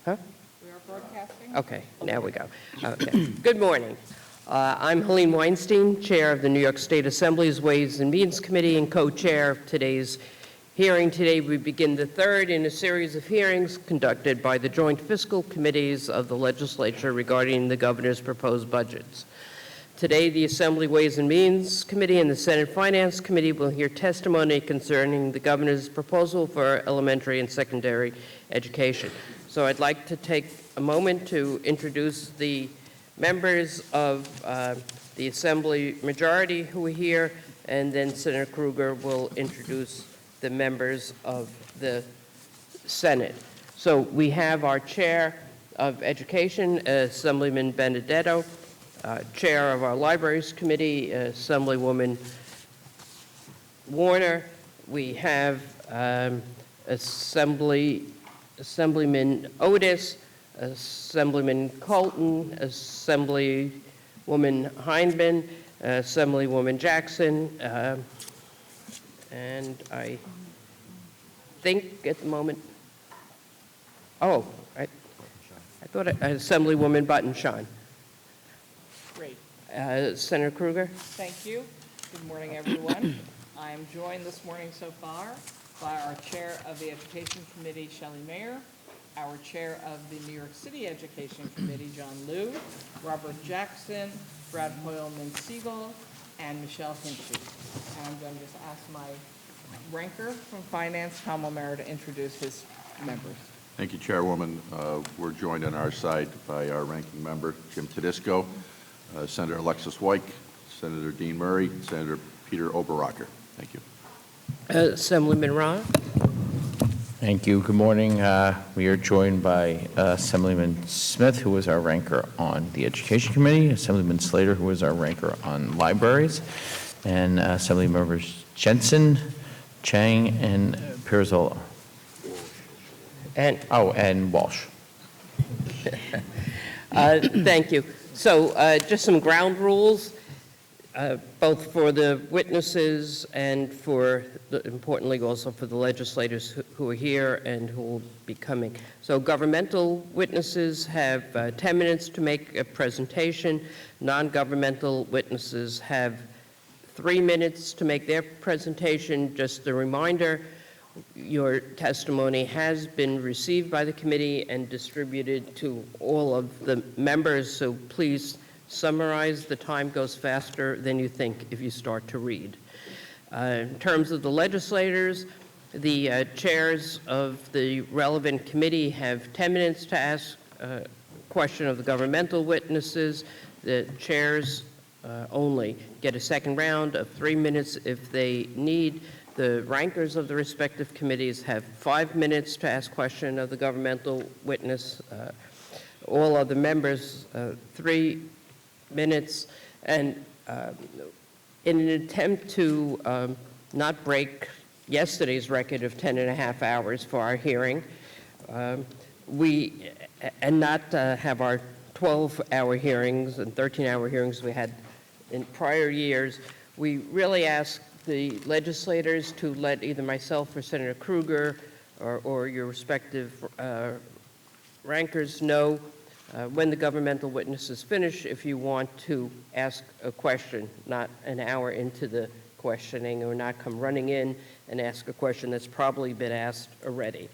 Huh? We are broadcasting? Okay, now we go. Okay. Good morning. I'm Helene Weinstein, Chair of the New York State Assembly's Ways and Means Committee and co-chair of today's hearing. Today we begin the third in a series of hearings conducted by the joint fiscal committees of the legislature regarding the governor's proposed budgets. Today, the Assembly Ways and Means Committee and the Senate Finance Committee will hear testimony concerning the governor's proposal for elementary and secondary education. So I'd like to take a moment to introduce the members of the Assembly majority who are here, and then Senator Krueger will introduce the members of the Senate. So we have our Chair of Education, Assemblyman Benedetto, Chair of our Libraries Committee, Assemblywoman Warner. We have Assemblyman Otis, Assemblyman Colton, Assemblywoman Hindman, Assemblywoman Jackson, and I think at the moment, I thought Assemblywoman Buttonshine. Great. Senator Krueger? Thank you. Good morning, everyone. I am joined this morning so far by our Chair of the Education Committee, Shelley Mayer, our Chair of the New York City Education Committee, John Liu, Robert Jackson, Brad Hoyle-Siegel, and Michelle Hinchy. And I'm going to just ask my ranker from Finance, Tom O'Mara, to introduce his members. Thank you, Chairwoman. We're joined on our side by our ranking member, Jim Tedisco, Senator Alexis Wyke, Senator Dean Murray, Senator Peter Oberrocker. Thank you. Assemblyman Rah? Thank you. Good morning. We are joined by Assemblyman Smith, who was our ranker on the Education Committee, Assemblyman Slater, who was our ranker on libraries, and Assembly members Jensen, Chang, and Pirzolo. And Walsh. Thank you. So just some ground rules, both for the witnesses and importantly also for the legislators who are here and who will be coming. So governmental witnesses have 10 minutes to make a presentation. Non-governmental witnesses have 3 minutes to make their presentation. Just a reminder, your testimony has been received by the committee and distributed to all of the members, so please summarize. The time goes faster than you think if you start to read. In terms of the legislators, the chairs of the relevant committee have 10 minutes to ask a question of the governmental witnesses. The chairs only get a second round of 3 minutes if they need. The rankers of the respective committees have 5 minutes to ask question of the governmental witness. All other members, 3 minutes. And in an attempt to not break yesterday's record of 10 and a half hours for our hearing, and not have our 12-hour hearings and 13-hour hearings we had in prior years, we really ask the legislators to let either myself or Senator Krueger or your respective rankers know when the governmental witnesses finish if you want to ask a question, not an hour into the questioning, or not come running in and ask a question that's probably been asked already.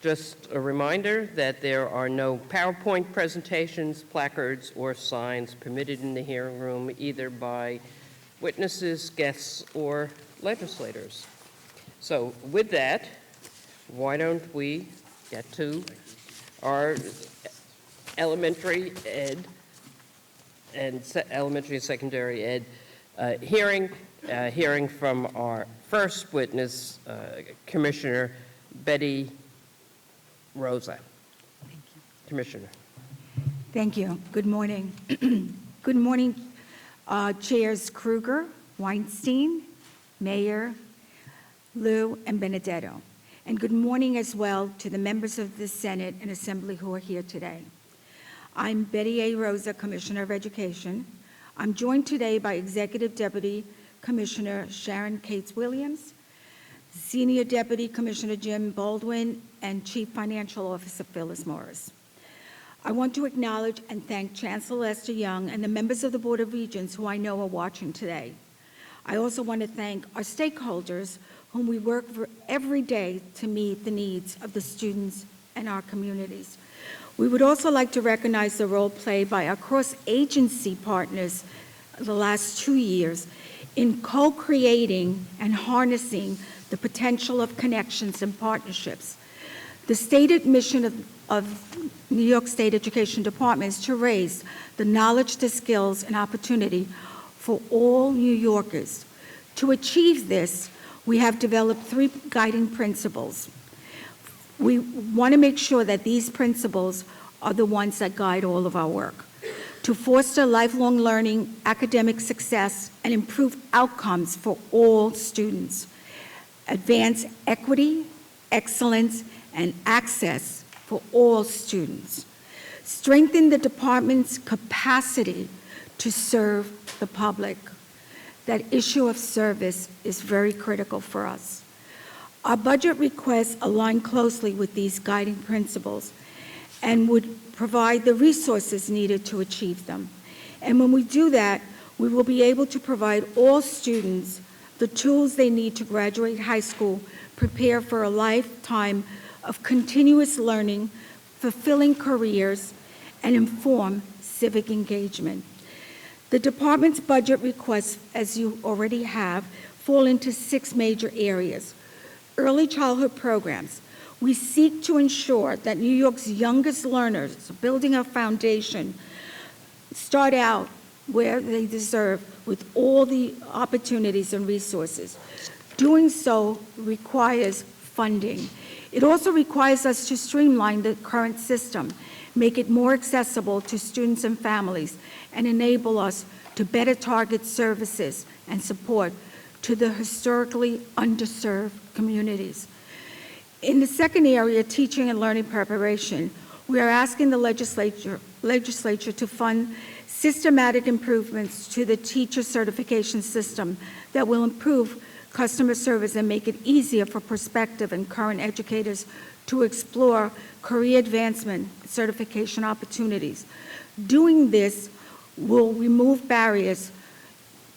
Just a reminder that there are no PowerPoint presentations, placards, or signs permitted in the hearing room, either by witnesses, guests, or legislators. So with that, why don't we get to our elementary ed and elementary and secondary ed hearing from our first witness, Commissioner Betty Rosa. Thank you. Commissioner. Thank you. Good morning. Good morning, Chairs Krueger, Weinstein, Mayer, Liu, and Benedetto. And good morning as well to the members of the Senate and Assembly who are here today. I'm Betty A. Rosa, Commissioner of Education. I'm joined today by Executive Deputy Commissioner Sharon Cates Williams, Senior Deputy Commissioner Jim Baldwin, and Chief Financial Officer Phyllis Morris. I want to acknowledge and thank Chancellor Lester Young and the members of the Board of Regents who I know are watching today. I also want to thank our stakeholders whom we work for every day to meet the needs of the students and our communities. We would also like to recognize the role played by our cross-agency partners the last 2 years in co-creating and harnessing the potential of connections and partnerships. The stated mission of New York State Education Department is to raise the knowledge, the skills, and opportunity for all New Yorkers. To achieve this, we have developed 3 guiding principles. We want to make sure that these principles are the ones that guide all of our work. To foster lifelong learning, academic success, and improve outcomes for all students. Advance equity, excellence, and access for all students. Strengthen the department's capacity to serve the public. That issue of service is very critical for us. Our budget requests align closely with these guiding principles and would provide the resources needed to achieve them. And when we do that, we will be able to provide all students the tools they need to graduate high school, prepare for a lifetime of continuous learning, fulfilling careers, and inform civic engagement. The department's budget requests, as you already have, fall into 6 major areas. Early childhood programs. We seek to ensure that New York's youngest learners, building a foundation, start out where they deserve with all the opportunities and resources. Doing so requires funding. It also requires us to streamline the current system, make it more accessible to students and families, and enable us to better target services and support to the historically underserved communities. In the second area, teaching and learning preparation, we are asking the legislature to fund systematic improvements to the teacher certification system that will improve customer service and make it easier for prospective and current educators to explore career advancement certification opportunities. Doing this will remove barriers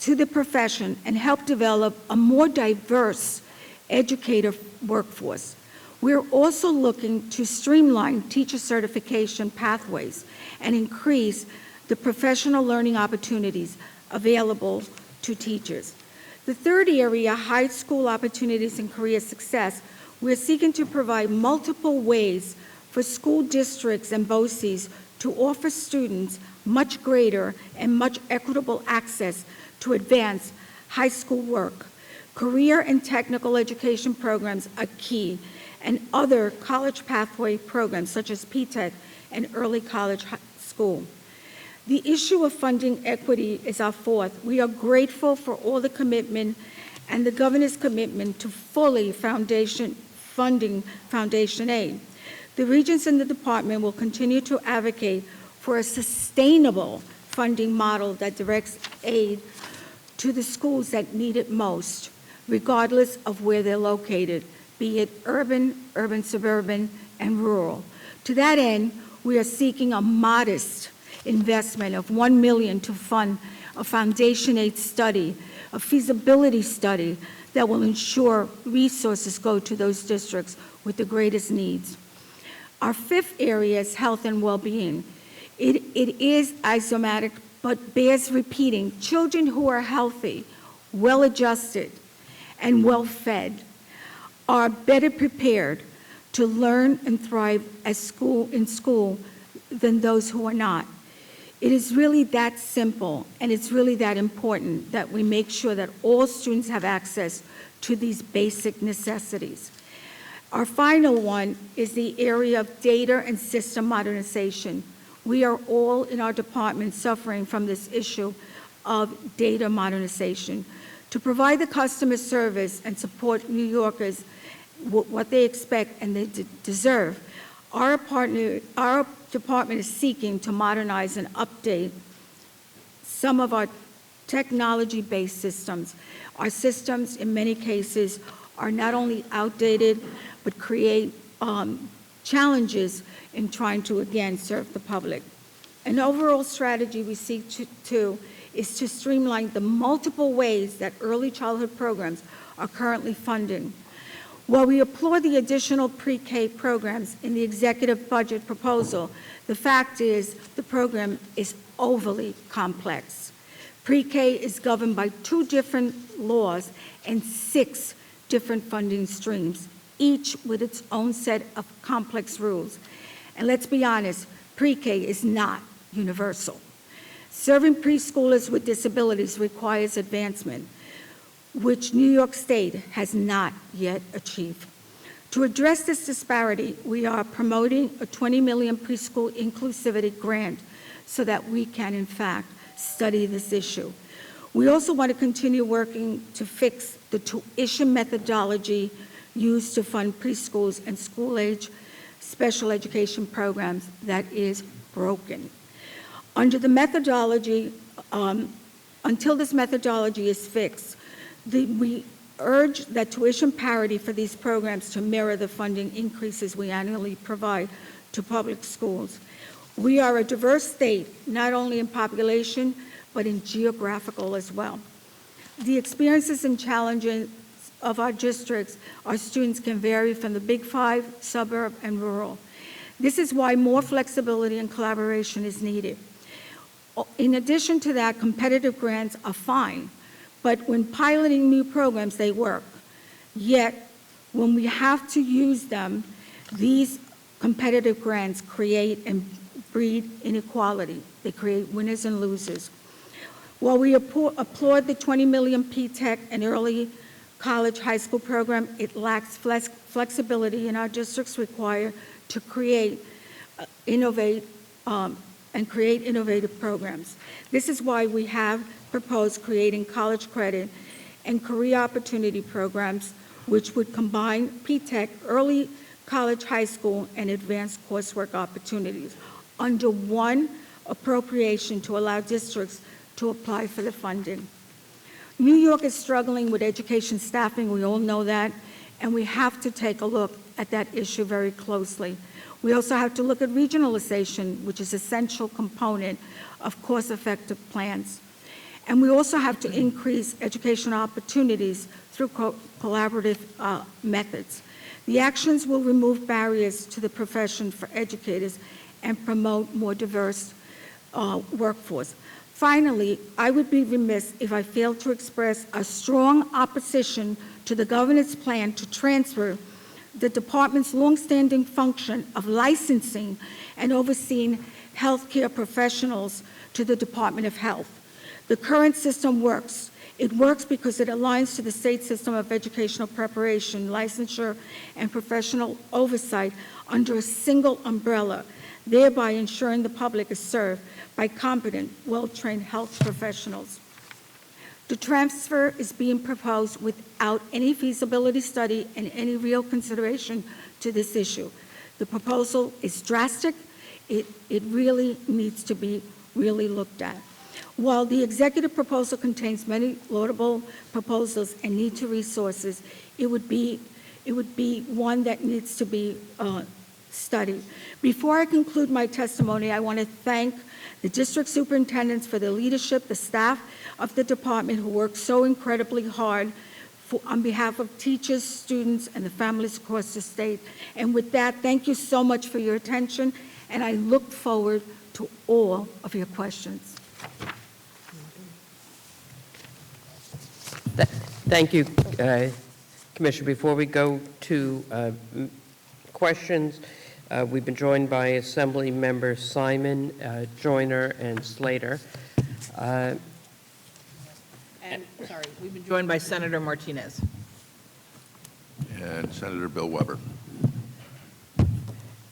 to the profession and help develop a more diverse educator workforce. We're also looking to streamline teacher certification pathways and increase the professional learning opportunities available to teachers. The third area, high school opportunities and career success, we're seeking to provide multiple ways for school districts and BOCES to offer students much greater and much equitable access to advance high school work. Career and technical education programs are key, and other college pathway programs such as P-TECH and early college school. The issue of funding equity is our fourth. We are grateful for all the commitment and the governor's commitment to fully funding foundation aid. The Regents and the department will continue to advocate for a sustainable funding model that directs aid to the schools that need it most, regardless of where they're located, be it urban, suburban, and rural. To that end, we are seeking a modest investment of $1 million to fund a foundation aid study, a feasibility study that will ensure resources go to those districts with the greatest needs. Our fifth area is health and well-being. It is axiomatic, but bears repeating. Children who are healthy, well-adjusted, and well-fed are better prepared to learn and thrive in school than those who are not. It is really that simple, and it's really that important that we make sure that all students have access to these basic necessities. Our final one is the area of data and system modernization. We are all in our department suffering from this issue of data modernization. To provide the customer service and support New Yorkers what they expect and they deserve, our department is seeking to modernize and update some of our technology-based systems. Our systems, in many cases, are not only outdated, but create challenges in trying to, again, serve the public. An overall strategy we seek to is to streamline the multiple ways that early childhood programs are currently funded. While we applaud the additional pre-K programs in the executive budget proposal, the fact is the program is overly complex. Pre-K is governed by 2 different laws and 6 different funding streams, each with its own set of complex rules. And let's be honest, pre-K is not universal. Serving preschoolers with disabilities requires advancement, which New York State has not yet achieved. To address this disparity, we are promoting a $20 million preschool inclusivity grant so that we can, in fact, study this issue. We also want to continue working to fix the tuition methodology used to fund preschools and school-age special education programs that is broken. Under the methodology, until this methodology is fixed, we urge that tuition parity for these programs to mirror the funding increases we annually provide to public schools. We are a diverse state, not only in population, but in geographical as well. The experiences and challenges of our districts, our students can vary from the Big Five, suburb, and rural. This is why more flexibility and collaboration is needed. In addition to that, competitive grants are fine, but when piloting new programs, they work. Yet, when we have to use them, these competitive grants create and breed inequality. They create winners and losers. While we applaud the $20 million P-TECH and early college high school program, it lacks flexibility in our districts require to create, innovative programs. This is why we have proposed creating college credit and career opportunity programs, which would combine P-TECH, early college, high school, and advanced coursework opportunities under one appropriation to allow districts to apply for the funding. New York is struggling with education staffing, we all know that, and we have to take a look at that issue very closely. We also have to look at regionalization, which is an essential component of cost-effective plans. And we also have to increase educational opportunities through collaborative methods. The actions will remove barriers to the profession for educators and promote more diverse workforce. Finally, I would be remiss if I failed to express a strong opposition to the governor's plan to transfer the department's longstanding function of licensing and overseeing healthcare professionals to the Department of Health. The current system works. It works because it aligns to the state system of educational preparation, licensure, and professional oversight under a single umbrella, thereby ensuring the public is served by competent, well-trained health professionals. The transfer is being proposed without any feasibility study and any real consideration to this issue. The proposal is drastic. It really needs to be really looked at. While the executive proposal contains many laudable proposals and need to resources, it would be one that needs to be studied. Before I conclude my testimony, I want to thank the district superintendents for their leadership, the staff of the department who work so incredibly hard on behalf of teachers, students, and the families across the state. And with that, thank you so much for your attention, and I look forward to all of your questions. Thank you, Commissioner. Before we go to questions, we've been joined by Assembly Members Simon, Joyner, and Slater. And, sorry, we've been joined by Senator Martinez. And Senator Bill Weber.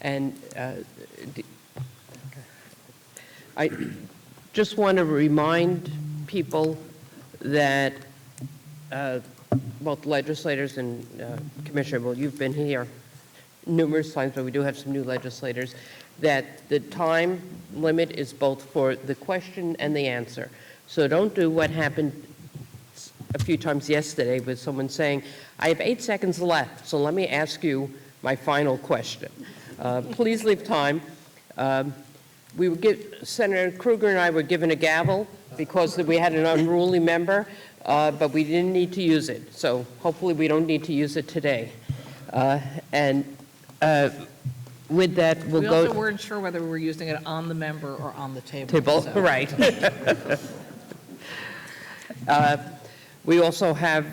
And I just want to remind people that both legislators and Commissioner, well, you've been here numerous times, but we do have some new legislators, that the time limit is both for the question and the answer. So don't do what happened a few times yesterday with someone saying, I have 8 seconds left, so let me ask you my final question. Please leave time. Senator Krueger and I were given a gavel because we had an unruly member, but we didn't need to use it. So hopefully we don't need to use it today. And with that, we'll We go. also weren't sure whether we were using it on the member or on the table. Table, so- right. We also have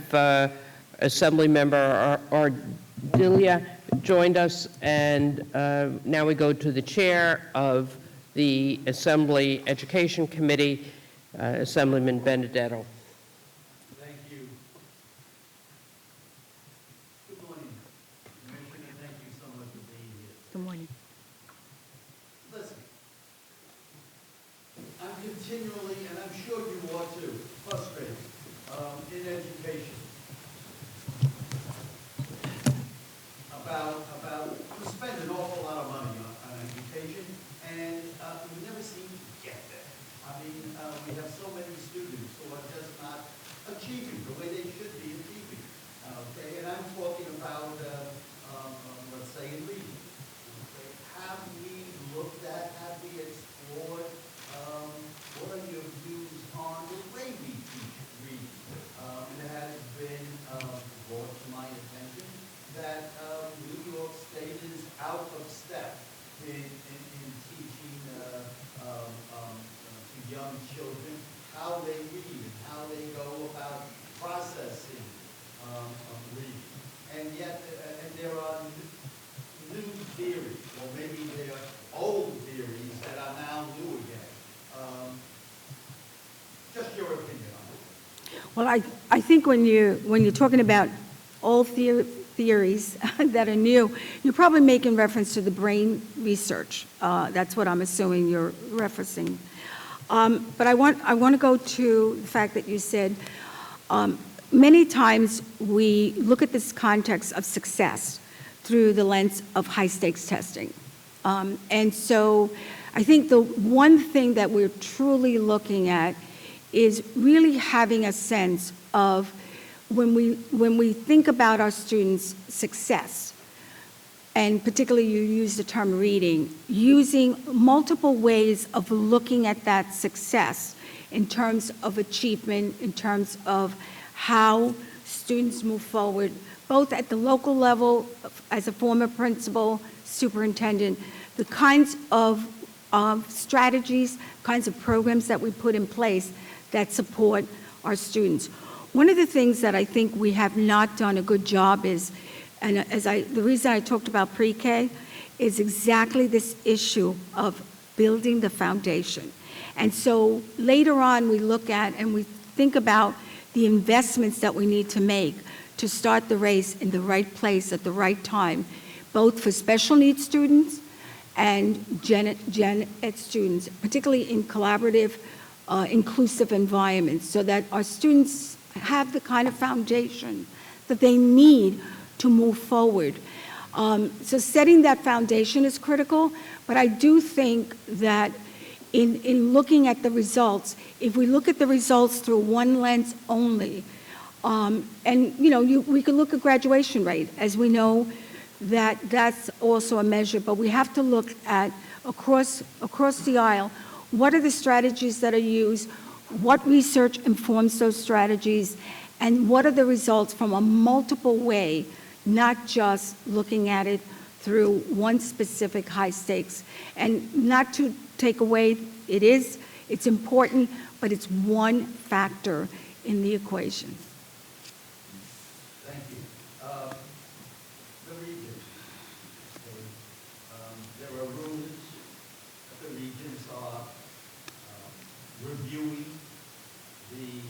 Assemblymember Ardelia joined us, and now we go to the chair of the Assembly Education Committee, Assemblyman Benedetto. Thank you. Good morning, Commissioner. Thank you so much for being here. Good morning. Listen, I'm continually, and I'm sure you are too, frustrated in education about we spend an awful lot of money on education, and we never seem to get there. I mean, we have so many students who are just not achieving the way they should be achieving. Okay, and I'm talking about, let's say, in reading. Okay, have we looked at, have we explored, what are your views on the way we teach reading? It has been brought to my attention that New York State is out of step in teaching to young children how they read and how they go about processing reading. And yet, and there are new theories, or maybe they are old theories that are now new again. Just your opinion on it. Well, I think when you're talking about old theories that are new, you're probably making reference to the brain research. That's what I'm assuming you're referencing. But I want to go to the fact that you said many times we look at this context of success through the lens of high-stakes testing. And so I think the one thing that we're truly looking at is really having a sense of when we think about our students' success, and particularly you use the term reading, using multiple ways of looking at that success in terms of achievement, in terms of how students move forward, both at the local level as a former principal, superintendent, the kinds of strategies, kinds of programs that we put in place that support our students. One of the things that I think we have not done a good job is, and the reason I talked about pre-K is exactly this issue of building the foundation. And so later on, we look at and we think about the investments that we need to make to start the race in the right place at the right time, both for special needs students and gen ed students, particularly in collaborative, inclusive environments, so that our students have the kind of foundation that they need to move forward. So setting that foundation is critical, but I do think that in looking at the results, if we look at the results through one lens only, and we could look at graduation rate, as we know that that's also a measure, but we have to look at across the aisle, what are the strategies that are used, what research informs those strategies, and what are the results from a multiple way, not just looking at it through one specific high stakes. And not to take away, it's important, but it's one factor in the equation. Thank you. The regions. Okay. There are rumors that the regions are reviewing the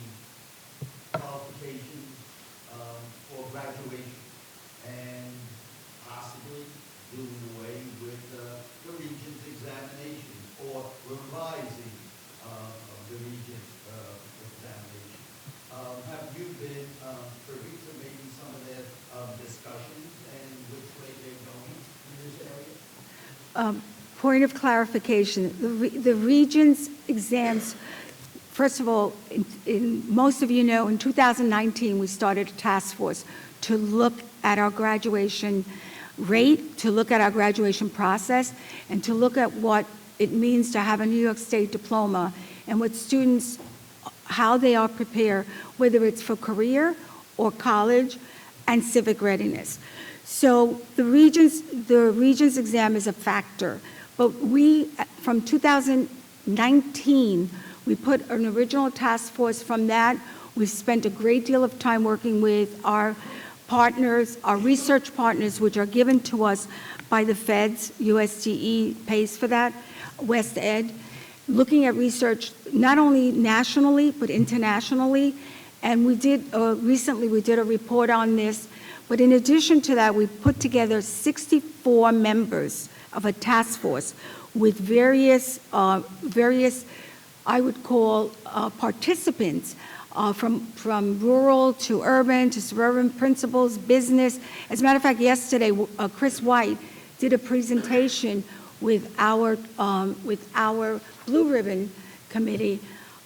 qualifications for graduation and possibly doing away with the region's examinations or revising the region's examination. Have you been privy to maybe some of their discussions and which way they're going in this area? Point of clarification, the Regents exams first of all, most of you know, in 2019, we started a task force to look at our graduation rate, to look at our graduation process, and to look at what it means to have a New York State diploma and what students, how they are prepared, whether it's for career or college and civic readiness. So the Regents exam is a factor, but we, from 2019, we put an original task force. From that, we've spent a great deal of time working with our partners, our research partners, which are given to us by the feds. USDE pays for that, West Ed, looking at research not only nationally, but internationally. And we did, recently we did a report on this. But in addition to that, we put together 64 members of a task force with various, I would call, participants from rural to urban to suburban, principals, business. As a matter of fact, yesterday, Chris White did a presentation with our Blue Ribbon Committee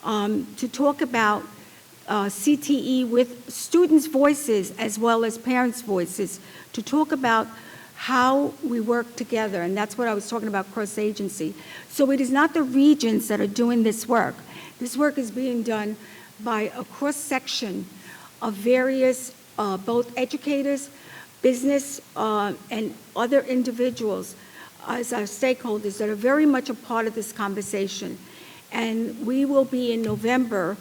to talk about CTE with students' voices as well as parents' voices, to talk about how we work together, and that's what I was talking about, cross-agency. So it is not the regions that are doing this work. This work is being done by a cross-section of various, both educators, business, and other individuals as our stakeholders that are very much a part of this conversation. And we will be in November,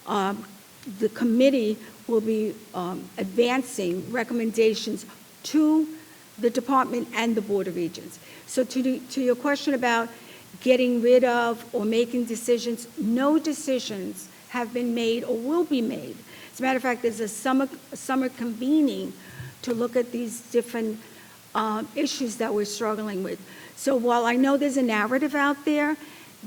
the committee will be advancing recommendations to the department and the Board of Regents. So to your question about getting rid of or making decisions, no decisions have been made or will be made. As a matter of fact, there's a summer convening to look at these different issues that we're struggling with. So while I know there's a narrative out there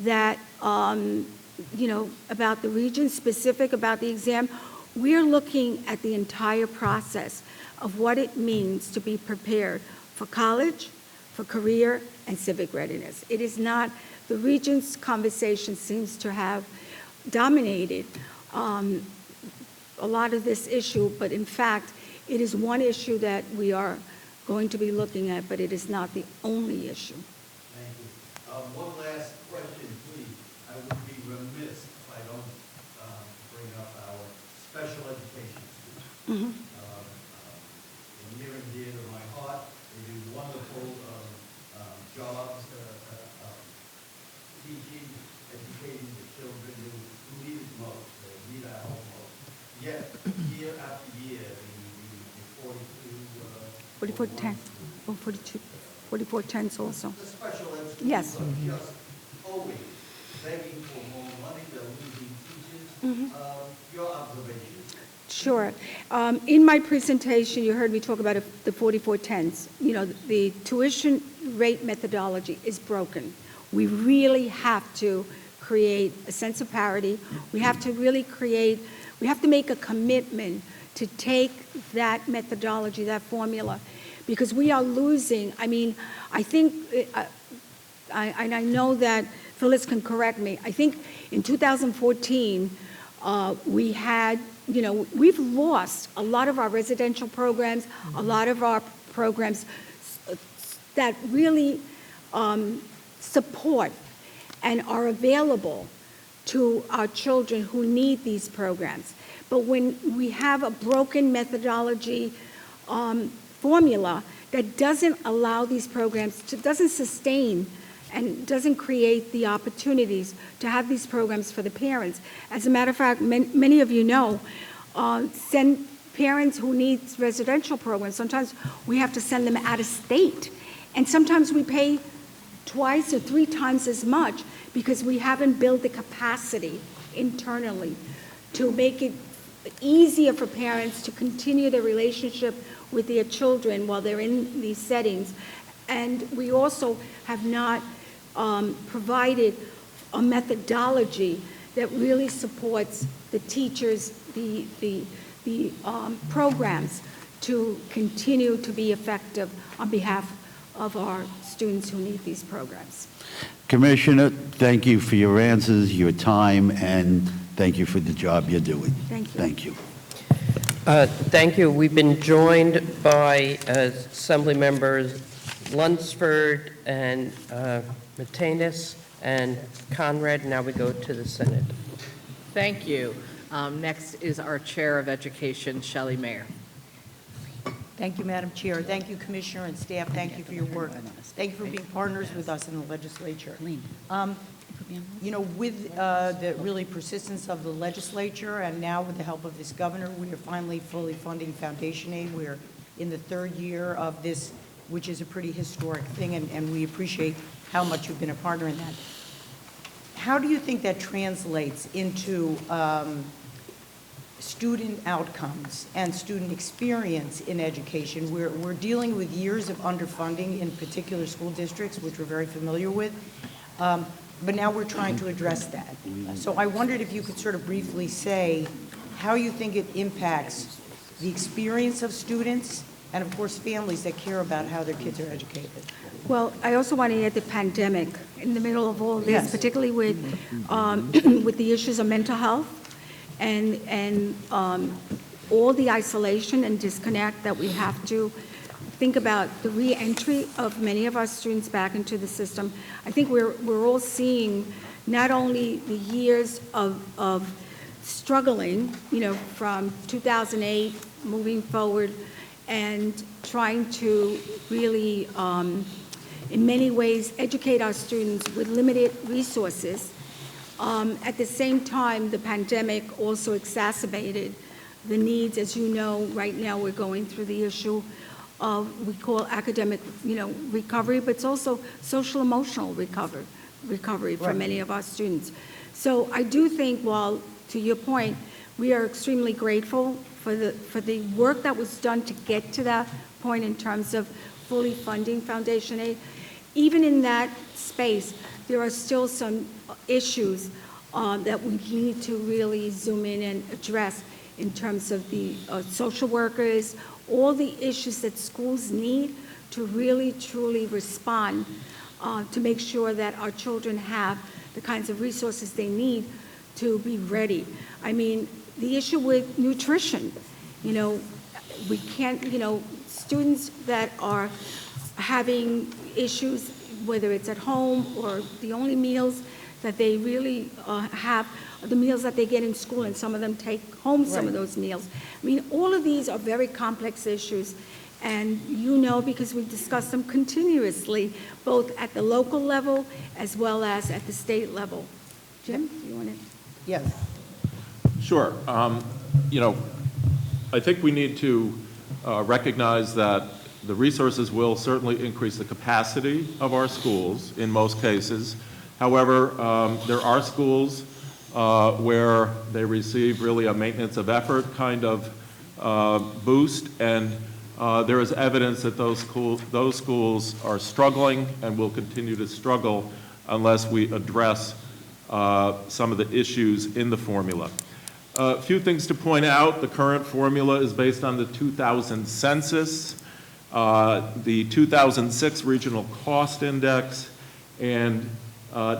that, you know, about the region specific, about the exam, we're looking at the entire process of what it means to be prepared for college, for career, and civic readiness. It is not, the Regents' conversation seems to have dominated a lot of this issue, but in fact, it is one issue that we are going to be looking at, but it is not the only issue. Thank you. One last question, please. I would be remiss if I don't bring up our special education students. Near and dear to my heart. They do wonderful jobs teaching, educating the children who need it most, need our help most. Yet, year after year, the 4410, or 42, 4410s also. the special ed students Yes. are just always begging for more money. They're losing teachers. Your observations? Sure. In my presentation, you heard me talk about the 4410s. You know, the tuition rate methodology is broken. We really have to create a sense of parity. We have to really create, we have to make a commitment to take that methodology, that formula, because we are losing. I mean, I think, and I know that Phyllis can correct me, I think in 2014, we had, you know, we've lost a lot of our residential programs, a lot of our programs that really support and are available to our children who need these programs. But when we have a broken methodology formula that doesn't allow these programs to, doesn't sustain and doesn't create the opportunities to have these programs for the parents. As a matter of fact, many of you know, send parents who need residential programs, sometimes we have to send them out of state. And sometimes we pay twice or 3 times as much because we haven't built the capacity internally to make it easier for parents to continue their relationship with their children while they're in these settings. And we also have not provided a methodology that really supports the teachers, the programs to continue to be effective on behalf of our students who need these programs. Commissioner, thank you for your answers, your time, and thank you for the job you're doing. Thank you. Thank you. Thank you. We've been joined by Assembly Members Lunsford and Matenis and Conrad. Now we go to the Senate. Thank you. Next is our Chair of Education, Shelley Mayer. Thank you, Madam Chair. Thank you, Commissioner and staff. Thank you for your work. Thank you for being partners with us in the legislature. You know, with the really persistence of the legislature and now with the help of this governor, we are finally fully funding foundation aid. We're in the third year of this, which is a pretty historic thing, and we appreciate how much you've been a partner in that. How do you think that translates into student outcomes and student experience in education? We're dealing with years of underfunding in particular school districts, which we're very familiar with, but now we're trying to address that. So I wondered if you could sort of briefly say how you think it impacts the experience of students and, of course, families that care about how their kids are educated. Well, I also want to add the pandemic in the middle of all this, Yes. particularly with, with the issues of mental health and all the isolation and disconnect that we have to think about the re-entry of many of our students back into the system. I think we're all seeing not only the years of struggling, you know, from 2008 moving forward and trying to really, in many ways, educate our students with limited resources. At the same time, the pandemic also exacerbated the needs. As you know, right now we're going through the issue of, we call academic, you know, recovery, but it's also social emotional recovery for Right. many of our students. So I do think, while to your point, we are extremely grateful for the work that was done to get to that point in terms of fully funding foundation aid. Even in that space, there are still some issues that we need to really zoom in and address in terms of the social workers, all the issues that schools need to really truly respond to make sure that our children have the kinds of resources they need to be ready. I mean, the issue with nutrition, you know, we can't, you know, students that are having issues, whether it's at home or the only meals that they really have are the meals that they get in school, and some of them take home some of those meals. I mean, all of these are very complex issues, and you know, because we discuss them continuously, both at the local level as well as at the state level. Jim, do you want to? Yes. Sure. You know, I think we need to recognize that the resources will certainly increase the capacity of our schools in most cases. However, there are schools where they receive really a maintenance of effort kind of boost, and there is evidence that those schools are struggling and will continue to struggle unless we address some of the issues in the formula. A few things to point out. The current formula is based on the 2000 census, the 2006 Regional Cost Index, and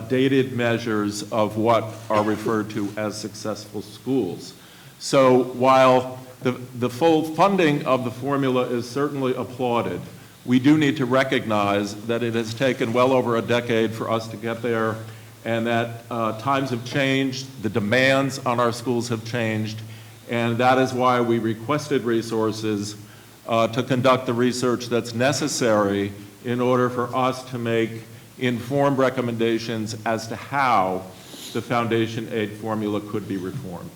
dated measures of what are referred to as successful schools. So while the full funding of the formula is certainly applauded, we do need to recognize that it has taken well over a decade for us to get there, and that times have changed, the demands on our schools have changed, and that is why we requested resources to conduct the research that's necessary in order for us to make informed recommendations as to how the foundation aid formula could be reformed.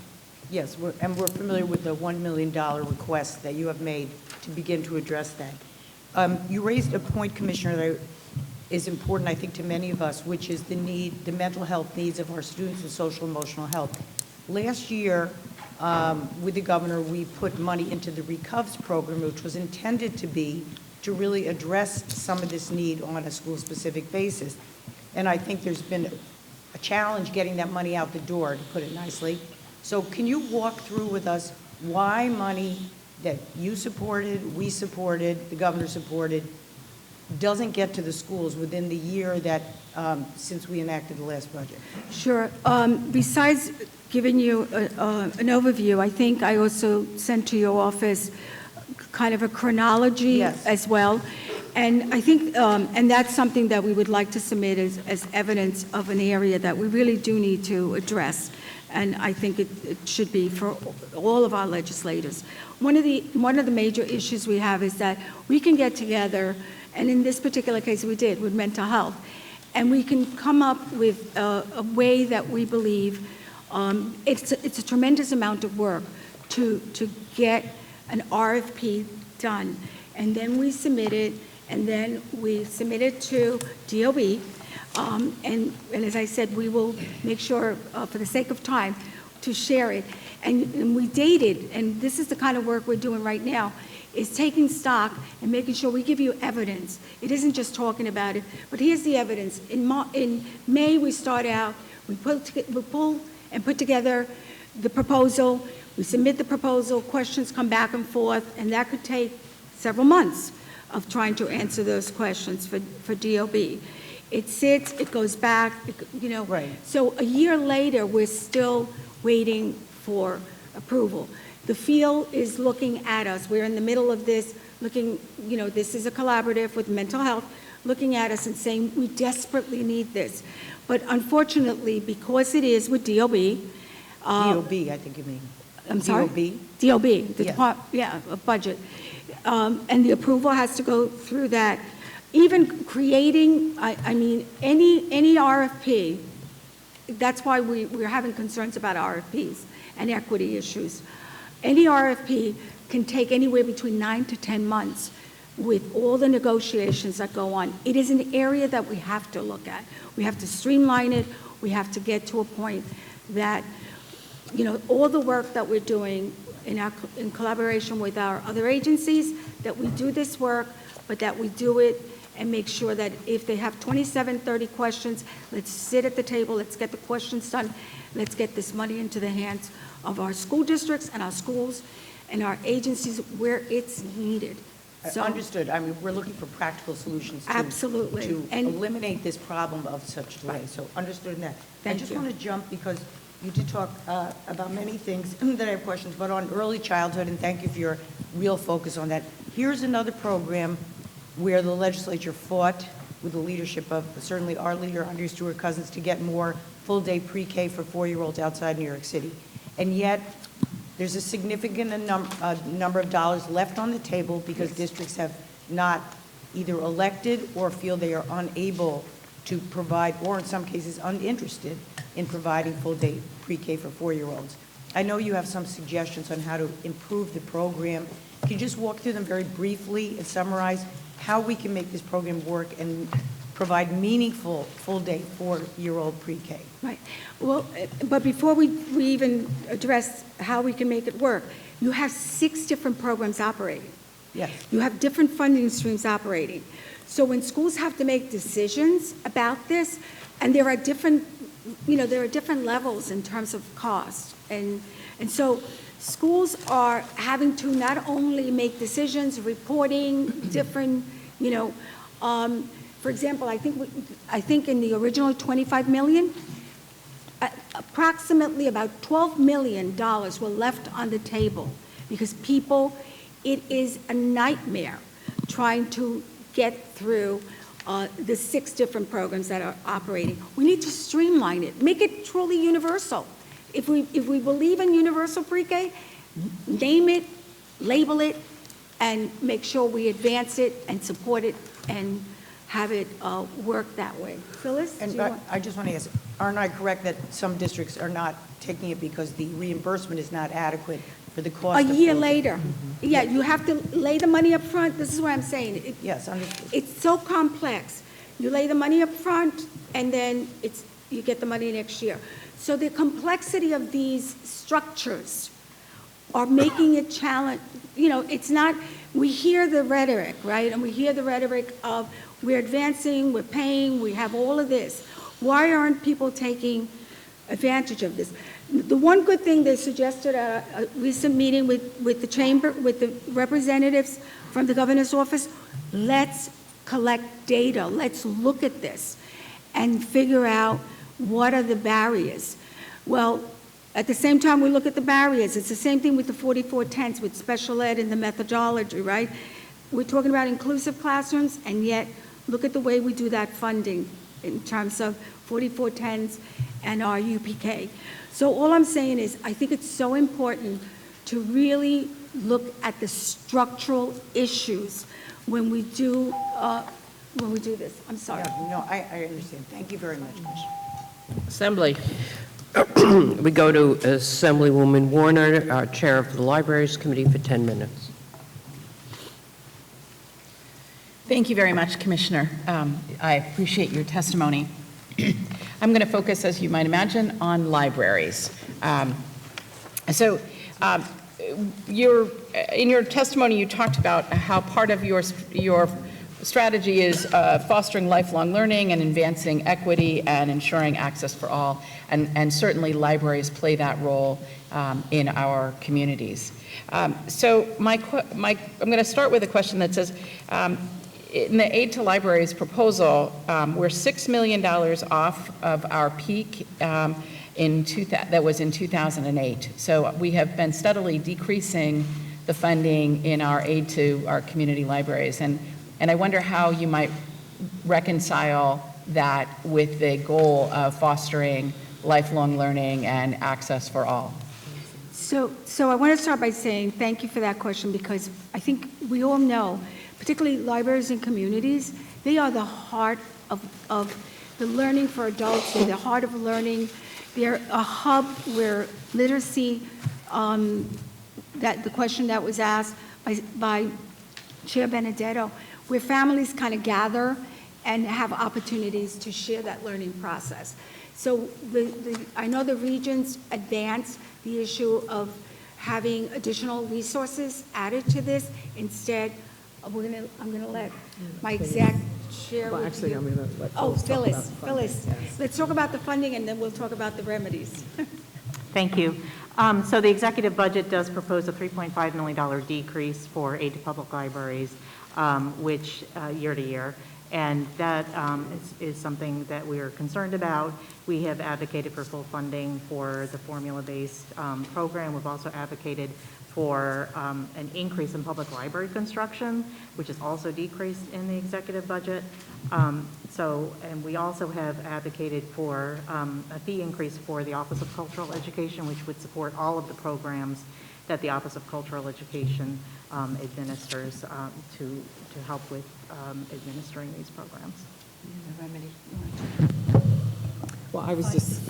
Yes, and we're familiar with the $1 million request that you have made to begin to address that. You raised a point, Commissioner, that is important, I think, to many of us, which is the mental health needs of our students and social emotional health. Last year, with the governor, we put money into the RECOVES program, which was intended to really address some of this need on a school-specific basis. And I think there's been a challenge getting that money out the door, to put it nicely. So can you walk through with us why money that you supported, we supported, the governor supported, doesn't get to the schools within the year that, since we enacted the last budget? Sure. Besides given you an overview. I think I also sent to your office kind of a chronology Yes. as well. And I think, and that's something that we would like to submit as evidence of an area that we really do need to address. And I think it should be for all of our legislators. One of the major issues we have is that we can get together, and in this particular case we did with mental health, and we can come up with a way that we believe it's a tremendous amount of work to get an RFP done. And then we submit it, and then we submit it to DOE. And as I said, we will make sure, for the sake of time, to share it. And we dated, and this is the kind of work we're doing right now, is taking stock and making sure we give you evidence. It isn't just talking about it, but here's the evidence. In May, we start out, we pull and put together the proposal, we submit the proposal, questions come back and forth, and that could take several months of trying to answer those questions for DOB. It sits, it goes back, you know. Right. So a year later, we're still waiting for approval. The field is looking at us. We're in the middle of this, looking, you know, this is a collaborative with mental health, looking at us and saying, we desperately need this. But unfortunately, because it is with DOB. DOB, I think you mean. I'm sorry? DOB? DOB, the Yeah. budget. And the approval has to go through that. Even creating, I mean, any RFP, that's why we're having concerns about RFPs and equity issues. Any RFP can take anywhere between 9 to 10 months with all the negotiations that go on. It is an area that we have to look at. We have to streamline it. We have to get to a point that, you know, all the work that we're doing in collaboration with our other agencies, that we do this work, but that we do it and make sure that if they have 27, 30 questions, let's sit at the table, let's get the questions done, let's get this money into the hands of our school districts and our schools and our agencies where it's needed. So, Understood. I mean, we're looking for practical solutions to. Absolutely. To And- eliminate this problem of such delay. So understood in that. Thank I just you. want to jump because you did talk about many things that I have questions, but on early childhood, and thank you for your real focus on that. Here's another program where the legislature fought with the leadership of certainly our leader, Andrea Stewart-Cousins, to get more full-day pre-K for 4-year-olds outside New York City. And yet, there's a significant number of dollars left on the table because districts have not either elected or feel they are unable to provide, or in some cases uninterested in providing full-day pre-K for 4-year-olds. I know you have some suggestions on how to improve the program. Can you just walk through them very briefly and summarize how we can make this program work and provide meaningful full-day 4-year-old pre-K? Right. Well, but before we even address how we can make it work, you have 6 different programs operating. Yes. You have different funding streams operating. So when schools have to make decisions about this, and there are different, you know, there are different levels in terms of cost. And so schools are having to not only make decisions, reporting, different, you know, for example, I think in the original 25 million, approximately about $12 million were left on the table because people, it is a nightmare trying to get through the 6 different programs that are operating. We need to streamline it, make it truly universal. If we believe in universal pre-K, name it, label it, and make sure we advance it and support it and have it work that way. Phyllis? do And you want- I just want to ask, aren't I correct that some districts are not taking it because the reimbursement is not adequate for the cost A of year full-day? later. Yeah, you have to lay the money up front. This is what I'm saying. Yes, understood. It's so complex. You lay the money up front, and then you get the money next year. So the complexity of these structures are making it challenge, you know, it's not, we hear the rhetoric, right? And we hear the rhetoric of we're advancing, we're paying, we have all of this. Why aren't people taking advantage of this? The one good thing they suggested at a recent meeting with the chamber, with the representatives from the governor's office, let's collect data, let's look at this and figure out what are the barriers. Well, At the same time, we look at the barriers. It's the same thing with the 4410s, with special ed and the methodology, right? We're talking about inclusive classrooms, and yet, look at the way we do that funding in terms of 4410s and our UPK. So all I'm saying is, I think it's so important to really look at the structural issues when we do this. I'm sorry. No, I understand. Thank you very much, Commissioner. Assembly. We go to Assemblywoman Warner, our Chair of the Libraries Committee, for 10 minutes. Thank you very much, Commissioner. I appreciate your testimony. I'm going to focus, as you might imagine, on libraries. In your testimony, you talked about how part of your strategy is fostering lifelong learning and advancing equity and ensuring access for all, and certainly libraries play that role in our communities. I'm going to start with a question that says, in the Aid to Libraries proposal, we're $6 million off of our peak that was in 2008. So we have been steadily decreasing the funding in our aid to our community libraries. And I wonder how you might reconcile that with the goal of fostering lifelong learning and access for all. So I want to start by saying thank you for that question, because I think we all know, particularly libraries and communities, they are the heart of the learning for adults. They're the heart of learning. They're a hub where literacy, that the question that was asked by Chair Benedetto, where families kind of gather and have opportunities to share that learning process. So I know the regions advanced the issue of having additional resources added to this. Instead, I'm going to let my exec share Well, with actually, you. I'm going to let Oh, Phyllis talk about the Phyllis. funding, yes. Let's talk about the funding, and then we'll talk about the remedies. Thank you. So the executive budget does propose a $3.5 million decrease for aid to public libraries, which year to year. And that is something that we are concerned about. We have advocated for full funding for the formula-based program. We've also advocated for an increase in public library construction, which is also decreased in the executive budget. And we also have advocated for a fee increase for the Office of Cultural Education, which would support all of the programs that the Office of Cultural Education administers to help with administering these programs. Well, I was just,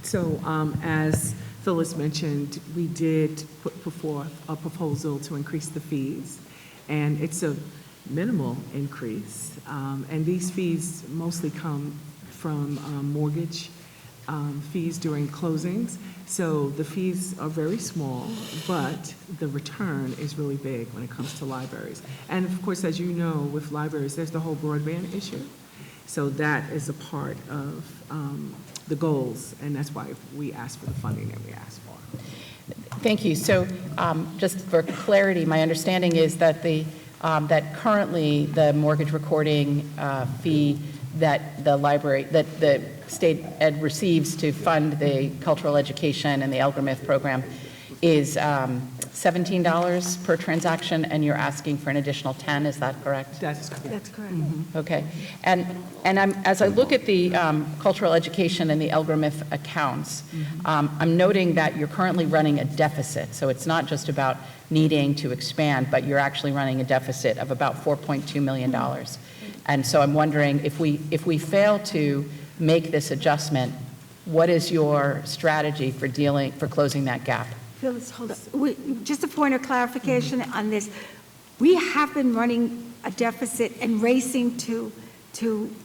so as Phyllis mentioned, we did put forth a proposal to increase the fees, and it's a minimal increase. And these fees mostly come from mortgage fees during closings. So the fees are very small, but the return is really big when it comes to libraries. And of course, as you know, with libraries, there's the whole broadband issue. So that is a part of the goals, and that's why we asked for the funding that we asked for. Thank you. So just for clarity, my understanding is that that currently the mortgage recording fee that the state ed receives to fund the cultural education and the Elgamith program is $17 per transaction, and you're asking for an additional 10, is that correct? That's correct. That's correct. Okay. And as I look at the cultural education and the Elgamith accounts, I'm noting that you're currently running a deficit. So it's not just about needing to expand, but you're actually running a deficit of about $4.2 million. And so I'm wondering, if we fail to make this adjustment, what is your strategy for closing that gap? Phyllis, hold on. Just a point of clarification on this. We have been running a deficit and racing to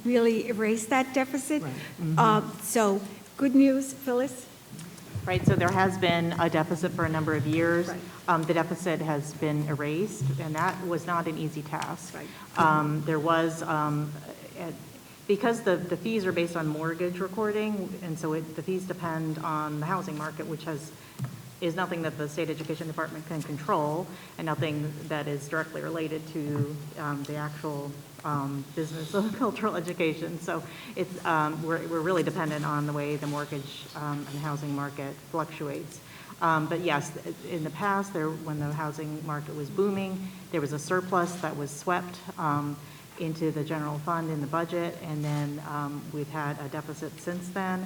really erase that deficit. Right. So good news, Phyllis. Right, so there has been a deficit for a number of years. Right. The deficit has been erased, and that was not an easy task. Right. There was, because the fees are based on mortgage recording, and so the fees depend on the housing market, which is nothing that the State Education Department can control, and nothing that is directly related to the actual business of cultural education. So it's, we're really dependent on the way the mortgage and housing market fluctuates. But yes, in the past, when the housing market was booming, there was a surplus that was swept into the general fund in the budget, and then we've had a deficit since then.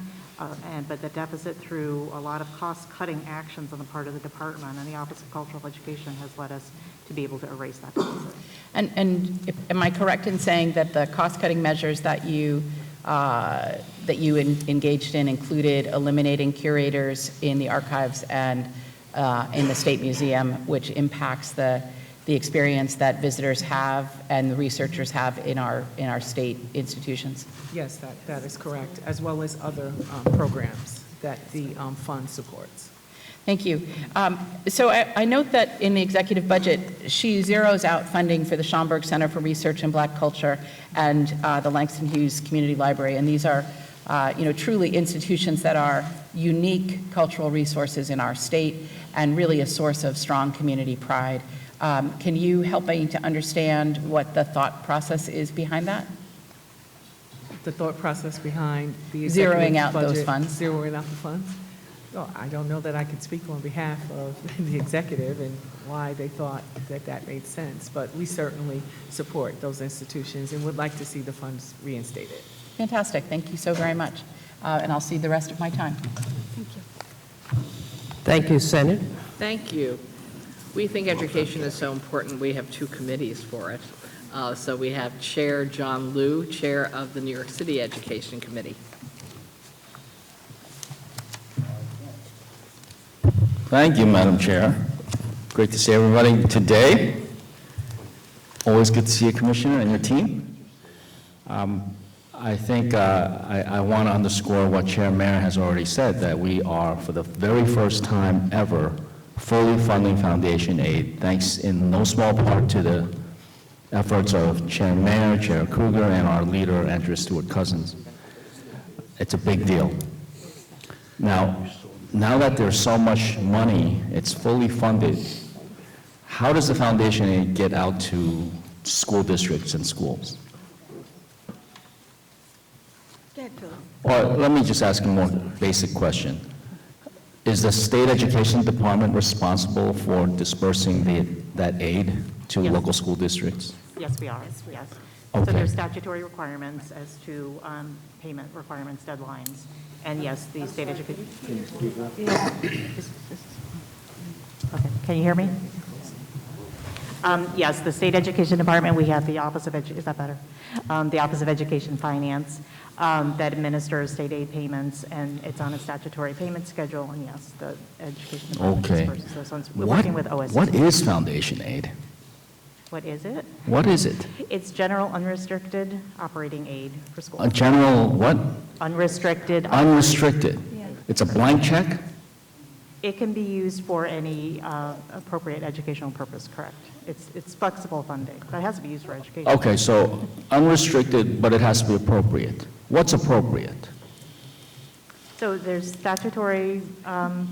But the deficit, through a lot of cost-cutting actions on the part of the department and the Office of Cultural Education, has led us to be able to erase that deficit. And am I correct in saying that the cost-cutting measures that you engaged in included eliminating curators in the archives and in the State Museum, which impacts the experience that visitors have and the researchers have in our state institutions? Yes, that is correct, as well as other programs that the fund supports. Thank you. So I note that in the executive budget, she zeroes out funding for the Schomburg Center for Research in Black Culture and the Langston Hughes Community Library. And these are, truly institutions that are unique cultural resources in our state and really a source of strong community pride. Can you help me to understand what the thought process is behind that? The thought process behind the Zeroing executive out those budget, funds? Zeroing out the funds? Well, I don't know that I can speak on behalf of the executive and why they thought that made sense, but we certainly support those institutions and would like to see the funds reinstated. Fantastic. Thank you so very much. And I'll see the rest of my time. Thank you, Senate. Thank you. We think education is so important, we have two committees for it. So we have Chair John Liu, Chair of the New York City Education Committee. Thank you, Madam Chair. Great to see everybody today. Always good to see you, Commissioner, and your team. I think I want to underscore what Chair Mayer has already said, that we are, for the very first time ever, fully funding foundation aid, thanks in no small part to the efforts of Chair Mayer, Chair Kruger, and our leader, Andrea Stewart-Cousins. It's a big deal. Now that there's so much money, it's fully funded, how does the foundation aid get out to school districts and schools? Go ahead, Philip. Or let me just ask a more basic question. Is the state education department responsible for dispersing that aid to Yes. local school districts? Yes, we are, yes. So Okay. there's statutory requirements as to payment requirements, deadlines, and yes, the state education. Okay, can you hear me? Yes, the state education department, we have the Office of is that better? The Office of Education Finance that administers state aid payments, and it's on a statutory payment schedule, and yes, the education department Okay. disperses those funds. We're working with OSU. What is foundation aid? What is it? What is it? It's general unrestricted operating aid for A schools. general what? Unrestricted. Unrestricted. It's a blank check? It can be used for any appropriate educational purpose, correct? It's flexible funding, but it has to be used for education. Okay, so unrestricted, but it has to be appropriate. What's appropriate? So there's statutory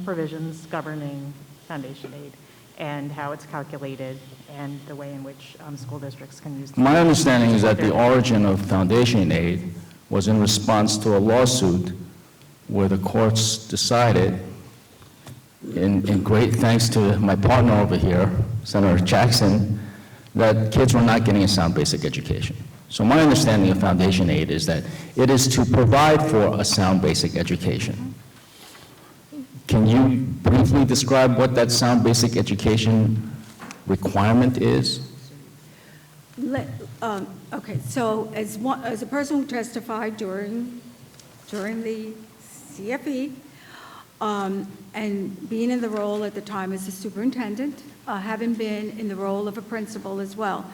provisions governing foundation aid and how it's calculated and the way in which school districts can use. My understanding is that the origin of foundation aid was in response to a lawsuit where the courts decided, in great thanks to my partner over here, Senator Jackson, that kids were not getting a sound basic education. So my understanding of foundation aid is that it is to provide for a sound basic education. Can you briefly describe what that sound basic education requirement is? Okay, so as a person who testified during the CFE, and being in the role at the time as a superintendent, having been in the role of a principal as well,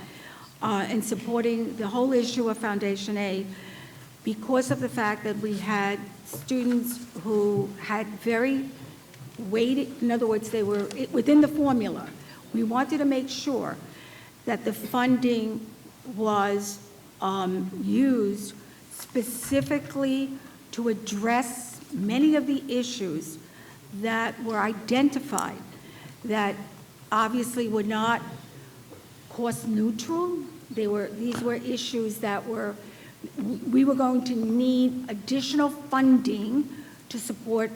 and supporting the whole issue of foundation aid, because of the fact that we had students who had very weighted, in other words, they were within the formula. We wanted to make sure that the funding was used specifically to address many of the issues that were identified that obviously were not cost neutral, These were issues that we were going to need additional funding to support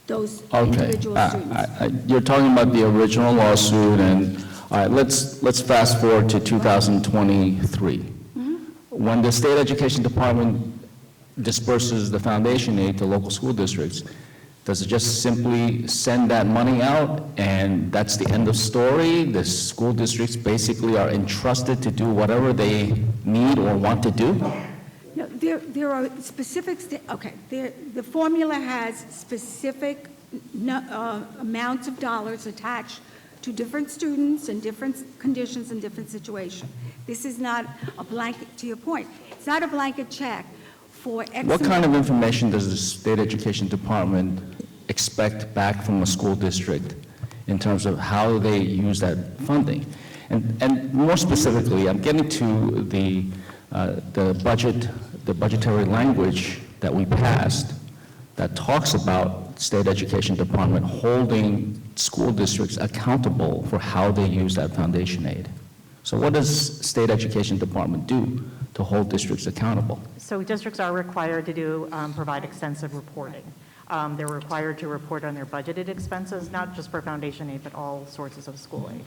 those individual students. You're talking about the original lawsuit, and, all right, let's fast forward to 2023. When the State Education Department disperses the foundation aid to local school districts, does it just simply send that money out, and that's the end of story? The school districts basically are entrusted to do whatever they need or want to do? No, there are specific, the formula has specific amounts of dollars attached to different students and different conditions and different situations. This is not a blanket, to your point, it's not a blanket check for X. What kind of information does the State Education Department expect back from a school district in terms of how they use that funding? And more specifically, I'm getting to the budgetary language that we passed that talks about State Education Department holding school districts accountable for how they use that foundation aid. So what does State Education Department do to hold districts accountable? So districts are required to provide extensive reporting. They're required to report on their budgeted expenses, not just for foundation aid, but all sources of school aid.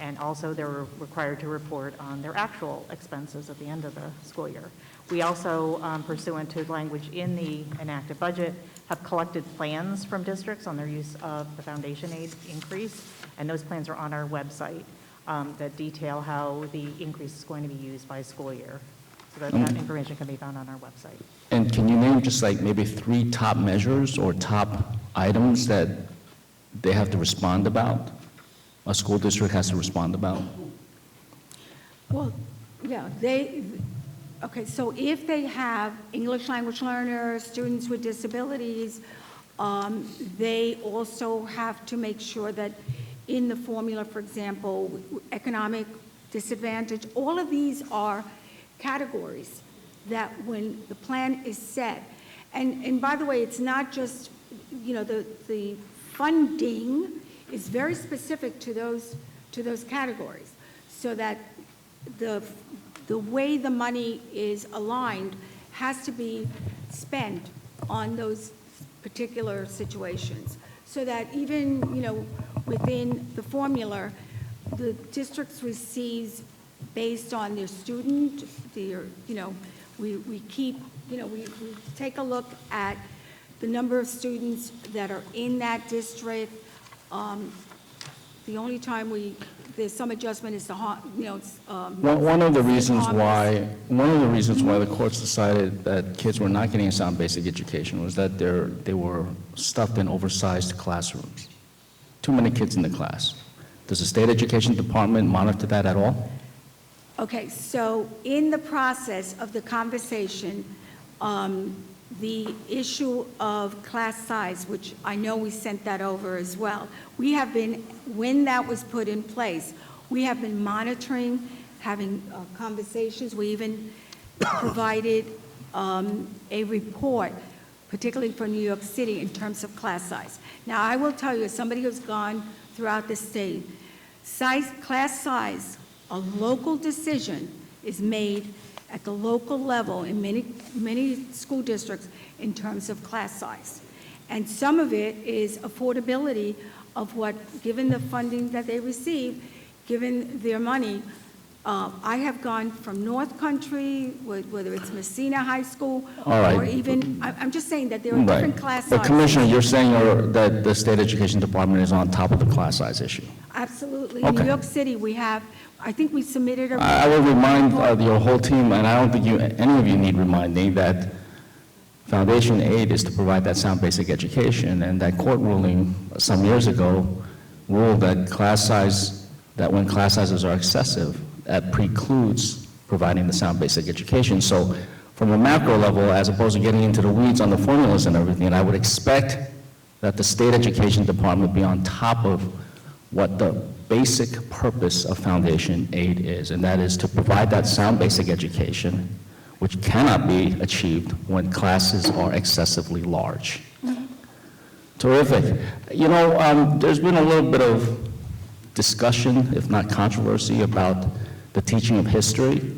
And also they're required to report on their actual expenses at the end of the school year. We also, pursuant to language in the enacted budget, have collected plans from districts on their use of the foundation aid increase, and those plans are on our website that detail how the increase is going to be used by school year. So that information can be found on our website. And can you name just like maybe 3 top measures or top items that they have to respond about, a school district has to respond about? Well, yeah, okay, so if they have English language learners, students with disabilities, they also have to make sure that in the formula, for example, economic disadvantage, all of these are categories that when the plan is set, and by the way, it's not just, the funding is very specific to those categories, so that the way the money is aligned has to be spent on those particular situations, so that even, within the formula, the districts receives based on their student, we take a look at the number of students that are in that district. The only time there's some adjustment is One of the reasons why the courts decided that kids were not getting a sound basic education was that they were stuffed in oversized classrooms. Too many kids in the class. Does the State Education Department monitor that at all? Okay, so in the process of the conversation, the issue of class size, which I know we sent that over as well, when that was put in place, we have been monitoring, having conversations. We even provided a report, particularly for New York City, in terms of class size. Now, I will tell you, as somebody who's gone throughout the state, class size, a local decision is made at the local level in many school districts in terms of class size. And some of it is affordability of given the funding that they receive, given their money. I have gone from North Country, whether it's Messina High School, All right. or even, I'm just saying that there are different class sizes. But Commissioner, you're saying that the State Education Department is on top of the class size issue? Absolutely. Okay. In New York City, I think we submitted a... I will remind your whole team, and I don't think any of you need reminding, that foundation aid is to provide that sound basic education, and that court ruling some years ago ruled that when class sizes are excessive, that precludes providing the sound basic education. So from a macro level, as opposed to getting into the weeds on the formulas and everything, I would expect that the State Education Department be on top of what the basic purpose of foundation aid is, and that is to provide that sound basic education, which cannot be achieved when classes are excessively large. Terrific. There's been a little bit of discussion, if not controversy, about the teaching of history,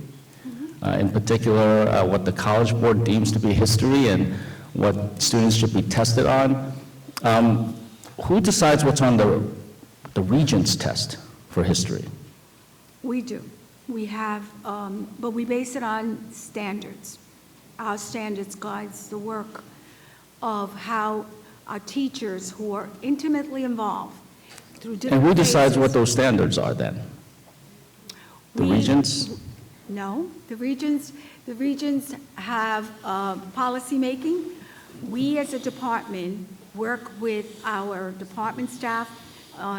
in particular, what the College Board deems to be history and what students should be tested on. Who decides what's on the Regents test for history? We do. We have, but we base it on standards. Our standards guides the work of how our teachers who are intimately involved through different And who decides what phases- those standards are then? The We- Regents? No, the regions have policymaking. We, as a department, work with our department staff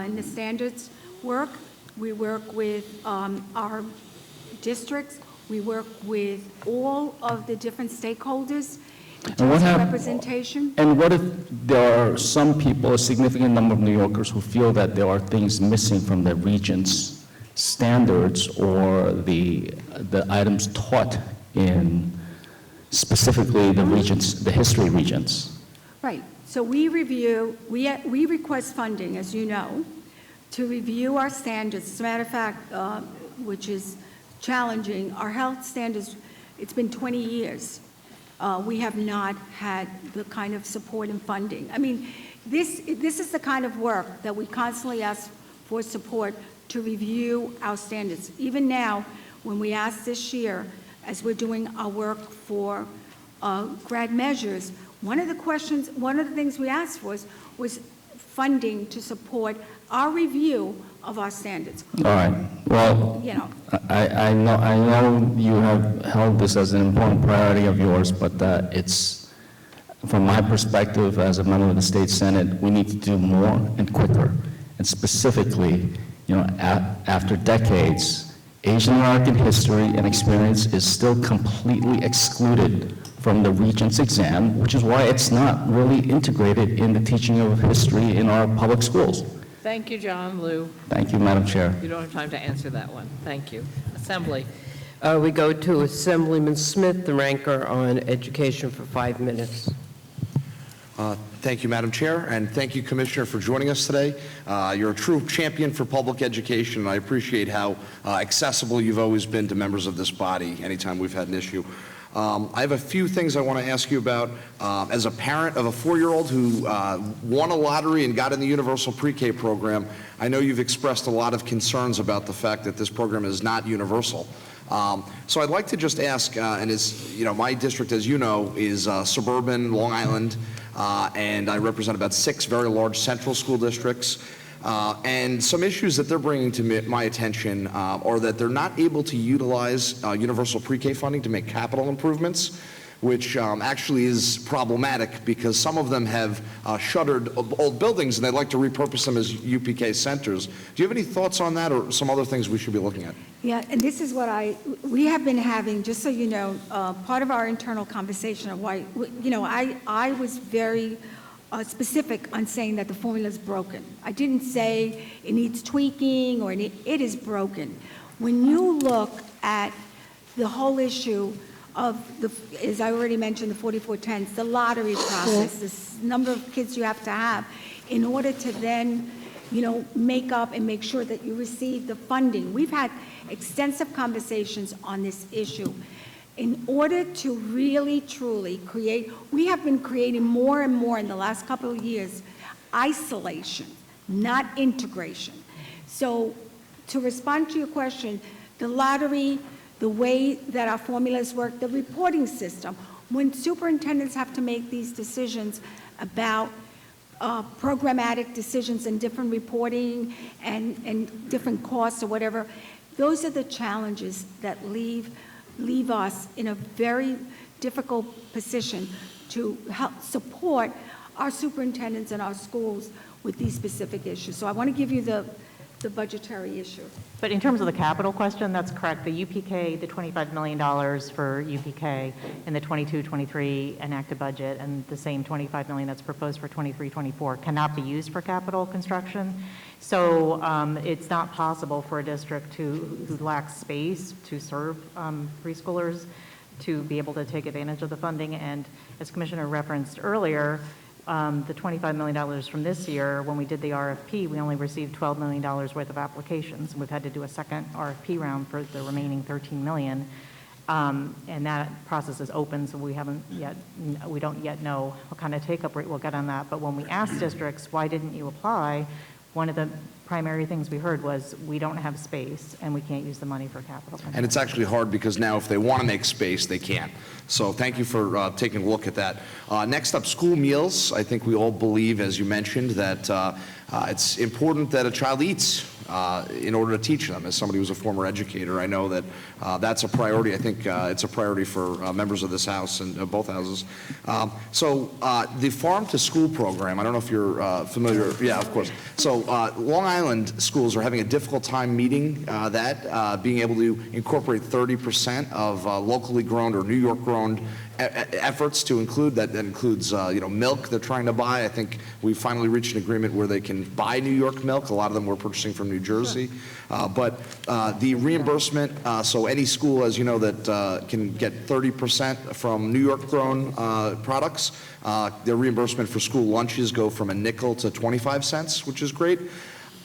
in the standards work. We work with our districts. We work with all of the different stakeholders in And what terms of hap- representation. And what if there are some people, a significant number of New Yorkers, who feel that there are things missing from the Regents' standards or the items taught in specifically the Regents, the history Regents? Right, so we review, we request funding, as you know, to review our standards. As a matter of fact, which is challenging, our health standards, it's been 20 years. We have not had the kind of support and funding. I mean, this is the kind of work that we constantly ask for support to review our standards. Even now, when we asked this year, as we're doing our work for grad measures, one of the things we asked for was funding to support our review of our standards. All right, well, You know, I know you have held this as an important priority of yours, but it's, from my perspective as a member of the State Senate, we need to do more and quicker. And specifically, you know, after decades, Asian American history and experience is still completely excluded from the Regents exam, which is why it's not really integrated in the teaching of history in our public schools. Thank you, John. Lou, Thank you, Madam Chair. you don't have time to answer that one. Thank you. Assembly. We go to Assemblyman Smith, the ranker on education, for 5 minutes. Thank you, Madam Chair, and thank you, Commissioner, for joining us today. You're a true champion for public education, and I appreciate how accessible you've always been to members of this body anytime we've had an issue. I have a few things I want to ask you about. As a parent of a 4-year-old who won a lottery and got in the universal pre-K program, I know you've expressed a lot of concerns about the fact that this program is not universal. So I'd like to just ask, and as you know, my district, as you know, is suburban Long Island, and I represent about 6 very large central school districts. And some issues that they're bringing to my attention are that they're not able to utilize universal pre-K funding to make capital improvements, which actually is problematic because some of them have shuttered old buildings and they'd like to repurpose them as UPK centers. Do you have any thoughts on that or some other things we should be looking at? yeah, and this is what we have been having, just so you know, part of our internal conversation of why, you know, I was very specific on saying that the formula is broken. I didn't say it needs tweaking or it is broken. When you look at the whole issue of as I already mentioned, the 4410s, the lottery process, this number of kids you have to have in order to then, you know, make up and make sure that you receive the funding. We've had extensive conversations on this issue. In order to really, truly create, we have been creating more and more in the last couple of years, isolation, not integration. So to respond to your question, the lottery, the way that our formulas work, the reporting system, when superintendents have to make these decisions about programmatic decisions and different reporting and different costs or whatever, those are the challenges that leave us in a very difficult position to help support our superintendents and our schools with these specific issues. So I want to give you the budgetary issue. But in terms of the capital question, that's correct. The UPK, the $25 million for UPK in the 22-23 enacted budget and the same $25 million that's proposed for 23-24 cannot be used for capital construction. So it's not possible for a district who lacks space to serve preschoolers to be able to take advantage of the funding. And as Commissioner referenced earlier, The $25 million from this year, when we did the RFP, we only received $12 million worth of applications. We've had to do a second RFP round for the remaining $13 million. And that process is open, so we don't yet know what kind of take-up rate we'll get on that. But when we asked districts, why didn't you apply? One of the primary things we heard was, we don't have space and we can't use the money for capital. And it's actually hard because now if they want to make space, they can't. So thank you for taking a look at that. Next up, school meals. I think we all believe, as you mentioned, that it's important that a child eats in order to teach them. As somebody who's a former educator, I know that that's a priority. I think it's a priority for members of this House and both houses. So the Farm to School program, I don't know if you're familiar. Yeah, of course. So Long Island schools are having a difficult time meeting being able to incorporate 30% of locally grown or New York grown efforts to include that. That includes milk they're trying to buy. I think we finally reached an agreement where they can buy New York milk. A lot of them were purchasing from New Jersey. But the reimbursement, so any school, as you know, that can get 30% from New York grown products, their reimbursement for school lunches go from a nickel to 25 cents, which is great.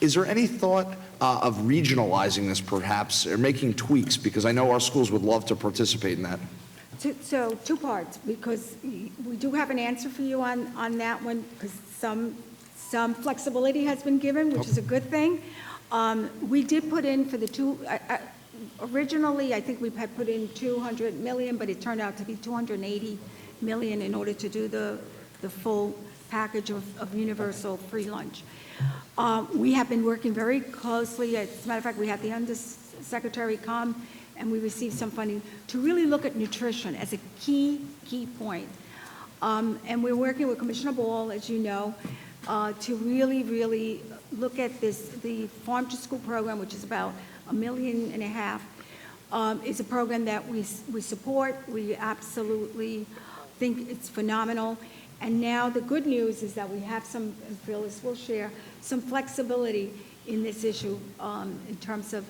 Is there any thought of regionalizing this perhaps, or making tweaks? Because I know our schools would love to participate in that. So two parts, because we do have an answer for you on that one, because some flexibility has been given, which is a good thing. We did put in for the two, originally, I think we had put in 200 million, but it turned out to be 280 million in order to do the full package of universal free lunch. We have been working very closely. As a matter of fact, we had the Undersecretary come, and we received some funding to really look at nutrition as a key point. And we're working with Commissioner Ball, as you know, to really look at the Farm to School program, which is about $1.5 million, is a program that we support. We absolutely think it's phenomenal. And now the good news is that we have some, and Phyllis will share, some flexibility in this issue in terms of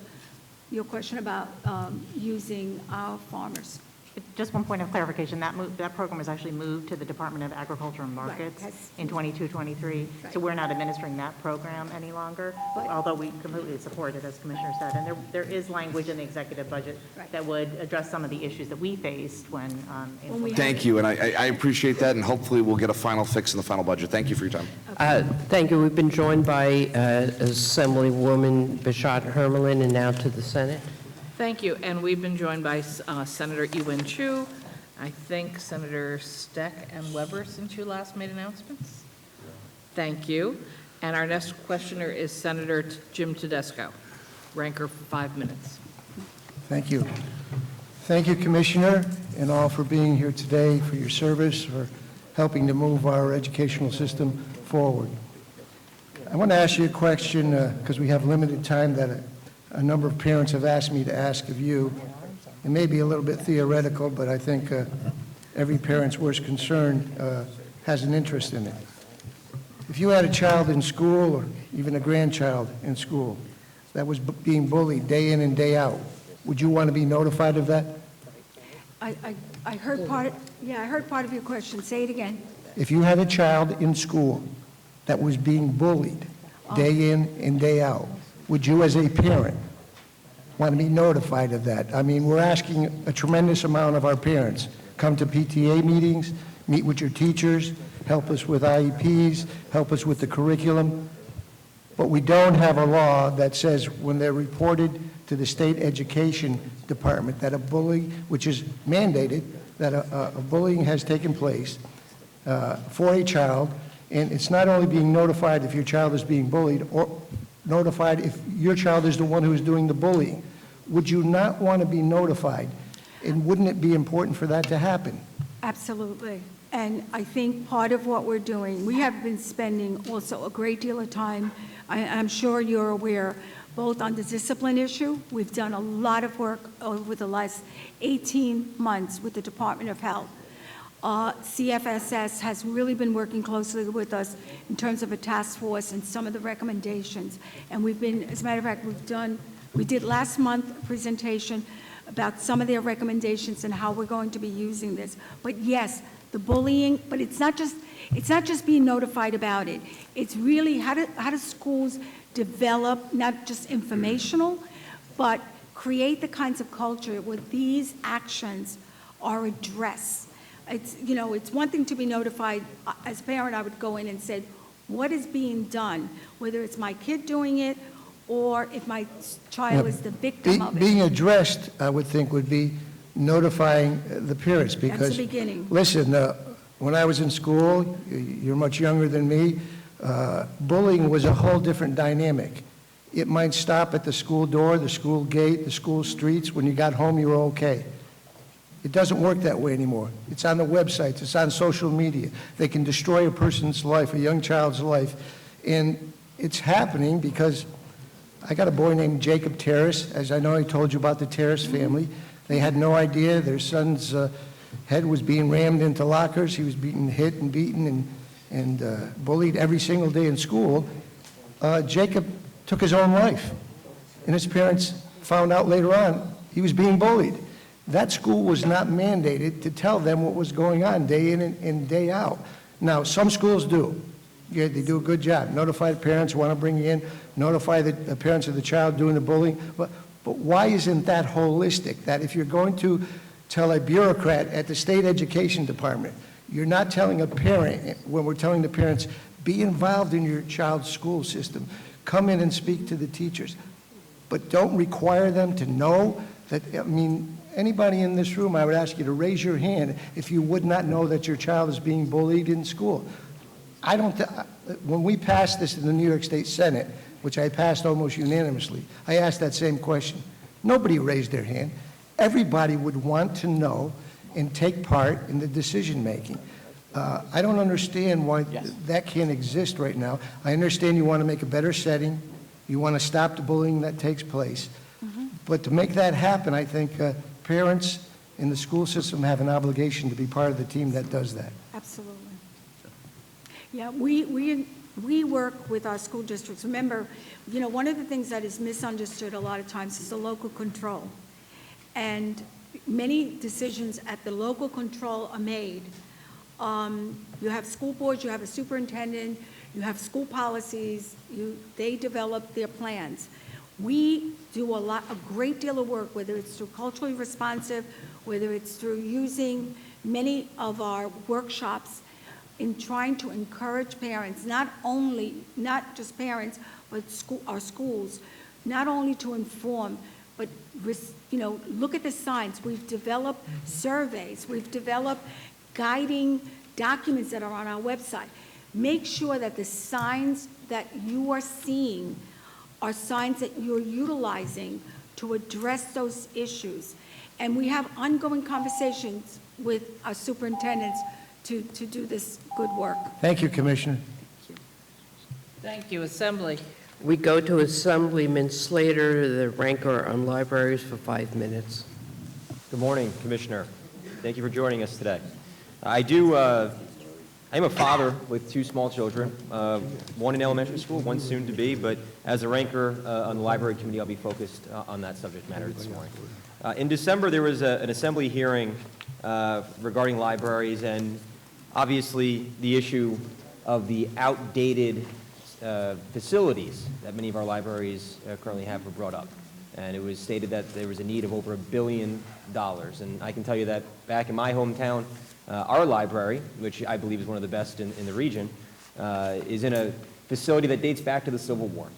your question about using our farmers. Just one point of clarification, that program was actually moved to the Department of Agriculture and Markets in 22-23. Right. So we're not administering that program any longer, although we completely support it, as Commissioner said. And there is language in the executive budget that would address some of the issues that we faced when Thank you, and I appreciate that, and hopefully we'll get a final fix in the final budget. Thank you for your time. Thank you. We've been joined by Assemblywoman Bishop Hermelin, and now to the Senate. Thank you, and we've been joined by Senator Ewen Chu, I think Senator Steck and Weber, since you last made announcements. Thank you. And our next questioner is Senator Jim Tedesco, ranker for 5 minutes. Thank you. Thank you, Commissioner, and all for being here today, for your service, for helping to move our educational system forward. I want to ask you a question, because we have limited time, that a number of parents have asked me to ask of you. It may be a little bit theoretical, but I think every parent's worst concern has an interest in it. If you had a child in school, or even a grandchild in school, that was being bullied day in and day out, would you want to be notified of that? I heard part of your question. Say it again. If you had a child in school that was being bullied day in and day out, would you as a parent want to be notified of that? I mean, we're asking a tremendous amount of our parents. Come to PTA meetings, meet with your teachers, help us with IEPs, help us with the curriculum. But we don't have a law that says when they're reported to the state education department that a bully, which is mandated, that a bullying has taken place for a child, and it's not only being notified if your child is being bullied, or notified if your child is the one who is doing the bullying. Would you not want to be notified? And wouldn't it be important for that to happen? Absolutely. And I think part of what we're doing, we have been spending also a great deal of time, I'm sure you're aware, both on the discipline issue. We've done a lot of work over the last 18 months with the Department of Health. CFSS has really been working closely with us in terms of a task force and some of the recommendations. And we've been, as a matter of fact, we did last month a presentation about some of their recommendations and how we're going to be using this. But yes, the bullying, but it's not just being notified about it. It's really how do schools develop, not just informational, but create the kinds of culture where these actions are addressed. It's one thing to be notified. As a parent, I would go in and say, what is being done? Whether it's my kid doing it or if my child is the victim of it. Being addressed, I would think, would be notifying the parents, because... That's the beginning. Listen, when I was in school, you're much younger than me, bullying was a whole different dynamic. It might stop at the school door, the school gate, the school streets. When you got home, you were okay. It doesn't work that way anymore. It's on the websites, it's on social media. They can destroy a person's life, a young child's life. And it's happening because I got a boy named Jacob Terrace, as I know I told you about the Terrace family. They had no idea their son's head was being rammed into lockers. He was being hit and beaten and bullied every single day in school. Jacob took his own life, and his parents found out later on he was being bullied. That school was not mandated to tell them what was going on day in and day out. Now, some schools do. Yeah, they do a good job. Notify the parents who want to bring you in, notify the parents of the child doing the bullying. But why isn't that holistic? That if you're going to tell a bureaucrat at the state education department, you're not telling a parent, when we're telling the parents, be involved in your child's school system. Come in and speak to the teachers. But don't require them to know that, anybody in this room, I would ask you to raise your hand if you would not know that your child is being bullied in school. When we passed this in the New York State Senate, which I passed almost unanimously, I asked that same question. Nobody raised their hand. Everybody would want to know and take part in the decision-making. I don't understand why that can't exist right now. I understand you want to make a better setting. You want to stop the bullying that takes place. But to make that happen, I think parents in the school system have an obligation to be part of the team that does that. Absolutely. Yeah, we work with our school districts. Remember, one of the things that is misunderstood a lot of times is the local control. And many decisions at the local control are made. You have school boards, you have a superintendent, you have school policies, they develop their plans. We do a great deal of work, whether it's through culturally responsive, whether it's through using many of our workshops in trying to encourage parents, not just parents, but our schools, not only to inform, but look at the signs. We've developed surveys, we've developed guiding documents that are on our website. Make sure that the signs that you are seeing are signs that you're utilizing to address those issues. And we have ongoing conversations with our superintendents to do this good work. Thank you, Commissioner. Thank you, Assembly. We go to Assemblyman Slater, the ranker on libraries, for 5 minutes. Good morning, Commissioner. Thank you for joining us today. I'm a father with 2 small children, one in elementary school, one soon to be, but as a ranker on the library committee, I'll be focused on that subject matter this morning. In December, there was an assembly hearing regarding libraries, and obviously the issue of the outdated facilities that many of our libraries currently have were brought up. And it was stated that there was a need of over $1 billion. And I can tell you that back in my hometown, our library, which I believe is one of the best in the region, is in a facility that dates back to the Civil War.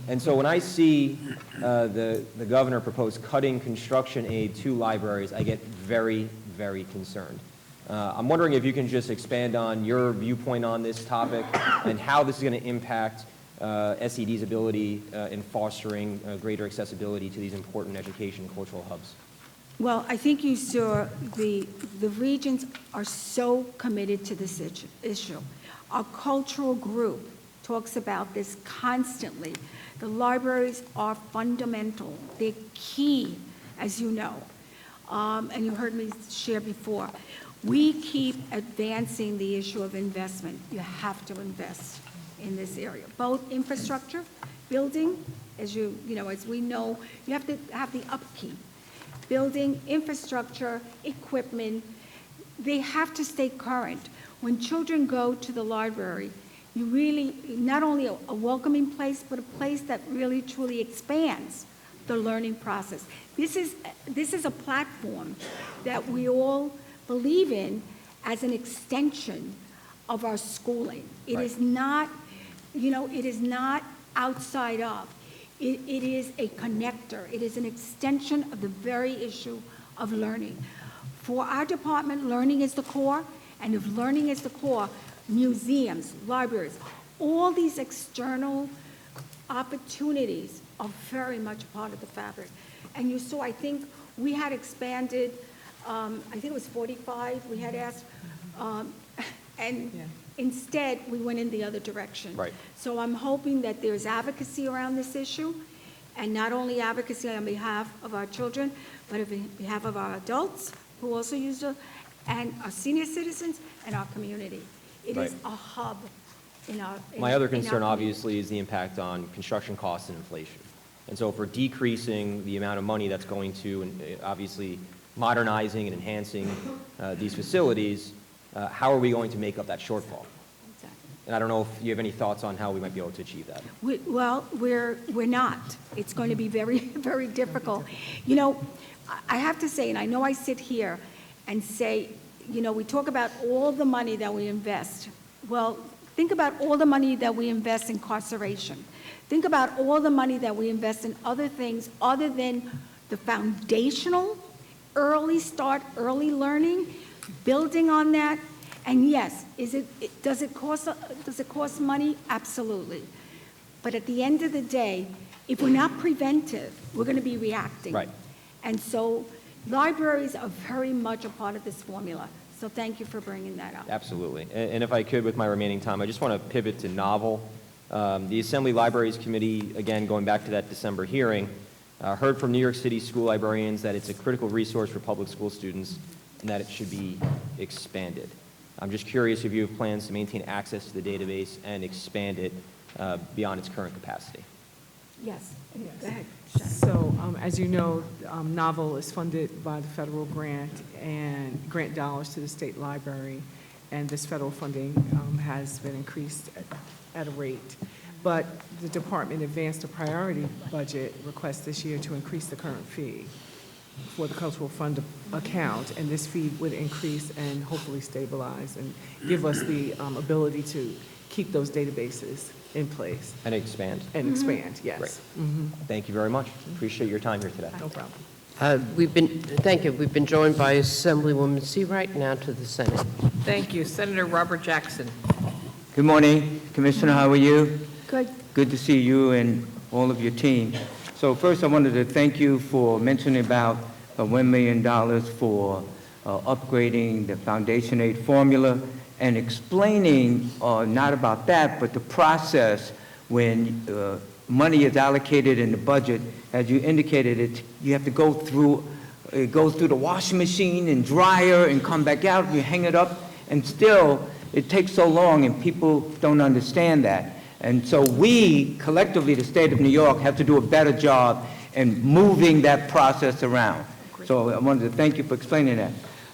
And so when I see the governor propose cutting construction aid to libraries, I get very, very concerned. I'm wondering if you can just expand on your viewpoint on this topic and how this is going to impact SED's ability in fostering greater accessibility to these important education and cultural hubs. Well, I think you saw the regions are so committed to this issue. Our cultural group talks about this constantly. The libraries are fundamental. They're key, as you know. And you heard me share before. We keep advancing the issue of investment. You have to invest in this area, both infrastructure, building, as we know, you have to have the upkeep. Building, infrastructure, equipment, they have to stay current. When children go to the library, you really, not only a welcoming place, but a place that really truly expands the learning process. This is a platform that we all believe in as an extension of our schooling. It is not, it is not outside of. It is a connector. It is an extension of the very issue of learning. For our department, learning is the core, and if learning is the core, museums, libraries, all these external opportunities are very much part of the fabric. And you saw, I think, we had expanded, I think it was 45, we had asked, and instead, we went in the other direction. Right. So I'm hoping that there's advocacy around this issue, and not only advocacy on behalf of our children, but on behalf of our adults who also use it, and our senior citizens and our community. It is a hub in our My other in our concern, community. obviously, is the impact on construction costs and inflation. And so if we're decreasing the amount of money that's going to, and obviously, modernizing and enhancing these facilities, how are we going to make up that shortfall? And I don't know if you have any thoughts on how we might be able to achieve that. Well, we're not. It's going to be very, very difficult. You know, I have to say, and I know I sit here and say, we talk about all the money that we invest. Well, think about all the money that we invest in incarceration. Think about all the money that we invest in other things other than the foundational, early start, early learning, building on that. And yes, does it cost money? Absolutely. But at the end of the day, if we're not preventive, we're going to be reacting. Right. And so libraries are very much a part of this formula. So thank you for bringing that up. Absolutely. And if I could, with my remaining time, I just want to pivot to novel. The Assembly Libraries Committee, again, going back to that December hearing, heard from New York City school librarians that it's a critical resource for public school students and that it should be expanded. I'm just curious if you have plans to maintain access to the database and expand it beyond its current capacity. Yes. Go ahead. So, as you know, Novel is funded by the federal grant and grant dollars to the state library, and this federal funding has been increased at a rate. But the department advanced a priority budget request this year to increase the current fee for the cultural fund account, and this fee would increase and hopefully stabilize and give us the ability to keep those databases in place. And expand. And expand, yes. Great. Thank you very much. Appreciate your time here today. No problem. Thank you. We've been joined by Assemblywoman Seawright, now to the Senate. Thank you. Senator Robert Jackson. Good morning, Commissioner. How are you? Good. Good to see you and all of your team. So first, I wanted to thank you for mentioning about $1 million for upgrading the Foundation Aid formula and explaining not about that, but the process when money is allocated in the budget. As you indicated, you have to go through, it goes through the washing machine and dryer and come back out, you hang it up, and still it takes so long and people don't understand that. And so we, collectively, the state of New York, have to do a better job in moving that process around. So I wanted to thank you for explaining that.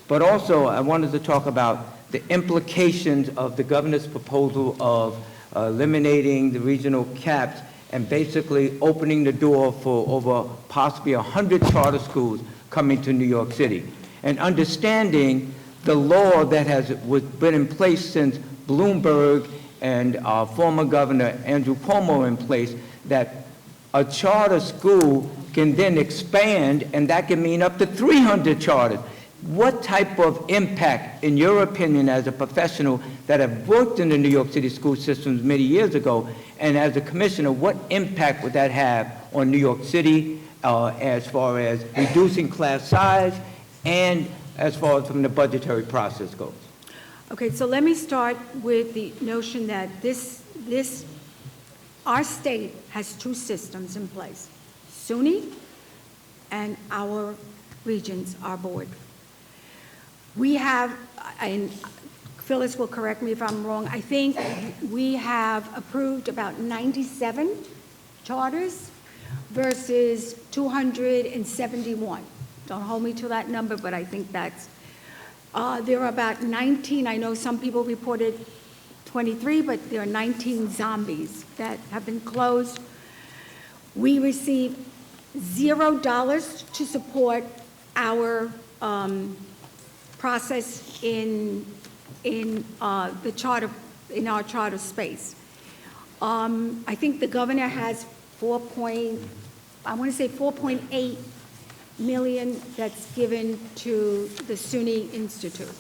But also, I wanted to talk about the implications of the governor's proposal of eliminating the regional caps and basically opening the door for over possibly 100 charter schools coming to New York City. And understanding the law that has been in place since Bloomberg and our former governor, Andrew Cuomo, in place, that a charter school can then expand, and that can mean up to 300 charters. What type of impact, in your opinion, as a professional that have worked in the New York City school systems many years ago, and as a commissioner, what impact would that have on New York City as far as reducing class size and as far as from the budgetary process goes? Okay, so let me start with the notion that our state has two systems in place, SUNY and our regions, our board. We have, and Phyllis will correct me if I'm wrong, I think we have approved about 97 charters versus 271. Don't hold me to that number, but I think that's There are about 19, I know some people reported 23, but there are 19 zombies that have been closed. We receive $0 to support our process in the charter, in our charter space. I think the governor has 4.8 million that's given to the SUNY Institute.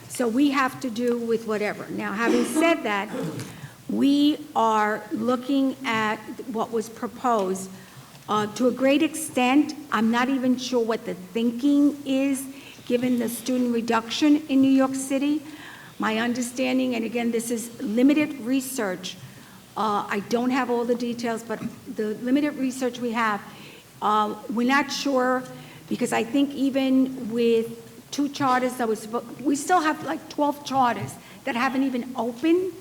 So we have to do with whatever. Now, having said that, we are looking at what was proposed. To a great extent, I'm not even sure what the thinking is, given the student reduction in New York City. My understanding, and again, this is limited research, I don't have all the details, but the limited research we have, we're not sure, because I think even with 2 charters that we still have like 12 charters that haven't even opened.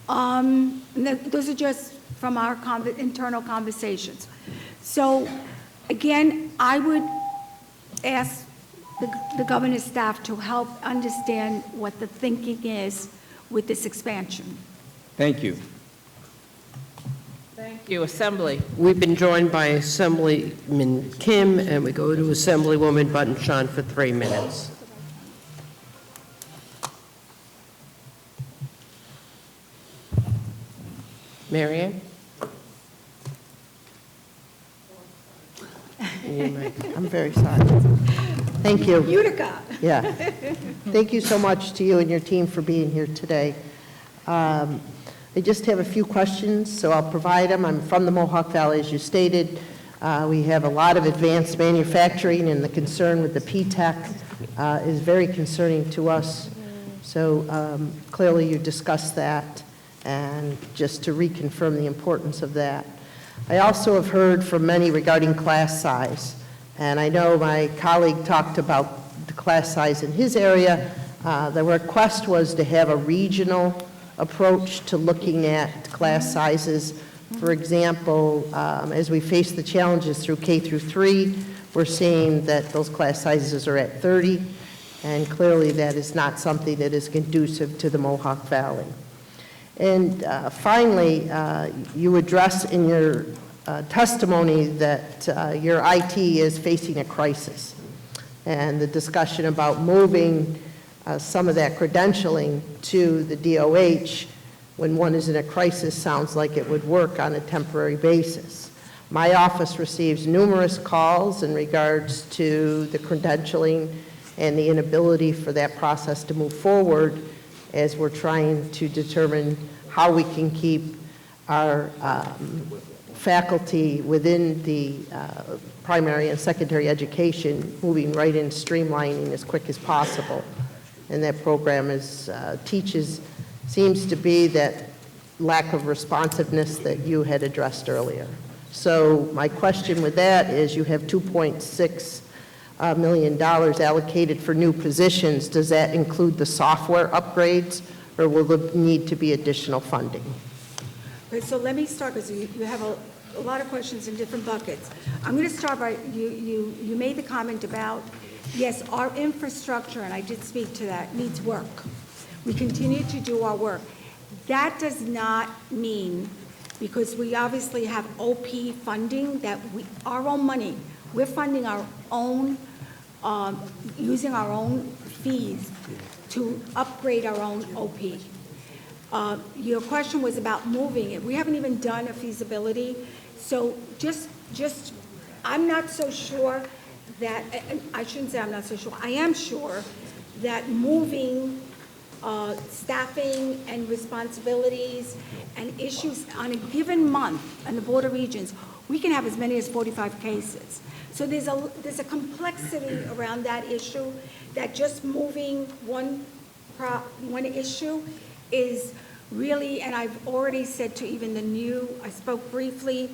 Those are just from our internal conversations. So again, I would ask the governor's staff to help understand what the thinking is with this expansion. Thank you. Thank you. Assembly. We've been joined by Assemblyman Kim, and we go to Assemblywoman Button-Shahn for 3 minutes. Mary Ann? I'm very sorry. Thank you. Utica. Yeah. Thank you so much to you and your team for being here today. I just have a few questions, so I'll provide them. I'm from the Mohawk Valley, as you stated. We have a lot of advanced manufacturing, and the concern with the P-TECH is very concerning to us. So clearly you discussed that, and just to reconfirm the importance of that. I also have heard from many regarding class size, and I know my colleague talked about the class size in his area. The request was to have a regional approach to looking at class sizes. For example, as we face the challenges through K through 3, we're seeing that those class sizes are at 30, and clearly that is not something that is conducive to the Mohawk Valley. And finally, you address in your testimony that your IT is facing a crisis, and the discussion about moving some of that credentialing to the DOH when one is in a crisis sounds like it would work on a temporary basis. My office receives numerous calls in regards to the credentialing and the inability for that process to move forward as we're trying to determine how we can keep our faculty within the primary and secondary education moving right in streamlining as quick as possible. And that program seems to be that lack of responsiveness that you had addressed earlier. So my question with that is, you have $2.6 million allocated for new positions. Does that include the software upgrades, or will there need to be additional funding? Okay, so let me start, because you have a lot of questions in different buckets. I'm going to start by, you made the comment about, yes, our infrastructure, and I did speak to that, needs work. We continue to do our work. That does not mean, because we obviously have OP funding, that our own money, we're funding our own, using our own fees to upgrade our own OP. Your question was about moving it. We haven't even done a feasibility, so I'm not so sure that, I shouldn't say I'm not so sure, I am sure that moving staffing and responsibilities and issues on a given month in the Board of Regents, we can have as many as 45 cases. So there's a complexity around that issue, that just moving one issue is really, and I've already said to even I spoke briefly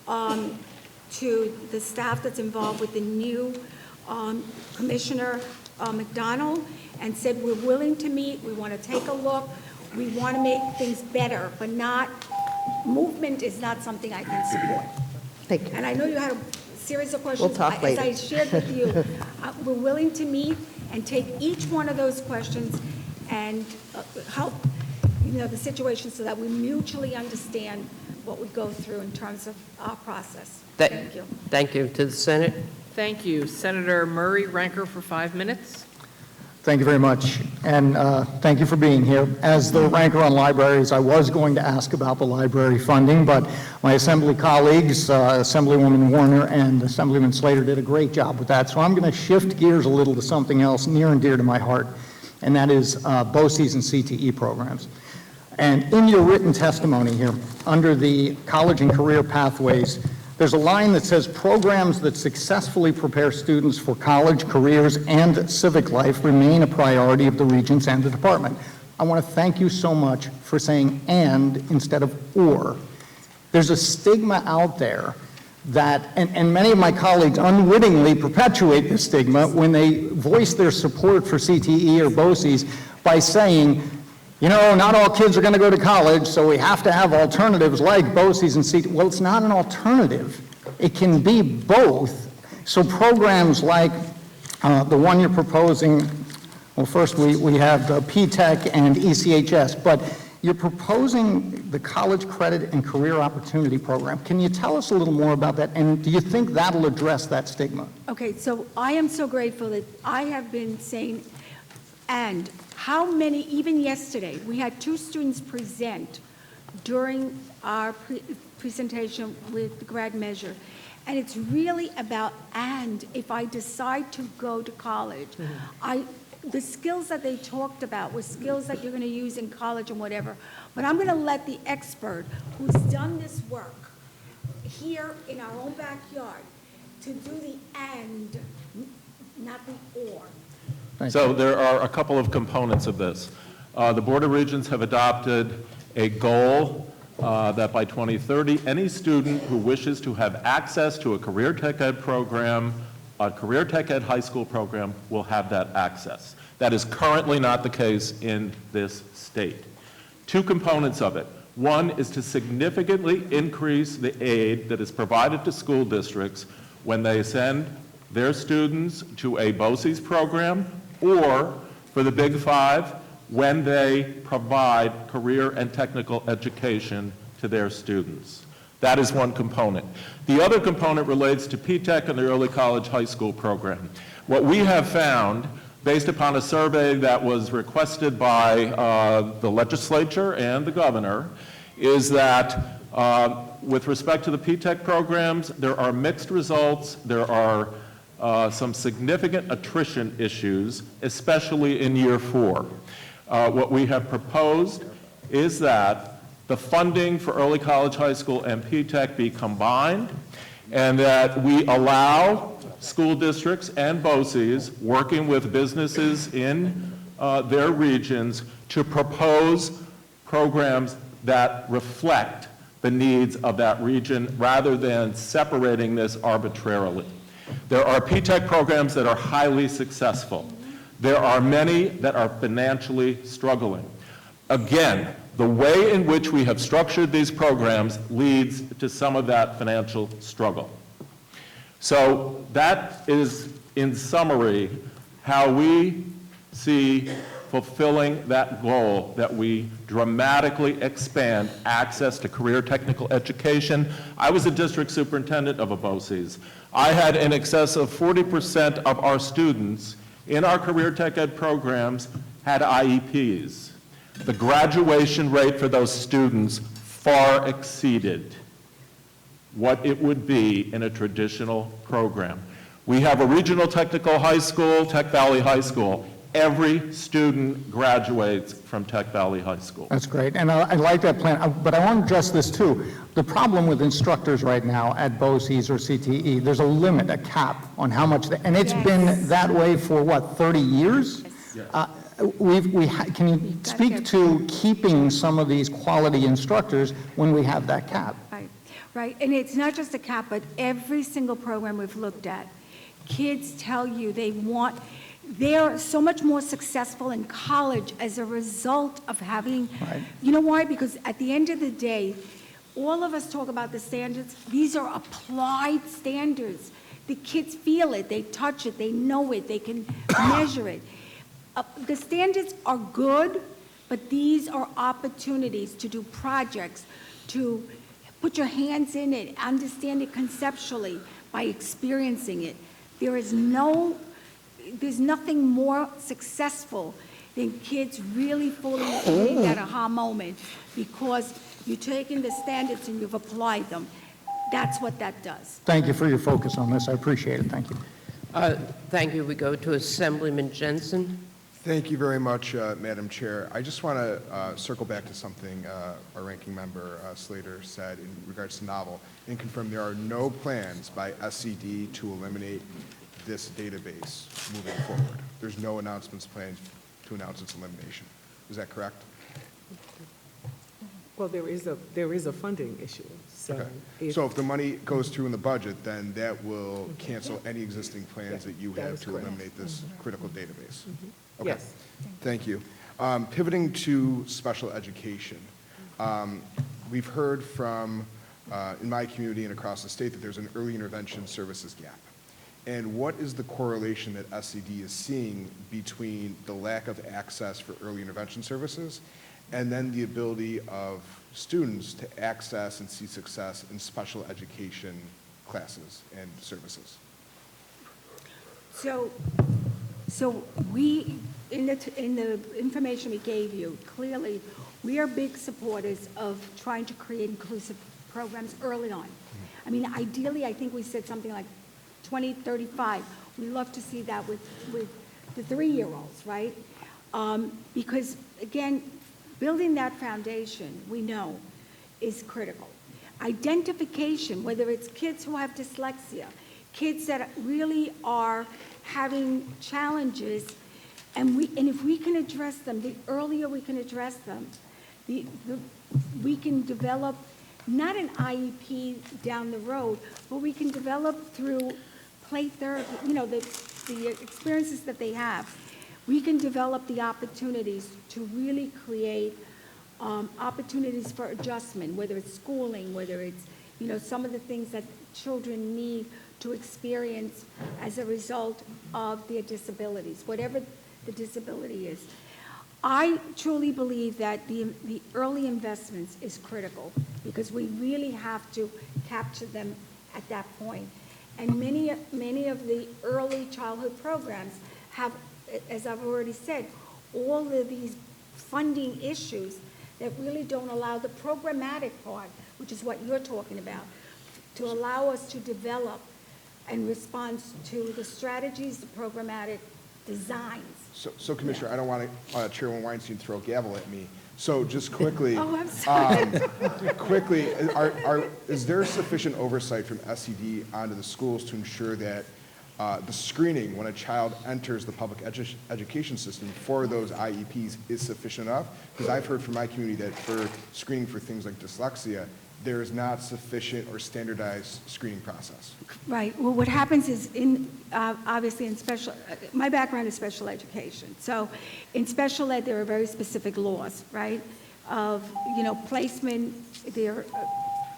to the staff that's involved with the new Commissioner McDonald, and said we're willing to meet, we want to take a look, we want to make things better, but movement is not something I can support. Thank you. And I know you had a series of questions. We'll talk later. As I shared with you, we're willing to meet, and take each one of those questions and help, the situation so that we mutually understand what we go through in terms of our process. Thank you. Thank you. To the Senate? Thank you. Senator Murray Ranker for 5 minutes. Thank you very much, and thank you for being here. As the ranker on libraries, I was going to ask about the library funding, but my Assembly colleagues, Assemblywoman Warner and Assemblyman Slater, did a great job with that. So I'm going to shift gears a little to something else near and dear to my heart, and that is BOCES and CTE programs. And in your written testimony here, under the college and career pathways, there's a line that says programs that successfully prepare students for college, careers, and civic life remain a priority of the Regents and the department. I want to thank you so much for saying and instead of or. There's a stigma out there that, and many of my colleagues unwittingly perpetuate this stigma when they voice their support for CTE or BOCES by saying, not all kids are going to go to college, so we have to have alternatives like BOCES and CTE. Well, it's not an alternative. It can be both. So programs like the one you're proposing, well, first we have P-TECH and ECHS, but you're proposing the College Credit and Career Opportunity Program. Can you tell us a little more about that, and do you think that'll address that stigma? Okay, so I am so grateful that I have been saying, and how many, even yesterday, we had 2 students present during our presentation with the grad measure. And it's really about, and if I decide to go to college, the skills that they talked about were skills that you're going to use in college and whatever. But I'm going to let the expert who's done this work here in our own backyard to do the and, not the or. So there are a couple of components of this. The Board of Regents have adopted a goal that by 2030, any student who wishes to have access to a career tech ed program, a career tech ed high school program, will have that access. That is currently not the case in this state. 2 components of it. One is to significantly increase the aid that is provided to school districts when they send their students to a BOCES program, or for the Big 5, when they provide career and technical education to their students. That is one component. The other component relates to P-TECH and the early college high school program. What we have found, based upon a survey that was requested by the legislature and the governor, is that with respect to the P-TECH programs, there are mixed results. There are some significant attrition issues, especially in year 4. What we have proposed is that the funding for early college, high school, and P-TECH be combined, and that we allow school districts and BOCES working with businesses in their regions to propose programs that reflect the needs of that region rather than separating this arbitrarily. There are P-TECH programs that are highly successful. There are many that are financially struggling. Again, the way in which we have structured these programs leads to some of that financial struggle. So that is, in summary, how we see fulfilling that goal, that we dramatically expand access to career technical education. I was a district superintendent of a BOCES. I had in excess of 40% of our students in our career tech ed programs had IEPs. The graduation rate for those students far exceeded what it would be in a traditional program. We have a regional technical high school, Tech Valley High School. Every student graduates from Tech Valley High School. That's great, and I like that plan, but I want to address this too. The problem with instructors right now at BOCES or CTE, there's a limit, a cap on how much, and it's been that way for what, 30 years? Yes. Can you speak to keeping some of these quality instructors when we have that cap? Right, and it's not just a cap, but every single program we've looked at, kids tell you they're so much more successful in college as a result of having, you know why? Because at the end of the day, all of us talk about the standards. These are applied standards. The kids feel it, they touch it, they know it, they can measure it. The standards are good, but these are opportunities to do projects, to put your hands in it, understand it conceptually by experiencing it. There's nothing more successful than kids really fully hitting that aha moment because you've taken the standards and you've applied them. That's what that does. Thank you for your focus on this. I appreciate it. Thank you. Thank you. We go to Assemblyman Jensen. Thank you very much, Madam Chair. I just want to circle back to something our ranking member Slater said in regards to novel and confirm there are no plans by SCD to eliminate this database moving forward. There's no announcements planned to announce its elimination. Is that correct? Well, there is a funding issue, so. Okay. So if the money goes through in the budget, then that will cancel any existing plans that you have to eliminate this critical database? Okay. Yes. Thank you. Pivoting to special education, we've heard from, in my community and across the state, that there's an early intervention services gap. And what is the correlation that SCD is seeing between the lack of access for early intervention services and then the ability of students to access and see success in special education classes and services? So we, in the information we gave you, clearly, we are big supporters of trying to create inclusive programs early on. I mean, ideally, I think we said something like 2035. We love to see that with the 3-year-olds, right? Because, again, building that foundation, we know, is critical. Identification, whether it's kids who have dyslexia, kids that really are having challenges, and if we can address them, the earlier we can address them, we can develop not an IEP down the road, but we can develop through play therapy, the experiences that they have. We can develop the opportunities to really create opportunities for adjustment, whether it's schooling, whether it's, some of the things that children need to experience as a result of their disabilities, whatever the disability is. I truly believe that the early investments is critical because we really have to capture them at that point. And many of the early childhood programs have, as I've already said, all of these funding issues that really don't allow the programmatic part, which is what you're talking about, to allow us to develop in response to the strategies, the programmatic designs. So Commissioner, I don't want Chairman Weinstein to throw a gavel at me. So just quickly, Oh, I'm sorry. quickly, is there sufficient oversight from SCD onto the schools to ensure that the screening when a child enters the public education system for those IEPs is sufficient enough? Because I've heard from my community that for screening for things like dyslexia, there is not sufficient or standardized screening process. Right. Well, what happens is obviously in my background is special education. So in special ed, there are very specific laws, right? Of, placement, their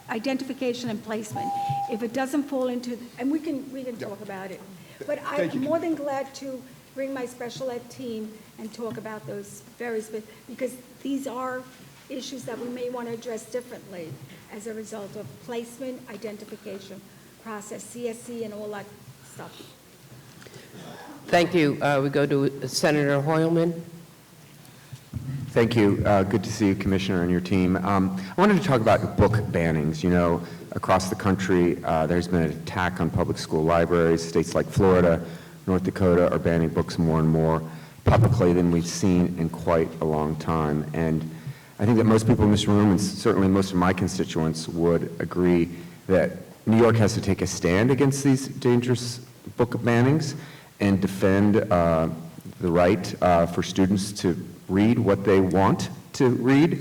identification and placement. If it doesn't fall into, and we can talk about it. But I'm more than glad to bring my special ed team and talk about those because these are issues that we may want to address differently as a result of placement, identification process, CSC, and all that stuff. Thank you. We go to Senator Hoylman. Thank you. Good to see you, Commissioner, and your team. I wanted to talk about book bannings. Across the country, there's been an attack on public school libraries. States like Florida, North Dakota are banning books more and more publicly than we've seen in quite a long time. And I think that most people in this room, and certainly most of my constituents, would agree that New York has to take a stand against these dangerous book bannings and defend the right for students to read what they want to read.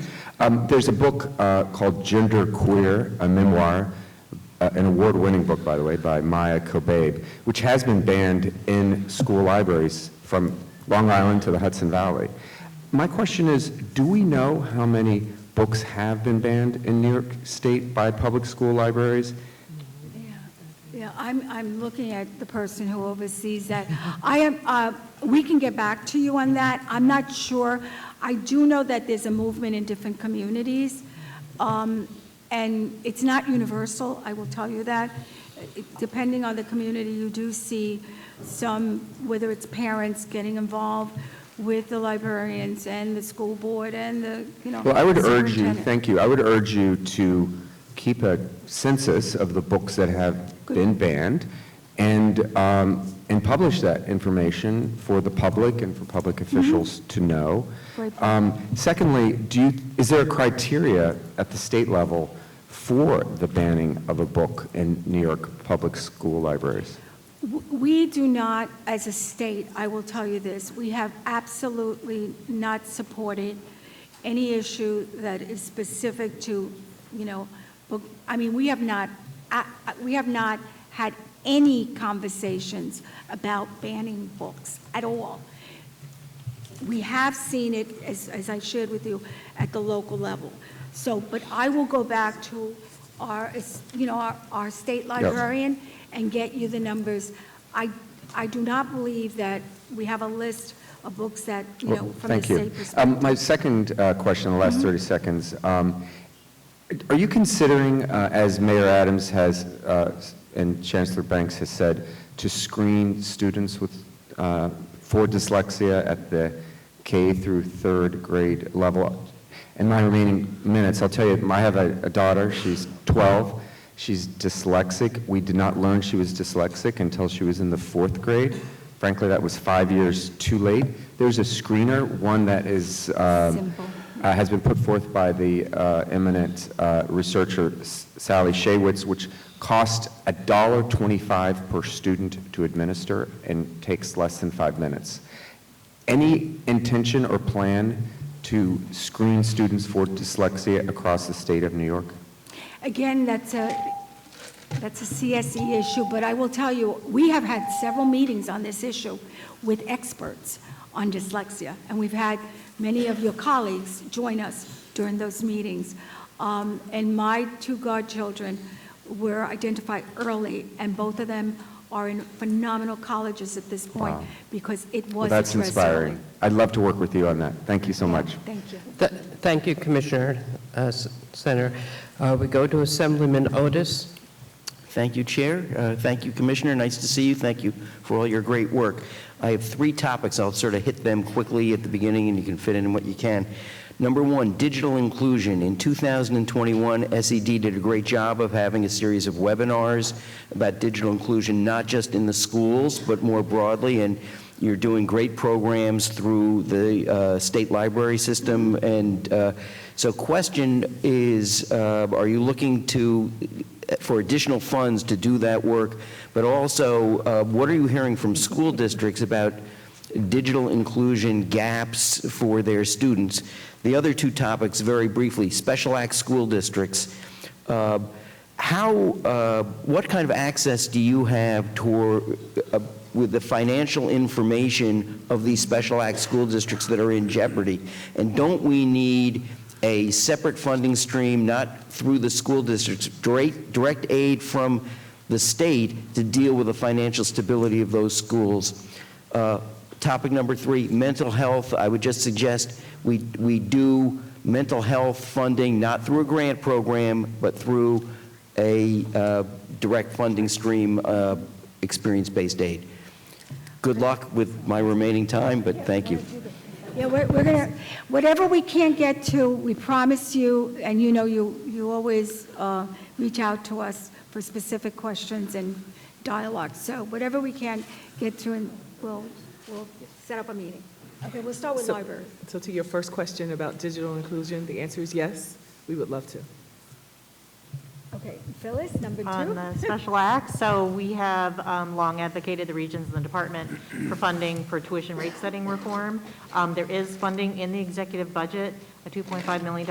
There's a book called Gender Queer, a memoir, an award-winning book, by the way, by Maya Kobabe, which has been banned in school libraries from Long Island to the Hudson Valley. My question is, do we know how many books have been banned in New York State by public school libraries? Yeah, Yeah, I'm looking at the person who oversees that. We can get back to you on that. I'm not sure. I do know that there's a movement in different communities, and it's not universal, I will tell you that. Depending on the community, you do see some, whether it's parents getting involved with the librarians and the school board and the, Well, I would urge you, superintendent. thank you, I would urge you to keep a census of the books that have been banned and publish that information for the public and for public officials to know. Great. Secondly, is there a criteria at the state level for the banning of a book in New York public school libraries? We do not, as a state, I will tell you this, we have absolutely not supported any issue that is specific to, book. I mean, we have not had any conversations about banning books at all. We have seen it, as I shared with you, at the local level. So, but I will go back to our state librarian and get you the numbers. I do not believe that we have a list of books that, from the Thank you. state perspective. My second question in the last 30 seconds, are you considering, as Mayor Adams has and Chancellor Banks has said, to screen students with for dyslexia at the K through third grade level? In my remaining minutes, I'll tell you, I have a daughter, she's 12, she's dyslexic. We did not learn she was dyslexic until she was in the 4th grade. Frankly, that was 5 years too late. There's a screener, one that is has been put forth by the eminent researcher Sally Shaywitz, which costs $1.25 per student to administer and takes less than 5 minutes. Any intention or plan to screen students for dyslexia across the state of New York? Again, that's a CSE issue, but I will tell you, we have had several meetings on this issue with experts on dyslexia, and we've had many of your colleagues join us during those meetings. And my 2 godchildren were identified early, and both of them are in phenomenal colleges at this point because it was That's addressed inspiring. early. I'd love to work with you on that. Thank you so much. Thank you. Thank you, Commissioner, Senator. We go to Assemblyman Otis. Thank you, Chair. Thank you, Commissioner. Nice to see you. Thank you for all your great work. I have 3 topics. I'll sort of hit them quickly at the beginning, and you can fit in what you can. Number 1, digital inclusion. In 2021, SED did a great job of having a series of webinars about digital inclusion, not just in the schools, but more broadly, and you're doing great programs through the state library system. And so question is, are you looking for additional funds to do that work? But also, what are you hearing from school districts about digital inclusion gaps for their students? The other 2 topics, very briefly, special act school districts. What kind of access do you have with the financial information of these special act school districts that are in jeopardy? And don't we need a separate funding stream, not through the school districts, direct aid from the state to deal with the financial stability of those schools? Topic number 3, mental health. I would just suggest we do mental health funding, not through a grant program, but through a direct funding stream, experience-based aid. Good luck with my remaining time, but thank you. Yeah, we're going to, whatever we can't get to, we promise you, and you always reach out to us for specific questions and dialogue. So whatever we can get to, and we'll set up a meeting. Okay, we'll start with library. So to your first question about digital inclusion, the answer is yes, we would love to. Okay, Phyllis, number 2. On the special acts, so we have long advocated, the regions and the department, for funding for tuition rate setting reform. There is funding in the executive budget, a $2.5 million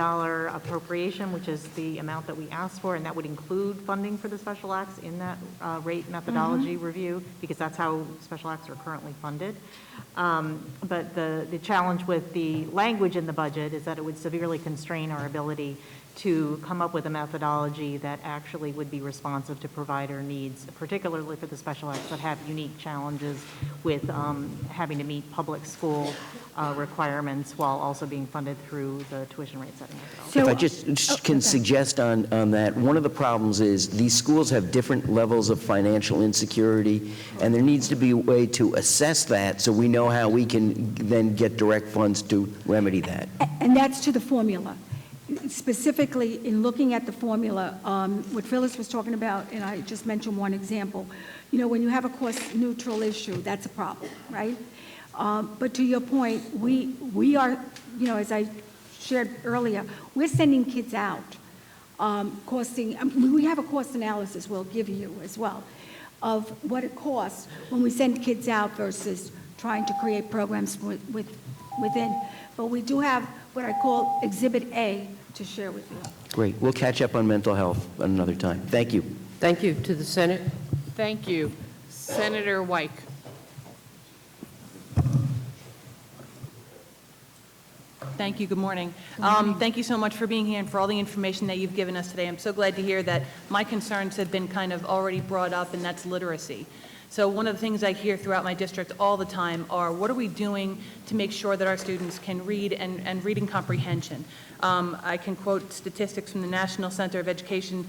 appropriation, which is the amount that we asked for, and that would include funding for the special acts in that rate methodology review, because that's how special acts are currently funded. But the challenge with the language in the budget is that it would severely constrain our ability to come up with a methodology that actually would be responsive to provider needs, particularly for the special eds that have unique challenges with having to meet public school requirements while also being funded through the tuition rate setting as well. If I just can suggest on that, one of the problems is these schools have different levels of financial insecurity, and there needs to be a way to assess that so we know how we can then get direct funds to remedy that. And that's to the formula. Specifically, in looking at the formula, what Phyllis was talking about, and I just mentioned one example, you know, when you have a cost-neutral issue, that's a problem, right? But to your point, we are, you know, as I shared earlier, we're sending kids out, we have a cost analysis we'll give you as well of what it costs when we send kids out versus trying to create programs within. But we do have what I call Exhibit A to share with you. Great. We'll catch up on mental health another time. Thank you. Thank you. To the Senate. Thank you. Senator Wyke. Thank you. Good morning. Thank you so much for being here and for all the information that you've given us today. I'm so glad to hear that my concerns have been kind of already brought up, and that's literacy. So one of the things I hear throughout my district all the time are, what are we doing to make sure that our students can read and reading comprehension? I can quote statistics from the National Center of Education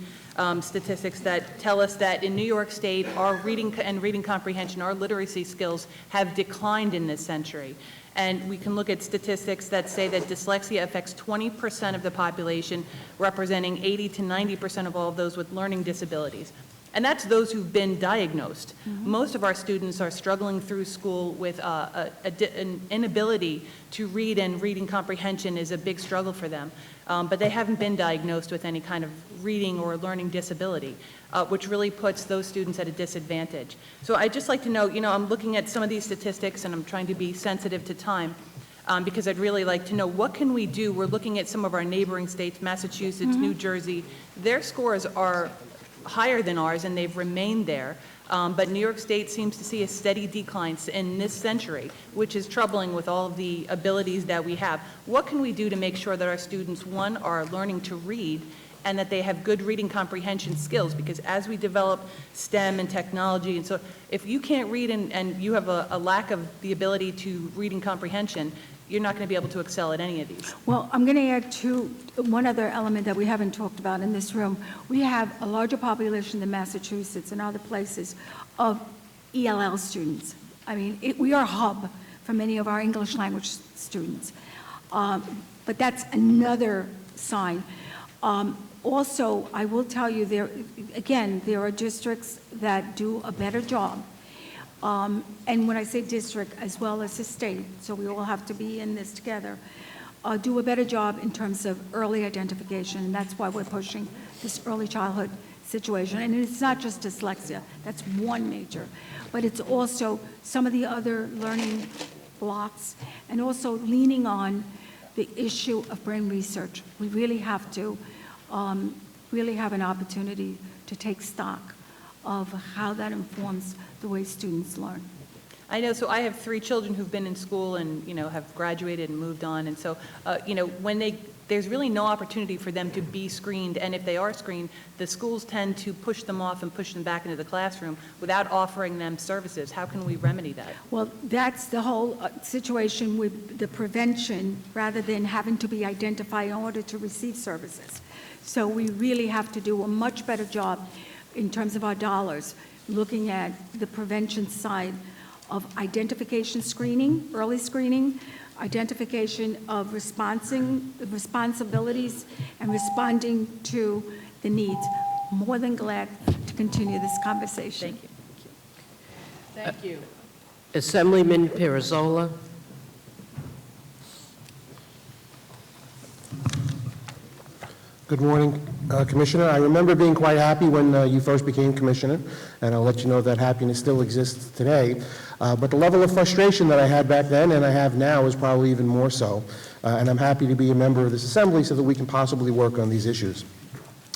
statistics that tell us that in New York State, our reading and reading comprehension, our literacy skills have declined in this century. And we can look at statistics that say that dyslexia affects 20% of the population, representing 80 to 90% of all of those with learning disabilities. And that's those who've been diagnosed. Most of our students are struggling through school with an inability to read, and reading comprehension is a big struggle for them. But they haven't been diagnosed with any kind of reading or learning disability, which really puts those students at a disadvantage. So I'd just like to know, you know, I'm looking at some of these statistics and I'm trying to be sensitive to time. Because I'd really like to know, what can we do? We're looking at some of our neighboring states, Massachusetts, New Jersey. Their scores are higher than ours, and they've remained there. But New York State seems to see a steady decline in this century, which is troubling with all of the abilities that we have. What can we do to make sure that our students, one, are learning to read, and that they have good reading comprehension skills? Because as we develop STEM and technology, and so if you can't read and you have a lack of the ability to reading comprehension, you're not going to be able to excel at any of these. Well, I'm going to add one other element that we haven't talked about in this room. We have a larger population than Massachusetts and other places of ELL students. I mean, we are a hub for many of our English language students. But that's another sign. Also, I will tell you, there are districts that do a better job. And when I say district, as well as the state, so we all have to be in this together, do a better job in terms of early identification. And that's why we're pushing this early childhood situation. And it's not just dyslexia, that's one major, but it's also some of the other learning blocks, and also leaning on the issue of brain research. We really have to really have an opportunity to take stock of how that informs the way students learn. I know, so I have 3 children who've been in school and, you know, have graduated and moved on. And so, you know, there's really no opportunity for them to be screened. And if they are screened, the schools tend to push them off and push them back into the classroom without offering them services. How can we remedy that? Well, that's the whole situation with the prevention, rather than having to be identified in order to receive services. So we really have to do a much better job in terms of our dollars, looking at the prevention side of identification screening, early screening, identification of responsibilities, and responding to the needs. More than glad to continue this conversation. Thank you. Thank you. Assemblyman Pirozola. Good morning, Commissioner. I remember being quite happy when you first became Commissioner, and I'll let you know that happiness still exists today. But the level of frustration that I had back then and I have now is probably even more so. And I'm happy to be a member of this Assembly so that we can possibly work on these issues.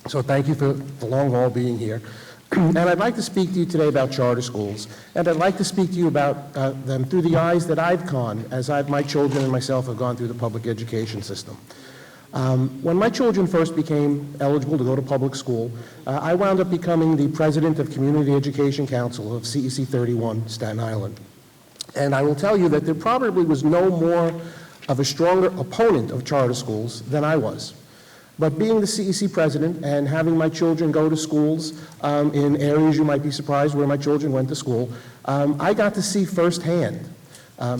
So thank you for the long haul being here. And I'd like to speak to you today about charter schools. And I'd like to speak to you about them through the eyes that I've gone, as my children and myself have gone through the public education system. When my children first became eligible to go to public school, I wound up becoming the president of Community Education Council of CEC 31, Staten Island. And I will tell you that there probably was no more of a stronger opponent of charter schools than I was. But being the CEC president and having my children go to schools in areas you might be surprised where my children went to school, I got to see firsthand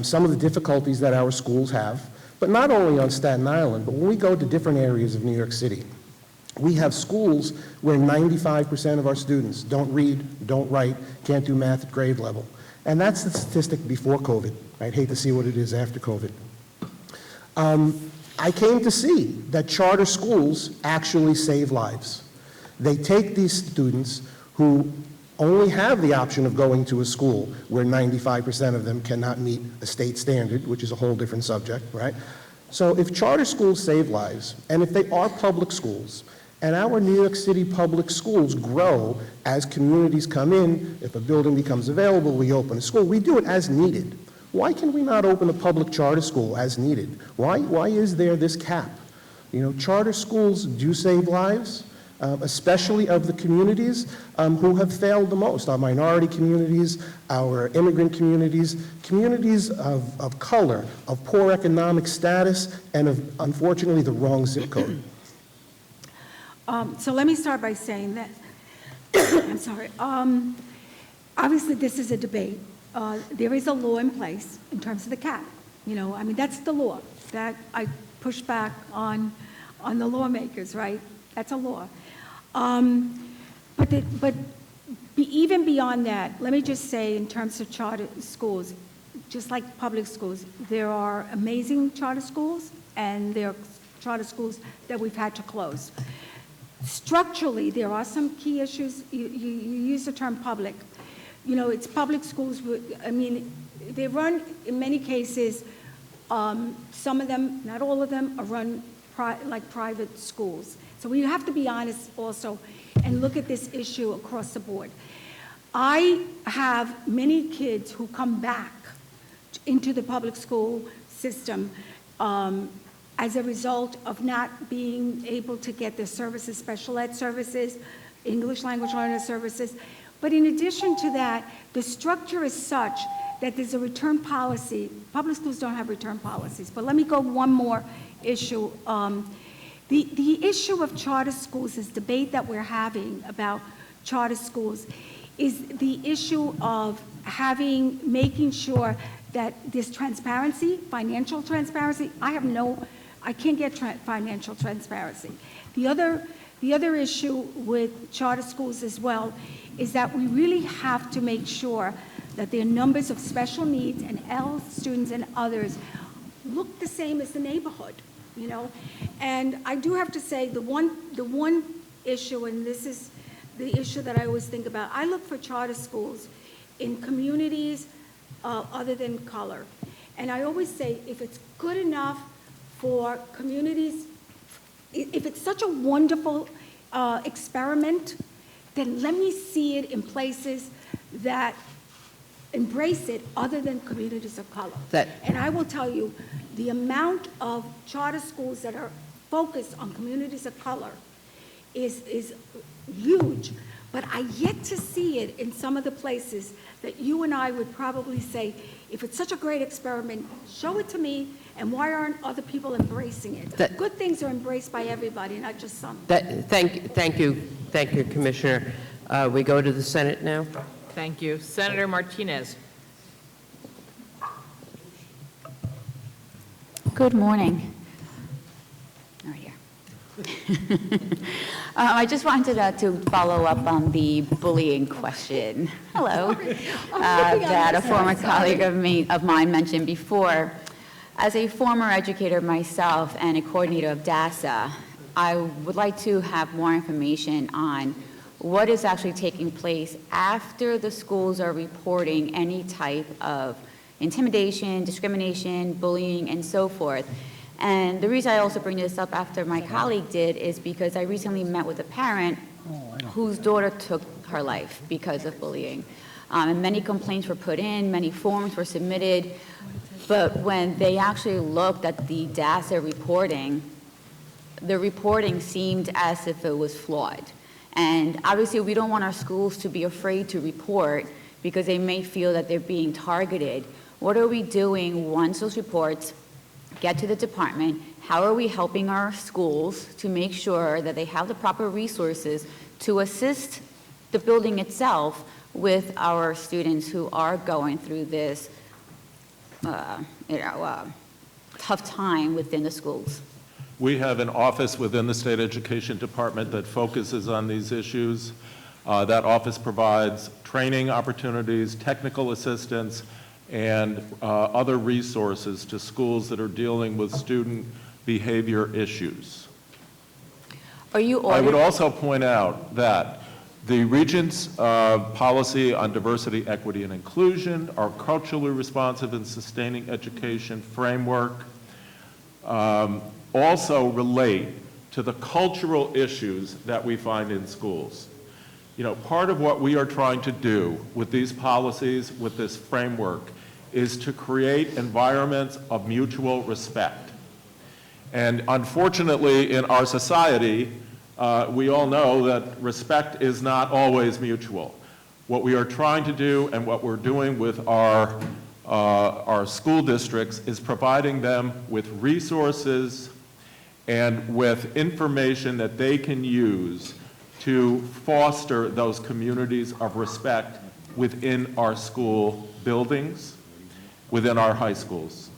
some of the difficulties that our schools have, but not only on Staten Island, but when we go to different areas of New York City. We have schools where 95% of our students don't read, don't write, can't do math at grade level. And that's the statistic before COVID. I'd hate to see what it is after COVID. I came to see that charter schools actually save lives. They take these students who only have the option of going to a school where 95% of them cannot meet a state standard, which is a whole different subject, right? So if charter schools save lives, and if they are public schools, and our New York City public schools grow as communities come in, if a building becomes available, we open a school, we do it as needed. Why can we not open a public charter school as needed? Why is there this cap? You know, charter schools do save lives, especially of the communities who have failed the most, our minority communities, our immigrant communities, communities of color, of poor economic status, and of, unfortunately, the wrong zip code. So let me start by saying that, I'm sorry, obviously this is a debate. There is a law in place in terms of the cap. You know, I mean, that's the law. That I push back on the lawmakers, right? That's a law. Even beyond that, let me just say in terms of charter schools, just like public schools, there are amazing charter schools and there are charter schools that we've had to close. Structurally, there are some key issues. You use the term public. You know, it's public schools, I mean, they run, in many cases, some of them, not all of them, are run like private schools. So we have to be honest also and look at this issue across the board. I have many kids who come back into the public school system as a result of not being able to get their services, special ed services, English language learner services. But in addition to that, the structure is such that there's a return policy. Public schools don't have return policies. But let me go one more issue. The issue of charter schools, this debate that we're having about charter schools, is the issue of making sure that there's transparency, financial transparency. I can't get financial transparency. The other issue with charter schools as well is that we really have to make sure that their numbers of special needs and L students and others look the same as the neighborhood, you know? And I do have to say the one issue, and this is the issue that I always think about, I look for charter schools in communities other than color. And I always say, if it's good enough for communities, if it's such a wonderful experiment, then let me see it in places that embrace it other than communities of color. And I will tell you, the amount of charter schools that are focused on communities of color is huge. But I yet to see it in some of the places that you and I would probably say, if it's such a great experiment, show it to me, and why aren't other people embracing it? Good things are embraced by everybody, not just some. Thank you, Commissioner. We go to the Senate now. Thank you. Senator Martinez. Good morning. Right here. I just wanted to follow up on the bullying question. Hello. That a former colleague of mine mentioned before. As a former educator myself and a coordinator of DASA, I would like to have more information on what is actually taking place after the schools are reporting any type of intimidation, discrimination, bullying, and so forth. And the reason I also bring this up after my colleague did is because I recently met with a parent whose daughter took her life because of bullying. And many complaints were put in, many forms were submitted, but when they actually looked at the DASA reporting, the reporting seemed as if it was flawed. And obviously, we don't want our schools to be afraid to report because they may feel that they're being targeted. What are we doing once those reports get to the department? How are we helping our schools to make sure that they have the proper resources to assist the building itself with our students who are going through this tough time within the schools? We have an office within the State Education Department that focuses on these issues. That office provides training opportunities, technical assistance, and other resources to schools that are dealing with student behavior issues. Are you I would also point out that the Regent's policy on diversity, equity, and inclusion, our culturally responsive and sustaining education framework, also relate to the cultural issues that we find in schools. You know, part of what we are trying to do with these policies, with this framework, is to create environments of mutual respect. And unfortunately, in our society, we all know that respect is not always mutual. What we are trying to do and what we're doing with our school districts is providing them with resources and with information that they can use to foster those communities of respect within our school buildings, within our high schools.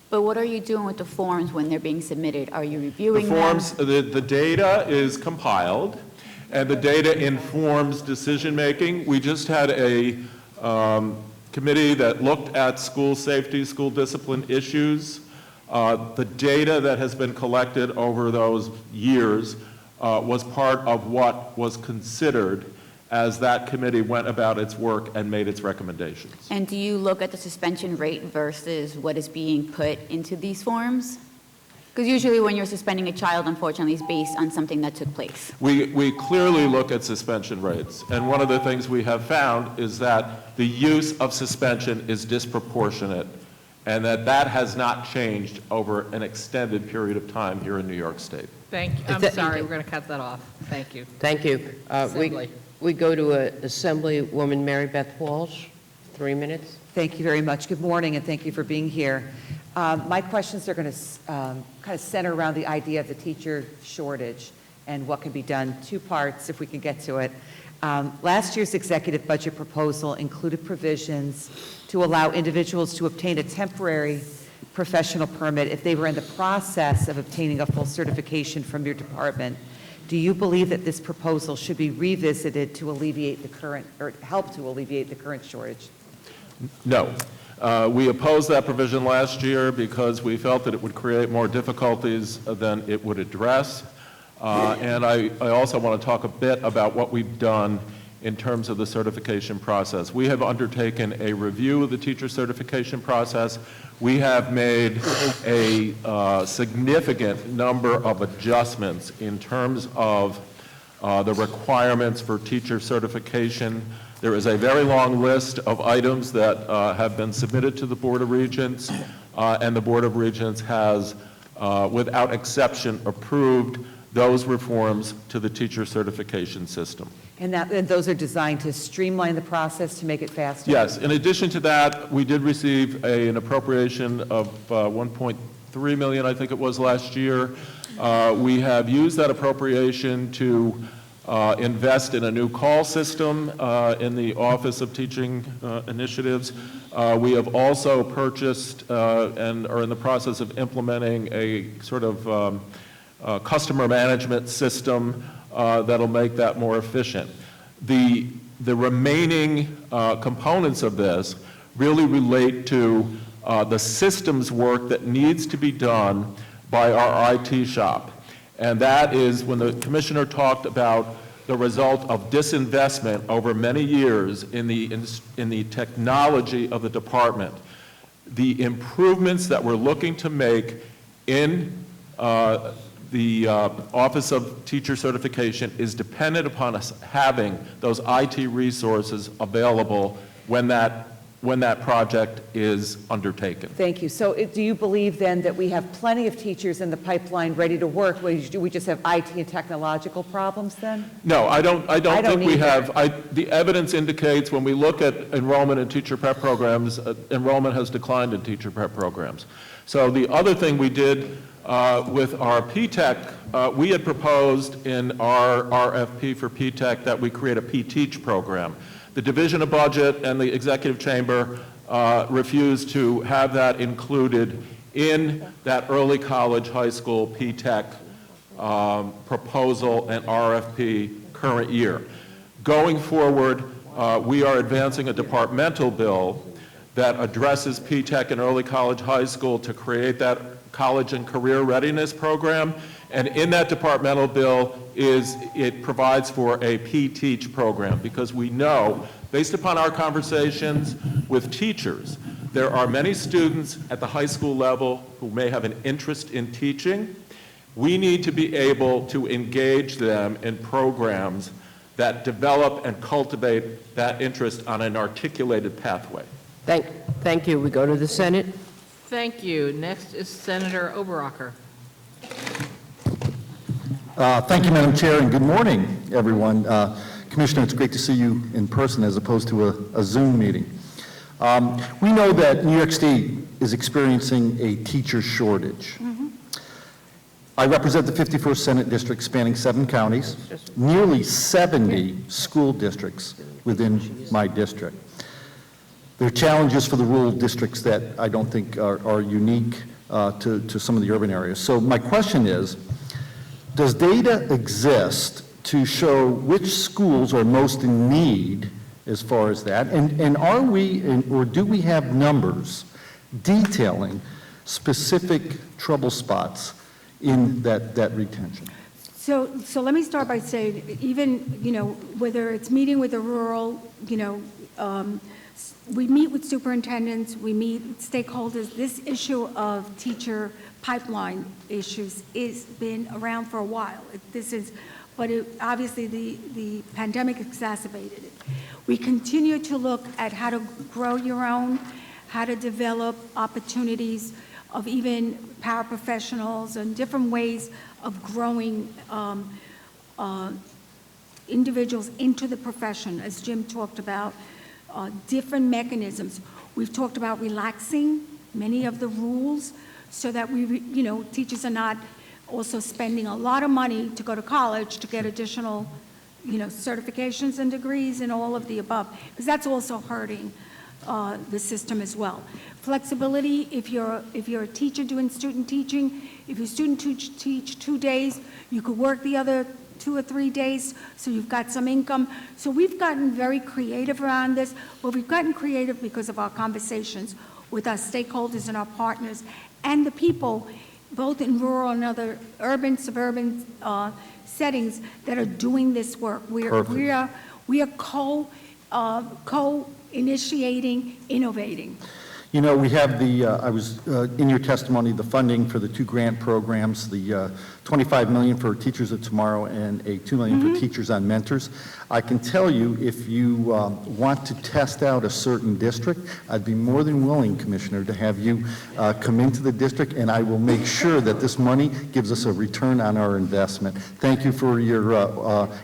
But what are you doing with the forms when they're being submitted? Are you reviewing The forms, the data is compiled, and the data informs decision-making. We just had a committee that looked at school safety, school discipline issues. The data that has been collected over those years was part of what was considered as that committee went about its work and made its recommendations. And do you look at the suspension rate versus what is being put into these forms? Because usually when you're suspending a child, unfortunately, it's based on something that took place. We clearly look at suspension rates, and one of the things we have found is that the use of suspension is disproportionate, and that has not changed over an extended period of time here in New York State. Thank you. I'm sorry, we're going to cut that off. Thank you. Thank you. Assembly. We go to Assemblywoman Mary Beth Walsh, 3 minutes. Thank you very much. Good morning, and thank you for being here. My questions are going to kind of center around the idea of the teacher shortage and what can be done. Two parts, if we can get to it. Last year's executive budget proposal included provisions to allow individuals to obtain a temporary professional permit if they were in the process of obtaining a full certification from your department. Do you believe that this proposal should be revisited to alleviate the current, or help to alleviate the current shortage? No. We opposed that provision last year because we felt that it would create more difficulties than it would address. And I also want to talk a bit about what we've done in terms of the certification process. We have undertaken a review of the teacher certification process. We have made a significant number of adjustments in terms of the requirements for teacher certification. There is a very long list of items that have been submitted to the Board of Regents, and the Board of Regents has, without exception, approved those reforms to the teacher certification system. And those are designed to streamline the process, to make it faster? Yes. In addition to that, we did receive an appropriation of $1.3 million, I think it was, last year. We have used that appropriation to invest in a new call system in the Office of Teaching Initiatives. We have also purchased and are in the process of implementing a sort of customer management system that'll make that more efficient. The remaining components of this really relate to the systems work that needs to be done by our IT shop. And that is when the commissioner talked about the result of disinvestment over many years in the technology of the department. The improvements that we're looking to make in the Office of Teacher Certification is dependent upon us having those IT resources available when that when that project is undertaken. Thank you. So do you believe then that we have plenty of teachers in the pipeline ready to work? Do we just have IT and technological problems then? No, I don't think we either. have. The evidence indicates when we look at enrollment in teacher prep programs, enrollment has declined in teacher prep programs. So the other thing we did with our P-TECH, we had proposed in our RFP for P-TECH that we create a P-TEACH program. The Division of Budget and the Executive Chamber refused to have that included in that early college, high school P-TECH proposal and RFP current year. Going forward, we are advancing a departmental bill that addresses P-TECH in early college, high school to create that college and career readiness program. And in that departmental bill it provides for a P-TEACH program, because we know, based upon our conversations with teachers, there are many students at the high school level who may have an interest in teaching. We need to be able to engage them in programs that develop and cultivate that interest on an articulated pathway. Thank you. We go to the Senate. Thank you. Next is Senator Oberacher. Thank you, Madam Chair, and good morning, everyone. Commissioner, it's great to see you in person as opposed to a Zoom meeting. We know that New York State is experiencing a teacher shortage. I represent the 51st Senate District spanning 7 counties, nearly 70 school districts within my district. There are challenges for the rural districts that I don't think are unique to some of the urban areas. So my question is, does data exist to show which schools are most in need as far as that? And are we, or do we have numbers detailing specific trouble spots in that retention? So let me start by saying, even, whether it's meeting with the rural, we meet with superintendents, we meet with stakeholders. This issue of teacher pipeline issues has been around for a while. But obviously the pandemic exacerbated it. We continue to look at how to grow your own, how to develop opportunities of even paraprofessionals and different ways of growing individuals into the profession, as Jim talked about, different mechanisms. We've talked about relaxing many of the rules so that teachers are not also spending a lot of money to go to college to get additional, certifications and degrees and all of the above, because that's also hurting the system as well. Flexibility, if you're a teacher doing student teaching, if you student teach 2 days, you could work the other 2 or 3 days, so you've got some income. So we've gotten very creative around this, but we've gotten creative because of our conversations with our stakeholders and our partners and the people, both in rural and other urban, suburban settings that are doing this work. We are co-initiating, innovating. We have I was in your testimony, the funding for the 2 grant programs, the $25 million for Teachers of Tomorrow and a $2 million for Teachers on Mentors. I can tell you, if you want to test out a certain district, I'd be more than willing, Commissioner, to have you come into the district, and I will make sure that this money gives us a return on our investment. Thank you for your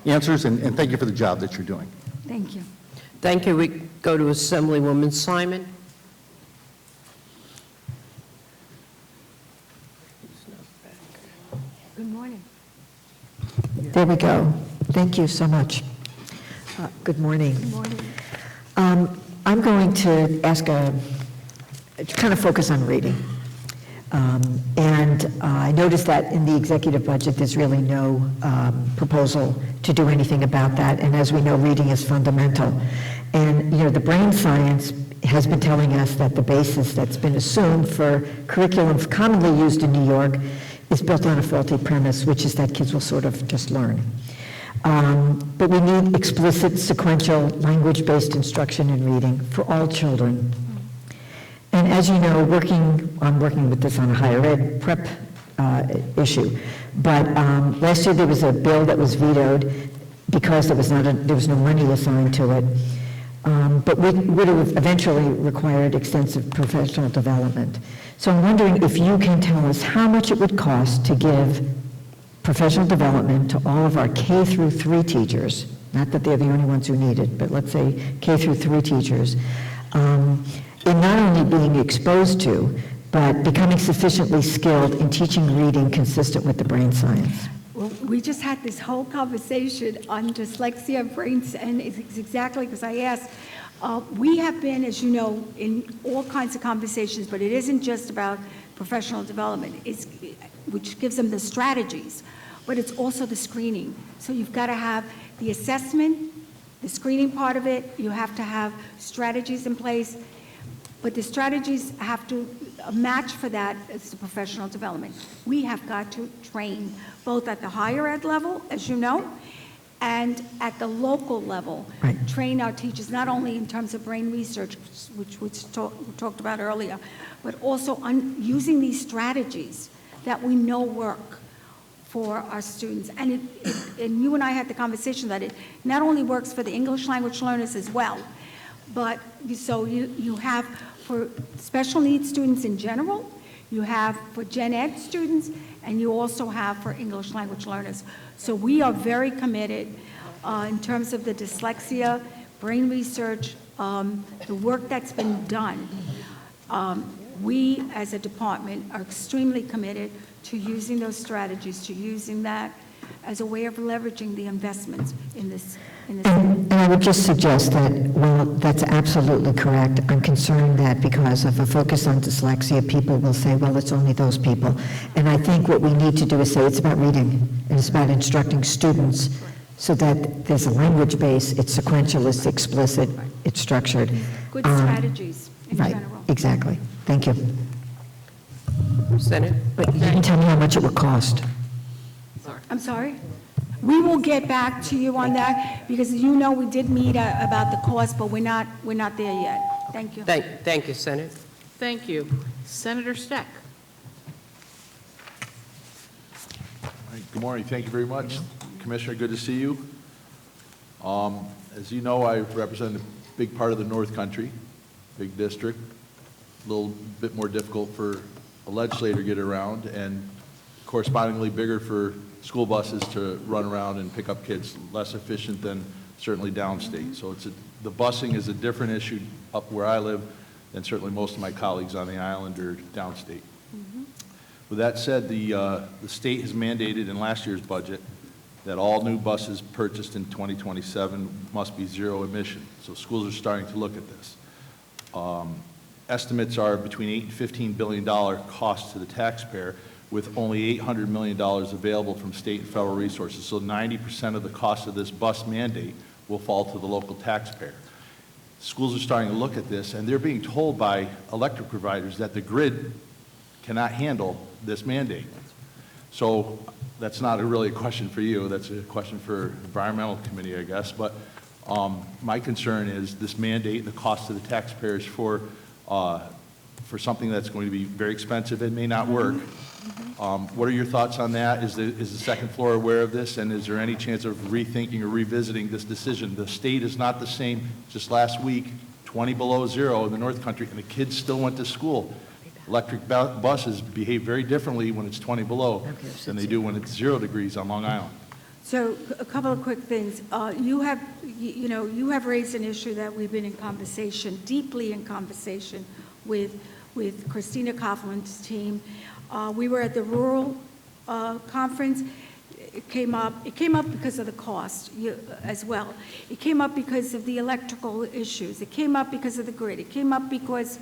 answers, and thank you for the job that you're doing. Thank you. Thank you. We go to Assemblywoman Simon. Good morning. There we go. Thank you so much. Good morning. Good morning. I'm going to ask to kind of focus on reading. And I noticed that in the executive budget, there's really no proposal to do anything about that. And as we know, reading is fundamental. And, the brain science has been telling us that the basis that's been assumed for curriculum commonly used in New York is built on a faulty premise, which is that kids will sort of just learn. But we need explicit, sequential, language-based instruction in reading for all children. And as you know, I'm working with this on a higher ed prep issue. But last year there was a bill that was vetoed because there was no money assigned to it. but would have eventually required extensive professional development. So I'm wondering if you can tell us how much it would cost to give professional development to all of our K through 3 teachers, not that they're the only ones who need it, but let's say K through 3 teachers, in not only being exposed to, but becoming sufficiently skilled in teaching reading consistent with the brain science. Well, we just had this whole conversation on dyslexia, brains, and it's exactly because I asked. We have been, as you know, in all kinds of conversations, but it isn't just about professional development, which gives them the strategies, but it's also the screening. So you've got to have the assessment, the screening part of it, you have to have strategies in place, but the strategies have to match for that is the professional development. We have got to train both at the higher ed level, as you know, and at the local level. Right. Train our teachers, not only in terms of brain research, which we talked about earlier, but also on using these strategies that we know work for our students. And and you and I had the conversation that it not only works for the English language learners as well, but so you have for special needs students in general, you have for gen ed students, and you also have for English language learners. So we are very committed in terms of the dyslexia, brain research, the work that's been done. We, as a department, are extremely committed to using those strategies, to using that as a way of leveraging the investments in this. And I would just suggest that, well, that's absolutely correct. I'm concerned that because of a focus on dyslexia, people will say, well, it's only those people. And I think what we need to do is say it's about reading, and it's about instructing students so that there's a language base, it's sequential, it's explicit, it's structured. Good strategies in right, general. Exactly. Thank you. Senate? But you didn't tell me how much it would cost. I'm sorry? We will get back to you on that, because you know we did meet about the cost, but we're not there yet. Thank you. Thank you, Senate. Thank you. Senator Steck. Good morning. Thank you very much. Commissioner, good to see you. As you know, I represent a big part of the North Country, big district, a little bit more difficult for a legislator to get around, and correspondingly bigger for school buses to run around and pick up kids, less efficient than certainly downstate. So the busing is a different issue up where I live than certainly most of my colleagues on the island or downstate. With that said, the state has mandated in last year's budget that all new buses purchased in 2027 must be zero emission. So schools are starting to look at this. Estimates are between $8 and $15 billion cost to the taxpayer, with only $800 million available from state and federal resources. So 90% of the cost of this bus mandate will fall to the local taxpayer. Schools are starting to look at this, and they're being told by electric providers that the grid cannot handle this mandate. So that's not really a question for you. That's a question for environmental committee, I guess. But my concern is this mandate, the cost to the taxpayers for something that's going to be very expensive and may not work. What are your thoughts on that? Is the second floor aware of this, and is there any chance of rethinking or revisiting this decision? The state is not the same. Just last week, 20 below zero in the North Country, and the kids still went to school. Electric buses behave very differently when it's 20 below than they do when it's 0 degrees on Long Island. So a couple of quick things. You have raised an issue that we've been in conversation, deeply in conversation with Christina Coughlin's team. We were at the rural conference. It came up because of the cost as well. It came up because of the electrical issues. It came up because of the grid. It came up because,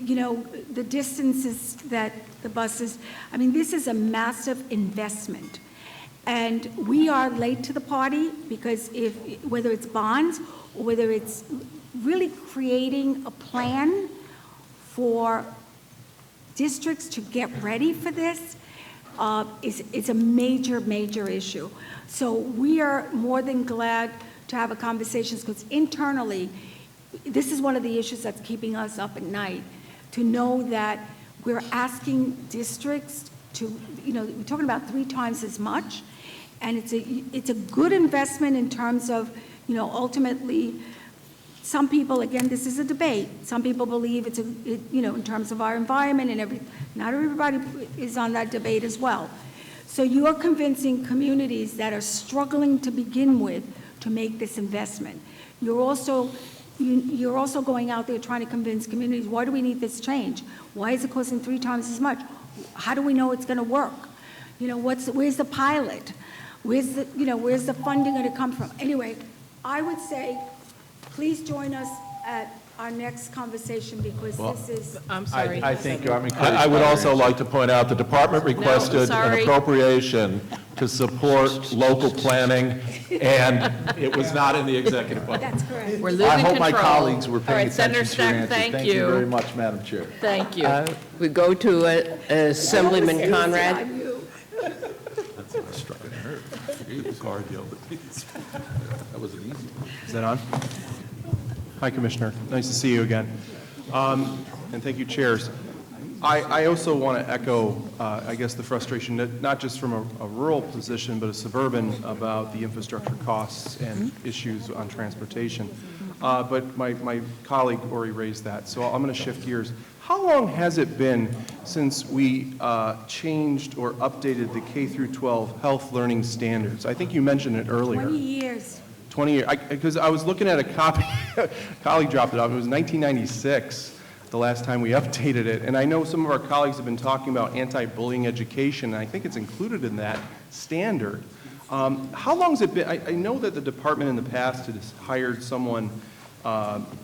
the distances that the buses, this is a massive investment. And we are late to the party because whether it's bonds or whether it's really creating a plan for districts to get ready for this, is a major, major issue. So we are more than glad to have a conversation, because internally, this is one of the issues that's keeping us up at night, to know that we're asking districts to, we're talking about 3 times as much, and it's a good investment in terms of, ultimately some people, again, this is a debate. Some people believe in terms of our environment and not everybody is on that debate as well. So you're convincing communities that are struggling to begin with to make this investment. You're also going out there trying to convince communities, why do we need this change? Why is it costing 3 times as much? How do we know it's going to work? Where's the pilot? Where's the funding going to come from? Anyway, I would say, please join us at our next conversation because this is. I'm sorry. I think I would also like to point out the department requested an sorry. appropriation to support local planning, and it was not in the executive budget. That's correct. We're losing I hope control. my colleagues were All paying right, Senator attention to your Stack, answer. Thank you very much, Madam Chair. Thank you. We go to Assemblyman Conrad. I struck a nerve. Jeez, hard yelled at me. That was an easy one. Is that on? Hi, Commissioner. Nice to see you again. And thank you, chairs. I also want to echo, I guess, the frustration, not just from a rural position, but a suburban about the infrastructure costs and issues on transportation. But my colleague already raised that, so I'm going to shift gears. How long has it been since we changed or updated the K through 12 health learning standards? I think you mentioned it earlier. 20 years. 20 years, because I was looking at a copy, a colleague dropped it off, it was 1996, the last time we updated it, and I know some of our colleagues have been talking about anti-bullying education, and I think it's included in that standard. How long has it been? I know that the department in the past has hired someone,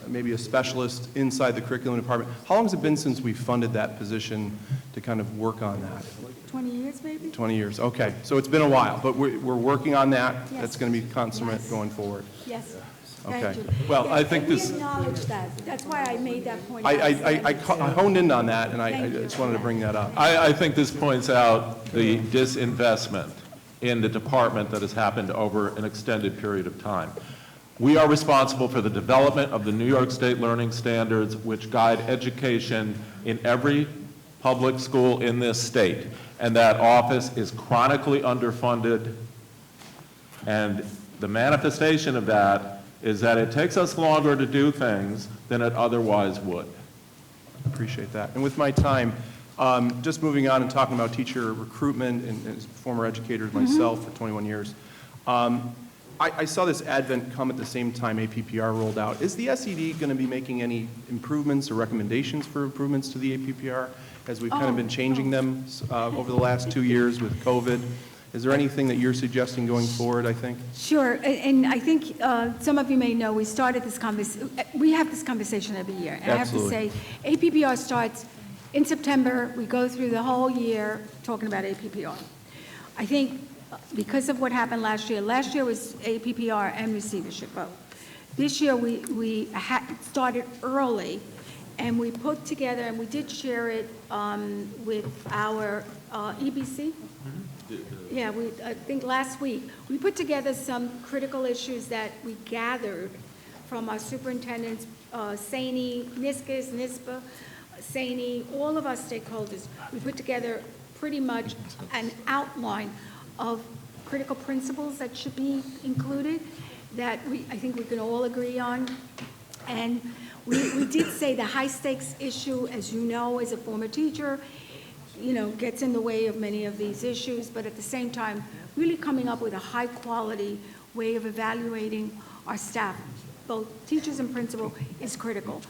maybe a specialist inside the curriculum department. How long has it been since we funded that position to kind of work on that? 20 years, maybe? 20 years, okay. So it's been a while, but we're working on that. Yes. That's going to be consummate Yes. going forward. Yes. Okay. Thank you. Well, Yes, I think and this- we acknowledge that. That's why I made that point. I honed in on that, and I Thank you. just wanted to bring that up. I think this points out the disinvestment in the department that has happened over an extended period of time. We are responsible for the development of the New York State Learning Standards, which guide education in every public school in this state. And that office is chronically underfunded. And the manifestation of that is that it takes us longer to do things than it otherwise would. Appreciate that. And with my time, just moving on and talking about teacher recruitment and as a former educator myself for 21 years, I saw this advent come at the same time APPR rolled out. Is the SED going to be making any improvements or recommendations for improvements to the APPR as we've kind of been changing them over the last 2 years with COVID? Is there anything that you're suggesting going forward, I think? Sure, and I think some of you may know, we started this we have this conversation every year. And Absolutely. I have to say, APPR starts in September. We go through the whole year talking about APPR. I think because of what happened last year was APPR and receivership both. This year, we started early, and we put together, and we did share it with our EBC. Yeah, I think last week, we put together some critical issues that we gathered from our superintendents, Saini, Niskis, NISPA, Saini, all of our stakeholders. We put together pretty much an outline of critical principles that should be included that I think we can all agree on. And we did say the high-stakes issue, as you know, as a former teacher, gets in the way of many of these issues, but at the same time, really coming up with a high-quality way of evaluating our staff, both teachers and principal, is critical.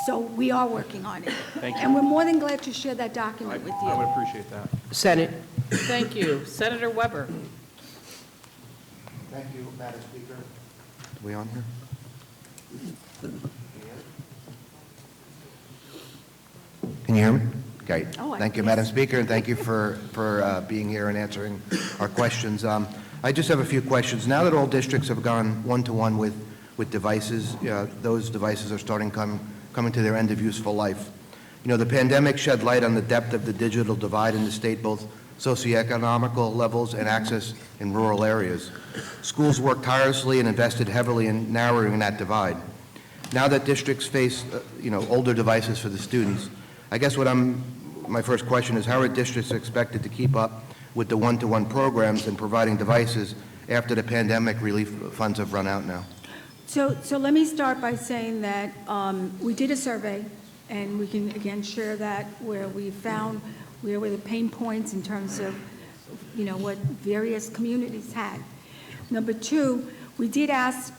So we are working on it. Thank you. And we're more than glad to share that document with you. I would appreciate that. Senate. Thank you. Senator Weber. Thank you, Madam Speaker. Are we on here? Can you hear me? Great. Oh, Thank you, yes. Madam Speaker, and thank you for being here and answering our questions. I just have a few questions. Now that all districts have gone one-to-one with devices, those devices are starting coming to their end of useful life. The pandemic shed light on the depth of the digital divide in the state, both socioeconomical levels and access in rural areas. Schools worked tirelessly and invested heavily in narrowing that divide. Now that districts face, older devices for the students, I guess my first question is, how are districts expected to keep up with the one-to-one programs and providing devices after the pandemic relief funds have run out now? So let me start by saying that we did a survey, and we can again share that, where we found where were the pain points in terms of, you know, what various communities had. Number two, we did ask,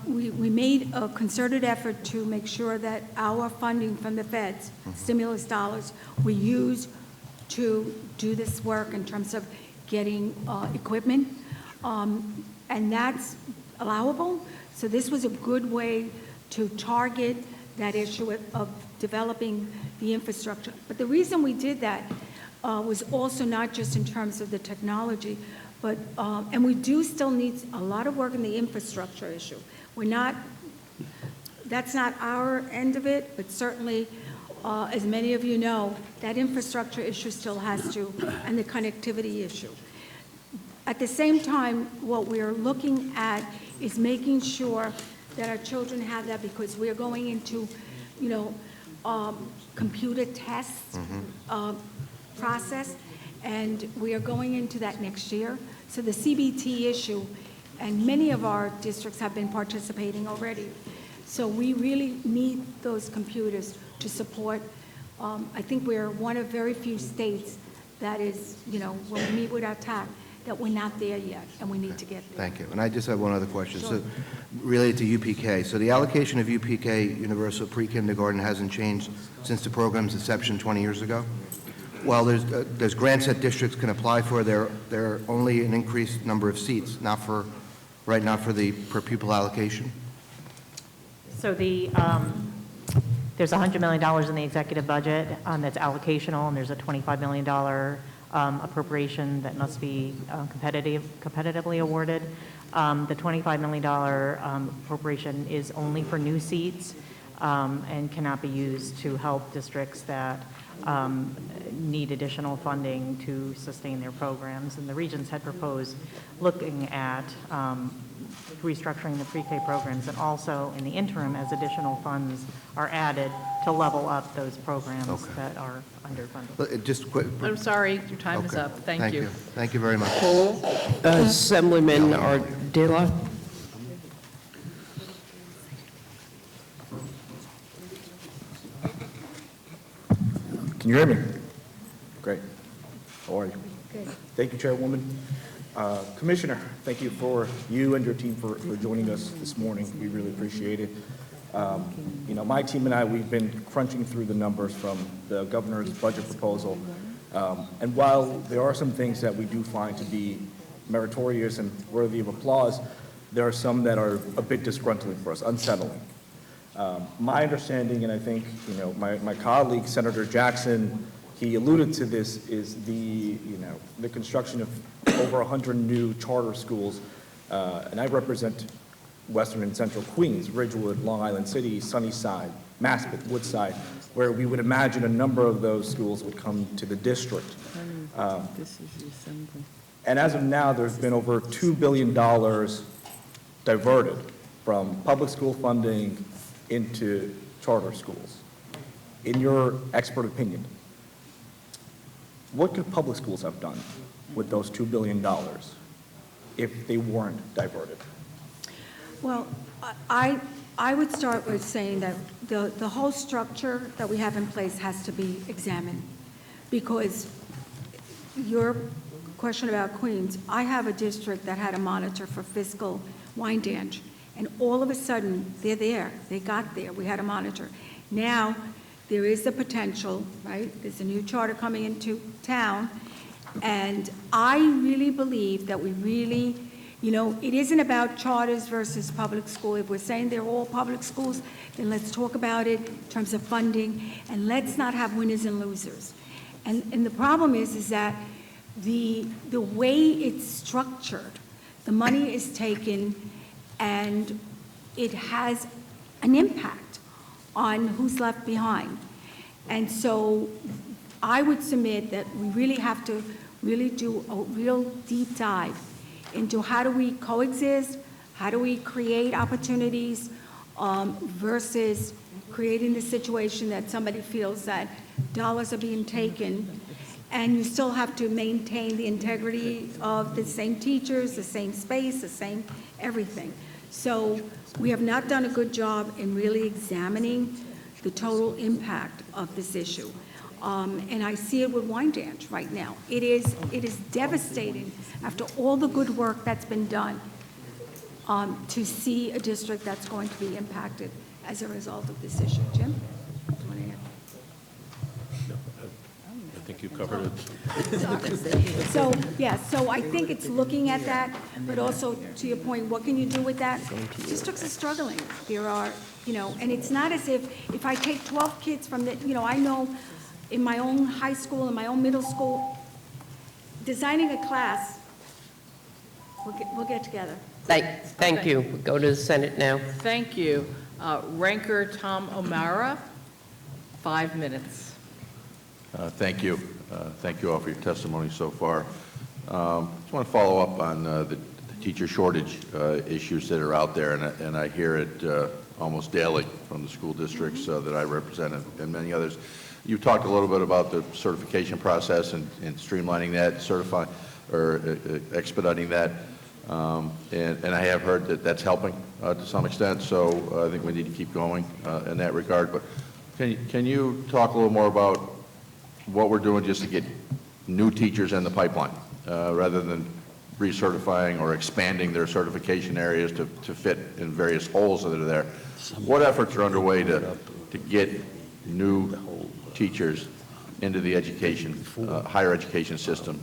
we made a concerted effort to make sure that our funding from the feds, stimulus dollars, we use to do this work in terms of getting equipment, and that's allowable. So this was a good way to target that issue of developing the infrastructure. But the reason we did that was also not just in terms of the technology, but, and we do still need a lot of work in the infrastructure issue. We're not, that's not our end of it, but certainly, as many of you know, that infrastructure issue still has to, and the connectivity issue. At the same time, what we're looking at is making sure that our children have that, because we're going into, you know, computer tests process, and we are going into that next year. So the CBT issue, and many of our districts have been participating already. So we really need those computers to support. I think we're one of very few states that is, you know, when we meet with our TAC, that we're not there yet, and we need to get there. Thank you. And I just have one other question. Sure. So related to UPK. So the allocation of UPK Universal Pre-Kindergarten hasn't changed since the program's inception 20 years ago? Well, there's grants that districts can apply for. They're only an increased number of seats, not for, right now for the per pupil allocation? So the, there's $100 million in the executive budget that's allocational, and there's a $25 million appropriation that must be competitively awarded. The $25 million appropriation is only for new seats and cannot be used to help districts that need additional funding to sustain their programs. And the Regents had proposed looking at restructuring the pre-K programs, and also in the interim, as additional funds are added, to level up those programs that are underfunded. Just quick. I'm sorry, your time is up. Thank you. Thank you very much. Assemblyman Ardila. Can you hear me? Great. How are you? Good. Thank you, Chairwoman. Commissioner, thank you for you and your team for joining us this morning. We really appreciate it. You know, my team and I, we've been crunching through the numbers from the governor's budget proposal. And while there are some things that we do find to be meritorious and worthy of applause, there are some that are a bit disgruntling for us, unsettling. My understanding, and I think, you know, my colleague, Senator Jackson, he alluded to this, is the construction of over 100 new charter schools, and I represent Western and Central Queens, Ridgewood, Long Island City, Sunnyside, Maspeth, Woodside, where we would imagine a number of those schools would come to the district. And as of now, there's been over $2 billion diverted from public school funding into charter schools. In your expert opinion, what could public schools have done with those $2 billion if they weren't diverted? Well, I would start with saying that the whole structure that we have in place has to be examined, because your question about Queens, I have a district that had a monitor for fiscal Wyandanch, and all of a sudden, they're there. They got there. We had a monitor. Now, there is the potential, right? There's a new charter coming into town, and I really believe that we really, you know, it isn't about charters versus public school. If we're saying they're all public schools, then let's talk about it in terms of funding, and let's not have winners and losers. And the problem is that the way it's structured, the money is taken, and it has an impact on who's left behind. And so I would submit that we really have to really do a real deep dive into how do we coexist, how do we create opportunities versus creating the situation that somebody feels that dollars are being taken, and you still have to maintain the integrity of the same teachers, the same space, the same everything. So we have not done a good job in really examining the total impact of this issue. And I see it with Wyandanch right now. It is devastating after all the good work that's been done to see a district that's going to be impacted as a result of this issue. Jim? Do you want to add? I think you covered it. So, yeah, so I think it's looking at that, but also to your point, what can you do with that? Districts are struggling. There are, and it's not as if I take 12 kids from the, I know in my own high school, in my own middle school, designing a class, we'll get together. Thank you. We'll go to the Senate now. Thank you. Ranker Tom O'Mara, 5 minutes. Thank you. Thank you all for your testimony so far. Just want to follow up on the teacher shortage issues that are out there, and I hear it almost daily from the school districts that I represent and many others. You talked a little bit about the certification process and streamlining that, expediting that, and I have heard that that's helping to some extent, so I think we need to keep going in that regard. But can you talk a little more about what we're doing just to get new teachers in the pipeline, rather than recertifying or expanding their certification areas to fit in various holes that are there? What efforts are underway to get new teachers into the higher education system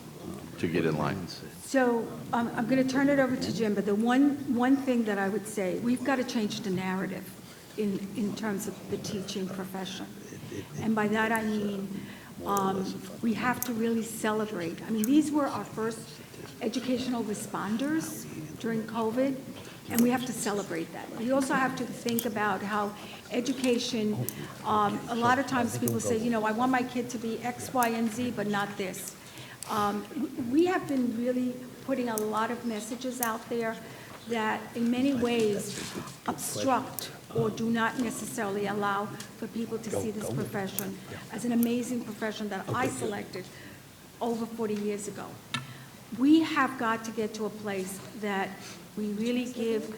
to get in line? So I'm going to turn it over to Jim, but the one thing that I would say, we've got to change the narrative in terms of the teaching profession. And by that I mean we have to really celebrate. I mean, these were our first educational responders during COVID, and we have to celebrate that. We also have to think about how education, a lot of times people say, I want my kid to be X, Y, and Z, but not this. We have been really putting a lot of messages out there that in many ways obstruct or do not necessarily allow for people to see this profession as an amazing profession that I selected over 40 years ago. We have got to get to a place that we really give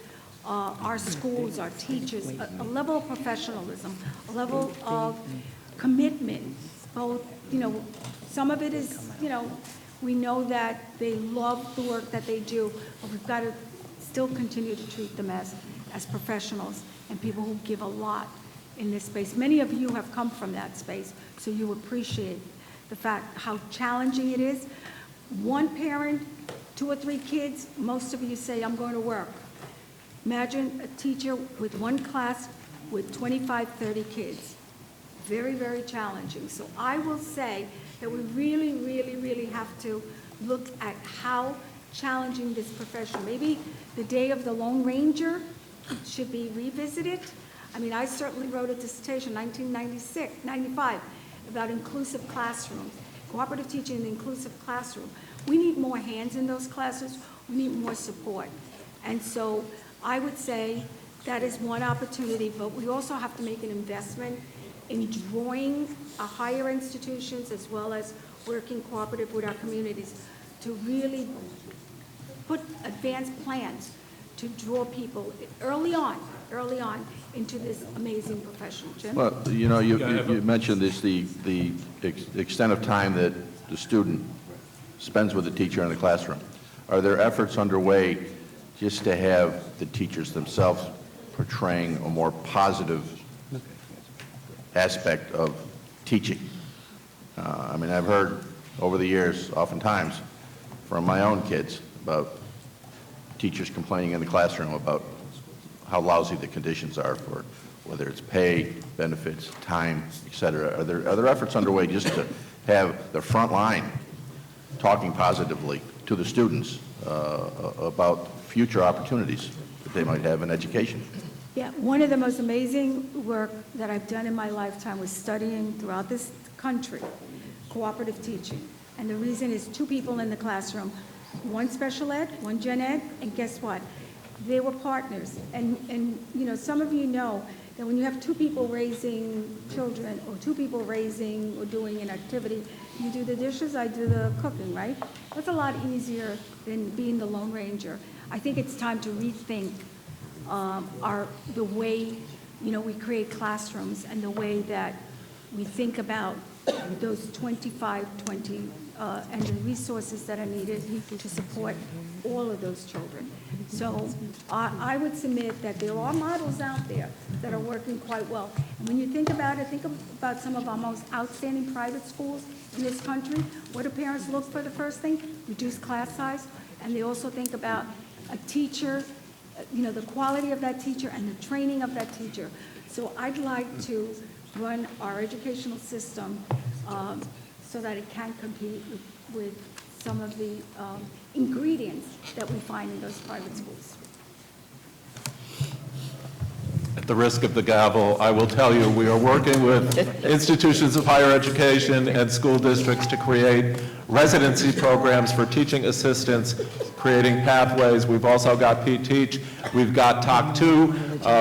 our schools, our teachers, a level of professionalism, a level of commitment. Both, some of it is, we know that they love the work that they do, but we've got to still continue to treat them as professionals and people who give a lot in this space. Many of you have come from that space, so you appreciate the fact how challenging it is. One parent, 2 or 3 kids, most of you say, I'm going to work. Imagine a teacher with one class with 25, 30 kids. Very, very challenging. So I will say that we really, really, really have to look at how challenging this profession. Maybe the day of the Lone Ranger should be revisited. I mean, I certainly wrote a dissertation in 1995 about inclusive classrooms, cooperative teaching in the inclusive classroom. We need more hands in those classes. We need more support. And so I would say that is one opportunity, but we also have to make an investment in drawing higher institutions as well as working cooperative with our communities to really put advanced plans to draw people early on into this amazing profession. Jim? Well, you mentioned this, the extent of time that the student spends with the teacher in the classroom. Are there efforts underway just to have the teachers themselves portraying a more positive aspect of teaching? I mean, I've heard over the years, oftentimes, from my own kids about teachers complaining in the classroom about how lousy the conditions are for whether it's pay, benefits, time, et cetera. Are there efforts underway just to have the front line talking positively to the students about future opportunities that they might have in education? Yeah, one of the most amazing work that I've done in my lifetime was studying throughout this country cooperative teaching. And the reason is 2 people in the classroom, one special ed, one gen ed, and guess what? They were partners. And some of you know that when you have 2 people raising children or 2 people raising or doing an activity, you do the dishes, I do the cooking, right? That's a lot easier than being the Lone Ranger. I think it's time to rethink are the way, we create classrooms and the way that we think about those 20, and the resources that are needed to support all of those children. So I would submit that there are models out there that are working quite well. And when you think about it, think about some of our most outstanding private schools in this country. What do parents look for the first thing? Reduce class size. And they also think about a teacher, the quality of that teacher and the training of that teacher. So I'd like to run our educational system so that it can compete with some of the ingredients that we find in those private schools. At the risk of the gavel, I will tell you, we are working with institutions of higher education and school districts to create residency programs for teaching assistants, creating pathways. We've also got P-Teach. We've got Talk 2,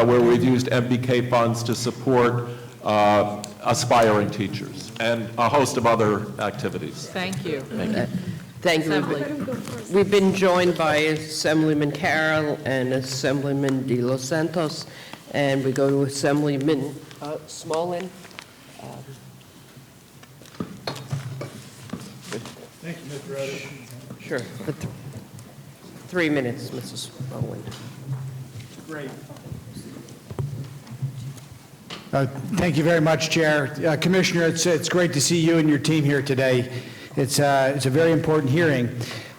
where we've used MBK funds to support aspiring teachers, and a host of other activities. Thank you. Thank you. Thank you. We've been joined by Assemblyman Carroll and Assemblyman De Los Santos, and we go to Assemblyman Smolin. Thank you, Mr. Rhodes. Sure. For 3 minutes, Mrs. Smolin. Great. Thank you very much, Chair. Commissioner, it's great to see you and your team here today. It's a very important hearing.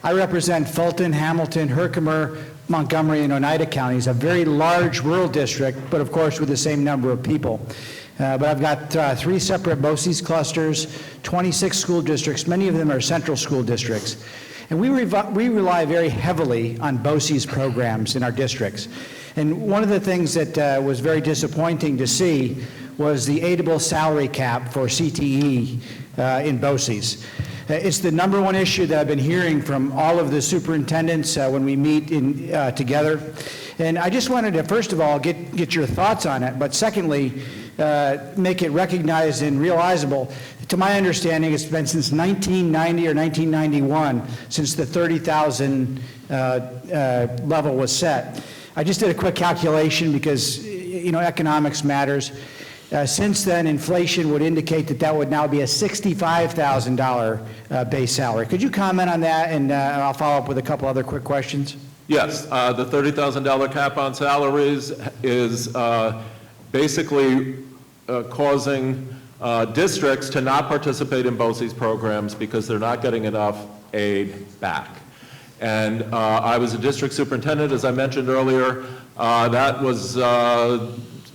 I represent Fulton, Hamilton, Herkimer, Montgomery, and Oneida counties, a very large rural district, but of course with the same number of people. But I've got 3 separate BOCES clusters, 26 school districts, many of them are central school districts. And we rely very heavily on BOCES programs in our districts. And one of the things that was very disappointing to see was the aidable salary cap for CTE in BOCES. It's the number one issue that I've been hearing from all of the superintendents when we meet together. And I just wanted to, first of all, get your thoughts on it, but secondly, make it recognized and realizable. To my understanding, it's been since 1990 or 1991 since the 30,000 level was set. I just did a quick calculation because, economics matters. Since then, inflation would indicate that would now be a $65,000 base salary. Could you comment on that, and I'll follow up with a couple other quick questions? Yes, the $30,000 cap on salaries is basically causing districts to not participate in BOCES programs because they're not getting enough aid back. And I was a district superintendent, as I mentioned earlier. That was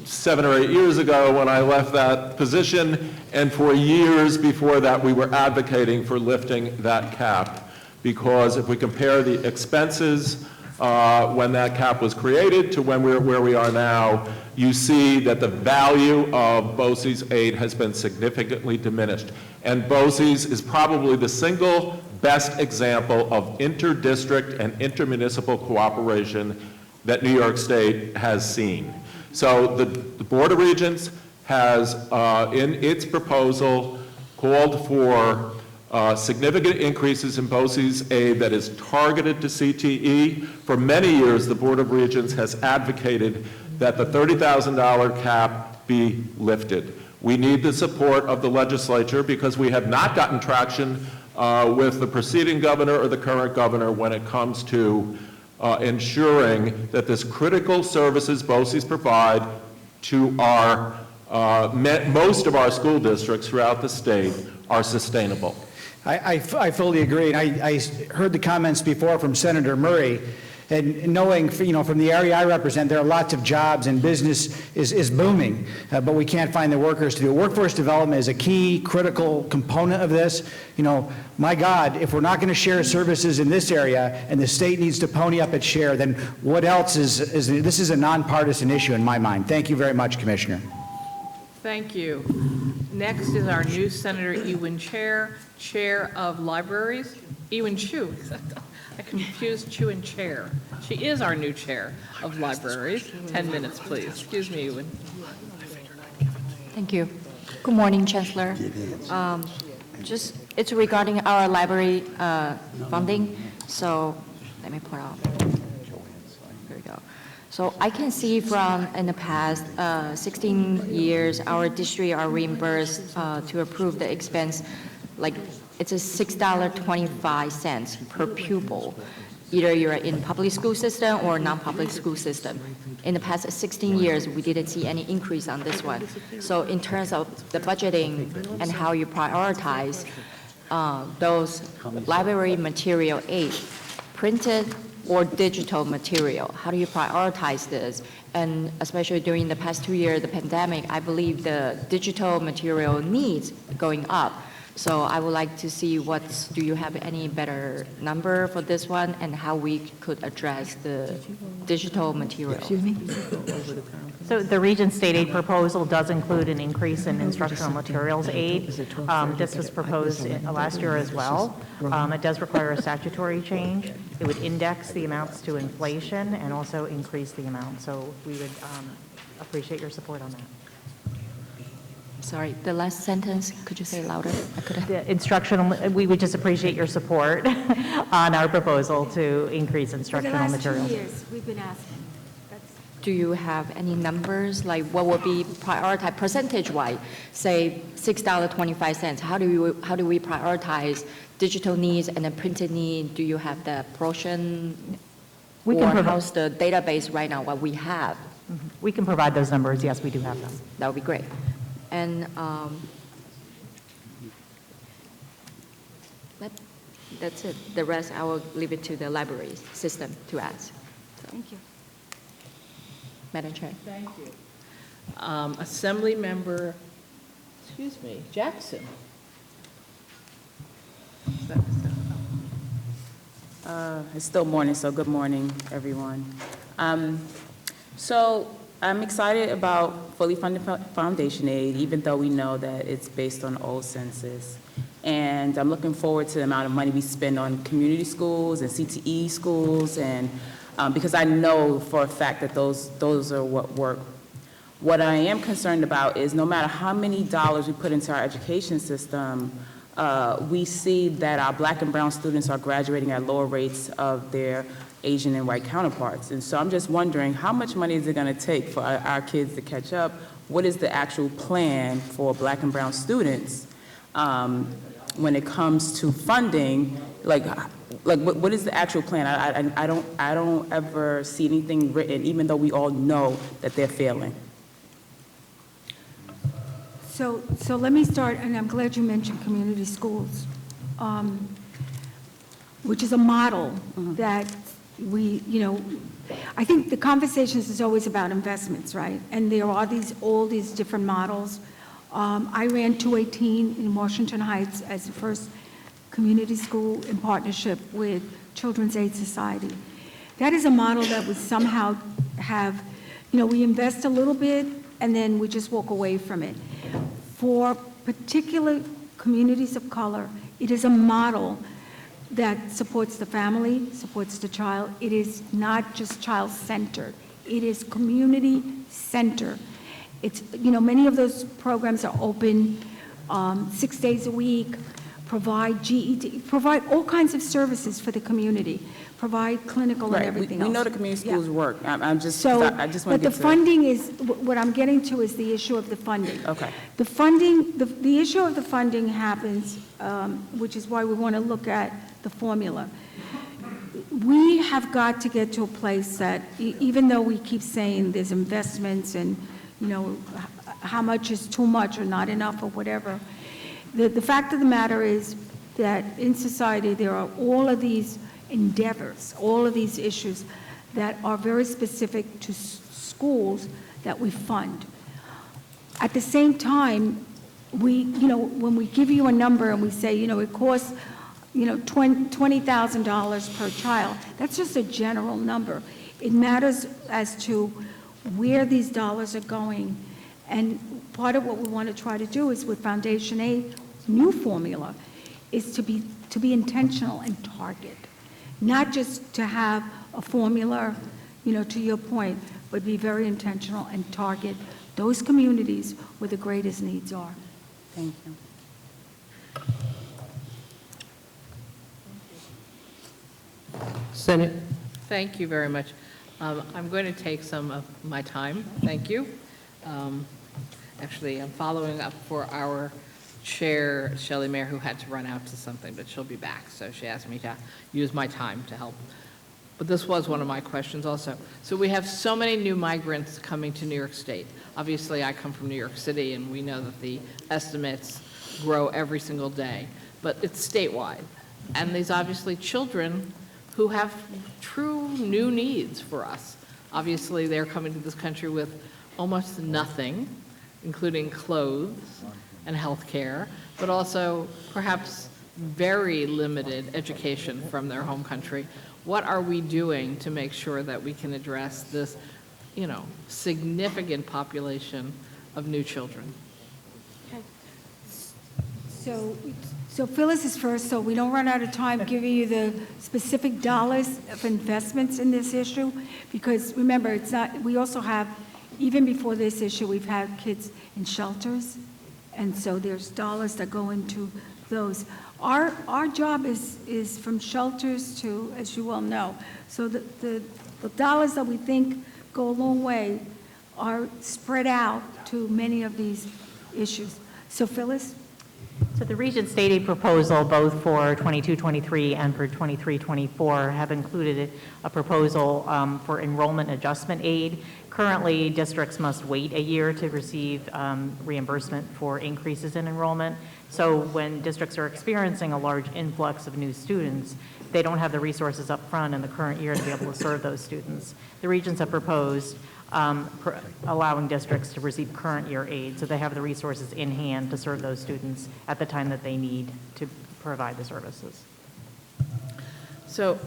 7 or 8 years ago when I left that position, and for years before that we were advocating for lifting that cap, because if we compare the expenses when that cap was created to where we are now, you see that the value of BOCES aid has been significantly diminished. And BOCES is probably the single best example of inter-district and intermunicipal cooperation that New York State has seen. So the Board of Regents has, in its proposal, called for significant increases in BOCES aid that is targeted to CTE. For many years, the Board of Regents has advocated that the $30,000 cap be lifted. We need the support of the legislature because we have not gotten traction with the preceding governor or the current governor when it comes to ensuring that this critical services BOCES provide to our most of our school districts throughout the state are sustainable. I fully agree. And I heard the comments before from Senator Murray, and knowing, from the area I represent, there are lots of jobs and business is booming, but we can't find the workers to do it. Workforce development is a key, critical component of this. My God, if we're not going to share services in this area and the state needs to pony up its share, then what else is this is a nonpartisan issue in my mind. Thank you very much, Commissioner. Thank you. Next is our new Senator Ewen Chair, Chair of Libraries. Ewen Chu. I confused Chu and Chair. She is our new Chair of Libraries. 10 minutes, please. Excuse me, Ewen. Thank you. Good morning, Chancellor. It's regarding our library funding. So let me pull out. Here we go. So I can see from in the past 16 years, our district are reimbursed to approve the expense, like it's a $6.25 per pupil. Either you're in public school system or non-public school system. In the past 16 years, we didn't see any increase on this one. So in terms of the budgeting and how you prioritize those library material aid, printed or digital material, how do you prioritize this? And especially during the past 2 years, the pandemic, I believe the digital material needs going up. So I would like to see do you have any better number for this one and how we could address the digital material? Excuse me? So the Region State Aid proposal does include an increase in instructional materials aid. This was proposed last year as well. It does require a statutory change. It would index the amounts to inflation and also increase the amount. So we would appreciate your support on that. Sorry, the last sentence, could you say louder? I couldn't. The instructional, we would just appreciate your support on our proposal to increase instructional materials. For the last 2 years, we've been asking. Do you have any numbers, like what would be prioritized percentage-wise? Say $6.25. How do we prioritize digital needs and the printed need? Do you have the portion? We can or provide- how's the database right now? What we have? We can provide those numbers. Yes, we do have them. That would be great. And that's it. The rest, I will leave it to the library system to ask. Thank you. Madam Chair. Thank you. Assembly Member, Jackson. It's still morning, so good morning, everyone. So I'm excited about fully funded foundation aid, even though we know that it's based on old census. And I'm looking forward to the amount of money we spend on community schools and CTE schools, and because I know for a fact that those are what work. What I am concerned about is no matter how many dollars we put into our education system, we see that our Black and brown students are graduating at lower rates of their Asian and white counterparts. And so I'm just wondering, how much money is it going to take for our kids to catch up? What is the actual plan for Black and brown students when it comes to funding? Like what is the actual plan? I don't ever see anything written, even though we all know that they're failing. So let me start, and I'm glad you mentioned community schools, which is a model that we, I think the conversations is always about investments, right? And there are all these different models. I ran 218 in Washington Heights as the first community school in partnership with Children's Aid Society. That is a model that we somehow have, we invest a little bit and then we just walk away from it. For particular communities of color, it is a model that supports the family, supports the child. It is not just child-centered. It is community-centered. It's, many of those programs are open 6 days a week, provide GED, provide all kinds of services for the community, provide clinical and everything else. We know the community schools work. I just So, want to get to but the funding is, what I'm getting to is the issue of the funding. Okay. The funding, the issue of the funding happens, which is why we want to look at the formula. We have got to get to a place that, even though we keep saying there's investments and, how much is too much or not enough or whatever, the fact of the matter is that in society there are all of these endeavors, all of these issues that are very specific to schools that we fund. At the same time, when we give you a number and we say, it costs, $20,000 per child, that's just a general number. It matters as to where these dollars are going. And part of what we want to try to do is with Foundation Aid, new formula, is to be intentional and target. Not just to have a formula, to your point, but be very intentional and target those communities where the greatest needs are. Thank you. Senate. Thank you very much. I'm going to take some of my time, thank you. Actually, I'm following up for our chair, Shelley Mayer, who had to run out to something, but she'll be back, so she asked me to use my time to help. But this was one of my questions also. So we have so many new migrants coming to New York State. Obviously, I come from New York City, and we know that the estimates grow every single day, but it's statewide. And these obviously children who have true new needs for us. Obviously, they're coming to this country with almost nothing, including clothes and health care, but also perhaps very limited education from their home country. What are we doing to make sure that we can address this, significant population of new children? So Phyllis is first, so we don't run out of time giving you the specific dollars of investments in this issue, because remember, it's not, we also have, even before this issue, we've had kids in shelters, and so there's dollars that go into those. Our job is from shelters to, as you well know, so the dollars that we think go a long way are spread out to many of these issues. So Phyllis? So the Regents State Aid proposal, both for 22-23 and for 23-24, have included a proposal for enrollment adjustment aid. Currently, districts must wait a year to receive reimbursement for increases in enrollment. So when districts are experiencing a large influx of new students, they don't have the resources up front in the current year to be able to serve those students. The Regents have proposed allowing districts to receive current year aid, so they have the resources in hand to serve those students at the time that they need to provide the services. So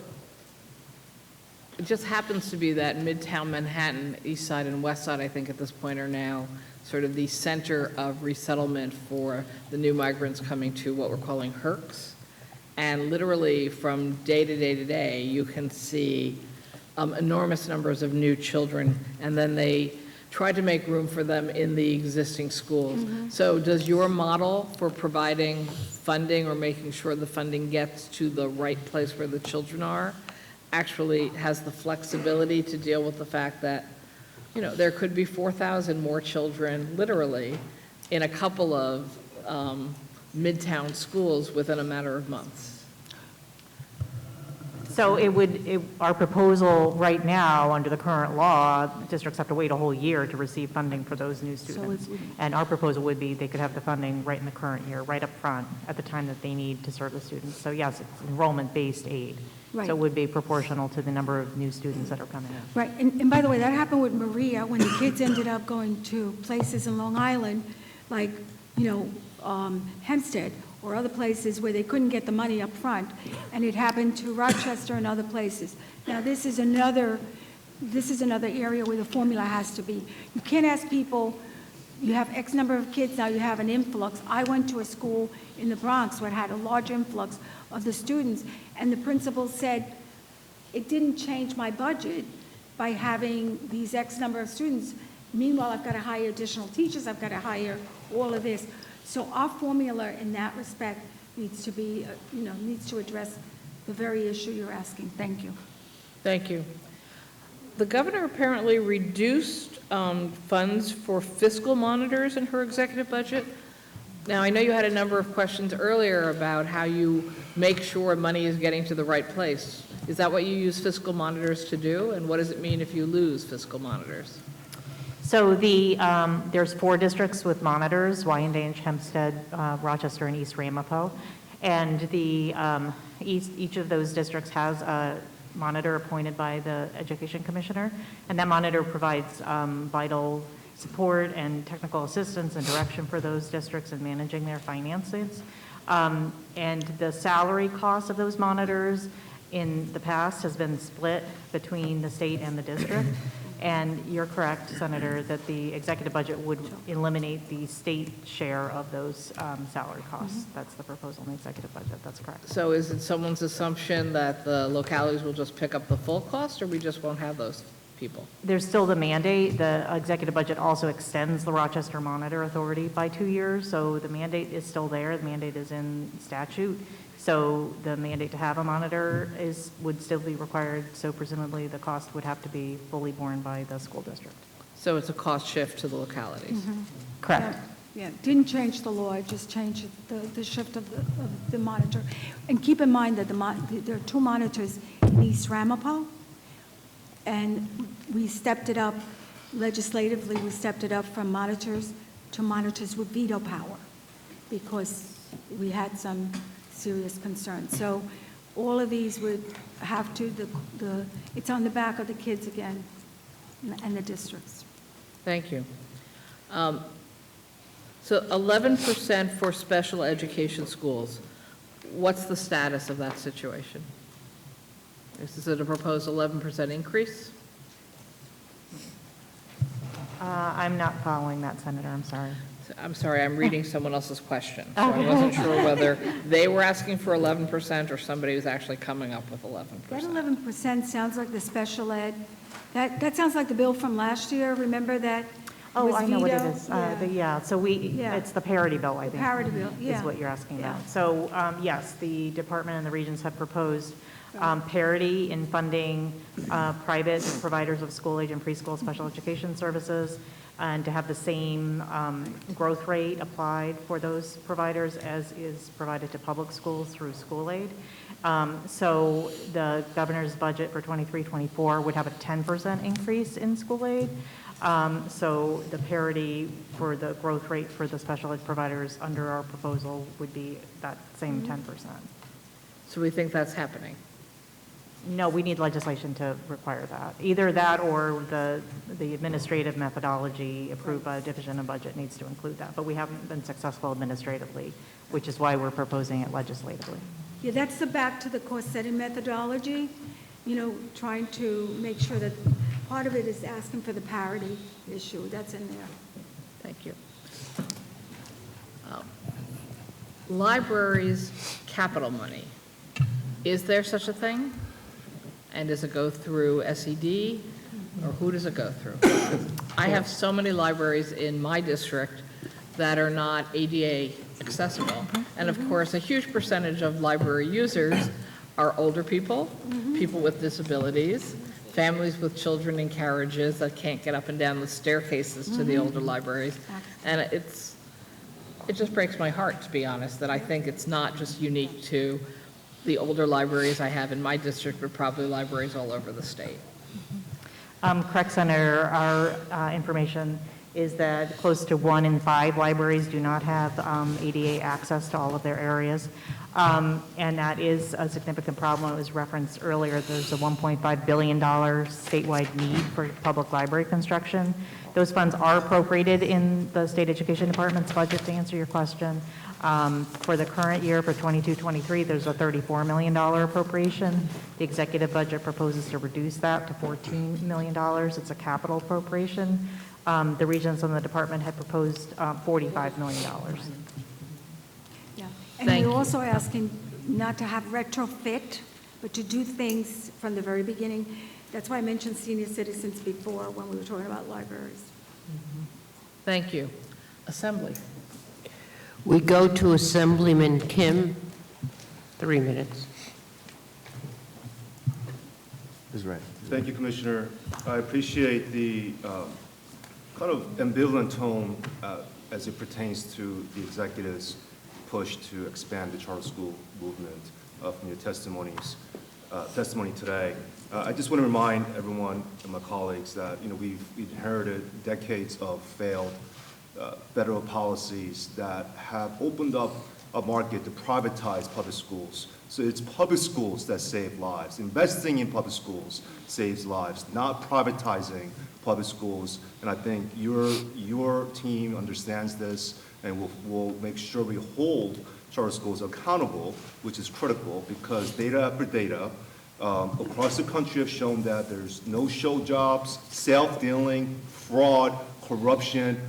it just happens to be that Midtown Manhattan, East Side and West Side, I think at this point are now sort of the center of resettlement for the new migrants coming to what we're calling HERCs. And literally from day to day to day, you can see enormous numbers of new children, and then they try to make room for them in the existing schools. So does your model for providing funding or making sure the funding gets to the right place where the children are actually has the flexibility to deal with the fact that, there could be 4,000 more children, literally, in a couple of Midtown schools within a matter of months? So our proposal right now, under the current law, districts have to wait a whole year to receive funding for those new students. And our proposal would be they could have the funding right in the current year, right up front, at the time that they need to serve the students. So yes, it's enrollment-based aid. Right. So it would be proportional to the number of new students that are coming in. Right, and by the way, that happened with Maria when the kids ended up going to places in Long Island, like, Hempstead, or other places where they couldn't get the money up front, and it happened to Rochester and other places. Now, this is another area where the formula has to be. You can't ask people, you have X number of kids, now you have an influx. I went to a school in the Bronx where it had a large influx of the students, and the principal said, it didn't change my budget by having these X number of students. Meanwhile, I've got to hire additional teachers, I've got to hire all of this. So our formula in that respect needs to be, needs to address the very issue you're asking. Thank you. Thank you. The governor apparently reduced funds for fiscal monitors in her executive budget. Now, I know you had a number of questions earlier about how you make sure money is getting to the right place. Is that what you use fiscal monitors to do? And what does it mean if you lose fiscal monitors? So there's 4 districts with monitors: Wyandanch, Hempstead, Rochester, and East Ramapo. And each of those districts has a monitor appointed by the Education Commissioner, and that monitor provides vital support and technical assistance and direction for those districts in managing their finances. And the salary cost of those monitors in the past has been split between the state and the district. And you're correct, Senator, that the executive budget would eliminate the state share of those salary costs. That's the proposal in the executive budget. That's correct. So is it someone's assumption that the localities will just pick up the full cost, or we just won't have those people? There's still the mandate. The executive budget also extends the Rochester Monitor Authority by 2 years, so the mandate is still there. The mandate is in statute. So the mandate to have a monitor would still be required, so presumably the cost would have to be fully borne by the school district. So it's a cost shift to the localities. Correct. Yeah, didn't change the law, it just changed the shift of the monitor. And keep in mind that there are 2 monitors in East Ramapo, and we stepped it up legislatively, we stepped it up from monitors to monitors with veto power, because we had some serious concerns. So all of these would have to, it's on the back of the kids again, and the districts. Thank you. So 11% for special education schools. What's the status of that situation? Is it a proposed 11% increase? I'm not following that, Senator, I'm sorry. I'm sorry, I'm reading someone else's question. So I wasn't sure whether they were asking for 11% or somebody was actually coming up with 11%. That 11% sounds like the special ed, that sounds like the bill from last year, remember that? Oh, was I know what it veto? is. Yeah. So Yeah. it's the parity bill, I think. Parity bill, yeah. Is what you're asking Yeah. about. So, yes, the department and the regions have proposed parity in funding private providers of school-age and preschool special education services, and to have the same growth rate applied for those providers as is provided to public schools through school aid. So the governor's budget for 23-24 would have a 10% increase in school aid. So the parity for the growth rate for the special ed providers under our proposal would be that same 10%. So we think that's happening? No, we need legislation to require that. Either that or the administrative methodology approved by the Division of Budget needs to include that. But we haven't been successful administratively, which is why we're proposing it legislatively. Yeah, that's the back to the cost-setting methodology, trying to make sure that part of it is asking for the parity issue. That's in there. Thank you. Libraries capital money. Is there such a thing? And does it go through SED, or who does it go through? I have so many libraries in my district that are not ADA accessible. And of course, a huge percentage of library users are older people, people with disabilities, families with children in carriages that can't get up and down the staircases to the older libraries. And it just breaks my heart, to be honest, that I think it's not just unique to the older libraries I have in my district, but probably libraries all over the state. Correct, Senator. Our information is that close to 1 in 5 libraries do not have ADA access to all of their areas. And that is a significant problem. It was referenced earlier. There's a $1.5 billion statewide need for public library construction. Those funds are appropriated in the State Education Department's budget, to answer your question. For the current year, for 22-23, there's a $34 million appropriation. The executive budget proposes to reduce that to $14 million. It's a capital appropriation. The regions and the department had proposed $45 million. Yeah. And we're also asking not to have retrofit, but to do things from the very beginning. That's why I mentioned senior citizens before when we were talking about libraries. Thank you. Assembly. We go to Assemblyman Kim, 3 minutes. Is right. Thank you, Commissioner. I appreciate the kind of ambivalent tone as it pertains to the executive's push to expand the charter school movement from your testimony today. I just want to remind everyone and my colleagues that we've inherited decades of failed federal policies that have opened up a market to privatize public schools. So it's public schools that save lives. Investing in public schools saves lives, not privatizing public schools. And I think your team understands this, and we'll make sure we hold charter schools accountable, which is critical because data after data across the country have shown that there's no-show jobs, self-dealing, fraud, corruption,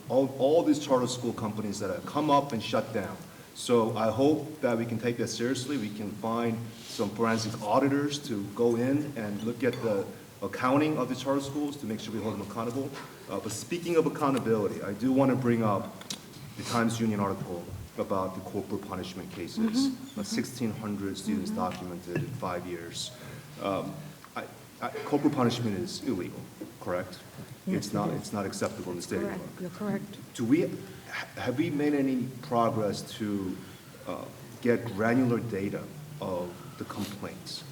all these charter school companies that have come up and shut down. So I hope that we can take that seriously. We can find some forensic auditors to go in and look at the accounting of the charter schools to make sure we hold them accountable. But speaking of accountability, I do want to bring up the Times Union article about the corporal punishment cases. 1,600 students documented in 5 years. Corporal punishment is illegal, correct? It's not acceptable in the state of New York. You're correct. Have we made any progress to get granular data of the complaints,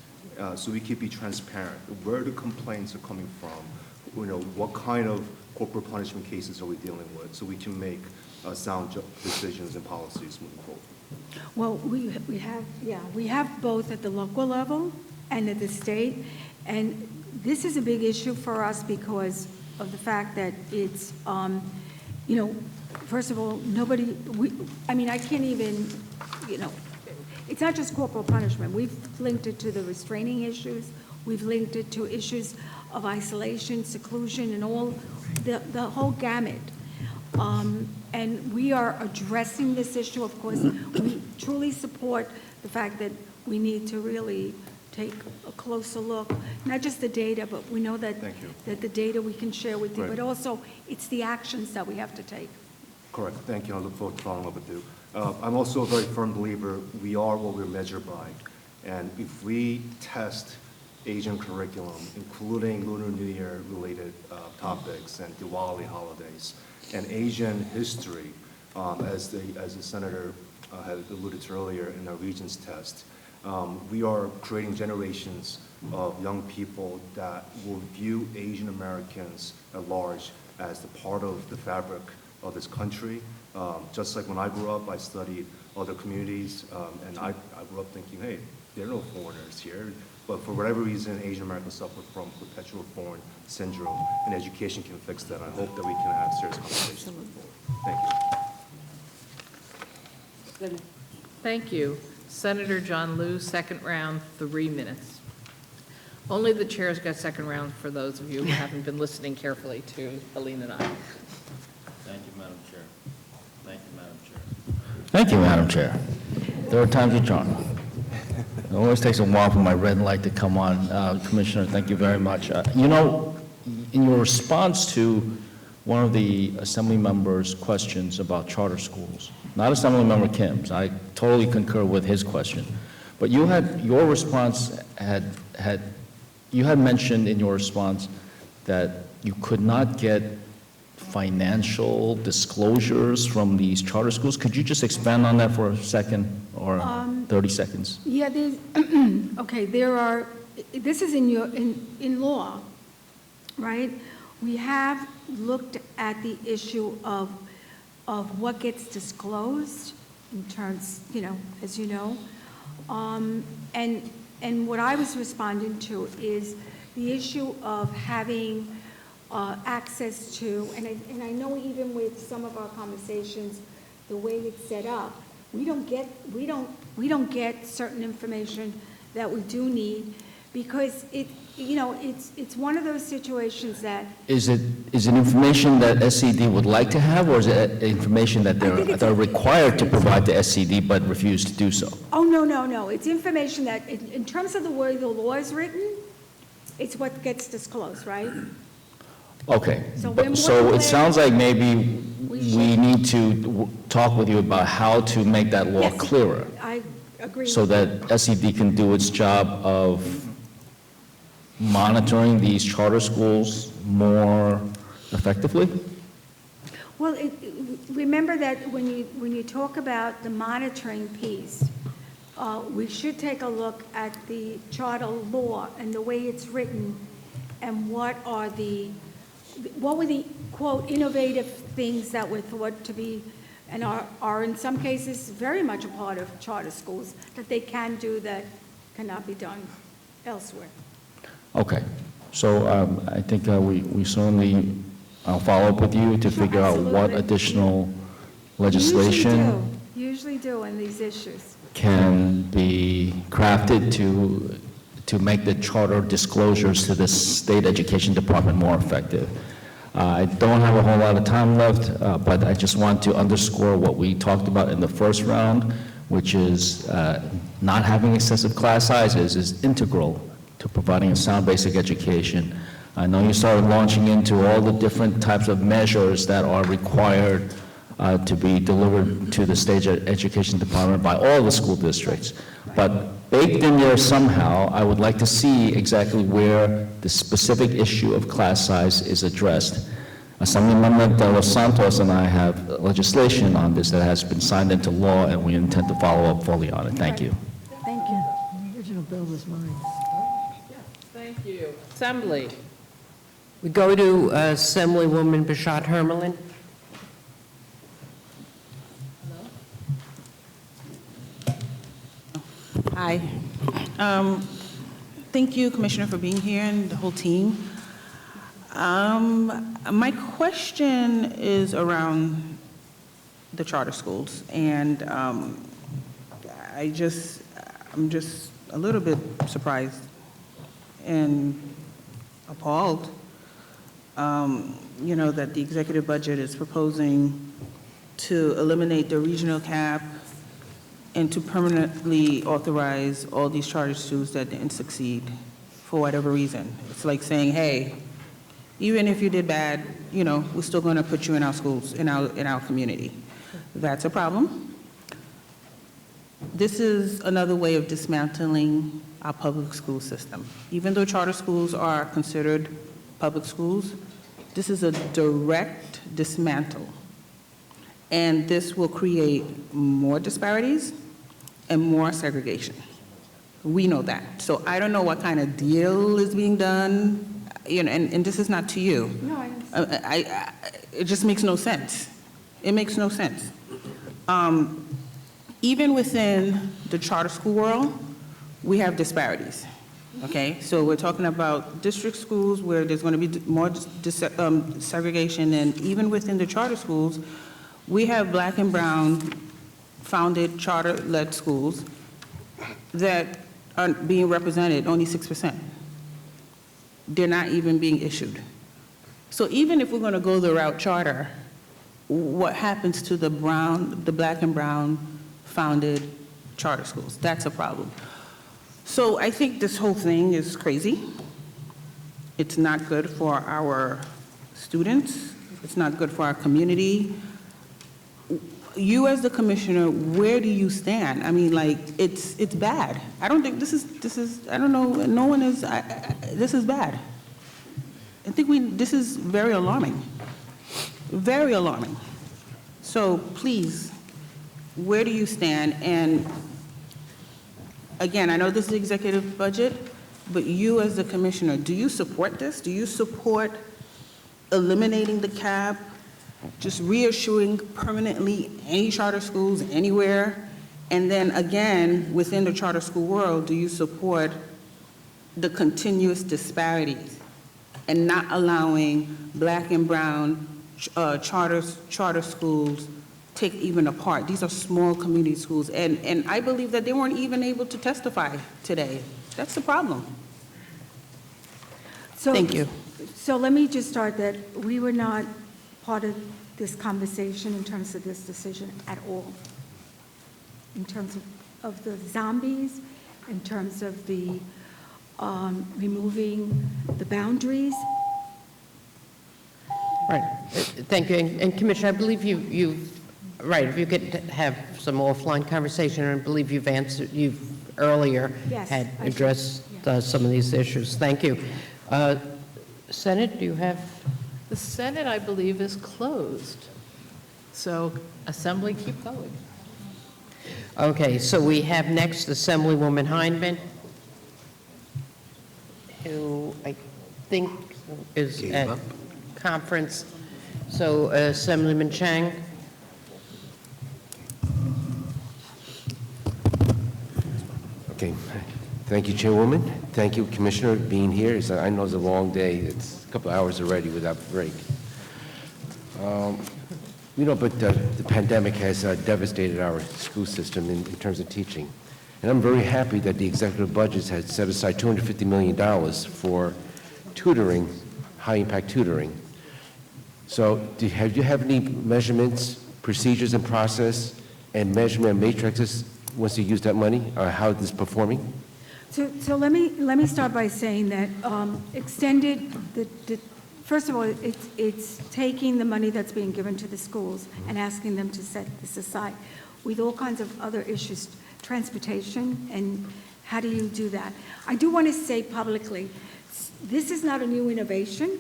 so we can be transparent, where the complaints are coming from, what kind of corporal punishment cases are we dealing with, so we can make sound decisions and policies moving forward? Well, we have both at the local level and at the state, and this is a big issue for us because of the fact that it's, first of all, I can't even, it's not just corporal punishment. We've linked it to the restraining issues. We've linked it to issues of isolation, seclusion, and all, the whole gamut. And we are addressing this issue, of course. We truly support the fact that we need to really take a closer look, not just the data, but we know that, that the data we can share with you, Right. but also it's the actions that we have to take. Correct, thank you, I look forward to following up with you. I'm also a very firm believer, we are what we're measured by. And if we test Asian curriculum, including Lunar New Year related topics and Diwali holidays, and Asian history, as the Senator had alluded to earlier in our Regents test, we are creating generations of young people that will view Asian Americans at large as the part of the fabric of this country. Just like when I grew up, I studied other communities, and I grew up thinking, hey, there are no foreigners here. But for whatever reason, Asian Americans suffer from perpetual foreign syndrome, and education can fix that. I hope that we can have serious conversations moving forward. Thank you. Thank you. Senator John Liu, second round, 3 minutes. Only the chairs got second round for those of you who haven't been listening carefully to Helene and I. Thank you, Madam Chair. Thank you, Madam Chair. Third time's a charm. It always takes a while for my red light to come on. Commissioner, thank you very much. In your response to one of the Assembly members' questions about charter schools, not Assemblymember Kim's, I totally concur with his question, but you had, your response you had mentioned in your response that you could not get financial disclosures from these charter schools. Could you just expand on that for a second or 30 seconds? Yeah, okay, this is in law, right? We have looked at the issue of what gets disclosed in terms, as you know. And what I was responding to is the issue of having access to, and I know even with some of our conversations, the way it's set up, we don't get certain information that we do need because it's one of those situations that. Is it information that SCD would like to have, or is it information that they're required to provide to SCD but refuse to do so? Oh, no. It's information that, in terms of the way the law is written, it's what gets disclosed, right? Okay, So so it sounds like maybe we need to talk with you about how to make that law Yes, clearer, I agree. so that SCD can do its job of monitoring these charter schools more effectively? Well, remember that when you talk about the monitoring piece, we should take a look at the charter law and the way it's written and what were the, quote, innovative things that were thought to be and are in some cases very much a part of charter schools that they can do that cannot be done elsewhere. Okay, so I think we certainly, I'll follow up with you to figure out what additional legislation Usually do in these issues. can be crafted to make the charter disclosures to the State Education Department more effective. I don't have a whole lot of time left, but I just want to underscore what we talked about in the first round, which is not having excessive class sizes is integral to providing a sound basic education. I know you started launching into all the different types of measures that are required to be delivered to the state education department by all the school districts. But baked in there somehow, I would like to see exactly where the specific issue of class size is addressed. Assemblyman De Los Santos and I have legislation on this that has been signed into law, and we intend to follow up fully on it. Thank you. Thank you. The original bill was mine. Thank you. Assembly. We go to Assemblywoman Bashat Hermelin. Hi. Thank you, Commissioner, for being here and the whole team. My question is around the charter schools, and I'm just a little bit surprised and appalled, that the executive budget is proposing to eliminate the regional cap and to permanently authorize all these charter schools that didn't succeed for whatever reason. It's like saying, hey, even if you did bad, we're still going to put you in our schools, in our community. That's a problem. This is another way of dismantling our public school system. Even though charter schools are considered public schools, this is a direct dismantle. And this will create more disparities and more segregation. We know that. So I don't know what kind of deal is being done, and this is not to you. No, I understand. It just makes no sense. It makes no sense. Even within the charter school world, we have disparities, okay? So we're talking about district schools where there's going to be more segregation, and even within the charter schools, we have Black and brown founded charter-led schools that are being represented only 6%. They're not even being issued. So even if we're going to go the route charter, what happens to the Black and brown founded charter schools? That's a problem. So I think this whole thing is crazy. It's not good for our students. It's not good for our community. You as the commissioner, where do you stand? I mean, like, it's bad. I don't think this is, I don't know, no one is, this is bad. I think this is very alarming. Very alarming. So please, where do you stand? And again, I know this is the executive budget, but you as the commissioner, do you support this? Do you support eliminating the cap, just reissuing permanently any charter schools anywhere? And then again, within the charter school world, do you support the continuous disparities and not allowing Black and brown charter schools take even apart? These are small community schools, and I believe that they weren't even able to testify today. That's the problem. Thank you. So let me just start that we were not part of this conversation in terms of this decision at all. In terms of the zombies, in terms of the removing the boundaries. Right. Thank you. And Commissioner, I believe you've, right, if you could have some offline conversation, I believe you've earlier Yes, had I did. addressed some of these issues. Thank you. Senate, do you have? The Senate, I believe, is closed. So Assembly, keep going. Okay, so we have next Assemblywoman Hindman, who I think is at conference. So Assemblyman Chang. Okay. Thank you, Chairwoman. Thank you, Commissioner, being here. I know it's a long day. It's a couple hours already without break. But the pandemic has devastated our school system in terms of teaching. And I'm very happy that the executive budget has set aside $250 million for tutoring, high-impact tutoring. So do you have any measurements, procedures and process, and measurement matrices once you use that money, or how it is performing? So let me start by saying that first First of all, it's taking the money that's being given to the schools and asking them to set this aside with all kinds of other issues, transportation, and how do you do that? I do want to say publicly, this is not a new innovation.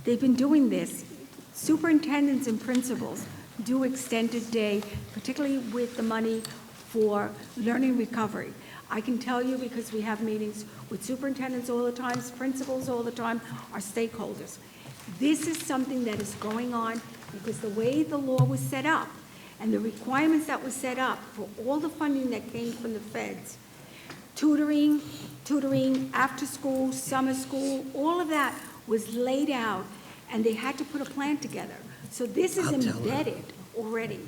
They've been doing this. Superintendents and principals do extended day, particularly with the money for learning recovery. I can tell you because we have meetings with superintendents all the time, principals all the time, our stakeholders. This is something that is going on because the way the law was set up and the requirements that were set up for all the funding that came from the feds, tutoring, after school, summer school, all of that was laid out and they had to put a plan together. So this is embedded already.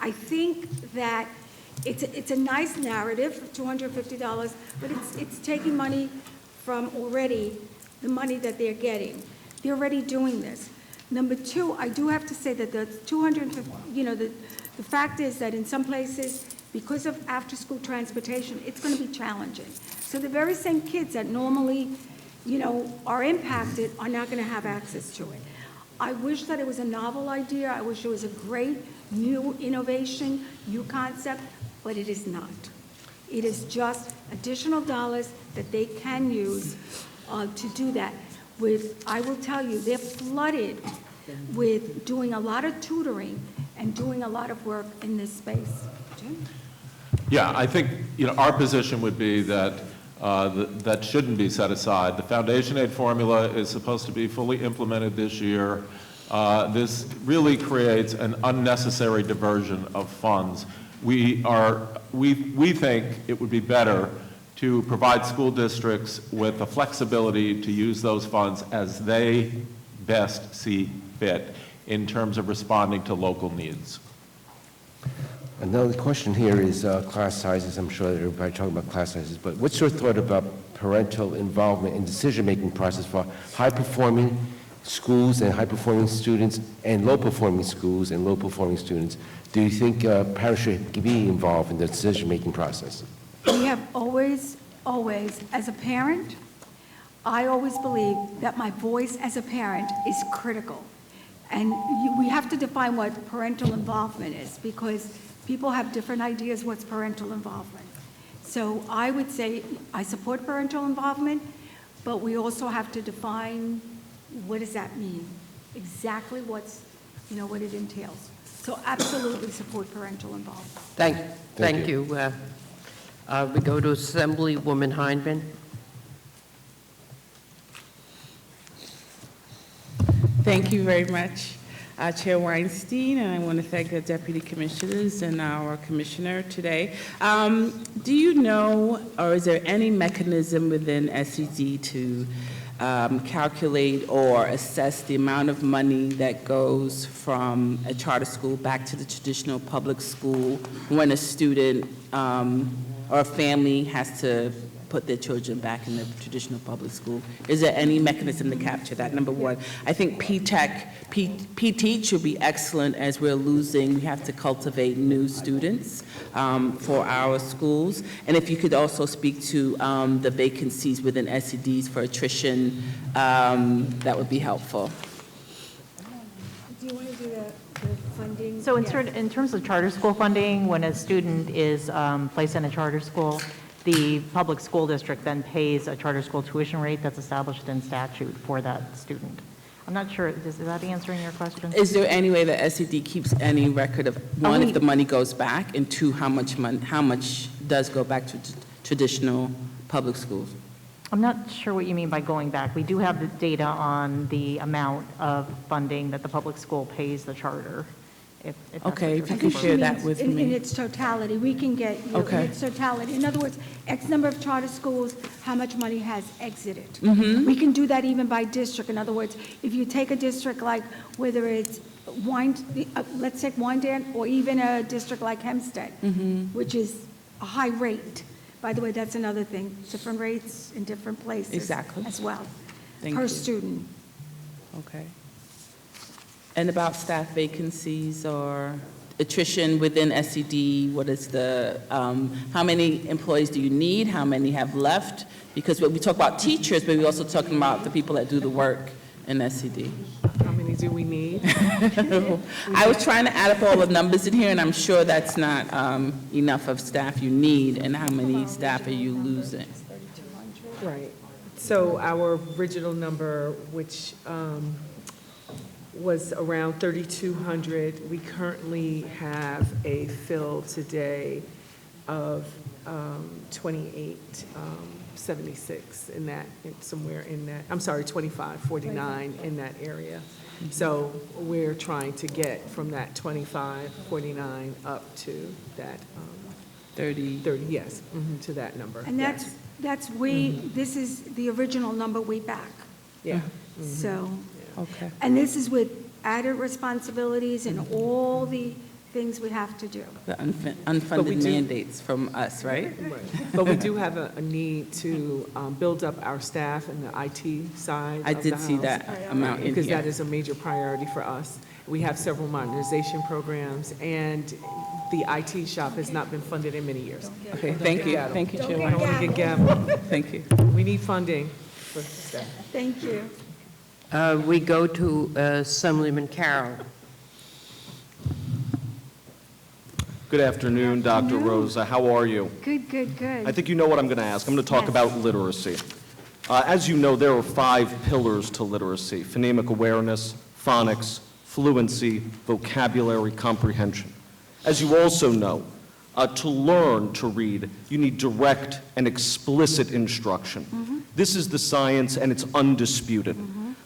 I think that it's a nice narrative, $250, but it's taking money from already the money that they're getting. They're already doing this. Number two, I do have to say that the 250, the fact is that in some places, because of after-school transportation, it's going to be challenging. So the very same kids that normally, are impacted are not going to have access to it. I wish that it was a novel idea. I wish it was a great new innovation, new concept, but it is not. It is just additional dollars that they can use to do that. I will tell you, they're flooded with doing a lot of tutoring and doing a lot of work in this space. Jim? Yeah, I think, our position would be that that shouldn't be set aside. The foundation aid formula is supposed to be fully implemented this year. This really creates an unnecessary diversion of funds. We think it would be better to provide school districts with the flexibility to use those funds as they best see fit in terms of responding to local needs. Another question here is class sizes. I'm sure that everybody talking about class sizes, but what's your thought about parental involvement in decision-making process for high-performing schools and high-performing students and low-performing schools and low-performing students? Do you think parents should be involved in the decision-making process? We have always, as a parent, I always believe that my voice as a parent is critical. And we have to define what parental involvement is because people have different ideas what's parental involvement. So I would say I support parental involvement, but we also have to define what does that mean? Exactly what it entails. So absolutely support parental involvement. Thank you. We go to Assemblywoman Hindman. Thank you very much, Chair Weinstein, and I want to thank the deputy commissioners and our commissioner today. Do you know, or is there any mechanism within SED to calculate or assess the amount of money that goes from a charter school back to the traditional public school when a student or a family has to put their children back in the traditional public school? Is there any mechanism to capture that? Number one, I think P-Teach should be excellent as we have to cultivate new students for our schools. And if you could also speak to the vacancies within SEDs for attrition, that would be helpful. Do you want to do the funding? So in terms of charter school funding, when a student is placed in a charter school, the public school district then pays a charter school tuition rate that's established in statute for that student. I'm not sure, is that answering your question? Is there any way that SED keeps any record of, one, if the money goes back, and two, how much does go back to traditional public schools? I'm not sure what you mean by going back. We do have the data on the amount of funding that the public school pays the charter. If that's Okay, what if you you're could share that means with in me. its totality, we can get you in Okay. its totality. In other words, X number of charter schools, how much money has exited. Mhm. We can do that even by district. In other words, if you take a district like, whether it's let's take Wyandotte, or even a district like Hempstead, which is a high rate. By the way, that's another thing, different rates in different places. Exactly. As well, Thank per you. student. Okay. And about staff vacancies or attrition within SED, what is the, how many employees do you need? How many have left? Because we talk about teachers, but we're also talking about the people that do the work in SCD. How many do we need? I was trying to add up all the numbers in here, and I'm sure that's not enough of staff you need, and how many staff are you losing? Right. So our original number, which was around 3,200, we currently have a fill today of 2876 in that, somewhere in that, I'm sorry, 2549 in that area. So we're trying to get from that 2549 up to that 30, yes, to that number. And yes. that's way, this is the original number way back. Yeah. So, Okay. and this is with added responsibilities and all the things we have to do. The But we unfunded do- mandates from us, right? Right. But we do have a need to build up our staff and the IT side of the I did see house, that amount in because here. that is a major priority for us. We have several modernization programs, and the IT shop has not been funded in many years. Okay, thank you, thank you, Chair I don't want to White. get gavel. Thank you. We need funding for staff. Thank you. We go to Assemblyman Carroll. Good afternoon, Dr. Rosa. How are you? Good, good, good. I think you know what I'm going to ask. I'm going to talk Yes. about literacy. As you know, there are 5 pillars to literacy: phonemic awareness, phonics, fluency, vocabulary comprehension. As you also know, to learn to read, you need direct and explicit instruction. This is the science, and it's undisputed.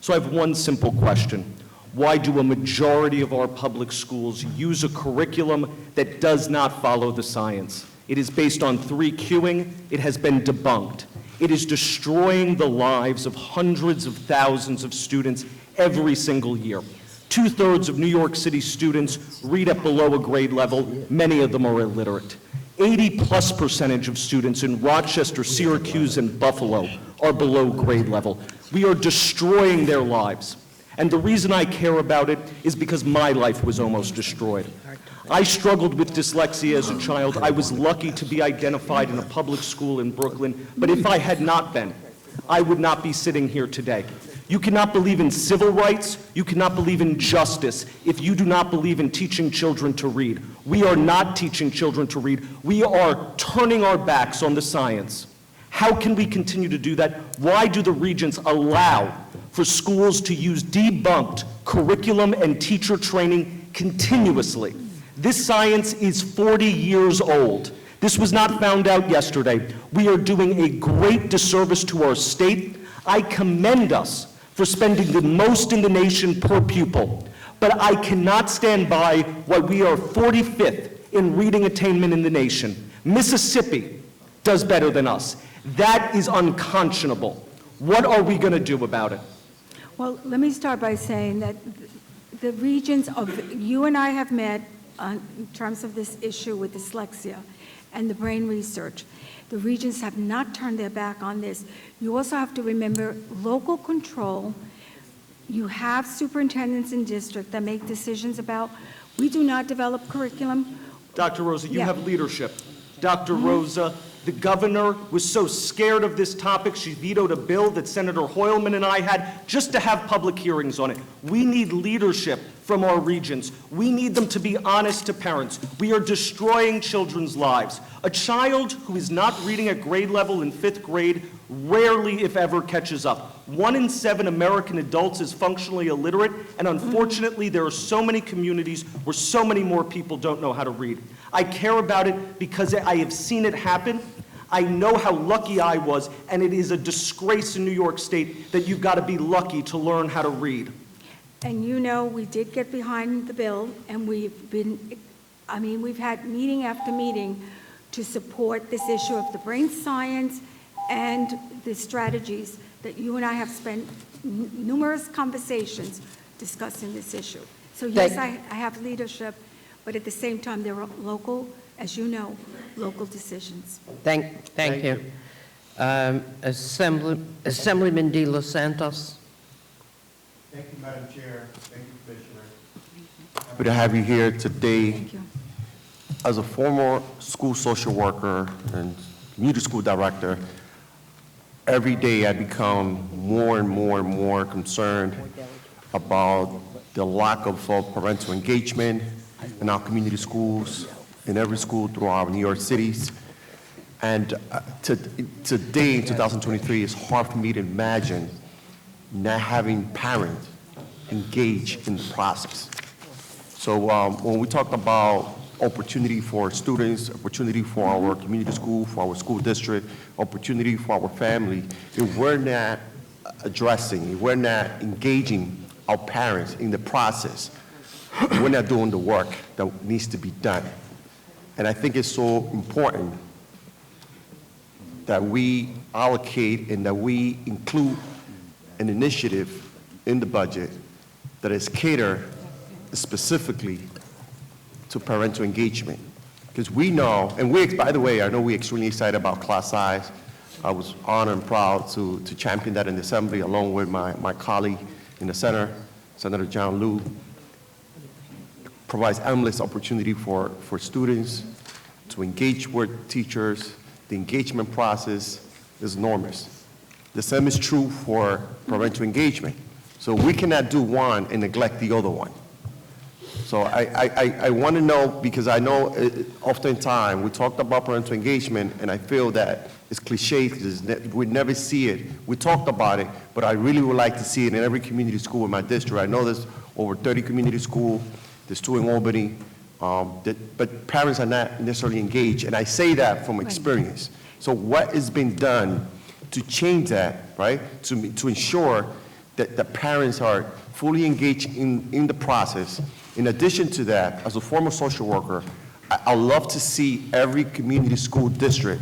So I have one simple question. Why do a majority of our public schools use a curriculum that does not follow the science? It is based on 3Qing. It has been debunked. It is destroying the lives of hundreds of thousands of students every single year. 2/3 of New York City students read at below a grade level. Many of them are illiterate. 80+% of students in Rochester, Syracuse, and Buffalo are below grade level. We are destroying their lives. And the reason I care about it is because my life was almost destroyed. I struggled with dyslexia as a child. I was lucky to be identified in a public school in Brooklyn, but if I had not been, I would not be sitting here today. You cannot believe in civil rights, you cannot believe in justice if you do not believe in teaching children to read. We are not teaching children to read. We are turning our backs on the science. How can we continue to do that? Why do the regents allow for schools to use debunked curriculum and teacher training continuously? This science is 40 years old. This was not found out yesterday. We are doing a great disservice to our state. I commend us for spending the most in the nation per pupil, but I cannot stand by while we are 45th in reading attainment in the nation. Mississippi does better than us. That is unconscionable. What are we going to do about it? Well, let me start by saying that the regions of, you and I have met in terms of this issue with dyslexia and the brain research. The regions have not turned their back on this. You also have to remember local control. You have superintendents in district that make decisions about, we do not develop curriculum. Dr. Rosa, you Yeah. have leadership. Dr. Rosa, the governor was so scared of this topic, she vetoed a bill that Senator Hoylman and I had just to have public hearings on it. We need leadership from our regions. We need them to be honest to parents. We are destroying children's lives. A child who is not reading at grade level in 5th grade rarely, if ever, catches up. 1 in 7 American adults is functionally illiterate, and unfortunately, there are so many communities where so many more people don't know how to read. I care about it because I have seen it happen. I know how lucky I was, and it is a disgrace in New York State that you've got to be lucky to learn how to read. And you know, we did get behind the bill, and we've had meeting after meeting to support this issue of the brain science and the strategies that you and I have spent numerous conversations discussing this issue. So yes, I have leadership, but at the same time, there are local, as you know, local decisions. Thank you. Assemblyman De Los Santos. Thank you, Madam Chair. Thank you, Commissioner. Happy to have you here today. Thank you. As a former school social worker and community school director, every day I become more and more and more concerned about the lack of parental engagement in our community schools, in every school throughout New York cities. And today, in 2023, it's hard for me to imagine not having parents engage in the process. So when we talk about opportunity for students, opportunity for our community school, for our school district, opportunity for our family, if we're not addressing, if we're not engaging our parents in the process, we're not doing the work that needs to be done. And I think it's so important that we allocate and that we include an initiative in the budget that is catered specifically to parental engagement. Because we know, and we, by the way, I know we're extremely excited about class size. I was honored and proud to champion that in the Assembly along with my colleague in the Senate, Senator John Liu. Provides endless opportunity for students to engage with teachers. The engagement process is enormous. The same is true for parental engagement. So we cannot do one and neglect the other one. So I want to know, because I know oftentimes we talked about parental engagement, and I feel that it's cliche because we never see it. We talked about it, but I really would like to see it in every community school in my district. I know there's over 30 community schools. There's 2 in Albany, but parents are not necessarily engaged, and I say that from experience. So what is being done to change that, right? To ensure that the parents are fully engaged in the process. In addition to that, as a former social worker, I love to see every community school district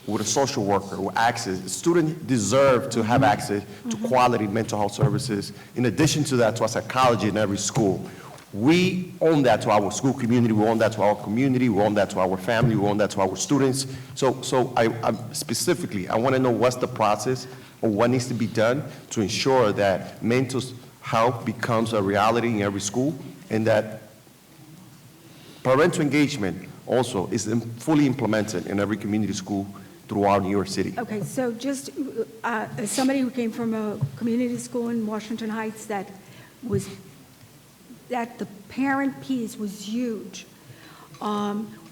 with a social worker with access. Students deserve to have access to quality mental health services. In addition to that, to a psychologist in every school. We own that to our school community, we own that to our community, we own that to our family, we own that to our students. So I specifically, I want to know what's the process or what needs to be done to ensure that mental health becomes a reality in every school, and that parental engagement also is fully implemented in every community school throughout New York City. Okay, so just as somebody who came from a community school in Washington Heights that the parent piece was huge.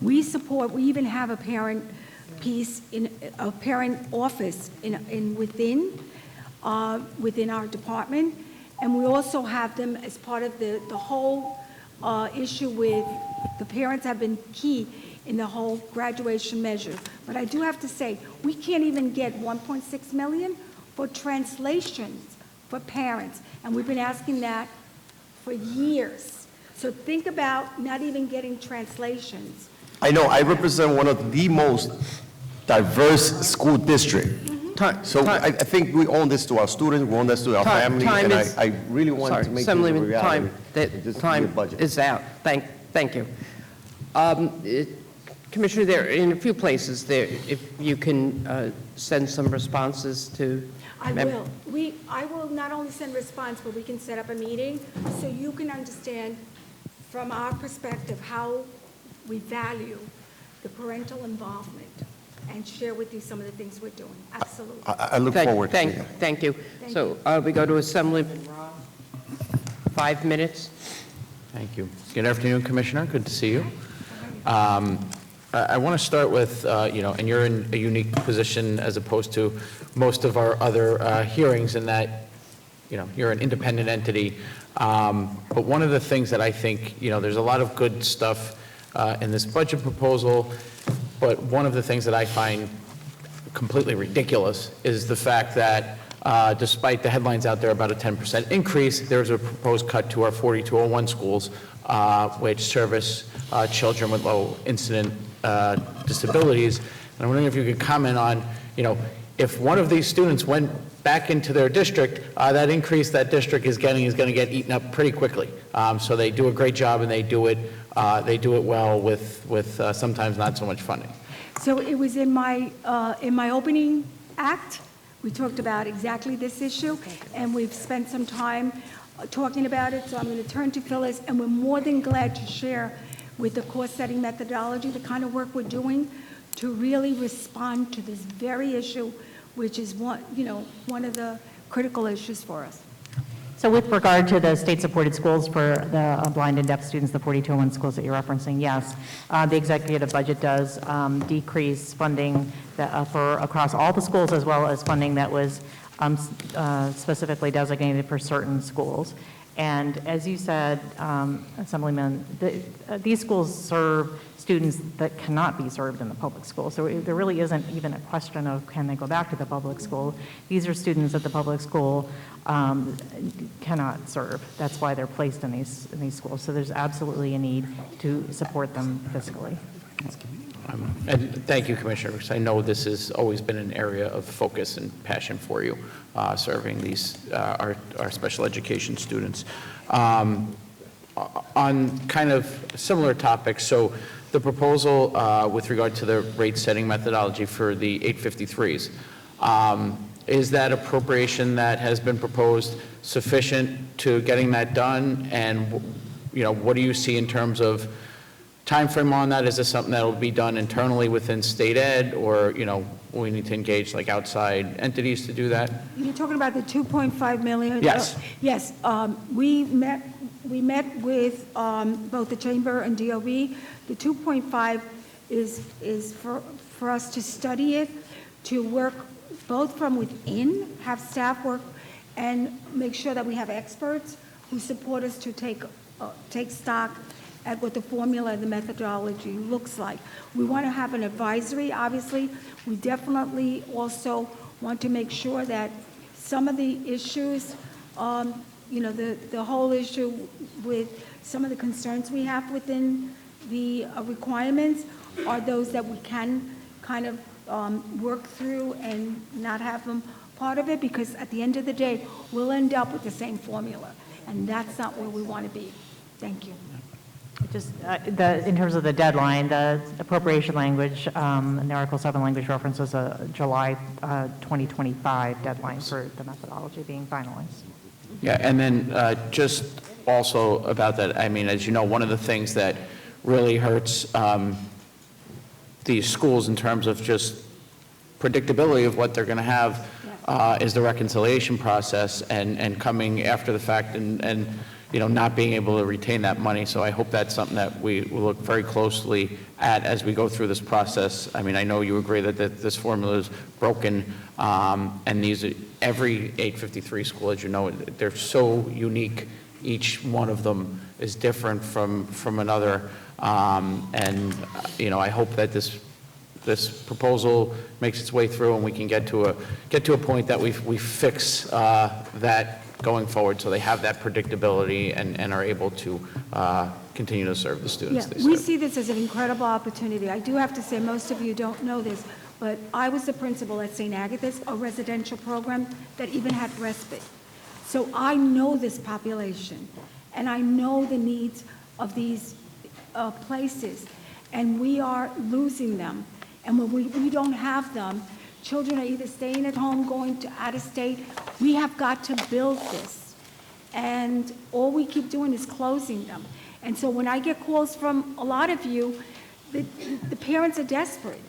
We even have a parent piece in a parent office within our department, and we also have them as part of the whole issue with the parents have been key in the whole graduation measure. But I do have to say, we can't even get 1.6 million for translations for parents, and we've been asking that for years. So think about not even getting translations. I know, I represent one of the most diverse school districts. So I think we own this to our students, we own this to our family, and I really want to make it a reality. Time is out. Thank you. Commissioner, there in a few places there, if you can send some responses to. I will. I will not only send response, but we can set up a meeting so you can understand from our perspective how we value the parental involvement and share with you some of the things we're doing. Absolutely. I look forward to it. Thank you. So we go to Assemblyman Rob. 5 minutes. Thank you. Good afternoon, Commissioner. Good to see you. I want to start with, and you're in a unique position as opposed to most of our other hearings in that, you're an independent entity. But one of the things that I think, there's a lot of good stuff in this budget proposal, but one of the things that I find completely ridiculous is the fact that despite the headlines out there about a 10% increase, there's a proposed cut to our 4201 schools, which service children with low incident disabilities. And I'm wondering if you could comment on, if one of these students went back into their district, that increase that district is going to get eaten up pretty quickly. So they do a great job, and they do it well with sometimes not so much funding. So it was in my opening act. We talked about exactly this issue, and we've spent some time talking about it. So I'm going to turn to Phyllis, and we're more than glad to share with the cost-setting methodology the kind of work we're doing to really respond to this very issue which is one of the critical issues for us. So with regard to the state-supported schools for the blind and deaf students, the 4201 schools that you're referencing, yes, the executive budget does decrease funding for across all the schools, as well as funding that was specifically designated for certain schools. And as you said, Assemblyman, these schools serve students that cannot be served in the public school. So there really isn't even a question of can they go back to the public school. These are students that the public school cannot serve. That's why they're placed in these schools. So there's absolutely a need to support them fiscally. And thank you, Commissioner, because I know this has always been an area of focus and passion for you, serving these, our special education students. On kind of similar topics, so the proposal with regard to the rate-setting methodology for the 853s, is that appropriation that has been proposed sufficient to getting that done? And, what do you see in terms of timeframe on that? Is this something that will be done internally within state ed, or, we need to engage like outside entities to do that? You're talking about the 2.5 million? Yes. Yes. We met with both the Chamber and DOE. The 2.5 is for us to study it, to work both from within, have staff work, and make sure that we have experts who support us to take stock at what the formula and the methodology looks like. We want to have an advisory, obviously. We definitely also want to make sure that some of the issues, the whole issue with some of the concerns we have within the requirements are those that we can kind of work through and not have them part of it, because at the end of the day, we'll end up with the same formula, and that's not where we want to be. Thank you. Just in terms of the deadline, the appropriation language, and the Article 7 language reference was a July 2025 deadline for the methodology being finalized. Yeah, and then just also about that, I mean, as you know, one of the things that really hurts these schools in terms of just predictability of what they're going to have is the reconciliation process and coming after the fact and not being able to retain that money. So I hope that's something that we will look very closely at as we go through this process. I mean, I know you agree that this formula is broken, and every 853 school, as you know, they're so unique. Each one of them is different from another. And I hope that this proposal makes its way through and we can get to a point that we fix that going forward, so they have that predictability and are able to continue to serve the students they We serve. see this as an incredible opportunity. I do have to say, most of you don't know this, but I was the principal at St. Agatha's, a residential program that even had respite. So I know this population, and I know the needs of these places, and we are losing them. And when we don't have them, children are either staying at home, going to out of state. We have got to build this. And all we keep doing is closing them. And so when I get calls from a lot of you, the parents are desperate,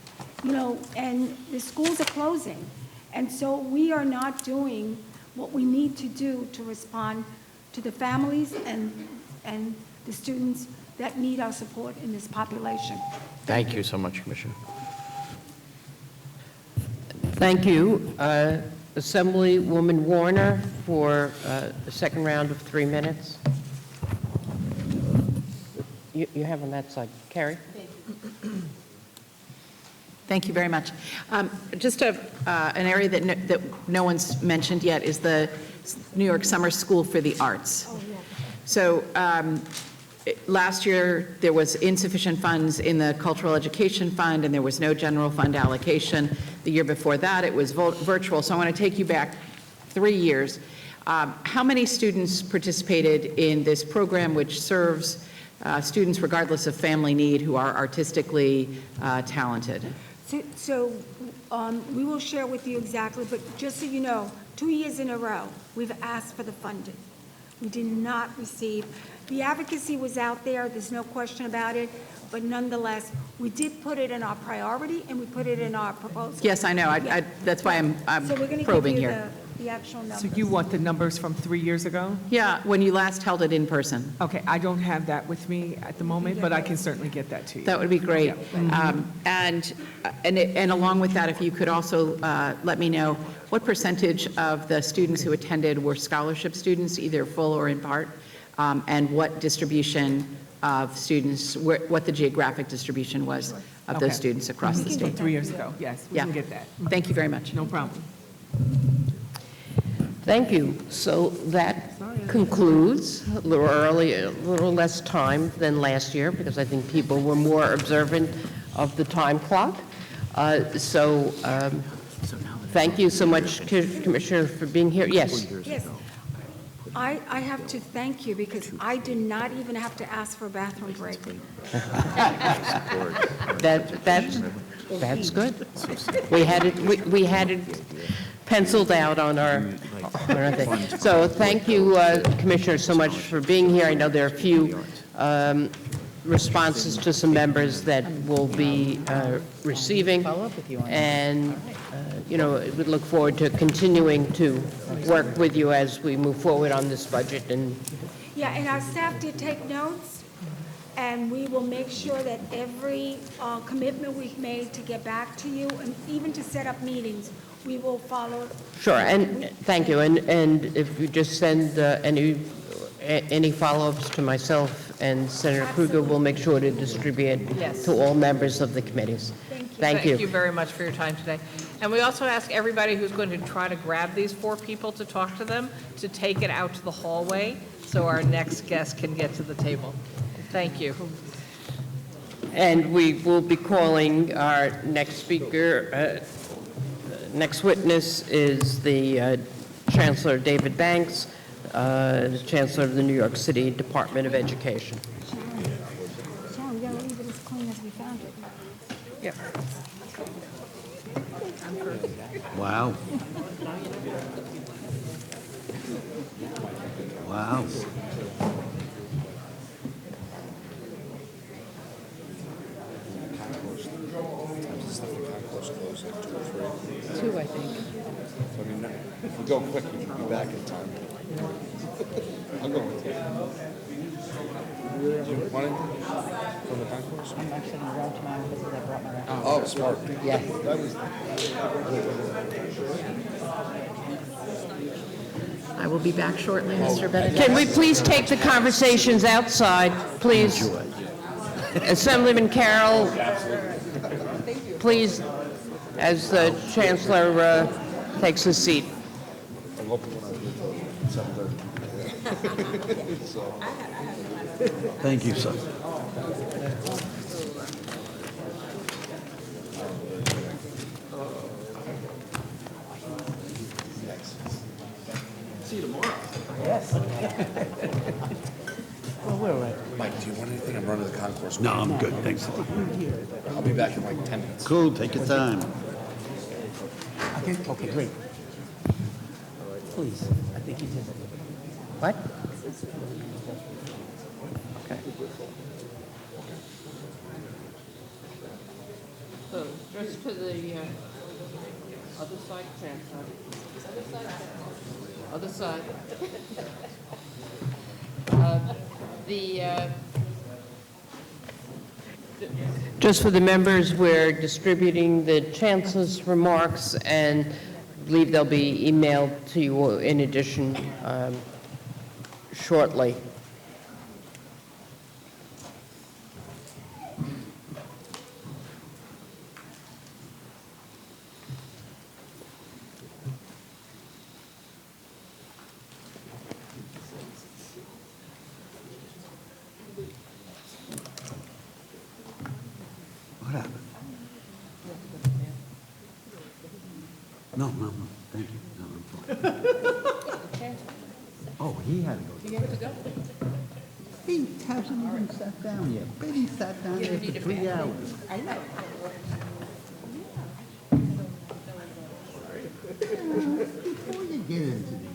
and the schools are closing. And so we are not doing what we need to do to respond to the families and the students that need our support in this population. Thank you so much, Commissioner. Thank you. Assemblywoman Warner for the second round of 3 minutes. You have on that side. Carrie? Thank you very much. Just an area that no one's mentioned yet is the New York Summer School for the Arts. So last year, there was insufficient funds in the Cultural Education Fund, and there was no general fund allocation. The year before that, it was virtual. So I want to take you back 3 years. How many students participated in this program, which serves students regardless of family need who are artistically talented? So we will share with you exactly, but just so you know, 2 years in a row, we've asked for the funding. We did not receive, the advocacy was out there, there's no question about it, but nonetheless, we did put it in our priority, and we put it in our proposal. Yes, I know. That's why I'm So we're going to probing give you here. the actual numbers. So you want the numbers from 3 years ago? Yeah, when you last held it in person. Okay, I don't have that with me at the moment, but I can certainly get that to you. That would be great. Yeah. And along with that, if you could also let me know what percentage of the students who attended were scholarship students, either full or in part, and what distribution of students, what the geographic distribution was of those Okay. students across the state. 3 years ago, yes, we Yeah. can get that. Thank you very much. No problem. Thank you. So that concludes, a little early, a little less time than last year, because I think people were more observant of the time clock. Thank you so much, Commissioner, for being here. Yes. Yes. I have to thank you because I did not even have to ask for a bathroom break. That's good. We had it penciled out on our thing. So thank you, Commissioner, so much for being here. I know there are a few responses to some members that will be receiving. And, we look forward to continuing to work with you as we move forward on this budget. And Yeah, and our staff did take notes, and we will make sure that every commitment we've made to get back to you, and even to set up meetings, we will follow. sure, and thank you. And if you just send any follow-ups to myself and Senator Krueger, we'll make sure to distribute Yes. to all members of the committees. Thank you. Thank you very much for your time today. And we also ask everybody who's going to try to grab these 4 people to talk to them to take it out to the hallway so our next guest can get to the table. Thank you. And we will be calling our next speaker. Next witness is the Chancellor David Banks, the Chancellor of the New York City Department of Education. Sharon, we gotta leave it as clean as we found it. Yep. Wow. Wow. Two, I think. I mean, if we go quick, we can be back in time. I'll go with you. Do you want anything from the concourse? I'm actually going to run tomorrow because I brought my laptop. Oh, smart. Yes. That was. I will be back shortly, Mr. Bennett. Can we please take the conversations outside, please? Assemblyman Carroll, please, as the Chancellor takes his seat. I'm hoping when I get to 7:30. So. Thank you, sir. See you tomorrow. Yes. Well, we're all right. Mike, do you want anything? I'm running the concourse. No, I'm good, thanks. I'll be back in like 10 minutes. Cool, take your time. Okay, great. Please, I think you did. What? Okay. So, just to the other side, Chancellor. Other side. Just for the members, we're distributing the Chancellor's remarks, and I believe they'll be emailed to you in addition shortly. What happened? No, thank you. No, I'm fine. Oh, he had to go. You have to go? He hasn't even sat down yet. Betty sat down there for 3 hours. I know. Before you get into these,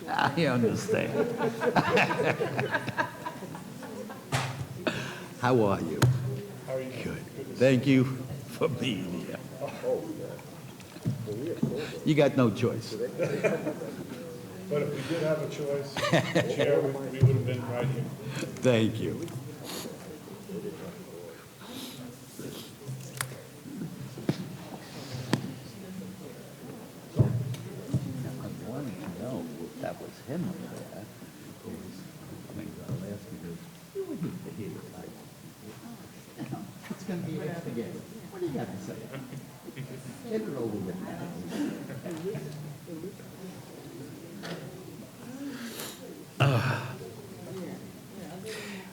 I understand. How are you? Good. Thank you for being here. You got no choice. But if we did have a choice, Chair, we would have been right here. Thank you. I wanted to know if that was him up there. I mean, I'll ask you this. You would need to hear your type. It's going to be an again. What do you got to say? Get it over with now.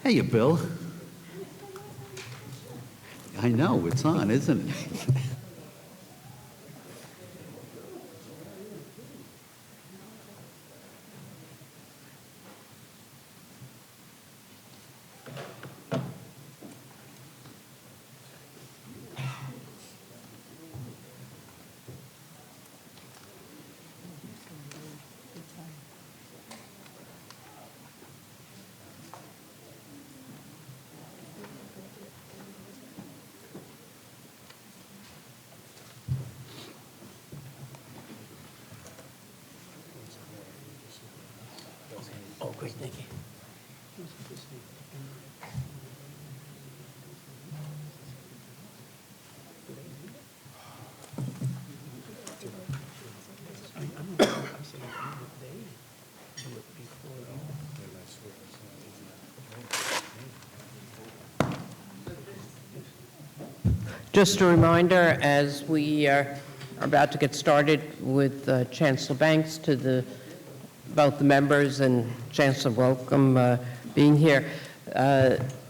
Hey, Bill. I know, it's on, isn't it? Oh, great, thank you. Just a reminder, as we are about to get started with Chancellor Banks, to both the members and Chancellor Welcome being here.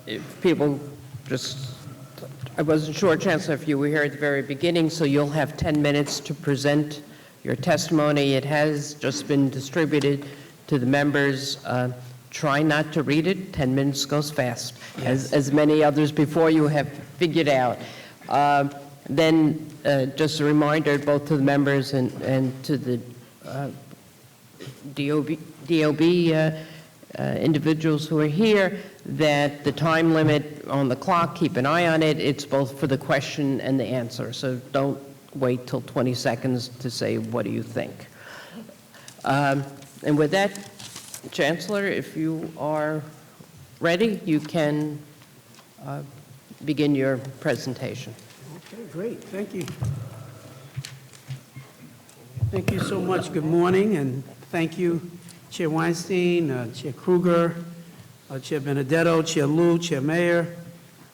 If people I wasn't sure, Chancellor, if you were here at the very beginning, so you'll have 10 minutes to present your testimony. It has just been distributed to the members. Try not to read it. 10 minutes goes fast, as many others before you have figured out. Then just a reminder both to the members and to the DOB individuals who are here that the time limit on the clock, keep an eye on it. It's both for the question and the answer. So don't wait till 20 seconds to say, what do you think? And with that, Chancellor, if you are ready, you can begin your presentation. Okay, great, thank you. Thank you so much. Good morning, and thank you, Chair Weinstein, Chair Kruger, Chair Benedetto, Chair Liu, Chair Mayer,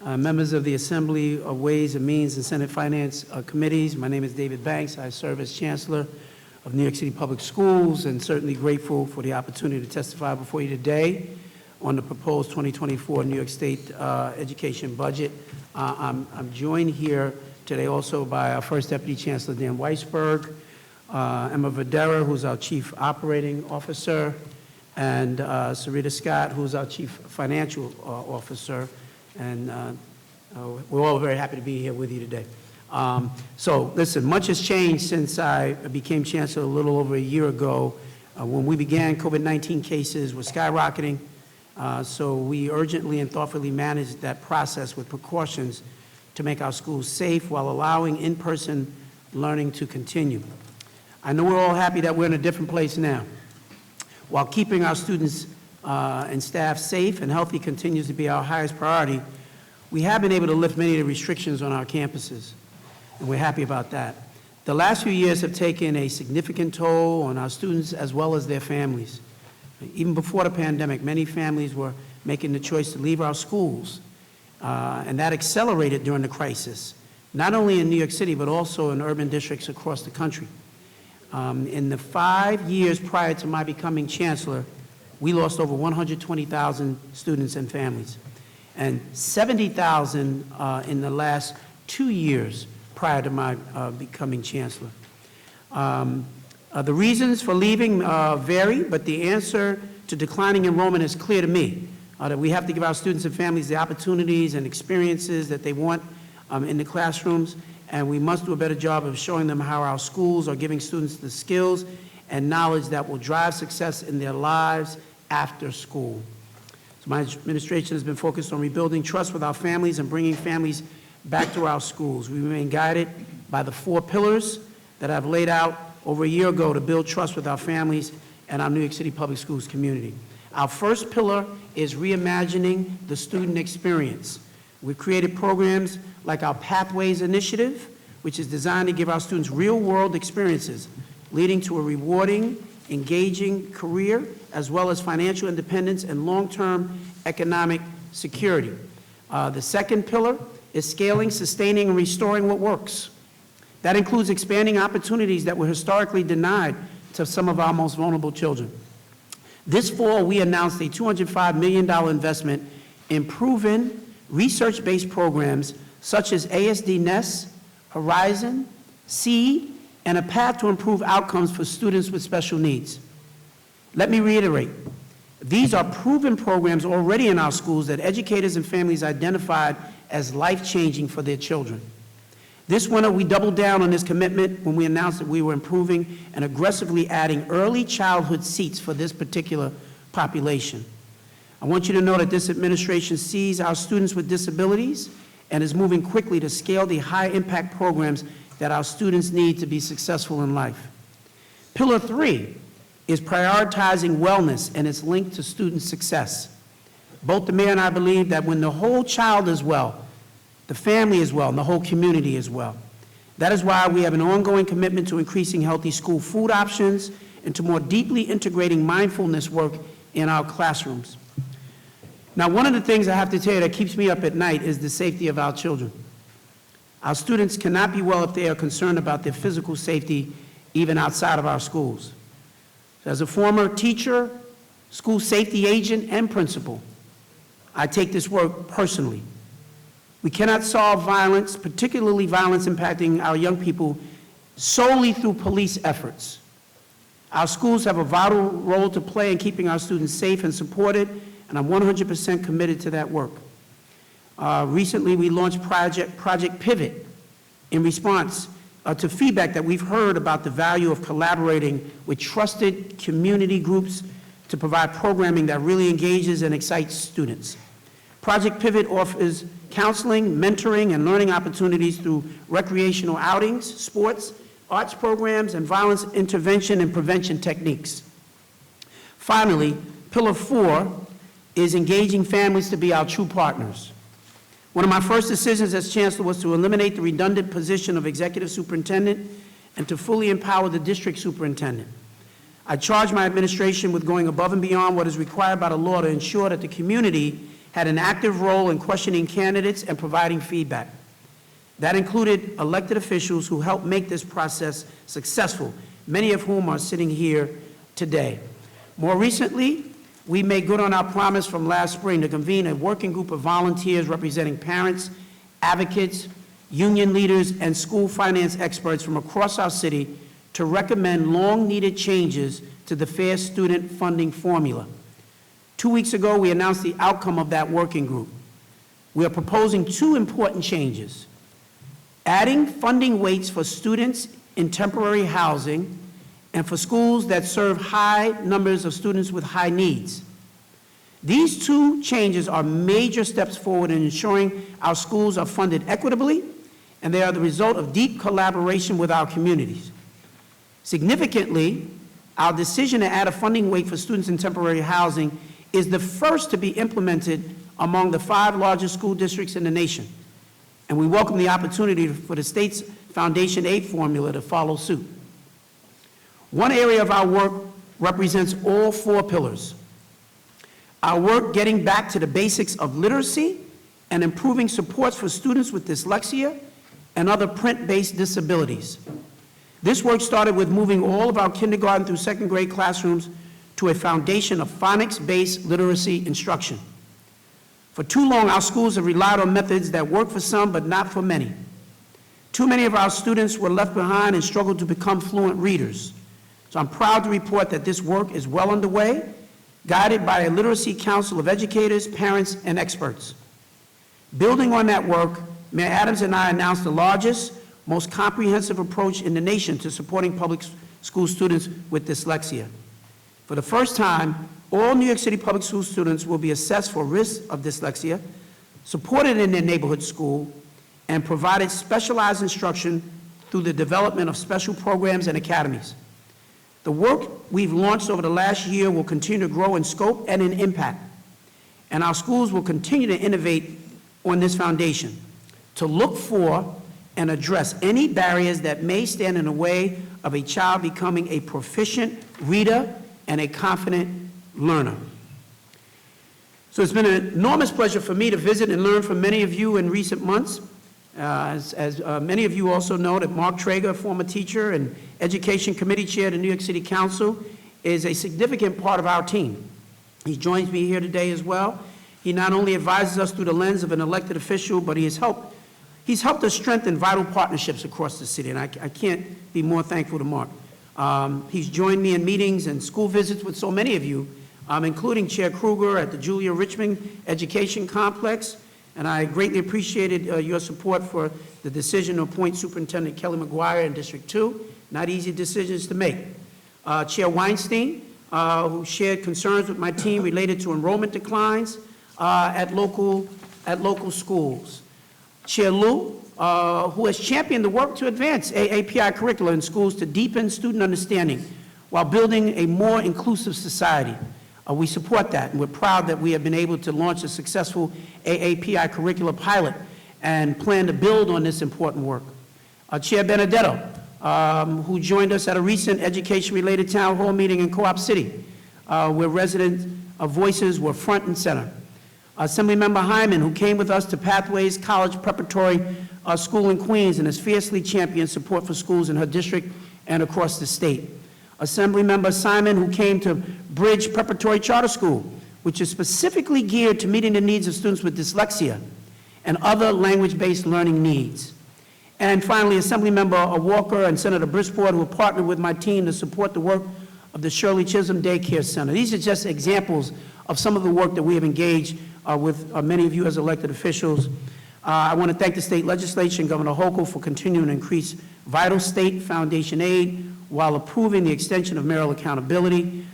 members of the Assembly of Ways and Means and Senate Finance Committees. My name is David Banks. I serve as Chancellor of New York City Public Schools, and certainly grateful for the opportunity to testify before you today on the proposed 2024 New York State education budget. I'm joined here today also by our first Deputy Chancellor, Dan Weisberg, Emma Vadera, who's our Chief Operating Officer, and Sarita Scott, who's our Chief Financial Officer. And we're all very happy to be here with you today. So listen, much has changed since I became Chancellor a little over a year ago. When we began, COVID-19 cases were skyrocketing. So we urgently and thoughtfully managed that process with precautions to make our schools safe while allowing in-person learning to continue. I know we're all happy that we're in a different place now. While keeping our students and staff safe and healthy continues to be our highest priority, we have been able to lift many of the restrictions on our campuses, and we're happy about that. The last few years have taken a significant toll on our students as well as their families. Even before the pandemic, many families were making the choice to leave our schools, and that accelerated during the crisis, not only in New York City, but also in urban districts across the country. In the 5 years prior to my becoming Chancellor, we lost over 120,000 students and families, and 70,000 in the last 2 years prior to my becoming Chancellor. The reasons for leaving vary, but the answer to declining enrollment is clear to me, that we have to give our students and families the opportunities and experiences that they want in the classrooms, and we must do a better job of showing them how our schools are giving students the skills and knowledge that will drive success in their lives after school. So my administration has been focused on rebuilding trust with our families and bringing families back to our schools. We remain guided by the 4 pillars that I've laid out over a year ago to build trust with our families and our New York City Public Schools community. Our first pillar is reimagining the student experience. We've created programs like our Pathways Initiative, which is designed to give our students real-world experiences, leading to a rewarding, engaging career, as well as financial independence and long-term economic security. The second pillar is scaling, sustaining, and restoring what works. That includes expanding opportunities that were historically denied to some of our most vulnerable children. This fall, we announced a $205 million investment in proven research-based programs such as ASD Nest, Horizon, SEED, and a path to improve outcomes for students with special needs. Let me reiterate, these are proven programs already in our schools that educators and families identified as life-changing for their children. This winter, we doubled down on this commitment when we announced that we were improving and aggressively adding early childhood seats for this particular population. I want you to know that this administration sees our students with disabilities and is moving quickly to scale the high-impact programs that our students need to be successful in life. Pillar 3 is prioritizing wellness and its link to student success. Both the mayor and I believe that when the whole child is well, the family is well, and the whole community is well. That is why we have an ongoing commitment to increasing healthy school food options and to more deeply integrating mindfulness work in our classrooms. Now, one of the things I have to tell you that keeps me up at night is the safety of our children. Our students cannot be well if they are concerned about their physical safety, even outside of our schools. As a former teacher, school safety agent, and principal, I take this work personally. We cannot solve violence, particularly violence impacting our young people, solely through police efforts. Our schools have a vital role to play in keeping our students safe and supported, and I'm 100% committed to that work. Recently, we launched Project Pivot in response to feedback that we've heard about the value of collaborating with trusted community groups to provide programming that really engages and excites students. Project Pivot offers counseling, mentoring, and learning opportunities through recreational outings, sports, arts programs, and violence intervention and prevention techniques. Finally, Pillar 4 is engaging families to be our true partners. One of my first decisions as chancellor was to eliminate the redundant position of executive superintendent and to fully empower the district superintendent. I charged my administration with going above and beyond what is required by the law to ensure that the community had an active role in questioning candidates and providing feedback. That included elected officials who helped make this process successful, many of whom are sitting here today. More recently, we made good on our promise from last spring to convene a working group of volunteers representing parents, advocates, union leaders, and school finance experts from across our city to recommend long-needed changes to the Fair Student Funding Formula. 2 weeks ago, we announced the outcome of that working group. We are proposing 2 important changes: adding funding weights for students in temporary housing and for schools that serve high numbers of students with high needs. These 2 changes are major steps forward in ensuring our schools are funded equitably, and they are the result of deep collaboration with our communities. Significantly, our decision to add a funding weight for students in temporary housing is the first to be implemented among the 5 largest school districts in the nation, and we welcome the opportunity for the state's foundation aid formula to follow suit. One area of our work represents all 4 pillars. Our work getting back to the basics of literacy and improving supports for students with dyslexia and other print-based disabilities. This work started with moving all of our kindergarten through 2nd grade classrooms to a foundation of phonics-based literacy instruction. For too long, our schools have relied on methods that work for some but not for many. Too many of our students were left behind and struggled to become fluent readers. So I'm proud to report that this work is well underway, guided by a literacy council of educators, parents, and experts. Building on that work, Mayor Adams and I announced the largest, most comprehensive approach in the nation to supporting public school students with dyslexia. For the first time, all New York City public school students will be assessed for risk of dyslexia, supported in their neighborhood school, and provided specialized instruction through the development of special programs and academies. The work we've launched over the last year will continue to grow in scope and in impact, and our schools will continue to innovate on this foundation to look for and address any barriers that may stand in the way of a child becoming a proficient reader and a confident learner. So it's been an enormous pleasure for me to visit and learn from many of you in recent months. As many of you also know, that Mark Traeger, former teacher and Education Committee Chair of the New York City Council, is a significant part of our team. He joins me here today as well. He not only advises us through the lens of an elected official, but he's helped us strengthen vital partnerships across the city, and I can't be more thankful to Mark. He's joined me in meetings and school visits with so many of you, including Chair Kruger at the Julia Richmond Education Complex, and I greatly appreciated your support for the decision to appoint Superintendent Kelly McGuire in District 2. Not easy decisions to make. Chair Weinstein, who shared concerns with my team related to enrollment declines at local schools. Chair Liu, who has championed the work to advance AAPI curricula in schools to deepen student understanding while building a more inclusive society. We support that, and we're proud that we have been able to launch a successful AAPI curricula pilot and plan to build on this important work. Chair Benedetto, who joined us at a recent education-related town hall meeting in Co-op City, where resident voices were front and center. Assemblymember Hyman, who came with us to Pathways College Preparatory School in Queens and has fiercely championed support for schools in her district and across the state. Assemblymember Simon, who came to Bridge Preparatory Charter School, which is specifically geared to meeting the needs of students with dyslexia and other language-based learning needs. And finally, Assemblymember Walker and Senator Brisport, who have partnered with my team to support the work of the Shirley Chisholm Daycare Center. These are just examples of some of the work that we have engaged with many of you as elected officials. I want to thank the state legislature and Governor Hochul for continuing to increase vital state foundation aid while approving the extension of mayoral accountability,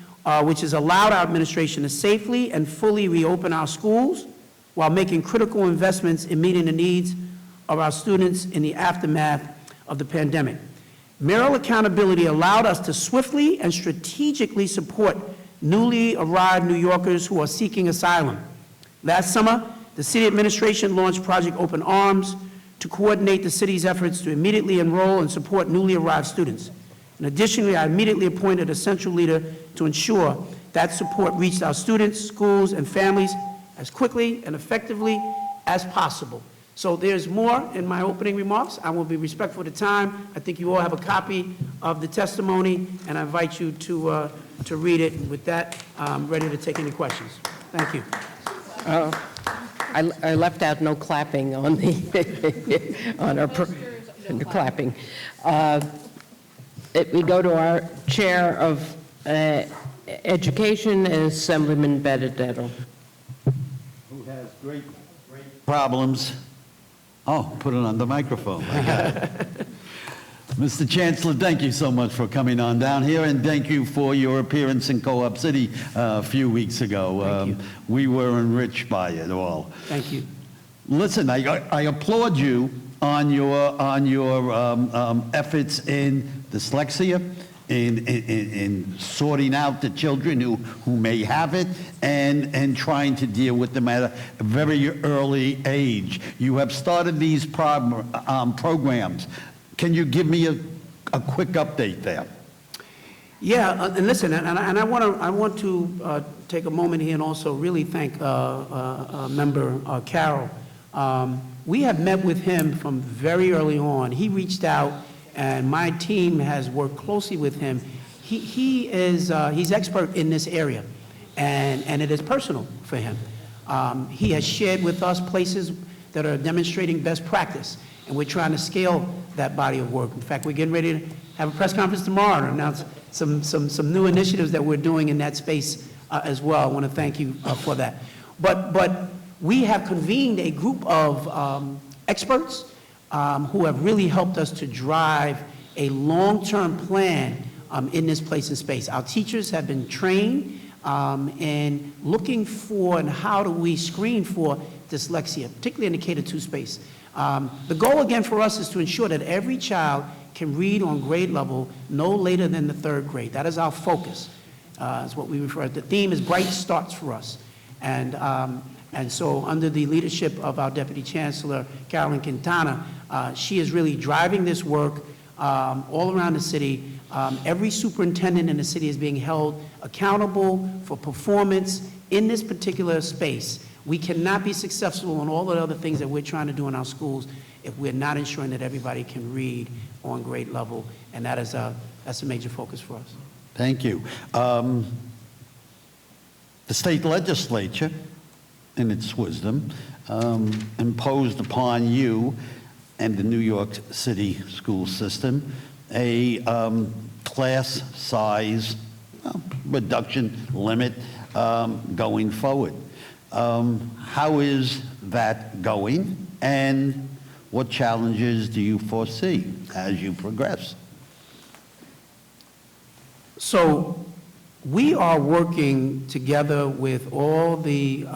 which has allowed our administration to safely and fully reopen our schools while making critical investments in meeting the needs of our students in the aftermath of the pandemic. Mayoral accountability allowed us to swiftly and strategically support newly arrived New Yorkers who are seeking asylum. Last summer, the city administration launched Project Open Arms to coordinate the city's efforts to immediately enroll and support newly arrived students. And additionally, I immediately appointed a central leader to ensure that support reached our students, schools, and families as quickly and effectively as possible. So there's more in my opening remarks. I will be respectful of the time. I think you all have a copy of the testimony, and I invite you to read it. And with that, I'm ready to take any questions. Thank you. I left out no clapping on the, on our, the clapping. We go to our Chair of Education, Assemblyman Benedetto. Who has great problems. Oh, put it on the microphone. I got it. Mr. Chancellor, thank you so much for coming on down here, and thank you for your appearance in Co-op City a few weeks ago. We were enriched by it all. Thank you. Listen, I applaud you on your efforts in dyslexia, in sorting out the children who may have it, and trying to deal with them at a very early age. You have started these programs. Can you give me a quick update there? Yeah, and listen, and I want to take a moment here and also really thank Member Carroll. We have met with him from very early on. He reached out, and my team has worked closely with him. He's expert in this area, and it is personal for him. He has shared with us places that are demonstrating best practice, and we're trying to scale that body of work. In fact, we're getting ready to have a press conference tomorrow to announce some new initiatives that we're doing in that space as well. I want to thank you for that. But we have convened a group of experts who have really helped us to drive a long-term plan in this place and space. Our teachers have been trained in looking for and how do we screen for dyslexia, particularly in the K-2 space. The goal, again, for us is to ensure that every child can read on grade level no later than the 3rd grade. That is our focus. It's what we refer to. The theme is Bright Starts for us. And so under the leadership of our Deputy Chancellor, Carolyn Quintana, she is really driving this work all around the city. Every superintendent in the city is being held accountable for performance in this particular space. We cannot be successful on all the other things that we're trying to do in our schools if we're not ensuring that everybody can read on grade level, and that's a major focus for us. Thank you. The state legislature, in its wisdom, imposed upon you and the New York City school system a class size reduction limit going forward. How is that going, and what challenges do you foresee as you progress? So we are working together with all the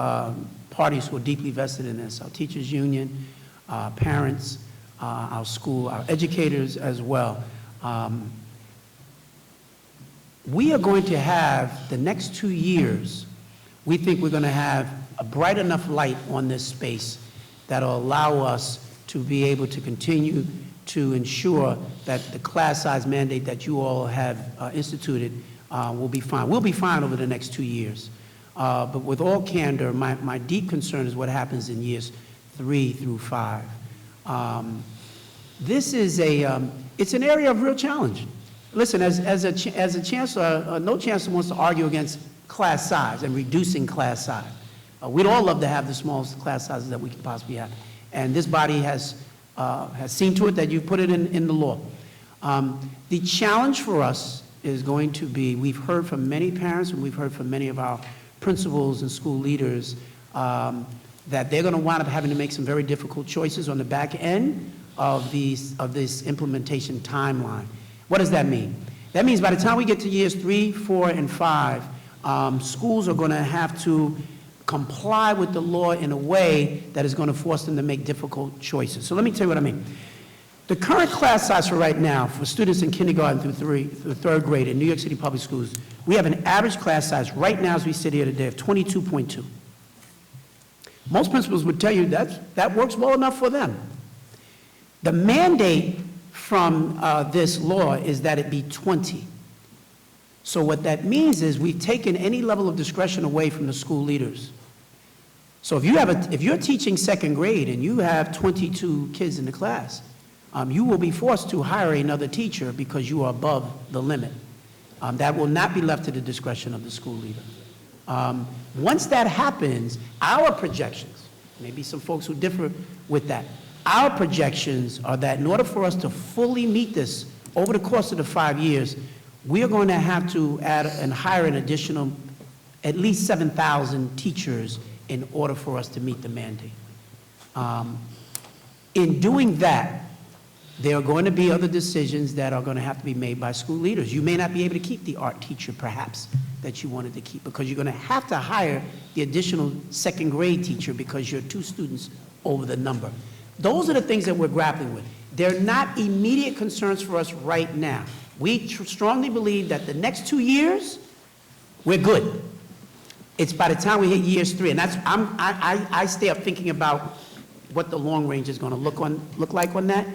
parties who are deeply vested in this, our teachers union, parents, our school, our educators as well. We are going to have, the next 2 years, we think we're going to have a bright enough light on this space that will allow us to be able to continue to ensure that the class size mandate that you all have instituted will be fine. We'll be fine over the next 2 years. But with all candor, my deep concern is what happens in years 3 through 5. This is it's an area of real challenge. Listen, as a chancellor, no chancellor wants to argue against class size and reducing class size. We'd all love to have the smallest class sizes that we can possibly have. And this body has seen to it that you put it in the law. The challenge for us is going to be, we've heard from many parents and we've heard from many of our principals and school leaders that they're going to wind up having to make some very difficult choices on the back end of this implementation timeline. What does that mean? That means by the time we get to years 3, 4, and 5, schools are going to have to comply with the law in a way that is going to force them to make difficult choices. So let me tell you what I mean. The current class size for right now for students in kindergarten through 3rd grade in New York City public schools, we have an average class size right now as we sit here today of 22.2. Most principals would tell you that works well enough for them. The mandate from this law is that it be 20. So what that means is we've taken any level of discretion away from the school leaders. So if you're teaching 2nd grade and you have 22 kids in the class, you will be forced to hire another teacher because you are above the limit. That will not be left to the discretion of the school leader. Once that happens, our projections, maybe some folks who differ with that, our projections are that in order for us to fully meet this over the course of the 5 years, we are going to have to add and hire an additional at least 7,000 teachers in order for us to meet the mandate. In doing that, there are going to be other decisions that are going to have to be made by school leaders. You may not be able to keep the art teacher, perhaps, that you wanted to keep, because you're going to have to hire the additional 2nd grade teacher because you're 2 students over the number. Those are the things that we're grappling with. They're not immediate concerns for us right now. We strongly believe that the next 2 years, we're good. It's by the time we hit years 3, and I stay up thinking about what the long range is going to look like on that.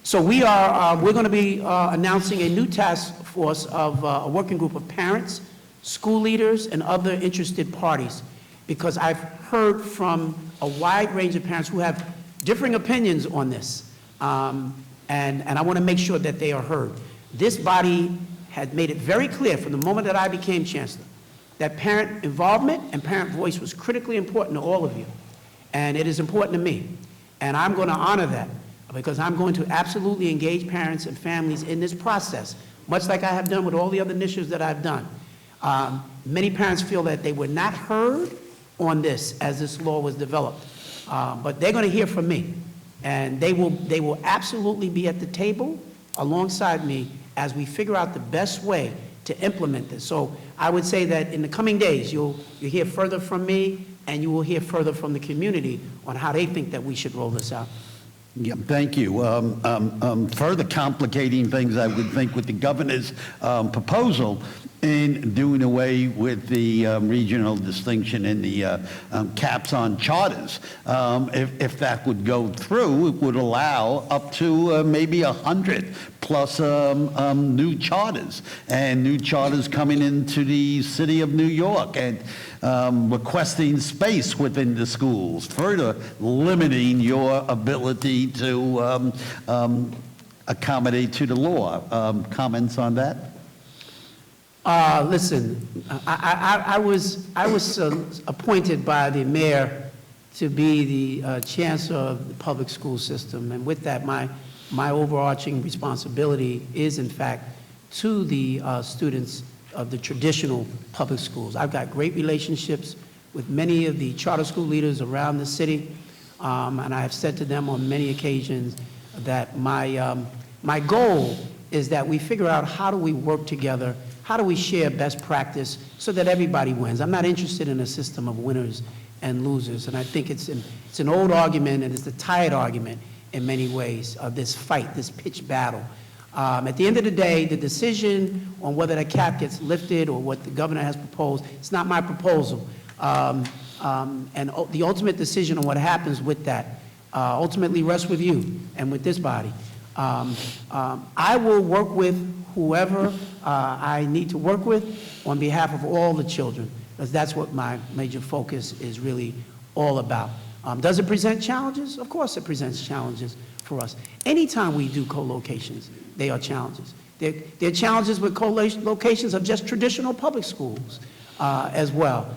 So we're going to be announcing a new task force of a working group of parents, school leaders, and other interested parties, because I've heard from a wide range of parents who have differing opinions on this, and I want to make sure that they are heard. This body had made it very clear from the moment that I became chancellor that parent involvement and parent voice was critically important to all of you, and it is important to me, and I'm going to honor that because I'm going to absolutely engage parents and families in this process, much like I have done with all the other initiatives that I've done. Many parents feel that they were not heard on this as this law was developed, but they're going to hear from me, and they will absolutely be at the table alongside me as we figure out the best way to implement this. So I would say that in the coming days, you'll hear further from me, and you will hear further from the community on how they think that we should roll this out. Yeah, thank you. Further complicating things, I would think, with the governor's proposal in doing away with the regional distinction and the caps on charters. If that would go through, it would allow up to maybe 100 plus new charters, and new charters coming into the city of New York and requesting space within the schools, further limiting your ability to accommodate to the law. Comments on that? Listen, I was appointed by the mayor to be the chancellor of the public school system, and with that, my overarching responsibility is, in fact, to the students of the traditional public schools. I've got great relationships with many of the charter school leaders around the city, and I have said to them on many occasions that my goal is that we figure out how do we work together, how do we share best practice so that everybody wins. I'm not interested in a system of winners and losers, and I think it's an old argument, and it's a tired argument in many ways of this fight, this pitched battle. At the end of the day, the decision on whether the cap gets lifted or what the governor has proposed, it's not my proposal. And the ultimate decision on what happens with that ultimately rests with you and with this body. I will work with whoever I need to work with on behalf of all the children, because that's what my major focus is really all about. Does it present challenges? Of course it presents challenges for us. Anytime we do co-locations, they are challenges. There are challenges with co-locations of just traditional public schools as well.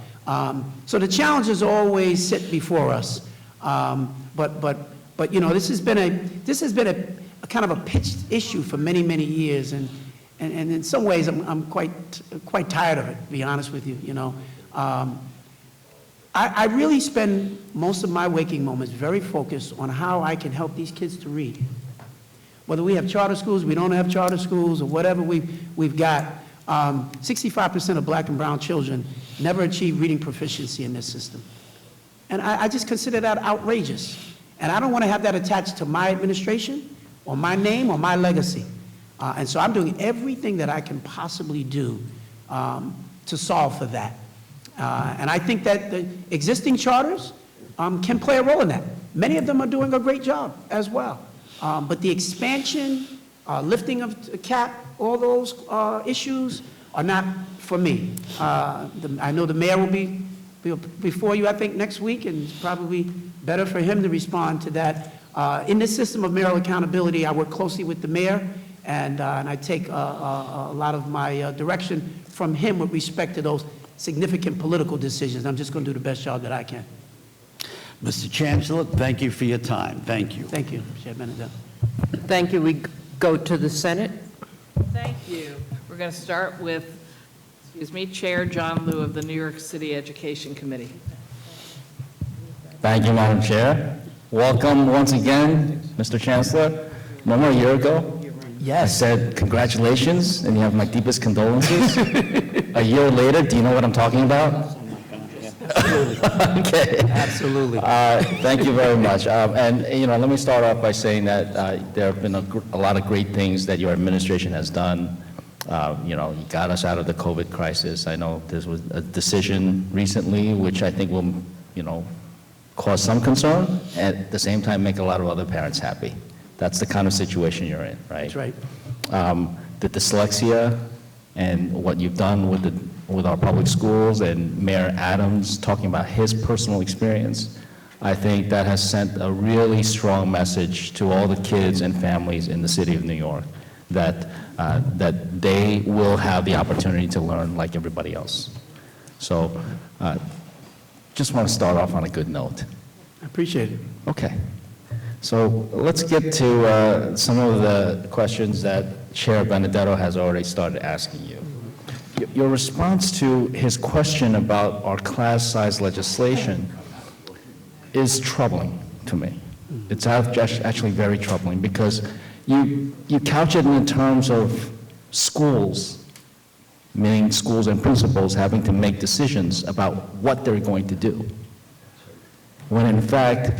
So the challenges always sit before us. But you know, this has been a kind of a pitched issue for many, many years, and in some ways I'm quite tired of it, to be honest with you. You know, I really spend most of my waking moments very focused on how I can help these kids to read. Whether we have charter schools, we don't have charter schools, or whatever we've got, 65% of black and brown children never achieve reading proficiency in this system. And I just consider that outrageous. And I don't want to have that attached to my administration or my name or my legacy. And so I'm doing everything that I can possibly do to solve for that. And I think that the existing charters can play a role in that. Many of them are doing a great job as well. But the expansion, lifting of the cap, all those issues are not for me. I know the mayor will be before you, I think, next week, and it's probably better for him to respond to that. In this system of mayoral accountability, I work closely with the mayor, and I take a lot of my direction from him with respect to those significant political decisions. I'm just going to do the best job that I can. Mr. Chancellor, thank you for your time. Thank you. Thank you, Chair Benedetto. Thank you. We go to the Senate. Thank you. We're going to start with, Chair John Liu of the New York City Education Committee. Thank you, Madam Chair. Welcome once again, Mr. Chancellor. Remember a year ago? Yes. I said congratulations, and you have my deepest condolences. A year later, do you know what I'm talking about? Okay. Absolutely. Thank you very much. And, you know, let me start off by saying that there have been a lot of great things that your administration has done. You know, you got us out of the COVID crisis. I know there was a decision recently which I think will, you know, cause some concern, and at the same time make a lot of other parents happy. That's the kind of situation you're in, right? That's right. The dyslexia and what you've done with our public schools, and Mayor Adams talking about his personal experience, I think that has sent a really strong message to all the kids and families in the city of New York that they will have the opportunity to learn like everybody else. So just want to start off on a good note. I appreciate it. Okay. So let's get to some of the questions that Chair Benedetto has already started asking you. Your response to his question about our class size legislation is troubling to me. It's actually very troubling, because you couch it in terms of schools, meaning schools and principals having to make decisions about what they're going to do. When in fact,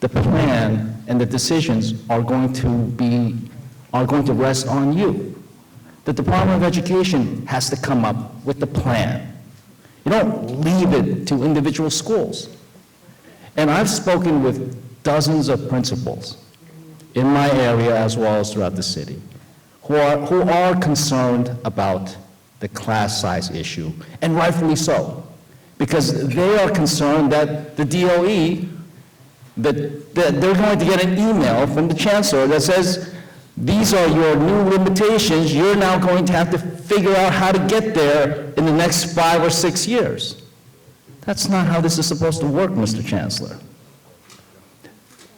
the plan and the decisions are going to rest on you. The Department of Education has to come up with the plan. You don't leave it to individual schools. And I've spoken with dozens of principals in my area as well as throughout the city who are concerned about the class size issue, and rightfully so, because they are concerned that the DOE, that they're going to get an email from the chancellor that says, these are your new limitations, you're now going to have to figure out how to get there in the next 5 or 6 years. That's not how this is supposed to work, Mr. Chancellor.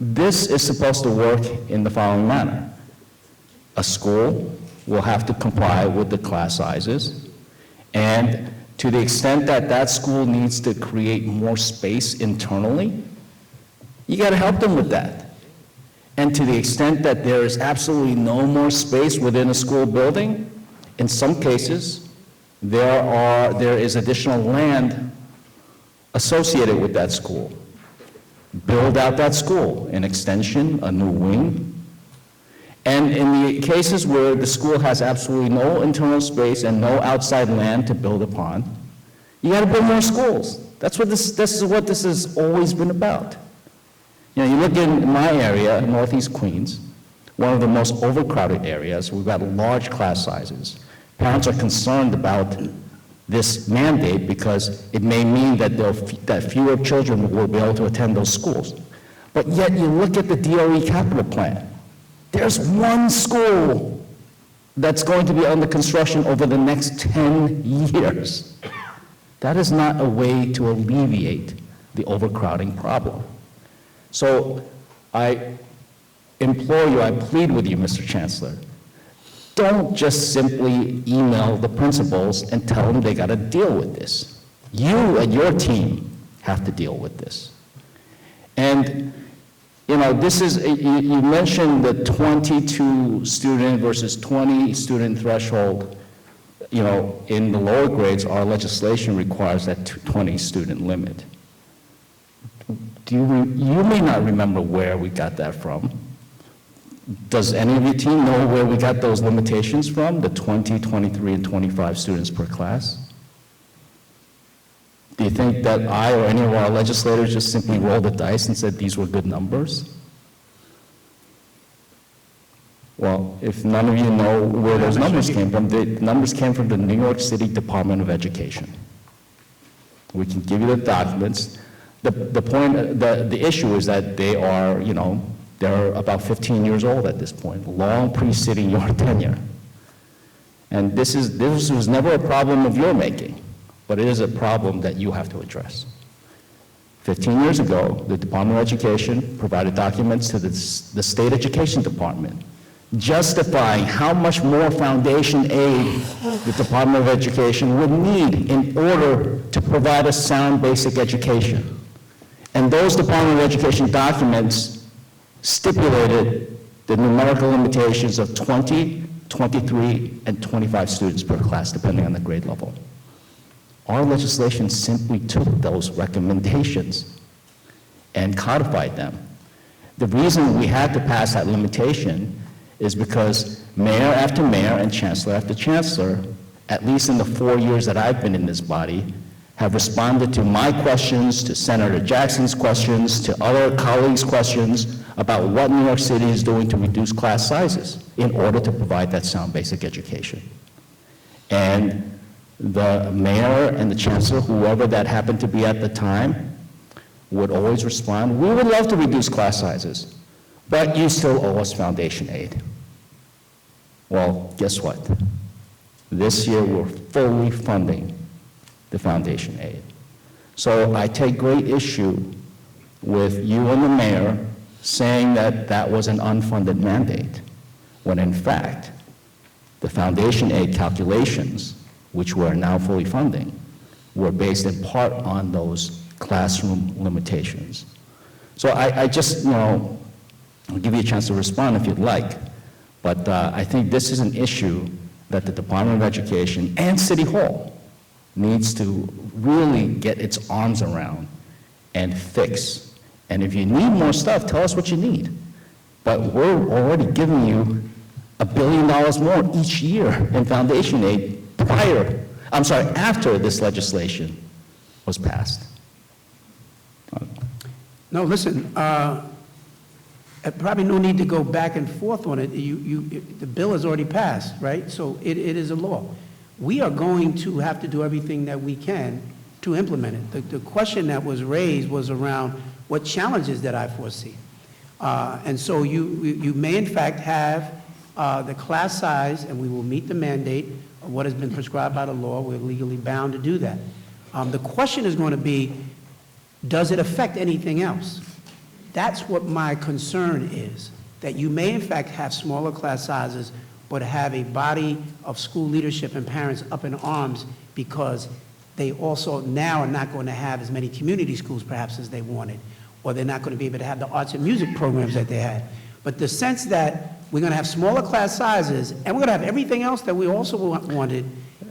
This is supposed to work in the following manner. A school will have to comply with the class sizes, and to the extent that that school needs to create more space internally, you got to help them with that. And to the extent that there is absolutely no more space within a school building, in some cases, there is additional land associated with that school. Build out that school, an extension, a new wing. And in the cases where the school has absolutely no internal space and no outside land to build upon, you got to build more schools. This is what this has always been about. You know, you look in my area, Northeast Queens, one of the most overcrowded areas, we've got large class sizes. Parents are concerned about this mandate because it may mean that fewer children will be able to attend those schools. But yet you look at the DOE capital plan, there's one school that's going to be under construction over the next 10 years. That is not a way to alleviate the overcrowding problem. So I implore you, I plead with you, Mr. Chancellor, don't just simply email the principals and tell them they got to deal with this. You and your team have to deal with this. And, you know, this is, you mentioned the 22 student versus 20 student threshold. You know, in the lower grades, our legislation requires that 20 student limit. You may not remember where we got that from. Does any of your team know where we got those limitations from, the 20, 23, and 25 students per class? Do you think that I or any of our legislators just simply rolled the dice and said these were good numbers? Well, if none of you know where those numbers came from, the numbers came from the New York City Department of Education. We can give you the documents. The issue is that they are, you know, they're about 15 years old at this point, long preceding your tenure. And this was never a problem of your making, but it is a problem that you have to address. 15 years ago, the Department of Education provided documents to the State Education Department justifying how much more foundation aid the Department of Education would need in order to provide a sound basic education. And those Department of Education documents stipulated the numerical limitations of 20, 23, and 25 students per class, depending on the grade level. Our legislation simply took those recommendations and codified them. The reason we had to pass that limitation is because mayor after mayor and chancellor after chancellor, at least in the 4 years that I've been in this body, have responded to my questions, to Senator Jackson's questions, to other colleagues' questions about what New York City is doing to reduce class sizes in order to provide that sound basic education. And the mayor and the chancellor, whoever that happened to be at the time, would always respond, we would love to reduce class sizes, but you still owe us foundation aid. Well, guess what? This year we're fully funding the foundation aid. So I take great issue with you and the mayor saying that that was an unfunded mandate, when in fact, the foundation aid calculations, which we're now fully funding, were based in part on those classroom limitations. So I just, you know, I'll give you a chance to respond if you'd like, but I think this is an issue that the Department of Education and City Hall needs to really get its arms around and fix. And if you need more stuff, tell us what you need. But we're already giving you $1 billion more each year in foundation aid after this legislation was passed. No, listen, probably no need to go back and forth on it. The bill has already passed, right? So it is a law. We are going to have to do everything that we can to implement it. The question that was raised was around what challenges that I foresee. And so you may in fact have the class size, and we will meet the mandate of what has been prescribed by the law. We're legally bound to do that. The question is going to be, does it affect anything else? That's what my concern is, that you may in fact have smaller class sizes, but have a body of school leadership and parents up in arms because they also now are not going to have as many community schools perhaps as they wanted, or they're not going to be able to have the arts and music programs that they had. But the sense that we're going to have smaller class sizes and we're going to have everything else that we also wanted,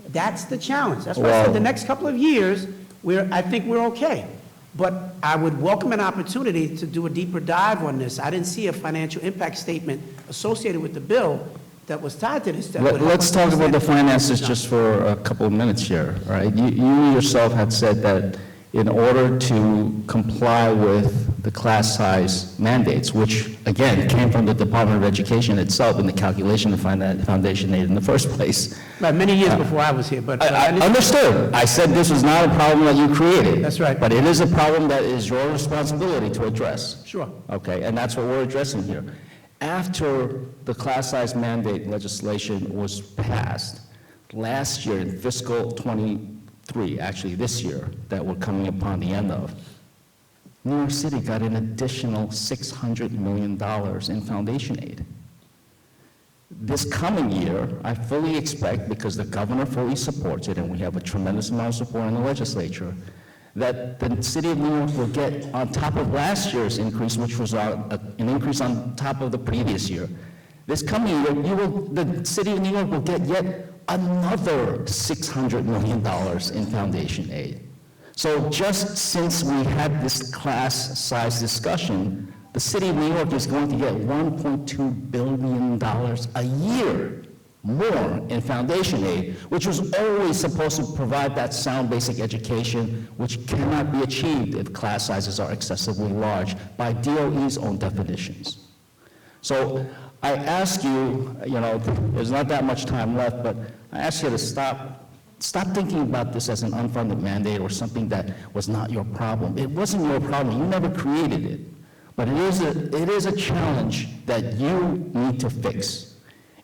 that's the challenge. That's why I said the next couple of years, I think we're okay. But I would welcome an opportunity to do a deeper dive on this. I didn't see a financial impact statement associated with the bill that was tied to this. Let's talk about the finances just for a couple of minutes here, right? You yourself had said that in order to comply with the class size mandates, which again came from the Department of Education itself in the calculation of foundation aid in the first place. Right, many years before I was here, but I understood. I said this was not a problem that you created. That's right. But it is a problem that is your responsibility to address. Sure. Okay, and that's what we're addressing here. After the class size mandate legislation was passed, last year in fiscal 23, actually this year, that we're coming upon the end of, New York City got an additional $600 million in foundation aid. This coming year, I fully expect, because the governor fully supports it, and we have a tremendous amount of support in the legislature, that the city of New York will get, on top of last year's increase, which was an increase on top of the previous year, this coming year, the city of New York will get yet another $600 million in foundation aid. So just since we had this class size discussion, the city of New York is going to get $1.2 billion a year more in foundation aid, which was always supposed to provide that sound basic education, which cannot be achieved if class sizes are excessively large by DOE's own definitions. So I ask you, there's not that much time left, but I ask you to stop thinking about this as an unfunded mandate or something that was not your problem. It wasn't your problem. You never created it. But it is a challenge that you need to fix.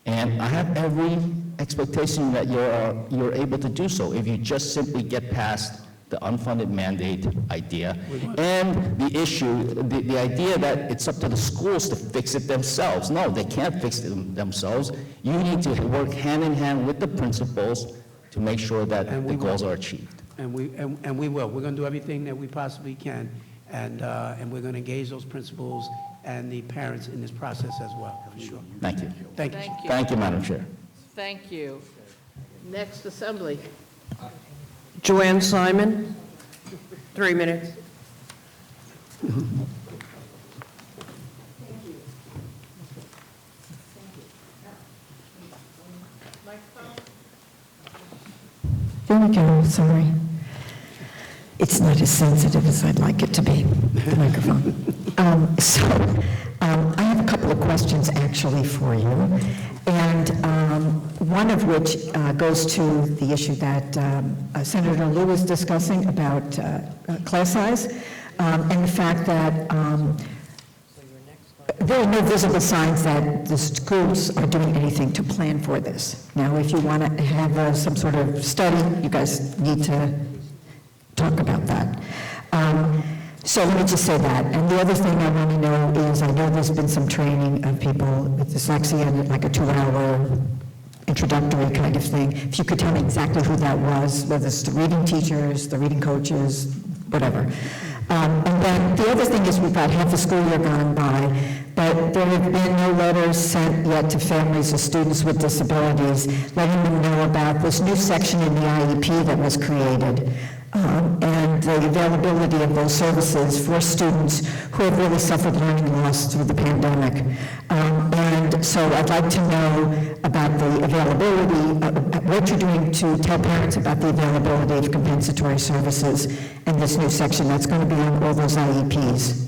And I have every expectation that you're able to do so if you just simply get past the unfunded mandate idea and the issue, the idea that it's up to the schools to fix it themselves. No, they can't fix it themselves. You need to work hand in hand with the principals to make sure that the goals are achieved. And we will. We're going to do everything that we possibly can, and we're going to engage those principals and the parents in this process as well, for sure. Thank you. Thank you. Thank you, Madam Chair. Thank you. Next assembly. Joanne Simon, 3 minutes. There we go, sorry. It's not as sensitive as I'd like it to be, the microphone. I have a couple of questions actually for you, and one of which goes to the issue that Senator Liu was discussing about class size, and the fact that there are no visible signs that the schools are doing anything to plan for this. Now, if you want to have some sort of study, you guys need to talk about that. So let me just say that. And the other thing I want to know is, I know there's been some training of people with dyslexia, and like a 2-hour introductory kind of thing. If you could tell me exactly who that was, whether it's the reading teachers, the reading coaches, whatever. And then the other thing is we've got half the school year gone by, but there have been no letters sent yet to families of students with disabilities letting them know about this new section in the IEP that was created, and the availability of those services for students who have really suffered learning loss through the pandemic. And so I'd like to know about the availability, what you're doing to tell parents about the availability of compensatory services and this new section that's going to be on all those IEPs.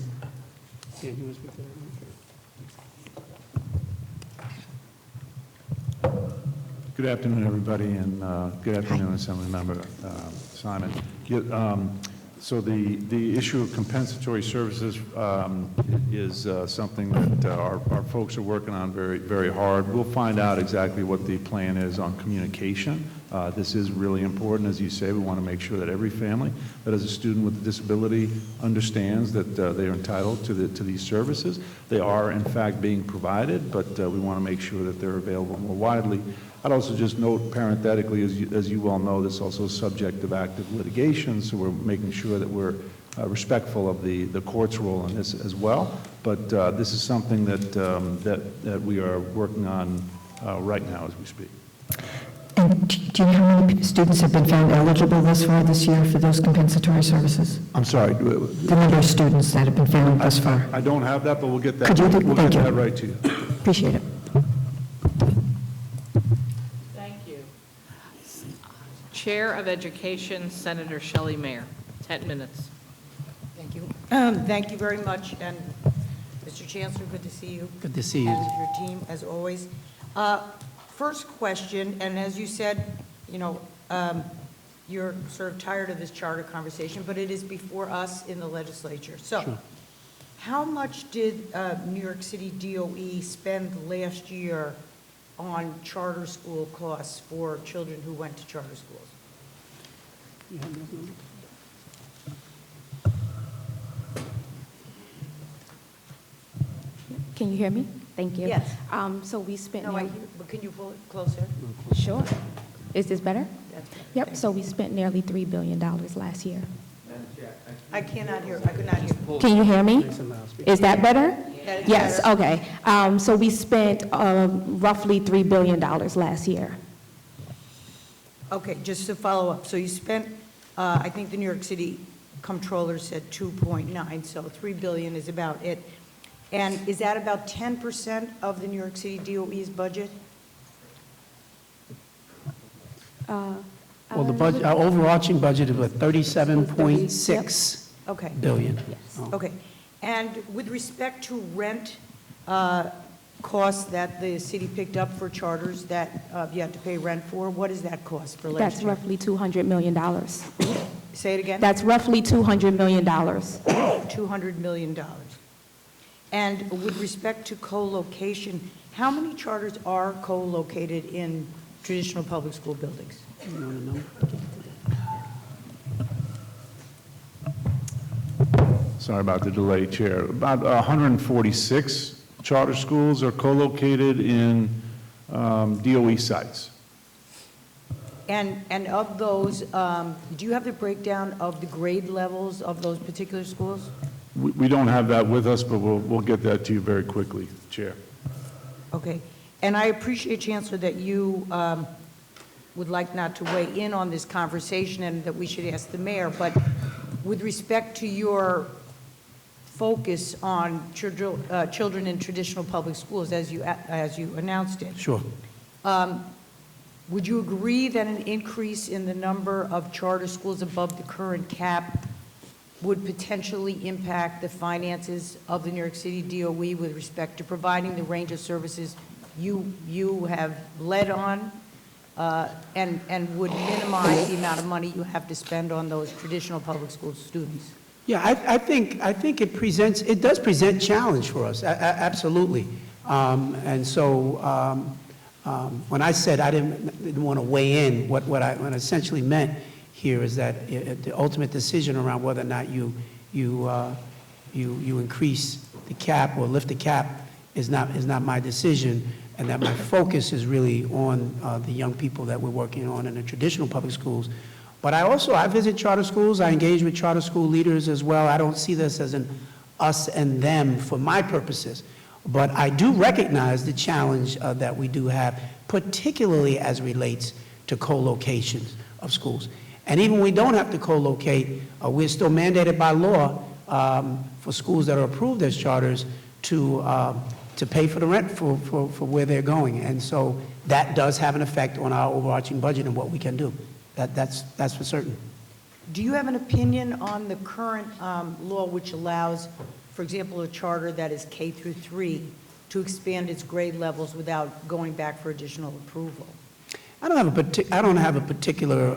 Good afternoon, everybody, and good afternoon, Assemblymember Simon. So the issue of compensatory services is something that our folks are working on very, very hard. We'll find out exactly what the plan is on communication. This is really important, as you say. We want to make sure that every family that has a student with a disability understands that they are entitled to these services. They are, in fact, being provided, but we want to make sure that they're available more widely. I'd also just note parenthetically, as you well know, this is also subject of active litigation, so we're making sure that we're respectful of the court's role in this as well. But this is something that we are working on right now as we speak. And do you know how many students have been found eligible thus far this year for those compensatory services? I'm sorry. The number of students that have been found thus far. I don't have that, but we'll get that. Could you? We'll Thank get you. that right to you. Appreciate it. Thank you. Chair of Education, Senator Shelley Mayer, 10 minutes. Thank you. Thank you very much, and Mr. Chancellor, good to see you. Good to see you. And your team, as always. First question, and as you said, you know, you're sort of tired of this charter conversation, but it is before us in the legislature. So, Sure. How much did New York City DOE spend last year on charter school costs for children who went to charter schools? Can you hear me? Thank you. Yes. So we spent. No, I hear, but can you pull it closer? Sure. Is this better? That's better. Yep, so we spent nearly $3 billion last year. I cannot hear, I could not hear. Can you hear me? Is that better? That is Yes, better. okay. So we spent roughly $3 billion last year. Okay, just to follow up, so you spent, I think the New York City Comptroller said 2.9, so 3 billion is about it. And is that about 10% of the New York City DOE's budget? Well, the budget, our overarching budget is 37.6 Okay. billion. Yes. Okay, and with respect to rent costs that the city picked up for charters that you had to pay rent for, what is that cost for last That's year? roughly $200 million. Say it again? That's roughly $200 million. $200 million. And with respect to co-location, how many charters are co-located in traditional public school buildings? Sorry about the delay, Chair. About 146 charter schools are co-located in DOE sites. And of those, do you have the breakdown of the grade levels of those particular schools? We don't have that with us, but we'll get that to you very quickly, Chair. Okay. And I appreciate, Chancellor, that you would like not to weigh in on this conversation and that we should ask the mayor, but with respect to your focus on children in traditional public schools, as you announced it. Sure. Would you agree that an increase in the number of charter schools above the current cap would potentially impact the finances of the New York City DOE with respect to providing the range of services you have led on, and would minimize the amount of money you have to spend on those traditional public school students? Yeah, I think it does present challenge for us, absolutely. And so when I said I didn't want to weigh in, what I essentially meant here is that the ultimate decision around whether or not you increase the cap or lift the cap is not my decision, and that my focus is really on the young people that we're working on in the traditional public schools. But I visit charter schools, I engage with charter school leaders as well. I don't see this as an us and them for my purposes. But I do recognize the challenge that we do have, particularly as relates to co-locations of schools. And even when we don't have to co-locate, we're still mandated by law for schools that are approved as charters to pay for the rent for where they're going. And so that does have an effect on our overarching budget and what we can do. That's for certain. Do you have an opinion on the current law which allows, for example, a charter that is K through 3 to expand its grade levels without going back for additional approval? I don't have a particular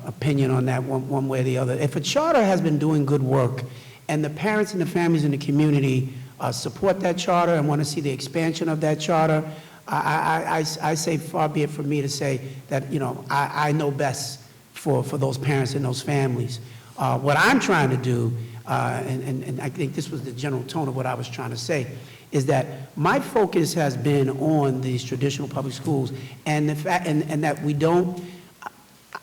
opinion on that one way or the other. If a charter has been doing good work and the parents and the families in the community support that charter and want to see the expansion of that charter, I say far be it from me to say that, you know, I know best for those parents and those families. What I'm trying to do, and I think this was the general tone of what I was trying to say, is that my focus has been on these traditional public schools and the fact, and that we don't,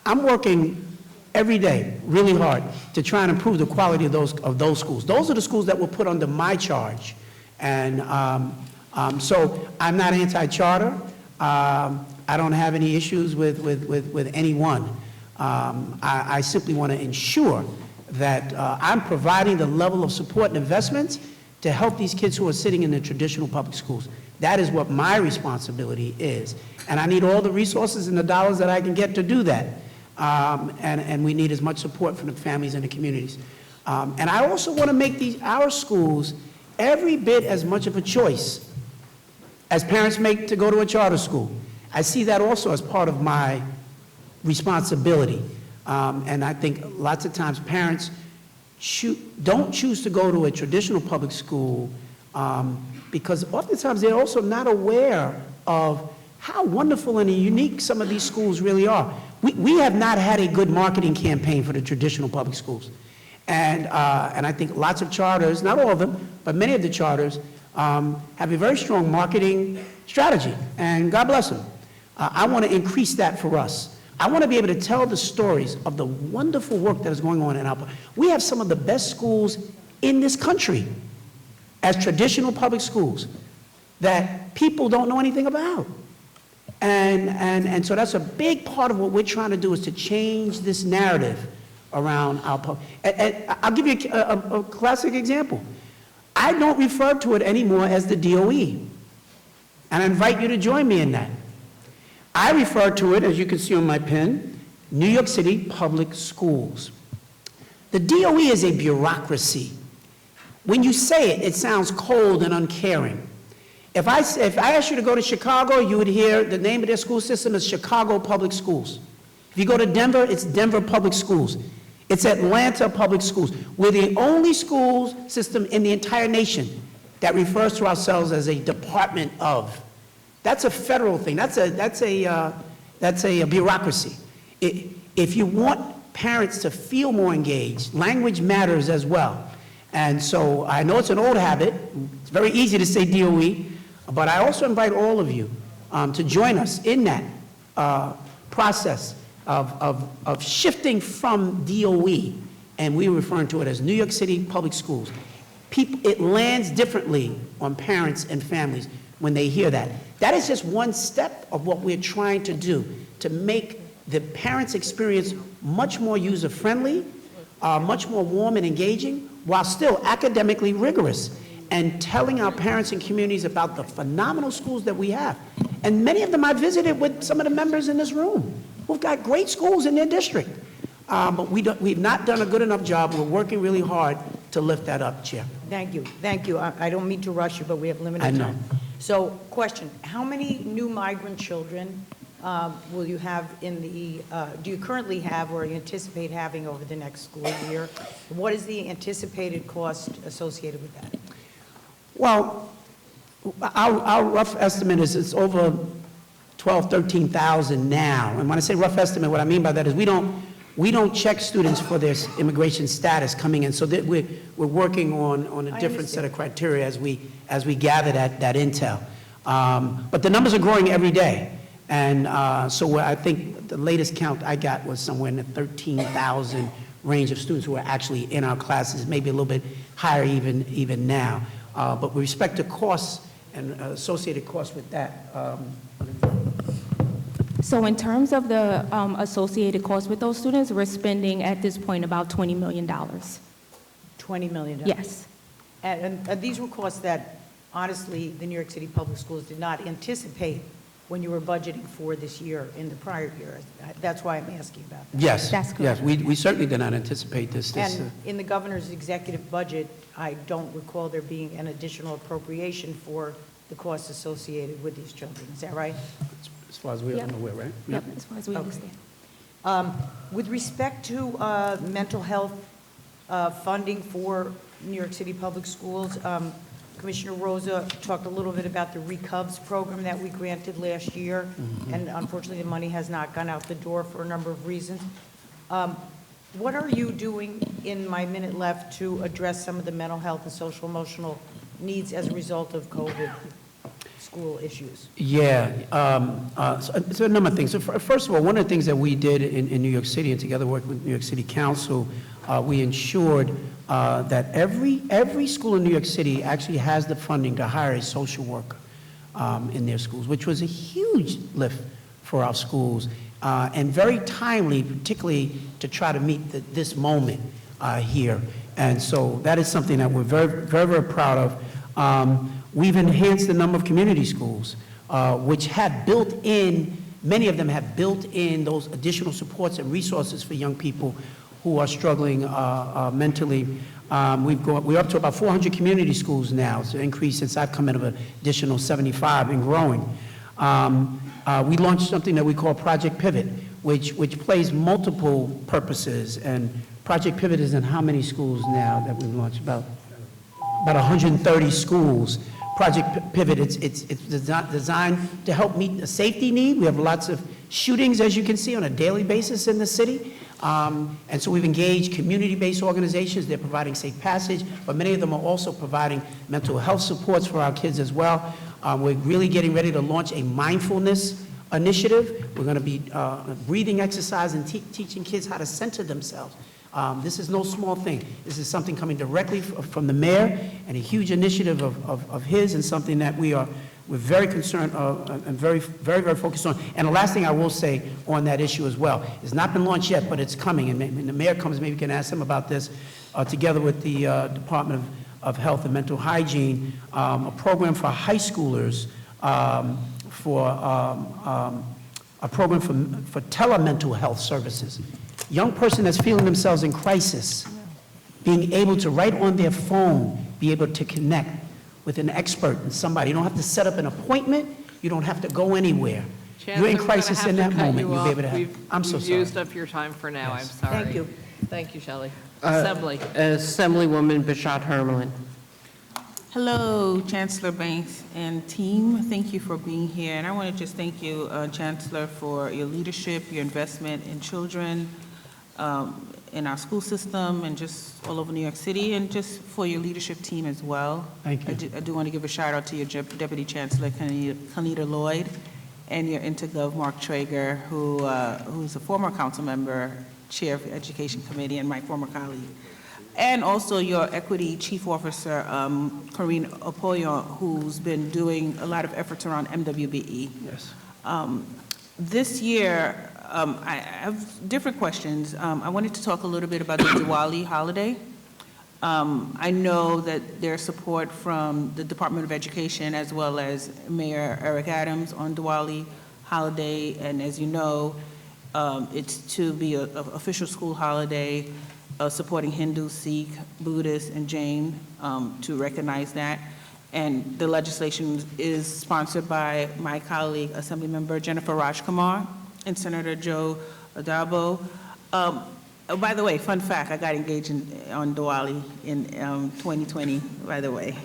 I'm working every day really hard to try and improve the quality of those schools. Those are the schools that were put under my charge. And so I'm not anti-charter. I don't have any issues with anyone. I simply want to ensure that I'm providing the level of support and investments to help these kids who are sitting in the traditional public schools. That is what my responsibility is. And I need all the resources and the dollars that I can get to do that. And we need as much support from the families and the communities. And I also want to make our schools every bit as much of a choice as parents make to go to a charter school. I see that also as part of my responsibility. And I think lots of times parents don't choose to go to a traditional public school because oftentimes they're also not aware of how wonderful and unique some of these schools really are. We have not had a good marketing campaign for the traditional public schools. And I think lots of charters, not all of them, but many of the charters have a very strong marketing strategy, and God bless them. I want to increase that for us. I want to be able to tell the stories of the wonderful work that is going on in our. We have some of the best schools in this country as traditional public schools that people don't know anything about. And so that's a big part of what we're trying to do is to change this narrative around our public. I'll give you a classic example. I don't refer to it anymore as the DOE. And I invite you to join me in that. I refer to it, as you can see on my pen, New York City Public Schools. The DOE is a bureaucracy. When you say it, it sounds cold and uncaring. If I asked you to go to Chicago, you would hear the name of their school system is Chicago Public Schools. If you go to Denver, it's Denver Public Schools. It's Atlanta Public Schools. We're the only school system in the entire nation that refers to ourselves as a department of. That's a federal thing. That's a bureaucracy. If you want parents to feel more engaged, language matters as well. And so I know it's an old habit. It's very easy to say DOE, but I also invite all of you to join us in that process of shifting from DOE, and we're referring to it as New York City Public Schools. It lands differently on parents and families when they hear that. That is just one step of what we're trying to do to make the parents' experience much more user-friendly, much more warm and engaging, while still academically rigorous, and telling our parents and communities about the phenomenal schools that we have. And many of them I visited with some of the members in this room who've got great schools in their district. But we've not done a good enough job. We're working really hard to lift that up, Chair. Thank you. Thank you. I don't mean to rush you, but we have limited time. I know. So, question, how many new migrant children will you have in the, do you currently have or you anticipate having over the next school year? What is the anticipated cost associated with that? Well, our rough estimate is it's over 12,000, 13,000 now. And when I say rough estimate, what I mean by that is we don't check students for their immigration status coming in, so that we're working on a different set of criteria as we gather that intel. But the numbers are growing every day, And so I think the latest count I got was somewhere in the 13,000 range of students who are actually in our classes, maybe a little bit higher even now. But with respect to costs and associated costs with that, So in terms of the associated costs with those students, we're spending at this point about $20 million. $20 million? Yes. And these were costs that, honestly, the New York City Public Schools did not anticipate when you were budgeting for this year in the prior year. That's why I'm asking about that. yes, That's correct. yes, we certainly did not anticipate this. And in the governor's executive budget, I don't recall there being an additional appropriation for the costs associated with these children. Is that right? As far as we're Yep. aware, right? Yep, as far as we understand. With respect to mental health funding for New York City Public Schools, Commissioner Rosa talked a little bit about the Recovs program that we granted last year, and unfortunately, the money has not gone out the door for a number of reasons. What are you doing, in my minute left, to address some of the mental health and social emotional needs as a result of COVID school issues? Yeah, so a number of things. So first of all, one of the things that we did in New York City, and together working with New York City Council, we ensured that every school in New York City actually has the funding to hire a social worker in their schools, which was a huge lift for our schools, and very timely, particularly to try to meet this moment here. And so that is something that we're very, very, very proud of. We've enhanced the number of community schools, which have built in, many of them have built in those additional supports and resources for young people who are struggling mentally. We're up to about 400 community schools now. It's an increase since I've come in of an additional 75 and growing. We launched something that we call Project Pivot, which plays multiple purposes. And Project Pivot is in how many schools now that we've launched? About 130 schools. Project Pivot, it's designed to help meet a safety need. We have lots of shootings, as you can see, on a daily basis in the city. And so we've engaged community-based organizations. They're providing safe passage, but many of them are also providing mental health supports for our kids as well. We're really getting ready to launch a mindfulness initiative. We're going to be breathing exercise and teaching kids how to center themselves. This is no small thing. This is something coming directly from the mayor, and a huge initiative of his, and something that we're very concerned and very, very, very focused on. And the last thing I will say on that issue as well, it's not been launched yet, but it's coming. And when the mayor comes, maybe we can ask him about this, together with the Department of Health and Mental Hygiene, a program for high schoolers for a program for telemental health services. Young person that's feeling themselves in crisis, being able to, right on their phone, be able to connect with an expert and somebody. You don't have to set up an appointment. You don't have to go anywhere. You're in crisis in that moment. You'll be able to have. I'm so sorry. You've used up your time for now. Yes. I'm sorry. Thank you. Thank you, Shelley. Assembly. Assemblywoman Bishat Hermelin. Hello, Chancellor Banks and team. Thank you for being here. And I want to just thank you, Chancellor, for your leadership, your investment in children, in our school system, and just all over New York City, and just for your leadership team as well. Thank you. I do want to give a shout out to your Deputy Chancellor, Conita Lloyd, and your Intergov, Mark Traeger, who's a former council member, chair of the Education Committee, and my former colleague. And also your Equity Chief Officer, Corinne Opoyo, who's been doing a lot of efforts around MWBE. Yes. This year, I have different questions. I wanted to talk a little bit about the Diwali holiday. I know that there's support from the Department of Education as well as Mayor Eric Adams on Diwali holiday, and as you know, it's to be an official school holiday supporting Hindu, Sikh, Buddhist, and Jain to recognize that. And the legislation is sponsored by my colleague, Assemblymember Jennifer Rajkumar and Senator Joe Adabo. By the way, fun fact, I got engaged on Diwali in 2020, by the way.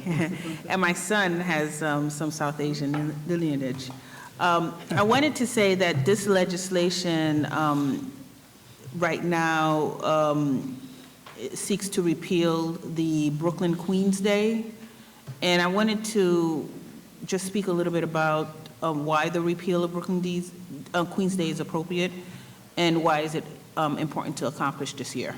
And my son has some South Asian lineage. I wanted to say that this legislation right now seeks to repeal the Brooklyn Queens Day. And I wanted to just speak a little bit about why the repeal of Queen's Day is appropriate, and why is it important to accomplish this year?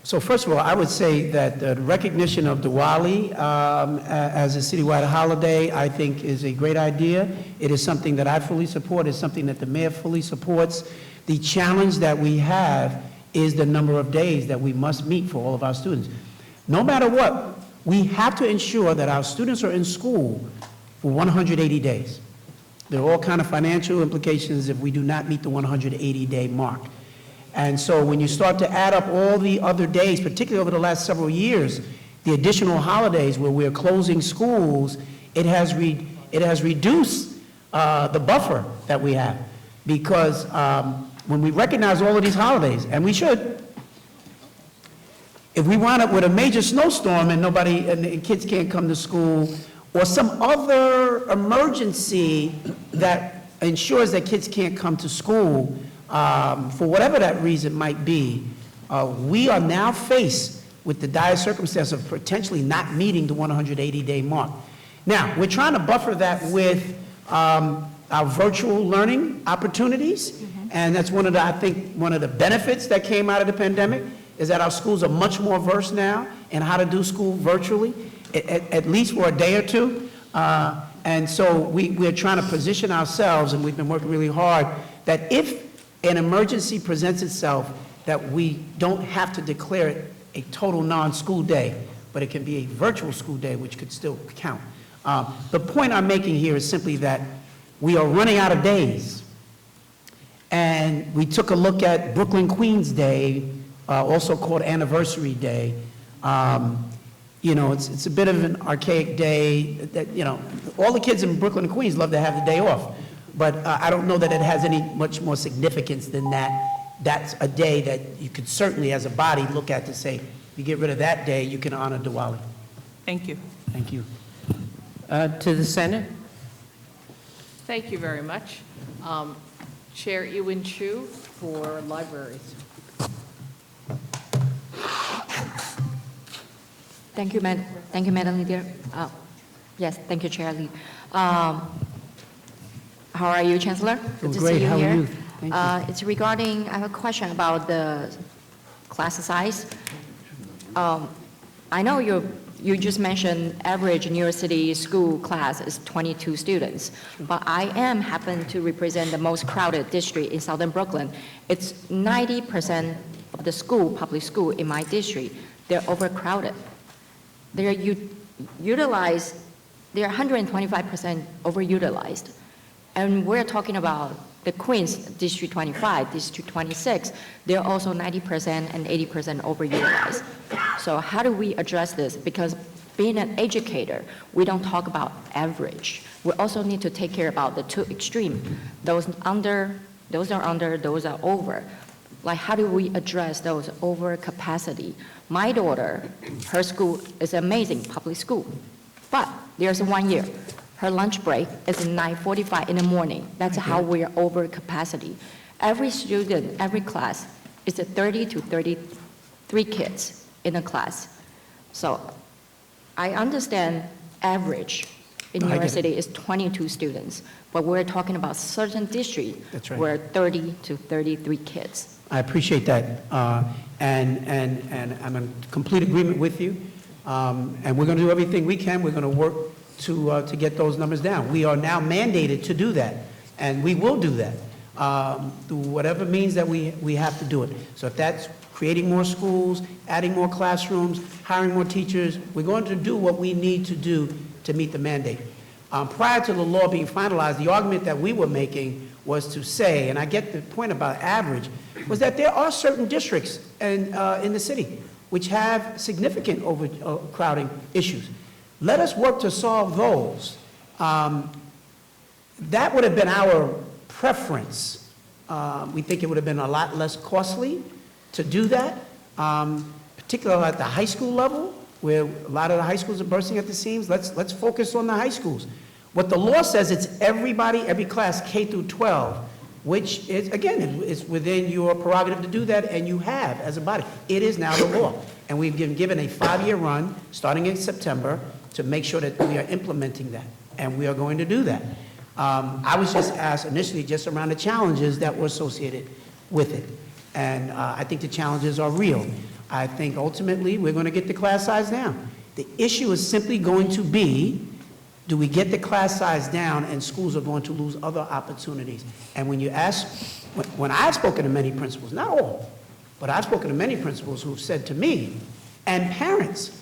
So first of all, I would say that the recognition of Diwali as a citywide holiday, I think, is a great idea. It is something that I fully support. It's something that the mayor fully supports. The challenge that we have is the number of days that we must meet for all of our students. No matter what, we have to ensure that our students are in school for 180 days. There are all kind of financial implications if we do not meet the 180-day mark. And so when you start to add up all the other days, particularly over the last several years, the additional holidays where we're closing schools, it has reduced the buffer that we have. Because when we recognize all of these holidays, and we should, if we wind up with a major snowstorm and the kids can't come to school, or some other emergency that ensures that kids can't come to school, for whatever that reason might be, we are now faced with the dire circumstance of potentially not meeting the 180-day mark. Now, we're trying to buffer that with our virtual learning opportunities, and that's I think one of the benefits that came out of the pandemic is that our schools are much more versed now in how to do school virtually, at least for a day or two. And so we're trying to position ourselves, and we've been working really hard, that if an emergency presents itself, that we don't have to declare it a total non-school day, but it can be a virtual school day, which could still count. The point I'm making here is simply that we are running out of days. And we took a look at Brooklyn Queens Day, also called Anniversary Day. You know, it's a bit of an archaic day that, you know, all the kids in Brooklyn and Queens love to have the day off. But I don't know that it has any much more significance than that. That's a day that you could certainly, as a body, look at to say, if you get rid of that day, you can honor Diwali. Thank you. Thank you. To the Senate. Thank you very much. Chair Ewan Chu for libraries. Thank you, Madam Leader. Yes, thank you, Chair Lee. How are you, Chancellor? Good to see you here. How are you? Thank you. It's regarding, I have a question about the class size. I know you just mentioned average New York City school class is 22 students, but I happen to represent the most crowded district in Southern Brooklyn. It's 90% of the public school in my district, they're overcrowded. They're 125% overutilized. And we're talking about the Queens, District 25, District 26, they're also 90% and 80% overutilized. So how do we address this? Because being an educator, we don't talk about average. We also need to take care about the two extreme. Those are under, those are over. Like, how do we address those over capacity? My daughter, her school is amazing, public school, but there's 1 year. Her lunch break is 9:45 in the morning. That's how we are over capacity. Every student, every class is 30 to 33 kids in a class. So I understand average in New York City is 22 students, but we're talking about certain districts where 30 to 33 kids. I appreciate that, and I'm in complete agreement with you, and we're going to do everything we can. We're going to work to get those numbers down. We are now mandated to do that, and we will do that through whatever means that we have to do it. So if that's creating more schools, adding more classrooms, hiring more teachers, we're going to do what we need to do to meet the mandate. Prior to the law being finalized, the argument that we were making was to say, and I get the point about average, was that there are certain districts in the city which have significant overcrowding issues. Let us work to solve those. That would have been our preference. We think it would have been a lot less costly to do that, particularly at the high school level, where a lot of the high schools are bursting at the seams. Let's focus on the high schools. What the law says, it's everybody, every class, K through 12, which is, again, it's within your prerogative to do that, and you have as a body. It is now the law. And we've been given a 5-year run, starting in September, to make sure that we are implementing that, and we are going to do that. I was just asked initially just around the challenges that were associated with it. And I think the challenges are real. I think ultimately, we're going to get the class size down. The issue is simply going to be, do we get the class size down and schools are going to lose other opportunities? And when you ask, when I've spoken to many principals, not all, but I've spoken to many principals who've said to me, and parents,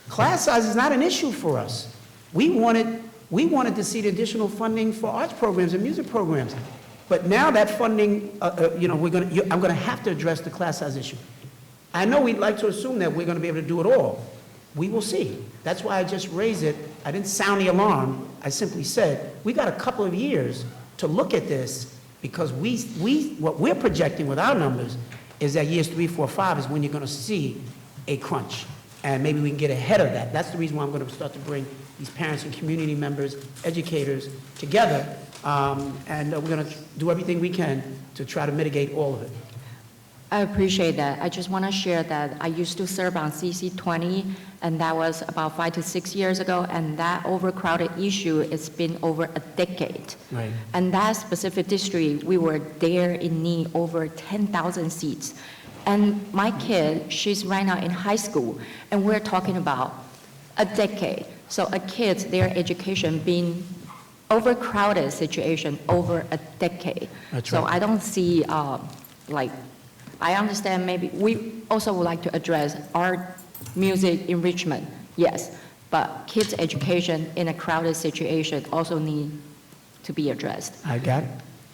class size is not an issue for us. We wanted to see the additional funding for arts programs and music programs. But now that funding, I'm going to have to address the class size issue. I know we'd like to assume that we're going to be able to do it all. We will see. That's why I just raised it. I didn't sound the alarm. I simply said, we got a couple of years to look at this because what we're projecting with our numbers is that years 3, 4, 5 is when you're going to see a crunch. And maybe we can get ahead of that. That's the reason why I'm going to start to bring these parents and community members, educators together, and we're going to do everything we can to try to mitigate all of it. I appreciate that. I just want to share that I used to serve on CC20, and that was about 5 to 6 years ago, and that overcrowded issue, it's been over a decade. Right. And that specific district, we were there in need over 10,000 seats. And my kid, she's right now in high school, and we're talking about a decade. So a kid's, their education being overcrowded situation over a decade. That's so right. I don't see, I understand maybe, we also would like to address art, music enrichment, yes, but kids' education in a crowded situation also need to be addressed. I got it.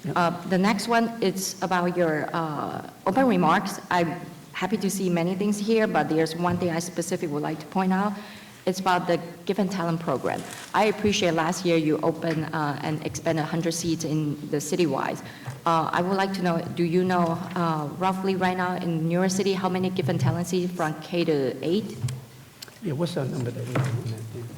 Yep. The next one is about your open remarks. I'm happy to see many things here, but there's one thing I specifically would like to point out. It's about the Given Talent program. I appreciate last year you opened and expanded 100 seats in the citywide. I would like to know, do you know roughly right now in New York City how many Given Talent seats from K to 8? Yeah, what's that number that you have on that thing?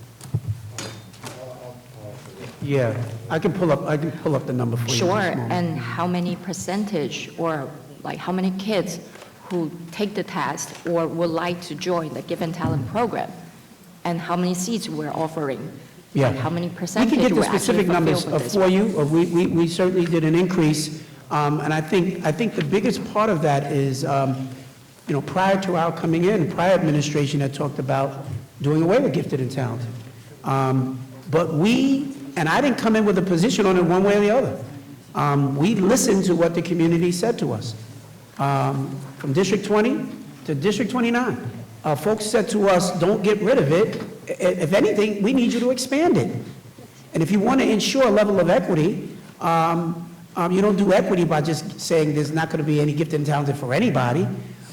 Yeah, I can pull up the number for you. Sure, this moment. and how many percentage or like how many kids who take the test or would like to join the Given Talent program? And how many seats we're offering? Yeah. And how many We percentage can get the we're actually specific numbers fulfilled with this for one? you. We certainly did an increase, and I think the biggest part of that is, prior to our coming in, prior administration had talked about doing away with gifted and talented. But and I didn't come in with a position on it one way or the other. We listened to what the community said to us. From District 20 to District 29. Folks said to us, don't get rid of it. If anything, we need you to expand it. And if you want to ensure a level of equity, you don't do equity by just saying there's not going to be any gifted and talented for anybody,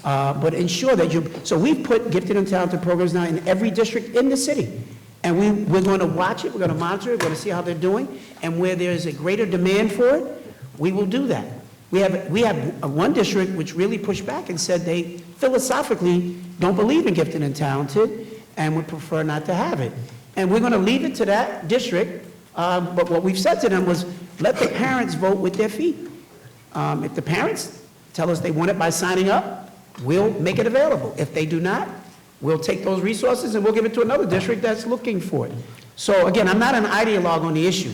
but ensure that so we've put gifted and talented programs now in every district in the city. And we're going to watch it, we're going to monitor it, we're going to see how they're doing, and where there's a greater demand for it, we will do that. We have one district which really pushed back and said they philosophically don't believe in gifted and talented and would prefer not to have it. And we're going to leave it to that district, but what we've said to them was let the parents vote with their feet. If the parents tell us they want it by signing up, we'll make it available. If they do not, we'll take those resources and we'll give it to another district that's looking for it. So again, I'm not an ideologue on the issue.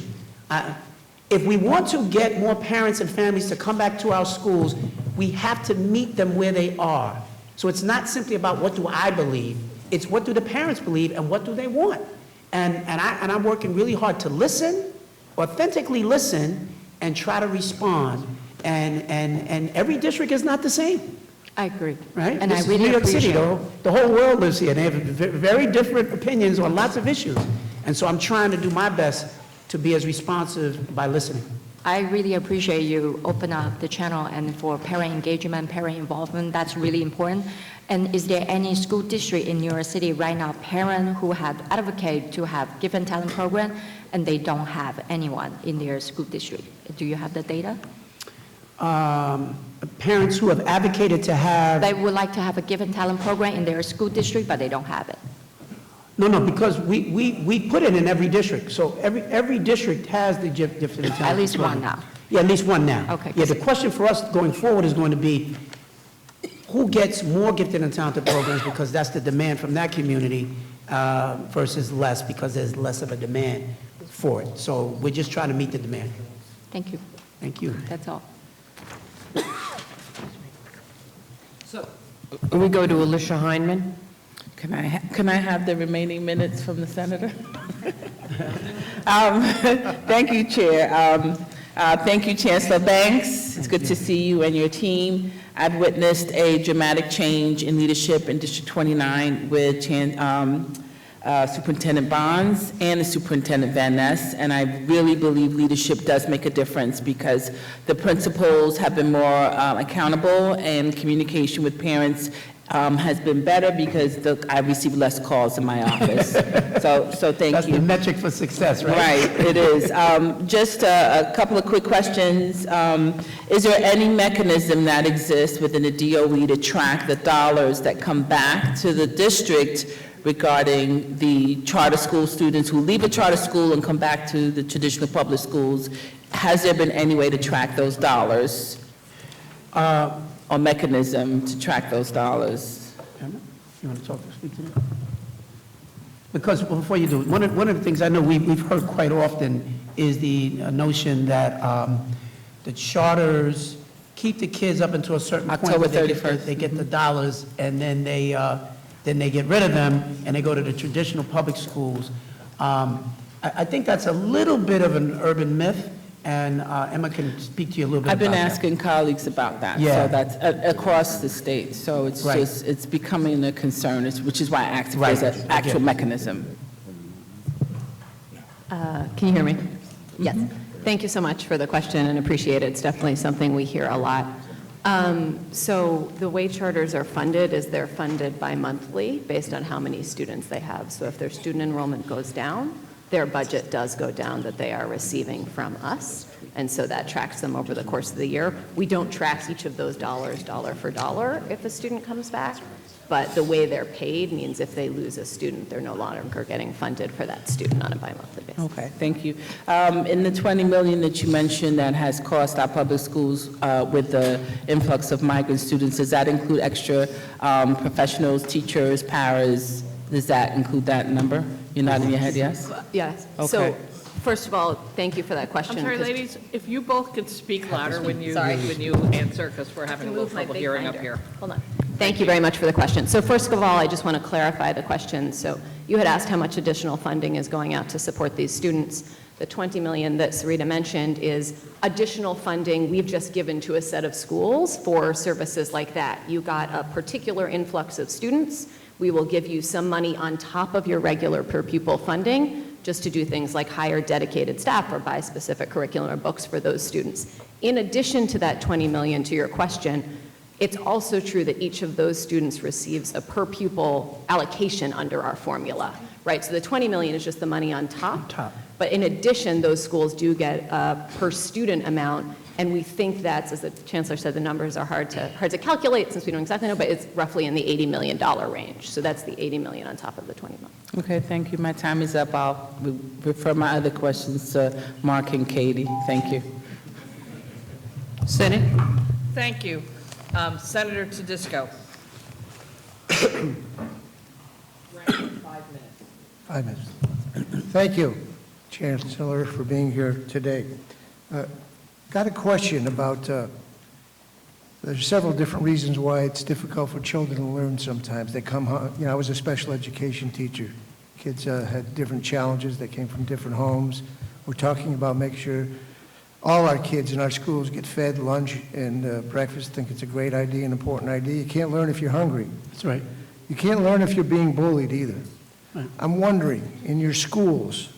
If we want to get more parents and families to come back to our schools, we have to meet them where they are. So it's not simply about what do I believe, it's what do the parents believe and what do they want. And I'm working really hard to listen, authentically listen, and try to respond. And every district is not the same. I agree. Right? And This I is really New York City, appreciate the whole world lives here. They have very different opinions on lots of issues. And so I'm trying to do my best to be as responsive by listening. I really appreciate you open up the channel and for parent engagement, parent involvement, that's really important. And is there any school district in New York City right now, parent who have advocated to have Given Talent program and they don't have anyone in their school district? Do you have the data? Parents who have advocated to have... They would like to have a Given Talent program in their school district, but they don't have it. No, because we put it in every district. So every district has the gifted and talented At least one program. now. Yeah, at least one now. Okay. Yeah, the question for us going forward is going to be, who gets more gifted and talented programs because that's the demand from that community versus less because there's less of a demand for it. So we're just trying to meet the demand. Thank you. Thank you. That's all. We go to Alicia Heineman. Can I have the remaining minutes from the senator? Thank you, Chair. Thank you, Chancellor Banks. It's good to see you and your team. I've witnessed a dramatic change in leadership in District 29 with Superintendent Bonds and the Superintendent Van Ness, and I really believe leadership does make a difference because the principals have been more accountable and communication with parents has been better because I receive less calls in my office. So thank you. That's the metric for success, right? Right, it is. Just a couple of quick questions. Is there any mechanism that exists within the DOE to track the dollars that come back to the district regarding the charter school students who leave a charter school and come back to the traditional public schools? Has there been any way to track those dollars or mechanism to track those dollars? You want to speak to me? Because before you do, one of the things I know we've heard quite often is the notion that the charters keep the kids up until a certain point. October where 31st. They get the dollars, and then they get rid of them, and they go to the traditional public schools. I think that's a little bit of an urban myth, and Emma can speak to you a little bit I've been about that. asking colleagues about that. Yeah. So that's across the state. So it's Right. it's becoming a concern, which is why I asked if Right. there's an actual Okay. mechanism. Can you hear me? Yes. Thank you so much for the question and appreciate it. It's definitely something we hear a lot. So the way charters are funded is they're funded bi-monthly based on how many students they have. So if their student enrollment goes down, their budget does go down that they are receiving from us. And so that tracks them over the course of the year. We don't track each of those dollars, dollar for dollar, if a student comes back. But the way they're paid means if they lose a student, they're no longer getting funded for that student on a bi-monthly basis. Okay, thank you. In the $20 million that you mentioned that has cost our public schools with the influx of migrant students, does that include extra professionals, teachers, paras? Does that include that number? You're nodding your head, yes? Yes. Okay. So first of all, thank you for that question. I'm sorry, 'cause- ladies, if you both could speak louder when you Sorry. answer, because we're having a little Move my trouble big hearing up binder. here. Hold on. Thank you very much for the question. So first of all, I just want to clarify the question. So you had asked how much additional funding is going out to support these students. The $20 million that Sarita mentioned is additional funding we've just given to a set of schools for services like that. You got a particular influx of students. We will give you some money on top of your regular per pupil funding just to do things like hire dedicated staff or buy specific curriculum or books for those students. In addition to that $20 million, to your question, it's also true that each of those students receives a per pupil allocation under our formula, right? So the $20 million is just the money on top. But in addition, those schools do get a per student amount, and we think that's, as the Chancellor said, the numbers are hard to calculate since we don't exactly know, but it's roughly in the $80 million range. So that's the $80 million on top of the $20 million. Okay, thank you. My time is up. I'll refer my other questions to Mark and Katie. Thank you. Senate? Thank you. Senator Tedisco. 5 minutes. Thank you, Chancellor, for being here today. Got a question about, there's several different reasons why it's difficult for children to learn sometimes. They come home, I was a special education teacher. Kids had different challenges. They came from different homes. We're talking about making sure all our kids in our schools get fed lunch and breakfast. I think it's a great idea, an important idea. You can't learn if you're hungry. That's right. You can't learn if you're being bullied either. Right. I'm wondering, in your schools,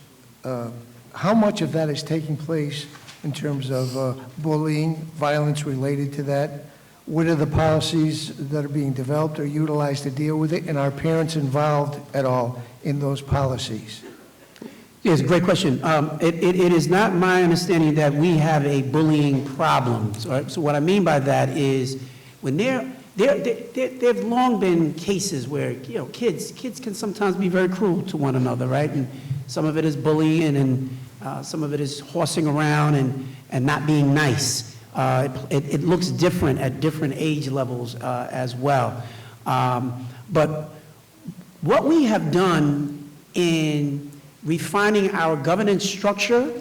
how much of that is taking place in terms of bullying, violence related to that? What are the policies that are being developed or utilized to deal with it? And are parents involved at all in those policies? Yes, great question. It is not my understanding that we have a bullying problem. So what I mean by that is when there've long been cases where, kids can sometimes be very cruel to one another, right? And some of it is bullying and some of it is horsing around and not being nice. It looks different at different age levels as well. But what we have done in refining our governance structure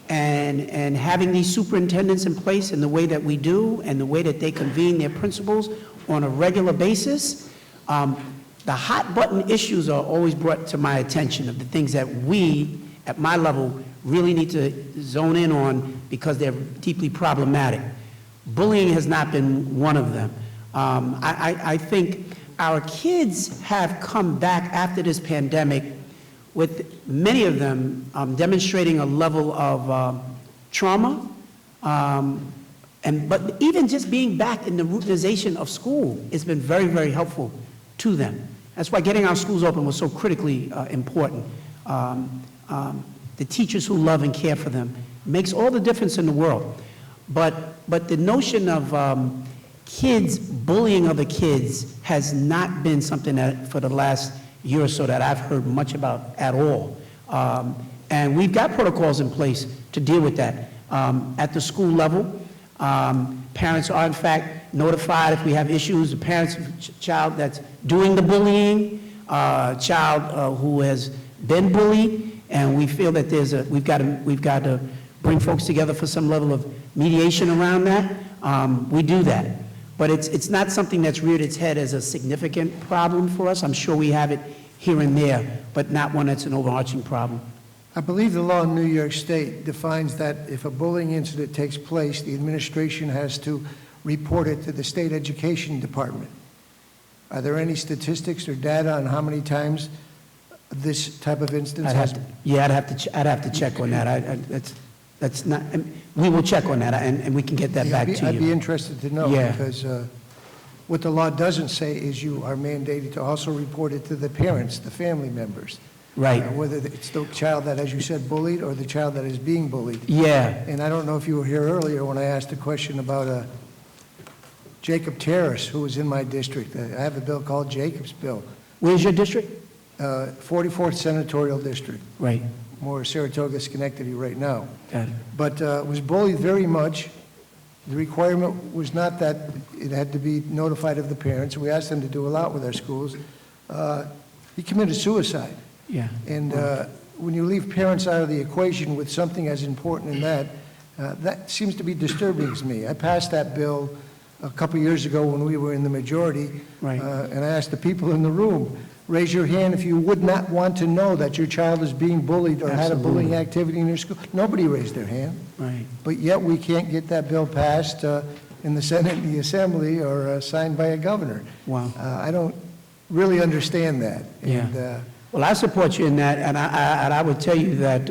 and having these superintendents in place in the way that we do and the way that they convene their principals on a regular basis, the hot button issues are always brought to my attention of the things that we, at my level, really need to zone in on because they're deeply problematic. Bullying has not been one of them. I think our kids have come back after this pandemic with many of them demonstrating a level of trauma, but even just being back in the routinization of school has been very, very helpful to them. That's why getting our schools open was so critically important. The teachers who love and care for them makes all the difference in the world. But the notion of kids bullying other kids has not been something that for the last year or so that I've heard much about at all. And we've got protocols in place to deal with that. At the school level, parents are in fact notified if we have issues. The parents of a child that's doing the bullying, child who has been bullied, and we feel that we've got to bring folks together for some level of mediation around that. We do that. But it's not something that's reared its head as a significant problem for us. I'm sure we have it here and there, but not one that's an overarching problem. I believe the law in New York State defines that if a bullying incident takes place, the administration has to report it to the state education department. Are there any statistics or data on how many times this type of instance I'd have to check on that. That's not. We will check on that, and we can get that back to you. I'd be interested to know, Yeah. because what the law doesn't say is you are mandated to also report it to the parents, the family members. Right. Whether it's the child that, as you said, bullied, or the child that is being bullied. Yeah. And I don't know if you were here earlier when I asked a question about Jacob Terrace, who was in my district. I have a bill called Jacob's Bill. Where's your district? 44th Senatorial District. Right. More Saratoga, Schenectady right now. Got it. But was bullied very much. The requirement was not that it had to be notified of the parents. We asked them to do a lot with our schools. He committed suicide. Yeah. And when you leave parents out of the equation with something as important in that, that seems to be disturbing to me. I passed that bill a couple years ago when we were in the majority. Right. And I asked the people in the room, raise your hand if you would not want to know that your child is being bullied or had a bullying activity in your school. Nobody raised their hand. Right. But yet we can't get that bill passed in the Senate and the Assembly or signed by a governor. Wow. I don't really understand that. Yeah. And, well, I support you in that, and I would tell you that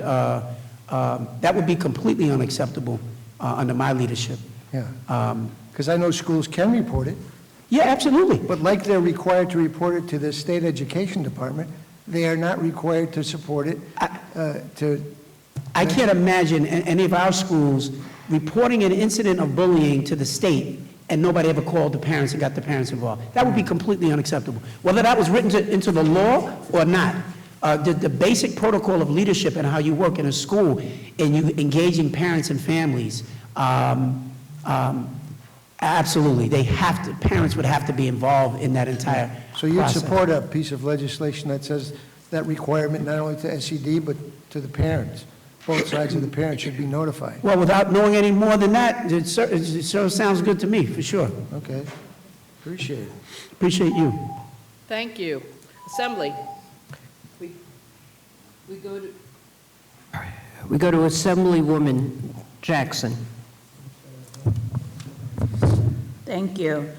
that would be completely unacceptable under my leadership. Yeah. Because I know schools can report it. Yeah, absolutely. But like they're required to report it to the state education department, they are not required to support it I can't imagine any of our schools reporting an incident of bullying to the state and nobody ever called the parents and got the parents involved. That would be completely unacceptable. Whether that was written into the law or not, the basic protocol of leadership and how you work in a school and you engaging parents and families, absolutely, parents would have to be involved in that entire So you'd process. support a piece of legislation that says that requirement not only to SED, but to the parents? Both sides of the parents should be notified. Well, without knowing any more than that, it sure sounds good to me, for sure. Okay. Appreciate it. Appreciate you. Thank you. Assembly. We go to... We go to Assemblywoman Jackson. Thank you.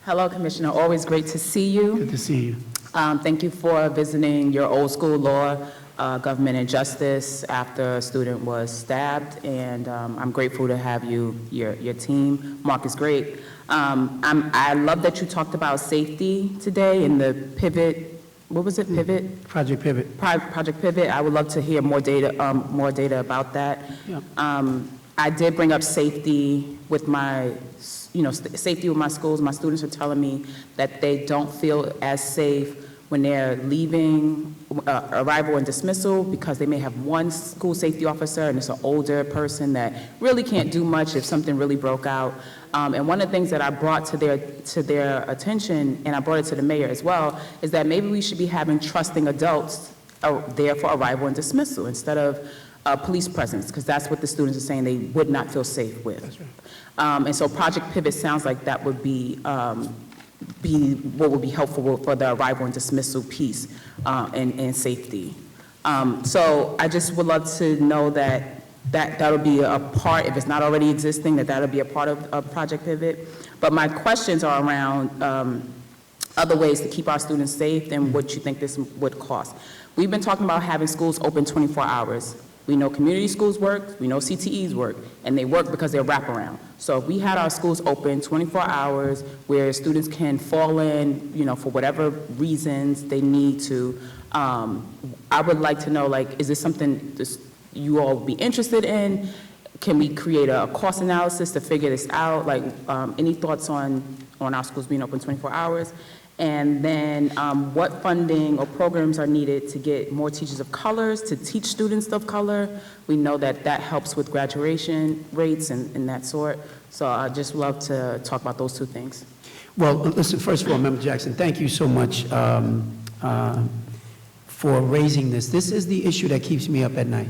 Hello, Commissioner. Always great to see you. Good to see you. Thank you for visiting your old school law, government and justice after a student was stabbed, and I'm grateful to have you, your team. Mark is great. I love that you talked about safety today in the Pivot. What was it? Pivot? Project Pivot. Project Pivot. I would love to hear more data about that. Yeah. I did bring up safety with my, safety with my schools. My students are telling me that they don't feel as safe when they're leaving arrival and dismissal because they may have one school safety officer and it's an older person that really can't do much if something really broke out. And one of the things that I brought to their attention, and I brought it to the mayor as well, is that maybe we should be having trusting adults there for arrival and dismissal instead of police presence, because that's what the students are saying they would not feel safe with. And so Project Pivot sounds like that would be what would be helpful for the arrival and dismissal piece and safety. So I just would love to know that'll be a part, if it's not already existing, that'll be a part of Project Pivot. But my questions are around other ways to keep our students safe and what you think this would cost. We've been talking about having schools open 24 hours. We know community schools work, we know CTEs work, and they work because they're wraparound. So if we had our schools open 24 hours where students can fall in, for whatever reasons they need to, I would like to know, is this something you all would be interested in? Can we create a cost analysis to figure this out? Any thoughts on our schools being open 24 hours? And then what funding or programs are needed to get more teachers of colors to teach students of color? We know that helps with graduation rates and that sort. So I'd just love to talk about those two things. Well, listen, first of all, Member Jackson, thank you so much for raising this. This is the issue that keeps me up at night.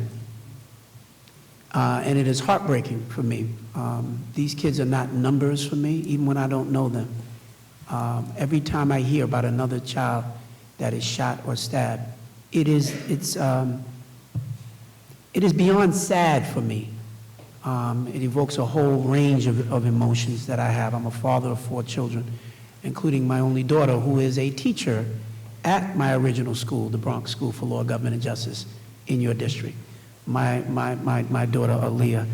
And it is heartbreaking for me. These kids are not numbers for me, even when I don't know them. Every time I hear about another child that is shot or stabbed, it is beyond sad for me. It evokes a whole range of emotions that I have. I'm a father of 4 children, including my only daughter, who is a teacher at my original school, the Bronx School for Law, Government, and Justice in your district. My daughter, Aaliyah.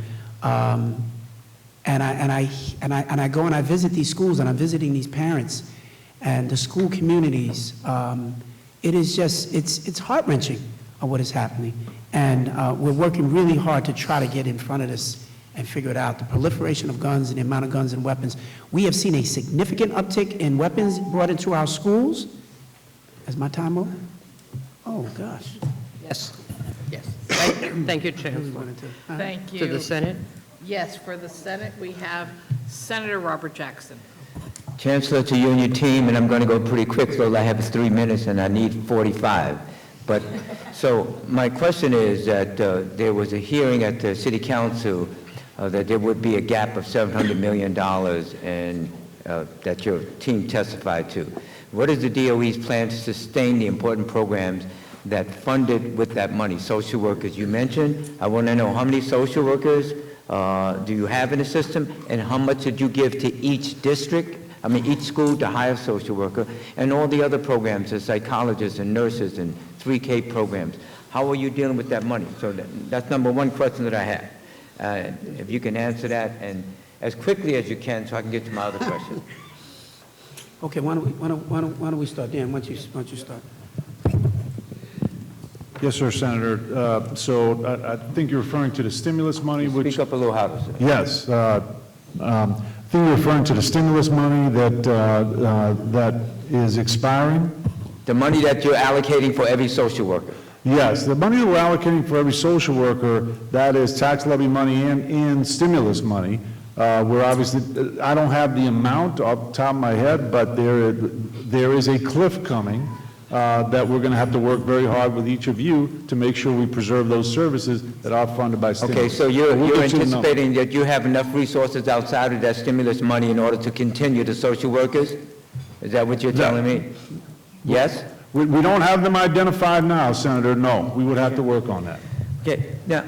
And I go and I visit these schools, and I'm visiting these parents and the school communities. It is just, it's heart-wrenching of what is happening. And we're working really hard to try to get in front of this and figure it out. The proliferation of guns and the amount of guns and weapons. We have seen a significant uptick in weapons brought into our schools. Is my time over? Oh, gosh. Yes. Yes. Thank you, Chancellor. Thank you. To the Senate? Yes, for the Senate, we have Senator Robert Jackson. Chancellor, to you and your team, and I'm going to go pretty quick, though I have 3 minutes and I need 45. But, so my question is that there was a hearing at the City Council that there would be a gap of $700 million and that your team testified to. What is the DOE's plan to sustain the important programs that funded with that money? Social workers, you mentioned. I want to know how many social workers do you have in the system, and how much did you give to each district, each school to hire a social worker, and all the other programs, the psychologists and nurses and 3K programs. How are you dealing with that money? So that's number one question that I have. If you can answer that, and as quickly as you can, so I can get to my other question. Okay, why don't we start? Dan, why don't you start? Yes, sir, Senator. So I think you're referring to the stimulus money, which... Speak up a little louder, sir. Yes. I think you're referring to the stimulus money that is expiring. The money that you're allocating for every social worker. Yes, the money that we're allocating for every social worker, that is tax levy money and stimulus money. We're obviously, I don't have the amount off the top of my head, but there is a cliff coming that we're going to have to work very hard with each of you to make sure we preserve those services that are funded by stimulus. Okay, so you're anticipating that you have enough resources outside of that stimulus money in order to continue the social workers? Is that what you're telling me? Yes? We don't have them identified now, Senator. No, we would have to work on that. Okay, now,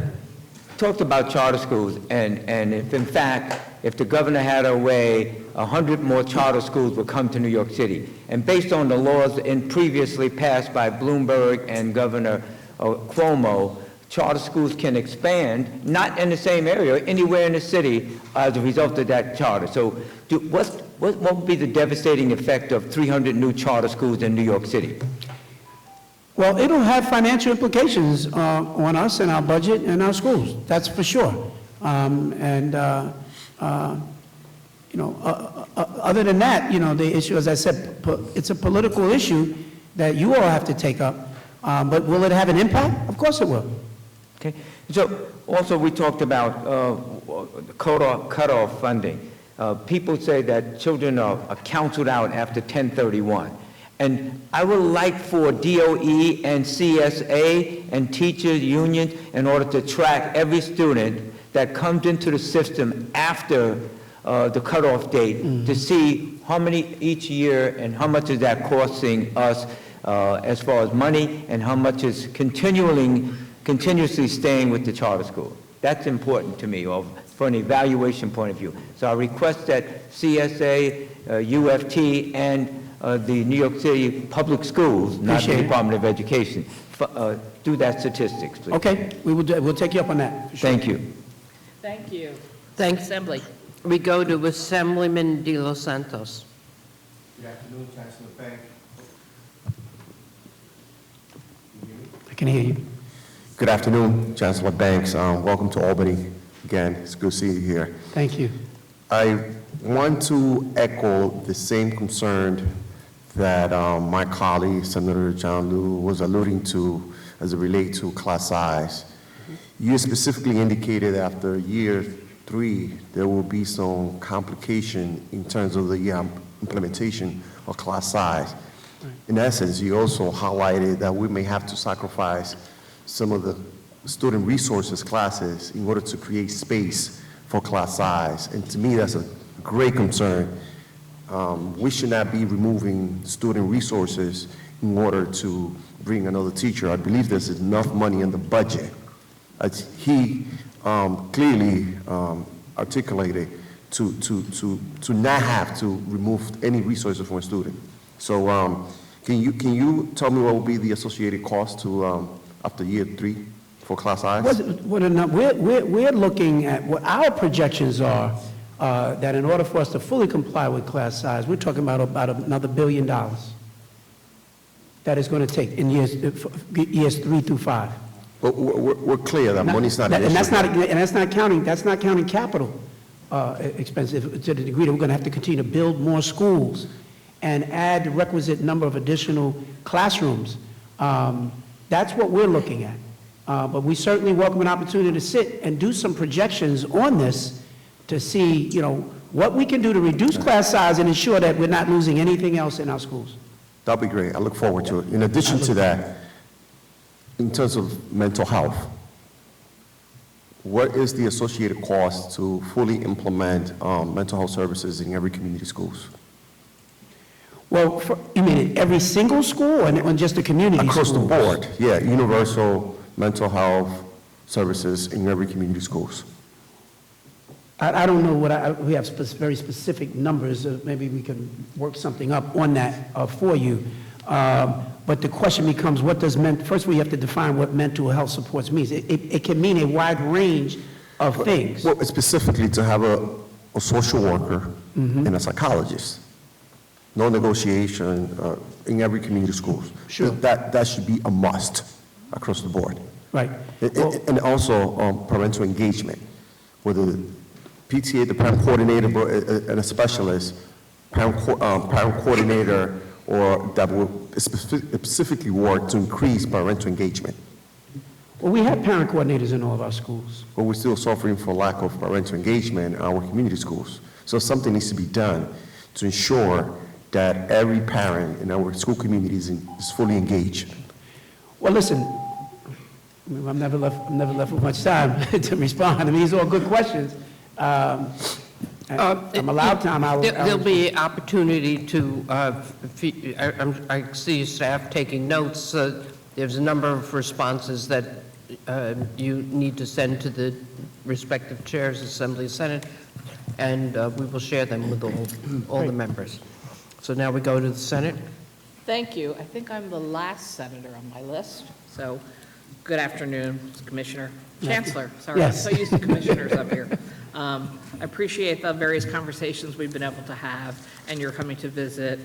talked about charter schools, and if in fact, if the governor had a way, 100 more charter schools would come to New York City. And based on the laws previously passed by Bloomberg and Governor Cuomo, charter schools can expand, not in the same area, anywhere in the city as a result of that charter. So what would be the devastating effect of 300 new charter schools in New York City? Well, it'll have financial implications on us and our budget and our schools, that's for sure. Other than that, the issue, as I said, it's a political issue that you all have to take up. But will it have an impact? Of course it will. Okay. So also we talked about cutoff funding. People say that children are counseled out after 1031. And I would like for DOE and CSA and teachers unions in order to track every student that comes into the system after the cutoff date to see how many each year and how much is that costing us as far as money and how much is continuously staying with the charter school. That's important to me from an evaluation point of view. So I request that CSA, UFT, and the New York City Public Schools, not the Department of Education, do that statistics, please. Okay, we'll take you up on that. Thank you. Thank you. Thanks. Assembly. We go to Assemblyman De Los Santos. Good afternoon, Chancellor Bank. I can hear you. Good afternoon, Chancellor Banks. Welcome to Albany. Again, it's good to see you here. Thank you. I want to echo the same concern that my colleague, Senator John Liu, was alluding to as it relates to class size. You specifically indicated after year 3, there will be some complication in terms of the implementation of class size. In essence, you also highlighted that we may have to sacrifice some of the student resources classes in order to create space for class size. And to me, that's a great concern. We should not be removing student resources in order to bring another teacher. I believe there's enough money in the budget, as he clearly articulated, to not have to remove any resources from a student. So can you tell me what will be the associated cost to after year 3 for class size? We're looking at what our projections are, that in order for us to fully comply with class size, we're talking about another $1 billion that is going to take in years 3 through 5. But we're clear that money's not an issue. And that's not counting capital expenses to the degree that we're going to have to continue to build more schools and add the requisite number of additional classrooms. That's what we're looking at. But we certainly welcome an opportunity to sit and do some projections on this to see, what we can do to reduce class size and ensure that we're not losing anything else in our schools. That'll be great. I look forward to it. In addition to that, in terms of mental health, what is the associated cost to fully implement mental health services in every community schools? Well, you mean in every single school or just the community schools? Across the board, yeah, universal mental health services in every community schools. I don't know we have very specific numbers. Maybe we can work something up on that for you. But the question becomes, first we have to define what mental health supports means. It can mean a wide range of things. Well, specifically to have a social worker and a psychologist. No negotiation in every community schools. Sure. That should be a must across the board. Right. And also parental engagement, whether the PTA, the parent coordinator, and a specialist, parent coordinator, or that will specifically work to increase parental engagement. Well, we have parent coordinators in all of our schools. But we're still suffering for lack of parental engagement in our community schools. So something needs to be done to ensure that every parent in our school communities is fully engaged. Well, listen, I'm never left with much time to respond. I mean, these are all good questions. I'm allowed time. There'll be opportunity to, I see staff taking notes. There's a number of responses that you need to send to the respective chairs, Assembly, Senate, and we will share them with all the members. So now we go to the Senate. Thank you. I think I'm the last senator on my list. So, good afternoon, Commissioner. Chancellor, sorry, Yes. I'm so used to commissioners up here. I appreciate the various conversations we've been able to have, and you're coming to visit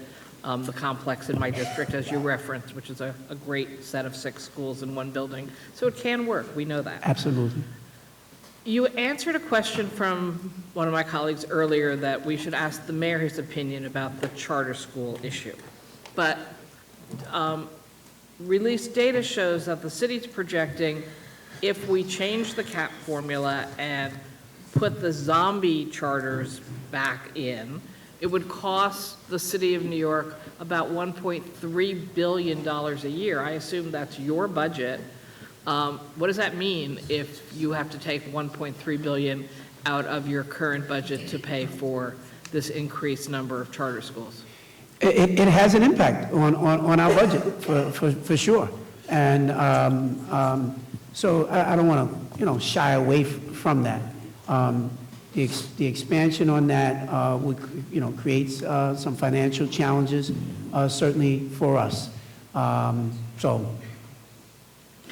the complex in my district, as you referenced, which is a great set of 6 schools in one building. So it can work. We know that. Absolutely. You answered a question from one of my colleagues earlier that we should ask the mayor his opinion about the charter school issue. But released data shows that the city's projecting, if we change the cap formula and put the zombie charters back in, it would cost the city of New York about $1.3 billion a year. I assume that's your budget. What does that mean if you have to take $1.3 billion out of your current budget to pay for this increased number of charter schools? It has an impact on our budget, for sure. And so I don't want to, shy away from that. The expansion on that would, creates some financial challenges, certainly for us. So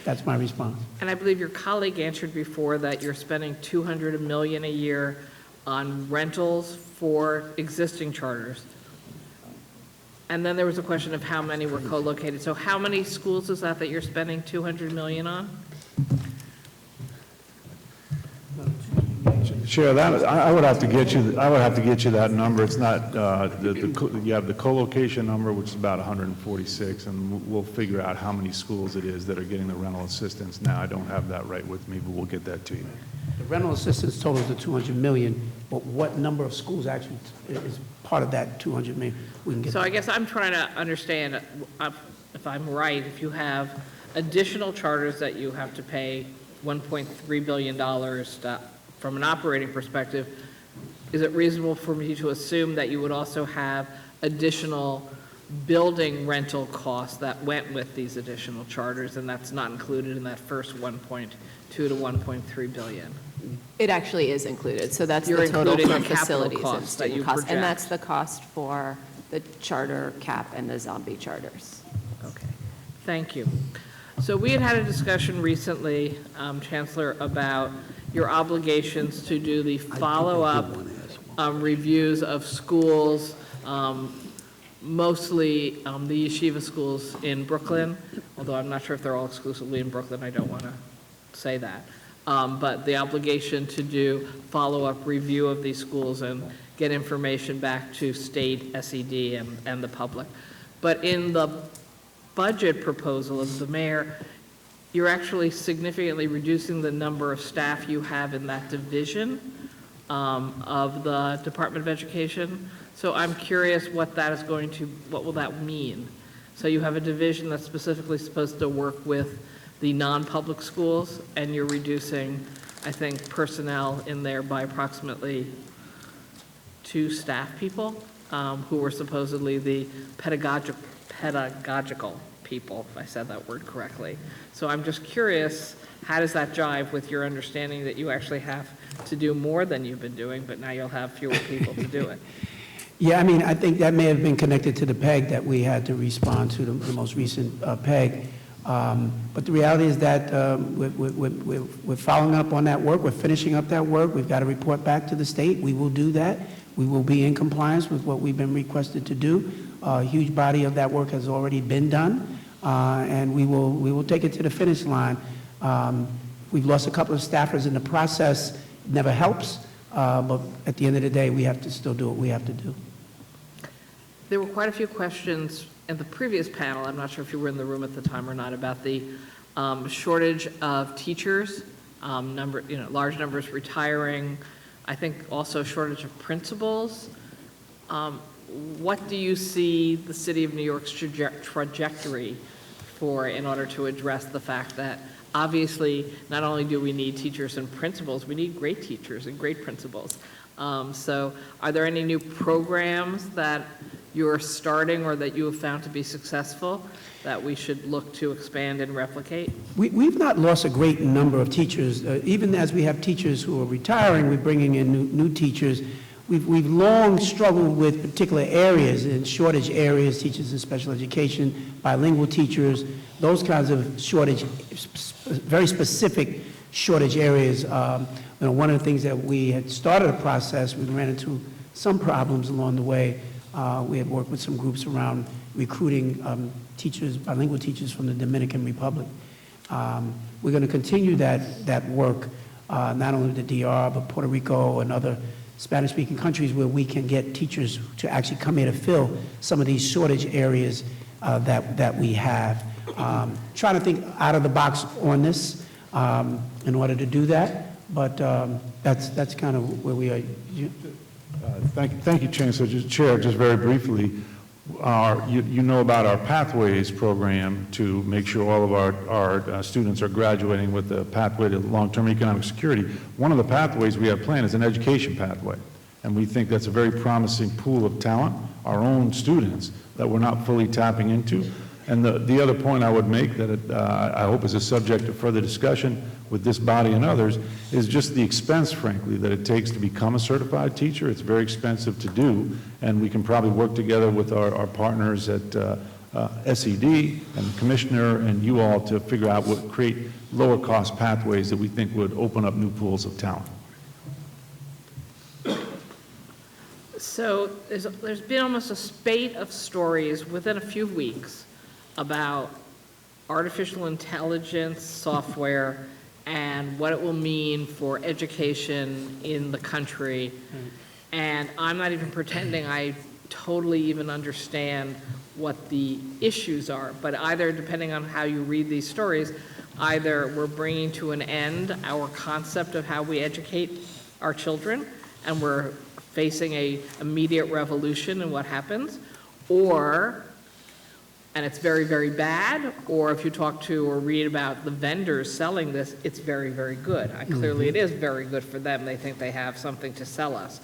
that's my response. And I believe your colleague answered before that you're spending $200 million a year on rentals for existing charters. And then there was a question of how many were co-located. So how many schools is that you're spending $200 million on? Chair, I would have to get you that number. It's not, you have the co-location number, which is about 146, and we'll figure out how many schools it is that are getting the rental assistance now. I don't have that right with me, but we'll get that to you. The rental assistance totals the $200 million, but what number of schools actually is part of that $200 million? We can get. So I guess I'm trying to understand, if I'm right, if you have additional charters that you have to pay $1.3 billion from an operating perspective, is it reasonable for me to assume that you would also have additional building rental costs that went with these additional charters, and that's not included in that first 1.2 to 1.3 billion? It actually is included, so that's You're the total including for the capital facilities and costs that student you costs. And project. that's the cost for the charter cap and the zombie charters. Okay, thank you. So we had a discussion recently, Chancellor, about your obligations to do the follow-up reviews of schools, mostly the yeshiva schools in Brooklyn, although I'm not sure if they're all exclusively in Brooklyn. I don't want to say that. But the obligation to do follow-up review of these schools and get information back to state, SED, and the public. But in the budget proposal of the mayor, you're actually significantly reducing the number of staff you have in that division of the Department of Education. So I'm curious what that is going to, what will that mean? So you have a division that's specifically supposed to work with the non-public schools, and you're reducing, I think, personnel in there by approximately 2 staff people who were supposedly the pedagogical people, if I said that word correctly. So I'm just curious, how does that jive with your understanding that you actually have to do more than you've been doing, but now you'll have fewer people to do it? Yeah, I mean, I think that may have been connected to the PEG that we had to respond to, the most recent PEG. But the reality is that we're following up on that work. We're finishing up that work. We've got to report back to the state. We will do that. We will be in compliance with what we've been requested to do. A huge body of that work has already been done, and we will take it to the finish line. We've lost a couple of staffers in the process. It never helps, but at the end of the day, we have to still do what we have to do. There were quite a few questions in the previous panel, I'm not sure if you were in the room at the time or not, about the shortage of teachers, large numbers retiring, I think also shortage of principals. What do you see the City of New York's trajectory for in order to address the fact that obviously not only do we need teachers and principals, we need great teachers and great principals. So are there any new programs that you're starting or that you have found to be successful that we should look to expand and replicate? We've not lost a great number of teachers. Even as we have teachers who are retiring, we're bringing in new teachers. We've long struggled with particular areas, in shortage areas, teachers in special education, bilingual teachers, those kinds of shortage, very specific shortage areas. One of the things that we had started a process, we ran into some problems along the way. We had worked with some groups around recruiting teachers, bilingual teachers from the Dominican Republic. We're going to continue that work, not only the DR, but Puerto Rico and other Spanish-speaking countries where we can get teachers to actually come here to fill some of these shortage areas that we have. Trying to think out of the box on this in order to do that, but that's kind of where we are. Thank you, Chancellor. Chair, just very briefly, you know about our Pathways program to make sure all of our students are graduating with a pathway to long-term economic security. One of the pathways we have planned is an education pathway, and we think that's a very promising pool of talent, our own students, that we're not fully tapping into. And the other point I would make that I hope is a subject of further discussion with this body and others is just the expense, frankly, that it takes to become a certified teacher. It's very expensive to do, and we can probably work together with our partners at SED and the Commissioner and you all to figure out create lower cost pathways that we think would open up new pools of talent. So there's been almost a spate of stories within a few weeks about artificial intelligence software and what it will mean for education in the country. And I'm not even pretending I totally even understand what the issues are, but either, depending on how you read these stories, either we're bringing to an end our concept of how we educate our children, and we're facing a immediate revolution in what happens, or, and it's very, very bad, or if you talk to or read about the vendors selling this, it's very, very good. Clearly it is very good for them. They think they have something to sell us.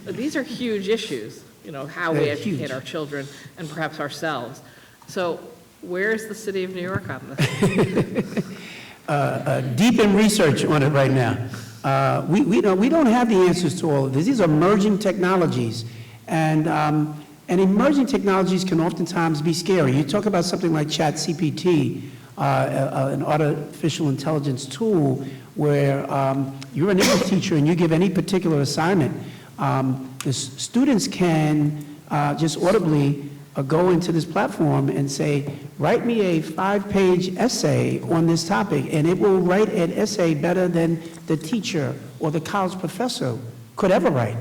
But these are huge issues, you know, how we educate our children and perhaps ourselves. So where's the city of New York on this? Deep in research on it right now. We don't have the answers to all of this. These are emerging technologies, and emerging technologies can oftentimes be scary. You talk about something like ChatGPT, an artificial intelligence tool where you're an English teacher and you give any particular assignment. The students can just audibly go into this platform and say, write me a 5-page essay on this topic, and it will write an essay better than the teacher or the college professor could ever write.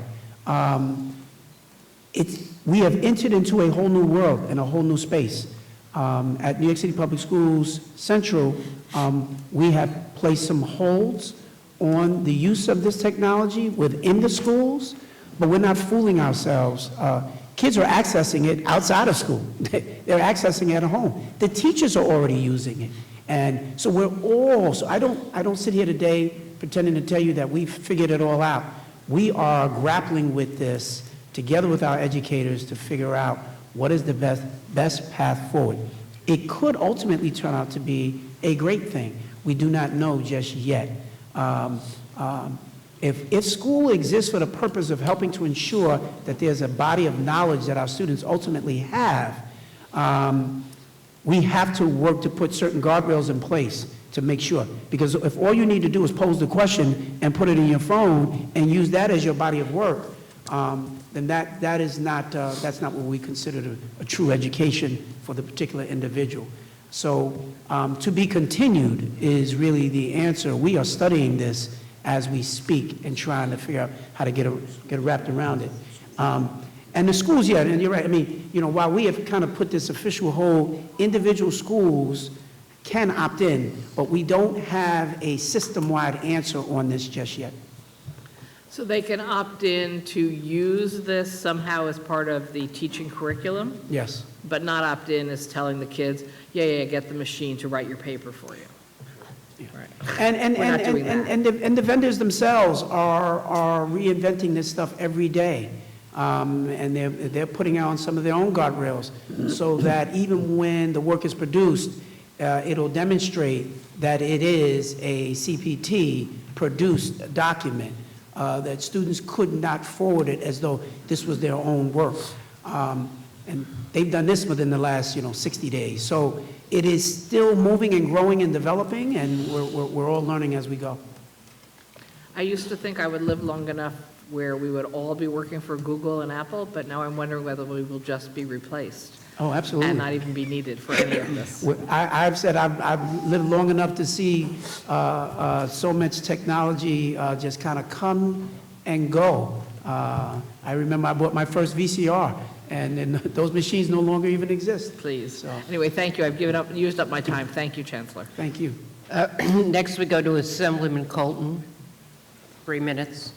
We have entered into a whole new world and a whole new space. At New York City Public Schools Central, we have placed some holds on the use of this technology within the schools, but we're not fooling ourselves. Kids are accessing it outside of school. They're accessing it at home. The teachers are already using it. And so I don't sit here today pretending to tell you that we've figured it all out. We are grappling with this together with our educators to figure out what is the best path forward. It could ultimately turn out to be a great thing. We do not know just yet. If school exists for the purpose of helping to ensure that there's a body of knowledge that our students ultimately have, we have to work to put certain guardrails in place to make sure. Because if all you need to do is pose the question and put it in your phone and use that as your body of work, then that's not what we consider a true education for the particular individual. So to be continued is really the answer. We are studying this as we speak and trying to figure out how to get wrapped around it. And the schools, yeah, and you're right. I mean, you know, while we have kind of put this official hold, individual schools can opt in, but we don't have a system-wide answer on this just yet. So they can opt in to use this somehow as part of the teaching curriculum, Yes. but not opt in as telling the kids, yeah, get the machine to write your paper for you. Right. We're not doing that. And the vendors themselves are reinventing this stuff every day. And they're putting out some of their own guardrails so that even when the work is produced, it'll demonstrate that it is a CPT-produced document, that students could not forward it as though this was their own work. And they've done this within the last, 60 days. So it is still moving and growing and developing, and we're all learning as we go. I used to think I would live long enough where we would all be working for Google and Apple, but now I'm wondering whether we will just be replaced. Oh, absolutely. And not even be needed for any of this. I've said I've lived long enough to see so much technology just kind of come and go. I remember I bought my first VCR, and then those machines no longer even exist. Please. So, Anyway, thank you. I've used up my time. Thank you, Chancellor. thank you. Next, we go to Assemblyman Colton. 3 minutes.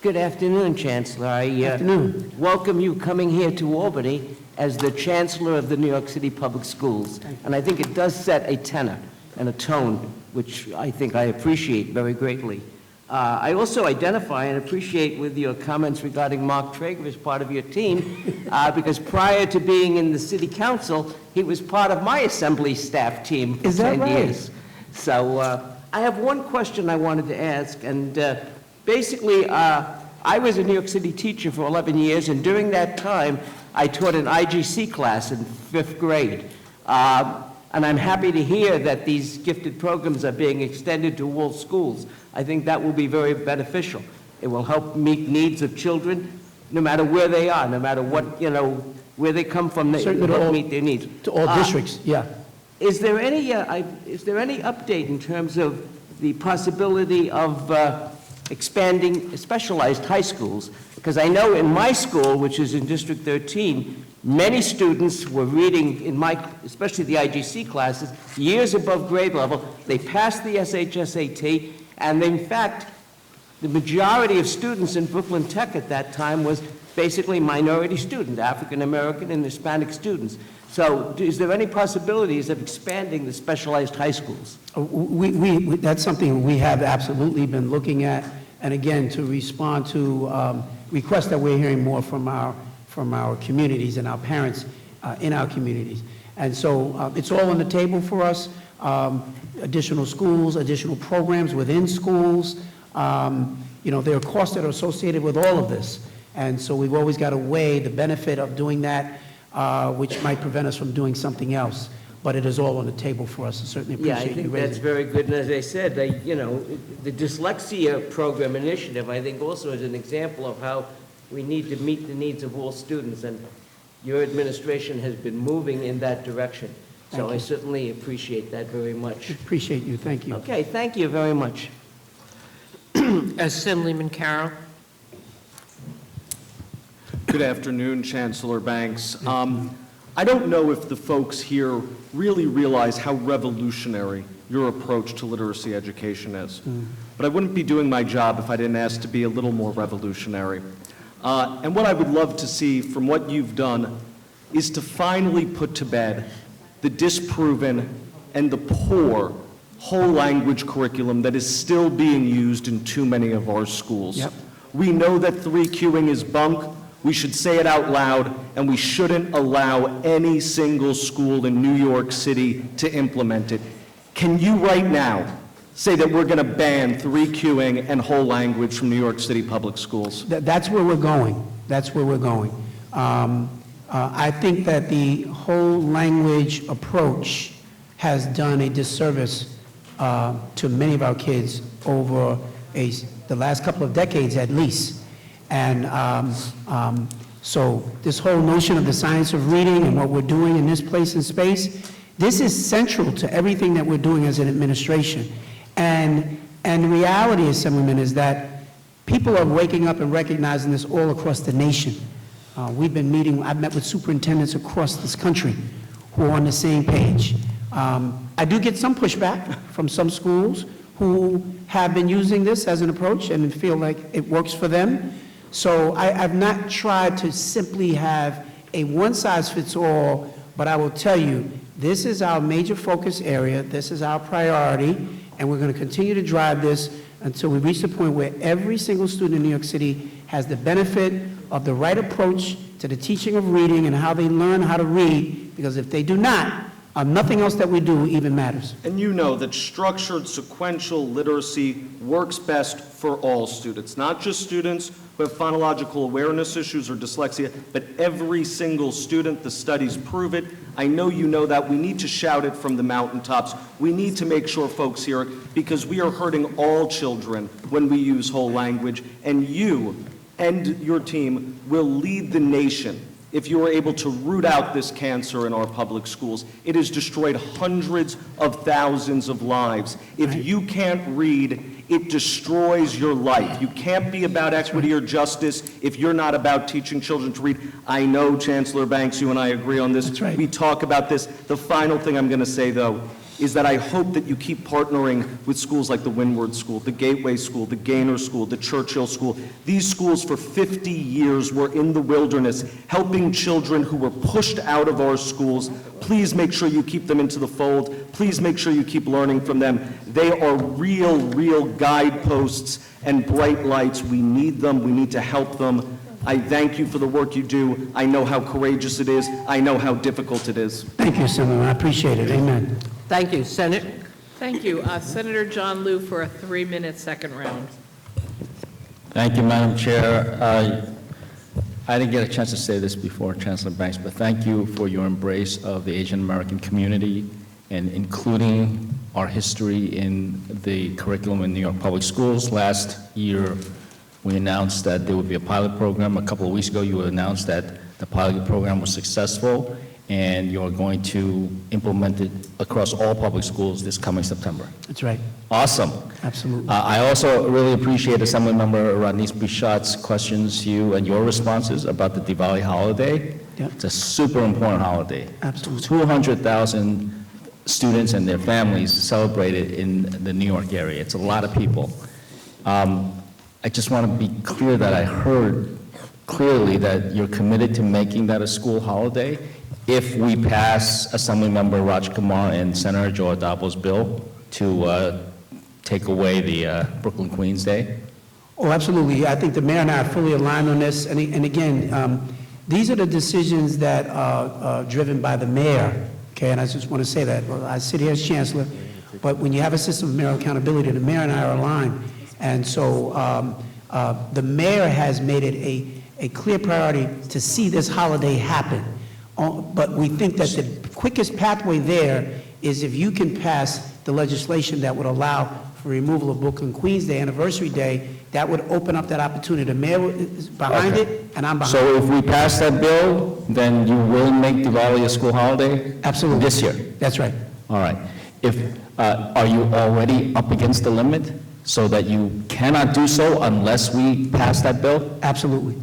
Good afternoon, Chancellor. Afternoon. Welcome you coming here to Albany as the Chancellor of the New York City Public Schools. And I think it does set a tenor and a tone, which I think I appreciate very greatly. I also identify and appreciate with your comments regarding Mark Traeger as part of your team, because prior to being in the City Council, he was part of my Assembly staff team for 10 years. So I have one question I wanted to ask, and basically, I was a New York City teacher for 11 years, and during that time, I taught an IGC class in 5th grade. And I'm happy to hear that these gifted programs are being extended to all schools. I think that will be very beneficial. It will help meet needs of children, no matter where they are, no matter what, where they come from, they Certainly to help all- meet their needs. To all districts, yeah. Is there any update in terms of the possibility of expanding specialized high schools? Because I know in my school, which is in District 13, many students were reading in especially the IGC classes, years above grade level. They passed the SHSAT, and in fact, the majority of students in Brooklyn Tech at that time was basically minority students, African American and Hispanic students. So is there any possibilities of expanding the specialized high schools? That's something we have absolutely been looking at. And again, to respond to requests that we're hearing more from our communities and our parents in our communities. And so it's all on the table for us. Additional schools, additional programs within schools. There are costs that are associated with all of this. And so we've always got to weigh the benefit of doing that, which might prevent us from doing something else. But it is all on the table for us. I certainly appreciate you Yeah, I think raising that's it. very good. And as I said, the dyslexia program initiative, I think also is an example of how we need to meet the needs of all students. And your administration has been moving in that direction. So Thank I you. certainly appreciate that very much. Appreciate you. Thank you. Okay, thank you very much. Assemblyman Carroll. Good afternoon, Chancellor Banks. I don't know if the folks here really realize how revolutionary your approach to literacy education is. But I wouldn't be doing my job if I didn't ask to be a little more revolutionary. And what I would love to see from what you've done is to finally put to bed the disproven and the poor whole language curriculum that is still being used in too many of our schools. Yep. We know that 3Qing is bunk. We should say it out loud, and we shouldn't allow any single school in New York City to implement it. Can you right now say that we're going to ban 3Qing and whole language from New York City public schools? That's where we're going. That's where we're going. I think that the whole language approach has done a disservice to many of our kids over the last couple of decades at least. And so this whole notion of the science of reading and what we're doing in this place and space, this is central to everything that we're doing as an administration. And the reality, Assemblyman, is that people are waking up and recognizing this all across the nation. I've met with superintendents across this country who are on the same page. I do get some pushback from some schools who have been using this as an approach and feel like it works for them. So I've not tried to simply have a one-size-fits-all, but I will tell you, this is our major focus area, this is our priority, and we're going to continue to drive this until we reach the point where every single student in New York City has the benefit of the right approach to the teaching of reading and how they learn how to read, because if they do not, nothing else that we do even matters. And you know that structured sequential literacy works best for all students, not just students who have phonological awareness issues or dyslexia, but every single student. The studies prove it. I know you know that. We need to shout it from the mountaintops. We need to make sure folks hear it, because we are hurting all children when we use whole language, and you and your team will lead the nation if you are able to root out this cancer in our public schools. It has destroyed hundreds of thousands of lives. If you can't read, it destroys your life. You can't be about equity or justice if you're not about teaching children to read. I know, Chancellor Banks, you and I agree on this. That's right. We talk about this. The final thing I'm going to say, though, is that I hope that you keep partnering with schools like the Windward School, the Gateway School, the Gaynor School, the Churchill School. These schools for 50 years were in the wilderness, helping children who were pushed out of our schools. Please make sure you keep them into the fold. Please make sure you keep learning from them. They are real guideposts and bright lights. We need them. We need to help them. I thank you for the work you do. I know how courageous it is. I know how difficult it is. Thank you, Assemblyman. I appreciate it. Amen. Thank you. Senate? Thank you. Senator John Liu for a 3-minute second round. Thank you, Madam Chair. I didn't get a chance to say this before, Chancellor Banks, but thank you for your embrace of the Asian American community and including our history in the curriculum in New York Public Schools. Last year, we announced that there would be a pilot program. A couple of weeks ago, you announced that the pilot program was successful, and you're going to implement it across all public schools this coming September. That's right. Awesome. Absolutely. I also really appreciate Assemblymember Rodney's Bichat's questions to you and your responses about the Diwali holiday. Yep. It's a super important holiday. Absolutely. 200,000 students and their families celebrate it in the New York area. It's a lot of people. I just want to be clear that I heard clearly that you're committed to making that a school holiday if we pass Assemblymember Raj Kumar and Senator Joe Adabo's bill to take away the Brooklyn Queens Day. Oh, absolutely. I think the mayor and I are fully aligned on this. And again, these are the decisions that are driven by the mayor, okay? And I just want to say that. Well, I sit here as chancellor, but when you have a system of mayoral accountability, the mayor and I are aligned. And so the mayor has made it a clear priority to see this holiday happen. But we think that the quickest pathway there is if you can pass the legislation that would allow for removal of Brooklyn Queens Day, Anniversary Day, that would open up that opportunity. The mayor is behind it, and I'm behind it. So if we pass that bill, then you will make Diwali a school holiday? Absolutely. This year? That's right. All right. Are you already up against the limit so that you cannot do so unless we pass that bill? Absolutely.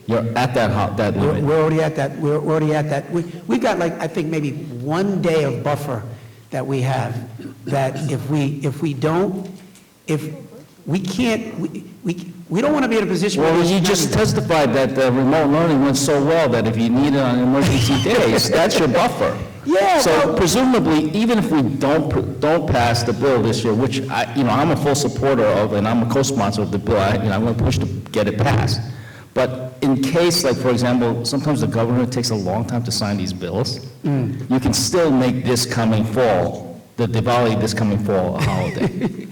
You're at that limit? We're already at that. We're already at that. We've got, like, I think maybe 1 day of buffer that we have, that if we don't want to be in a position where... Well, you just testified that the remote learning went so well that if you need it on emergency days, that's your buffer. Yeah. So presumably, even if we don't pass the bill this year, which I'm a full supporter of, and I'm a co-sponsor of the bill, I'm going to push to get it passed. But in case, like, for example, sometimes the governor takes a long time to sign these bills, you can still make this coming fall, the Diwali this coming fall, a holiday.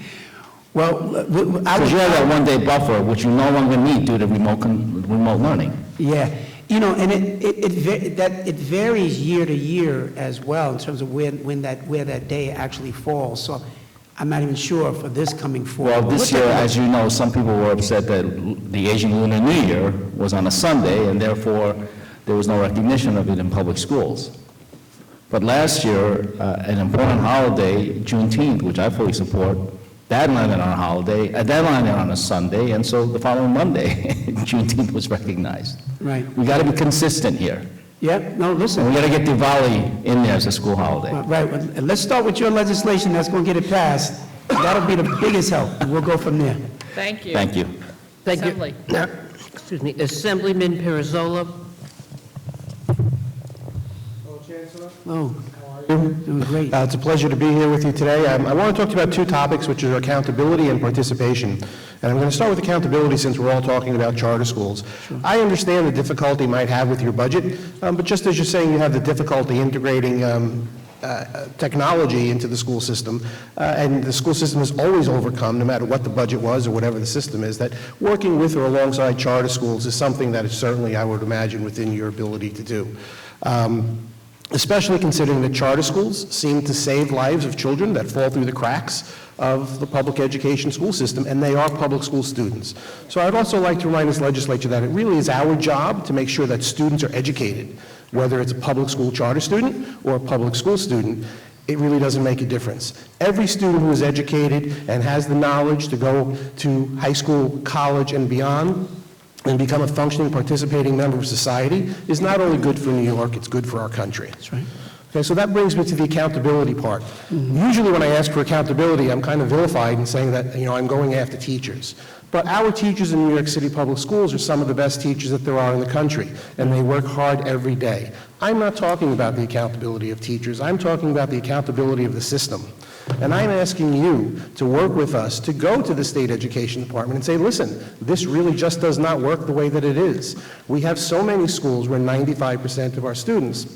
Well, because you have that 1 day buffer, which you no longer need due to remote learning. Yeah, and it varies year to year as well in terms of where that day actually falls. So I'm not even sure for this coming fall. Well, this year, as you know, some people were upset that the Asian Lunar New Year was on a Sunday, and therefore there was no recognition of it in public schools. But last year, an important holiday, Juneteenth, which I fully support, that landed on a holiday, that landed on a Sunday, and so the following Monday, Juneteenth was recognized. Right. We got to be consistent here. Yeah, no, listen. And we got to get Diwali in there as a school holiday. Right, and let's start with your legislation that's going to get it passed. That'll be the biggest help, and we'll go from there. Thank you. Thank you. Thank you. Assembly. Excuse me. Assemblyman Pirazzolla. Oh, doing great. It's a pleasure to be here with you today. I want to talk to you about two topics, which are accountability and participation. And I'm going to start with accountability since we're all talking about charter schools. Sure. I understand the difficulty you might have with your budget, but just as you're saying you have the difficulty integrating technology into the school system, and the school system has always overcome, no matter what the budget was or whatever the system is, that working with or alongside charter schools is something that is certainly, I would imagine, within your ability to do. Especially considering that charter schools seem to save lives of children that fall through the cracks of the public education school system, and they are public school students. So I'd also like to remind this legislature that it really is our job to make sure that students are educated, whether it's a public school charter student or a public school student. It really doesn't make a difference. Every student who is educated and has the knowledge to go to high school, college, and beyond, and become a functioning, participating member of society is not only good for New York, it's good for our country. That's right. Okay, so that brings me to the accountability part. Usually when I ask for accountability, I'm kind of vilified in saying that, I'm going after teachers. But our teachers in New York City Public Schools are some of the best teachers that there are in the country, and they work hard every day. I'm not talking about the accountability of teachers. I'm talking about the accountability of the system. And I'm asking you to work with us to go to the State Education Department and say, listen, this really just does not work the way that it is. We have so many schools where 95% of our students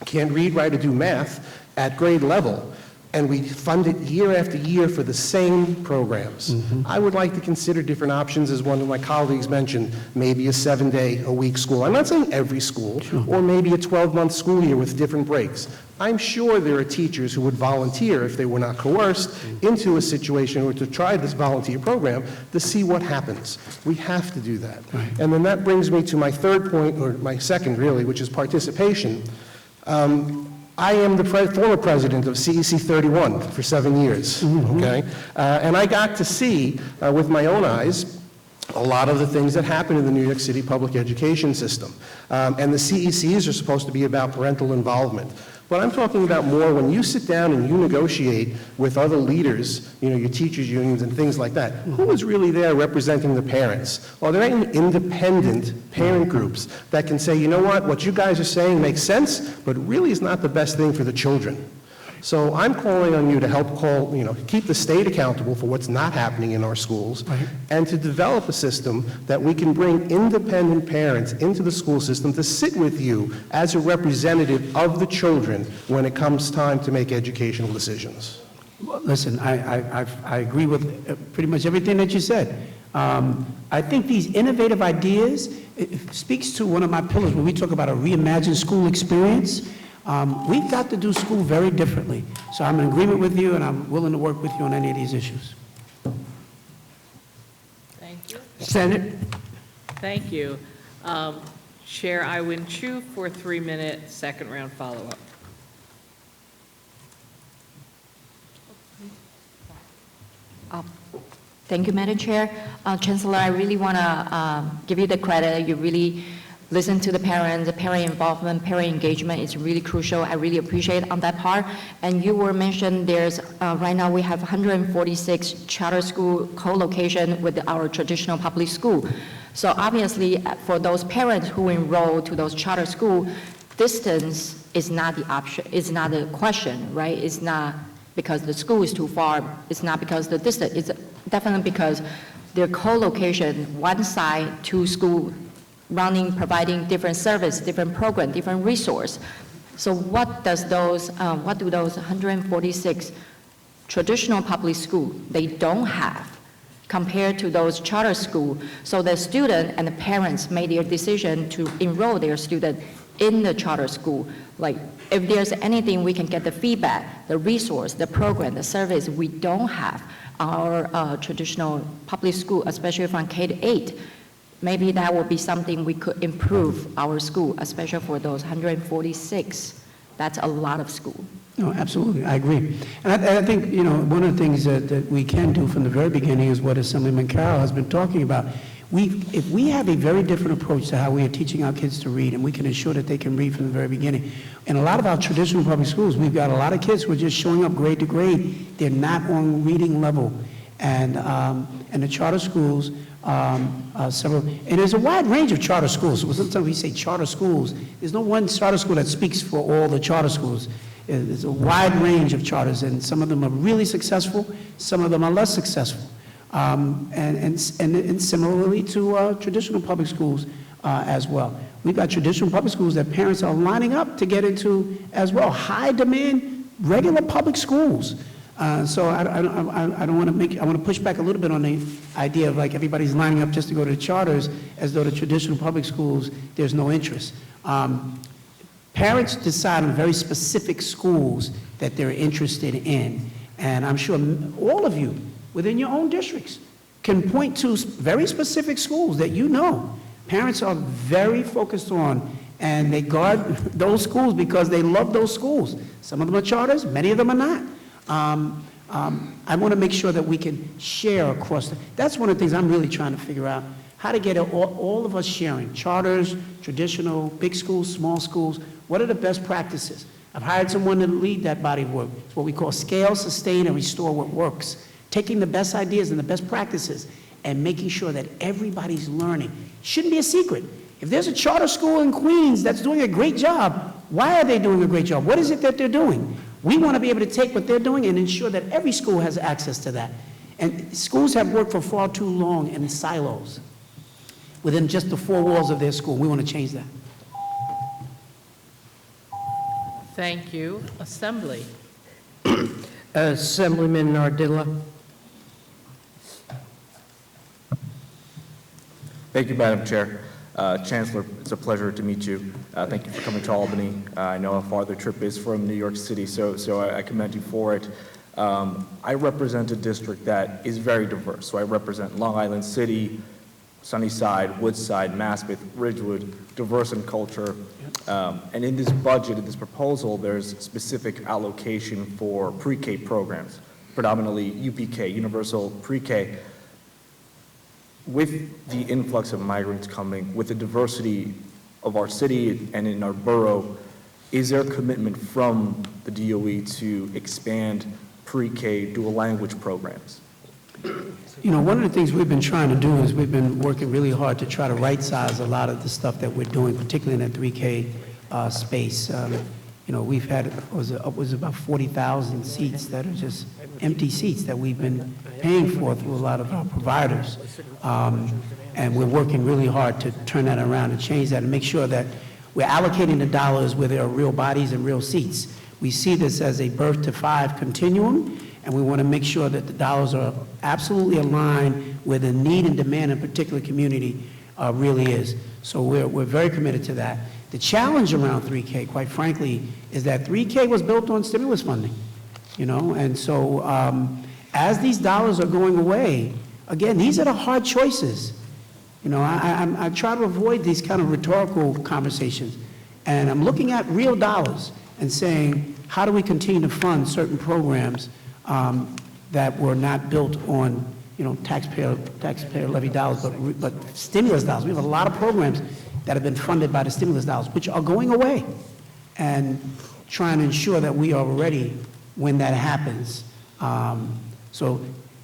can't read, write, or do math at grade level, and we fund it year after year for the same programs. I would like to consider different options, as one of my colleagues mentioned, maybe a 7-day-a-week school. I'm not saying every school, or maybe a 12-month school year with different breaks. I'm sure there are teachers who would volunteer, if they were not coerced, into a situation or to try this volunteer program to see what happens. We have to do that. And then that brings me to my third point, or my second really, which is participation. I am the former president of CEC 31 for 7 years, okay? And I got to see with my own eyes a lot of the things that happen in the New York City public education system. And the CECs are supposed to be about parental involvement. But I'm talking about more when you sit down and you negotiate with other leaders, your teachers' unions and things like that. Who is really there representing the parents? Are there any independent parent groups that can say, you know what you guys are saying makes sense, but really is not the best thing for the children? So I'm calling on you to help keep the state accountable for what's not happening in our schools, and to develop a system that we can bring independent parents into the school system to sit with you as a representative of the children when it comes time to make educational decisions. Well, listen, I agree with pretty much everything that you said. I think these innovative ideas, it speaks to one of my pillars when we talk about a reimagined school experience. We've got to do school very differently. So I'm in agreement with you, and I'm willing to work with you on any of these issues. Thank you. Senate. Thank you. Chair Iwin Chu for 3-minute second round follow-up. Thank you, Madam Chair. Chancellor, I really want to give you the credit. You really listen to the parents, the parent involvement, parent engagement is really crucial. I really appreciate on that part. And you were mentioned there's, right now we have 146 charter school co-location with our traditional public school. So obviously for those parents who enroll to those charter school, distance is not the option, is not the question, right? It's not because the school is too far, it's not because the distance, it's definitely because their co-location, one side, two school, running, providing different service, different program, different resource. So what do those 146 traditional public school, they don't have compared to those charter school? So the student and the parents made their decision to enroll their student in the charter school. Like if there's anything we can get the feedback, the resource, the program, the service we don't have, our traditional public school, especially from K to 8, maybe that would be something we could improve our school, especially for those 146. That's a lot of school. No, absolutely, I agree. And I think, one of the things that we can do from the very beginning is what Assemblyman Carroll has been talking about. If we have a very different approach to how we are teaching our kids to read, and we can ensure that they can read from the very beginning. In a lot of our traditional public schools, we've got a lot of kids who are just showing up grade to grade. They're not on reading level. And the charter schools, and there's a wide range of charter schools. So sometimes we say charter schools. There's no one charter school that speaks for all the charter schools. There's a wide range of charters, and some of them are really successful, some of them are less successful. And similarly to traditional public schools as well. We've got traditional public schools that parents are lining up to get into as well. High demand, regular public schools. So I don't want to make, I want to push back a little bit on the idea of like everybody's lining up just to go to the charters as though the traditional public schools, there's no interest. Parents decide on very specific schools that they're interested in. And I'm sure all of you within your own districts can point to very specific schools that parents are very focused on, and they guard those schools because they love those schools. Some of them are charters, many of them are not. I want to make sure that we can share across. That's one of the things I'm really trying to figure out, how to get all of us sharing, charters, traditional, big schools, small schools. What are the best practices? I've hired someone to lead that body of work. It's what we call scale, sustain, and restore what works. Taking the best ideas and the best practices and making sure that everybody's learning. Shouldn't be a secret. If there's a charter school in Queens that's doing a great job, why are they doing a great job? What is it that they're doing? We want to be able to take what they're doing and ensure that every school has access to that. And schools have worked for far too long in silos within just the four walls of their school. We want to change that. Thank you. Assembly. Assemblyman Nardilla. Thank you, Madam Chair. Chancellor, it's a pleasure to meet you. Thank you for coming to Albany. I know how far the trip is from New York City, so I commend you for it. I represent a district that is very diverse. So I represent Long Island City, Sunnyside, Woodside, Maspeth, Ridgewood, diverse in culture. And in this budget, in this proposal, there's specific allocation for pre-K programs, predominantly UPK, Universal Pre-K. With the influx of migrants coming, with the diversity of our city and in our borough, is there a commitment from the DOE to expand pre-K dual language programs? You know, one of the things we've been trying to do is we've been working really hard to try to right-size a lot of the stuff that we're doing, particularly in the 3K space. You know, we've had, was about 40,000 seats that are just empty seats that we've been paying for through a lot of our providers. And we're working really hard to turn that around and change that and make sure that we're allocating the dollars where there are real bodies and real seats. We see this as a birth to 5 continuum, and we want to make sure that the dollars are absolutely aligned where the need and demand in a particular community really is. So we're very committed to that. The challenge around 3K, quite frankly, is that 3K was built on stimulus funding, you know, and so as these dollars are going away, again, these are the hard choices. You know, I try to avoid these kind of rhetorical conversations, and I'm looking at real dollars and saying, how do we continue to fund certain programs that were not built on, you know, taxpayer levy dollars, but stimulus dollars. We have a lot of programs that have been funded by the stimulus dollars, which are going away, and trying to ensure that we are ready when that happens. So,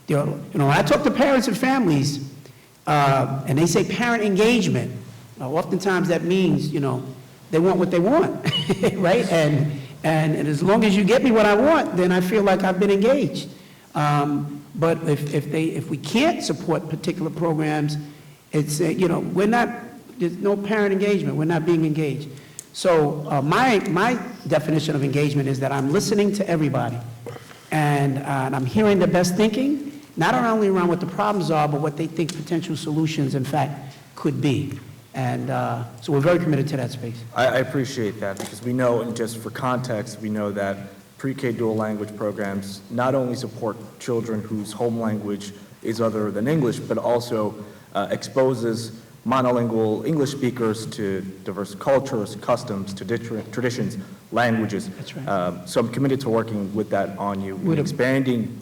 you know, when I talk to parents and families, and they say parent engagement, oftentimes that means, you know, they want what they want, right? And as long as you get me what I want, then I feel like I've been engaged. But if we can't support particular programs, it's, you know, there's no parent engagement. We're not being engaged. So my definition of engagement is that I'm listening to everybody, and I'm hearing the best thinking, not only around what the problems are, but what they think potential solutions, in fact, could be. And so we're very committed to that space. I appreciate that, because we know, and just for context, we know that pre-K dual language programs not only support children whose home language is other than English, but also exposes monolingual English speakers to diverse cultures, customs, traditions, languages. That's right. So I'm committed to working with that on you, with expanding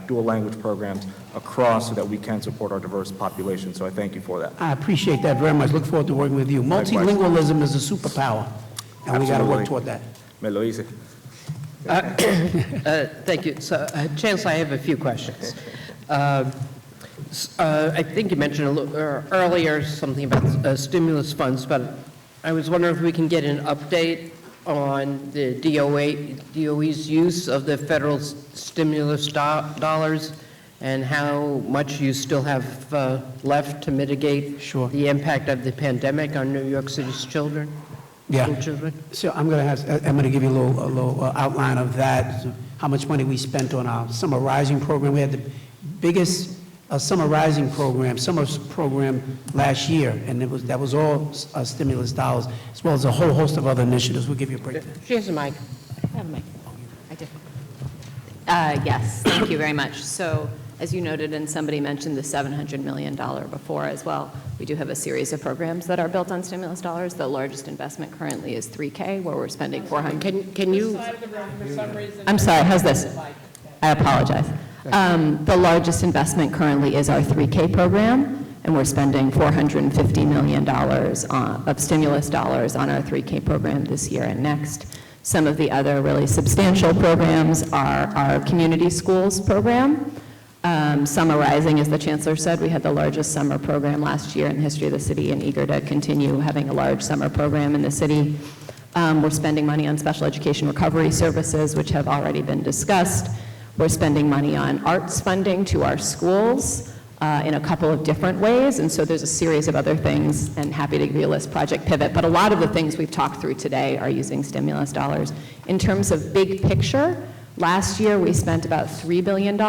dual language programs across so that we can support our diverse population. So I thank you for that. I appreciate that very much. Look forward to working with you. Multilingualism is a superpower, and we got to work toward that. Me lo hice. Thank you. So, Chancellor, I have a few questions. I think you mentioned a little earlier something about stimulus funds, but I was wondering if we can get an update on the DOE's use of the federal stimulus dollars and how much you still have left to mitigate the impact of the pandemic on New York City's children. Yeah. So I'm going to give you a little outline of that. So how much money we spent on our Summer Rising program. We had the biggest Summer Rising program, summer program last year, and that was all stimulus dollars, as well as a whole host of other initiatives. We'll give you a breakdown. She has a mic. I have a mic. I do. Yes, thank you very much. So, as you noted, and somebody mentioned the $700 million before as well, we do have a series of programs that are built on stimulus dollars. The largest investment currently is 3K, where we're spending $400. Can you? I'm sorry. How's this? I apologize. The largest investment currently is our 3K program, and we're spending $450 million of stimulus dollars on our 3K program this year and next. Some of the other really substantial programs are our community schools program. Summer Rising, as the Chancellor said, we had the largest summer program last year in the history of the city, and eager to continue having a large summer program in the city. We're spending money on special education recovery services, which have already been discussed. We're spending money on arts funding to our schools in a couple of different ways, and so there's a series of other things, and happy to give you a list, Project Pivot, but a lot of the things we've talked through today are using stimulus dollars. In terms of big picture, last year we spent about $3 billion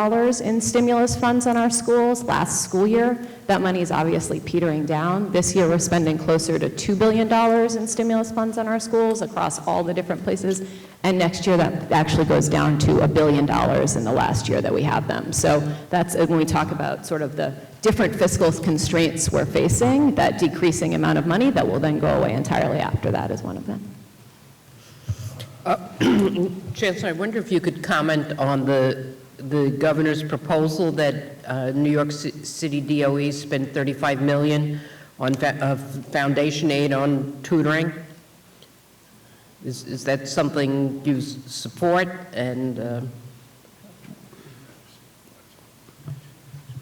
in stimulus funds on our schools last school year. That money is obviously petering down. This year we're spending closer to $2 billion in stimulus funds on our schools across all the different places. And next year that actually goes down to $1 billion in the last year that we have them. So that's when we talk about sort of the different fiscal constraints we're facing, that decreasing amount of money that will then go away entirely after that is one of them. Chancellor, I wonder if you could comment on the governor's proposal that New York City DOE spent $35 million on foundation aid on tutoring. Is that something you support? And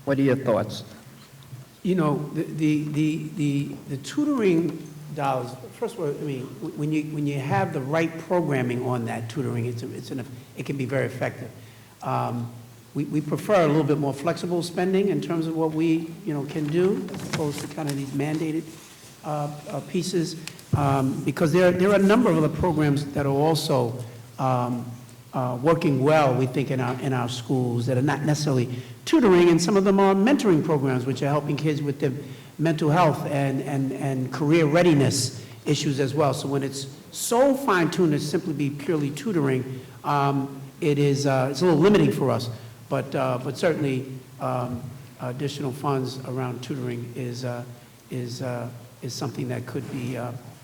what are your thoughts? You know, the tutoring dollars, first of all, I mean, when you have the right programming on that tutoring, it can be very effective. We prefer a little bit more flexible spending in terms of what we, can do, as opposed to kind of these mandated pieces, because there are a number of other programs that are also working well, we think, in our schools that are not necessarily tutoring, and some of them are mentoring programs, which are helping kids with their mental health and career readiness issues as well. So when it's so fine-tuned to simply be purely tutoring, it's a little limiting for us. But certainly additional funds around tutoring is something that could be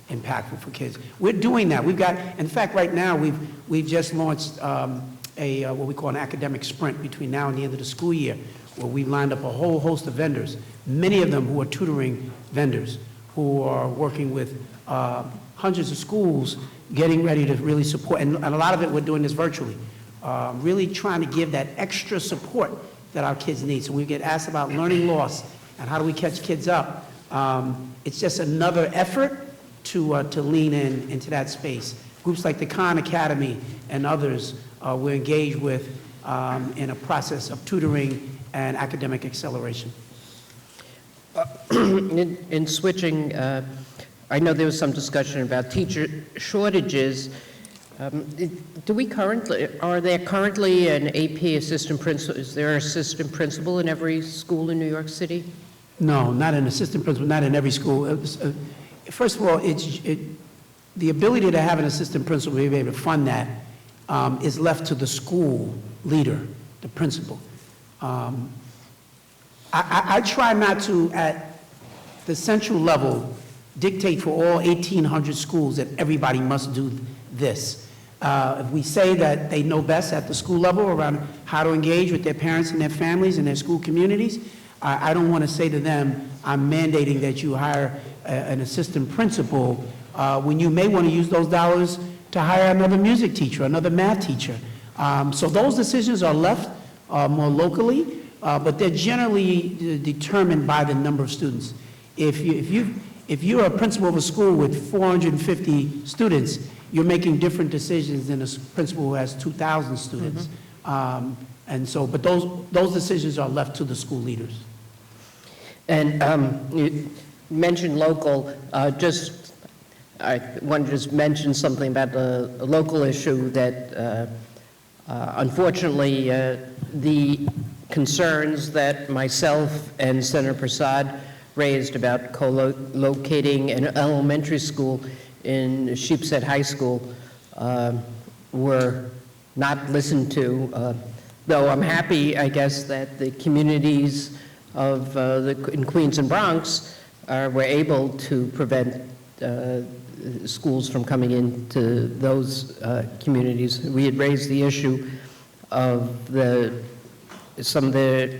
impactful for kids. We're doing that. We've got, in fact, right now we've just launched what we call an academic sprint between now and the end of the school year, where we've lined up a whole host of vendors, many of them who are tutoring vendors, who are working with hundreds of schools, getting ready to really support, and a lot of it we're doing this virtually, really trying to give that extra support that our kids need. So we get asked about learning loss and how do we catch kids up. It's just another effort to lean into that space. Groups like the Khan Academy and others we're engaged with in a process of tutoring and academic acceleration. In switching, I know there was some discussion about teacher shortages. Are there currently an AP assistant principal? Is there an assistant principal in every school in New York City? No, not an assistant principal, not in every school. First of all, the ability to have an assistant principal, be able to fund that, is left to the school leader, the principal. I try not to, at the central level, dictate for all 1,800 schools that everybody must do this. If we say that they know best at the school level around how to engage with their parents and their families and their school communities, I don't want to say to them, I'm mandating that you hire an assistant principal when you may want to use those dollars to hire another music teacher, another math teacher. So those decisions are left more locally, but they're generally determined by the number of students. If you're a principal of a school with 450 students, you're making different decisions than a principal who has 2,000 students. And so, but those decisions are left to the school leaders. And you mentioned local. I wanted to just mention something about the local issue that, unfortunately, the concerns that myself and Senator Prasad raised about co-locating an elementary school in Sheepshead High School were not listened to, though I'm happy, I guess, that the communities in Queens and Bronx were able to prevent schools from coming into those communities. We had raised the issue of some of the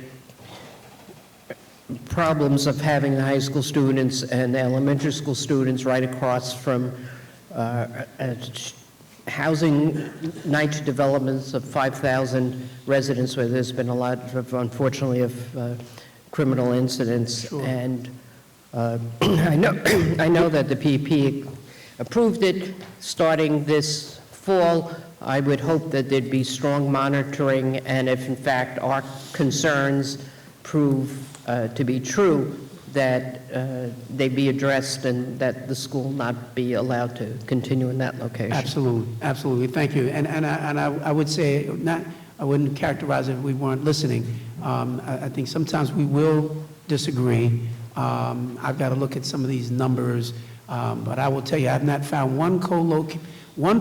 problems of having the high school students and the elementary school students right across from housing niche developments of 5,000 residents where there's been a lot of, unfortunately, of criminal incidents. Sure. And I know that the PEP approved it starting this fall. I would hope that there'd be strong monitoring, and if in fact our concerns prove to be true, that they be addressed and that the school not be allowed to continue in that location. Absolutely, absolutely, thank you. And I would say, I wouldn't characterize it if we weren't listening. I think sometimes we will disagree. I've got to look at some of these numbers, but I will tell you, I've not found one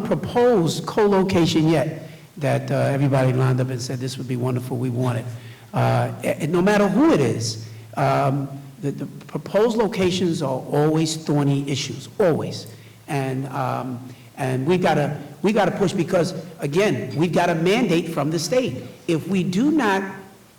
proposed co-location yet that everybody lined up and said this would be wonderful, we want it. And no matter who it is, the proposed locations are always thorny issues, always. And we gotta push because, again, we've got a mandate from the state. If we do not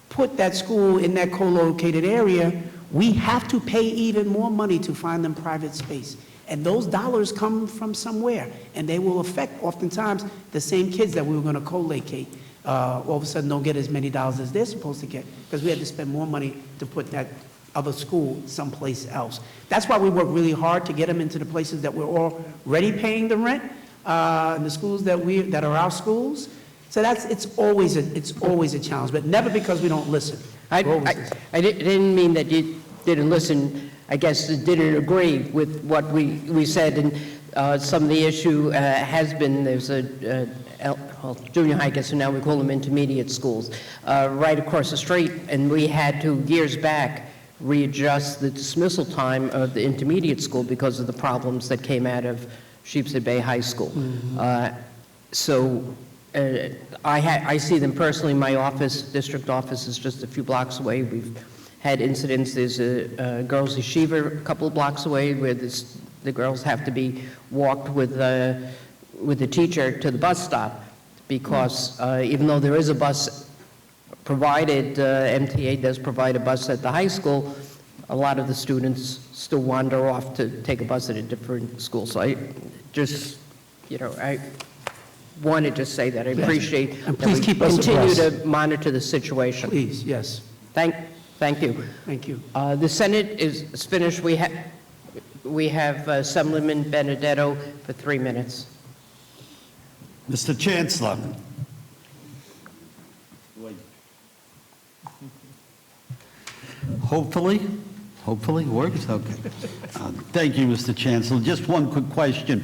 put that school in that co-located area, we have to pay even more money to find them private space. And those dollars come from somewhere, and they will affect, oftentimes, the same kids that we were gonna co-locate. All of a sudden don't get as many dollars as they're supposed to get, because we had to spend more money to put that other school someplace else. That's why we work really hard to get them into the places that we're already paying the rent, and the schools that are our schools. So it's always a challenge, but never because we don't listen. I didn't mean that you didn't listen. I guess didn't agree with what we said, and some of the issue has been there's junior high, I guess, and now we call them intermediate schools, right across the street, and we had to, years back, readjust the dismissal time of the intermediate school because of the problems that came out of Sheepshead Bay High School. Mm-hmm. I see them personally. My office, district office, is just a few blocks away. We've had incidents. There's a girls' yeshiva a couple of blocks away where the girls have to be walked with the teacher to the bus stop because even though there is a bus provided, MTA does provide a bus at the high school, a lot of the students still wander off to take a bus at a different school. So I just, I wanted to say that. I appreciate And that please we keep us continue abreast. to monitor the situation. Please, yes. Thank you. Thank you. The Senate is finished. We have Assemblyman Benedetto for 3 minutes. Mr. Chancellor. Hopefully works, okay. Thank you, Mr. Chancellor. Just one quick question.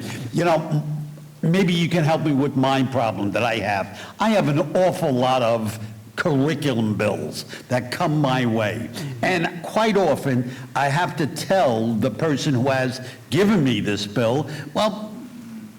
Maybe you can help me with my problem that I have. I have an awful lot of curriculum bills that come my way. And quite often, I have to tell the person who has given me this bill, well,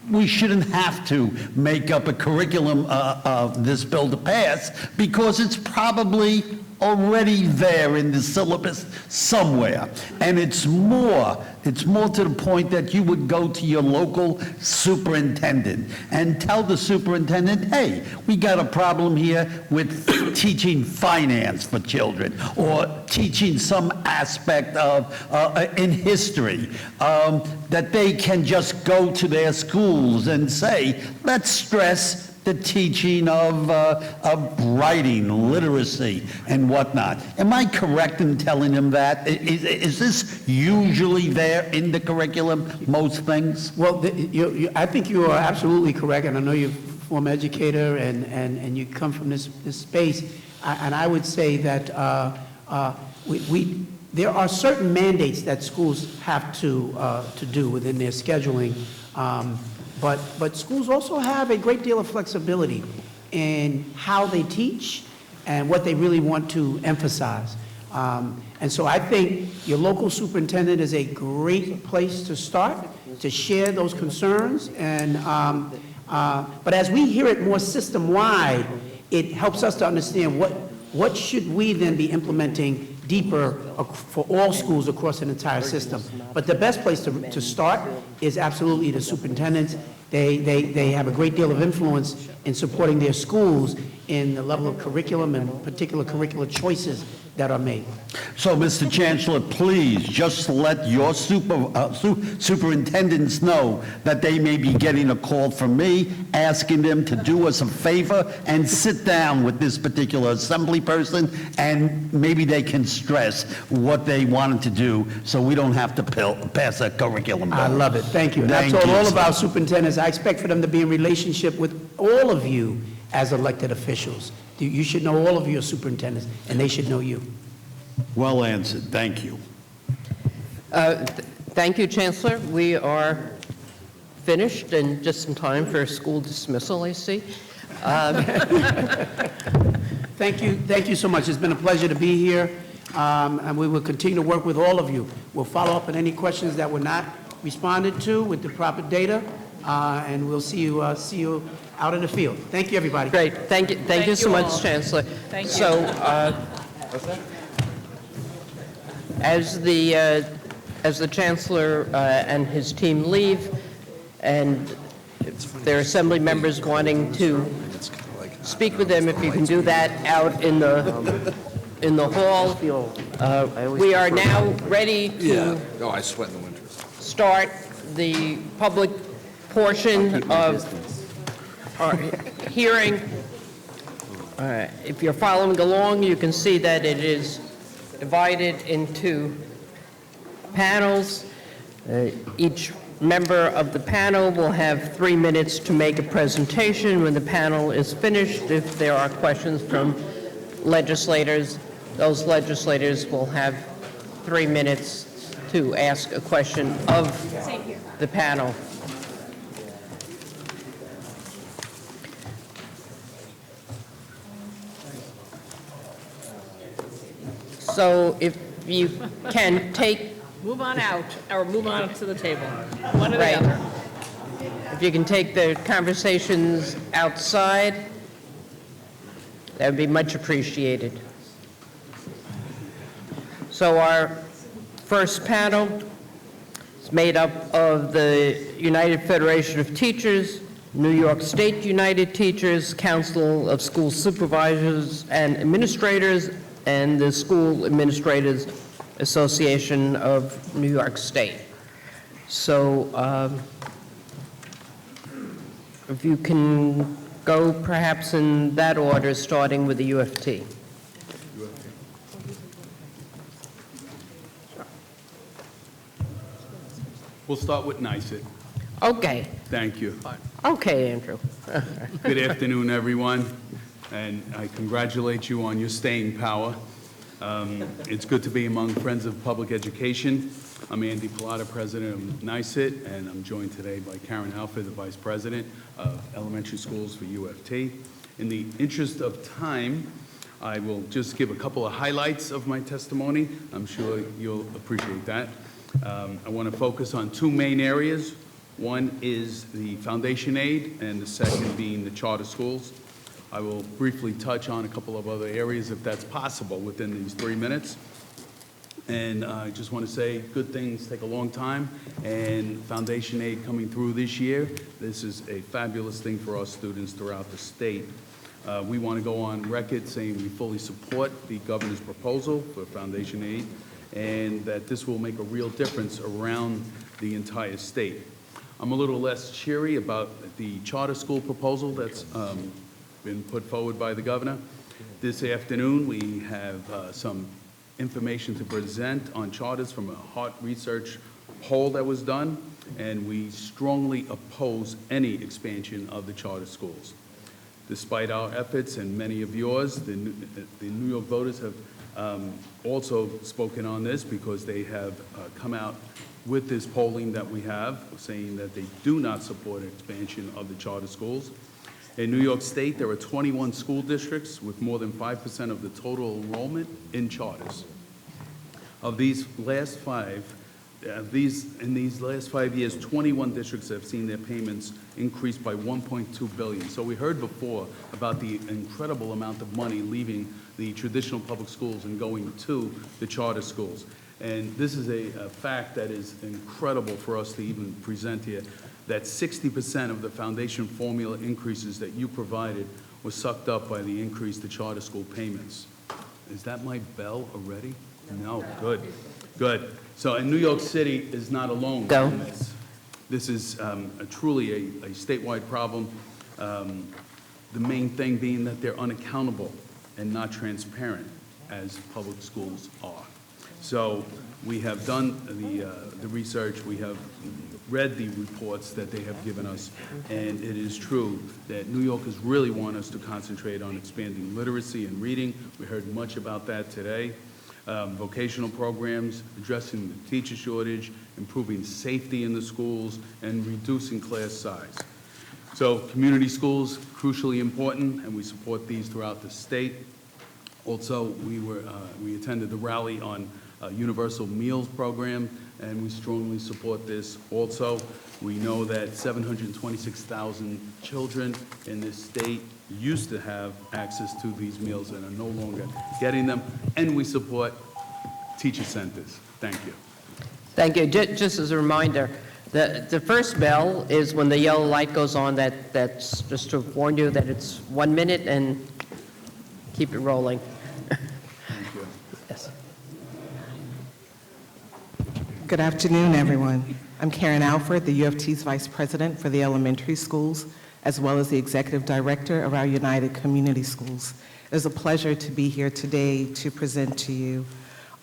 we shouldn't have to make up a curriculum of this bill to pass because it's probably already there in the syllabus somewhere. And it's more to the point that you would go to your local superintendent and tell the superintendent, hey, we got a problem here with teaching finance for children or teaching some aspect of in history, that they can just go to their schools and say, let's stress the teaching of writing, literacy, and whatnot. Am I correct in telling them that? Is this usually there in the curriculum, most things? Well, I think you are absolutely correct, and I know you're a former educator and you come from this space, and I would say that there are certain mandates that schools have to do within their scheduling, but schools also have a great deal of flexibility in how they teach and what they really want to emphasize. And so I think your local superintendent is a great place to start, to share those concerns. But as we hear it more system-wide, it helps us to understand what should we then be implementing deeper for all schools across an entire system. But the best place to start is absolutely the superintendents. They have a great deal of influence in supporting their schools in the level of curriculum and particular curricular choices that are made. So, Mr. Chancellor, please just let your superintendents know that they may be getting a call from me, asking them to do us a favor and sit down with this particular assembly person, and maybe they can stress what they wanted to do so we don't have to pass a curriculum bill. I love it. Thank you. And Thank that's you, all sir. about superintendents. I expect for them to be in relationship with all of you as elected officials. You should know all of your superintendents, and they should know you. Well answered. Thank you. Thank you, Chancellor. We are finished and just in time for school dismissal, I see. Thank you so much. It's been a pleasure to be here, and we will continue to work with all of you. We'll follow up on any questions that were not responded to with the proper data, and we'll see you out in the field. Thank you, everybody. Great. Thank you so much, Chancellor. Thank you. So, as the Chancellor and his team leave, and if there are assembly members wanting to speak with them, if you can do that out in the hall. We are now ready to I sweat in the winter. start the public portion of our hearing. If you're following along, you can see that it is divided into panels. Each member of the panel will have 3 minutes to make a presentation. When the panel is finished, if there are questions from legislators, those legislators will have 3 minutes to ask a question of the panel. So if you can take... Move on out, or move on to the table. One or the Right. other. If you can take the conversations outside, that would be much appreciated. So our first panel is made up of the United Federation of Teachers, New York State United Teachers, Council of School Supervisors and Administrators, and the School Administrators Association of New York State. So if you can go perhaps in that order, starting with the UFT. We'll start with NYSET. Okay. Thank you. Okay, Andrew. Good afternoon, everyone, and I congratulate you on your staying power. It's good to be among friends of public education. I'm Andy Pilata, president of NYSET, and I'm joined today by Karen Alford, the vice president of elementary schools for UFT. In the interest of time, I will just give a couple of highlights of my testimony. I'm sure you'll appreciate that. I want to focus on two main areas. One is the foundation aid, and the second being the charter schools. I will briefly touch on a couple of other areas if that's possible within these 3 minutes. And I just want to say good things take a long time, and foundation aid coming through this year, this is a fabulous thing for our students throughout the state. We want to go on record saying we fully support the governor's proposal for foundation aid, and that this will make a real difference around the entire state. I'm a little less cheery about the charter school proposal that's been put forward by the governor. This afternoon, we have some information to present on charters from a Hart Research poll that was done, and we strongly oppose any expansion of the charter schools. Despite our efforts and many of yours, the New York voters have also spoken on this because they have come out with this polling that we have, saying that they do not support expansion of the charter schools. In New York State, there are 21 school districts with more than 5% of the total enrollment in charters. Of these last five, in these last 5 years, 21 districts have seen their payments increase by $1.2 billion. So we heard before about the incredible amount of money leaving the traditional public schools and going to the charter schools. And this is a fact that is incredible for us to even present here, that 60% of the foundation formula increases that you provided was sucked up by the increase to charter school payments. Is that my bell already? No, good, good. So, and New York City is not alone in this. This is truly a statewide problem. The main thing being that they're unaccountable and not transparent, as public schools are. So we have done the research, we have read the reports that they have given us, and it is true that New Yorkers really want us to concentrate on expanding literacy and reading. We heard much about that today. Vocational programs, addressing the teacher shortage, improving safety in the schools, and reducing class size. So community schools, crucially important, and we support these throughout the state. Also, we attended the rally on Universal Meals Program, and we strongly support this. Also, we know that 726,000 children in this state used to have access to these meals and are no longer getting them, and we support teacher centers. Thank you. Thank you. Just as a reminder, the first bell is when the yellow light goes on, that's just to warn you that it's 1 minute, and keep it rolling. Thank you. Yes. Good afternoon, everyone. I'm Karen Alford, the U of T's Vice President for the elementary schools, as well as the Executive Director of our United Community Schools. It is a pleasure to be here today to present to you.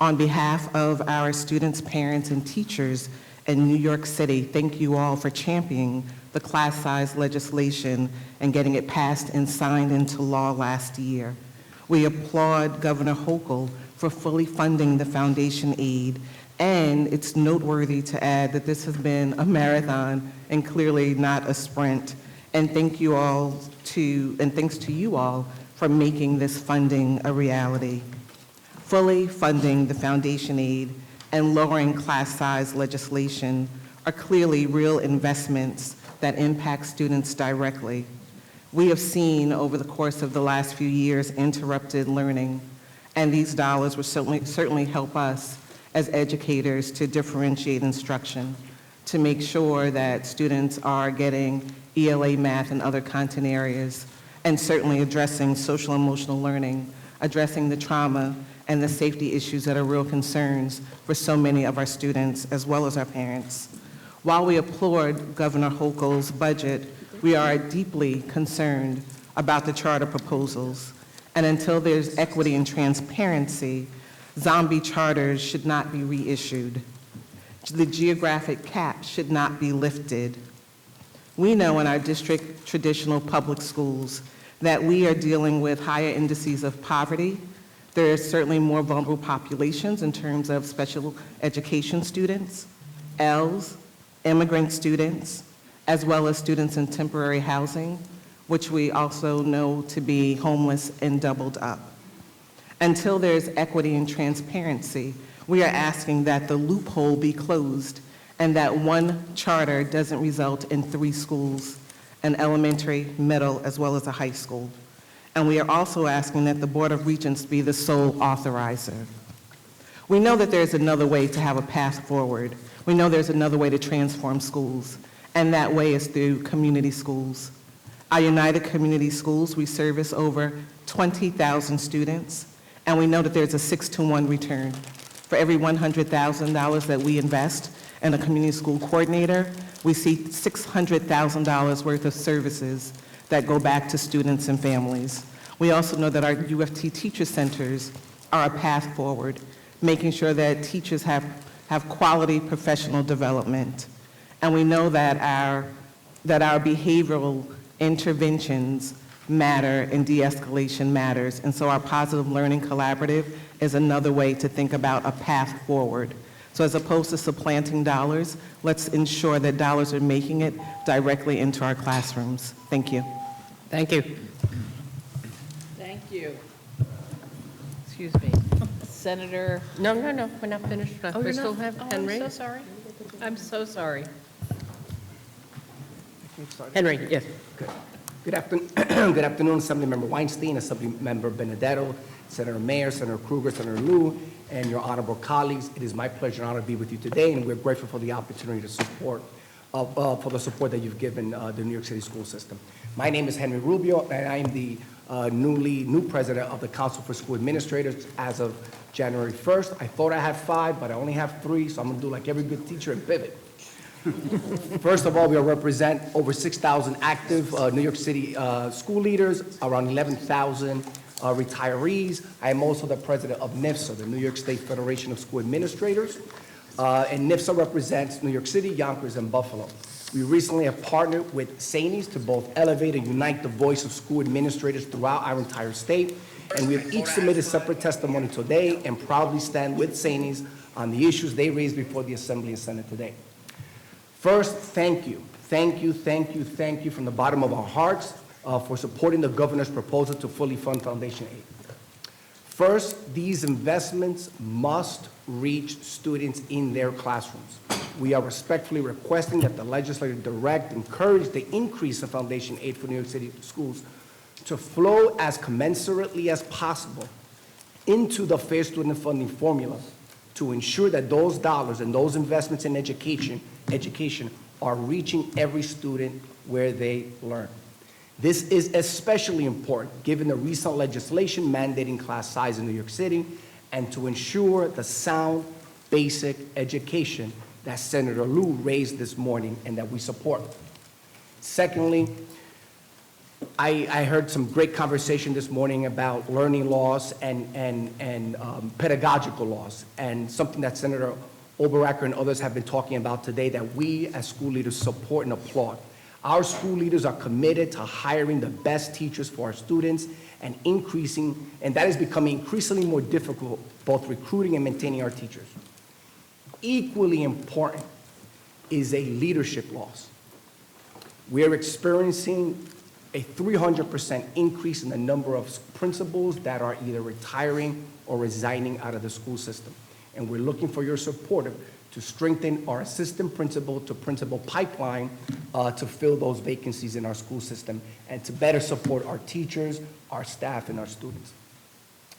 On behalf of our students, parents, and teachers in New York City, thank you all for championing the class size legislation and getting it passed and signed into law last year. We applaud Governor Hochul for fully funding the foundation aid, and it's noteworthy to add that this has been a marathon and clearly not a sprint. And thank you all thanks to you all for making this funding a reality. Fully funding the foundation aid and lowering class size legislation are clearly real investments that impact students directly. We have seen over the course of the last few years interrupted learning, and these dollars will certainly help us as educators to differentiate instruction, to make sure that students are getting ELA math and other content areas, and certainly addressing social emotional learning, addressing the trauma and the safety issues that are real concerns for so many of our students as well as our parents. While we applaud Governor Hochul's budget, we are deeply concerned about the charter proposals. And until there's equity and transparency, zombie charters should not be reissued. The geographic cap should not be lifted. We know in our district traditional public schools that we are dealing with higher indices of poverty. There are certainly more vulnerable populations in terms of special education students, ELs, immigrant students, as well as students in temporary housing, which we also know to be homeless and doubled up. Until there's equity and transparency, we are asking that the loophole be closed and that one charter doesn't result in 3 schools, an elementary, middle, as well as a high school. And we are also asking that the Board of Regents be the sole authorizer. We know that there's another way to have a path forward. We know there's another way to transform schools, and that way is through community schools. Our United Community Schools, we service over 20,000 students, and we know that there's a 6-to-1 return. For every $100,000 that we invest in a community school coordinator, we see $600,000 worth of services that go back to students and families. We also know that our U of T teacher centers are a path forward, making sure that teachers have quality professional development. And we know that our behavioral interventions matter and de-escalation matters. And so our Positive Learning Collaborative is another way to think about a path forward. So as opposed to supplanting dollars, let's ensure that dollars are making it directly into our classrooms. Thank you. Thank you. Thank you. Excuse me. Senator? No, we're not finished. Oh, We you're still not? have Oh, Henry. I'm so sorry. I'm so sorry. Henry, yes. Good afternoon, good afternoon, Assemblymember Weinstein, Assemblymember Benedetto, Senator Mayer, Senator Krueger, Senator Liu, and your honorable colleagues. It is my pleasure and honor to be with you today, and we're grateful for the opportunity to support, for the support that you've given the New York City school system. My name is Henry Rubio, and I am the new president of the Council for School Administrators as of January 1st. I thought I had 5, but I only have 3, so I'm going to do like every good teacher and pivot. First of all, we represent over 6,000 active New York City school leaders, around 11,000 retirees. I am also the president of NIFSA, the New York State Federation of School Administrators. And NIFSA represents New York City, Yonkers, and Buffalo. We recently have partnered with SANES to both elevate and unite the voice of school administrators throughout our entire state. And we have each submitted separate testimony today and proudly stand with SANES on the issues they raised before the Assembly and Senate today. First, thank you. Thank you, thank you, thank you from the bottom of our hearts for supporting the governor's proposal to fully fund Foundation Aid. First, these investments must reach students in their classrooms. We are respectfully requesting that the legislature encourage the increase in Foundation Aid for New York City schools to flow as commensurately as possible into the Fair Student Funding formula to ensure that those dollars and those investments in education are reaching every student where they learn. This is especially important given the recent legislation mandating class size in New York City and to ensure the sound, basic education that Senator Liu raised this morning and that we support. Secondly, I heard some great conversation this morning about learning loss and pedagogical loss, and something that Senator Oberacker and others have been talking about today that we as school leaders support and applaud. Our school leaders are committed to hiring the best teachers for our students and that is becoming increasingly more difficult, both recruiting and maintaining our teachers. Equally important is a leadership loss. We're experiencing a 300% increase in the number of principals that are either retiring or resigning out of the school system. And we're looking for your support to strengthen our assistant principal to principal pipeline to fill those vacancies in our school system and to better support our teachers, our staff, and our students.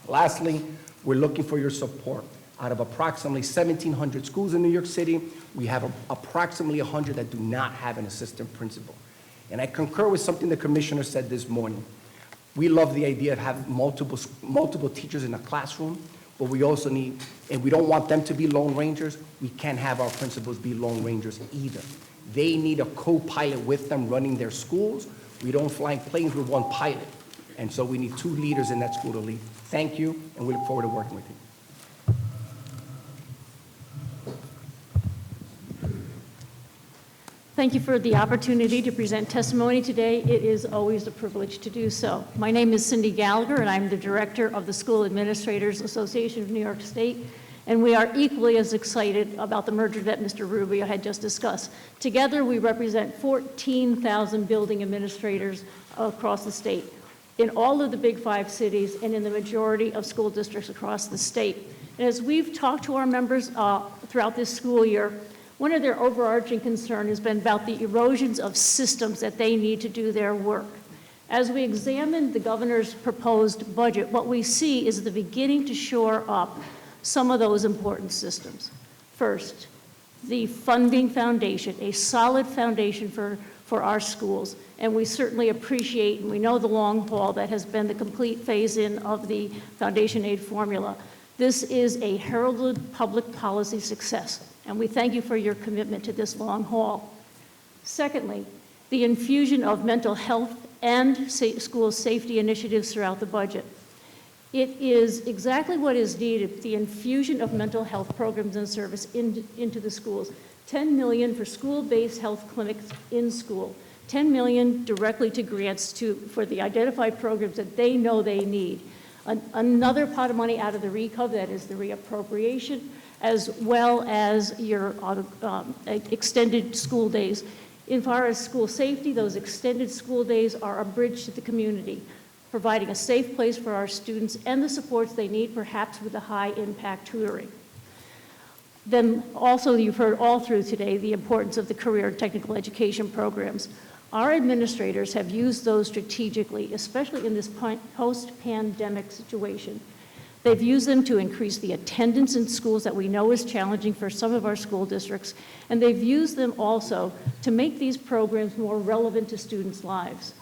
Lastly, we're looking for your support. Out of approximately 1,700 schools in New York City, we have approximately 100 that do not have an assistant principal. And I concur with something the commissioner said this morning. We love the idea of having multiple teachers in a classroom, but we also need, and we don't want them to be lone rangers, we can't have our principals be lone rangers either. They need a co-pilot with them running their schools. We don't fly planes with one pilot. And so we need 2 leaders in that school to lead. Thank you, and we look forward to working with you. Thank you for the opportunity to present testimony today. It is always a privilege to do so. My name is Cindy Gallagher, and I'm the director of the School Administrators Association of New York State, and we are equally as excited about the merger that Mr. Rubio had just discussed. Together, we represent 14,000 building administrators across the state, in all of the big 5 cities and in the majority of school districts across the state. And as we've talked to our members throughout this school year, one of their overarching concerns has been about the erosions of systems that they need to do their work. As we examine the governor's proposed budget, what we see is the beginning to shore up some of those important systems. First, the funding foundation, a solid foundation for our schools. And we certainly appreciate, and we know the long haul that has been the complete phase-in of the Foundation Aid formula. This is a heralded public policy success, and we thank you for your commitment to this long haul. Secondly, the infusion of mental health and school safety initiatives throughout the budget. It is exactly what is needed, the infusion of mental health programs and service into the schools. $10 million for school-based health clinics in school, $10 million directly to grants for the identified programs that they know they need. Another pot of money out of the RECO, that is the reappropriation, as well as your extended school days. As far as school safety, those extended school days are a bridge to the community, providing a safe place for our students and the supports they need, perhaps with the high-impact tutoring. Then also, you've heard all through today the importance of the career and technical education programs. Our administrators have used those strategically, especially in this post-pandemic situation. They've used them to increase the attendance in schools that we know is challenging for some of our school districts, and they've used them also to make these programs more relevant to students' lives.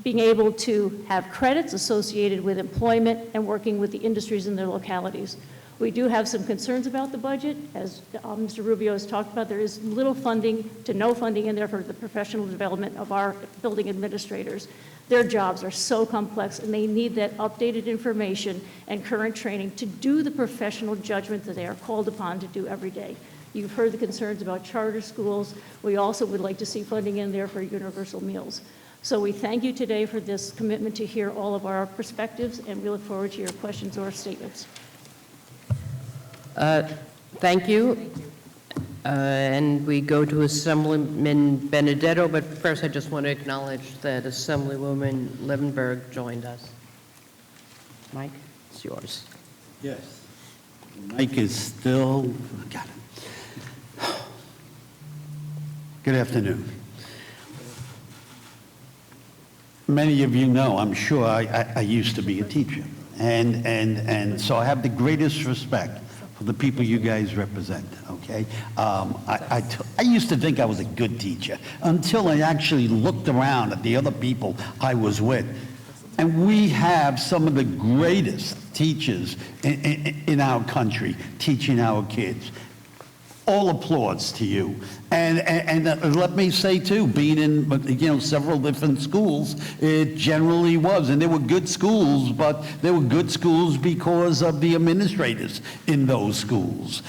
being able to have credits associated with employment and working with the industries in their localities. We do have some concerns about the budget. As Mr. Rubio has talked about, there is little funding to no funding in there for the professional development of our building administrators. Their jobs are so complex, and they need that updated information and current training to do the professional judgment that they are called upon to do every day. You've heard the concerns about charter schools. We also would like to see funding in there for universal meals. So we thank you today for this commitment to hear all of our perspectives, and we look forward to your questions or statements. Thank you. And we go to Assemblyman Benedetto, but first I just want to acknowledge that Assemblywoman Levenberg joined us. Mike, it's yours. Yes. Mike is still, got it. Good afternoon. Many of you know, I'm sure, I used to be a teacher. And so I have the greatest respect for the people you guys represent, okay? I used to think I was a good teacher until I actually looked around at the other people I was with. And we have some of the greatest teachers in our country teaching our kids. All applause to you. And let me say too, being in several different schools, it generally was, and they were good schools, but they were good schools because of the administrators in those schools.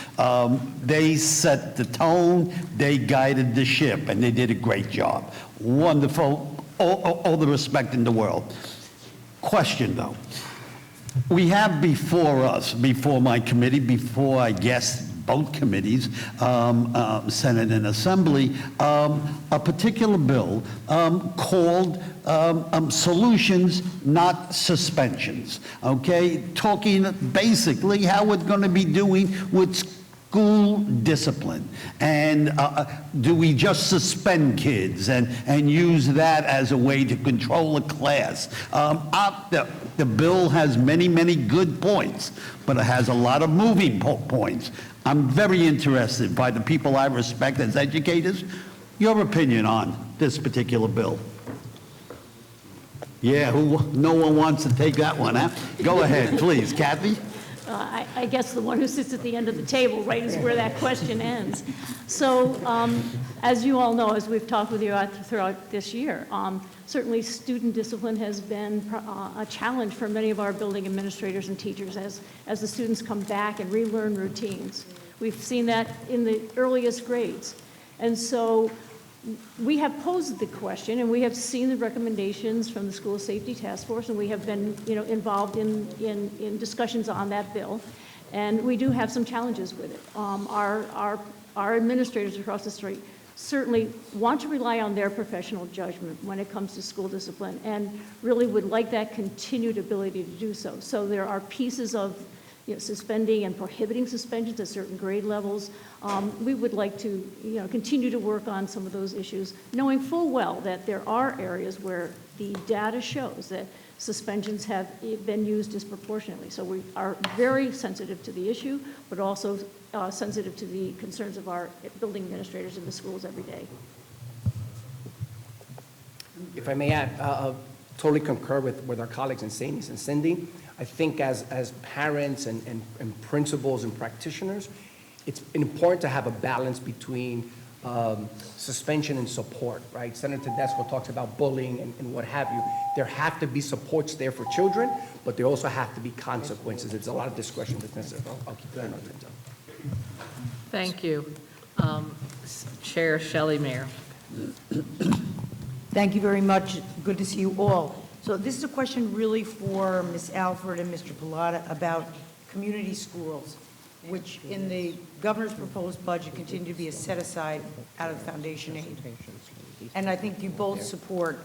They set the tone, they guided the ship, and they did a great job. Wonderful, all the respect in the world. Question though. We have before us, before my committee, before I guess both committees, Senate and Assembly, a particular bill called Solutions, Not Suspensions, okay? Talking basically how we're going to be doing with school discipline. And do we just suspend kids and use that as a way to control a class? The bill has many, many good points, but it has a lot of moving points. I'm very interested by the people I respect as educators, your opinion on this particular bill. Yeah, no one wants to take that one, huh? Go ahead, please, Kathy. I guess the one who sits at the end of the table, right, is where that question ends. So, as you all know, as we've talked with you throughout this year, certainly student discipline has been a challenge for many of our building administrators and teachers as the students come back and relearn routines. We've seen that in the earliest grades. And so we have posed the question, and we have seen the recommendations from the School Safety Task Force, and we have been, involved in discussions on that bill. And we do have some challenges with it. Our administrators across the street certainly want to rely on their professional judgment when it comes to school discipline, and really would like that continued ability to do so. So there are pieces of suspending and prohibiting suspensions at certain grade levels. We would like to continue to work on some of those issues, knowing full well that there are areas where the data shows that suspensions have been used disproportionately. So we are very sensitive to the issue, but also sensitive to the concerns of our building administrators in the schools every day. If I may add, totally concur with our colleagues in St. and Cindy. I think as parents and principals and practitioners, it's important to have a balance between suspension and support, right? Senator Tedesco talks about bullying and what have you. There have to be supports there for children, but there also have to be consequences. There's a lot of discretion that's necessary. I'll keep that in mind. Thank you. Chair Shelley Mayer. Thank you very much. Good to see you all. So this is a question really for Ms. Alford and Mr. Pilata about community schools, which in the governor's proposed budget continue to be a set-aside out of foundation aid. And I think you both support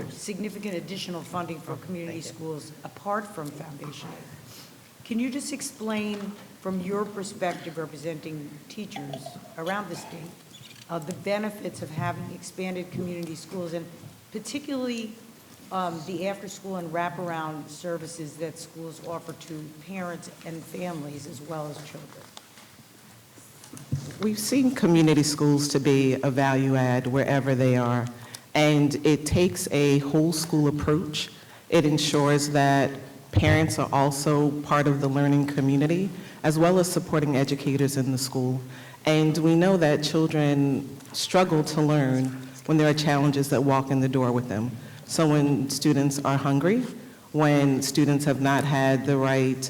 significant additional funding for community schools apart from foundation aid. Can you just explain, from your perspective representing teachers around the state, the benefits of having expanded community schools, and particularly the after-school and wraparound services that schools offer to parents and families as well as children? We've seen community schools to be a value add wherever they are. And it takes a whole school approach. It ensures that parents are also part of the learning community, as well as supporting educators in the school. And we know that children struggle to learn when there are challenges that walk in the door with them. So when students are hungry, when students have not had the right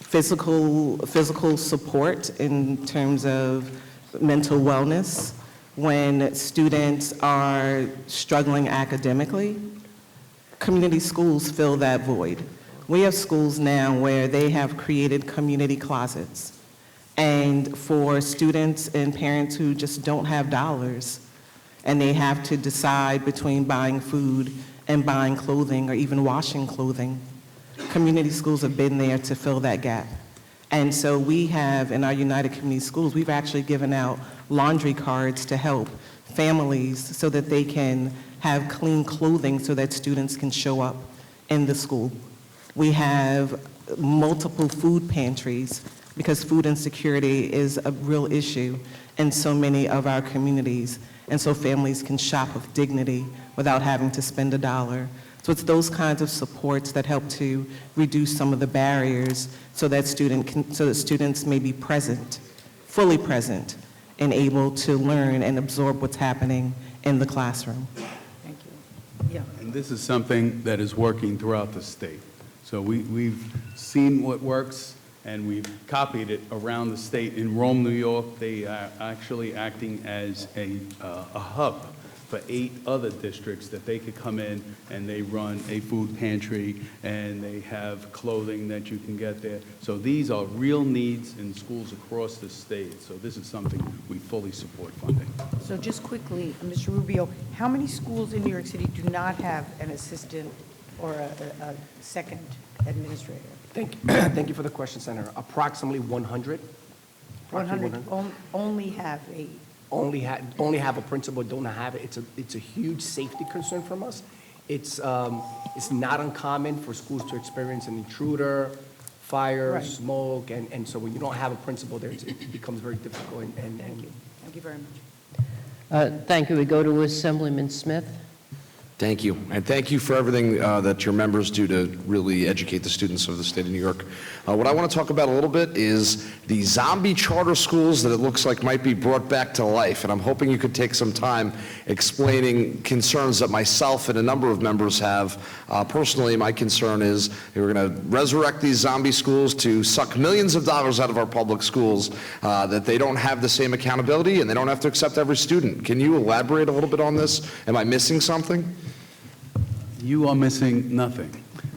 physical support in terms of mental wellness, when students are struggling academically, community schools fill that void. We have schools now where they have created community closets. And for students and parents who just don't have dollars, and they have to decide between buying food and buying clothing or even washing clothing, community schools have been there to fill that gap. And so we have, in our United Community Schools, we've actually given out laundry cards to help families so that they can have clean clothing so that students can show up in the school. We have multiple food pantries because food insecurity is a real issue in so many of our communities, and so families can shop with dignity without having to spend $1. So it's those kinds of supports that help to reduce some of the barriers so that students may be present, fully present, and able to learn and absorb what's happening in the classroom. Thank you. Yeah. And this is something that is working throughout the state. So we've seen what works, and we've copied it around the state. In Rome, New York, they are actually acting as a hub for 8 other districts that they could come in and they run a food pantry and they have clothing that you can get there. So these are real needs in schools across the state. So this is something we fully support funding. So just quickly, Mr. Rubio, how many schools in New York City do not have an assistant or a second administrator? Thank you for the question, Senator. Approximately 100. 100 only have a... Only have a principal, don't have it. It's a huge safety concern from us. It's not uncommon for schools to experience an intruder, fire, Right. smoke, and so when you don't have a principal there, it becomes very difficult. Thank you very much. Thank you. We go to Assemblyman Smith. Thank you, and thank you for everything that your members do to really educate the students of the state of New York. What I want to talk about a little bit is the zombie charter schools that it looks like might be brought back to life, and I'm hoping you could take some time explaining concerns that myself and a number of members have. Personally, my concern is we're going to resurrect these zombie schools to suck millions of dollars out of our public schools, that they don't have the same accountability and they don't have to accept every student. Can you elaborate a little bit on this? Am I missing something? You are missing nothing.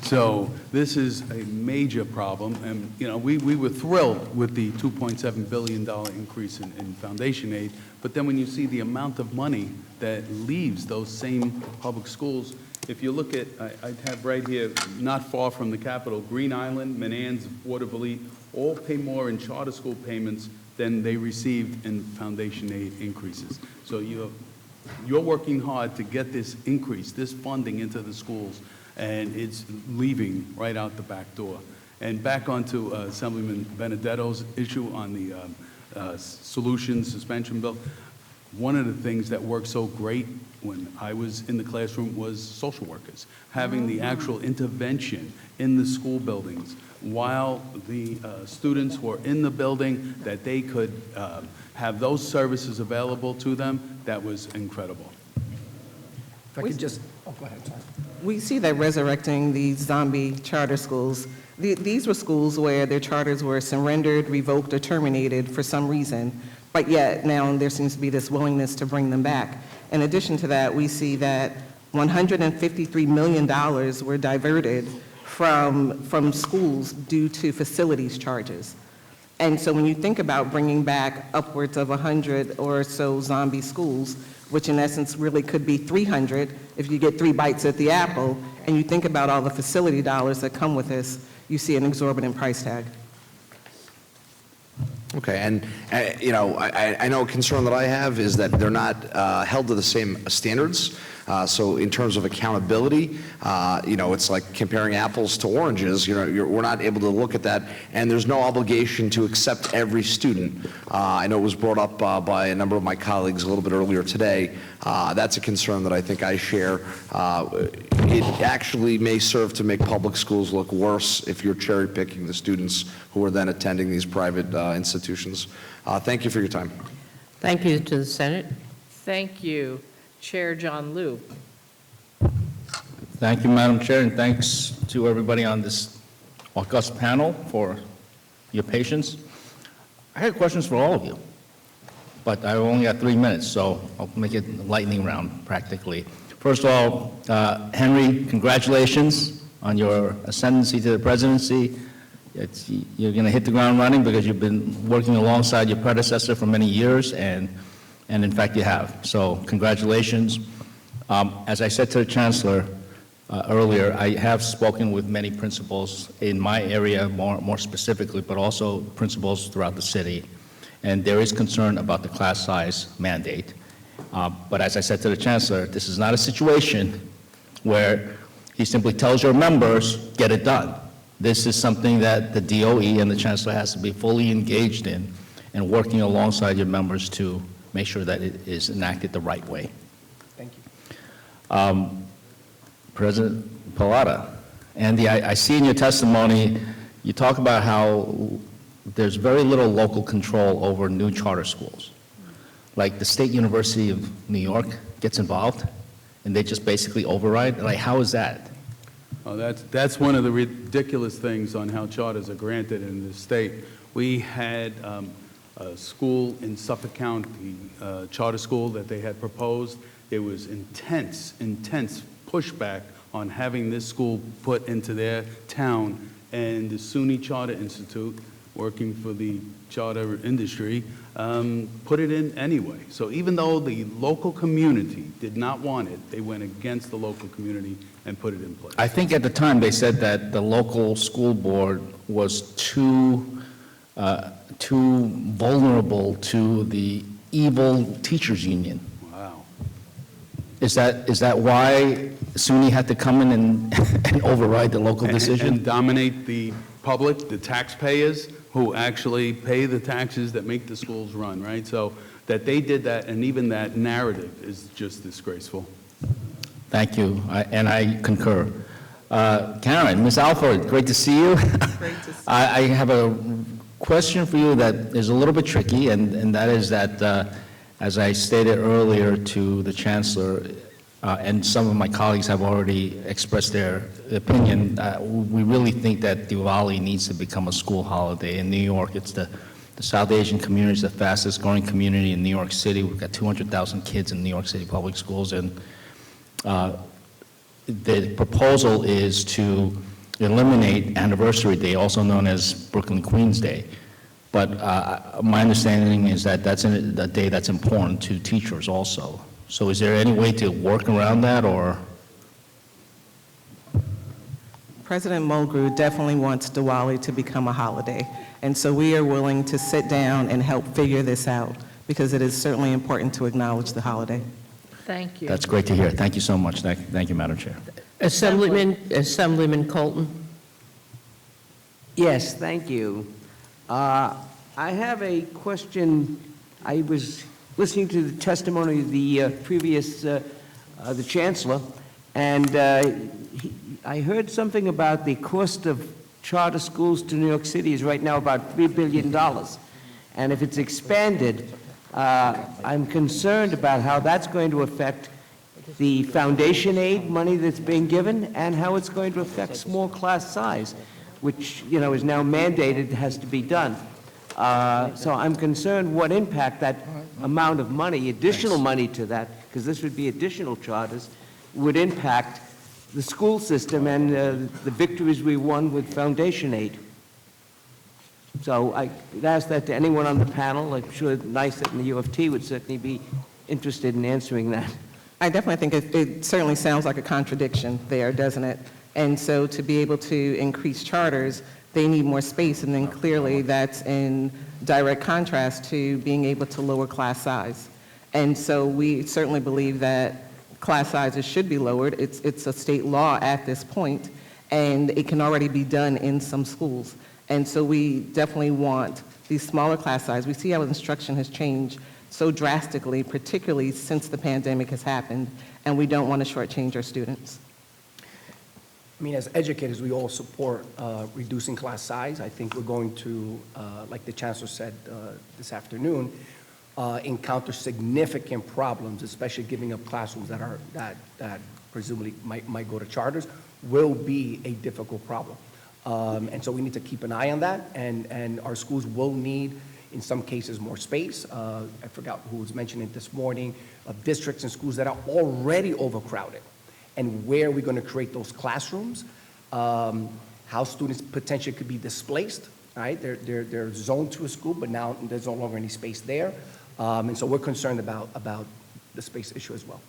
So this is a major problem, and we were thrilled with the $2.7 billion increase in foundation aid, but then when you see the amount of money that leaves those same public schools, if you look at, I have right here, not far from the Capitol, Green Island, Manans, Waterville, all pay more in charter school payments than they received in foundation aid increases. So you're working hard to get this increase, this funding into the schools, and it's leaving right out the back door. And back onto Assemblyman Benedetto's issue on the solution suspension bill, one of the things that worked so great when I was in the classroom was social workers, having the actual intervention in the school buildings while the students were in the building, that they could have those services available to them. That was incredible. If I could just, go ahead, sorry. We see that resurrecting these zombie charter schools, these were schools where their charters were surrendered, revoked, or terminated for some reason, but yet now there seems to be this willingness to bring them back. In addition to that, we see that $153 million were diverted from schools due to facilities charges. And so when you think about bringing back upwards of 100 or so zombie schools, which in essence really could be 300 if you get 3 bites at the apple, and you think about all the facility dollars that come with this, you see an exorbitant price tag. Okay, and, I know a concern that I have is that they're not held to the same standards. So in terms of accountability, it's like comparing apples to oranges. We're not able to look at that, and there's no obligation to accept every student. I know it was brought up by a number of my colleagues a little bit earlier today. That's a concern that I think I share. It actually may serve to make public schools look worse if you're cherry-picking the students who are then attending these private institutions. Thank you for your time. Thank you to the Senate. Thank you. Chair John Liu. Thank you, Madam Chair, and thanks to everybody on this august panel for your patience. I had questions for all of you, but I only got 3 minutes, so I'll make it a lightning round, practically. First of all, Henry, congratulations on your ascendancy to the presidency. You're going to hit the ground running because you've been working alongside your predecessor for many years, and in fact you have. So congratulations. As I said to the Chancellor earlier, I have spoken with many principals in my area more specifically, but also principals throughout the city. And there is concern about the class size mandate. But as I said to the Chancellor, this is not a situation where he simply tells your members, get it done. This is something that the DOE and the Chancellor has to be fully engaged in and working alongside your members to make sure that it is enacted the right way. Thank you. President Pallotta, Andy, I see in your testimony, you talk about how there's very little local control over new charter schools. Like the State University of New York gets involved, and they just basically override? Like, how is that? Oh, that's one of the ridiculous things on how charters are granted in the state. We had a school in Suffolk County, charter school that they had proposed. There was intense pushback on having this school put into their town, and the SUNY Charter Institute, working for the charter industry, put it in anyway. So even though the local community did not want it, they went against the local community and put it in place. I think at the time they said that the local school board was too vulnerable to the evil teachers union. Wow. Is that why SUNY had to come in and override the local decision? And dominate the public, the taxpayers, who actually pay the taxes that make the schools run, right? So that they did that, and even that narrative is just disgraceful. Thank you, and I concur. Karen, Ms. Alford, great to see you. Great to see you. I have a question for you that is a little bit tricky, and that is that, as I stated earlier to the Chancellor, and some of my colleagues have already expressed their opinion, we really think that Diwali needs to become a school holiday. In New York, it's the South Asian community is the fastest growing community in New York City. We've got 200,000 kids in New York City public schools, and the proposal is to eliminate Anniversary Day, also known as Brooklyn Queens Day. But my understanding is that that's a day that's important to teachers also. So is there any way to work around that, or? President Mulgrew definitely wants Diwali to become a holiday, and so we are willing to sit down and help figure this out, because it is certainly important to acknowledge the holiday. Thank you. That's great to hear. Thank you so much. Thank you, Madam Chair. Assemblyman Colton. Yes, thank you. I have a question. I was listening to the testimony of the previous, the Chancellor, and I heard something about the cost of charter schools to New York City is right now about $3 billion. And if it's expanded, I'm concerned about how that's going to affect the foundation aid money that's being given and how it's going to affect small class size, which, is now mandated, has to be done. So I'm concerned what impact that amount of money, additional money to that, because this would be additional charters, would impact the school system and the victories we won with foundation aid. So I would ask that to anyone on the panel. I'm sure NYSET and the U of T would certainly be interested in answering that. I definitely think it certainly sounds like a contradiction there, doesn't it? And so to be able to increase charters they need more space, and then clearly that's in direct contrast to being able to lower class size. And so we certainly believe that class sizes should be lowered. It's a state law at this point, and it can already be done in some schools. And so we definitely want these smaller class sizes. We see how instruction has changed so drastically, particularly since the pandemic has happened, and we don't want to shortchange our students. I mean, as educators, we all support reducing class size. I think we're going to, like the chancellor said this afternoon, encounter significant problems, especially giving up classrooms that presumably might go to charters, will be a difficult problem. And so we need to keep an eye on that, and our schools will need, in some cases, more space. I forgot who was mentioning it this morning, of districts and schools that are already overcrowded. And where are we going to create those classrooms? How students potentially could be displaced, right? They're zoned to a school, but now there's no longer any space there. And so we're concerned about the space issue as well.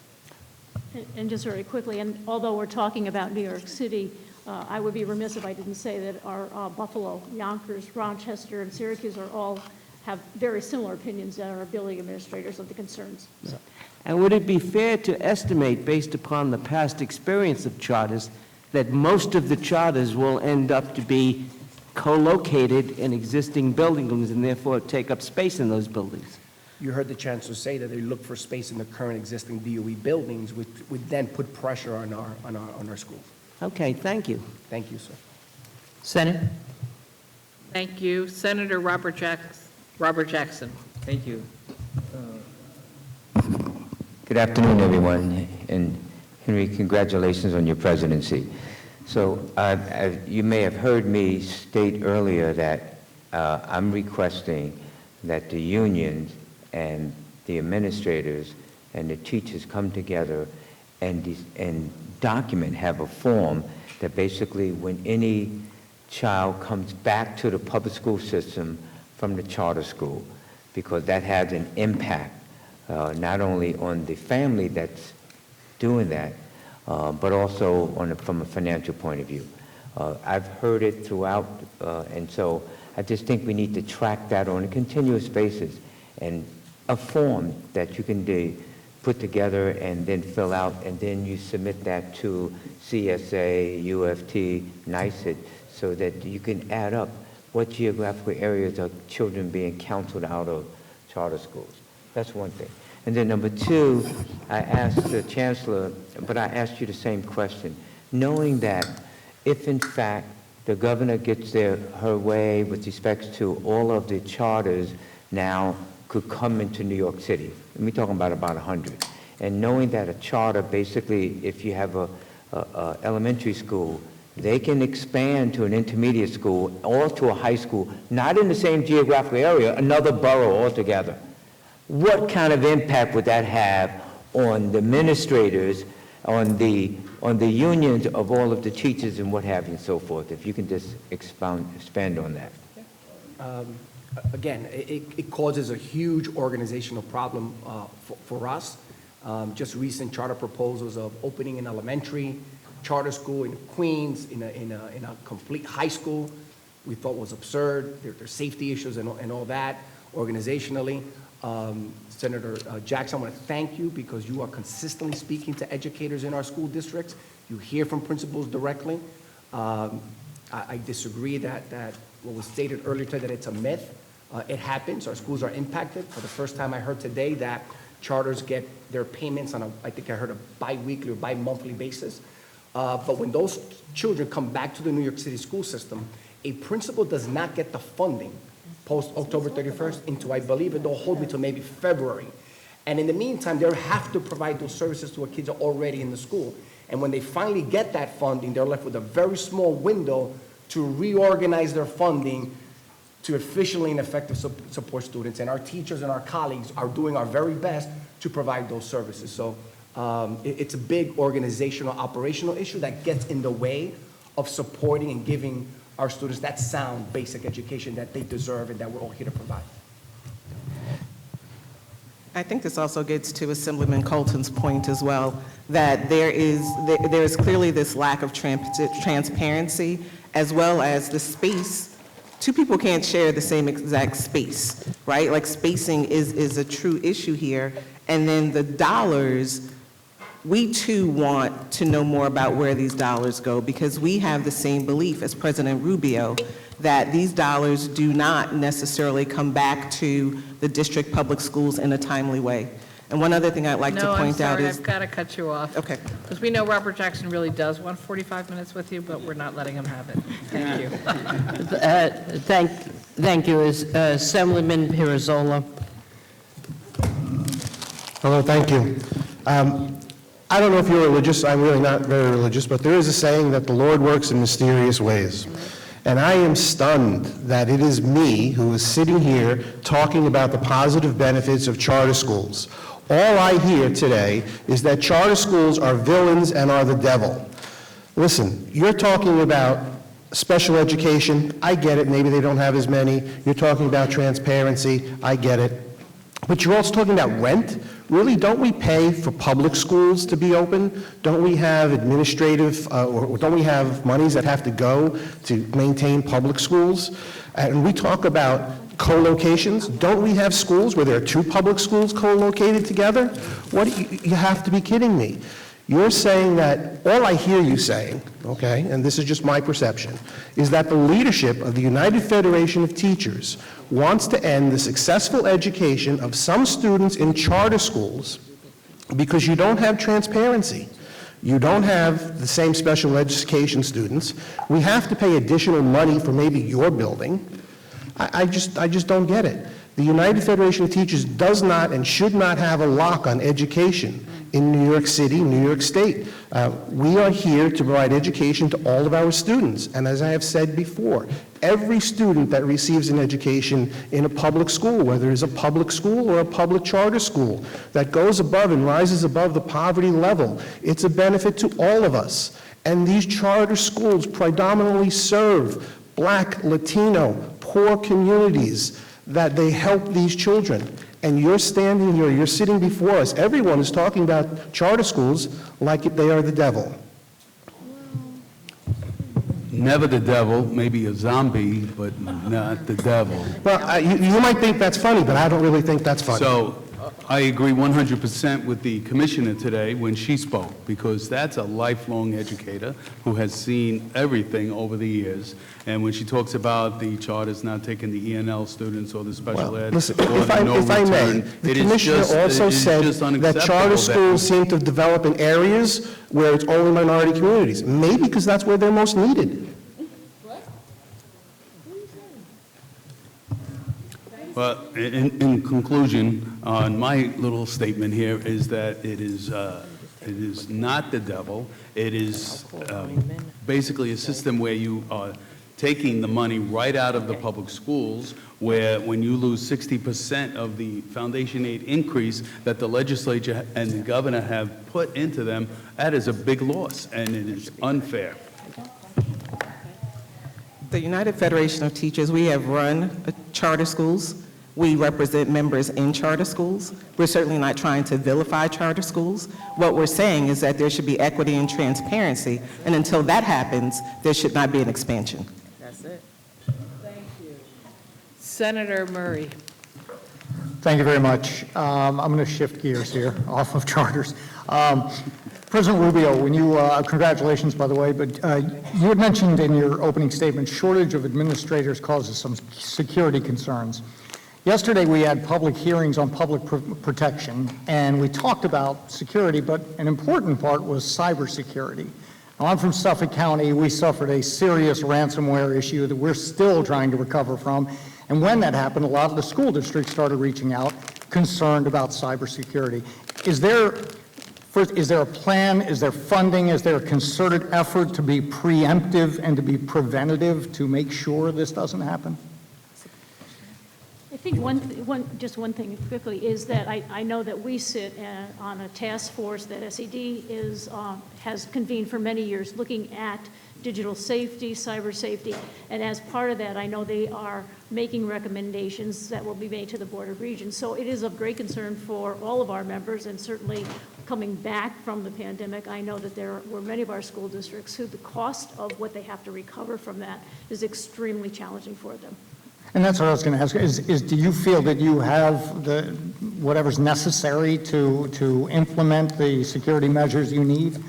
And just very quickly, and although we're talking about New York City, I would be remiss if I didn't say that our Buffalo, Yonkers, Rochester, and Syracuse are all have very similar opinions that are building administrators of the concerns. So. And would it be fair to estimate, based upon the past experience of charters, that most of the charters will end up to be co-located in existing buildings and therefore take up space in those buildings? You heard the chancellor say that they look for space in the current existing DOE buildings, which would then put pressure on our schools. Okay, thank you. Thank you, sir. Senate. Thank you. Senator Robert Jackson. Thank you. Good afternoon, everyone. And Henry, congratulations on your presidency. So you may have heard me state earlier that I'm requesting that the unions and the administrators and the teachers come together and document, have a form that basically when any child comes back to the public school system from the charter school, because that has an impact not only on the family that's doing that, but also from a financial point of view. I've heard it throughout, and so I just think we need to track that on a continuous basis, and a form that you can put together and then fill out, and then you submit that to CSA, UFT, NYSET, so that you can add up what geographical areas are children being counseled out of charter schools. That's one thing. And then number two, I asked the chancellor, but I asked you the same question, knowing that if in fact the governor gets her way with respect to all of the charters now could come into New York City, and we're talking about 100, and knowing that a charter basically, if you have a elementary school, they can expand to an intermediate school or to a high school, not in the same geographical area, another borough altogether. What kind of impact would that have on the administrators, on the unions of all of the teachers and what have you and so forth? If you can just expand on that. Again, it causes a huge organizational problem for us. Just recent charter proposals of opening an elementary charter school in Queens, in a complete high school, we thought was absurd. There's safety issues and all that organizationally. Senator Jackson, I want to thank you because you are consistently speaking to educators in our school districts. You hear from principals directly. I disagree that what was stated earlier today, that it's a myth. It happens. Our schools are impacted. For the first time, I heard today that charters get their payments on I think I heard a bi-weekly or bi-monthly basis. But when those children come back to the New York City school system, a principal does not get the funding post-October 31st into, I believe, they'll hold me till maybe February. And in the meantime, they'll have to provide those services to our kids already in the school. And when they finally get that funding, they're left with a very small window to reorganize their funding to efficiently and effectively support students. And our teachers and our colleagues are doing our very best to provide those services. So it's a big organizational, operational issue that gets in the way of supporting and giving our students that sound, basic education that they deserve and that we're all here to provide. I think this also gets to Assemblyman Colton's point as well, that there is clearly this lack of transparency as well as the space. Two people can't share the same exact space, right? Like spacing is a true issue here. And then the dollars, we too want to know more about where these dollars go, because we have the same belief as President Rubio that these dollars do not necessarily come back to the district public schools in a timely way. And one other thing I'd like to point out is... No, I'm sorry, I've got to cut you off. Okay. Because we know Robert Jackson really does want 45 minutes with you, but we're not letting him have it. Thank you. Thank you. Assemblyman Pirozola. Hello, thank you. I don't know if you're religious, I'm really not very religious, but there is a saying that the Lord works in mysterious ways. And I am stunned that it is me who is sitting here talking about the positive benefits of charter schools. All I hear today is that charter schools are villains and are the devil. Listen, you're talking about special education, I get it, maybe they don't have as many. You're talking about transparency, I get it. But you're also talking about rent? Really, don't we pay for public schools to be open? Don't we have administrative, or don't we have monies that have to go to maintain public schools? And we talk about co-locations. Don't we have schools where there are two public schools co-located together? What, you have to be kidding me. You're saying that, all I hear you saying, okay, and this is just my perception, is that the leadership of the United Federation of Teachers wants to end the successful education of some students in charter schools because you don't have transparency. You don't have the same special education students. We have to pay additional money for maybe your building. I just don't get it. The United Federation of Teachers does not and should not have a lock on education in New York City, New York State. We are here to provide education to all of our students. And as I have said before, every student that receives an education in a public school, whether it's a public school or a public charter school, that goes above and rises above the poverty level, it's a benefit to all of us. And these charter schools predominantly serve Black, Latino, poor communities, that they help these children. And you're standing here, you're sitting before us, everyone is talking about charter schools like they are the devil. Never the devil, maybe a zombie, but not the devil. Well, you might think that's funny, but I don't really think that's funny. So I agree 100% with the commissioner today when she spoke, because that's a lifelong educator who has seen everything over the years. And when she talks about the charters not taking the ENL students or the special ed, Listen, or if the no I may, return, the it is commissioner just, also said that charter schools seem to develop in areas where it's only minority communities, maybe because that's where they're most needed. Well, in conclusion, on my little statement here is that it is not the devil. It is basically a system where you are taking the money right out of the public schools, where when you lose 60% of the foundation aid increase that the legislature and the governor have put into them, that is a big loss, and it is unfair. The United Federation of Teachers, we have run charter schools. We represent members in charter schools. We're certainly not trying to vilify charter schools. What we're saying is that there should be equity and transparency, and until that happens, there should not be an expansion. That's it. Thank you. Senator Murray. Thank you very much. I'm going to shift gears here off of charters. President Rubio, when you, congratulations by the way, but you had mentioned in your opening statement, shortage of administrators causes some security concerns. Yesterday we had public hearings on public protection, and we talked about security, but an important part was cybersecurity. Now, I'm from Suffolk County. We suffered a serious ransomware issue that we're still trying to recover from. And when that happened, a lot of the school districts started reaching out, concerned about cybersecurity. Is there a plan? Is there funding? Is there a concerted effort to be preemptive and to be preventative to make sure this doesn't happen? I think just one thing quickly is that I know that we sit on a task force that SED has convened for many years looking at digital safety, cyber safety, and as part of that, I know they are making recommendations that will be made to the Board of Regents. So it is of great concern for all of our members and certainly coming back from the pandemic, I know that there were many of our school districts who the cost of what they have to recover from that is extremely challenging for them. And that's what I was going to ask, is do you feel that you have whatever's necessary to implement the security measures you need,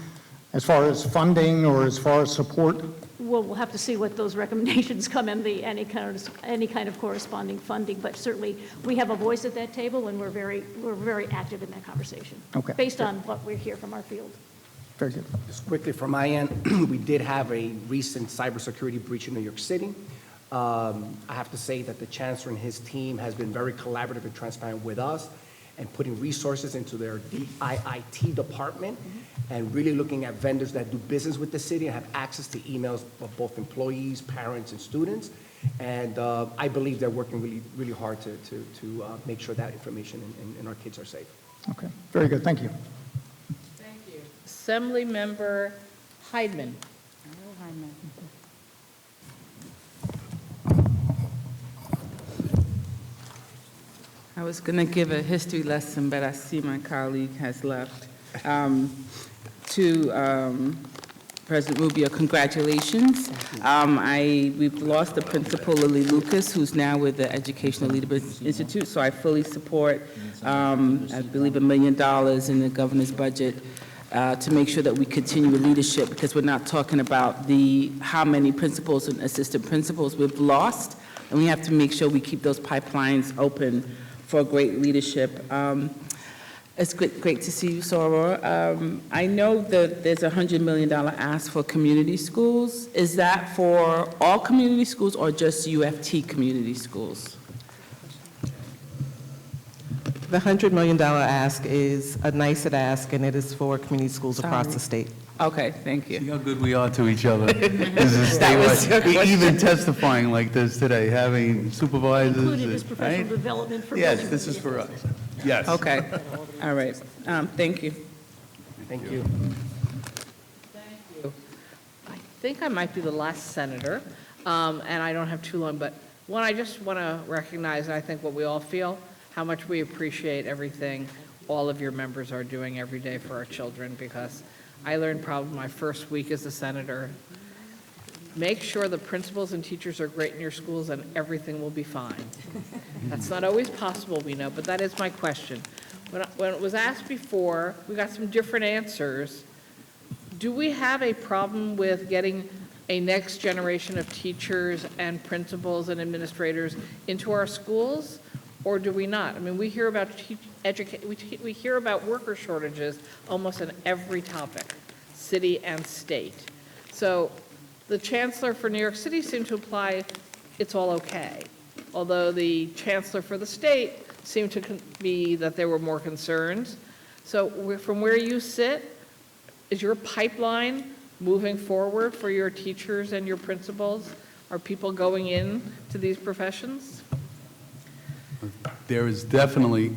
as far as funding or as far as support? Well, we'll have to see what those recommendations come in, any kind of corresponding funding, but certainly we have a voice at that table, and we're very active in that conversation. Okay. Based on what we hear from our field. Very good. Just quickly from my end, we did have a recent cybersecurity breach in New York City. I have to say that the chancellor and his team has been very collaborative and transparent with us and putting resources into their DIIT department and really looking at vendors that do business with the city and have access to emails of both employees, parents, and students. And I believe they're working really, really hard to make sure that information and our kids are safe. Okay, very good, thank you. Thank you. Assembly Member Heidman. I was going to give a history lesson, but I see my colleague has left. To President Rubio, congratulations. We've lost the principal, Lily Lucas, who's now with the Educational Leadership Institute, so I fully support, I believe, $1 million in the governor's budget to make sure that we continue with leadership, because we're not talking about how many principals and assistant principals we've lost, and we have to make sure we keep those pipelines open for great leadership. It's great to see you, Soror. I know that there's a $100 million ask for community schools. Is that for all community schools or just UFT community schools? The $100 million ask is a nice ask, and it is for community schools across the state. Okay, thank you. See how good we are to each other. This is That was your statewide. question. Even testifying like this today, having supervisors. Included as professional right? development for Yes, budget. this is for us. Yes. Okay, all right. Thank you. Thank you. Thank you. I think I might be the last senator, and I don't have too long, but one, I just want to recognize, I think what we all feel, how much we appreciate everything all of your members are doing every day for our children, because I learned probably my first week as a senator, make sure the principals and teachers are great in your schools and everything will be fine. That's not always possible, we know, but that is my question. When it was asked before, we got some different answers. Do we have a problem with getting a next generation of teachers and principals and administrators into our schools, or do we not? I mean, we hear about we hear about worker shortages almost on every topic, city and state. So the chancellor for New York City seemed to imply it's all okay, although the chancellor for the state seemed to be that there were more concerns. So from where you sit, is your pipeline moving forward for your teachers and your principals? Are people going in to these professions? There is definitely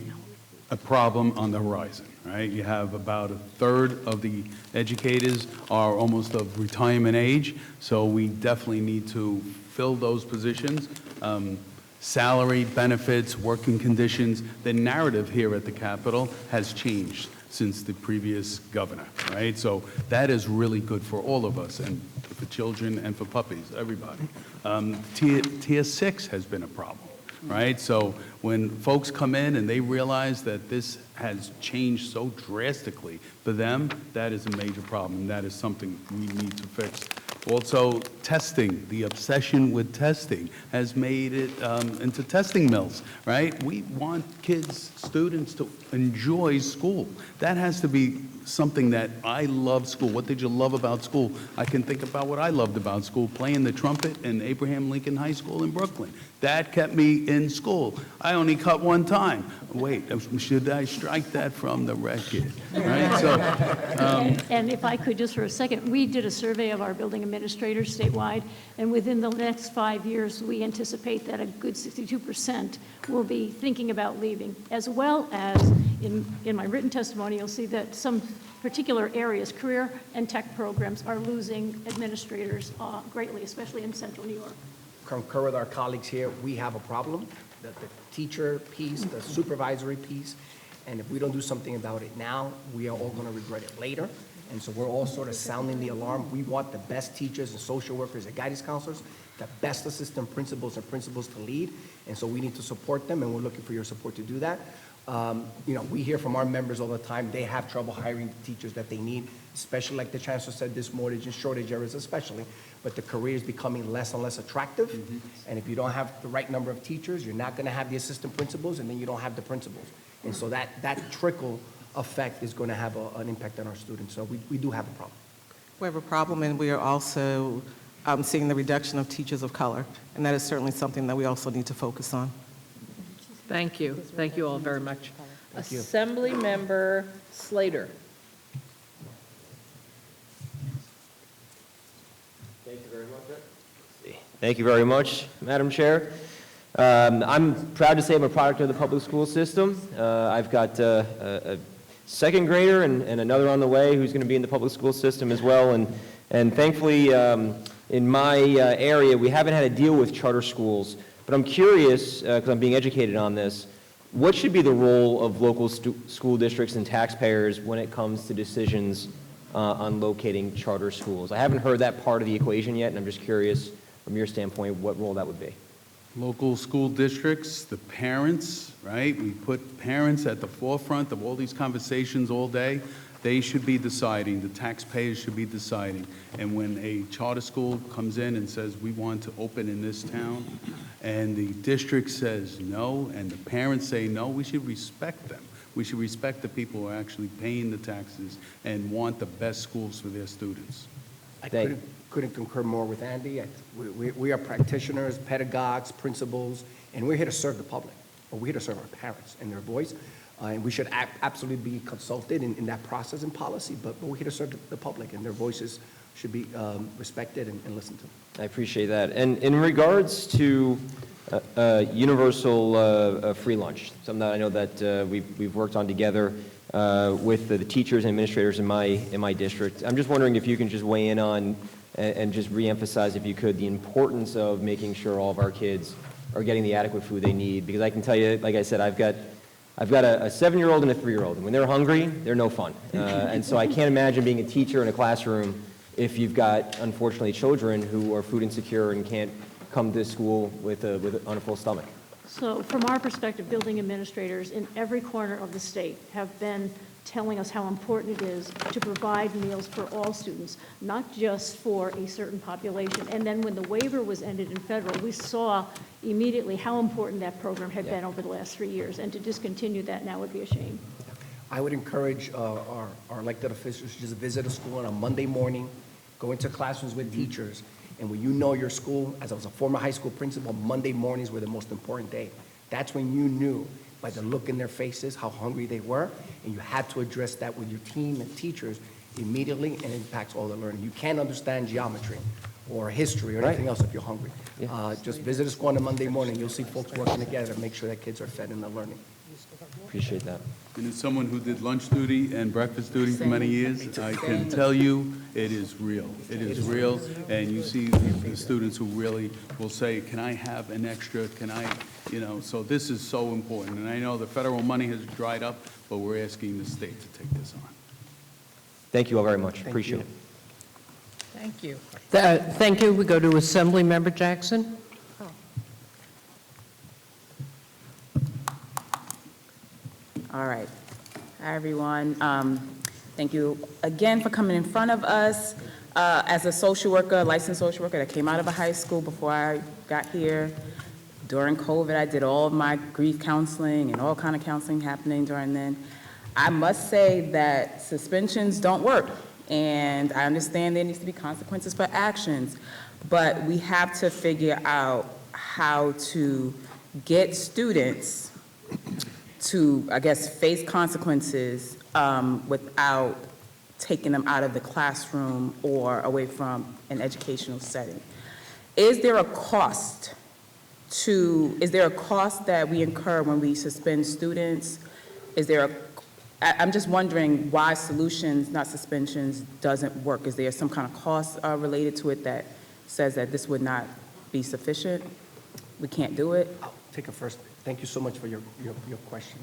a problem on the horizon, right? You have about a third of the educators are almost of retirement age, so we definitely need to fill those positions. Salary, benefits, working conditions, the narrative here at the Capitol has changed since the previous governor, right? So that is really good for all of us, and for children and for puppies, everybody. Tier 6 has been a problem. Right? So when folks come in and they realize that this has changed so drastically for them, that is a major problem, and that is something we need to fix. Also, testing, the obsession with testing has made it into testing mills, right? We want kids, students to enjoy school. That has to be something that I love school. What did you love about school? I can think about what I loved about school, playing the trumpet in Abraham Lincoln High School in Brooklyn. That kept me in school. I only cut one time. Wait, should I strike that from the record? Right? So, And if I could just for a second, we did a survey of our building administrators statewide, and within the next 5 years, we anticipate that a good 62% will be thinking about leaving, as well as in my written testimony, you'll see that some particular areas, career and tech programs, are losing administrators greatly, especially in central New York. Concur with our colleagues here, we have a problem, that the teacher piece, the supervisory piece, And if we don't do something about it now, we are all going to regret it later. And so we're all sort of sounding the alarm. We want the best teachers and social workers and guidance counselors, the best assistant principals and principals to lead. And so we need to support them, and we're looking for your support to do that. We hear from our members all the time, they have trouble hiring the teachers that they need, especially like the chancellor said, this mortgage and shortage areas especially, but the career is becoming less and less attractive. And if you don't have the right number of teachers, you're not gonna have the assistant principals, and then you don't have the principals. And so that trickle effect is gonna have an impact on our students. So we do have a problem. We have a problem, and we are also seeing the reduction of teachers of color, and that is certainly something that we also need to focus on. Thank you. Thank you all very much. Thank you. Assembly Member Slater. Thank you very much. Thank you very much, Madam Chair. I'm proud to say I'm a product of the public school system. I've got a second grader and another on the way who's going to be in the public school system as well. And thankfully, in my area, we haven't had to deal with charter schools. But I'm curious, because I'm being educated on this, what should be the role of local school districts and taxpayers when it comes to decisions on locating charter schools? I haven't heard that part of the equation yet, and I'm just curious, from your standpoint, what role that would be. Local school districts, the parents, right? We put parents at the forefront of all these conversations all day. They should be deciding, the taxpayers should be deciding. And when a charter school comes in and says, we want to open in this town, and the district says no, and the parents say no, we should respect them. We should respect the people who are actually paying the taxes and want the best schools for their students. I couldn't concur more with Andy. We are practitioners, pedagogues, principals, and we're here to serve the public, or we're here to serve our parents and their voice. And we should absolutely be consulted in that process and policy, but we're here to serve the public, and their voices should be respected and listened to. I appreciate that. And in regards to universal free lunch, something that I know that we've worked on together with the teachers and administrators in my district. I'm just wondering if you can just weigh in on and just reemphasize, if you could, the importance of making sure all of our kids are getting the adequate food they need. Because I can tell you, like I said, I've got a 7-year-old and a 3-year-old, and when they're hungry, they're no fun. And so I can't imagine being a teacher in a classroom if you've got, unfortunately, children who are food insecure and can't come to school on a full stomach. So from our perspective, building administrators in every corner of the state have been telling us how important it is to provide meals for all students, not just for a certain population. And then when the waiver was ended in federal, we saw immediately how important that program had been over the last 3 years, and to discontinue that now would be a shame. I would encourage our elected officials to just visit a school on a Monday morning, go into classrooms with teachers, and when you know your school, as I was a former high school principal, Monday mornings were the most important day. That's when you knew by the look in their faces how hungry they were, and you had to address that with your team and teachers immediately, and it impacts all the learning. You can't understand geometry or history or anything else if you're hungry. Just visit a school on a Monday morning, you'll see folks working together to make sure that kids are fed and they're learning. Appreciate that. And as someone who did lunch duty and breakfast duty for many years, I can tell you it is real. It is real, and you see the students who really will say, can I have an extra, can I, so this is so important. And I know the federal money has dried up, but we're asking the state to take this on. Thank you all very much. Appreciate it. Thank you. Thank you. We go to Assembly Member Jackson. All right. Hi, everyone. Thank you again for coming in front of us. As a social worker, licensed social worker that came out of a high school before I got here, during COVID, I did all of my grief counseling and all kind of counseling happening during then. I must say that suspensions don't work, and I understand there needs to be consequences for actions, but we have to figure out how to get students to, I guess, face consequences without taking them out of the classroom or away from an educational setting. Is there a cost that we incur when we suspend students? I'm just wondering why solutions, not suspensions, doesn't work. Is there some kind of cost related to it that says that this would not be sufficient? We can't do it? I'll take it first. Thank you so much for your question,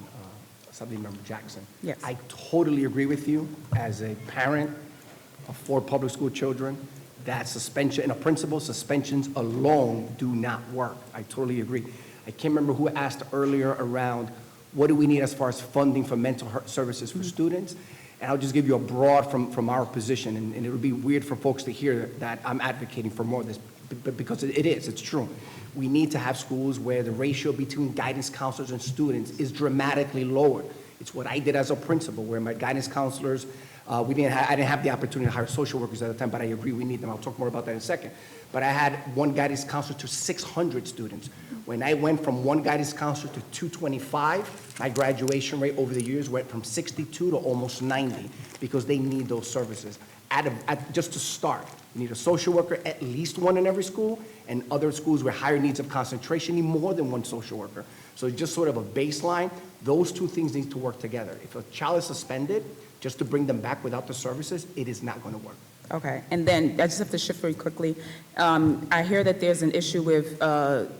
Assemblymember Jackson. Yes. I totally agree with you. As a parent of 4 public school children, that suspension, and a principal, suspensions alone do not work. I totally agree. I can't remember who asked earlier around what do we need as far as funding for mental health services for students. And I'll just give you a broad from our position, and it would be weird for folks to hear that I'm advocating for more of this, but because it's true. We need to have schools where the ratio between guidance counselors and students is dramatically lower. It's what I did as a principal, where my guidance counselors, I didn't have the opportunity to hire social workers at the time, but I agree we need them. I'll talk more about that in a second. But I had one guidance counselor to 600 students. When I went from one guidance counselor to 225, my graduation rate over the years went from 62 to almost 90 because they need those services. Just to start, you need a social worker, at least one in every school, and other schools where higher needs of concentration need more than one social worker. So just sort of a baseline, those two things need to work together. If a child is suspended, just to bring them back without the services, it is not going to work. Okay, and then I just have to shift very quickly. I hear that there's an issue with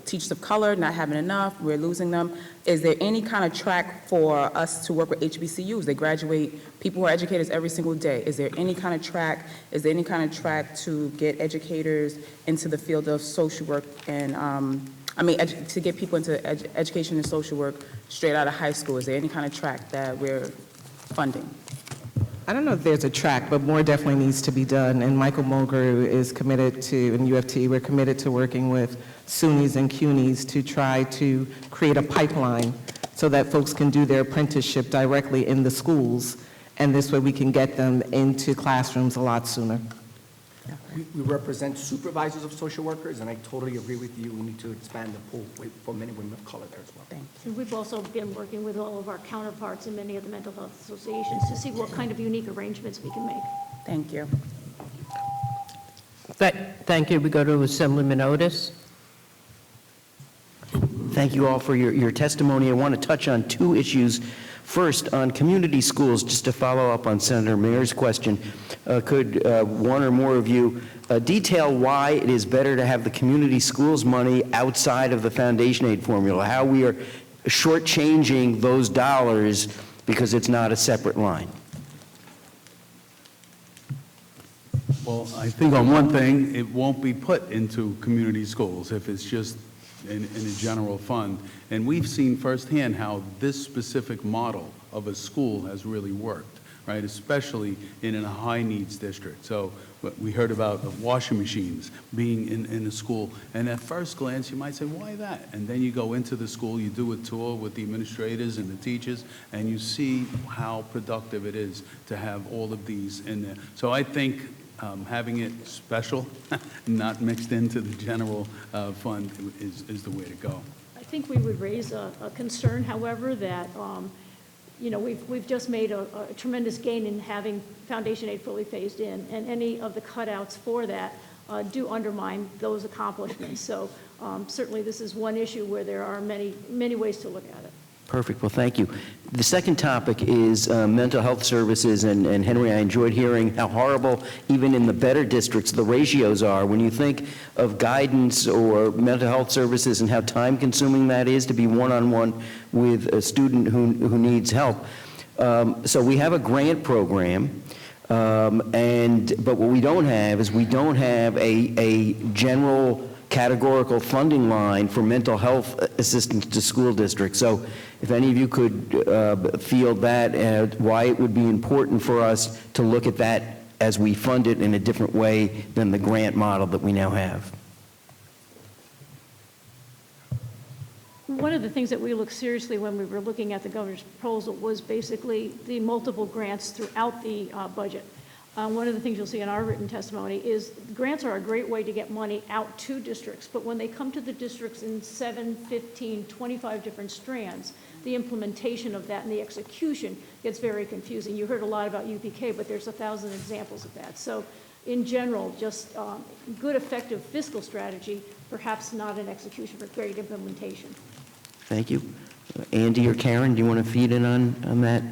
teachers of color not having enough, we're losing them. Is there any kind of track for us to work with HBCUs? They graduate people who are educators every single day. Is there any kind of track? Is there any kind of track to get educators into the field of social work and, to get people into education and social work straight out of high school? Is there any kind of track that we're funding? I don't know if there's a track, but more definitely needs to be done. And Michael Mulgrew is committed to, and UFT, we're committed to working with SUNYs and CUNYs to try to create a pipeline so that folks can do their apprenticeship directly in the schools. And this way we can get them into classrooms a lot sooner. We represent supervisors of social workers, and I totally agree with you. We need to expand the pool for men and women of color there as well. Thank And we've also been working with all of our counterparts in many of the mental health associations to see what kind of unique arrangements we can make. Thank you. Thank you. We go to Assemblyman Otis. Thank you all for your testimony. I want to touch on 2 issues. First, on community schools, just to follow up on Senator Mayer's question, could one or more of you detail why it is better to have the community schools money outside of the foundation aid formula, how we are shortchanging those dollars because it's not a separate line? Well, I think on one thing, it won't be put into community schools if it's just in a general fund. And we've seen firsthand how this specific model of a school has really worked, right? Especially in a high-needs district. So we heard about washing machines being in a school. And at first glance, you might say, why that? And then you go into the school, you do a tour with the administrators and the teachers, and you see how productive it is to have all of these in there. So I think having it special, not mixed into the general fund is the way to go. I think we would raise a concern, however, that, we've just made a tremendous gain in having foundation aid fully phased in, and any of the cutouts for that do undermine those accomplishments. So certainly this is one issue where there are many, many ways to look at it. Perfect. Well, thank you. The second topic is mental health services, and Henry, I enjoyed hearing how horrible, even in the better districts, the ratios are. When you think of guidance or mental health services and how time-consuming that is to be one-on-one with a student who needs help. So we have a grant program, but what we don't have is we don't have a general categorical funding line for mental health assistance to school districts. So if any of you could field that, why it would be important for us to look at that as we fund it in a different way than the grant model that we now have. One of the things that we looked seriously when we were looking at the governor's proposal was basically the multiple grants throughout the budget. One of the things you'll see in our written testimony is grants are a great way to get money out to districts, but when they come to the districts in 7, 15, 25 different strands, the implementation of that and the execution gets very confusing. You heard a lot about UPK, but there's 1,000 examples of that. So in general, just good effective fiscal strategy, perhaps not an execution, but great implementation. Thank you. Andy or Karen, do you want to feed in on that?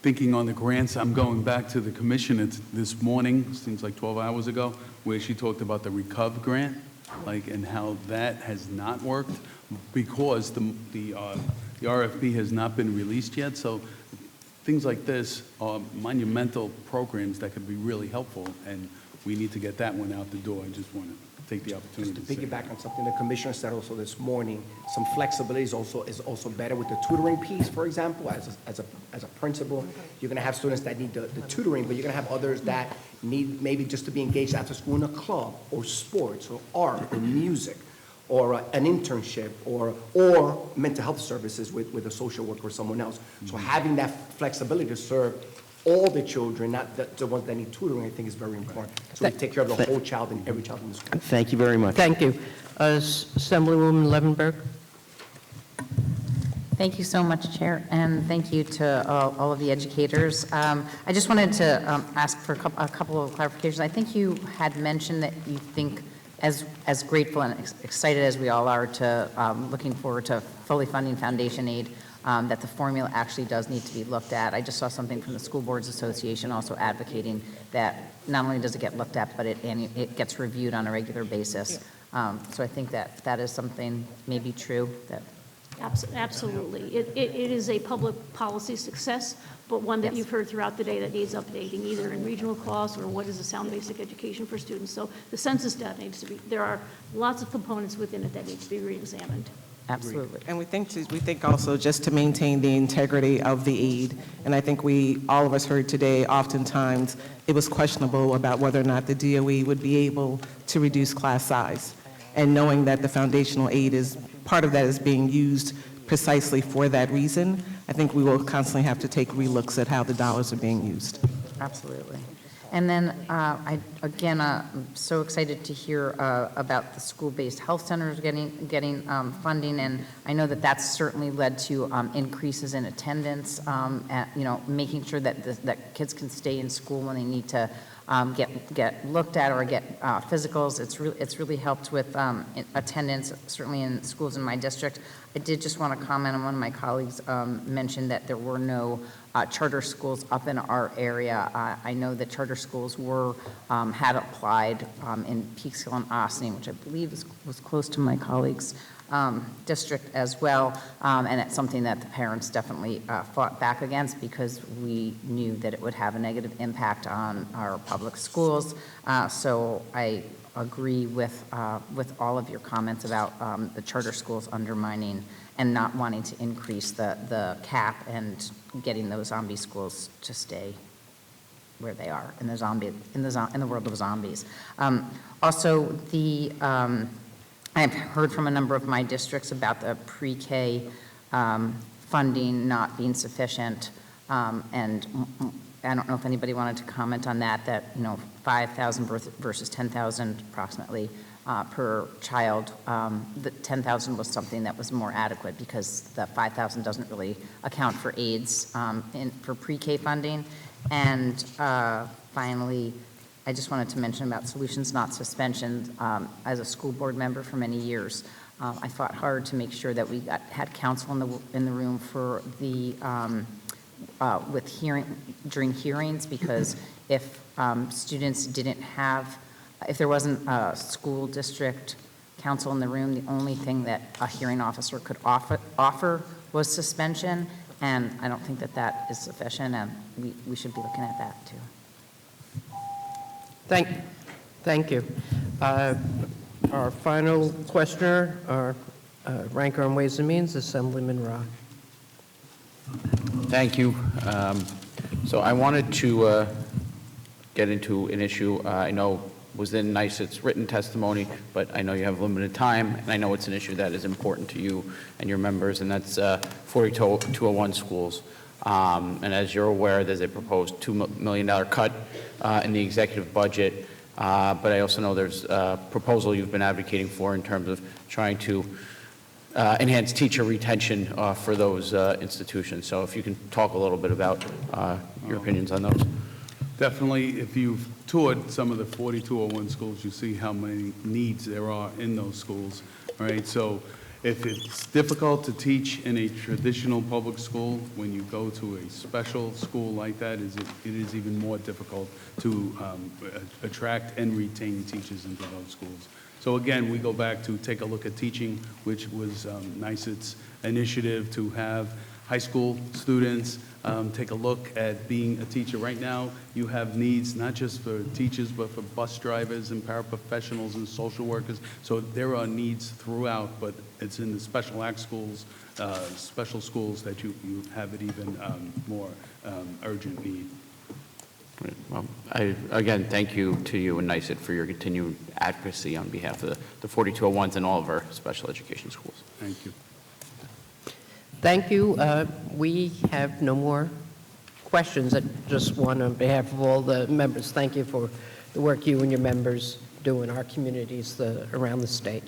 Thinking on the grants, I'm going back to the commission this morning, seems like 12 hours ago, where she talked about the Recov grant, and how that has not worked. because the RFP has not been released yet, so things like this are monumental programs that could be really helpful, and we need to get that one out the door. I just want to take the opportunity Just to to say piggyback on something the commissioner said also this morning, some flexibility is also better with the tutoring piece, for example, as a principal. You're going to have students that need the tutoring, but you're going to have others that need maybe just to be engaged after school in a club, or sports, or art, or music, or an internship, or mental health services with a social worker or someone else. So having that flexibility to serve all the children, not the ones that need tutoring, I think is very important. So we take care of the whole child and every child in the school. Thank you very much. Thank you. Assemblywoman Levenberg? Thank you so much, Chair, and thank you to all of the educators. I just wanted to ask for a couple of clarifications. I think you had mentioned that you think, as grateful and excited as we all are to looking forward to fully funding foundation aid, that the formula actually does need to be looked at. I just saw something from the School Boards Association also advocating that not only does it get looked at, but it gets reviewed on a regular basis. So I think that is something maybe true that. Absolutely. It is a public policy success, but one that you've heard throughout the day that needs updating, either in regional costs or what is a sound basic education for students. So the census data needs to be, there are lots of components within it that need to be reexamined. Absolutely. And we think also just to maintain the integrity of the aid. And I think all of us heard today, oftentimes, it was questionable about whether or not the DOE would be able to reduce class size. And knowing that the foundational aid part of that is being used precisely for that reason, I think we will constantly have to take relooks at how the dollars are being used. Absolutely. And then, I'm so excited to hear about the school-based health centers getting funding, and I know that that's certainly led to increases in attendance, making sure that kids can stay in school when they need to get looked at or get physicals. It's really helped with attendance, certainly in schools in my district. I did just want to comment on one of my colleagues mentioned that there were no charter schools up in our area. I know that charter schools had applied in Peekskill and Ossining, which I believe was close to my colleague's district as well, and it's something that the parents definitely fought back against because we knew that it would have a negative impact on our public schools. So I agree with all of your comments about the charter schools undermining and not wanting to increase the cap and getting those zombie schools to stay where they are in the world of zombies. Also, I've heard from a number of my districts about the pre-K funding not being sufficient, and I don't know if anybody wanted to comment on that 5,000 versus 10,000 approximately per child. The 10,000 was something that was more adequate because the 5,000 doesn't really account for aids for pre-K funding. And finally, I just wanted to mention about solutions, not suspensions. As a school board member for many years, I fought hard to make sure that we had counsel in the room for during hearings, because if students didn't have, if there wasn't a school district counsel in the room, the only thing that a hearing officer could offer was suspension, and I don't think that is sufficient, and we should be looking at that too. Thank you. Our final questioner, our ranker on Ways and Means, Assemblyman Rah. Thank you. So I wanted to get into an issue I know was in NYSET's written testimony, but I know you have limited time, and I know it's an issue that is important to you and your members, and that's 4201 schools. And as you're aware, there's a proposed $2 million cut in the executive budget, but I also know there's a proposal you've been advocating for in terms of trying to enhance teacher retention for those institutions. So if you can talk a little bit about your opinions on those. Definitely, if you've toured some of the 4201 schools, you see how many needs there are in those schools, right? So if it's difficult to teach in a traditional public school, when you go to a special school like that, it is even more difficult to attract and retain teachers into those schools. So again, we go back to take a look at teaching, which was NYSET's initiative to have high school students take a look at being a teacher. Right now, you have needs not just for teachers, but for bus drivers and paraprofessionals and social workers. So there are needs throughout, but it's in the special act schools, special schools that you have it even more urgent need. Well, again, thank you to you and NYSET for your continued advocacy on behalf of the 4201s and all of our special education schools. Thank you. Thank you. We have no more questions. I just want, on behalf of all the members, thank you for the work you and your members do in our communities around the state.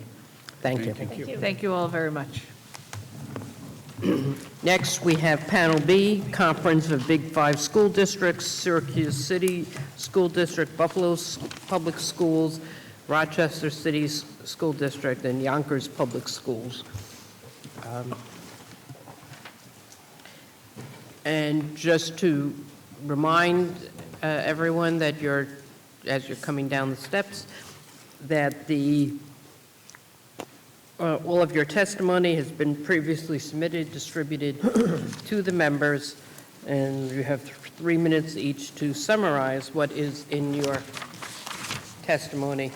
Thank you. Thank you. Thank you all very much. Next, we have Panel B, Conference of Big Five School Districts, Syracuse City School District, Buffalo Public Schools, Rochester City School District, and Yonkers Public Schools. And just to remind everyone that as you're coming down the steps, that all of your testimony has been previously submitted, distributed to the members, and you have 3 minutes each to summarize what is in your testimony.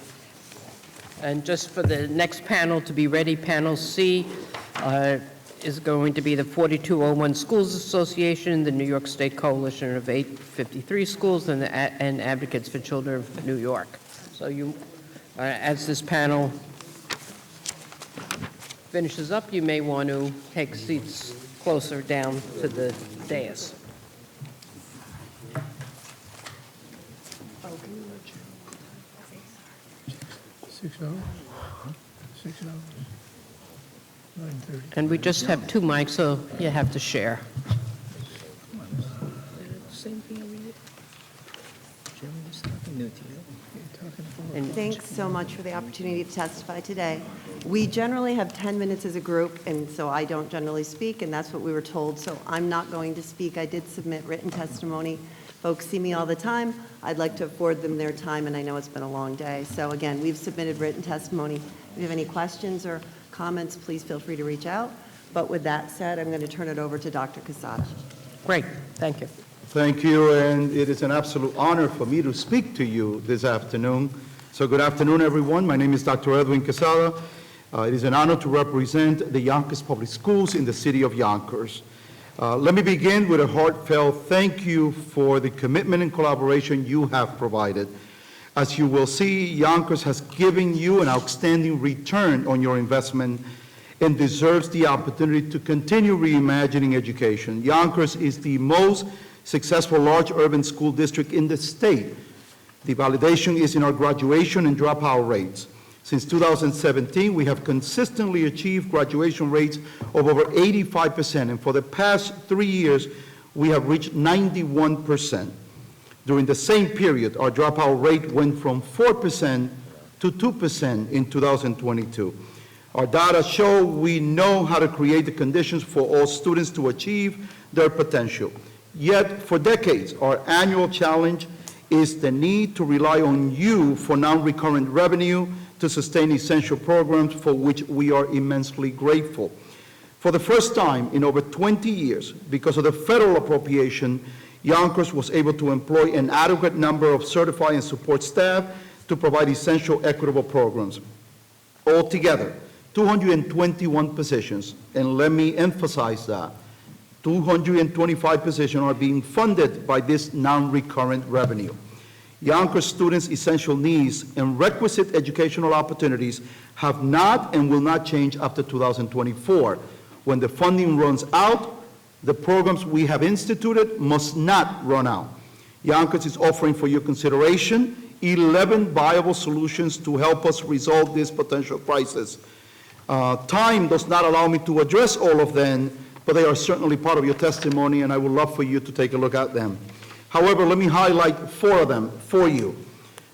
And just for the next panel to be ready, Panel C is going to be the 4201 Schools Association, the New York State Coalition of 853 Schools, and Advocates for Children of New York. So you, as this panel finishes up, you may want to take seats closer down to the dais. And we just have 2 mics, so you have to share. Same thing every year. Jeremy, there's nothing new to you. Thanks so much for the opportunity to testify today. We generally have 10 minutes as a group, and so I don't generally speak, and that's what we were told, so I'm not going to speak. I did submit written testimony. Folks see me all the time. I'd like to afford them their time, and I know it's been a long day. So again, we've submitted written testimony. If you have any questions or comments, please feel free to reach out. But with that said, I'm going to turn it over to Dr. Quesada. Great, thank you. Thank you, and it is an absolute honor for me to speak to you this afternoon. So good afternoon, everyone. My name is Dr. Edwin Quesada. It is an honor to represent the Yonkers Public Schools in the city of Yonkers. Let me begin with a heartfelt thank you for the commitment and collaboration you have provided. As you will see, Yonkers has given you an outstanding return on your investment and deserves the opportunity to continue reimagining education. Yonkers is the most successful large urban school district in the state. The validation is in our graduation and dropout rates. Since 2017, we have consistently achieved graduation rates of over 85%, and for the past 3 years, we have reached 91%. During the same period, our dropout rate went from 4% to 2% in 2022. Our data show we know how to create the conditions for all students to achieve their potential. Yet, for decades, our annual challenge is the need to rely on you for non-recurrent revenue to sustain essential programs for which we are immensely grateful. For the first time in over 20 years, because of the federal appropriation, Yonkers was able to employ an adequate number of certified and support staff to provide essential equitable programs. Altogether, 221 positions, and let me emphasize that, 225 positions are being funded by this non-recurrent revenue. Yonkers students' essential needs and requisite educational opportunities have not and will not change after 2024. When the funding runs out, the programs we have instituted must not run out. Yonkers is offering for your consideration 11 viable solutions to help us resolve this potential crisis. Time does not allow me to address all of them, but they are certainly part of your testimony, and I would love for you to take a look at them. However, let me highlight 4 of them for you.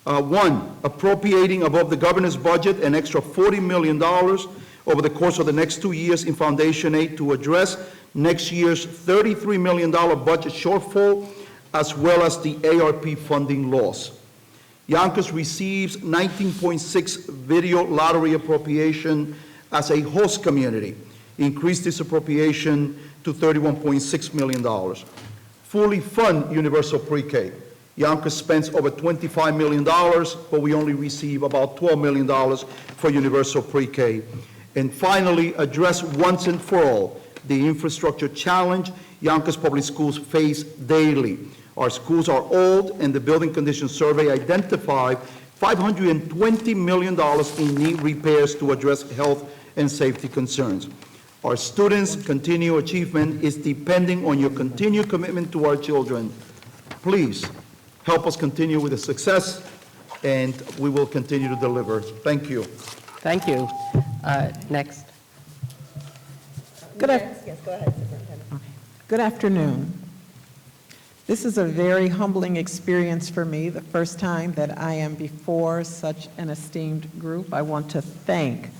1, appropriating above the governor's budget an extra $40 million over the course of the next 2 years in foundation aid to address next year's $33 million budget shortfall, as well as the ARP funding loss. Yonkers receives 19.6 video lottery appropriation as a host community. Increased this appropriation to $31.6 million. Fully fund universal pre-K. Yonkers spends over $25 million, but we only receive about $12 million for universal pre-K. And finally, address once and for all the infrastructure challenge Yonkers Public Schools face daily. Our schools are old, and the Building Condition Survey identified $520 million in need repairs to address health and safety concerns. Our students' continued achievement is depending on your continued commitment to our children. Please help us continue with the success, and we will continue to deliver. Thank you. Thank you. Next. Good afternoon. This is a very humbling experience for me, the first time that I am before such an esteemed group. I want to thank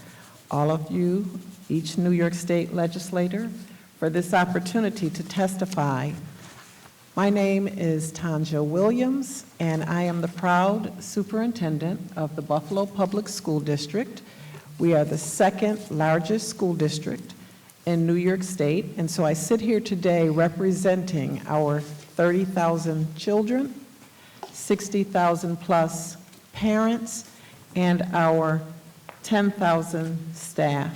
all of you, each New York State legislator, for this opportunity to testify. My name is Tanja Williams, and I am the proud superintendent of the Buffalo Public School District. We are the second largest school district in New York State, and so I sit here today representing our 30,000 children, 60,000 plus parents, and our 10,000 staff.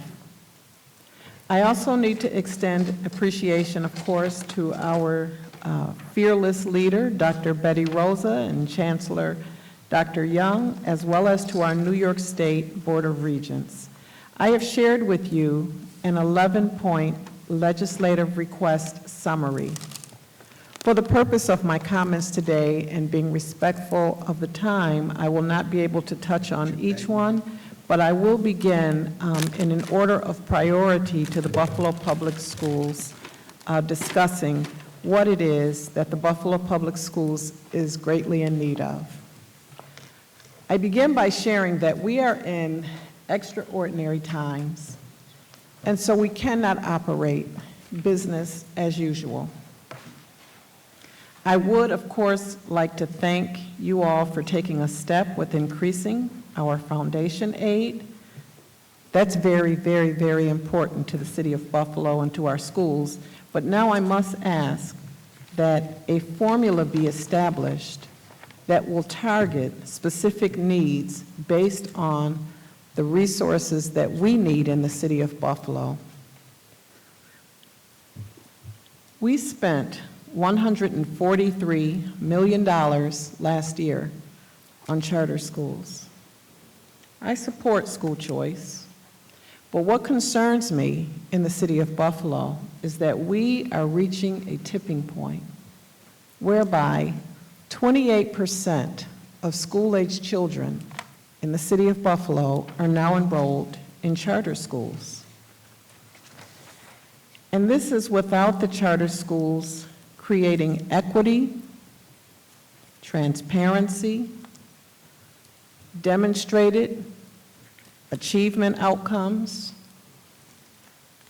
I also need to extend appreciation, of course, to our fearless leader, Dr. Betty Rosa, and Chancellor Dr. Young, as well as to our New York State Board of Regents. I have shared with you an 11-point legislative request summary. For the purpose of my comments today and being respectful of the time, I will not be able to touch on each one, but I will begin in an order of priority to the Buffalo Public Schools, discussing what it is that the Buffalo Public Schools is greatly in need of. I begin by sharing that we are in extraordinary times, and so we cannot operate business as usual. I would, of course, like to thank you all for taking a step with increasing our foundation aid. That's very, very, very important to the city of Buffalo and to our schools. But now I must ask that a formula be established that will target specific needs based on the resources that we need in the city of Buffalo. We spent $143 million last year on charter schools. I support school choice, but what concerns me in the city of Buffalo is that we are reaching a tipping point whereby 28% of school-aged children in the city of Buffalo are now enrolled in charter schools. And this is without the charter schools creating equity, transparency, demonstrated achievement outcomes.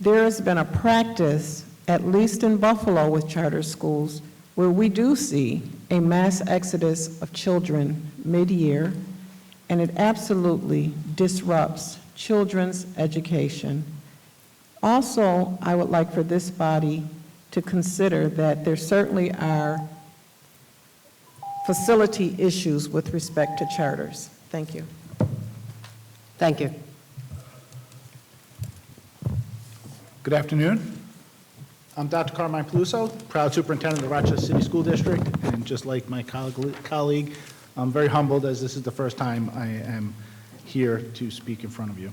There has been a practice, at least in Buffalo with charter schools, where we do see a mass exodus of children mid-year, and it absolutely disrupts children's education. Also, I would like for this body to consider that there certainly are facility issues with respect to charters. Thank you. Thank you. Good afternoon. I'm Dr. Carmine Peluso, proud superintendent of the Rochester City School District, and just like my colleague, I'm very humbled as this is the first time I am here to speak in front of you.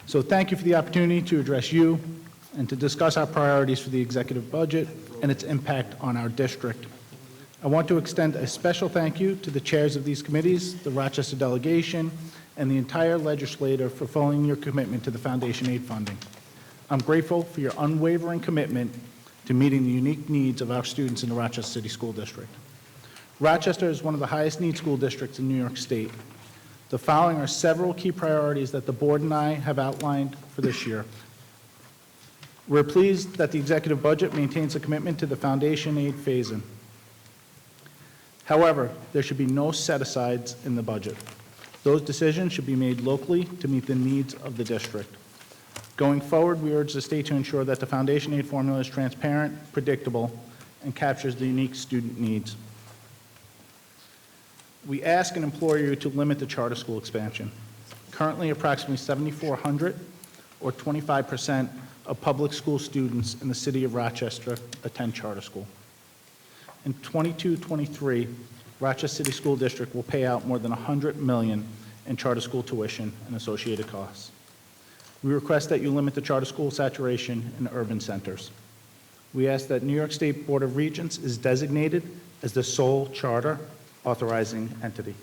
So thank you for the opportunity to address you and to discuss our priorities for the executive budget and its impact on our district. I want to extend a special thank you to the chairs of these committees, the Rochester delegation, and the entire legislature for fulfilling your commitment to the foundation aid funding. I'm grateful for your unwavering commitment to meeting the unique needs of our students in the Rochester City School District. Rochester is one of the highest need school districts in New York State. The following are several key priorities that the board and I have outlined for this year. We're pleased that the executive budget maintains a commitment to the foundation aid phase-in. However, there should be no set-asides in the budget. Those decisions should be made locally to meet the needs of the district. Going forward, we urge the state to ensure that the foundation aid formula is transparent, predictable, and captures the unique student needs. We ask and implore you to limit the charter school expansion. Currently, approximately 7,400, or 25%, of public school students in the city of Rochester attend charter school. In 22-23, Rochester City School District will pay out more than $100 million in charter school tuition and associated costs. We request that you limit the charter school saturation in urban centers. We ask that New York State Board of Regents is designated as the sole charter authorizing entity.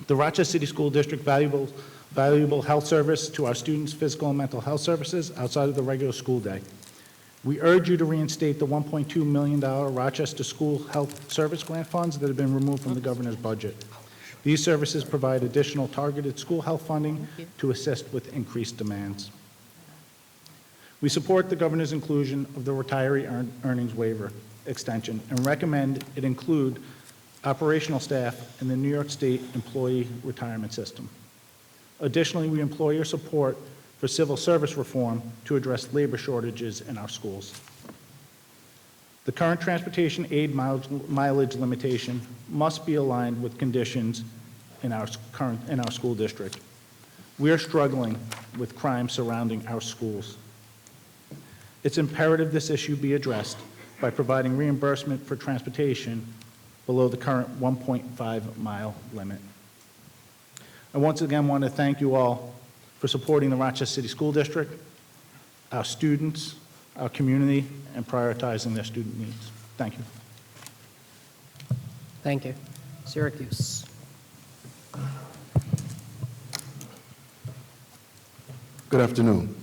The Rochester City School District valuable health service to our students' physical and mental health services outside of the regular school day. We urge you to reinstate the $1.2 million Rochester School Health Service Grant funds that have been removed from the governor's budget. These services provide additional targeted school health funding to assist with increased demands. We support the governor's inclusion of the retiree earnings waiver extension and recommend it include operational staff in the New York State employee retirement system. Additionally, we implore your support for civil service reform to address labor shortages in our schools. The current transportation aid mileage limitation must be aligned with conditions in our school district. We are struggling with crime surrounding our schools. It's imperative this issue be addressed by providing reimbursement for transportation below the current 1.5-mile limit. I once again want to thank you all for supporting the Rochester City School District, our students, our community, and prioritizing their student needs. Thank you. Thank you. Syracuse. Good afternoon.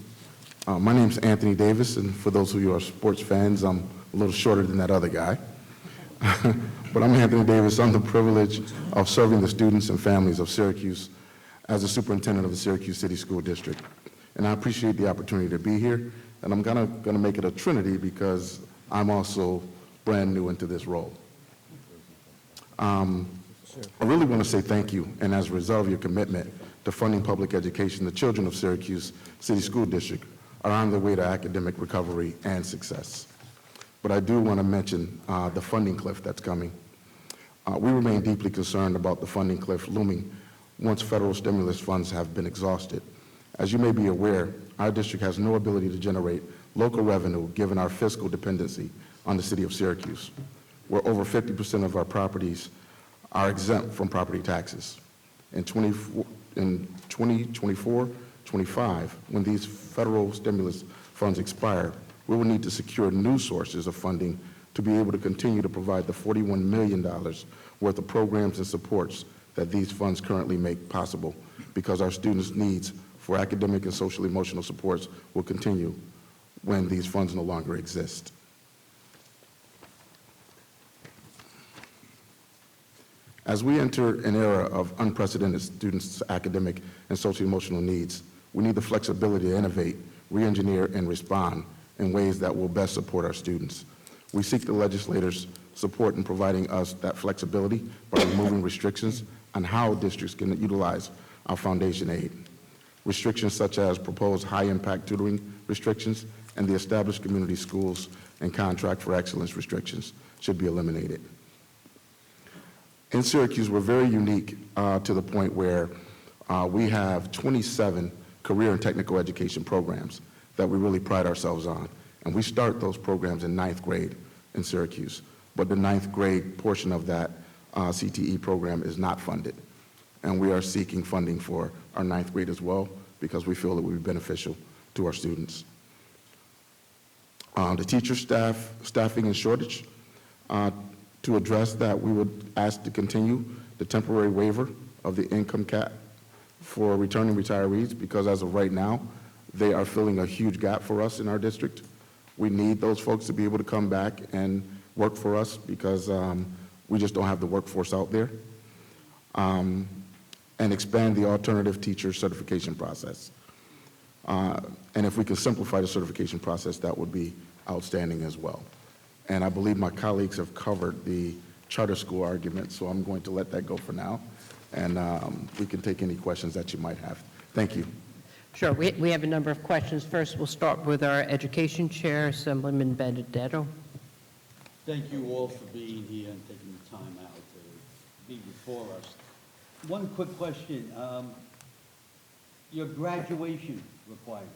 My name's Anthony Davis, and for those of you who are sports fans, I'm a little shorter than that other guy. But I'm Anthony Davis. I'm the privilege of serving the students and families of Syracuse as the superintendent of the Syracuse City School District. And I appreciate the opportunity to be here, and I'm gonna make it a trinity because I'm also brand new into this role. I really want to say thank you, and as a result of your commitment to funding public education, the children of Syracuse City School District are on their way to academic recovery and success. But I do want to mention the funding cliff that's coming. We remain deeply concerned about the funding cliff looming once federal stimulus funds have been exhausted. As you may be aware, our district has no ability to generate local revenue given our fiscal dependency on the city of Syracuse, where over 50% of our properties are exempt from property taxes. In 2024-25, when these federal stimulus funds expire, we will need to secure new sources of funding to be able to continue to provide the $41 million worth of programs and supports that these funds currently make possible, because our students' needs for academic and social emotional supports will continue when these funds no longer exist. As we enter an era of unprecedented students' academic and social emotional needs, we need the flexibility to innovate, re-engineer, and respond in ways that will best support our students. We seek the legislators' support in providing us that flexibility by removing restrictions on how districts can utilize our foundation aid. Restrictions such as proposed high-impact tutoring restrictions and the established community schools and contract for excellence restrictions should be eliminated. In Syracuse, we're very unique to the point where we have 27 career and technical education programs that we really pride ourselves on. And we start those programs in 9th grade in Syracuse. But the 9th grade portion of that CTE program is not funded. And we are seeking funding for our 9th grade as well, because we feel it would be beneficial to our students. The teacher staffing and shortage. To address that, we would ask to continue the temporary waiver of the income cap for returning retirees, because as of right now, they are filling a huge gap for us in our district. We need those folks to be able to come back and work for us, because we just don't have the workforce out there. And expand the alternative teacher certification process. And if we can simplify the certification process, that would be outstanding as well. And I believe my colleagues have covered the charter school argument, so I'm going to let that go for now, and we can take any questions that you might have. Thank you. Sure, we have a number of questions. First, we'll start with our Education Chair, Assemblyman Benedetto. Thank you all for being here and taking the time out to be before us. One quick question. Your graduation requirements,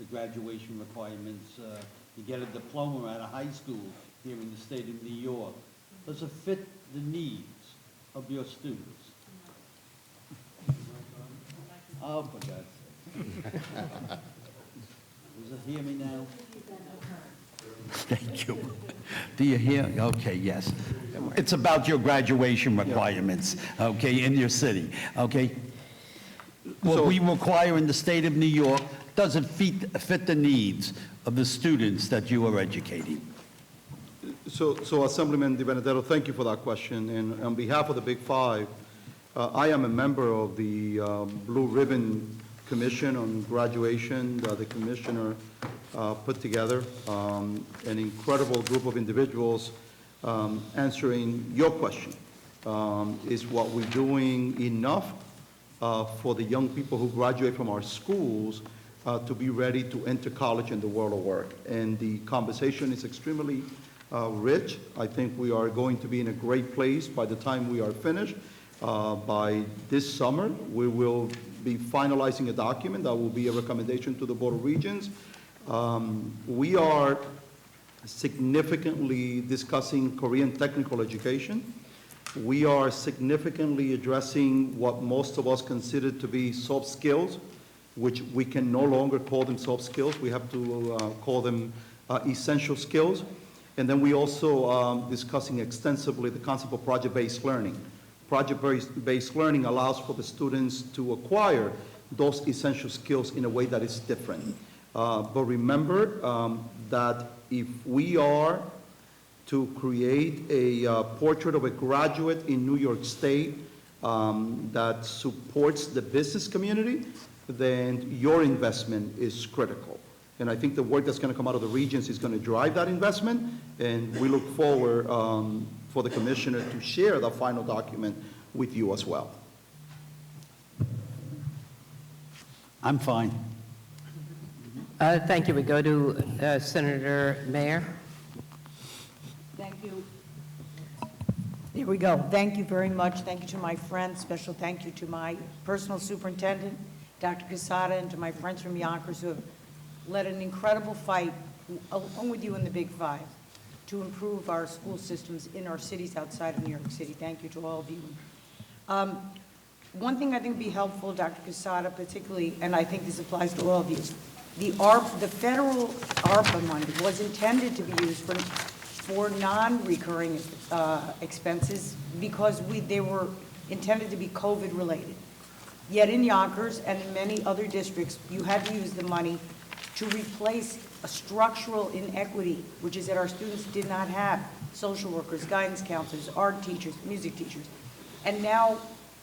the graduation requirements, you get a diploma out of high school here in the state of New York. Does it fit the needs of your students? Oh, for God's sake. Does it hear me now? Thank you. Do you hear? Okay, yes. It's about your graduation requirements, okay, in your city, okay? What we require in the state of New York, does it fit the needs of the students that you are educating? So Assemblyman Di Benedetto, thank you for that question. And on behalf of the Big Five, I am a member of the Blue Ribbon Commission on Graduation. The commissioner put together an incredible group of individuals answering your question. Is what we're doing enough for the young people who graduate from our schools to be ready to enter college and the world of work? And the conversation is extremely rich. I think we are going to be in a great place by the time we are finished. By this summer, we will be finalizing a document that will be a recommendation to the Board of Regents. We are significantly discussing Korean technical education. We are significantly addressing what most of us consider to be soft skills, which we can no longer call them soft skills. We have to call them essential skills. And then we also discussing extensively the concept of project-based learning. Project-based learning allows for the students to acquire those essential skills in a way that is different. But remember that if we are to create a portrait of a graduate in New York State that supports the business community, then your investment is critical. And I think the work that's going to come out of the Regents is going to drive that investment, and we look forward for the commissioner to share the final document with you as well. I'm fine. Thank you. We go to Senator Mayer. Thank you. Here we go. Thank you very much. Thank you to my friends. Special thank you to my personal superintendent, Dr. Quesada, and to my friends from Yonkers who have led an incredible fight, along with you in the Big Five, to improve our school systems in our cities outside of New York City. Thank you to all of you. One thing I think would be helpful, Dr. Quesada particularly, and I think this applies to all of you, the federal ARPA money was intended to be used for non-recurring expenses because they were intended to be COVID related. Yet in Yonkers and in many other districts, you had to use the money to replace a structural inequity, which is that our students did not have social workers, guidance counselors, art teachers, music teachers. And now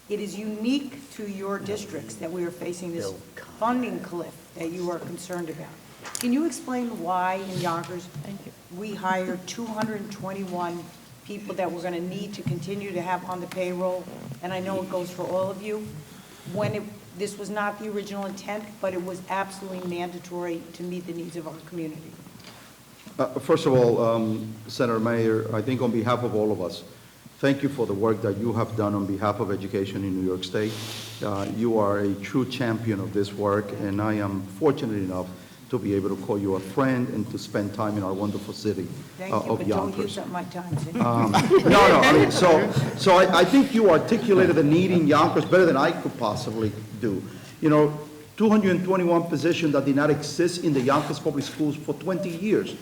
it is unique to your districts that we are facing this funding cliff that you are concerned about. Can you explain why in Yonkers we hired 221 people that we're going to need to continue to have on the payroll? And I know it goes for all of you. When this was not the original intent, but it was absolutely mandatory to meet the needs of our community. First of all, Senator Mayer, I think on behalf of all of us, thank you for the work that you have done on behalf of education in New York State. You are a true champion of this work, and I am fortunate enough to be able to call you a friend and to spend time in our wonderful city Thank you, of but Yonkers. don't use up my time. I mean, so I think you articulated the need in Yonkers better than I could possibly do. You know, 221 positions that did not exist in the Yonkers Public Schools for 20 years.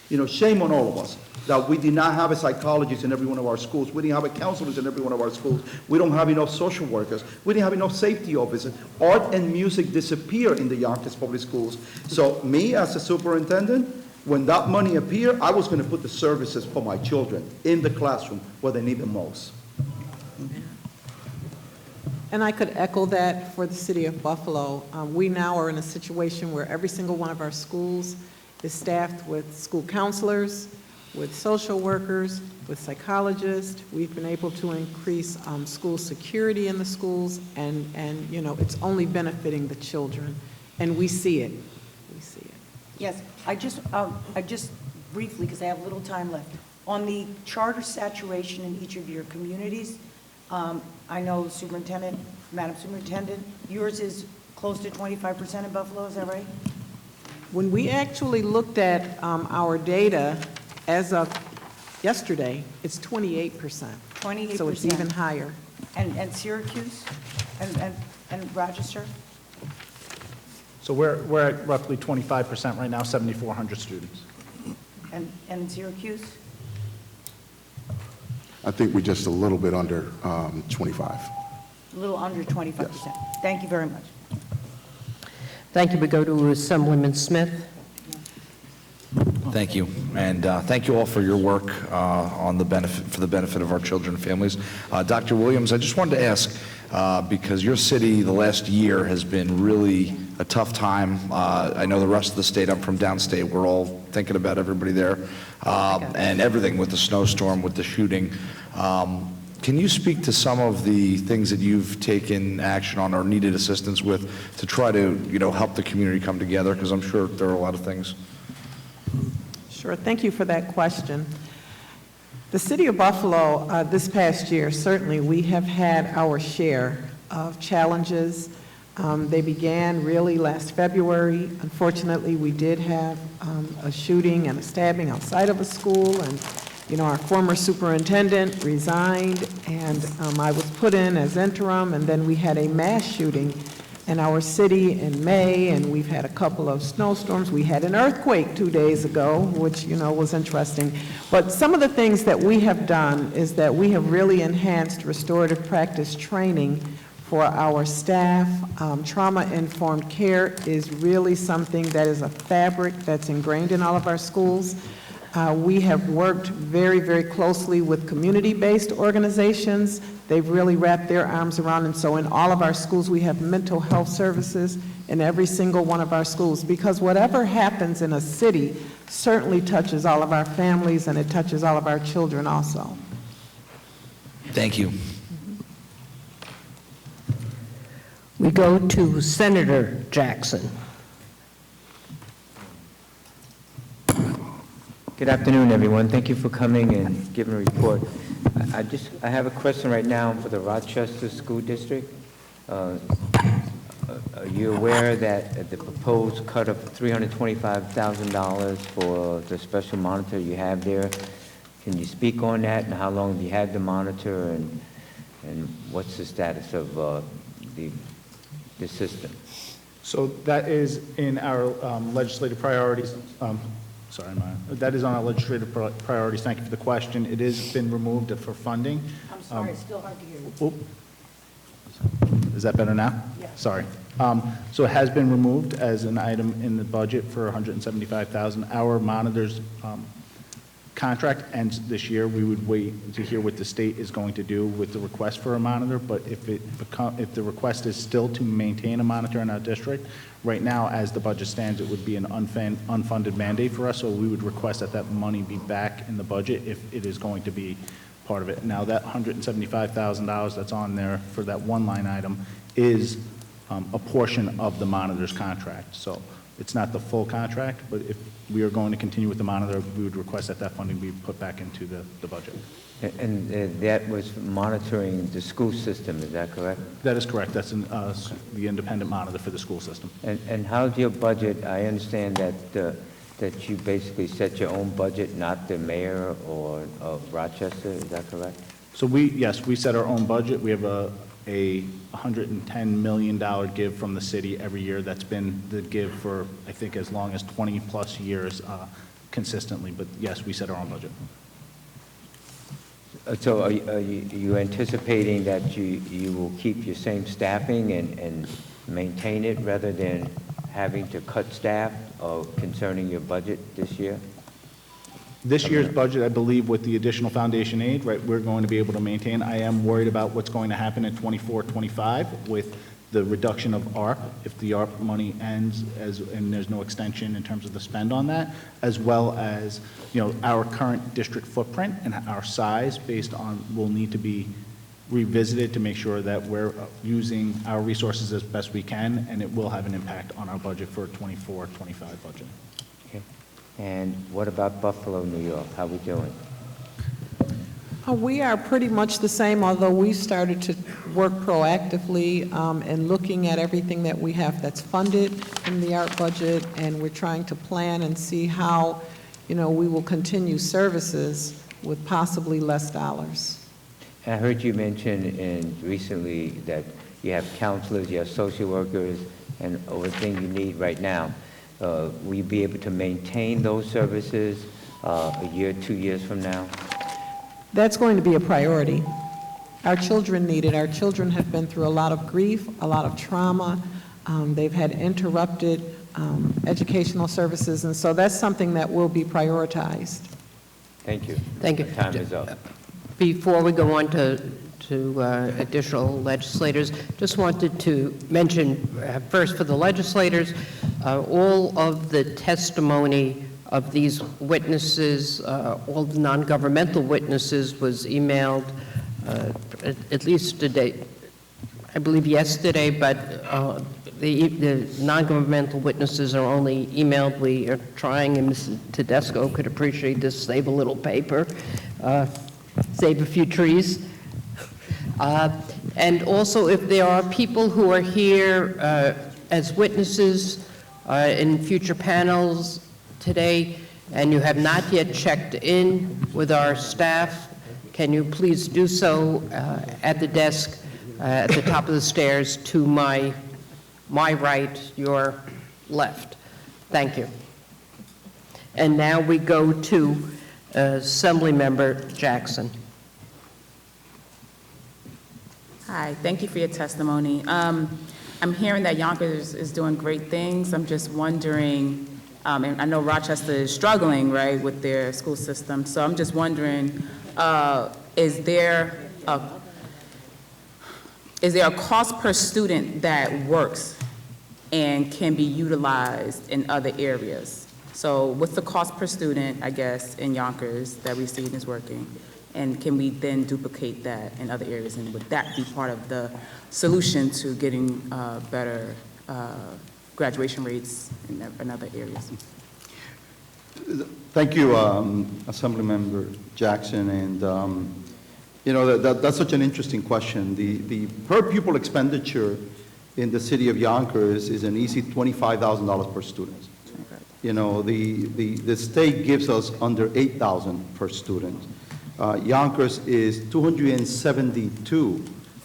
You know, shame on all of us that we did not have a psychologist in every one of our schools. We didn't have a counselors in every one of our schools. We don't have enough social workers. We didn't have enough safety officers. Art and music disappear in the Yonkers Public Schools. So me as a superintendent, when that money appeared, I was going to put the services for my children in the classroom where they need the most. And I could echo that for the city of Buffalo. We now are in a situation where every single one of our schools is staffed with school counselors, with social workers, with psychologists. We've been able to increase school security in the schools, and you know, it's only benefiting the children, and we see it. We see it. Yes, I just briefly, because I have little time left, on the charter saturation in each of your communities, I know Superintendent, Madam Superintendent, yours is close to 25% in Buffalo, is that right? When we actually looked at our data as of yesterday, it's 28%. 28%. So it's even higher. And Syracuse and Rochester? So we're at roughly 25% right now, 7,400 students. And Syracuse? I think we're just a little bit under 25. A little under 25%. Thank you very much. Thank you. We go to Assemblyman Smith. Thank you, and thank you all for your work on the benefit of our children and families. Dr. Williams, I just wanted to ask, because your city the last year has been really a tough time. I know the rest of the state, I'm from downstate, we're all thinking about everybody there, and everything with the snowstorm, with the shooting. Can you speak to some of the things that you've taken action on or needed assistance with to try to, you know, help the community come together? Because I'm sure there are a lot of things. Sure, thank you for that question. The city of Buffalo, this past year, certainly we have had our share of challenges. They began really last February. Unfortunately, we did have a shooting and a stabbing outside of a school, and you know, our former superintendent resigned, and I was put in as interim, and then we had a mass shooting in our city in May, and we've had a couple of snowstorms. We had an earthquake 2 days ago, which, you know, was interesting. But some of the things that we have done is that we have really enhanced restorative practice training for our staff. Trauma-informed care is really something that is a fabric that's ingrained in all of our schools. We have worked very, very closely with community-based organizations. They've really wrapped their arms around, and so in all of our schools, we have mental health services in every single one of our schools, because whatever happens in a city certainly touches all of our families, and it touches all of our children also. Thank you. We go to Senator Jackson. Good afternoon, everyone. Thank you for coming and giving a report. I have a question right now for the Rochester School District. Are you aware that the proposed cut of $325,000 for the special monitor you have there? Can you speak on that, and how long have you had the monitor, and what's the status of the system? So that is in our legislative priorities. That is on our legislative priorities. Thank you for the question. It has been removed for funding. I'm sorry, it's still hard to hear you. Is that better now? Yeah. Sorry. So it has been removed as an item in the budget for $175,000. Our monitors contract ends this year. We would wait to hear what the state is going to do with the request for a monitor, but if the request is still to maintain a monitor in our district, right now, as the budget stands, it would be an unfunded mandate for us, so we would request that that money be back in the budget if it is going to be part of it. Now, that $175,000 that's on there for that one line item is a portion of the monitor's contract. So it's not the full contract, but if we are going to continue with the monitor, we would request that that funding be put back into the budget. And that was monitoring the school system, is that correct? That is correct. That's the independent monitor for the school system. And how's your budget? I understand that you basically set your own budget, not the mayor of Rochester, is that correct? So yes, we set our own budget. We have a $110 million give from the city every year. That's been the give for, I think, as long as 20-plus years consistently. But yes, we set our own budget. So are you anticipating that you will keep your same staffing and maintain it rather than having to cut staff concerning your budget this year? This year's budget, I believe, with the additional foundation aid, right, we're going to be able to maintain. I am worried about what's going to happen in 24, 25 with the reduction of ARP, if the ARP money ends and there's no extension in terms of the spend on that, as well as, our current district footprint and our size based on, will need to be revisited to make sure that we're using our resources as best we can, and it will have an impact on our budget for 24-25 budget. Okay. And what about Buffalo, New York? How we doing? We are pretty much the same, although we started to work proactively and looking at everything that we have that's funded in the art budget, and we're trying to plan and see how, we will continue services with possibly less dollars. I heard you mention recently that you have counselors, you have social workers, and everything you need right now. Will you be able to maintain those services a year, 2 years from now? That's going to be a priority. Our children need it. Our children have been through a lot of grief, a lot of trauma. They've had interrupted educational services, and so that's something that will be prioritized. Thank you. Thank you. Time is up. Before we go on to additional legislators, just wanted to mention first for the legislators, all of the testimony of these witnesses, all the non-governmental witnesses was emailed at least today, I believe yesterday, but the non-governmental witnesses are only emailed. We are trying, and Mrs. Tedesco could appreciate this, save a little paper, save a few trees. And also, if there are people who are here as witnesses in future panels today, and you have not yet checked in with our staff, can you please do so at the desk at the top of the stairs to my right, your left. Thank you. And now we go to Assemblymember Jackson. Hi, thank you for your testimony. I'm hearing that Yonkers is doing great things. I'm just wondering, and I know Rochester is struggling, right, with their school system. So I'm just wondering, is there a cost per student that works and can be utilized in other areas? So what's the cost per student, I guess, in Yonkers that we see is working? And can we then duplicate that in other areas? And would that be part of the solution to getting better graduation rates in other areas? Thank you, Assemblymember Jackson. And, that's such an interesting question. The per pupil expenditure in the city of Yonkers is an easy $25,000 per student. The state gives us under $8,000 per student. Yonkers is 272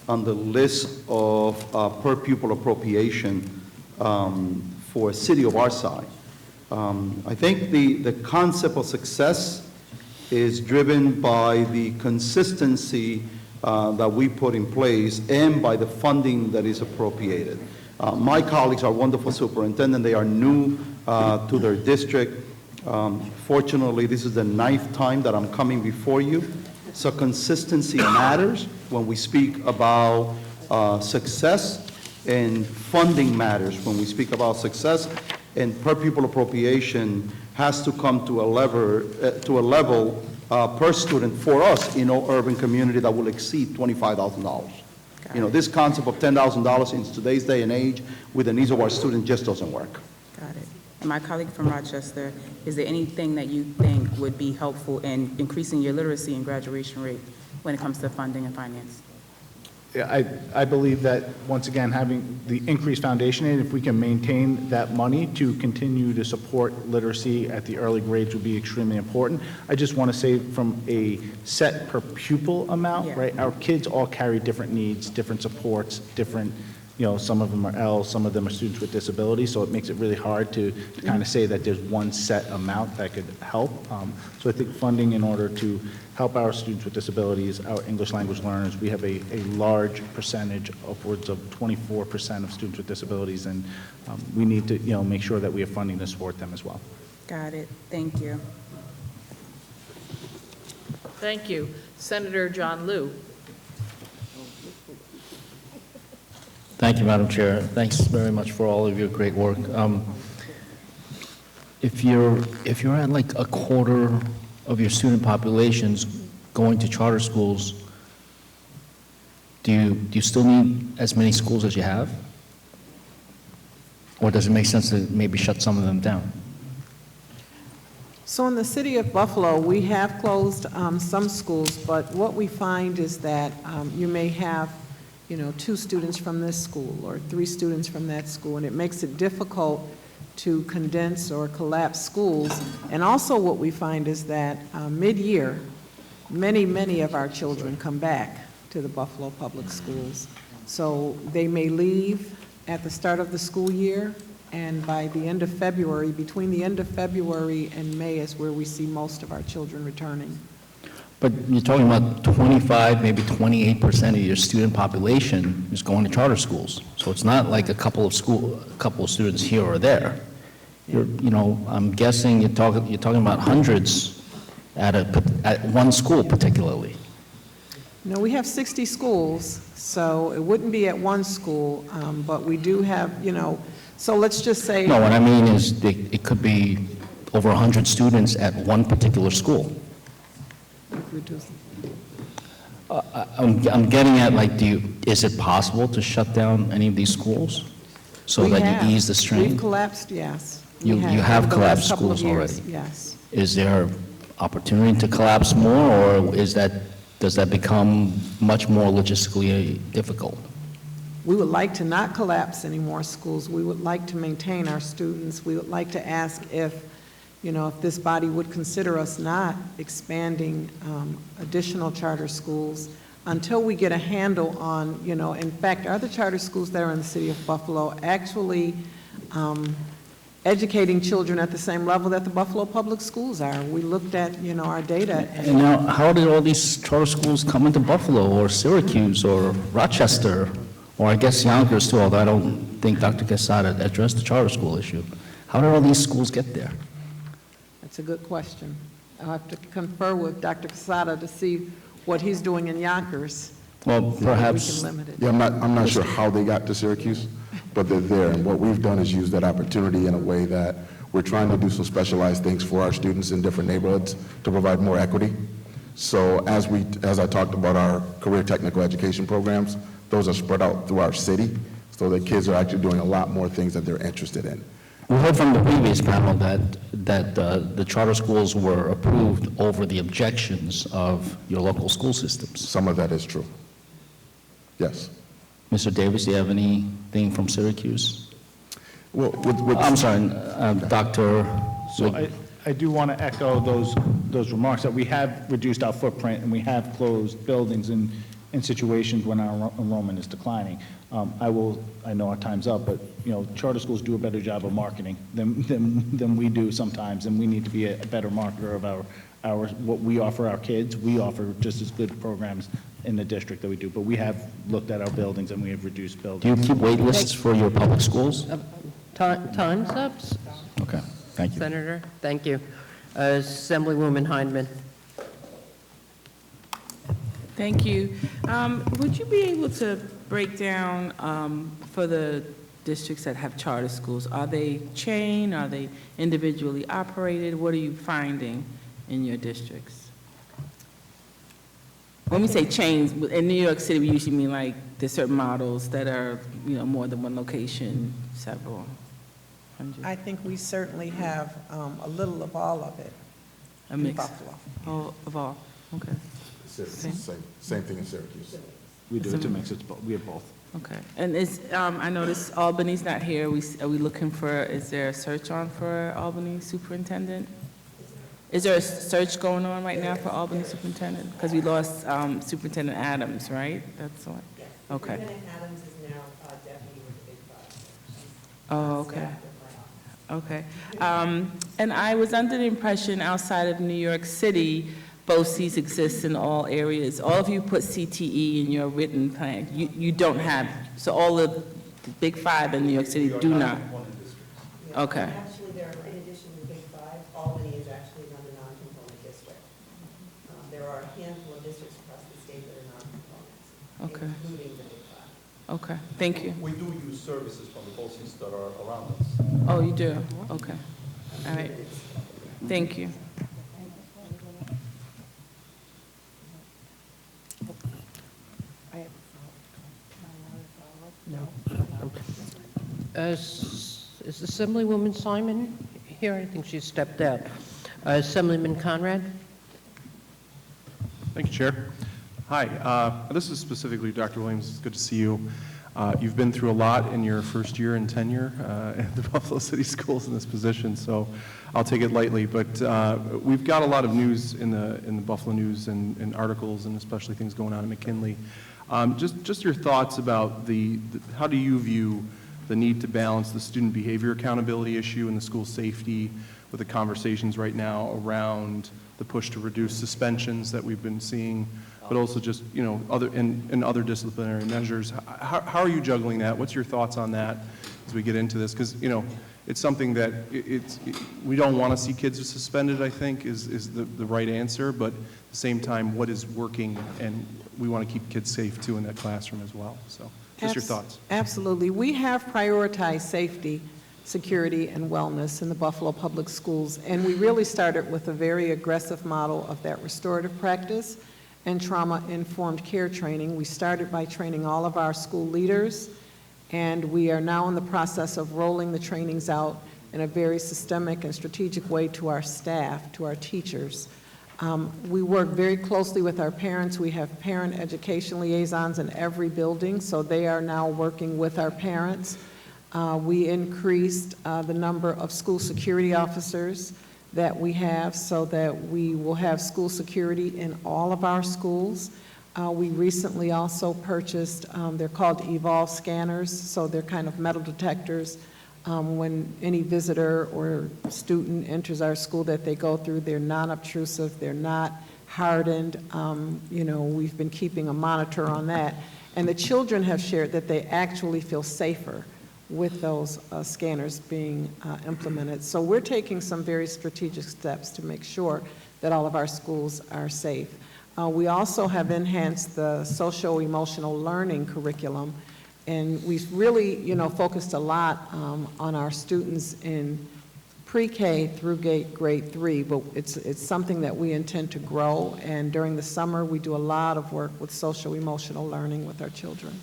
on the list of per pupil appropriation for a city of our size. I think the concept of success is driven by the consistency that we put in place and by the funding that is appropriated. My colleagues are wonderful superintendents. They are new to their district. Fortunately, this is the 9th time that I'm coming before you. So consistency matters when we speak about success, and funding matters when we speak about success, and per pupil appropriation has to come to a level per student for us in our urban community that will exceed $25,000. This concept of $10,000 in today's day and age with the needs of our students just doesn't work. Got it. And my colleague from Rochester, is there anything that you think would be helpful in increasing your literacy and graduation rate when it comes to funding and finance? Yeah, I believe that, once again, having the increased foundation aid, if we can maintain that money to continue to support literacy at the early grades would be extremely important. I just want to say from a set per pupil amount, right, our kids all carry different needs, different supports, different, some of them are L, some of them are students with disabilities, so it makes it really hard to kind of say that there's one set amount that could help. So I think funding in order to help our students with disabilities, our English language learners, we have a large percentage, upwards of 24% of students with disabilities, and we need to make sure that we have funding to support them as well. Got it. Thank you. Thank you. Senator John Liu. Thank you, Madam Chair. Thanks very much for all of your great work. If you're at like a quarter of your student populations going to charter schools, do you still need as many schools as you have? Or does it make sense to maybe shut some of them down? So in the city of Buffalo, we have closed some schools, but what we find is that you may have, 2 students from this school or 3 students from that school, and it makes it difficult to condense or collapse schools. And also what we find is that mid-year, many of our children come back to the Buffalo Public Schools. So they may leave at the start of the school year, and by the end of February, between the end of February and May is where we see most of our children returning. But you're talking about 25, maybe 28% of your student population is going to charter schools. So it's not like a couple of students here or there. I'm guessing you're talking about hundreds at one school particularly. No, we have 60 schools, so it wouldn't be at one school, but we do have, so let's just say. No, what I mean is it could be over 100 students at one particular school. I'm getting at, is it possible to shut down any of these schools so that you ease the strain? We've collapsed, yes. You have over the last collapsed couple of schools years, already? yes. Is there opportunity to collapse more, or does that become much more logistically difficult? We would like to not collapse any more schools. We would like to maintain our students. We would like to ask if this body would consider us not expanding additional charter schools until we get a handle on, in fact, are the charter schools that are in the city of Buffalo actually educating children at the same level that the Buffalo Public Schools are? We looked at, our data. And now, how did all these charter schools come into Buffalo or Syracuse or Rochester, or I guess Yonkers too, although I don't think Dr. Quesada addressed the charter school issue? How did all these schools get there? That's a good question. I'll have to confer with Dr. Quesada to see what he's doing in Yonkers. Well, perhaps. We can limit it. Yeah, I'm not sure how they got to Syracuse, but they're there. And what we've done is use that opportunity in a way that we're trying to do some specialized things for our students in different neighborhoods to provide more equity. So as I talked about our career technical education programs, those are spread out through our city, so the kids are actually doing a lot more things that they're interested in. We heard from the previous panel that the charter schools were approved over the objections of your local school systems. Some of that is true. Yes. Mr. Davis, do you have anything from Syracuse? Well, I'm sorry, Dr. So I do want to echo those remarks that we have reduced our footprint and we have closed buildings in situations when our enrollment is declining. I know our time's up, but charter schools do a better job of marketing than we do sometimes, and we need to be a better marketer of what we offer our kids. We offer just as good programs in the district that we do, but we have looked at our buildings and we have reduced buildings. Do you keep wait lists for your public schools? Time's up, Okay, thank you. Senator. Thank you. Assemblywoman Hindman. Thank you. Would you be able to break down for the districts that have charter schools, are they chain, are they individually operated? What are you finding in your districts? When we say chains, in New York City, we usually mean like there's certain models that are, more than one location, several hundred. I think we certainly have a little of all of it A in mix. Buffalo. Oh, of all, okay. Same thing in Syracuse. We do, it's a mix, we have both. Okay, and I noticed Albany's not here. Are we looking for, is there a search on for Albany superintendent? Is there a search going on right now for Albany superintendent? Because we lost Superintendent Adams, right? That's what? Okay. Superintendent Adams is now deputy with the Big Five. Oh, okay. Okay. And I was under the impression outside of New York City, BOCES exists in all areas. All of you put CTE in your written plan. You don't have, so all of the Big Five in New York City do not? Okay. Actually, in addition to Big Five, Albany is actually another non-component district. There are a handful of districts across the state that are non-components, Okay. including the Big Five. Okay, thank you. We do use services from the BOCES that are around us. Oh, you do? Okay. All right. Thank you. Is Assemblywoman Simon here? I think she stepped out. Assemblyman Conrad? Thank you, Chair. Hi, this is specifically Dr. Williams. It's good to see you. You've been through a lot in your first year and tenure at the Buffalo City Schools in this position, so I'll take it lightly. But we've got a lot of news in the Buffalo News and articles, and especially things going on at McKinley. Just your thoughts about how do you view the need to balance the student behavior accountability issue and the school safety with the conversations right now around the push to reduce suspensions that we've been seeing, but also just, you know, other disciplinary measures. How are you juggling that? What's your thoughts on that as we get into this? Because, you know, it's something that we don't want to see kids suspended, I think, is the right answer, but at the same time, what is working, and we want to keep kids safe, too, in that classroom as well. So just your thoughts. Absolutely. We have prioritized safety, security, and wellness in the Buffalo Public Schools, and we really started with a very aggressive model of that restorative practice and trauma-informed care training. We started by training all of our school leaders, and we are now in the process of rolling the trainings out in a very systemic and strategic way to our staff, to our teachers. We work very closely with our parents. We have parent education liaisons in every building, so they are now working with our parents. We increased the number of school security officers that we have so that we will have school security in all of our schools. We recently also purchased, they're called Evolve scanners, so they're kind of metal detectors. When any visitor or student enters our school that they go through, they're non-obtrusive, they're not hardened. You know, we've been keeping a monitor on that. And the children have shared that they actually feel safer with those scanners being implemented. So we're taking some very strategic steps to make sure that all of our schools are safe. We also have enhanced the social-emotional learning curriculum, and we've really, you know, focused a lot on our students in pre-K through grade 3, but it's something that we intend to grow, and during the summer we do a lot of work with social-emotional learning with our children.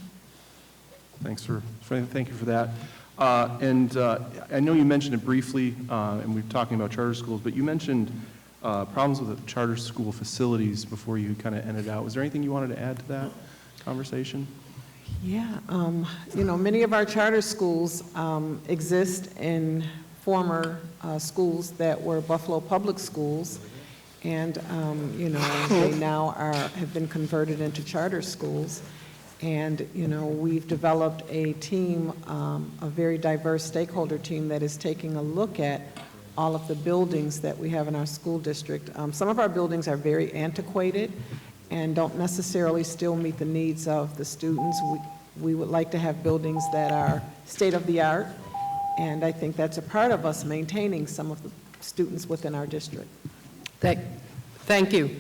Thank you for that. I know you mentioned it briefly, and we were talking about charter schools, but you mentioned problems with the charter school facilities before you kind of ended out. Was there anything you wanted to add to that conversation? Yeah, you know, many of our charter schools exist in former schools that were Buffalo Public Schools, and you know, they now have been converted into charter schools. And you know, we've developed a team, a very diverse stakeholder team that is taking a look at all of the buildings that we have in our school district. Some of our buildings are very antiquated and don't necessarily still meet the needs of the students. We would like to have buildings that are state-of-the-art, and I think that's a part of us maintaining some of the students within our district. Thank you.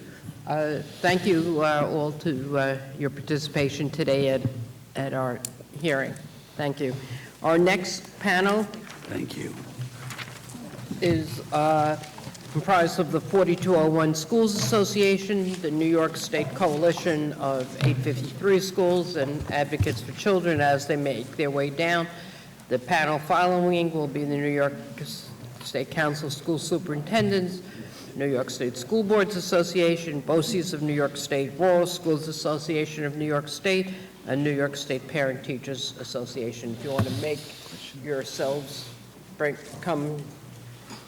Thank you all to your participation today at our hearing. Thank you. Our next panel. Thank you. Is comprised of the 4201 Schools Association, the New York State Coalition of 853 Schools, and Advocates for Children as they make their way down. The panel following will be the New York State Council of School Superintendents, New York State School Boards Association, BOCES of New York State, Rural Schools Association of New York State, and New York State Parent Teachers Association. If you want to make yourselves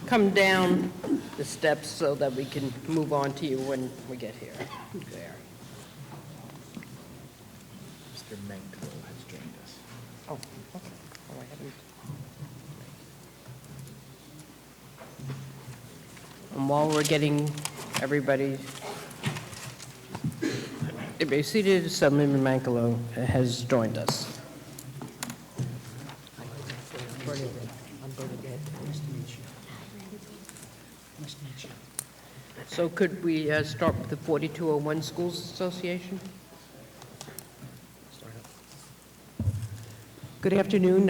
come down the steps so that we can move on to you when we get here. There. Mr. Manko has joined us. Oh, okay. Oh, I haven't. And while we're getting everybody seated, Assemblyman Mankalo has joined us. So could we start with the 4201 Schools Association? Good afternoon.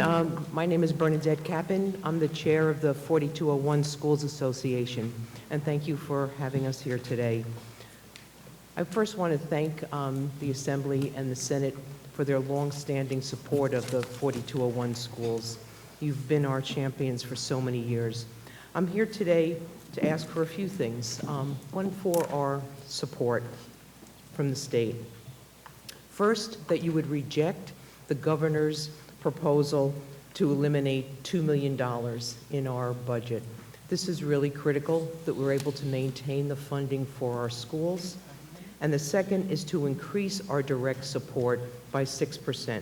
My name is Bernadette Kappen. I'm the chair of the 4201 Schools Association, and thank you for having us here today. I first want to thank the Assembly and the Senate for their long-standing support of the 4201 schools. You've been our champions for so many years. I'm here today to ask for a few things. One, for our support from the state. First, that you would reject the governor's proposal to eliminate $2 million in our budget. This is really critical that we're able to maintain the funding for our schools. And the second is to increase our direct support by 6%.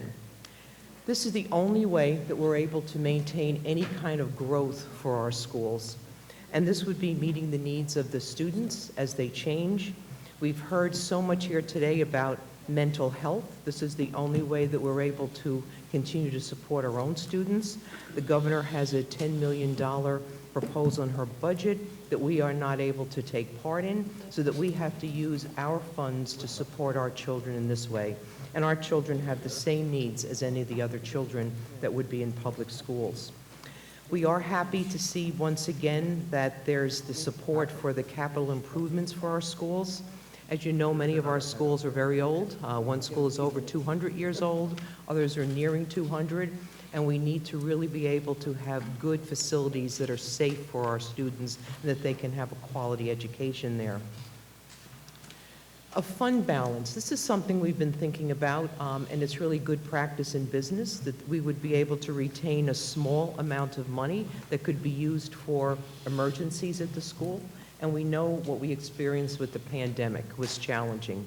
This is the only way that we're able to maintain any kind of growth for our schools. And this would be meeting the needs of the students as they change. We've heard so much here today about mental health. This is the only way that we're able to continue to support our own students. The governor has a $10 million proposal in her budget that we are not able to take part in, so that we have to use our funds to support our children in this way. And our children have the same needs as any of the other children that would be in public schools. We are happy to see once again that there's the support for the capital improvements for our schools. As you know, many of our schools are very old. One school is over 200 years old, others are nearing 200, and we need to really be able to have good facilities that are safe for our students and that they can have a quality education there. A fund balance. This is something we've been thinking about, and it's really good practice in business that we would be able to retain a small amount of money that could be used for emergencies at the school. And we know what we experienced with the pandemic was challenging.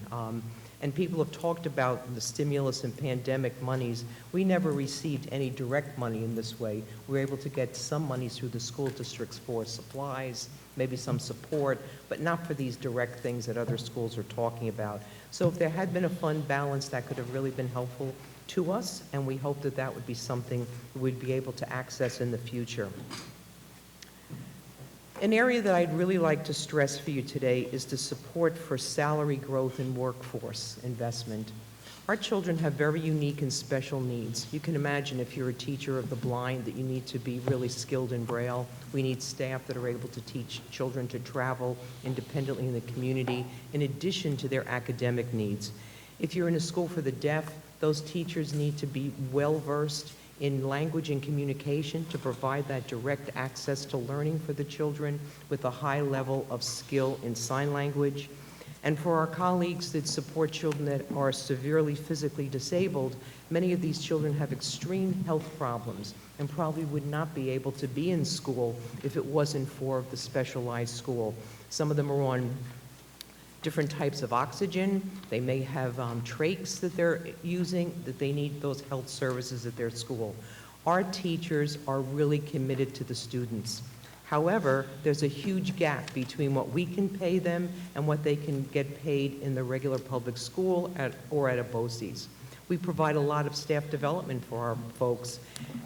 And people have talked about the stimulus and pandemic monies. We never received any direct money in this way. We were able to get some monies through the school districts for supplies, maybe some support, but not for these direct things that other schools are talking about. So if there had been a fund balance, that could have really been helpful to us, and we hope that that would be something we'd be able to access in the future. An area that I'd really like to stress for you today is the support for salary growth and workforce investment. Our children have very unique and special needs. You can imagine if you're a teacher of the blind that you need to be really skilled in Braille. We need staff that are able to teach children to travel independently in the community in addition to their academic needs. If you're in a school for the deaf, those teachers need to be well-versed in language and communication to provide that direct access to learning for the children with a high level of skill in sign language. And for our colleagues that support children that are severely physically disabled, many of these children have extreme health problems and probably would not be able to be in school if it wasn't for the specialized school. Some of them are on different types of oxygen. They may have trachs that they're using, that they need those health services at their school. Our teachers are really committed to the students. However, there's a huge gap between what we can pay them and what they can get paid in the regular public school or at a BOCES. We provide a lot of staff development for our folks,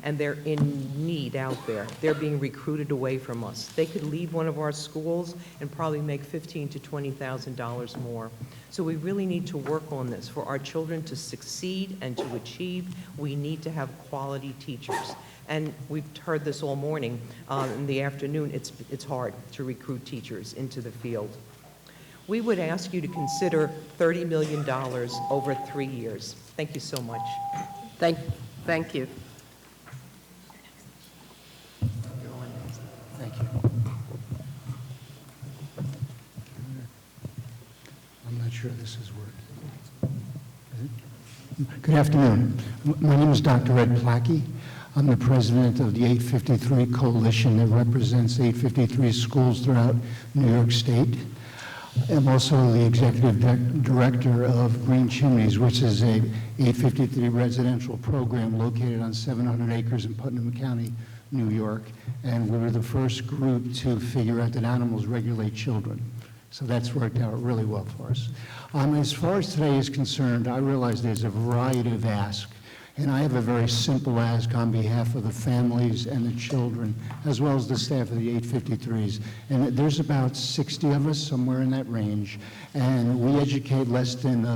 and they're in need out there. They're being recruited away from us. They could leave one of our schools and probably make $15,000 to $20,000 more. So we really need to work on this. For our children to succeed and to achieve, we need to have quality teachers. And we've heard this all morning. In the afternoon, it's hard to recruit teachers into the field. We would ask you to consider $30 million over 3 years. Thank you so much. Thank you. Thank you. I'm not sure this is working. Good afternoon. My name is Dr. Ed Plackey. I'm the president of the 853 Coalition that represents 853 schools throughout New York State. I'm also the executive director of Green Chimneys, which is a 853 residential program located on 700 acres in Putnam County, New York. And we were the first group to figure out that animals regulate children. So that's worked out really well for us. As far as today is concerned, I realize there's a variety of asks. And I have a very simple ask on behalf of the families and the children, as well as the staff of the 853s. And there's about 60 of us, somewhere in that range, and we educate less than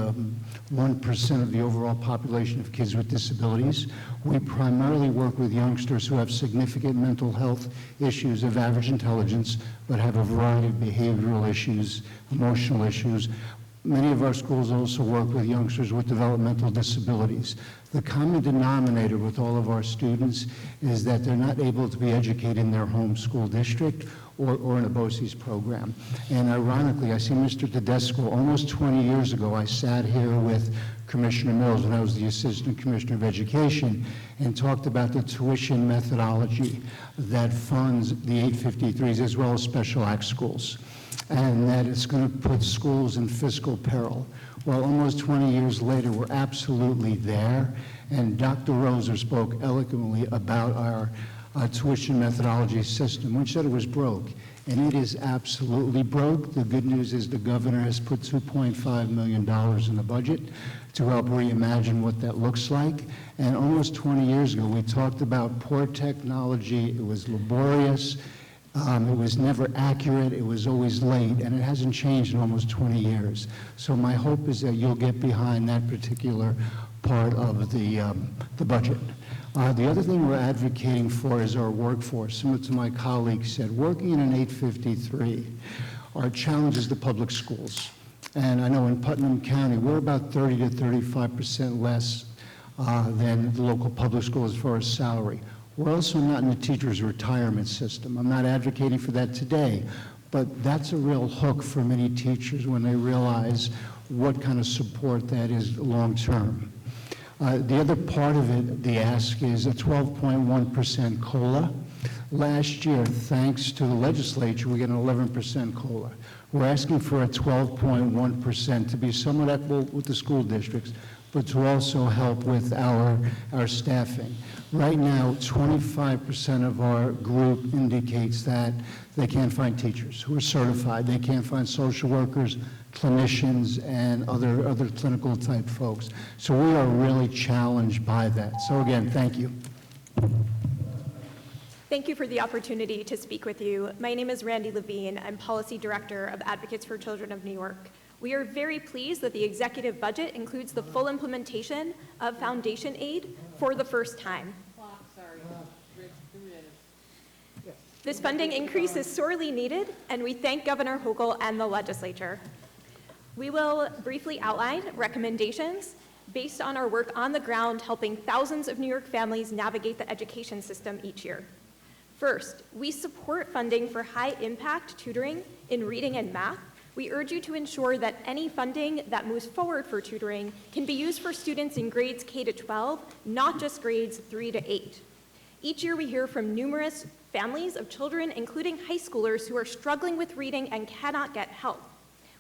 1% of the overall population of kids with disabilities. We primarily work with youngsters who have significant mental health issues of average intelligence, but have a variety of behavioral issues, emotional issues. Many of our schools also work with youngsters with developmental disabilities. The common denominator with all of our students is that they're not able to be educated in their home school district or in a BOCES program. And ironically, I see Mr. Tedesco, almost 20 years ago, I sat here with Commissioner Mills when I was the Assistant Commissioner of Education and talked about the tuition methodology that funds the 853s as well as special act schools, and that it's going to put schools in fiscal peril. Well, almost 20 years later, we're absolutely there, and Dr. Roser spoke eloquently about our tuition methodology system, which said it was broke, and it is absolutely broke. The good news is the governor has put $2.5 million in the budget to help reimagine what that looks like. And almost 20 years ago, we talked about poor technology. It was laborious. It was never accurate, it was always late, and it hasn't changed in almost 20 years. So my hope is that you'll get behind that particular part of the budget. The other thing we're advocating for is our workforce. Similar to my colleague said, working in an 853, our challenge is the public schools. And I know in Putnam County, we're about 30 to 35% less than the local public school as far as salary. We're also not in the teacher's retirement system. I'm not advocating for that today, but that's a real hook for many teachers when they realize what kind of support that is long-term. The other part of it, the ask, is a 12.1% COLA. Last year, thanks to the legislature, we get an 11% COLA. We're asking for a 12.1% to be somewhat equal with the school districts, but to also help with our staffing. Right now, 25% of our group indicates that they can't find teachers who are certified. They can't find social workers, clinicians, and other clinical type folks. So we are really challenged by that. So again, thank you. Thank you for the opportunity to speak with you. My name is Randy Levine. I'm Policy Director of Advocates for Children of New York. We are very pleased that the executive budget includes the full implementation of foundation aid for the first time. This funding increase is sorely needed, and we thank Governor Hochul and the legislature. We will briefly outline recommendations based on our work on the ground helping thousands of New York families navigate the education system each year. First, we support funding for high-impact tutoring in reading and math. We urge you to ensure that any funding that moves forward for tutoring can be used for students in grades K to 12, not just grades 3 to 8. Each year we hear from numerous families of children, including high schoolers, who are struggling with reading and cannot get help.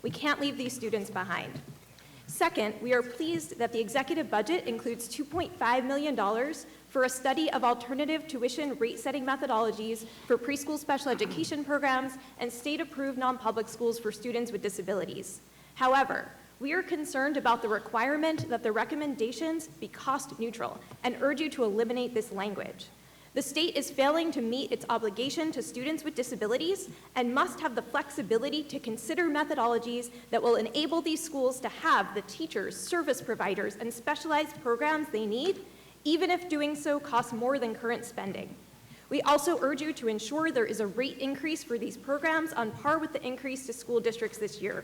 We can't leave these students behind. Second, we are pleased that the executive budget includes $2.5 million for a study of alternative tuition rate-setting methodologies for preschool special education programs and state-approved non-public schools for students with disabilities. However, we are concerned about the requirement that the recommendations be cost-neutral and urge you to eliminate this language. The state is failing to meet its obligation to students with disabilities and must have the flexibility to consider methodologies that will enable these schools to have the teachers, service providers, and specialized programs they need, even if doing so costs more than current spending. We also urge you to ensure there is a rate increase for these programs on par with the increase to school districts this year.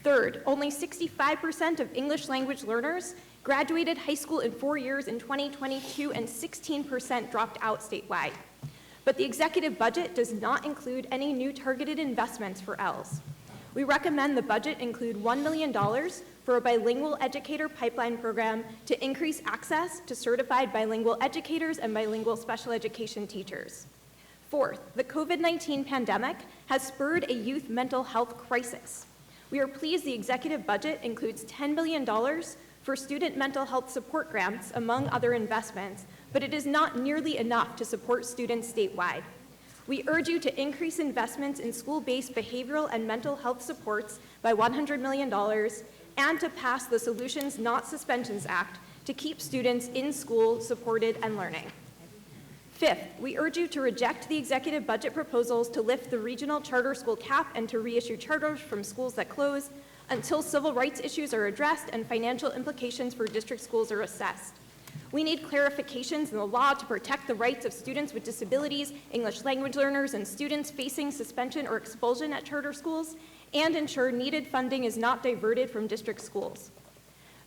Third, only 65% of English language learners graduated high school in 4 years in 2022, and 16% dropped out statewide. But the executive budget does not include any new targeted investments for ELLs. We recommend the budget include $1 million for a bilingual educator pipeline program to increase access to certified bilingual educators and bilingual special education teachers. Fourth, the COVID-19 pandemic has spurred a youth mental health crisis. We are pleased the executive budget includes $10 million for student mental health support grants, among other investments, but it is not nearly enough to support students statewide. We urge you to increase investments in school-based behavioral and mental health supports by $100 million and to pass the Solutions Not Suspensions Act to keep students in school, supported, and learning. Fifth, we urge you to reject the executive budget proposals to lift the regional charter school cap and to reissue charters from schools that close until civil rights issues are addressed and financial implications for district schools are assessed. We need clarifications in the law to protect the rights of students with disabilities, English language learners, and students facing suspension or expulsion at charter schools, and ensure needed funding is not diverted from district schools.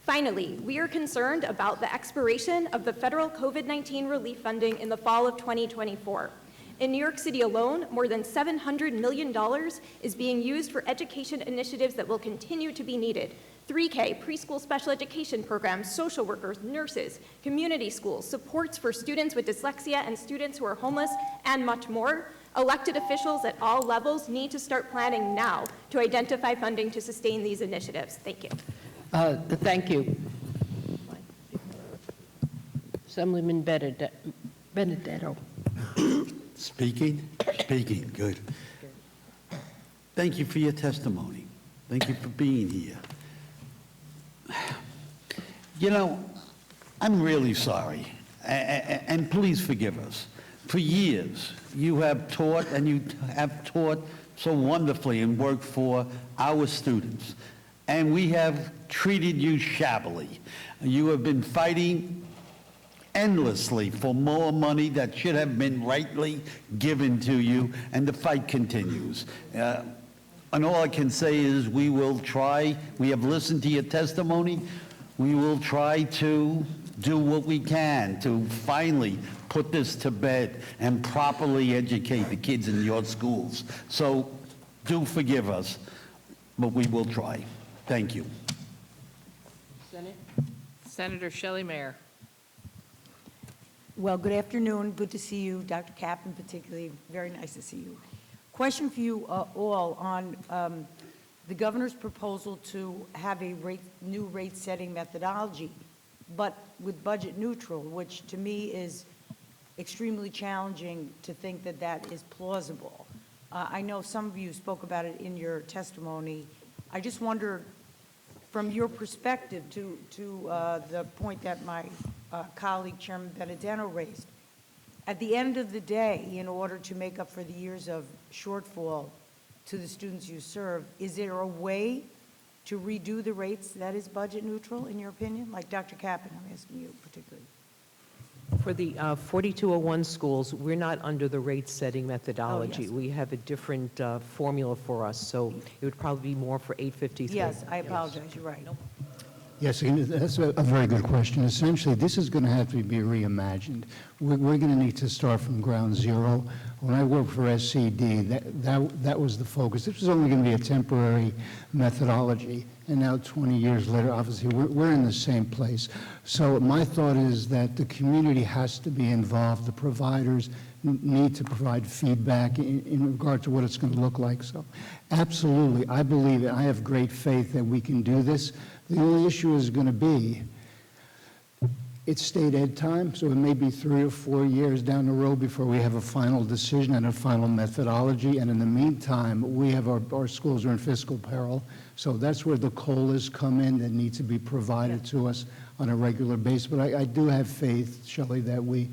Finally, we are concerned about the expiration of the federal COVID-19 relief funding in the fall of 2024. In New York City alone, more than $700 million is being used for education initiatives that will continue to be needed. 3K, preschool special education programs, social workers, nurses, community schools, supports for students with dyslexia and students who are homeless, and much more. Elected officials at all levels need to start planning now to identify funding to sustain these initiatives. Thank you. Thank you. Assemblyman Benedetto. Speaking? Speaking, good. Thank you for your testimony. Thank you for being here. You know, I'm really sorry, and please forgive us. For years, you have taught, and you have taught so wonderfully and worked for our students, and we have treated you shabbily. You have been fighting endlessly for more money that should have been rightly given to you, and the fight continues. And all I can say is we will try, we have listened to your testimony, we will try to do what we can to finally put this to bed and properly educate the kids in your schools. So do forgive us, but we will try. Thank you. Senator Shelley Mayer. Well, good afternoon. Good to see you, Dr. Kaplan particularly. Very nice to see you. Question for you all on the governor's proposal to have a new rate-setting methodology, but with budget neutral, which to me is extremely challenging to think that that is plausible. I know some of you spoke about it in your testimony. I just wonder, from your perspective, to the point that my colleague, Chairman Benedetto, raised, at the end of the day, in order to make up for the years of shortfall to the students you serve, is there a way to redo the rates that is budget neutral, in your opinion? Like Dr. Kaplan, I'm asking you particularly. For the 4201 schools, we're not under the rate-setting methodology. Oh, yes. We have a different formula for us, so it would probably be more for 853. Yes, I apologize, you're right. Yes, and that's a very good question. Essentially, this is going to have to be reimagined. We're going to need to start from ground zero. When I worked for SCD, that was the focus. This was only going to be a temporary methodology, and now 20 years later, obviously, we're in the same place. So my thought is that the community has to be involved. The providers need to provide feedback in regard to what it's going to look like. So absolutely, I believe it. I have great faith that we can do this. The only issue is going to be, it's state ed time, so it may be 3 or 4 years down the road before we have a final decision and a final methodology. And in the meantime, we have our schools are in fiscal peril. So that's where the COLAs come in that need to be provided to us on a regular basis. But I do have faith, Shelley, that we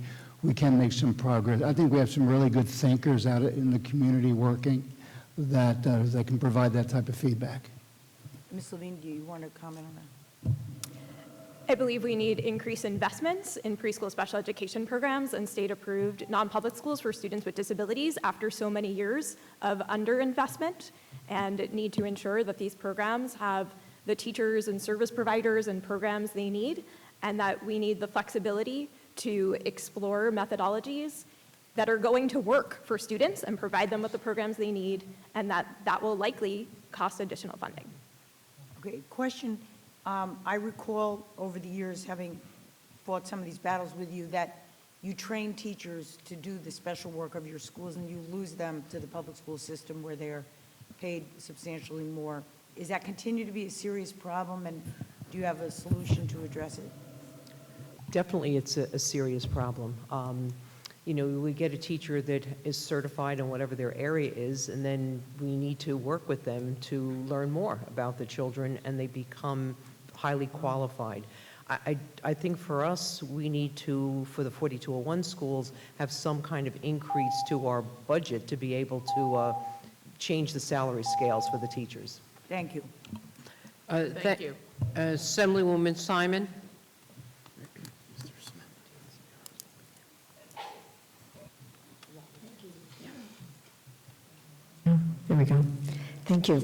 can make some progress. I think we have some really good thinkers out in the community working that can provide that type of feedback. Ms. Levine, do you want to comment on that? I believe we need increased investments in preschool special education programs and state-approved non-public schools for students with disabilities after so many years of underinvestment, and need to ensure that these programs have the teachers and service providers and programs they need, and that we need the flexibility to explore methodologies that are going to work for students and provide them with the programs they need, and that will likely cost additional funding. Okay, question. I recall over the years, having fought some of these battles with you, that you train teachers to do the special work of your schools and you lose them to the public school system where they're paid substantially more. Is that continue to be a serious problem, and do you have a solution to address it? Definitely, it's a serious problem. you know, we get a teacher that is certified in whatever their area is, and then we need to work with them to learn more about the children, and they become highly qualified. I think for us, we need to, for the 4201 schools, have some kind of increase to our budget to be able to change the salary scales for the teachers. Thank you. Thank you. Assemblywoman Simon? There we go. Thank you.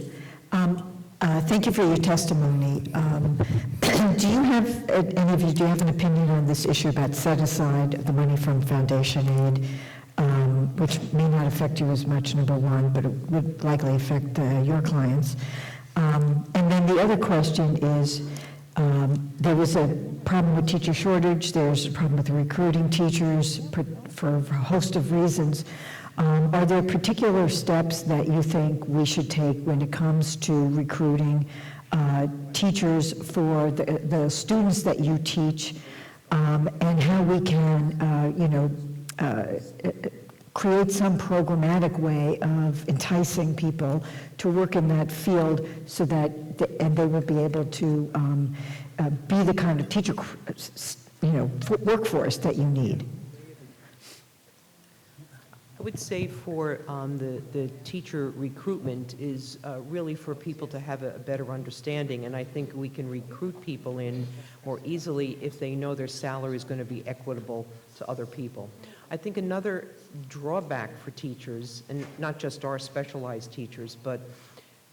Thank you for your testimony. Do you have, any of you, do you have an opinion on this issue about set aside the money from foundation aid, which may not affect you as much, number one, but it would likely affect your clients? And then the other question is, there was a problem with teacher shortage, there's a problem with recruiting teachers for a host of reasons. Are there particular steps that you think we should take when it comes to recruiting teachers for the students that you teach, and how we can, create some programmatic way of enticing people to work in that field so that, and they will be able to be the kind of teacher, workforce that you need? I would say for the teacher recruitment is really for people to have a better understanding, and I think we can recruit people in more easily if they know their salary is going to be equitable to other people. I think another drawback for teachers, and not just our specialized teachers, but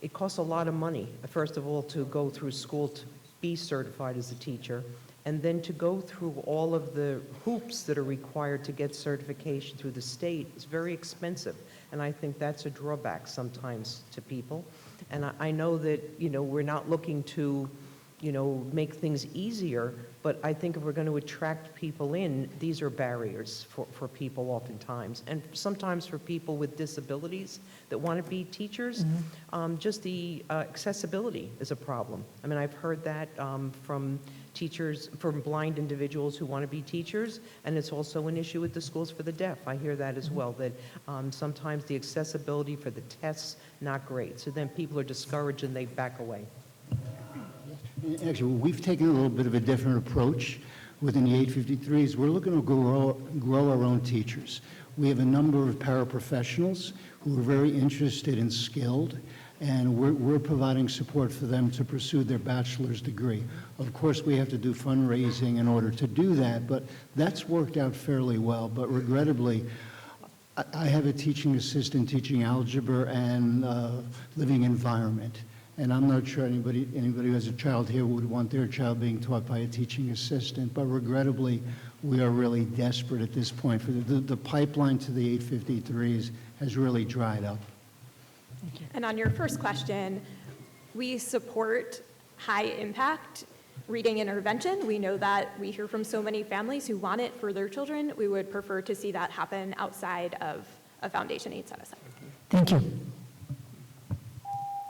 it costs a lot of money, first of all, to go through school to be certified as a teacher, and then to go through all of the hoops that are required to get certification through the state is very expensive. And I think that's a drawback sometimes to people. And I know that, we're not looking to, make things easier, but I think if we're going to attract people in, these are barriers for people oftentimes. And sometimes for people with disabilities that want to be teachers, just the accessibility is a problem. I mean, I've heard that from teachers, from blind individuals who want to be teachers, and it's also an issue with the schools for the deaf. I hear that as well, that sometimes the accessibility for the tests, not great. So then people are discouraged and they back away. Actually, we've taken a little bit of a different approach within the 853s. We're looking to grow our own teachers. We have a number of paraprofessionals who are very interested and skilled, and we're providing support for them to pursue their bachelor's degree. Of course, we have to do fundraising in order to do that, but that's worked out fairly well. But regrettably, I have a teaching assistant teaching algebra and living environment. And I'm not sure anybody who has a child here would want their child being taught by a teaching assistant, but regrettably, we are really desperate at this point. For the pipeline to the 853s has really dried up. And on your first question, we support high-impact reading intervention. We know that we hear from so many families who want it for their children. We would prefer to see that happen outside of a foundation aid set aside. Thank you.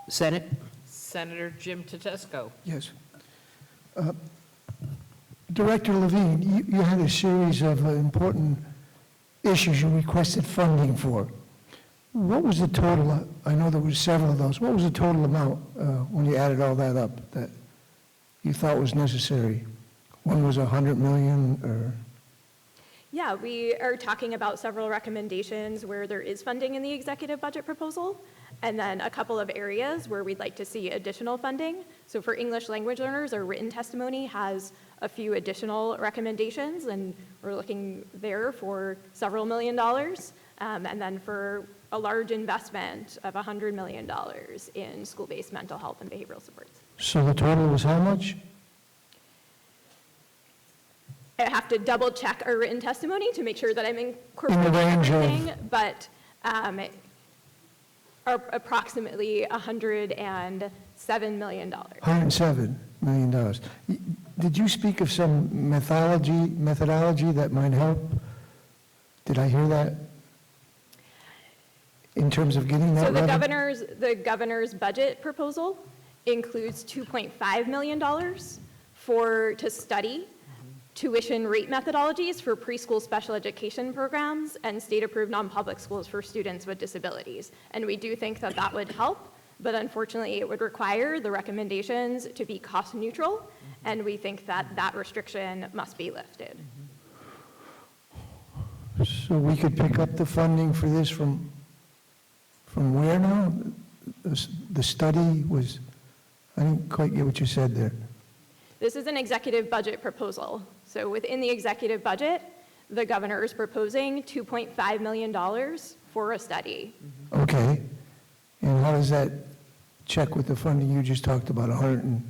Senate? Senator Jim Tedesco. Yes. Director Levine, you had a series of important issues you requested funding for. What was the total? I know there was several of those. What was the total amount when you added all that up that you thought was necessary? One was $100 million, or? Yeah, we are talking about several recommendations where there is funding in the executive budget proposal, and then a couple of areas where we'd like to see additional funding. So for English language learners, our written testimony has a few additional recommendations, and we're looking there for several $1 million. And then for a large investment of $100 million in school-based mental health and behavioral supports. So the total was how much? I have to double check our written testimony to make sure that I'm incorporating In the range of- everything, but are approximately $107 million. $107 million. Did you speak of some methodology that might help? Did I hear that? In terms of getting that So the revenue? the governor's budget proposal includes $2.5 million to study tuition rate methodologies for preschool special education programs and state-approved non-public schools for students with disabilities. And we do think that that would help, but unfortunately, it would require the recommendations to be cost neutral, and we think that that restriction must be lifted. So we could pick up the funding for this from where now? The study was, I didn't quite get what you said there. This is an executive budget proposal. So within the executive budget, the governor is proposing $2.5 million for a study. Okay. And how does that check with the funding you just talked about, 100 and,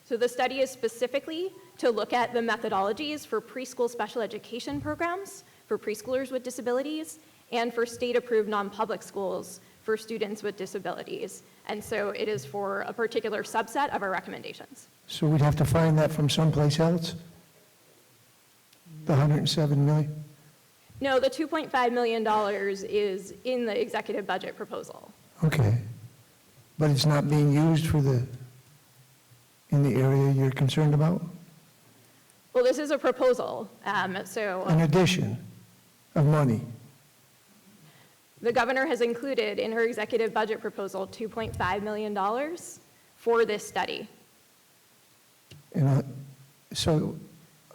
So the study is specifically to look at the methodologies for preschool special education programs for preschoolers with disabilities and for state-approved non-public schools for students with disabilities. And so it is for a particular subset of our recommendations. so we'd have to find that from someplace else? The 107 million? No, the $2.5 million is in the executive budget proposal. Okay. But it's not being used for in the area you're concerned about? Well, this is a proposal, An so addition of money? the governor has included in her executive budget proposal $2.5 million for this study. And so,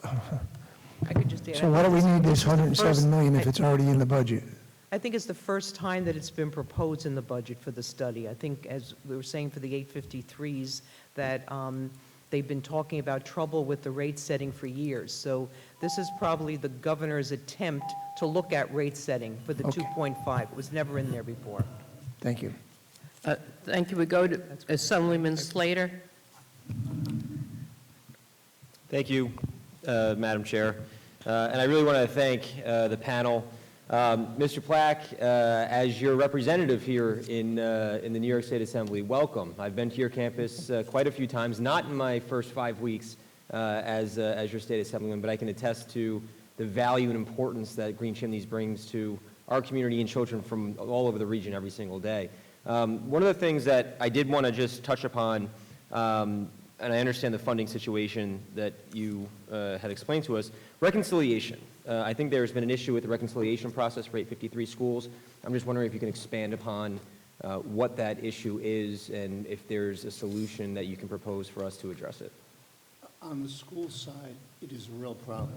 I could just add. so why do we need this 107 million if it's already in the budget? I think it's the first time that it's been proposed in the budget for the study. I think, as we were saying for the 853s, that they've been talking about trouble with the rate setting for years. So this is probably the governor's attempt to look at rate setting for the 2.5. It was never in there before. Thank you. Thank you. We go to Assemblyman Slater. Thank you, Madam Chair. And I really want to thank the panel. Mr. Plack, as your representative here in the New York State Assembly, welcome. I've been to your campus quite a few times, not in my first 5 weeks as your state assemblyman, but I can attest to the value and importance that Green Chimneys brings to our community and children from all over the region every single day. One of the things that I did want to just touch upon, and I understand the funding situation that you had explained to us, reconciliation. I think there's been an issue with the reconciliation process for 853 schools. I'm just wondering if you can expand upon what that issue is and if there's a solution that you can propose for us to address it. On the school side, it is a real problem.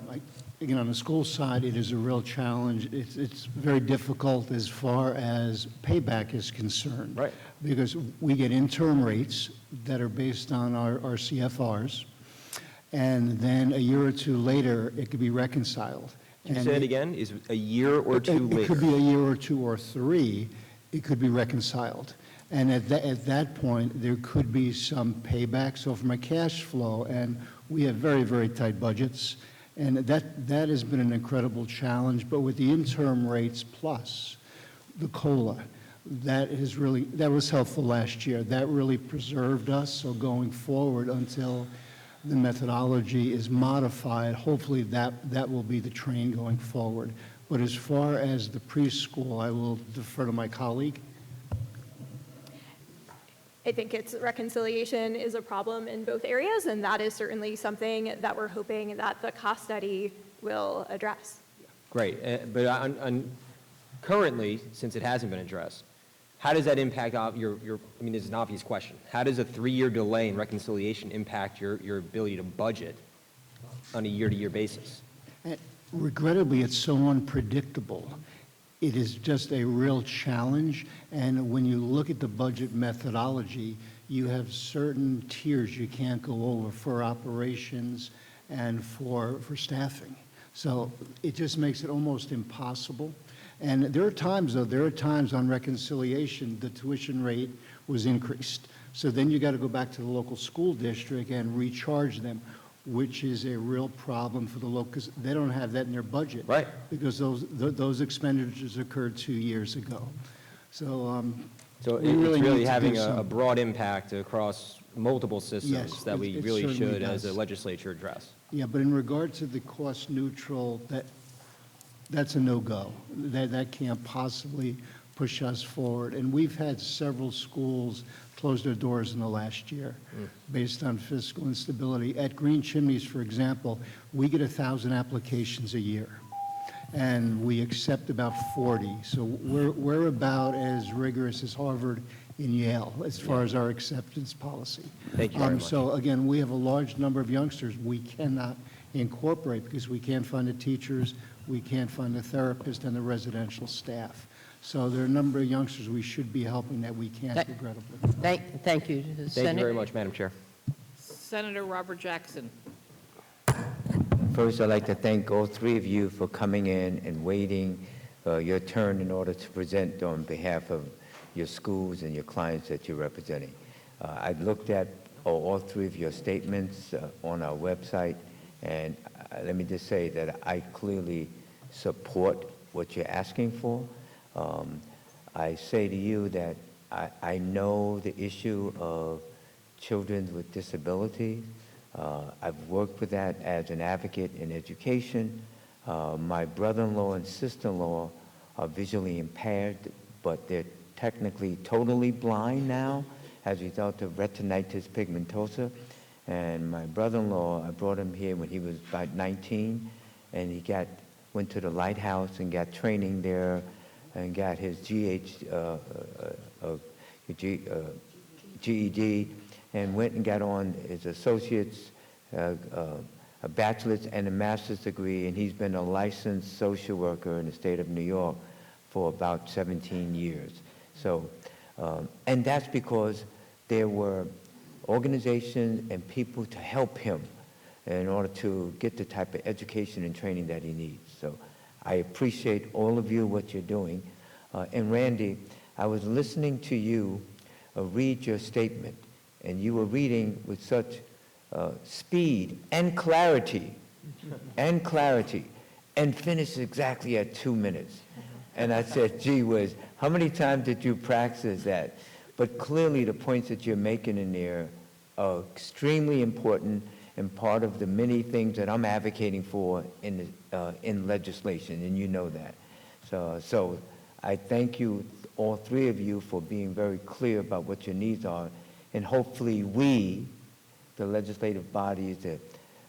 Again, on the school side, it is a real challenge. It's very difficult as far as payback is concerned. Right. Because we get interim rates that are based on our CFRs, and then a year or two later, it could be reconciled. Can you say it again? Is a year or two later? It could be a year or two or three, it could be reconciled. And at that point, there could be some payback. So from a cash flow, and we have very, very tight budgets, and that has been an incredible challenge. But with the interim rates plus the COLA, that was helpful last year. That really preserved us. So going forward until the methodology is modified, hopefully that will be the train going forward. But as far as the preschool, I will defer to my colleague. I think reconciliation is a problem in both areas, and that is certainly something that we're hoping that the cost study will address. Great. But currently, since it hasn't been addressed, how does that impact I mean, this is an obvious question. How does a 3-year delay in reconciliation impact your ability to budget on a year-to-year basis? Regrettably, it's so unpredictable. It is just a real challenge, and when you look at the budget methodology, you have certain tiers you can't go over for operations and for staffing. So it just makes it almost impossible. And there are times on reconciliation, the tuition rate was increased. So then you got to go back to the local school district and recharge them, which is a real problem for the local, because they don't have that in their budget. Right. Because those expenditures occurred 2 years ago. So So we it's really really need to having do a some- broad impact across multiple systems Yes, that we it really certainly should, as a does. legislature, address. Yeah, but in regard to the cost neutral, that's a no-go. That can't possibly push us forward. And we've had several schools close their doors in the last year based on fiscal instability. At Green Chimneys, for example, we get 1,000 applications a year, and we accept about 40. So we're about as rigorous as Harvard and Yale as far as our acceptance policy. Thank you very much. So again, we have a large number of youngsters we cannot incorporate because we can't fund the teachers, we can't fund the therapist and the residential staff. So there are a number of youngsters we should be helping that we can't, regrettably. Thank you. Thank you very much, Madam Chair. Senator Robert Jackson. First, I'd like to thank all three of you for coming in and waiting your turn in order to present on behalf of your schools and your clients that you're representing. I've looked at all three of your statements on our website, and let me just say that I clearly support what you're asking for. I say to you that I know the issue of children with disabilities. I've worked with that as an advocate in education. My brother-in-law and sister-in-law are visually impaired, but they're technically totally blind now as a result of retinitis pigmentosa. And my brother-in-law, I brought him here when he was about 19, and he went to the Lighthouse and got training there and got his GED, and went and got on his associate's, a bachelor's and a master's degree, and he's been a licensed social worker in the state of New York for about 17 years. So, and that's because there were organizations and people to help him in order to get the type of education and training that he needs. So I appreciate all of you, what you're doing. And Randy, I was listening to you read your statement, and you were reading with such speed and clarity, and finished exactly at 2 minutes. And I said, gee whiz, how many times did you practice that? But clearly the points that you're making in there are extremely important and part of the many things that I'm advocating for in legislation, and you know that. So I thank you, all three of you, for being very clear about what your needs are, and hopefully we, the legislative bodies,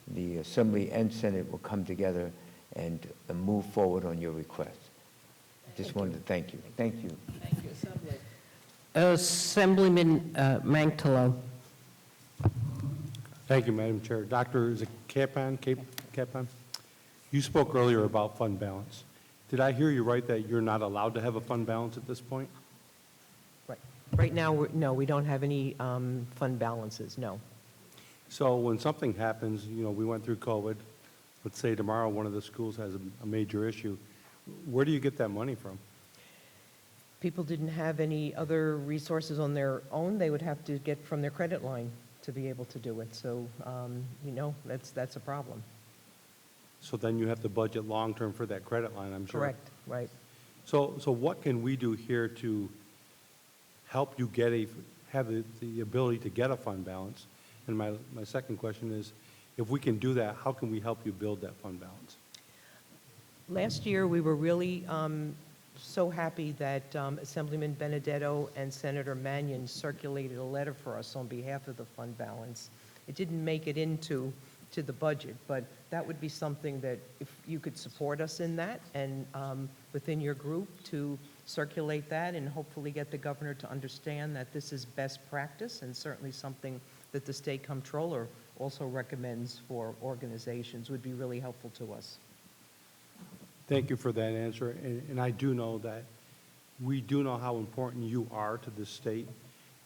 the Assembly and Senate, will come together and move forward on your request. I just wanted to thank you. Thank you. Thank you, Assembly. Assemblyman Mantalo. Thank you, Madam Chair. Dr. Capon, you spoke earlier about fund balance. Did I hear you right that you're not allowed to have a fund balance at this point? Right now, no, we don't have any fund balances, no. So when something happens, we went through COVID, let's say tomorrow one of the schools has a major issue, where do you get that money from? People didn't have any other resources on their own. They would have to get from their credit line to be able to do it. So, that's a problem. So then you have to budget long-term for that credit line, I'm sure. Correct, right. So what can we do here to help you have the ability to get a fund balance? And my second question is, if we can do that, how can we help you build that fund balance? Last year, we were really so happy that Assemblyman Benedetto and Senator Mannion circulated a letter for us on behalf of the fund balance. It didn't make it into the budget, but that would be something that if you could support us in that and within your group to circulate that and hopefully get the governor to understand that this is best practice and certainly something that the state comptroller also recommends for organizations would be really helpful to us. Thank you for that answer, and I do know that we do know how important you are to this state,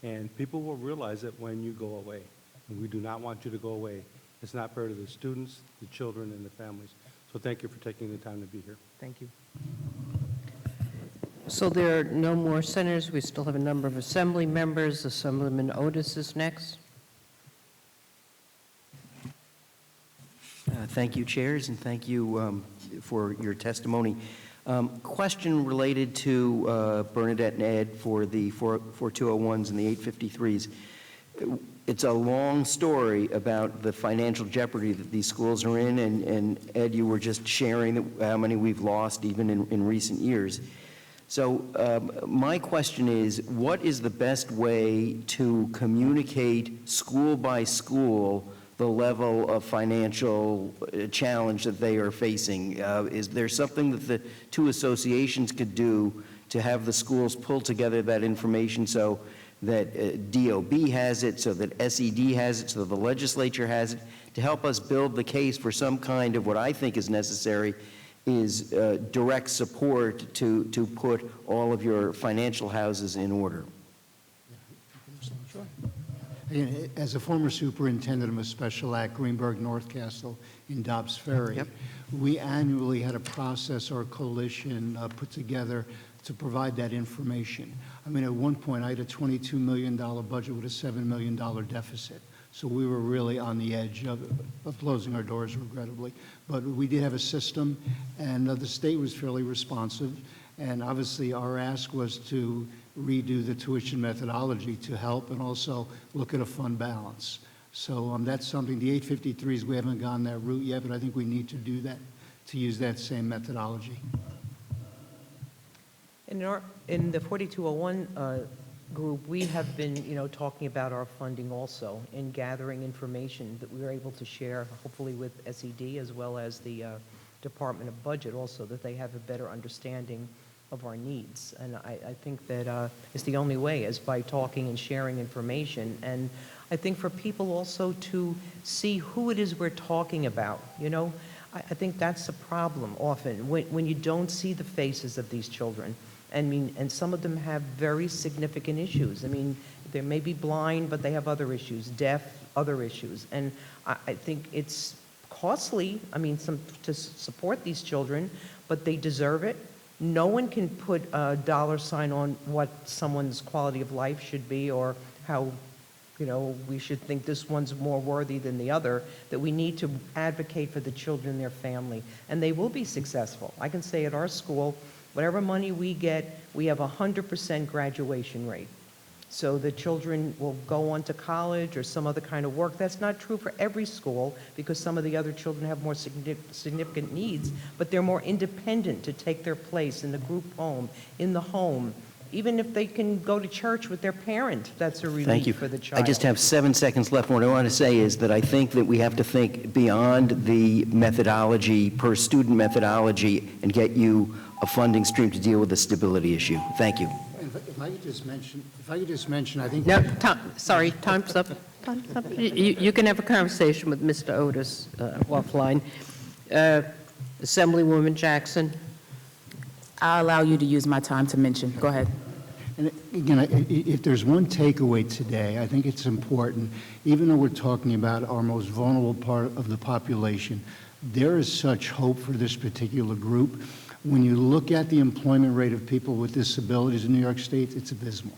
and people will realize it when you go away, and we do not want you to go away. It's not fair to the students, the children, and the families. So thank you for taking the time to be here. Thank you. So there are no more senators. We still have a number of assembly members. Assemblyman Otis is next. Thank you, chairs, and thank you for your testimony. Question related to Bernadette and Ed for the 4201s and the 853s. It's a long story about the financial jeopardy that these schools are in, and Ed, you were just sharing how many we've lost even in recent years. So my question is, what is the best way to communicate school by school the level of financial challenge that they are facing? Is there something that the two associations could do to have the schools pull together that information so that DOB has it, so that SED has it, so that the legislature has it, to help us build the case for some kind of what I think is necessary is direct support to put all of your financial houses in order? Again, as a former superintendent of a special act, Greenberg North Castle in Dobbs Ferry, we annually had a process or a coalition put together to provide that information. I mean, at one point, I had a $22 million budget with a $7 million deficit. So we were really on the edge of closing our doors, regrettably. But we did have a system, and the state was fairly responsive. And obviously, our ask was to redo the tuition methodology to help and also look at a fund balance. So that's something, the 853s, we haven't gone that route yet, but I think we need to do that, to use that same methodology. In the 4201 group, we have been, talking about our funding also and gathering information that we were able to share, hopefully with SED as well as the Department of Budget also, that they have a better understanding of our needs. And I think that it's the only way is by talking and sharing information. And I think for people also to see who it is we're talking about, I think that's the problem often, when you don't see the faces of these children. And some of them have very significant issues. I mean, they may be blind, but they have other issues, deaf, other issues. And I think it's costly, to support these children, but they deserve it. No one can put a dollar sign on what someone's quality of life should be or how, we should think this one's more worthy than the other, that we need to advocate for the children and their family. And they will be successful. I can say at our school, whatever money we get, we have a 100% graduation rate. So the children will go on to college or some other kind of work. That's not true for every school because some of the other children have more significant needs, but they're more independent to take their place in the group home, in the home. Even if they can go to church with their parent, that's a relief for the child. I just have 7 seconds left. What I want to say is that I think that we have to think beyond the methodology, per student methodology, and get you a funding stream to deal with the stability issue. Thank you. If I could just mention, I think... No, sorry, time's up. You can have a conversation with Mr. Otis offline. Assemblywoman Jackson. I'll allow you to use my time to mention. Go ahead. And again, if there's one takeaway today, I think it's important, even though we're talking about our most vulnerable part of the population, there is such hope for this particular group. When you look at the employment rate of people with disabilities in New York State, it's abysmal.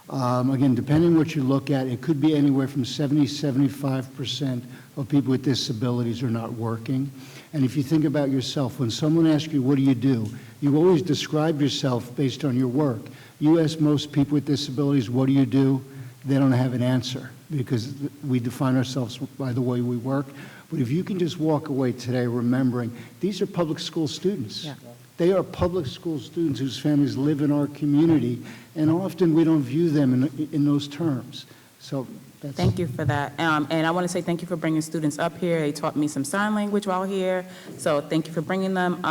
Again, depending on what you look at, it could be anywhere from 75% of people with disabilities are not working. And if you think about yourself, when someone asks you, what do? You always describe yourself based on your work. You ask most people with disabilities, what do? They don't have an answer because we define ourselves by the way we work. But if you can just walk away today remembering, these are public school students. Yeah. They are public school students whose families live in our community, and often we don't view them in those terms. So that's... Thank you for that. And I want to say thank you for bringing students up here. They taught me some sign language while here, so thank you for bringing them.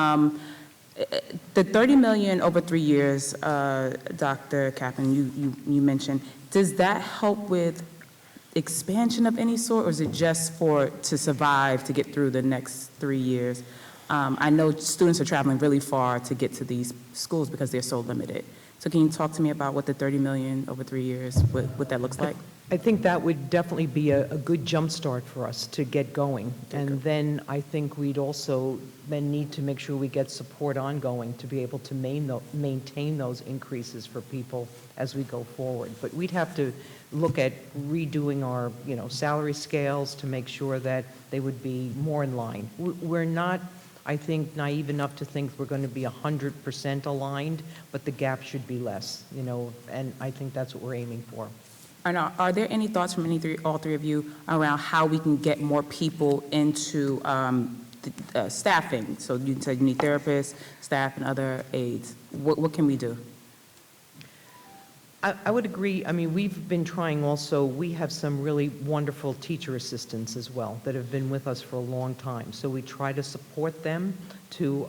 The $30 million over 3 years, Dr. Kaplan, you mentioned, does that help with expansion of any sort, or is it just to survive, to get through the next 3 years? I know students are traveling really far to get to these schools because they're so limited. So can you talk to me about what the $30 million over 3 years, what that looks like? I think that would definitely be a good jumpstart for us to get going. And then I think we'd also then need to make sure we get support ongoing to be able to maintain those increases for people as we go forward. But we'd have to look at redoing our, salary scales to make sure that they would be more in line. We're not, I think, naive enough to think we're going to be 100% aligned, but the gap should be less, and I think that's what we're aiming for. Are there any thoughts from all three of you around how we can get more people into staffing. So you said you need therapists, staff, and other aides. What can we do? I would agree. I mean, we've been trying also, we have some really wonderful teacher assistants as well that have been with us for a long time. So we try to support them to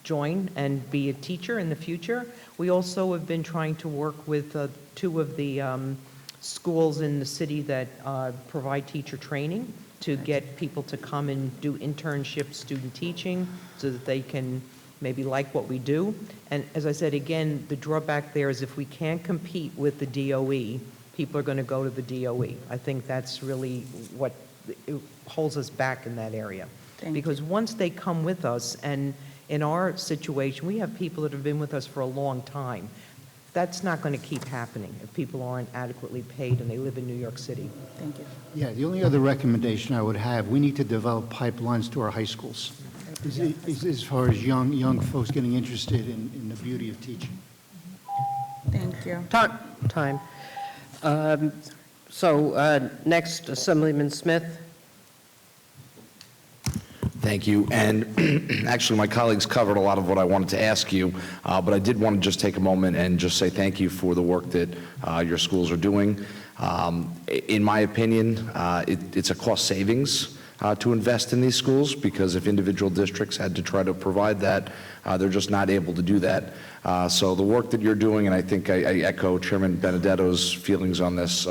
join and be a teacher in the future. We also have been trying to work with 2 of the schools in the city that provide teacher training to get people to come and do internship student teaching so that they can maybe like what we do. And as I said, again, the drawback there is if we can't compete with the DOE, people are going to go to the DOE. I think that's really what holds us back in that area. Because once they come with us, and in our situation, we have people that have been with us for a long time. That's not going to keep happening if people aren't adequately paid and they live in New York City. Thank you. Yeah, the only other recommendation I would have, we need to develop pipelines to our high schools as far as young folks getting interested in the beauty of teaching. Thank you. Time. Next, Assemblyman Smith. Thank you. And actually, my colleagues covered a lot of what I wanted to ask you, but I did want to just take a moment and just say thank you for the work that your schools are doing. In my opinion, it's a cost savings to invest in these schools, because if individual districts had to try to provide that, they're just not able to do that. So the work that you're doing, and I think I echo Chairman Benedetto's feelings on this,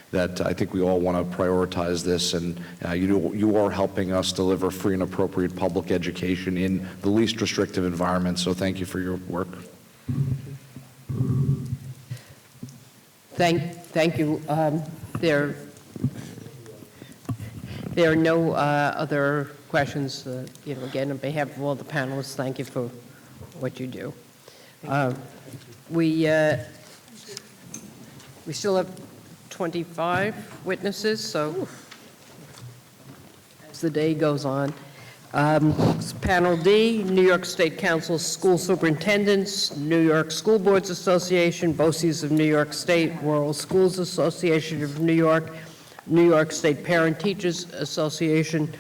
that I think we all want to prioritize this, and you are helping us deliver free and appropriate public education in the least restrictive environment, so thank you for your work. Thank you. There are no other questions. Again, on behalf of all the panelists, thank you for what you do. We still have 25 witnesses, so as the day goes on. Panel D, New York State Council School Superintendents, New York School Boards Association, BOCES of New York State, Rural Schools Association of New York, New York State Parent Teachers Association,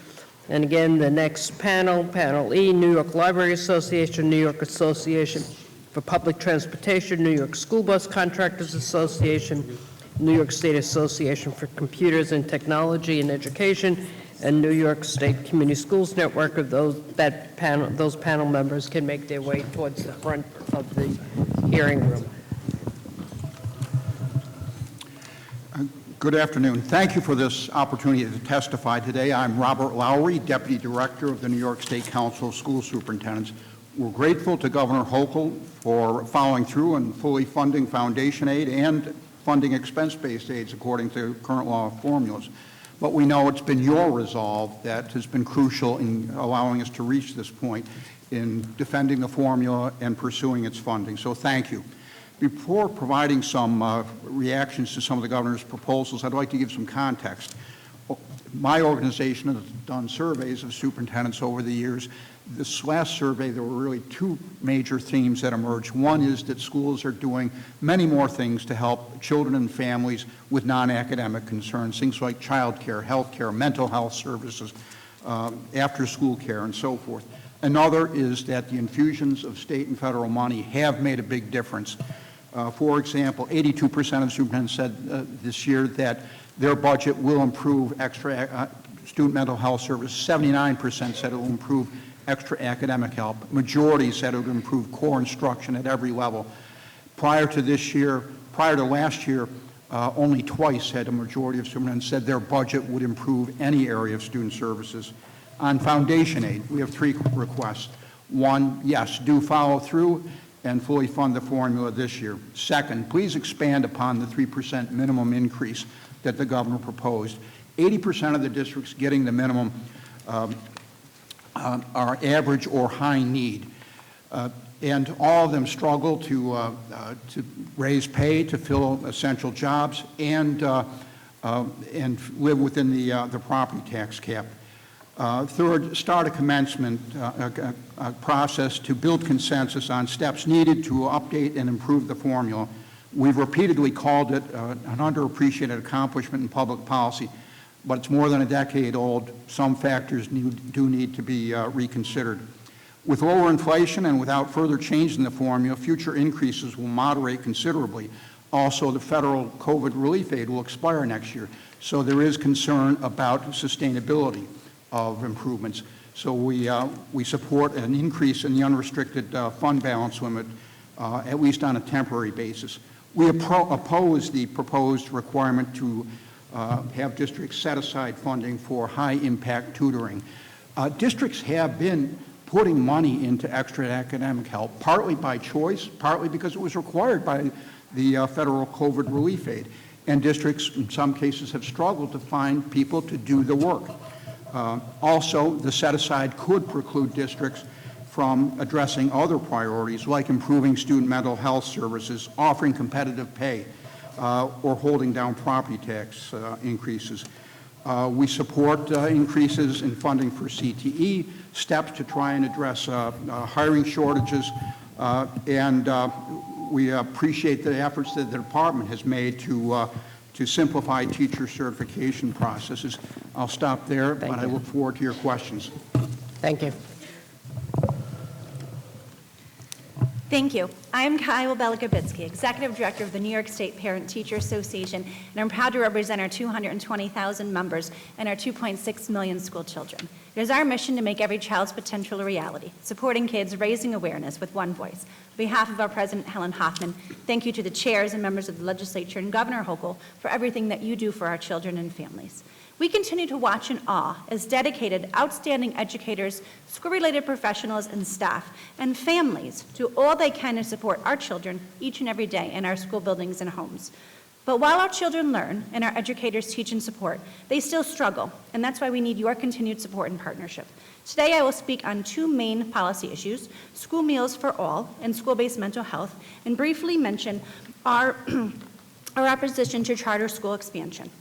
and again, the next panel, Panel E, New York Library Association, New York Association for Public Transportation, New York School Bus Contractors Association, New York State Association for Computers and Technology and Education, and New York State Community Schools Network. Of those panel members can make their way towards the front of the hearing room. Good afternoon. Thank you for this opportunity to testify today. I'm Robert Lowry, Deputy Director of the New York State Council of School Superintendents. We're grateful to Governor Hochul for following through and fully funding foundation aid and funding expense-based aids according to current law formulas. But we know it's been your resolve that has been crucial in allowing us to reach this point in defending the formula and pursuing its funding. So thank you. Before providing some reactions to some of the governor's proposals, I'd like to give some context. My organization has done surveys of superintendents over the years. This last survey, there were really 2 major themes that emerged. One is that schools are doing many more things to help children and families with non-academic concerns, things like child care, health care, mental health services, after-school care, and so forth. Another is that the infusions of state and federal money have made a big difference. For example, 82% of superintendents said this year that their budget will improve extra student mental health services. 79% said it will improve extra academic help. Majority said it would improve core instruction at every level. Prior to last year, only twice had a majority of superintendents said their budget would improve any area of student services. On foundation aid, we have 3 requests. One, yes, do follow through and fully fund the formula this year. Second, please expand upon the 3% minimum increase that the governor proposed. 80% of the districts getting the minimum are average or high need. And all of them struggle to raise pay, to fill essential jobs, and live within the property tax cap. Third, start a commencement process to build consensus on steps needed to update and improve the formula. We've repeatedly called it an underappreciated accomplishment in public policy. but it's more than a decade old. Some factors do need to be reconsidered. With lower inflation and without further change in the formula, future increases will moderate considerably. Also, the federal COVID relief aid will expire next year, so there is concern about sustainability of improvements. So we support an increase in the unrestricted fund balance limit, at least on a temporary basis. We oppose the proposed requirement to have districts set aside funding for high-impact tutoring. Districts have been putting money into extra academic help, partly by choice, partly because it was required by the federal COVID relief aid. And districts, in some cases, have struggled to find people to do the work. Also, the set-aside could preclude districts from addressing other priorities like improving student mental health services, offering competitive pay, or holding down property tax increases. We support increases in funding for CTE, steps to try and address hiring shortages, and we appreciate the efforts that the department has made to simplify teacher certification processes. I'll stop there, but I look forward to your questions. Thank you. Thank you. I am Kyle Belikabitsky, Executive Director of the New York State Parent Teacher Association, and I'm proud to represent our 220,000 members and our 2.6 million school children. It is our mission to make every child's potential a reality, supporting kids, raising awareness with one voice. On behalf of our President, Helen Hoffman, thank you to the chairs and members of the legislature and Governor Hochul for everything that you do for our children and families. We continue to watch in awe as dedicated, outstanding educators, school-related professionals and staff, and families do all they can to support our children each and every day in our school buildings and homes. But while our children learn and our educators teach and support, they still struggle, and that's why we need your continued support and partnership. Today, I will speak on two main policy issues, school meals for all and school-based mental health, and briefly mention our opposition to charter school expansion.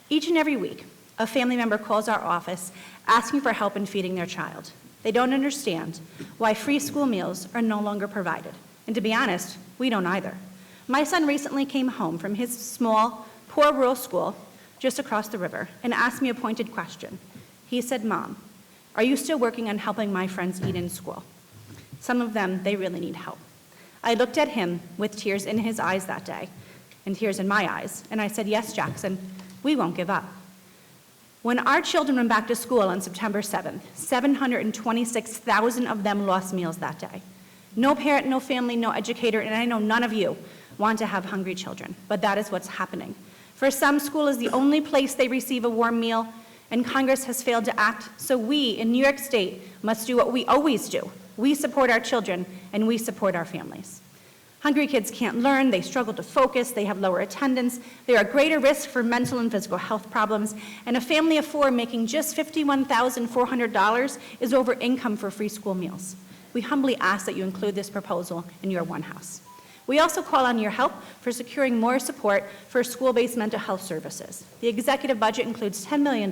Each and every week, a family member calls our office asking for help in feeding their child. They don't understand why free school meals are no longer provided. And to be honest, we don't either. My son recently came home from his small, poor rural school just across the river and asked me a pointed question. He said, "Mom, are you still working on helping my friends eat in school? Some of them, they really need help." I looked at him with tears in his eyes that day and tears in my eyes, and I said, "Yes, Jackson, we won't give up." When our children went back to school on September 7th, 726,000 of them lost meals that day. No parent, no family, no educator, and I know none of you want to have hungry children, but that is what's happening. For some, school is the only place they receive a warm meal, and Congress has failed to act, so we in New York State must do what we always do. We support our children, and we support our families. Hungry kids can't learn, they struggle to focus, they have lower attendance, they are at greater risk for mental and physical health problems, and a family of four making just $51,400 is over income for free school meals. We humbly ask that you include this proposal in your One House. We also call on your help for securing more support for school-based mental health services. The executive budget includes $10 million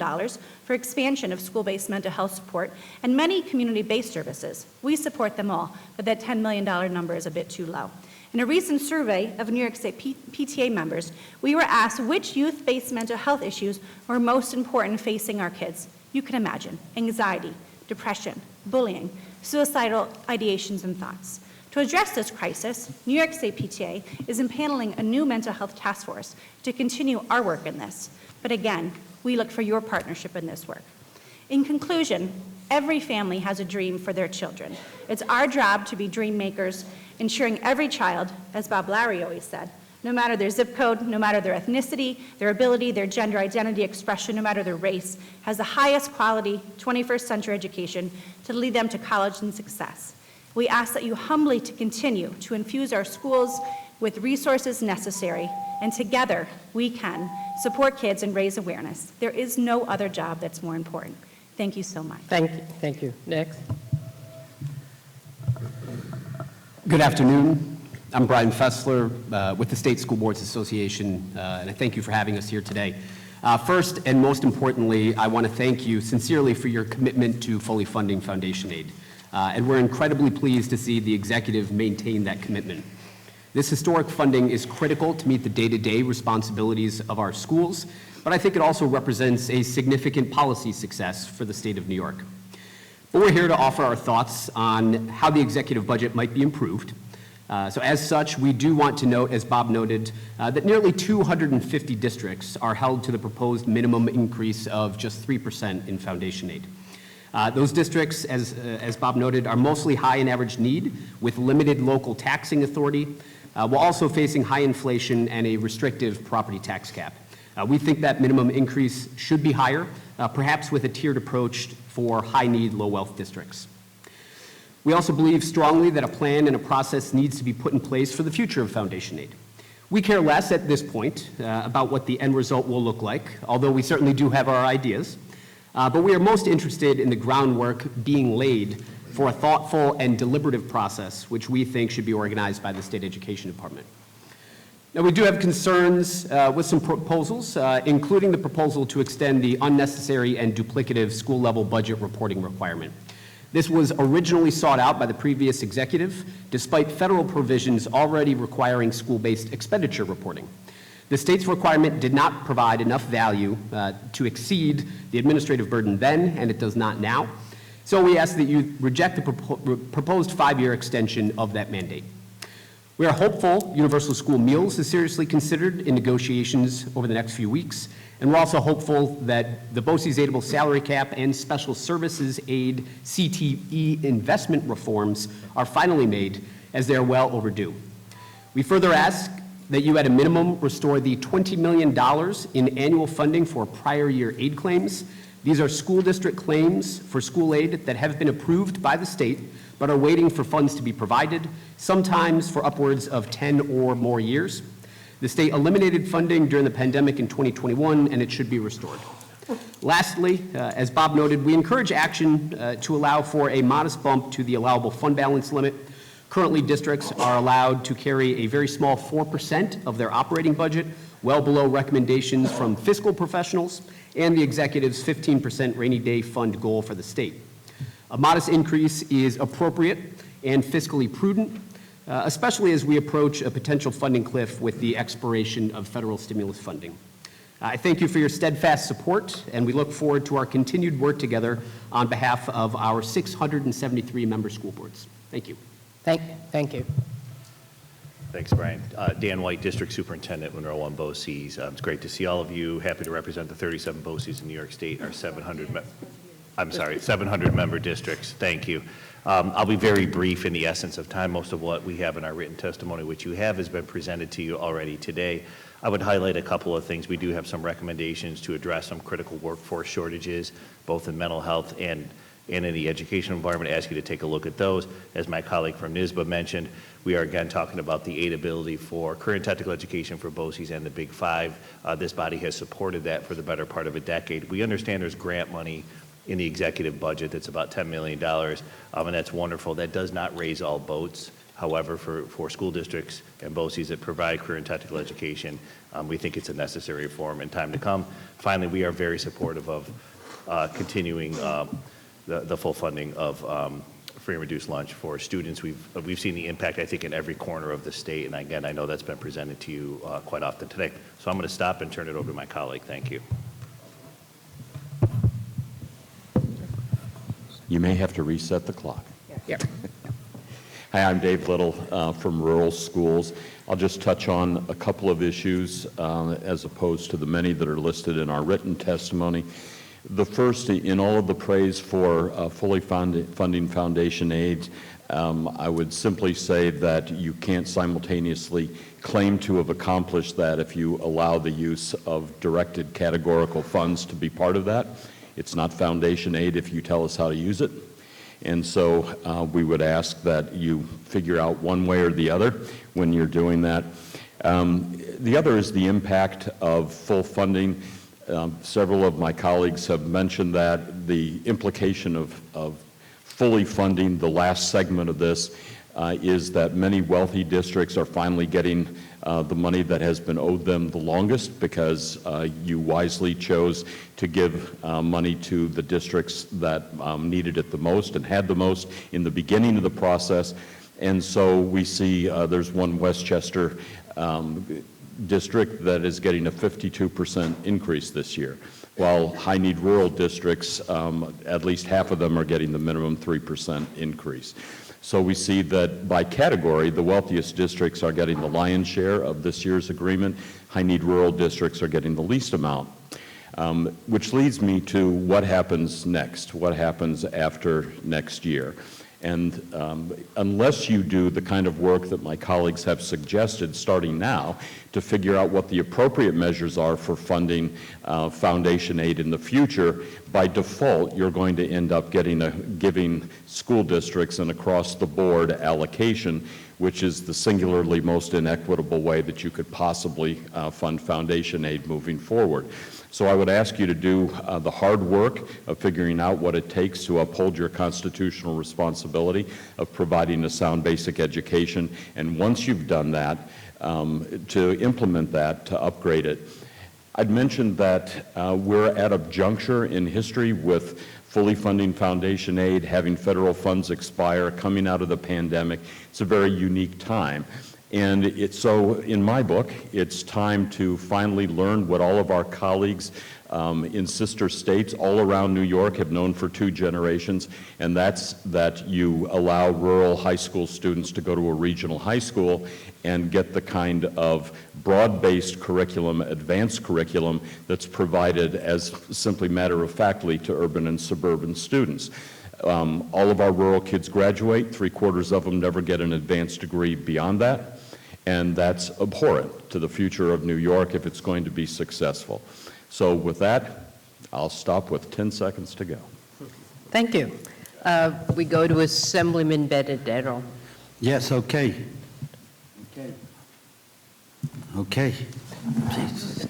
for expansion of school-based mental health support and many community-based services. We support them all, but that $10 million number is a bit too low. In a recent survey of New York State PTA members, we were asked which youth-based mental health issues were most important facing our kids. You can imagine: anxiety, depression, bullying, suicidal ideations and thoughts. To address this crisis, New York State PTA is impaneling a new mental health task force to continue our work in this. But again, we look for your partnership in this work. In conclusion, every family has a dream for their children. It's our job to be dream makers, ensuring every child, as Bob Larry always said, no matter their zip code, no matter their ethnicity, their ability, their gender identity expression, no matter their race, has the highest quality 21st century education to lead them to college and success. We ask that you humbly to continue to infuse our schools with resources necessary, and together we can support kids and raise awareness. There is no other job that's more important. Thank you so much. Thank you. Next. Good afternoon. I'm Brian Fessler with the State School Boards Association, and I thank you for having us here today. First and most importantly, I want to thank you sincerely for your commitment to fully funding foundation aid. And we're incredibly pleased to see the executive maintain that commitment. This historic funding is critical to meet the day-to-day responsibilities of our schools, but I think it also represents a significant policy success for the state of New York. But we're here to offer our thoughts on how the executive budget might be improved. So as such, we do want to note, as Bob noted, that nearly 250 districts are held to the proposed minimum increase of just 3% in foundation aid. Those districts, as Bob noted, are mostly high in average need with limited local taxing authority, while also facing high inflation and a restrictive property tax cap. We think that minimum increase should be higher, perhaps with a tiered approach for high-need, low-wealth districts. We also believe strongly that a plan and a process needs to be put in place for the future of foundation aid. We care less at this point about what the end result will look like, although we certainly do have our ideas. But we are most interested in the groundwork being laid for a thoughtful and deliberative process, which we think should be organized by the State Education Department. Now, we do have concerns with some proposals, including the proposal to extend the unnecessary and duplicative school-level budget reporting requirement. This was originally sought out by the previous executive, despite federal provisions already requiring school-based expenditure reporting. The state's requirement did not provide enough value to exceed the administrative burden then, and it does not now. So we ask that you reject the proposed 5-year extension of that mandate. We are hopeful universal school meals is seriously considered in negotiations over the next few weeks, and we're also hopeful that the BOCES aidable salary cap and special services aid CTE investment reforms are finally made, as they are well overdue. We further ask that you at a minimum restore the $20 million in annual funding for prior year aid claims. These are school district claims for school aid that have been approved by the state but are waiting for funds to be provided, sometimes for upwards of 10 or more years. The state eliminated funding during the pandemic in 2021, and it should be restored. Lastly, as Bob noted, we encourage action to allow for a modest bump to the allowable fund balance limit. Currently, districts are allowed to carry a very small 4% of their operating budget, well below recommendations from fiscal professionals and the executive's 15% rainy day fund goal for the state. A modest increase is appropriate and fiscally prudent, especially as we approach a potential funding cliff with the expiration of federal stimulus funding. I thank you for your steadfast support, and we look forward to our continued work together on behalf of our 673 member school boards. Thank you. Thank you. Thanks, Brian. Dan White, District Superintendent, Monroe 1 BOCES. It's great to see all of you. Happy to represent the 37 BOCES in New York State, our 700 member districts. Thank you. I'll be very brief in the essence of time. Most of what we have in our written testimony, which you have, has been presented to you already today. I would highlight a couple of things. We do have some recommendations to address some critical workforce shortages, both in mental health and in the educational environment. I ask you to take a look at those. As my colleague from NYSBA mentioned, we are again talking about the aid ability for career and technical education for BOCES and the Big Five. This body has supported that for the better part of a decade. We understand there's grant money in the executive budget that's about $10 million, and that's wonderful. That does not raise all boats. However, for school districts and BOCES that provide career and technical education, we think it's a necessary reform in time to come. Finally, we are very supportive of continuing the full funding of free and reduced lunch for students. We've seen the impact, I think, in every corner of the state, and again, I know that's been presented to you quite often today. So I'm going to stop and turn it over to my colleague. Thank you. You may have to reset the clock. Yeah. Hi, I'm Dave Little from Rural Schools. I'll just touch on a couple of issues as opposed to the many that are listed in our written testimony. The first, in all of the praise for fully funding foundation aid, I would simply say that you can't simultaneously claim to have accomplished that if you allow the use of directed categorical funds to be part of that. It's not foundation aid if you tell us how to use it. And so we would ask that you figure out one way or the other when you're doing that. The other is the impact of full funding. Several of my colleagues have mentioned that the implication of fully funding the last segment of this is that many wealthy districts are finally getting the money that has been owed them the longest because you wisely chose to give money to the districts that needed it the most and had the most in the beginning of the process. And so we see there's one Westchester district that is getting a 52% increase this year, while high-need rural districts, at least half of them are getting the minimum 3% increase. So we see that by category, the wealthiest districts are getting the lion's share of this year's agreement. High-need rural districts are getting the least amount, which leads me to what happens next, what happens after next year. And unless you do the kind of work that my colleagues have suggested starting now to figure out what the appropriate measures are for funding foundation aid in the future, by default, you're going to end up giving school districts an across-the-board allocation, which is the singularly most inequitable way that you could possibly fund foundation aid moving forward. So I would ask you to do the hard work of figuring out what it takes to uphold your constitutional responsibility of providing a sound basic education, and once you've done that, to implement that, to upgrade it. I'd mentioned that we're at a juncture in history with fully funding foundation aid, having federal funds expire, coming out of the pandemic. It's a very unique time. And so in my book, it's time to finally learn what all of our colleagues in sister states all around New York have known for 2 generations, and that's that you allow rural high school students to go to a regional high school and get the kind of broad-based curriculum, advanced curriculum that's provided as simply matter-of-factly to urban and suburban students. All of our rural kids graduate, 3/4 of them never get an advanced degree beyond that, and that's abhorrent to the future of New York if it's going to be successful. So with that, I'll stop with 10 seconds to go. Thank you. We go to Assemblyman Benedetto. Yes, okay. Okay. Jesus.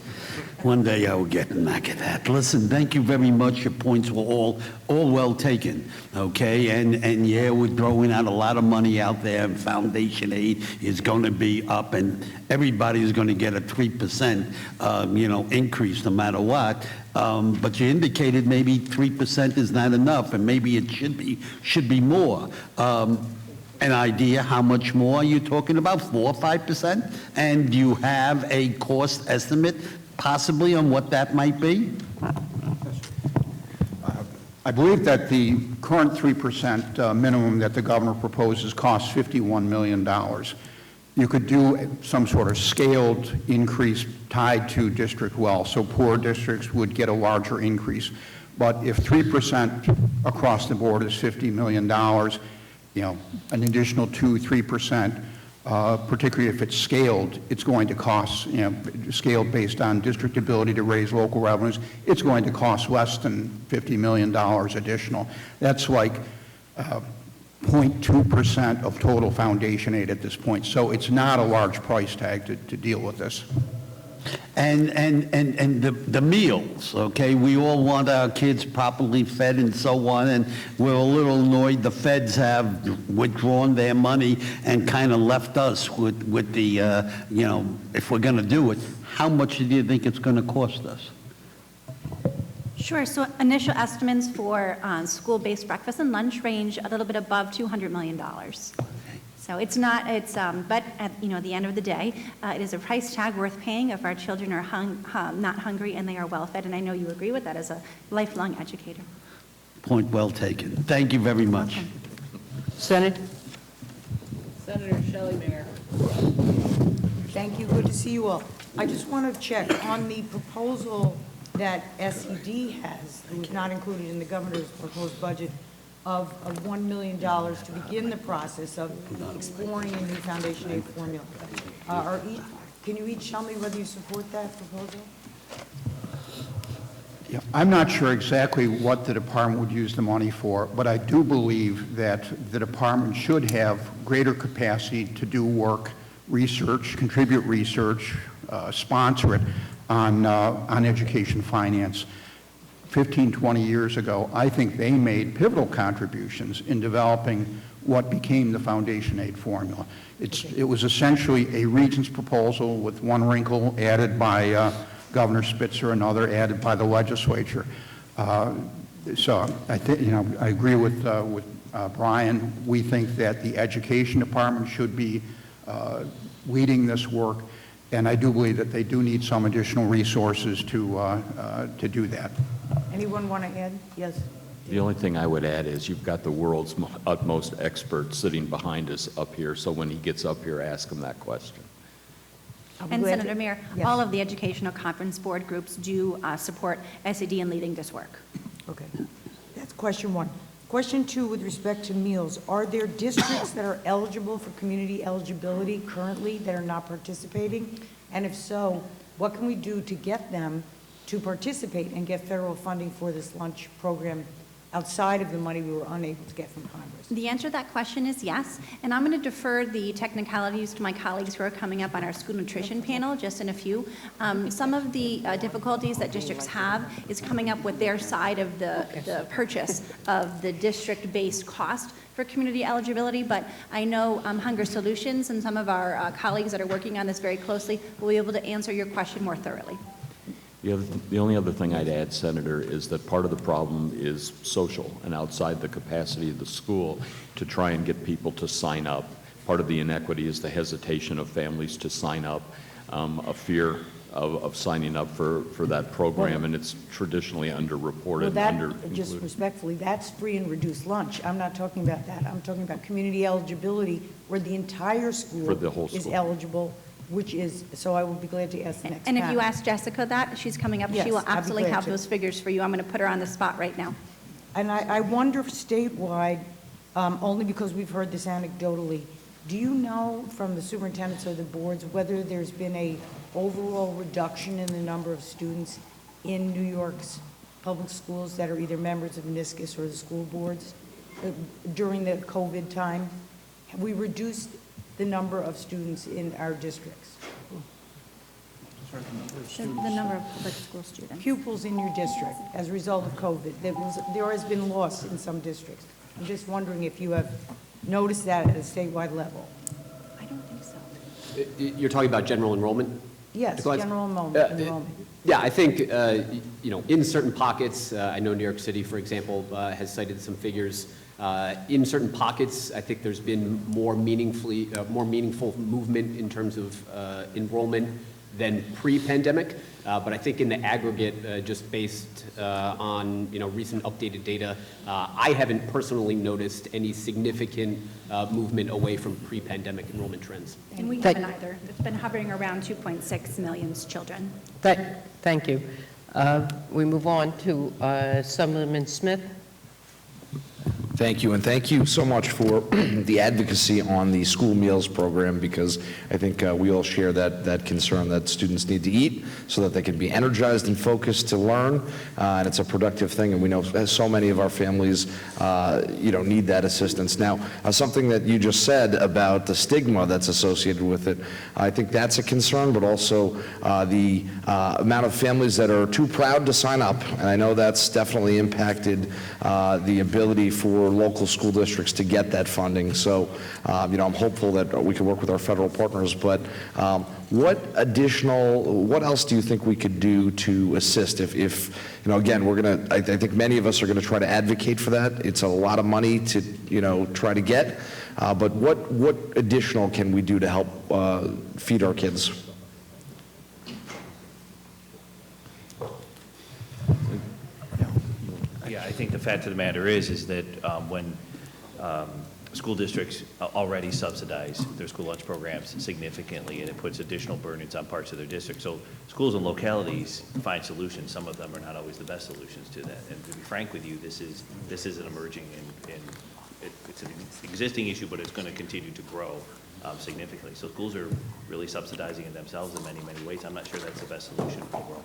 One day I will get the knack of that. Listen, thank you very much. Your points were all well taken, okay? And yeah, we're throwing out a lot of money out there, and foundation aid is going to be up, and everybody's going to get a 3%, increase no matter what. But you indicated maybe 3% is not enough, and maybe it should be more. An idea how much more are you talking about? 4 or 5%? And do you have a cost estimate possibly on what that might be? I believe that the current 3% minimum that the governor proposes costs $51 million. You could do some sort of scaled increase tied to district wealth, so poor districts would get a larger increase. But if 3% across the board is $50 million, an additional 2-3%, particularly if it's scaled, it's going to cost, scaled based on district ability to raise local revenues, it's going to cost less than $50 million additional. That's like 0.2% of total foundation aid at this point. So it's not a large price tag to deal with this. And the meals, okay? We all want our kids properly fed and so on, and we're a little annoyed the feds have withdrawn their money and kind of left us with the, if we're going to do it, how much do you think it's going to cost us? Sure. So initial estimates for school-based breakfast and lunch range a little bit above $200 million. So it's not, but at the end of the day, it is a price tag worth paying if our children are not hungry and they are well fed. And I know you agree with that as a lifelong educator. Point well taken. Thank you very much. Senator Shelley Mayer. Thank you. Good to see you all. I just want to check on the proposal that SED has, that was not included in the governor's proposed budget, of $1 million to begin the process of exploring a new foundation aid formula. Can you each tell me whether you support that proposal? Yeah, I'm not sure exactly what the department would use the money for, but I do believe that the department should have greater capacity to do work, research, contribute research, sponsor it on education finance. 15, 20 years ago, I think they made pivotal contributions in developing what became the foundation aid formula. It was essentially a regent's proposal with one wrinkle added by Governor Spitzer, another added by the legislature. So I think, I agree with Brian. We think that the education department should be leading this work, And I do believe that they do need some additional resources to do that. Anyone want to add? Yes. The only thing I would add is you've got the world's utmost expert sitting behind us up here, so when he gets up here, ask him that question. And Senator Mayor, all of the Educational Conference Board groups do support SED in leading this work. Okay. That's question one. Question two, with respect to meals, are there districts that are eligible for community eligibility currently that are not participating? And if so, what can we do to get them to participate and get federal funding for this lunch program outside of the money we were unable to get from Congress? The answer to that question is yes, and I'm going to defer the technicalities to my colleagues who are coming up on our school nutrition panel just in a few. Some of the difficulties that districts have is coming up with their side of the purchase of the district-based cost for community eligibility, but I know Hunger Solutions and some of our colleagues that are working on this very closely will be able to answer your question more thoroughly. The only other thing I'd add, Senator, is that part of the problem is social and outside the capacity of the school to try and get people to sign up. Part of the inequity is the hesitation of families to sign up, a fear of signing up for that program, and it's traditionally underreported. Well, just respectfully, that's free and reduced lunch. I'm not talking about that. I'm talking about community eligibility where the entire school For the whole is school. eligible, which is, so I will be glad to ask the next And if you panel. ask Jessica that, she's coming up, Yes, she will I'd be absolutely glad have to. those figures for you. I'm going to put her on the spot right now. And I wonder if statewide, only because we've heard this anecdotally, do you know from the superintendents or the boards whether there's been a overall reduction in the number of students in New York's public schools that are either members of NISCUS or the school boards during the COVID time? Have we reduced the number of students in our districts? The number of public school students. Pupils in your district as a result of COVID. There has been loss in some districts. I'm just wondering if you have noticed that at a statewide level. I don't think so. You're talking about general enrollment? Yes, Nikolai? general enrollment. Yeah, I think, in certain pockets, I know New York City, for example, has cited some figures. In certain pockets, I think there's been more meaningful movement in terms of enrollment than pre-pandemic. But I think in the aggregate, just based on recent updated data, I haven't personally noticed any significant movement away from pre-pandemic enrollment trends. And we haven't either. It's been hovering around 2.6 million children. Thank you. We move on to Assemblyman Smith. Thank you, and thank you so much for the advocacy on the school meals program, because I think we all share that concern that students need to eat so that they can be energized and focused to learn, and it's a productive thing, and we know so many of our families, need that assistance. Now, something that you just said about the stigma that's associated with it, I think that's a concern, but also the amount of families that are too proud to sign up, and I know that's definitely impacted the ability for local school districts to get that funding. So, I'm hopeful that we can work with our federal partners, but what else do you think we could do to assist if again, I think many of us are gonna try to advocate for that. It's a lot of money to, try to get, but what additional can we do to help feed our kids? Yeah, I think the fact of the matter is that when school districts already subsidize their school lunch programs significantly, and it puts additional burdens on parts of their district. So schools and localities find solutions. Some of them are not always the best solutions to that. And to be frank with you, this is an emerging it's an existing issue, but it's going to continue to grow significantly. So schools are really subsidizing it themselves in many, many ways. I'm not sure that's the best solution overall.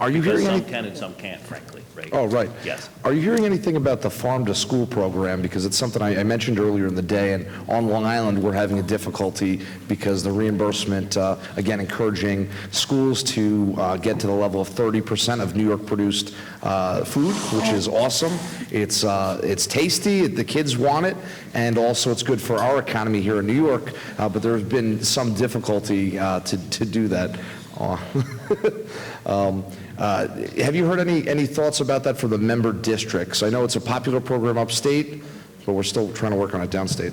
Are you Because hearing some can and some can't, frankly, right? Oh, right. Yes. Are you hearing anything about the Farm to School program? Because it's something I mentioned earlier in the day, and on Long Island, we're having a difficulty because the reimbursement, again, encouraging schools to get to the level of 30% of New York-produced food, which is awesome. It's tasty, the kids want it, and also it's good for our economy here in New York, but there's been some difficulty to do that. Have you heard any thoughts about that for the member districts? I know it's a popular program upstate, but we're still trying to work on it downstate.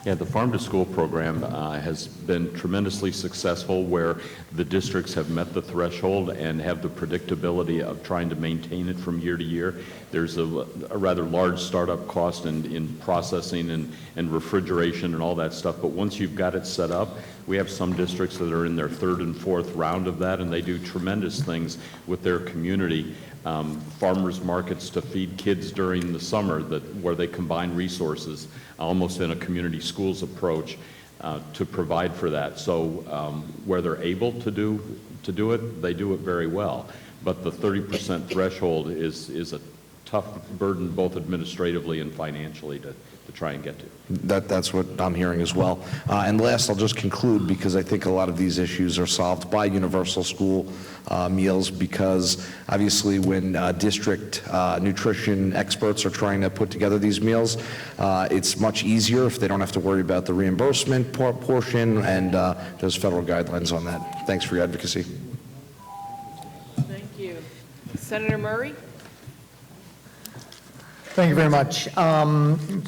Yeah, the Farm to School program has been tremendously successful where the districts have met the threshold and have the predictability of trying to maintain it from year to year. There's a rather large startup cost in processing and refrigeration and all that stuff, but once you've got it set up, we have some districts that are in their third and fourth round of that, and they do tremendous things with their community. Farmers markets to feed kids during the summer where they combine resources, almost in a community schools approach to provide for that. So where they're able to do it, they do it very well. But the 30% threshold is a tough burden both administratively and financially to try and get to. That's what I'm hearing as well. And last, I'll just conclude because I think a lot of these issues are solved by universal school meals, because obviously when district nutrition experts are trying to put together these meals, it's much easier if they don't have to worry about the reimbursement portion, and there's federal guidelines on that. Thanks for your advocacy. Thank you. Senator Murray? Thank you very much.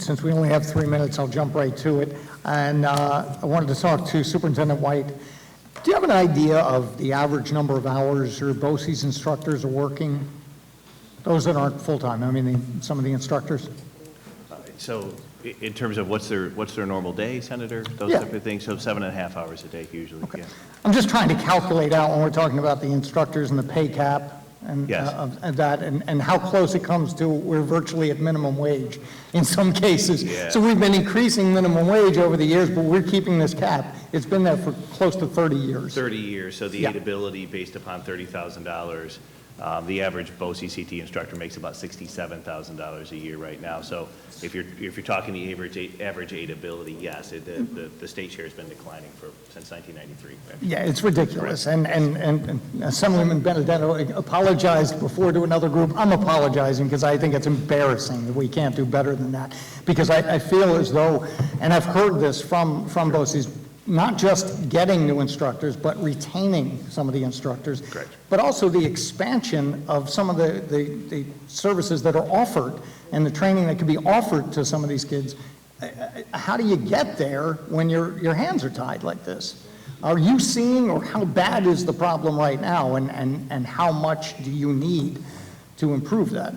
Since we only have 3 minutes, I'll jump right to it. And I wanted to talk to Superintendent White. Do you have an idea of the average number of hours your BOCES instructors are working? Those that aren't full-time, I mean, some of the instructors? So in terms of what's their normal day, Senator? Those Yeah. type of things, so 7.5 hours a day usually, Okay. yeah. I'm just trying to calculate out when we're talking about the instructors and the pay cap and Yes. and how close it comes to we're virtually at minimum wage in some cases. Yeah. So we've been increasing minimum wage over the years, but we're keeping this cap. It's been there for close to 30 years. 30 years, so the Yeah. aidability based upon $30,000. The average BOCES CT instructor makes about $67,000 a year right now. So if you're talking the average aidability, yes, the state share has been declining since 1993. Yeah, it's ridiculous. And Assemblyman Benedetto apologized before to another group. I'm apologizing because I think it's embarrassing that we can't do better than that. Because I feel as though, and I've heard this from BOCES, not just getting new instructors, but retaining some of the instructors. Correct. But also the expansion of some of the services that are offered and the training that can be offered to some of these kids. How do you get there when your hands are tied like this? Are you seeing, or how bad is the problem right now, and how much do you need to improve that?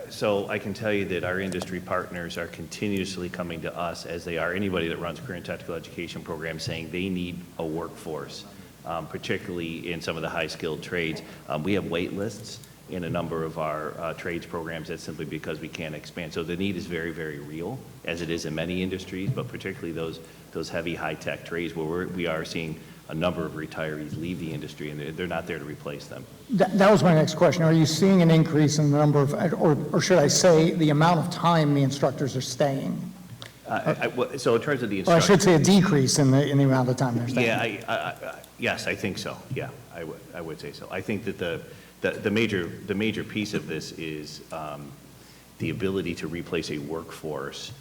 So I can tell you that our industry partners are continuously coming to us, as they are anybody that runs career and technical education programs, saying they need a workforce, particularly in some of the high-skilled trades. We have wait lists in a number of our trades programs. That's simply because we can't expand. So the need is very, very real, as it is in many industries, but particularly those heavy high-tech trades where we are seeing a number of retirees leave the industry, and they're not there to replace them. That was my next question. Are you seeing an increase in the number of, or should I say, the amount of time the instructors are staying? So in terms of the Or I instructors. should say a decrease in the amount of time they're staying. Yeah, yes, I think so. Yeah, I would say so. I think that the major piece of this is the ability to replace a workforce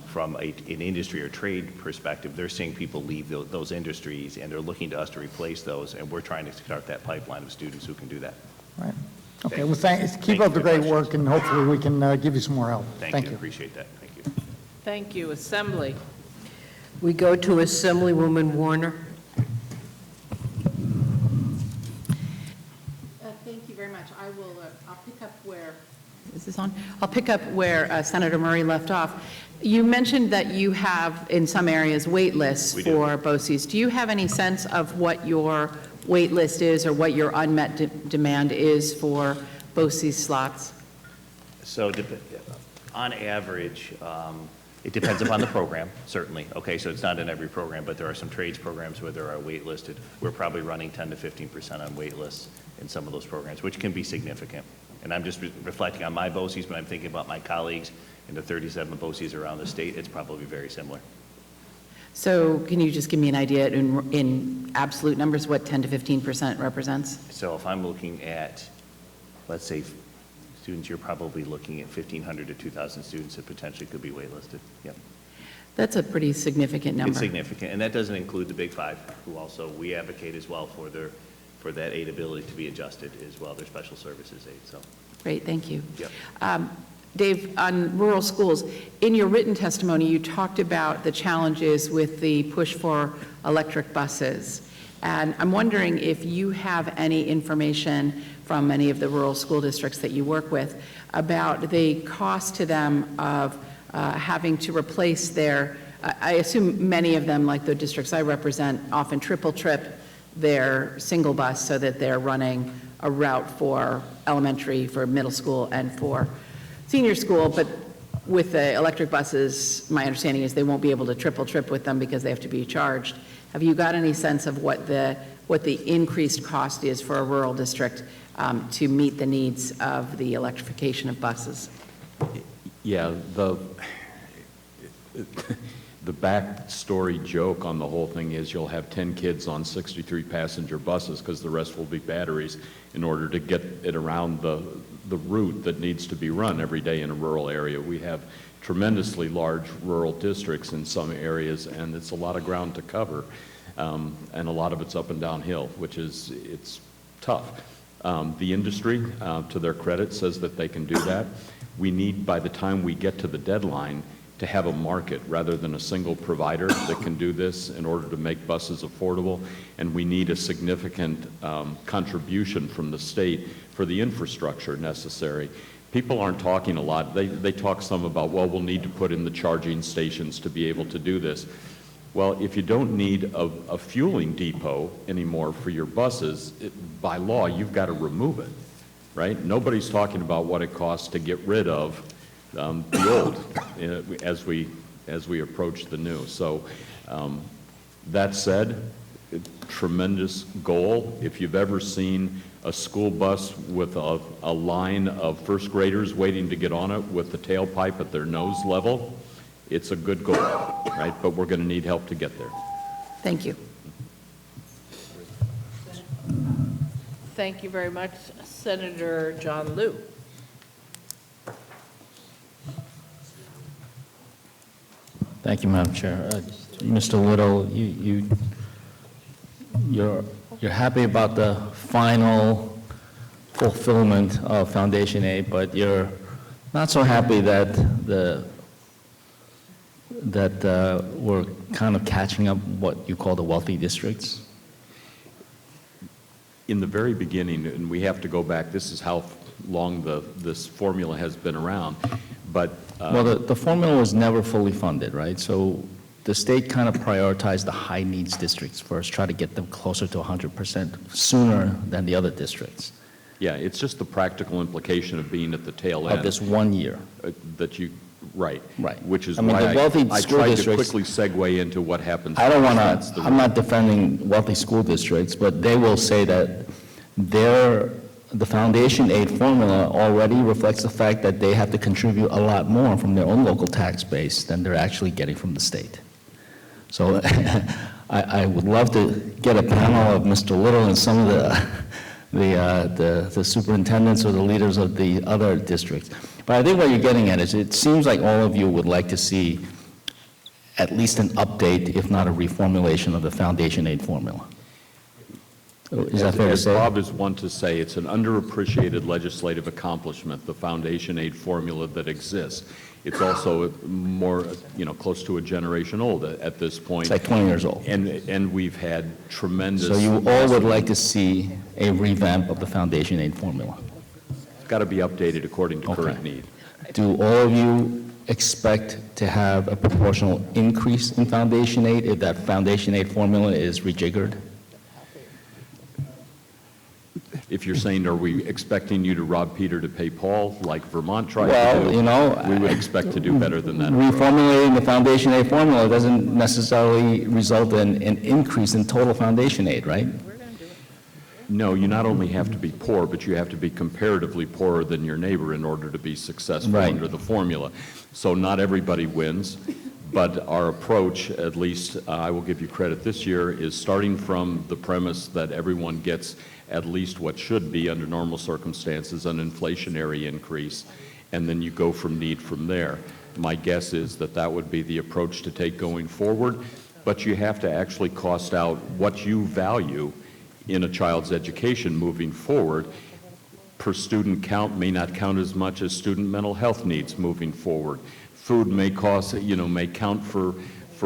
from an industry or trade perspective. They're seeing people leave those industries, and they're looking to us to replace those, and we're trying to start that pipeline of students who can do that. Right. Okay, well, keep up the great work, and hopefully we can give you some more help. Thank you. Appreciate that. Thank you. Thank you. Assembly. We go to Assemblywoman Warner. Thank you very much. I'll pick up where, is this on? I'll pick up where Senator Murray left off. You mentioned that you have, in some areas, wait lists for BOCES. Do you have any sense of what your wait list is or what your unmet demand is for BOCES slots? So on average, it depends upon the program, certainly. Okay, so it's not in every program, but there are some trades programs where there are waitlisted. We're probably running 10 to 15% on wait lists in some of those programs, which can be significant. And I'm just reflecting on my BOCES, but I'm thinking about my colleagues in the 37 BOCES around the state. It's probably very similar. So can you just give me an idea in absolute numbers what 10 to 15% represents? So if I'm looking at, let's say, students, you're probably looking at 1,500 to 2,000 students that potentially could be waitlisted. Yep. That's a pretty significant number. It's significant, and that doesn't include the Big Five, who also, we advocate as well for that aid ability to be adjusted as well, their special services aid, so. Great, thank you. Yep. Dave, on rural schools, in your written testimony, you talked about the challenges with the push for electric buses. And I'm wondering if you have any information from many of the rural school districts that you work with about the cost to them of having to replace their, I assume many of them, like the districts I represent, often triple trip their single bus so that they're running a route for elementary, for middle school, and for senior school. But with the electric buses, my understanding is they won't be able to triple trip with them because they have to be charged. Have you got any sense of what the increased cost is for a rural district to meet the needs of the electrification of buses? Yeah, the backstory joke on the whole thing is you'll have 10 kids on 63 passenger buses because the rest will be batteries in order to get it around the route that needs to be run every day in a rural area. We have tremendously large rural districts in some areas, and it's a lot of ground to cover, and a lot of it's up and downhill, which is, it's tough. The industry, to their credit, says that they can do that. We need, by the time we get to the deadline, to have a market rather than a single provider that can do this in order to make buses affordable, and we need a significant contribution from the state for the infrastructure necessary. People aren't talking a lot. They talk some about, well, we'll need to put in the charging stations to be able to do this. Well, if you don't need a fueling depot anymore for your buses, by law, you've got to remove it, right? Nobody's talking about what it costs to get rid of the old as we approach the new. So that said, tremendous goal. If you've ever seen a school bus with a line of first graders waiting to get on it with the tailpipe at their nose level, it's a good goal, right? But we're going to need help to get there. Thank you. Thank you very much. Senator John Liu. Thank you, Madam Chair. Mr. Little, you're happy about the final fulfillment of Foundation Aid, but you're not so happy that we're kind of catching up what you call the wealthy districts. In the very beginning, and we have to go back, this is how long this formula has been around, but well, the formula was never fully funded, right? So the state kind of prioritized the high needs districts first, try to get them closer to 100% sooner than the other districts. yeah, it's just the practical implication of being at the tail end. Of this 1 year. That you, right. Right. Which is I mean, why the wealthy I school tried to districts- quickly segue into what happens. I don't want That's to, the- I'm not defending wealthy school districts, but they will say that the foundation aid formula already reflects the fact that they have to contribute a lot more from their own local tax base than they're actually getting from the state. So I would love to get a panel of Mr. Little and some of the superintendents or the leaders of the other districts. But I think what you're getting at is it seems like all of you would like to see at least an update, if not a reformulation of the foundation aid formula. Is that fair to As say? Bob is one to say, it's an underappreciated legislative accomplishment, the foundation aid formula that exists. It's also more, close to a generation old at this point. It's like 20 years old. And we've had tremendous. So you all would like to see a revamp of the foundation aid formula? It's got to be updated according to current need. Do all of you expect to have a proportional increase in foundation aid if that foundation aid formula is rejiggered? If you're saying, are we expecting you to rob Peter to pay Paul, like Vermont tried Well, to do? We would expect to do better than that. Reformulating the foundation aid formula doesn't necessarily result in an increase in total foundation aid, right? No, you not only have to be poor, but you have to be comparatively poorer than your neighbor in order to be successful Right. under the formula. So not everybody wins, but our approach, at least I will give you credit this year, is starting from the premise that everyone gets at least what should be, under normal circumstances, an inflationary increase, and then you go from need from there. My guess is that that would be the approach to take going forward, but you have to actually cost out what you value in a child's education moving forward, per student count may not count as much as student mental health needs moving forward. Food may cost, may count for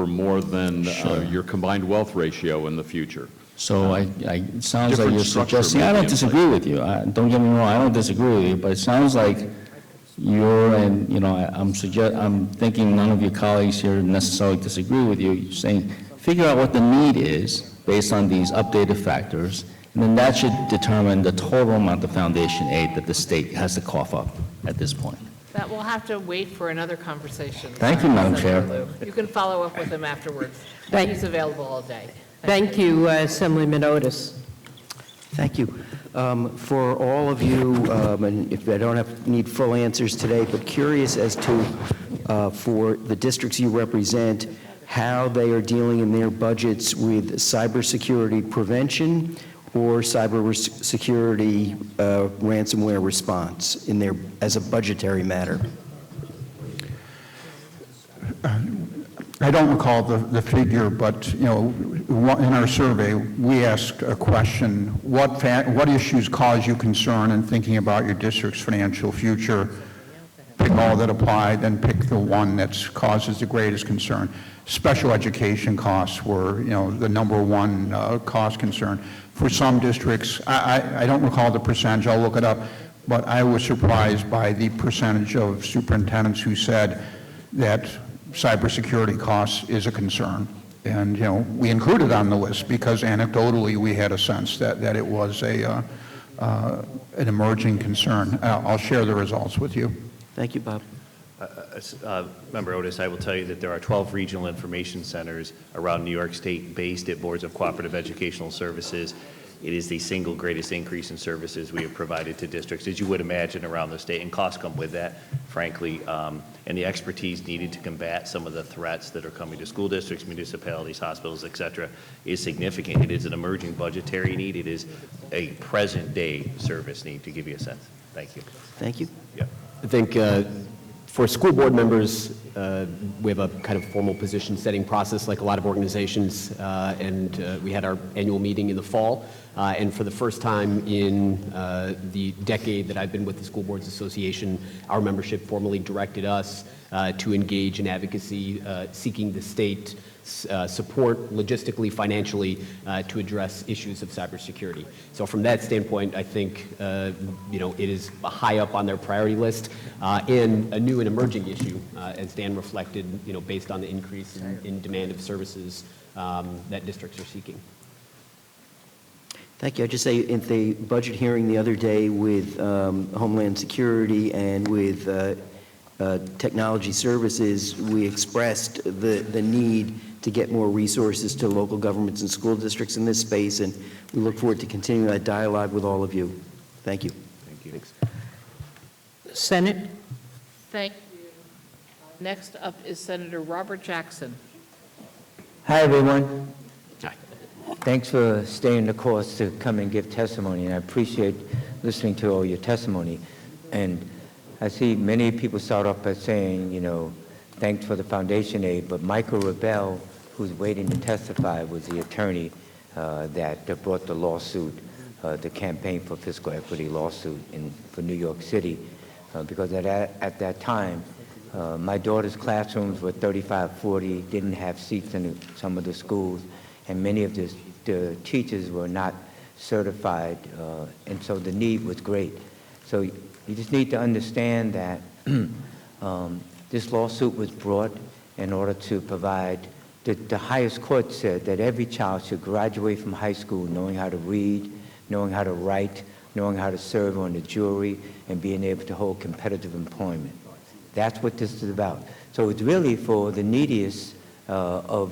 more than your combined wealth ratio in the future. So it sounds like Different you're structure suggesting, may I be don't in disagree place. with you. Don't get me wrong, I don't disagree with you, but it sounds like I'm thinking none of your colleagues here necessarily disagree with you. You're saying, figure out what the need is based on these updated factors, and then that should determine the total amount of foundation aid that the state has to cough up at this point. That will have to wait for another conversation. Thank you, Madam Senator Chair. Liu. You can follow up with him afterwards. He's available all day. Thank you, Assemblyman Otis. Thank you. For all of you, and if I don't need full answers today, but curious as to, for the districts you represent, how they are dealing in their budgets with cybersecurity prevention or cybersecurity ransomware response in their, as a budgetary matter? I don't recall the figure, but, in our survey, we asked a question, what issues cause you concern in thinking about your district's financial future? Pick all that apply, then pick the one that causes the greatest concern. Special education costs were, the number one cost concern. For some districts, I don't recall the percentage, I'll look it up, but I was surprised by the percentage of superintendents who said that cybersecurity costs is a concern. And, we included on the list because anecdotally we had a sense that it was an emerging concern. I'll share the results with you. Thank you, Bob. Member Otis, I will tell you that there are 12 regional information centers around New York State based at boards of cooperative educational services. It is the single greatest increase in services we have provided to districts, as you would imagine, around the state, and costs come with that, frankly, and the expertise needed to combat some of the threats that are coming to school districts, municipalities, hospitals, et cetera, is significant. It is an emerging budgetary need. It is a present-day service need, to give you a sense. Thank you. Thank you. Yeah. I think for school board members, we have a kind of formal position-setting process like a lot of organizations, and we had our annual meeting in the fall. And for the first time in the decade that I've been with the School Boards Association, our membership formally directed us to engage in advocacy, seeking the state support logistically, financially, to address issues of cybersecurity. So from that standpoint, I think it is high up on their priority list, and a new and emerging issue, as Dan reflected, based on the increase in demand of services that districts are seeking. Thank you. I just say in the budget hearing the other day with Homeland Security and with Technology Services, we expressed the need to get more resources to local governments and school districts in this space, and we look forward to continuing that dialogue with all of you. Thank you. Thank you. Thanks. Senate? Thank you. Next up is Senator Robert Jackson. Hi, everyone. Thanks for staying the course to come and give testimony, and I appreciate listening to all your testimony. And I see many people start off by saying, thanks for the foundation aid, but Michael Rebell, who's waiting to testify, was the attorney that brought the lawsuit, the Campaign for Fiscal Equity lawsuit for New York City, because at that time, my daughter's classrooms were 35, 40, didn't have seats in some of the schools, and many of the teachers were not certified, and so the need was great. So you just need to understand that this lawsuit was brought in order to provide, the highest court said that every child should graduate from high school knowing how to read, knowing how to write, knowing how to serve on the jury, and being able to hold competitive employment. That's what this is about. So it's really for the neediest of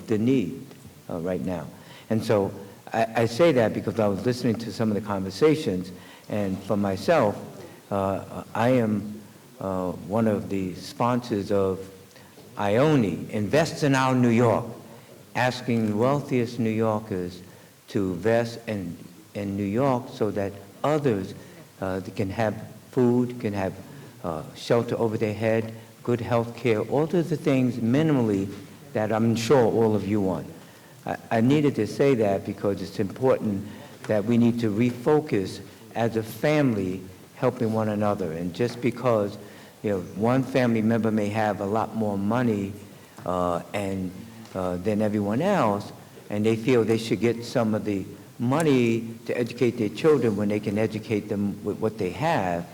the need right now. And so I say that because I was listening to some of the conversations, and for myself, I am one of the sponsors of IONI, Invest in Our New York, asking the wealthiest New Yorkers to invest in New York so that others can have food, can have shelter over their head, good health care, all of the things minimally that I'm sure all of you want. I needed to say that because it's important that we need to refocus as a family helping one another. And just because, one family member may have a lot more money than everyone else, and they feel they should get some of the money to educate their children when they can educate them with what they have,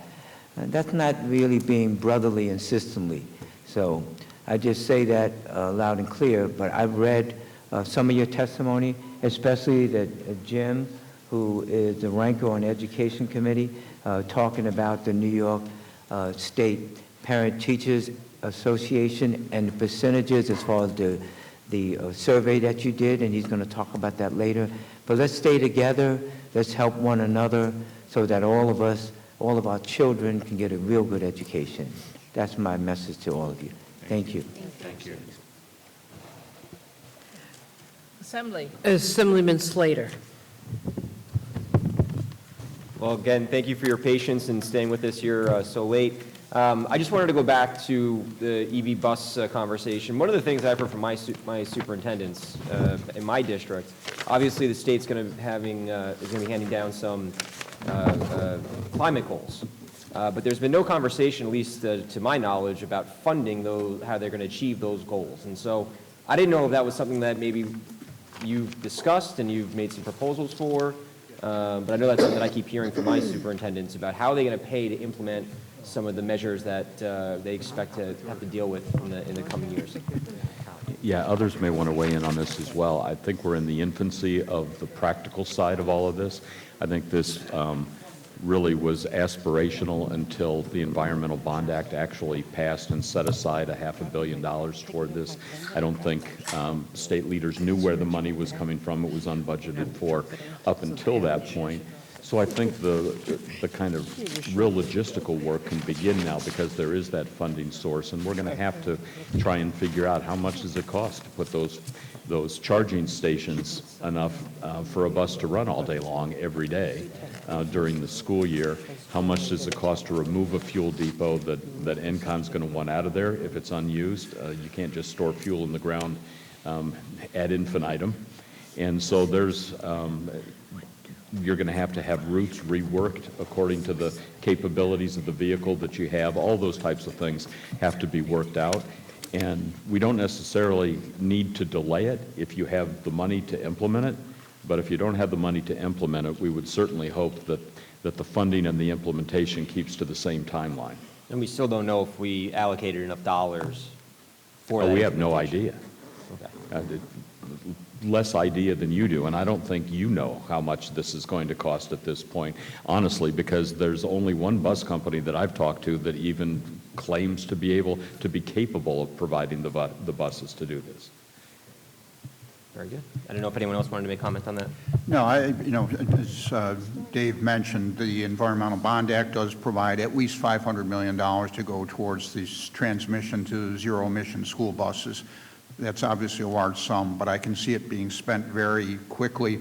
that's not really being brotherly and sisterly. So I just say that loud and clear, but I've read some of your testimony, especially that Jim, who is the ranker on the Education Committee, talking about the New York State Parent-Teachers Association and the percentages as far as the survey that you did, and he's going to talk about that later. But let's stay together, let's help one another so that all of us, all of our children can get a real good education. That's my message to all of you. Thank you. Thank you. Assembly. Assemblyman Slater. Well, again, thank you for your patience and staying with us here so late. I just wanted to go back to the EV bus conversation. One of the things I've heard from my superintendents in my district, obviously the state's going to be handing down some climate goals, but there's been no conversation, at least to my knowledge, about funding those, how they're going to achieve those goals. And so I didn't know if that was something that maybe you've discussed and you've made some proposals for, but I know that's something that I keep hearing from my superintendents about how they're going to pay to implement some of the measures that they expect to have to deal with in the coming years. Yeah, others may want to weigh in on this as well. I think we're in the infancy of the practical side of all of this. I think this really was aspirational until the Environmental Bond Act actually passed and set aside $500 million toward this. I don't think state leaders knew where the money was coming from. It was unbudgeted for up until that point. So I think the kind of real logistical work can begin now because there is that funding source, and we're going to have to try and figure out how much does it cost to put those charging stations enough for a bus to run all day long every day during the school year. How much does it cost to remove a fuel depot that NCON's going to want out of there if it's unused? You can't just store fuel in the ground ad infinitum. And so there's you're going to have routes reworked according to the capabilities of the vehicle that you have. All those types of things have to be worked out. And we don't necessarily need to delay it if you have the money to implement it. But if you don't have the money to implement it, we would certainly hope that the funding and the implementation keeps to the same timeline. And we still don't know if we allocated enough dollars for that. We have no idea. Okay. Less idea than you do, and I don't think you know how much this is going to cost at this point, honestly, because there's only one bus company that I've talked to that even claims to be capable of providing the buses to do this. Very good. I don't know if anyone else wanted to make comment on that. No, as Dave mentioned, the Environmental Bond Act does provide at least $500 million to go towards this transmission to zero-emission school buses. That's obviously a large sum, but I can see it being spent very quickly.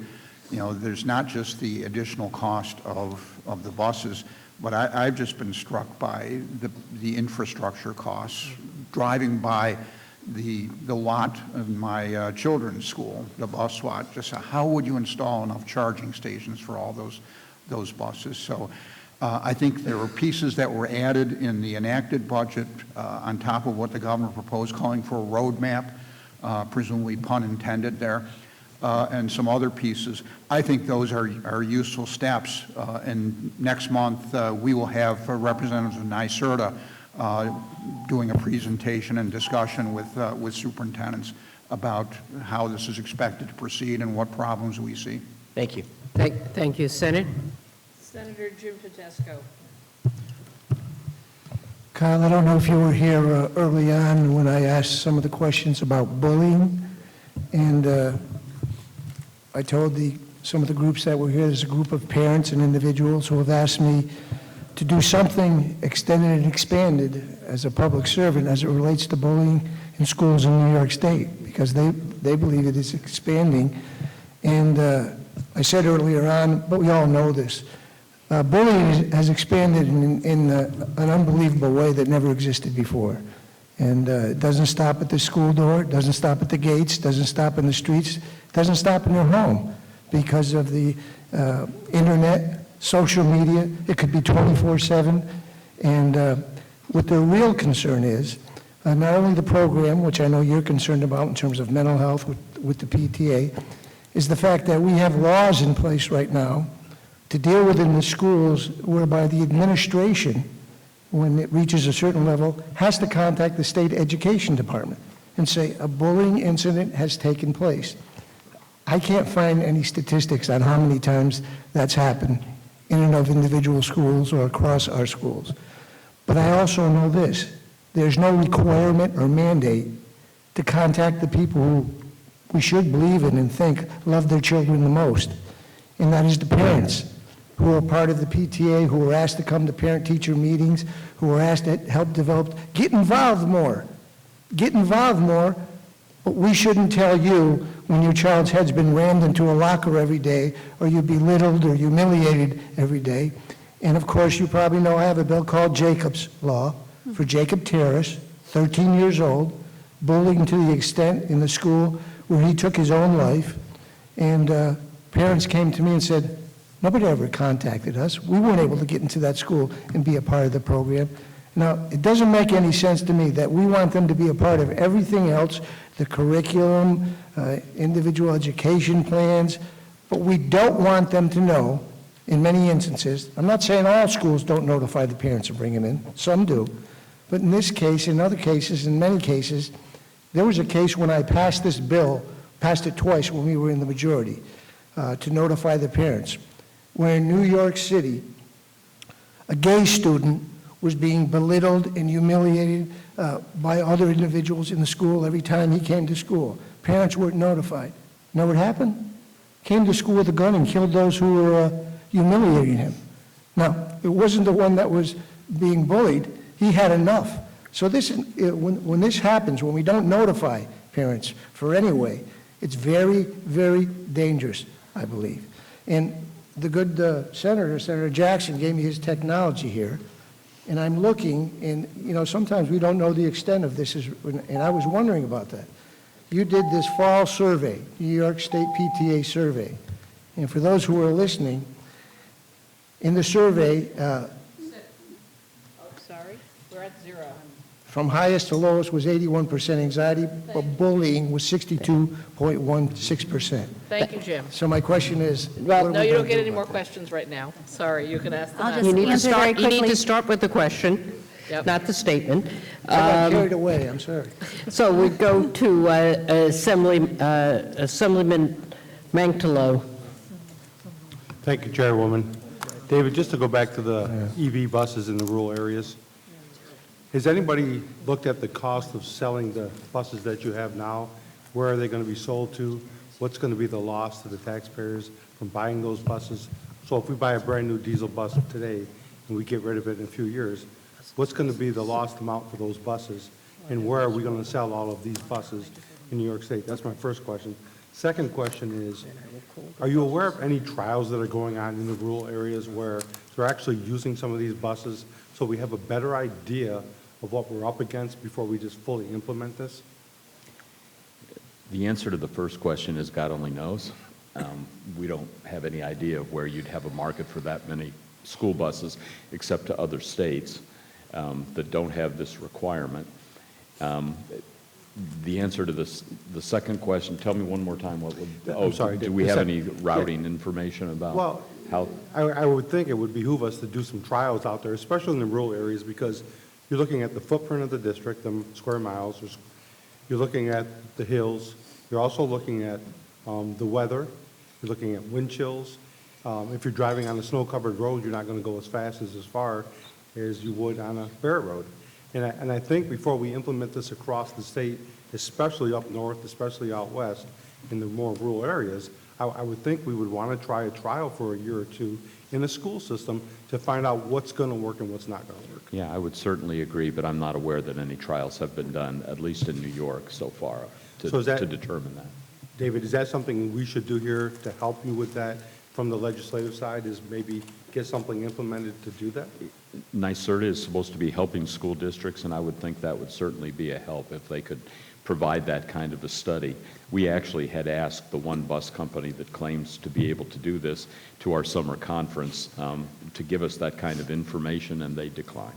There's not just the additional cost of the buses, but I've just been struck by the infrastructure costs. Driving by the lot of my children's school, the bus lot, just how would you install enough charging stations for all those buses? So I think there were pieces that were added in the enacted budget on top of what the governor proposed, calling for a roadmap, presumably pun intended there, and some other pieces. I think those are useful steps. And next month, we will have representatives of NYSERDA doing a presentation and discussion with superintendents about how this is expected to proceed and what problems we see. Thank you. Thank you, Senate. Senator Jim Tedesco. Kyle, I don't know if you were here early on when I asked some of the questions about bullying, and I told some of the groups that were here, there's a group of parents and individuals who have asked me to do something extended and expanded as a public servant as it relates to bullying in schools in New York State, because they believe it is expanding. And I said earlier on, but we all know this, bullying has expanded in an unbelievable way that never existed before. And it doesn't stop at the school door, it doesn't stop at the gates, doesn't stop in the streets, it doesn't stop in your home because of the internet social media, it could be 24/7. And what the real concern is, not only the program, which I know you're concerned about in terms of mental health with the PTA, is the fact that we have laws in place right now to deal with in the schools whereby the administration, when it reaches a certain level, has to contact the state education department and say, a bullying incident has taken place. I can't find any statistics on how many times that's happened in and of individual schools or across our schools. But I also know this, there's no requirement or mandate to contact the people who we should believe in and think love their children the most, and that is the parents who are part of the PTA, who are asked to come to parent-teacher meetings, who are asked to help develop, get involved more, but we shouldn't tell you when your child's head's been rammed into a locker every day, or you're belittled or humiliated every day. And of course, you probably know I have a bill called Jacob's Law for Jacob Terrace, 13 years old, bullying to the extent in the school where he took his own life. And parents came to me and said, nobody ever contacted us. We weren't able to get into that school and be a part of the program. Now, it doesn't make any sense to me that we want them to be a part of everything else, the curriculum, individual education plans, but we don't want them to know, in many instances, I'm not saying all schools don't notify the parents and bring them in, some do, but in this case, in other cases, in many cases, there was a case when I passed this bill, passed it twice when we were in the majority, to notify the parents, where in New York City, a gay student was being belittled and humiliated by other individuals in the school every time he came to school. Parents weren't notified. Know what happened? Came to school with a gun and killed those who were humiliating him. Now, it wasn't the one that was being bullied. He had enough. So this, when this happens, when we don't notify parents for any way, it's very, very dangerous, I believe. And the good Senator Jackson, gave me his technology here. And I'm looking, and sometimes we don't know the extent of this, and I was wondering about that. You did this fall survey, New York State PTA survey. And for those who are listening, in the survey, Sorry, we're at 0. from highest to lowest was 81% anxiety, but bullying was 62.16%. Thank you, Jim. So my question is, Well, no, you don't get any more questions right now. Sorry, you can ask them after. You need to start with the question, not the statement. I got carried away, I'm sorry. So we go to Assemblyman Mantalo. Thank you, Chairwoman. David, just to go back to the EV buses in the rural areas, has anybody looked at the cost of selling the buses that you have now? Where are they going to be sold to? What's going to be the loss to the taxpayers from buying those buses? So if we buy a brand-new diesel bus today and we get rid of it in a few years, what's going to be the lost amount for those buses? And where are we going to sell all of these buses in New York State? That's my first question. Second question is, are you aware of any trials that are going on in the rural areas where they're actually using some of these buses so we have a better idea of what we're up against before we just fully implement this? The answer to the first question is God only knows. We don't have any idea of where you'd have a market for that many school buses, except to other states that don't have this requirement. The answer to this, the second question, tell me one more time what would, I'm sorry, do we have any routing information about Well, how? I would think it would behoove us to do some trials out there, especially in the rural areas, because you're looking at the footprint of the district, the square miles, you're looking at the hills, you're also looking at the weather, you're looking at wind chills. If you're driving on a snow-covered road, you're not going to go as fast as far as you would on a bare road. And I think before we implement this across the state, especially up north, especially out west, in the more rural areas, I would think we would want to try a trial for a year or two in the school system to find out what's going to work and what's not going to work. Yeah, I would certainly agree, but I'm not aware that any trials have been done, at least in New York so far, to determine that. David, is that something we should do here to help you with that from the legislative side, is maybe get something implemented to do that? NYSERDA is supposed to be helping school districts, and I would think that would certainly be a help if they could provide that kind of a study. We actually had asked the one bus company that claims to be able to do this to our summer conference to give us that kind of information, and they declined.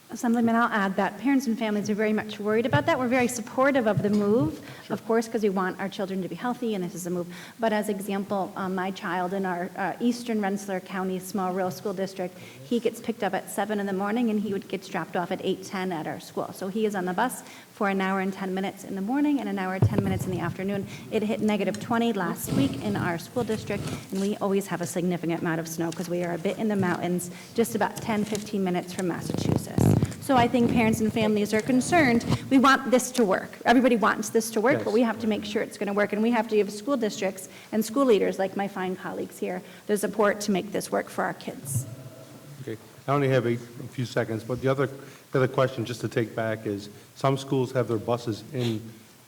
Assemblyman, I'll add that parents and families are very much worried about that. We're very supportive of the move, of course, because we want our children to be healthy, and this is a move. But as example, my child in our Eastern Rensselaer County small rural school district, he gets picked up at 7 in the morning, and he gets dropped off at 8:10 at our school. So he is on the bus for an hour and 10 minutes in the morning and an hour and 10 minutes in the afternoon. It hit -20 last week in our school district, and we always have a significant amount of snow because we are a bit in the mountains, just about 10-15 minutes from Massachusetts. So I think parents and families are concerned. We want this to work. Everybody wants this to work, but we have to make sure it's going to work, and we have to give school districts and school leaders, like my fine colleagues here, the support to make this work for our kids. Okay, I only have a few seconds, but the other question, just to take back, is some schools have their buses in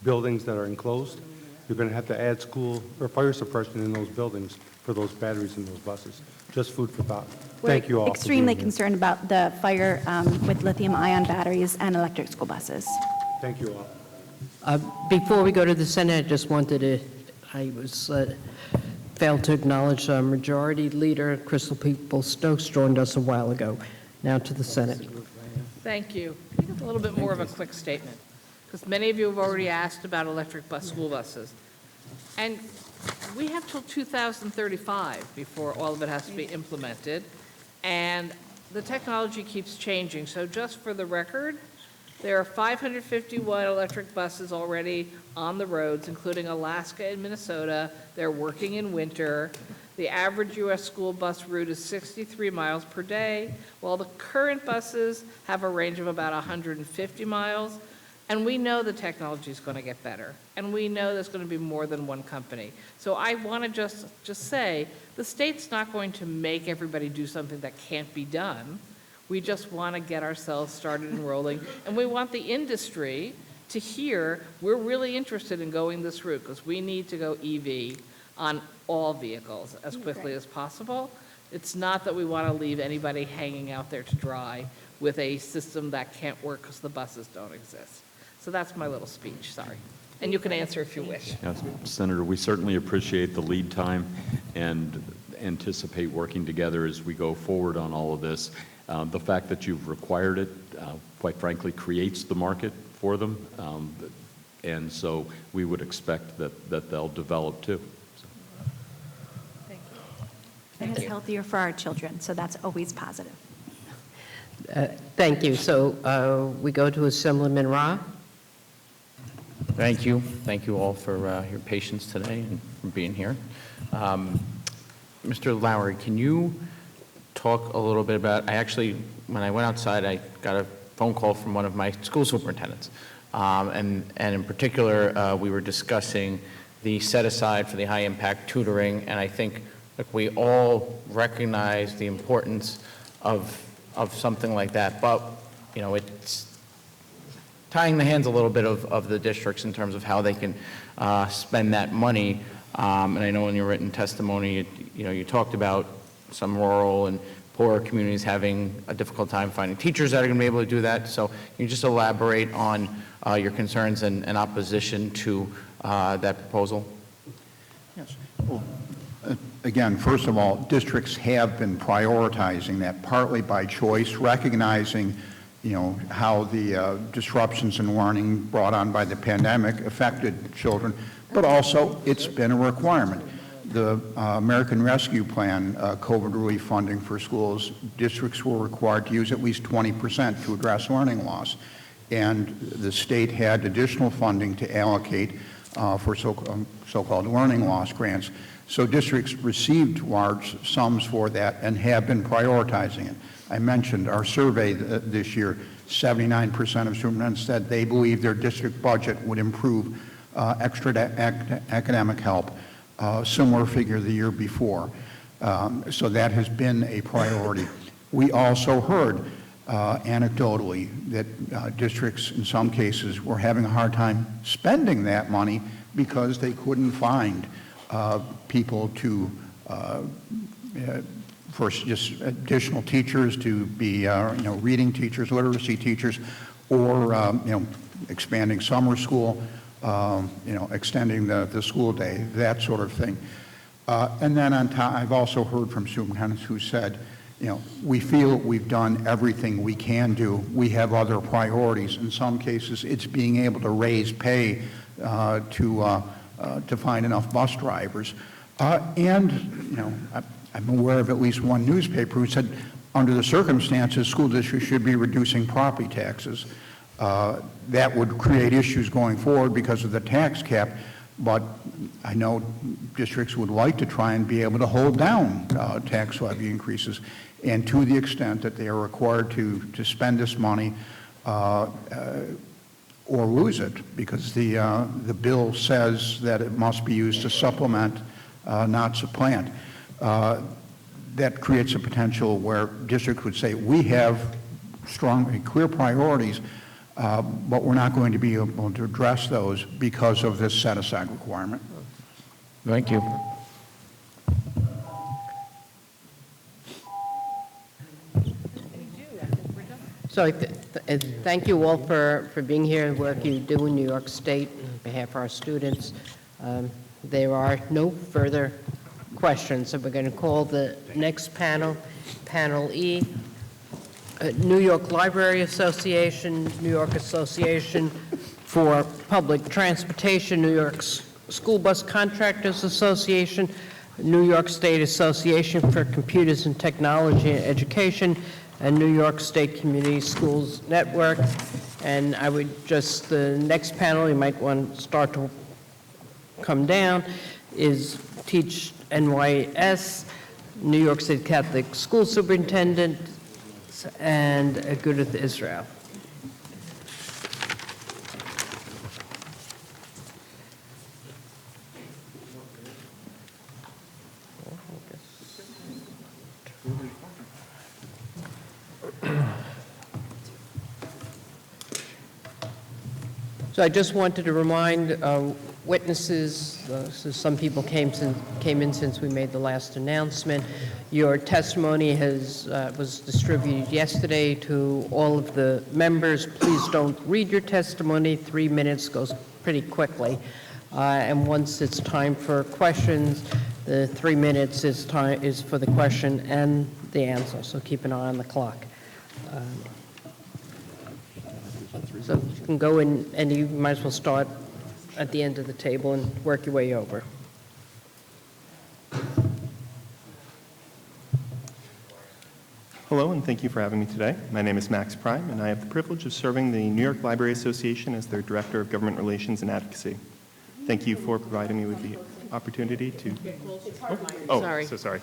buildings that are enclosed. You're going to have to add school or fire suppression in those buildings for those batteries in those buses. Just food for thought. Thank you all. We're extremely for being here. concerned about the fire with lithium-ion batteries and electric school buses. Thank you all. Before we go to the Senate, I just wanted to, failed to acknowledge Majority Leader Crystal Peoples-Stokes joined us a while ago. Now to the Senate. Thank you. A little bit more of a quick statement, because many of you have already asked about electric school buses. And we have till 2035 before all of it has to be implemented, and the technology keeps changing. So just for the record, there are 551 electric buses already on the roads, including Alaska and Minnesota. They're working in winter. The average U.S. school bus route is 63 miles per day, while the current buses have a range of about 150 miles. And we know the technology is going to get better, and we know there's going to be more than one company. So I want to just say, the state's not going to make everybody do something that can't be done. We just want to get ourselves started enrolling, and we want the industry to hear we're really interested in going this route, because we need to go EV on all vehicles as quickly as possible. It's not that we want to leave anybody hanging out there to dry with a system that can't work because the buses don't exist. So that's my little speech, sorry. And you can answer if you wish. Yes, Senator, we certainly appreciate the lead time and anticipate working together as we go forward on all of this. The fact that you've required it, quite frankly, creates the market for them. And so we would expect that they'll develop too. And it's healthier for our children, so that's always positive. Thank you. So we go to Assemblyman Rah. Thank you. Thank you all for your patience today and for being here. Mr. Lowry, can you talk a little bit about, when I went outside, I got a phone call from one of my school superintendents. And in particular, we were discussing the set-aside for the high-impact tutoring, and I think we all recognize the importance of something like that. But, you know, it's tying the hands a little bit of the districts in terms of how they can spend that money. And I know in your written testimony, you talked about some rural and poorer communities having a difficult time finding teachers that are going to be able to do that. So can you just elaborate on your concerns and opposition to that proposal? Yes. Well, again, first of all, districts have been prioritizing that partly by choice, recognizing how the disruptions in learning brought on by the pandemic affected children, but also it's been a requirement. The American Rescue Plan COVID relief funding for schools, districts were required to use at least 20% to address learning loss. And the state had additional funding to allocate for so-called learning loss grants. So districts received large sums for that and have been prioritizing it. I mentioned our survey this year, 79% of superintendents said they believe their district budget would improve extra academic help, similar figure the year before. So that has been a priority. We also heard anecdotally that districts in some cases were having a hard time spending that money because they couldn't find people to for just additional teachers to be reading teachers, literacy teachers, or expanding summer school, extending the school day, that sort of thing. And then on top, I've also heard from superintendents who said, we feel we've done everything we can do. We have other priorities. In some cases, it's being able to raise pay to find enough bus drivers. I'm aware of at least one newspaper who said, under the circumstances, school districts should be reducing property taxes. That would create issues going forward because of the tax cap, but I know districts would like to try and be able to hold down tax levy increases. And to the extent that they are required to spend this money or lose it, because the bill says that it must be used to supplement, not supplant. That creates a potential where districts would say, we have strong and clear priorities, but we're not going to be able to address those because of this set-aside requirement. Thank you. So thank you all for being here and work you do in New York State on behalf of our students. There are no further questions, so we're going to call the next panel, Panel E, New York Library Association, New York Association for Public Transportation, New York School Bus Contractors Association, New York State Association for Computers and Technology and Education, and New York State Community Schools Network. And I would just, the next panel, you might want to start to come down, is Teach NYS, New York State Catholic School Superintendent, and Agudath Israel. So I just wanted to remind witnesses, so some people came in since we made the last announcement. Your testimony was distributed yesterday to all of the members. Please don't read your testimony. 3 minutes goes pretty quickly. And once it's time for questions, the 3 minutes is for the question and the answer. So keep an eye on the clock. So you can go in, and you might as well start at the end of the table and work your way over. Hello, and thank you for having me today. My name is Max Prime, and I have the privilege of serving the New York Library Association as their Director of Government Relations and Advocacy. Thank you for providing me with the opportunity to... Sorry. So sorry.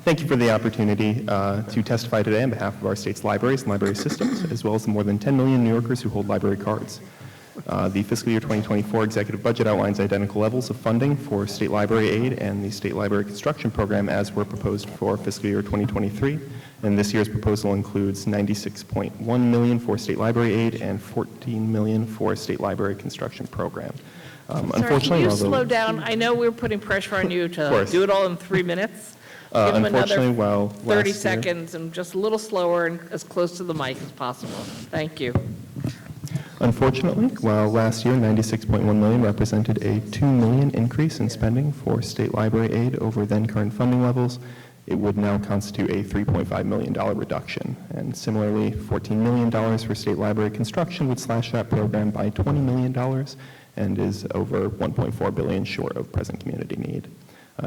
Thank you for the opportunity to testify today on behalf of our state's libraries and library systems, as well as the more than 10 million New Yorkers who hold library cards. The fiscal year 2024 executive budget outlines identical levels of funding for state library aid and the state library construction program as were proposed for fiscal year 2023. And this year's proposal includes $96.1 million for state library aid and $14 million for state library construction program. Sorry, can you slow down? I know we're putting pressure on you to do it all in 3 minutes. Give them unfortunately, another 30 last year- seconds and just a little slower and as close to the mic as possible. Thank you. Unfortunately, while last year $96.1 million represented a $2 million increase in spending for state library aid over then current funding levels, it would now constitute a $3.5 million reduction. And similarly, $14 million for state library construction would slash that program by $20 million and is over $1.4 billion short of present community need.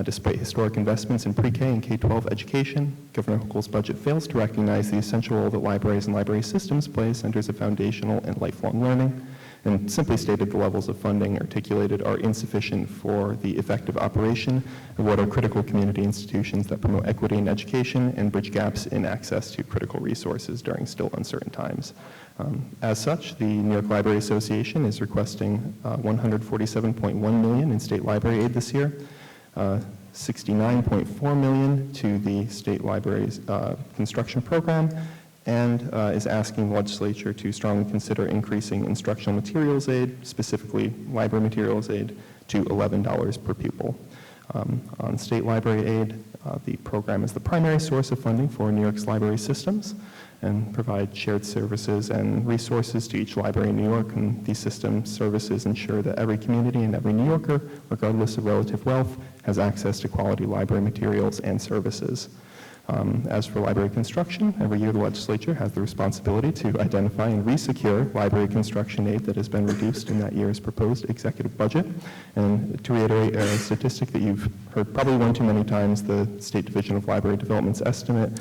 Despite historic investments in pre-K and K-12 education, Governor Hochul's budget fails to recognize the essential role that libraries and library systems play as centers of foundational and lifelong learning. And simply stated, the levels of funding articulated are insufficient for the effective operation of what are critical community institutions that promote equity in education and bridge gaps in access to critical resources during still uncertain times. As such, the New York Library Association is requesting $147.1 million in state library aid this year, $69.4 million to the state library's construction program, and is asking the legislature to strongly consider increasing instructional materials aid, specifically library materials aid, to $11 per pupil. On state library aid, the program is the primary source of funding for New York's library systems, and provide shared services and resources to each library in New York. And these system services ensure that every community and every New Yorker, regardless of relative wealth, has access to quality library materials and services. As for library construction, every year the legislature has the responsibility to identify and resecure library construction aid that has been reduced in that year's proposed executive budget. And to reiterate a statistic that you've heard probably one too many times, the State Division of Library Development's estimate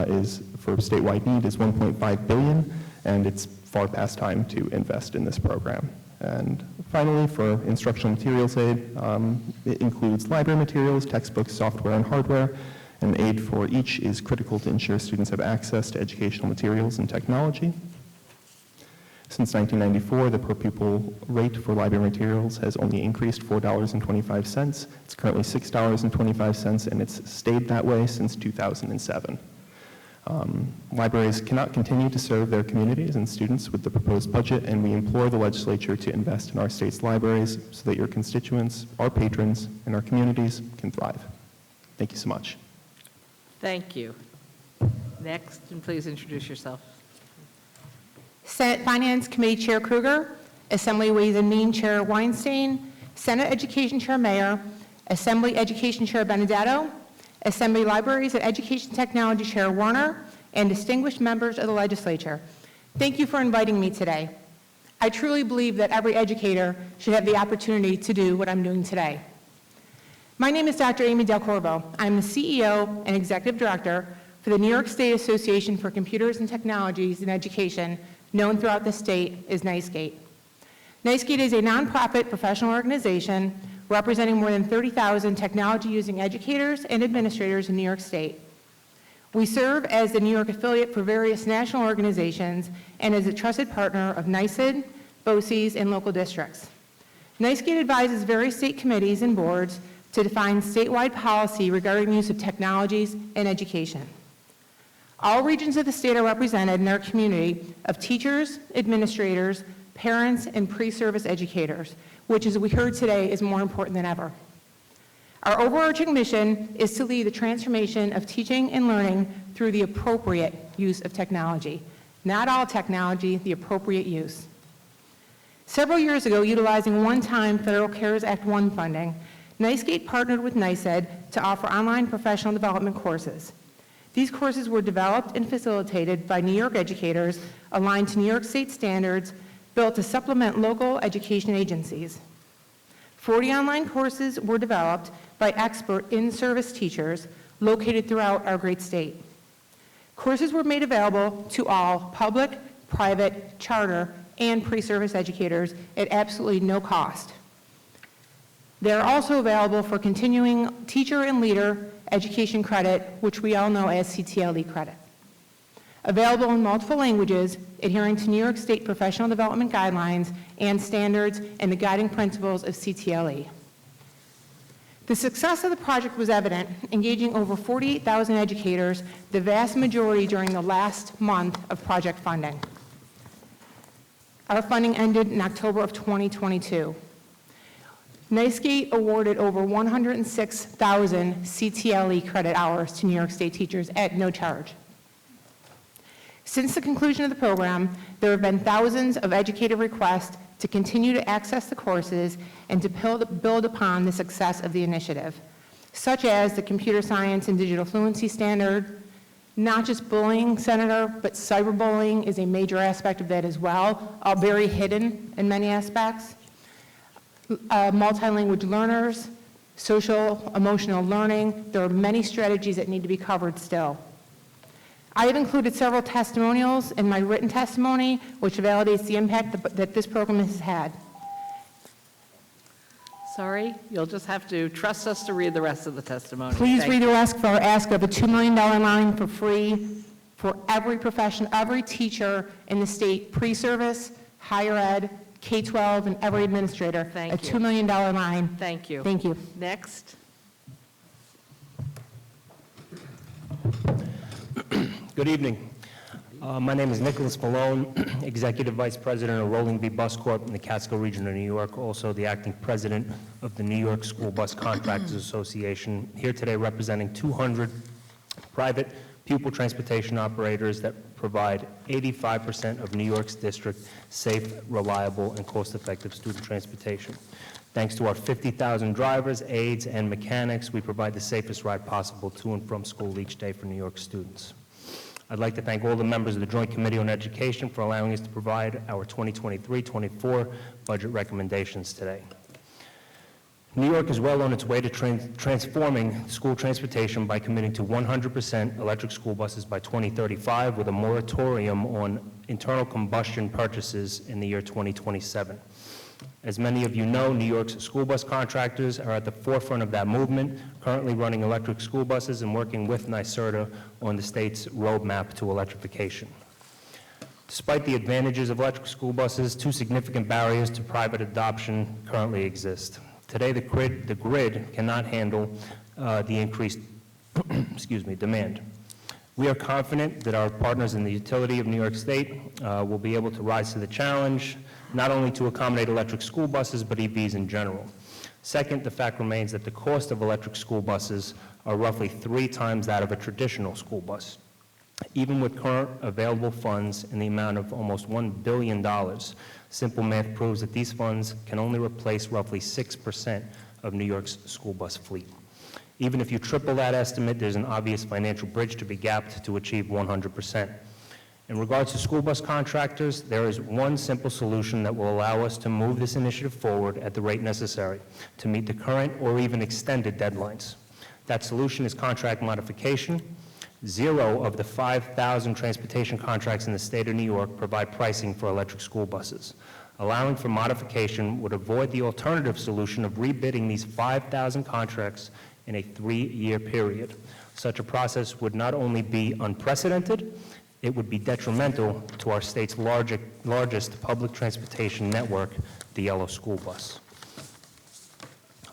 is for statewide need is $1.5 billion, and it's far past time to invest in this program. And finally, for instructional materials aid, it includes library materials, textbooks, software, and hardware. And aid for each is critical to ensure students have access to educational materials and technology. Since 1994, the per pupil rate for library materials has only increased $4.25. It's currently $6.25, and it's stayed that way since 2007. Libraries cannot continue to serve their communities and students with the proposed budget, and we implore the legislature to invest in our state's libraries so that your constituents, our patrons, and our communities can thrive. Thank you so much. Thank you. Next, and please introduce yourself. Senate Finance Committee Chair Kruger, Assembly Ways and Means Chair Weinstein, Senate Education Chair Mayer, Assembly Education Chair Benedetto, Assembly Libraries and Education Technology Chair Warner, and distinguished members of the legislature. Thank you for inviting me today. I truly believe that every educator should have the opportunity to do what I'm doing today. My name is Dr. Amy Del Corvo. I'm the CEO and Executive Director for the New York State Association for Computers and Technologies in Education, known throughout the state as NYSCATE. NYSCATE is a nonprofit professional organization representing more than 30,000 technology-using educators and administrators in New York State. We serve as the New York affiliate for various national organizations and as a trusted partner of NYSED, BOCES, and local districts. NYSCATE advises various state committees and boards to define statewide policy regarding the use of technologies in education. All regions of the state are represented in their community of teachers, administrators, parents, and pre-service educators, which, as we heard today, is more important than ever. Our overarching mission is to lead the transformation of teaching and learning through the appropriate use of technology. Not all technology, the appropriate use. Several years ago, utilizing one-time Federal CARES Act 1 funding, NYSCATE partnered with NYSED to offer online professional development courses. These courses were developed and facilitated by New York educators aligned to New York State standards built to supplement local education agencies. 40 online courses were developed by expert in-service teachers located throughout our great state. Courses were made available to all public, private, charter, and pre-service educators at absolutely no cost. They are also available for continuing teacher and leader education credit, which we all know as CTLE credit. Available in multiple languages, adhering to New York State professional development guidelines and standards and the guiding principles of CTLE. The success of the project was evident, engaging over 48,000 educators, the vast majority during the last month of project funding. Our funding ended in October of 2022. NYSCATE awarded over 106,000 CTLE credit hours to New York State teachers at no charge. Since the conclusion of the program, there have been thousands of educator requests to continue to access the courses and to build upon the success of the initiative, such as the Computer Science and Digital Fluency Standard. Not just bullying, Senator, but cyberbullying is a major aspect of that as well, very hidden in many aspects. Multilanguage learners, social emotional learning. There are many strategies that need to be covered still. I have included several testimonials in my written testimony, which validates the impact that this program has had. Sorry, you'll just have to trust us to read the rest of the testimony. Please Thank read you. the ask of a $2 million line for free for every profession, every teacher in the state, pre-service, higher ed, K-12, and every administrator. Thank a $2 million line. Thank you. Thank you. Next. Good evening. My name is Nicholas Malone, Executive Vice President of Rolling B Bus Corp in the Catskill region of New York, also the acting president of the New York School Bus Contractors Association, here today representing 200 private pupil transportation operators that provide 85% of New York's district safe, reliable, and cost-effective student transportation. Thanks to our 50,000 drivers, aides, and mechanics, we provide the safest ride possible to and from school each day for New York students. I'd like to thank all the members of the Joint Committee on Education for allowing us to provide our 2023-24 budget recommendations today. New York is well on its way to transforming school transportation by committing to 100% electric school buses by 2035 with a moratorium on internal combustion purchases in the year 2027. As many of you know, New York's school bus contractors are at the forefront of that movement, currently running electric school buses and working with NYSERDA on the state's roadmap to electrification. Despite the advantages of electric school buses, two significant barriers to private adoption currently exist. Today, the grid cannot handle the increased demand. We are confident that our partners in the utility of New York State will be able to rise to the challenge, not only to accommodate electric school buses, but EVs in general. Second, the fact remains that the cost of electric school buses are roughly 3 times that of a traditional school bus. Even with current available funds in the amount of almost $1 billion, simple math proves that these funds can only replace roughly 6% of New York's school bus fleet. Even if you triple that estimate, there's an obvious financial bridge to be gapped to achieve 100%. In regards to school bus contractors, there is one simple solution that will allow us to move this initiative forward at the rate necessary to meet the current or even extended deadlines. That solution is contract modification. 0 of the 5,000 transportation contracts in the state of New York provide pricing for electric school buses. Allowing for modification would avoid the alternative solution of rebidding these 5,000 contracts in a 3-year period. Such a process would not only be unprecedented, it would be detrimental to our state's largest public transportation network, the Yellow School Bus.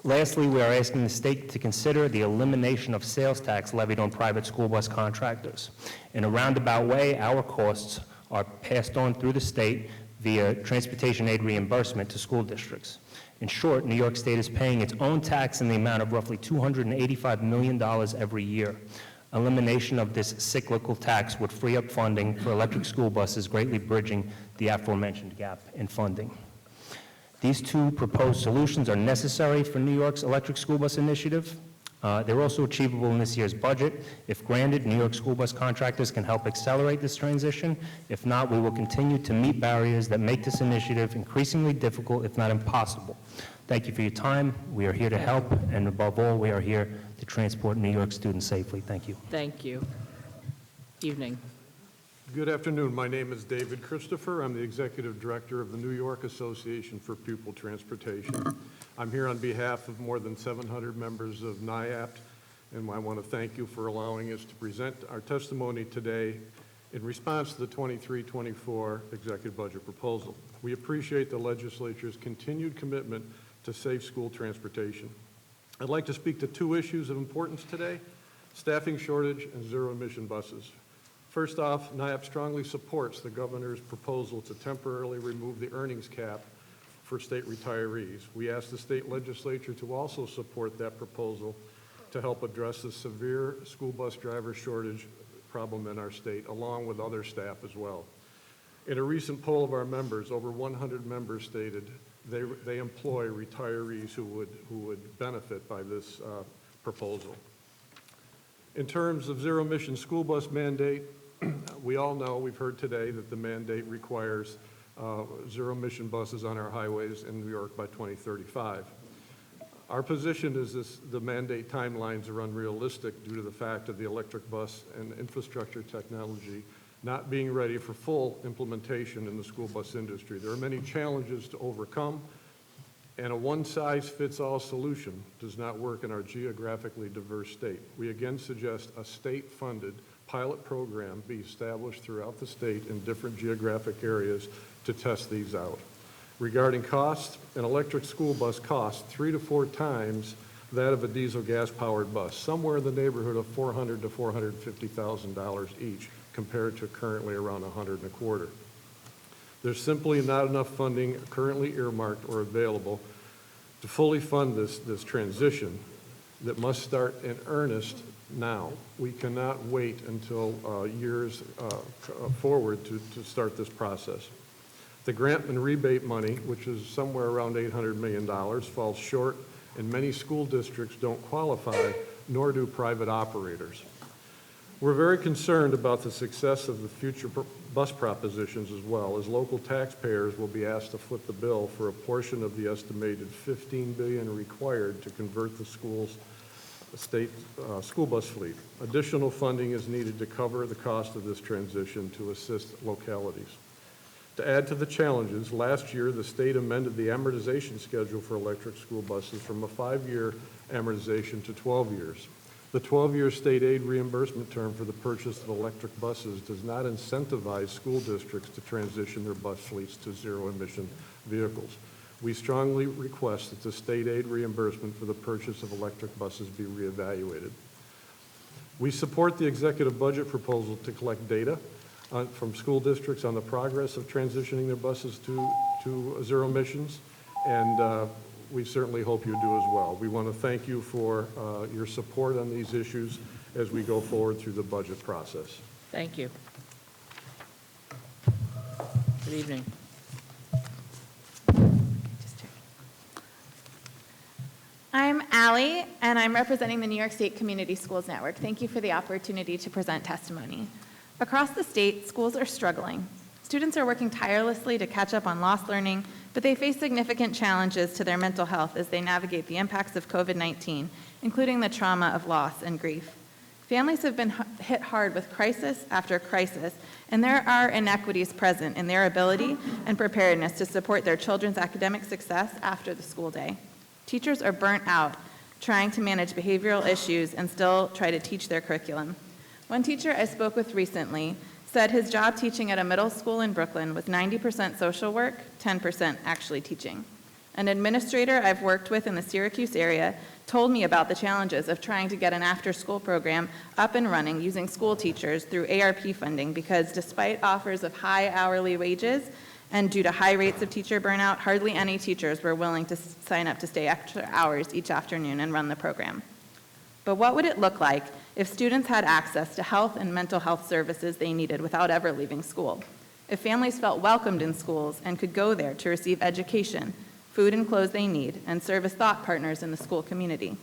Lastly, we are asking the state to consider the elimination of sales tax levied on private school bus contractors. In a roundabout way, our costs are passed on through the state via transportation aid reimbursement to school districts. In short, New York State is paying its own tax in the amount of roughly $285 million every year. Elimination of this cyclical tax would free up funding for electric school buses, greatly bridging the aforementioned gap in funding. These two proposed solutions are necessary for New York's electric school bus initiative. They're also achievable in this year's budget. If granted, New York school bus contractors can help accelerate this transition. If not, we will continue to meet barriers that make this initiative increasingly difficult, if not impossible. Thank you for your time. We are here to help, and above all, we are here to transport New York students safely. Thank you. Thank you. Evening. Good afternoon. My name is David Christopher. I'm the Executive Director of the New York Association for Pupil Transportation. I'm here on behalf of more than 700 members of NIAPT, and I want to thank you for allowing us to present our testimony today in response to the 23-24 executive budget proposal. We appreciate the legislature's continued commitment to safe school transportation. I'd like to speak to 2 issues of importance today: staffing shortage and zero-emission buses. First off, NIAPT strongly supports the governor's proposal to temporarily remove the earnings cap for state retirees. We ask the state legislature to also support that proposal to help address the severe school bus driver shortage problem in our state, along with other staff as well. In a recent poll of our members, over 100 members stated they employ retirees who would benefit by this proposal. In terms of zero-emission school bus mandate, we all know, we've heard today, that the mandate requires zero-emission buses on our highways in New York by 2035. Our position is the mandate timelines are unrealistic due to the fact of the electric bus and infrastructure technology not being ready for full implementation in the school bus industry. There are many challenges to overcome, and a one-size-fits-all solution does not work in our geographically diverse state. We again suggest a state-funded pilot program be established throughout the state in different geographic areas to test these out. Regarding costs, an electric school bus costs 3 to 4 times that of a diesel gas-powered bus, somewhere in the neighborhood of $400,000 to $450,000 each, compared to currently around $125,000. There's simply not enough funding currently earmarked or available to fully fund this transition. that must start in earnest now. We cannot wait until years forward to start this process. The grant and rebate money, which is somewhere around $800 million, falls short, and many school districts don't qualify, nor do private operators. We're very concerned about the success of the future bus propositions as well, as local taxpayers will be asked to foot the bill for a portion of the estimated $15 billion required to convert the state school bus fleet. Additional funding is needed to cover the cost of this transition to assist localities. To add to the challenges, last year the state amended the amortization schedule for electric school buses from a 5-year amortization to 12 years. The 12-year state aid reimbursement term for the purchase of electric buses does not incentivize school districts to transition their bus fleets to zero-emission vehicles. We strongly request that the state aid reimbursement for the purchase of electric buses be reevaluated. We support the executive budget proposal to collect data from school districts on the progress of transitioning their buses to zero emissions, and we certainly hope you do as well. We want to thank you for your support on these issues as we go forward through the budget process. Thank you. Good evening. I'm Allie, and I'm representing the New York State Community Schools Network. Thank you for the opportunity to present testimony. Across the state, schools are struggling. Students are working tirelessly to catch up on lost learning, but they face significant challenges to their mental health as they navigate the impacts of COVID-19, including the trauma of loss and grief. Families have been hit hard with crisis after crisis, and there are inequities present in their ability and preparedness to support their children's academic success after the school day. Teachers are burnt out trying to manage behavioral issues and still try to teach their curriculum. One teacher I spoke with recently said his job teaching at a middle school in Brooklyn was 90% social work, 10% actually teaching. An administrator I've worked with in the Syracuse area told me about the challenges of trying to get an after-school program up and running using school teachers through ARP funding because despite offers of high hourly wages and due to high rates of teacher burnout, hardly any teachers were willing to sign up to stay extra hours each afternoon and run the program. But what would it look like if students had access to health and mental health services they needed without ever leaving school? If families felt welcomed in schools and could go there to receive education, food and clothes they need, and serve as thought partners in the school community?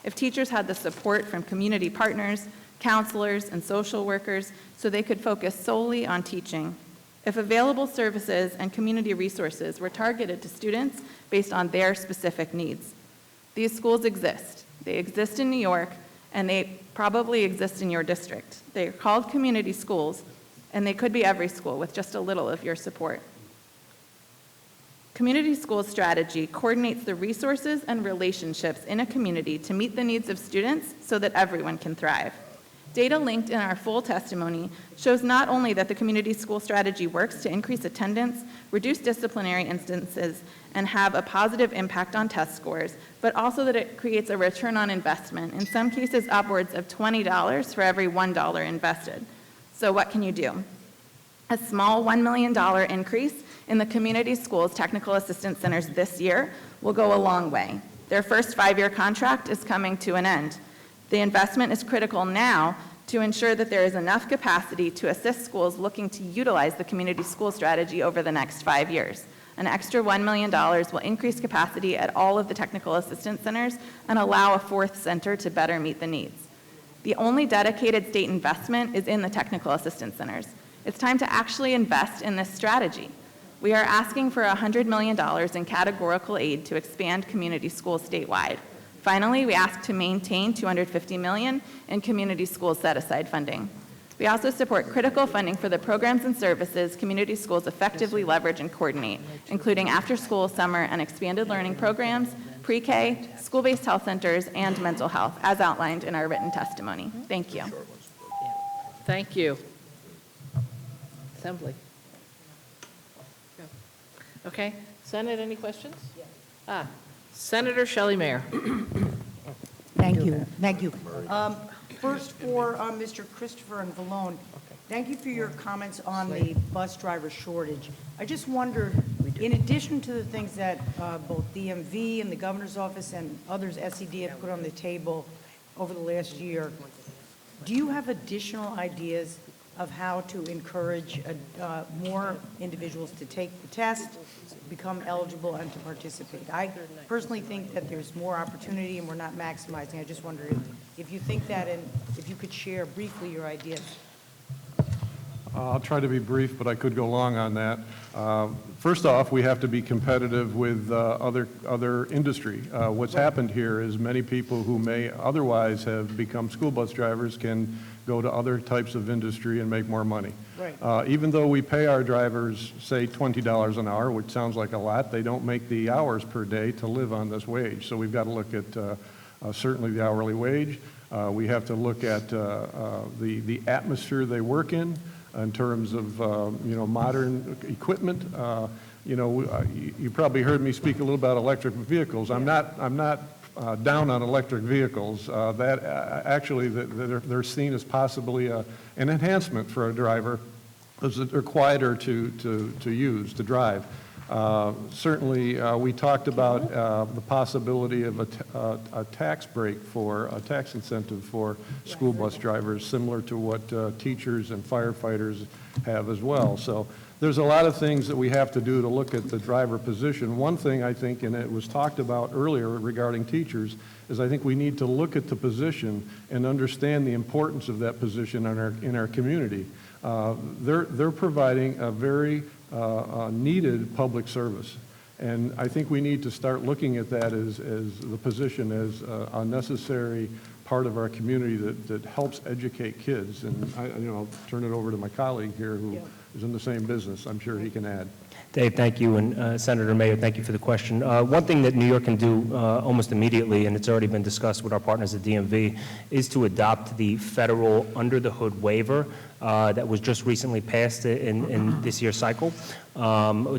If teachers had the support from community partners, counselors, and social workers so they could focus solely on teaching? If available services and community resources were targeted to students based on their specific needs? These schools exist. They exist in New York, and they probably exist in your district. They are called community schools, and they could be every school with just a little of your support. Community Schools Strategy coordinates the resources and relationships in a community to meet the needs of students so that everyone can thrive. Data linked in our full testimony shows not only that the Community School Strategy works to increase attendance, reduce disciplinary instances, and have a positive impact on test scores, but also that it creates a return on investment, in some cases upwards of $20 for every $1 invested. So what can you do? A small $1 million increase in the community schools' technical assistance centers this year will go a long way. Their first 5-year contract is coming to an end. The investment is critical now to ensure that there is enough capacity to assist schools looking to utilize the community school strategy over the next 5 years. An extra $1 million will increase capacity at all of the technical assistance centers and allow a 4th center to better meet the needs. The only dedicated state investment is in the technical assistance centers. It's time to actually invest in this strategy. We are asking for $100 million in categorical aid to expand community schools statewide. Finally, we ask to maintain $250 million in community schools set-aside funding. We also support critical funding for the programs and services community schools effectively leverage and coordinate, including after-school, summer, and expanded learning programs, pre-K, school-based health centers, and mental health, as outlined in our written testimony. Thank you. Thank you. Assembly. Okay. Senate, any questions? Yes. Senator Shelley Mayer. Thank you. Thank you. First for Mr. Christopher and Vallone, thank you for your comments on the bus driver shortage. I just wondered, In addition to the things that both DMV and the governor's office and others, SED, have put on the table over the last year, do you have additional ideas of how to encourage more individuals to take the test, become eligible, and to participate? I personally think that there's more opportunity and we're not maximizing. I just wonder if you think that, and if you could share briefly your ideas. I'll try to be brief, but I could go long on that. First off, we have to be competitive with other industry. What's happened here is many people who may otherwise have become school bus drivers can go to other types of industry and make more money. Right. Even though we pay our drivers, say, $20 an hour, which sounds like a lot, they don't make the hours per day to live on this wage. So we've got to look at certainly the hourly wage. We have to look at the atmosphere they work in terms of modern equipment. You probably heard me speak a little about electric vehicles. I'm not down on electric vehicles. That actually they're seen as possibly an enhancement for a driver, because they're quieter to drive. Certainly, we talked about the possibility of a tax break a tax incentive for school bus drivers, similar to what teachers and firefighters have as well. So there's a lot of things that we have to do to look at the driver position. One thing I think, and it was talked about earlier regarding teachers, is I think we need to look at the position and understand the importance of that position in our community. They're providing a very needed public service. And I think we need to start looking at that as the position as a necessary part of our community that helps educate kids. And I'll turn it over to my colleague here who is in the same business. I'm sure he can add. Dave, thank you, and Senator Mayo, thank you for the question. One thing that New York can do almost immediately, and it's already been discussed with our partners at DMV, is to adopt the federal under-the-hood waiver that was just recently passed in this year's cycle.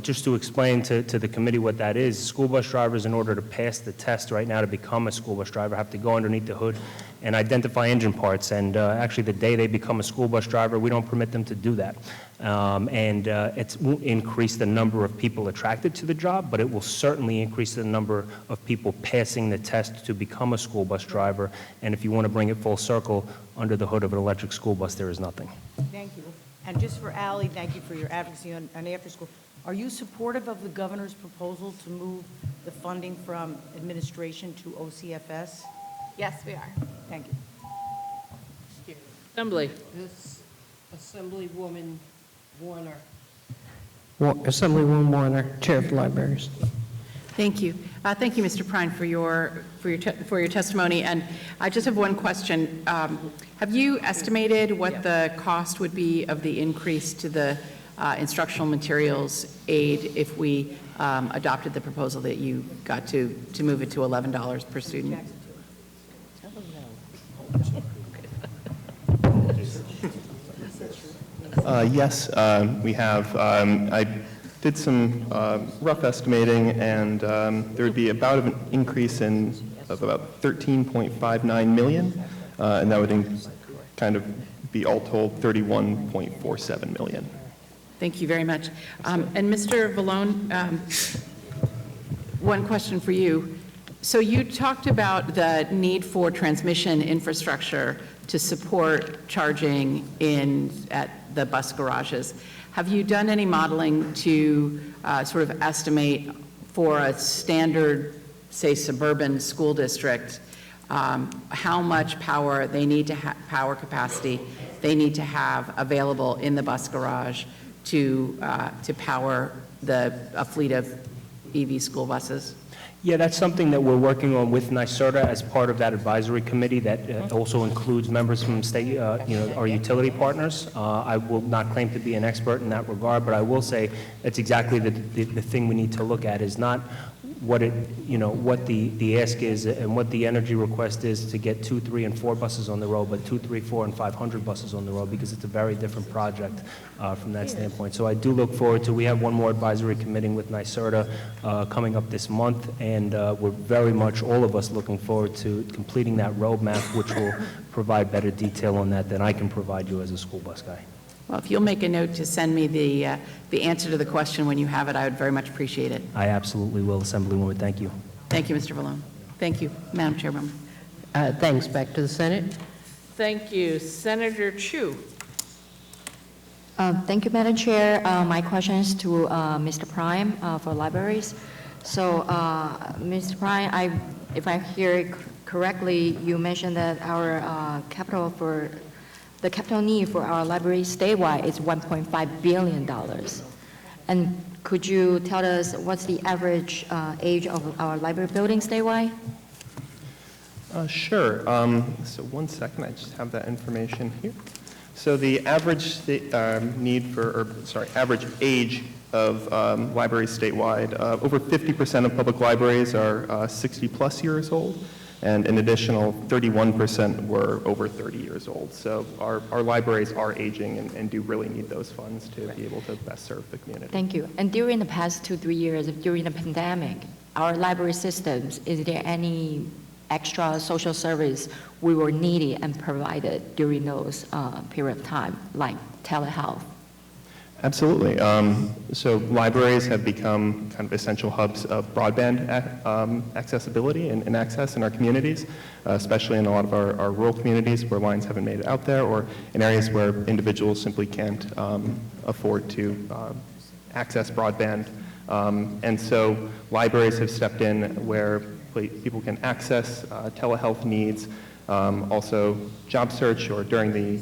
Just to explain to the committee what that is, school bus drivers, in order to pass the test right now to become a school bus driver, have to go underneath the hood and identify engine parts. And actually, the day they become a school bus driver, we don't permit them to do that. It won't increase the number of people attracted to the job, but it will certainly increase the number of people passing the test to become a school bus driver. And if you want to bring it full circle, under the hood of an electric school bus, there is nothing. Thank you. And just for Ally, thank you for your advocacy on after school. Are you supportive of the governor's proposal to move the funding from administration to OCFS? Yes, we are. Thank you. Assembly. Assemblywoman Warner. Assemblywoman Warner, Chair of the Libraries. Thank you. Thank you, Mr. Prine, for your testimony. And I just have one question. Have you estimated what the cost would be of the increase to the instructional materials aid if we adopted the proposal that you got to move it to $11 per student? Yes, we have. I did some rough estimating, and there would be about an increase of about $13.59 million, and that would kind of be all told $31.47 million. Thank you very much. And Mr. Vallone, one question for you. So you talked about the need for transmission infrastructure to support charging at the bus garages. Have you done any modeling to sort of estimate for a standard, say, suburban school district, how much power they need to have, power capacity they need to have available in the bus garage to power a fleet of EV school buses? Yeah, that's something that we're working on with NYSERDA as part of that advisory committee that also includes members from state, our utility partners. I will not claim to be an expert in that regard, but I will say that's exactly the thing we need to look at is not what what the ask is and what the energy request is to get 2, 3, and 4 buses on the road, but 2, 3, 4, and 500 buses on the road, because it's a very different project from that standpoint. So I do look forward to, we have one more advisory committee with NYSERDA coming up this month, and we're very much, all of us, looking forward to completing that roadmap, which will provide better detail on that than I can provide you as a school bus guy. Well, if you'll make a note to send me the answer to the question when you have it, I would very much appreciate it. I absolutely will, Assemblywoman. Thank you. Thank you, Mr. Vallone. Thank you, Madam Chairwoman. Thanks. Back to the Senate. Thank you. Senator Chu. Thank you, Madam Chair. My question is to Mr. Prime for libraries. So, Mr. Prime, if I hear it correctly, you mentioned that our the capital need for our library statewide is $1.5 billion. And could you tell us what's the average age of our library building statewide? Sure. So one second, I just have that information here. So the average average age of libraries statewide, over 50% of public libraries are 60-plus years old, and an additional 31% were over 30 years old. So our libraries are aging and do really need those funds to be able to best serve the community. Thank you. And during the past 2-3 years, during the pandemic, our library systems, is there any extra social service we were needed and provided during those period of time, like telehealth? Absolutely. So libraries have become kind of essential hubs of broadband accessibility and access in our communities, especially in a lot of our rural communities where lines haven't made it out there, or in areas where individuals simply can't afford to access broadband. And so libraries have stepped in where people can access telehealth needs, also job search, or during the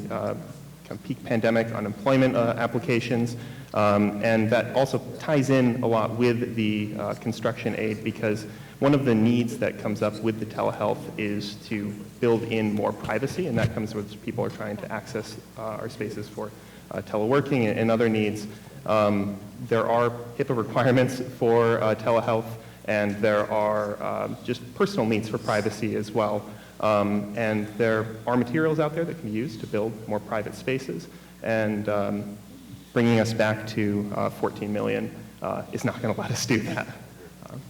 kind of peak pandemic unemployment applications, and that also ties in a lot with the construction aid, because one of the needs that comes up with the telehealth is to build in more privacy, and that comes with people are trying to access our spaces for teleworking and other needs. There are HIPAA requirements for telehealth, and there are just personal needs for privacy as well. And there are materials out there that can be used to build more private spaces, and bringing us back to 14 million is not going to let us do that.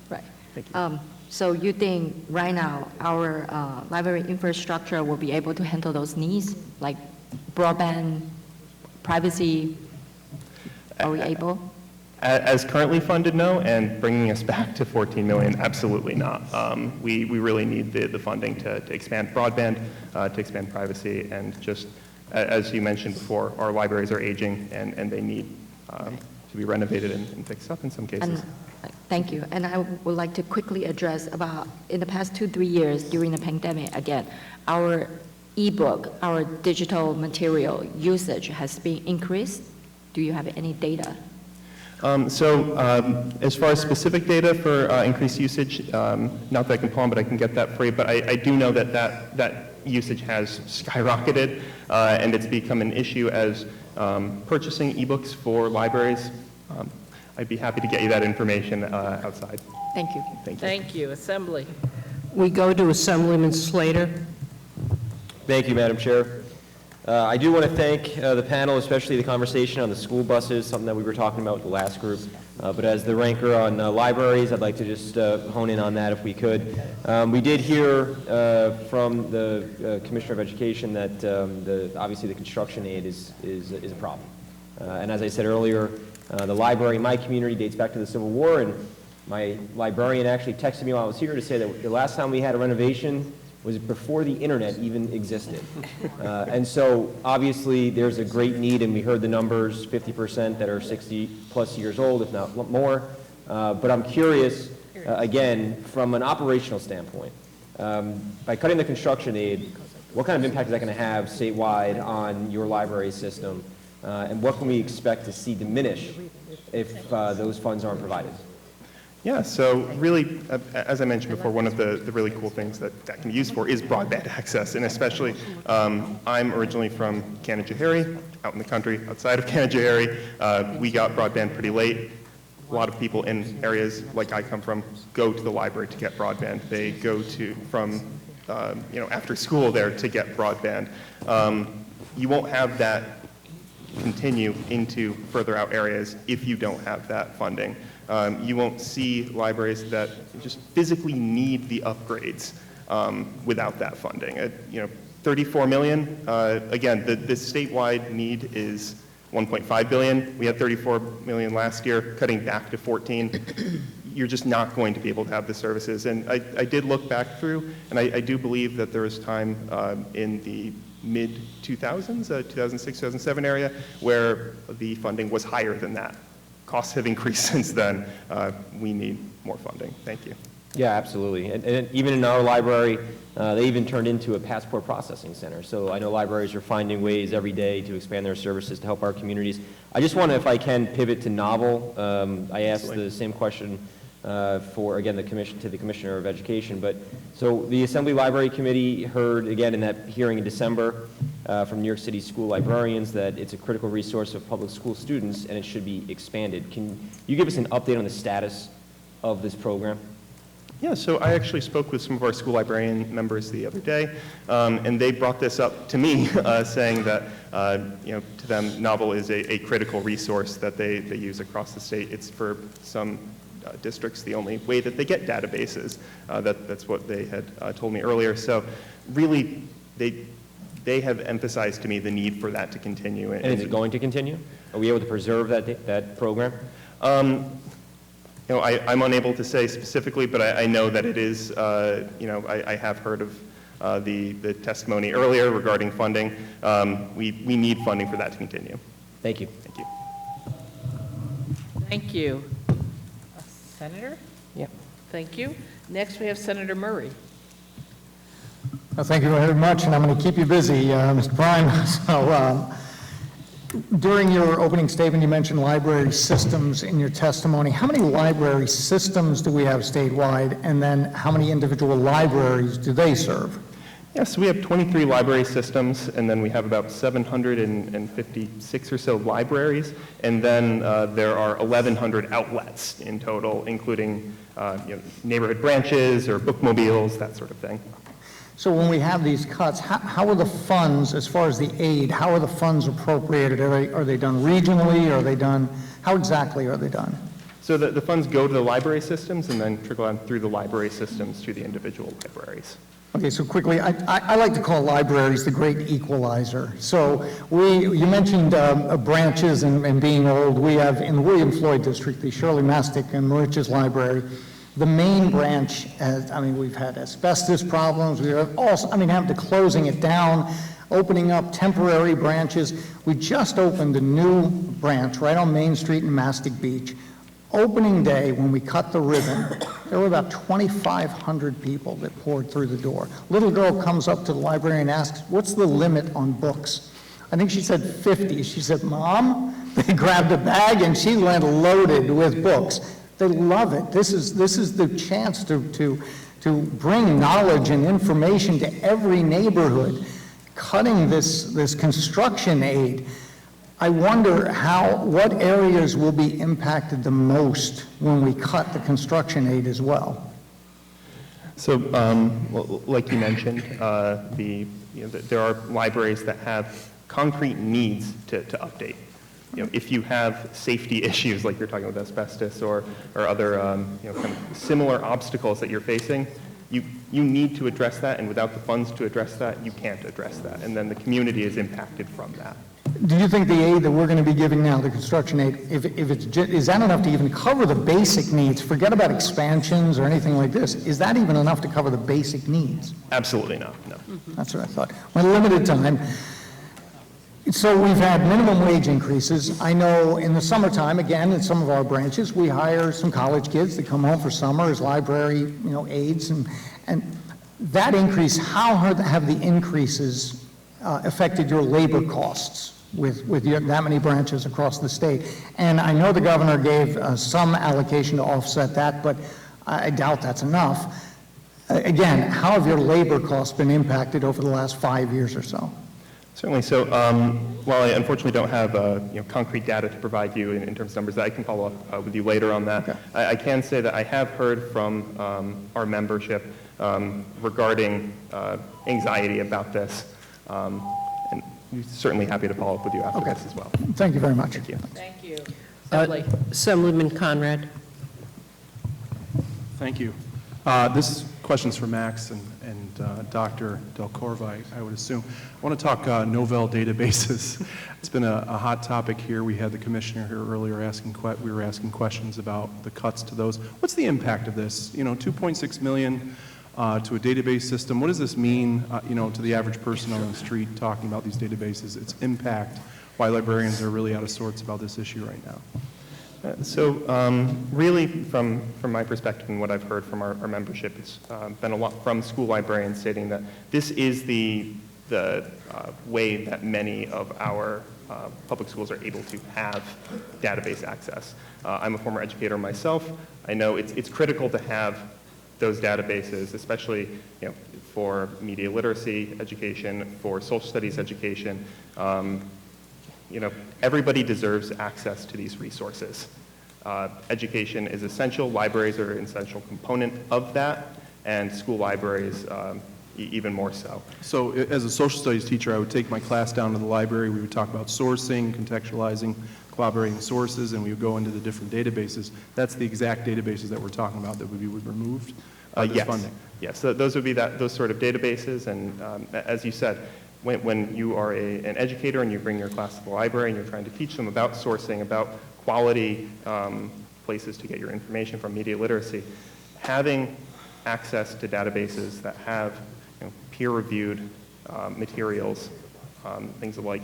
Right. Thank you. So you think right now our library infrastructure will be able to handle those needs, like broadband, privacy? Are we able? As currently funded, no, and bringing us back to 14 million, absolutely not. We really need the funding to expand broadband, to expand privacy, and just, as you mentioned before, our libraries are aging and they need to be renovated and fixed up in some cases. Thank you. And I would like to quickly address about, in the past 2-3 years during the pandemic, again, our ebook, our digital material usage has been increased. Do you have any data? As far as specific data for increased usage, not that I can pull on, but I can get that for you. But I do know that usage has skyrocketed, and it's become an issue as purchasing ebooks for libraries. I'd be happy to get you that information outside. Thank you. Thank you. Thank you. Assembly. We go to Assemblyman Slater. Thank you, Madam Chair. I do want to thank the panel, especially the conversation on the school buses, something that we were talking about with the last group. But as the ranker on libraries, I'd like to just hone in on that if we could. We did hear from the Commissioner of Education that obviously the construction aid is a problem. And as I said earlier, the library in my community dates back to the Civil War, and my librarian actually texted me while I was here to say that the last time we had a renovation was before the internet even existed. And so obviously there's a great need, and we heard the numbers, 50% that are 60 plus years old, if not more. But I'm curious, again, from an operational standpoint, by cutting the construction aid, what kind of impact is that going to have statewide on your library system? And what can we expect to see diminish if those funds aren't provided? Yeah, so really, as I mentioned before, one of the really cool things that can be used for is broadband access, and especially, I'm originally from Canajoharie, out in the country, outside of Canajoharie. We got broadband pretty late. A lot of people in areas like I come from go to the library to get broadband. They go from after school there to get broadband. You won't have that continue into further out areas if you don't have that funding. You won't see libraries that just physically need the upgrades without that funding. 34 million, again, the statewide need is 1.5 billion. We had 34 million last year, cutting back to 14. You're just not going to be able to have the services. And I did look back through, and I do believe that there was time in the mid-2000s, 2006, 2007 area, where the funding was higher than that. Costs have increased since then. We need more funding. Thank you. Yeah, absolutely. And even in our library, they even turned into a passport processing center. So I know libraries are finding ways every day to expand their services to help our communities. I just want to, if I can, pivot to novel. I asked the same question for, again, to the Commissioner of Education. But so the Assembly Library Committee heard, again, in that hearing in December from New York City school librarians that it's a critical resource of public school students and it should be expanded. Can you give us an update on the status of this program? Yeah, so I actually spoke with some of our school librarian members the other day, and they brought this up to me, saying that, to them, Novel is a critical resource that they use across the state. It's for some districts the only way that they get databases. That's what they had told me earlier. So really, they have emphasized to me the need for that to continue. And is it going to continue? Are we able to preserve that program? I'm unable to say specifically, but I know that it is, I have heard of the testimony earlier regarding funding. We need funding for that to continue. Thank you. Thank you. Thank you. Senator? Yep. Thank you. Next, we have Senator Murray. Well, thank you very much, and I'm going to keep you busy, Mr. Prime. So, during your opening statement, you mentioned library systems in your testimony. How many library systems do we have statewide, and then how many individual libraries do they serve? Yes, we have 23 library systems, and then we have about 756 or so libraries, and then there are 1,100 outlets in total, including neighborhood branches or bookmobiles, that sort of thing. So when we have these cuts, how are the funds, as far as the aid, how are the funds appropriated? Are they done regionally? Are they done, how exactly are they done? So the funds go to the library systems and then trickle down through the library systems to the individual libraries. Okay, so quickly, I like to call libraries the great equalizer. So you mentioned branches and being old. We have in the William Floyd District, the Shirley Mastic and Mauritius Library. The main branch, we've had asbestos problems. We have also, having to closing it down, opening up temporary branches. We just opened a new branch right on Main Street in Mastic Beach. Opening day, when we cut the ribbon, there were about 2,500 people that poured through the door. Little girl comes up to the librarian and asks, "What's the limit on books?" I think she said 50. She said, "Mom," they grabbed a bag and she went loaded with books. They love it. This is the chance to bring knowledge and information to every neighborhood. Cutting this construction aid, I wonder what areas will be impacted the most when we cut the construction aid as well. So, like you mentioned, there are libraries that have concrete needs to update. If you have safety issues, like you're talking about asbestos or other kind of similar obstacles that you're facing, you need to address that, and without the funds to address that, you can't address that, and then the community is impacted from that. Do you think the aid that we're going to be giving now, the construction aid, is that enough to even cover the basic needs? Forget about expansions or anything like this. Is that even enough to cover the basic needs? Absolutely not, no. That's what I thought. Well, limited time. So we've had minimum wage increases. I know in the summertime, again, in some of our branches, we hire some college kids to come home for summer as library, aides, and that increase, how have the increases affected your labor costs with that many branches across the state? And I know the governor gave some allocation to offset that, but I doubt that's enough. Again, how have your labor costs been impacted over the last 5 years or so? Certainly. So while I unfortunately don't have concrete data to provide you in terms of numbers, I can follow up with you later on that. Okay. I can say that I have heard from our membership regarding anxiety about this, and we're certainly happy to follow up with you after this as well. Thank you very much. Thank you. Thank you. Assemblyman Conrad. Thank you. This question's for Max, and Dr. Del Corva, I would assume. I want to talk Novell databases. It's been a hot topic here. We had the commissioner here earlier we were asking questions about the cuts to those. What's the impact of this? You know, $2.6 million to a database system. What does this mean, you know, to the average person on the street talking about these databases? Its impact, why librarians are really out of sorts about this issue right now. Really, from my perspective and what I've heard from our membership, it's been a lot from school librarians stating that this is the way that many of our public schools are able to have database access. I'm a former educator myself. I know it's critical to have those databases, especially for media literacy education, for social studies education. Everybody deserves access to these resources. Education is essential. Libraries are an essential component of that, and school libraries even more so. So as a social studies teacher, I would take my class down to the library. We would talk about sourcing, contextualizing, collaborating sources, and we would go into the different databases. That's the exact databases that we're talking about that would be removed by this funding. Yes, so those would be those sort of databases, and as you said, when you are an educator and you bring your class to the library and you're trying to teach them about sourcing, about quality places to get your information from media literacy, having access to databases that have peer-reviewed materials, things like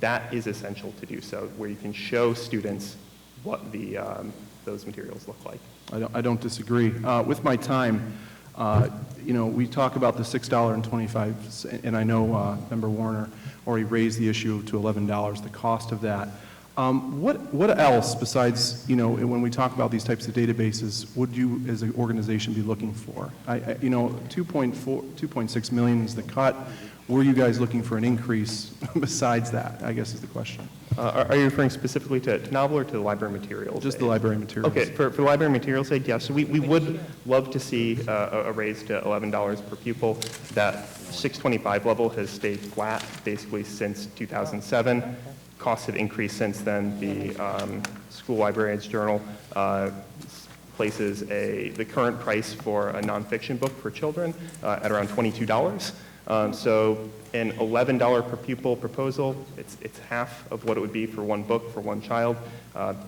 that is essential to do so, where you can show students what those materials look like. I don't disagree. With my time, we talk about the $6.25, and I know Member Warner already raised the issue to $11, the cost of that. What else besides, when we talk about these types of databases, would you as an organization be looking for? 2.6 million is the cut. Were you guys looking for an increase besides that, I guess is the question. Are you referring specifically to Novel or to the library materials? Just the library materials. Okay, for library materials aid, yes. So we would love to see a raise to $11 per pupil. That $6.25 level has stayed flat basically since 2007. Costs have increased since then. The School Librarians Journal places the current price for a nonfiction book for children at around $22. So an $11 per pupil proposal, it's half of what it would be for one book for one child.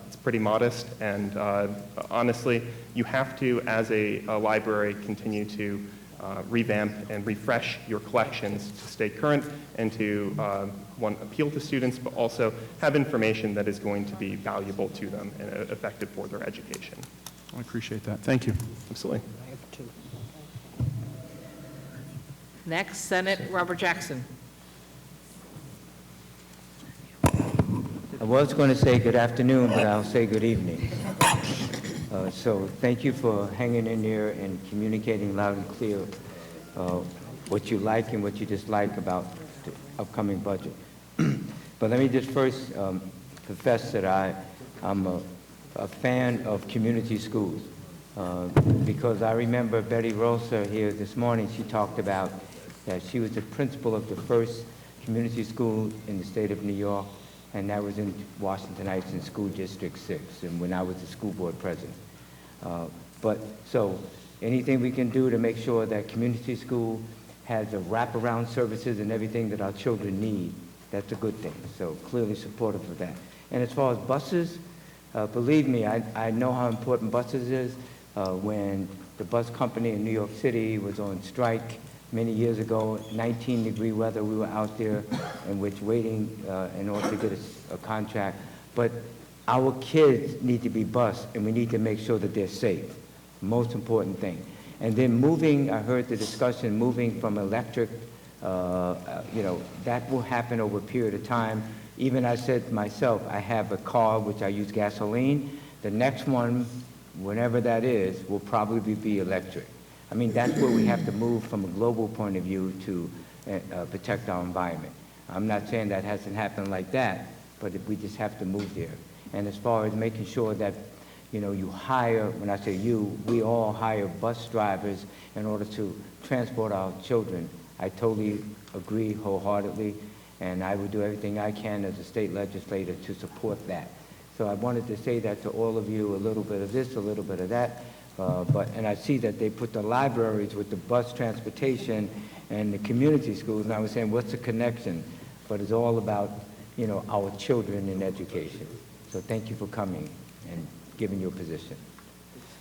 It's pretty modest, and honestly, you have to, as a library, continue to revamp and refresh your collections to stay current and to, one, appeal to students, but also have information that is going to be valuable to them and effective for their education. I appreciate that. Thank you. Absolutely. Next, Senate, Robert Jackson. I was going to say good afternoon, but I'll say good evening. So thank you for hanging in there and communicating loud and clear what you like and what you dislike about the upcoming budget. But let me just first confess that I'm a fan of community schools because I remember Betty Rosa here this morning. She talked about that she was the principal of the first community school in the state of New York, and that was in Washington Heights in School District 6, and when I was the school board president. So anything we can do to make sure that community school has the wraparound services and everything that our children need, that's a good thing. So clearly supportive of that. And as far as buses, believe me, I know how important buses is. When the bus company in New York City was on strike many years ago, 19-degree weather, we were out there and we're waiting in order to get a contract. But our kids need to be bused, and we need to make sure that they're safe. Most important thing. And then moving, I heard the discussion, moving from electric, that will happen over a period of time. Even I said myself, I have a car which I use gasoline. The next one, whenever that is, will probably be electric. I mean, that's where we have to move from a global point of view to protect our environment. I'm not saying that hasn't happened like that, but we just have to move there. And as far as making sure that, you hire, when I say you, we all hire bus drivers in order to transport our children. I totally agree wholeheartedly, and I would do everything I can as a state legislator to support that. So I wanted to say that to all of you, a little bit of this, a little bit of that. And I see that they put the libraries with the bus transportation and the community schools, and I was saying, what's the connection? But it's all about, you know, our children in education. So thank you for coming and giving your position.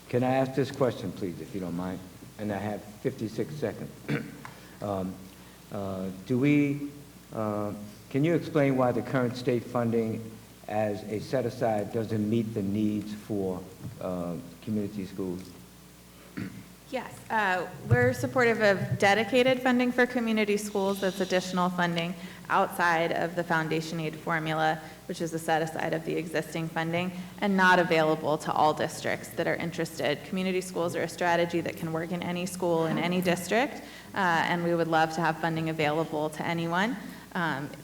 Can I ask this question, please, if you don't mind? And I have 56 seconds. Can you explain why the current state funding as a set-aside doesn't meet the needs for community schools? Yes, we're supportive of dedicated funding for community schools. That's additional funding outside of the foundation aid formula, which is a set aside of the existing funding, and not available to all districts that are interested. Community schools are a strategy that can work in any school in any district, and we would love to have funding available to anyone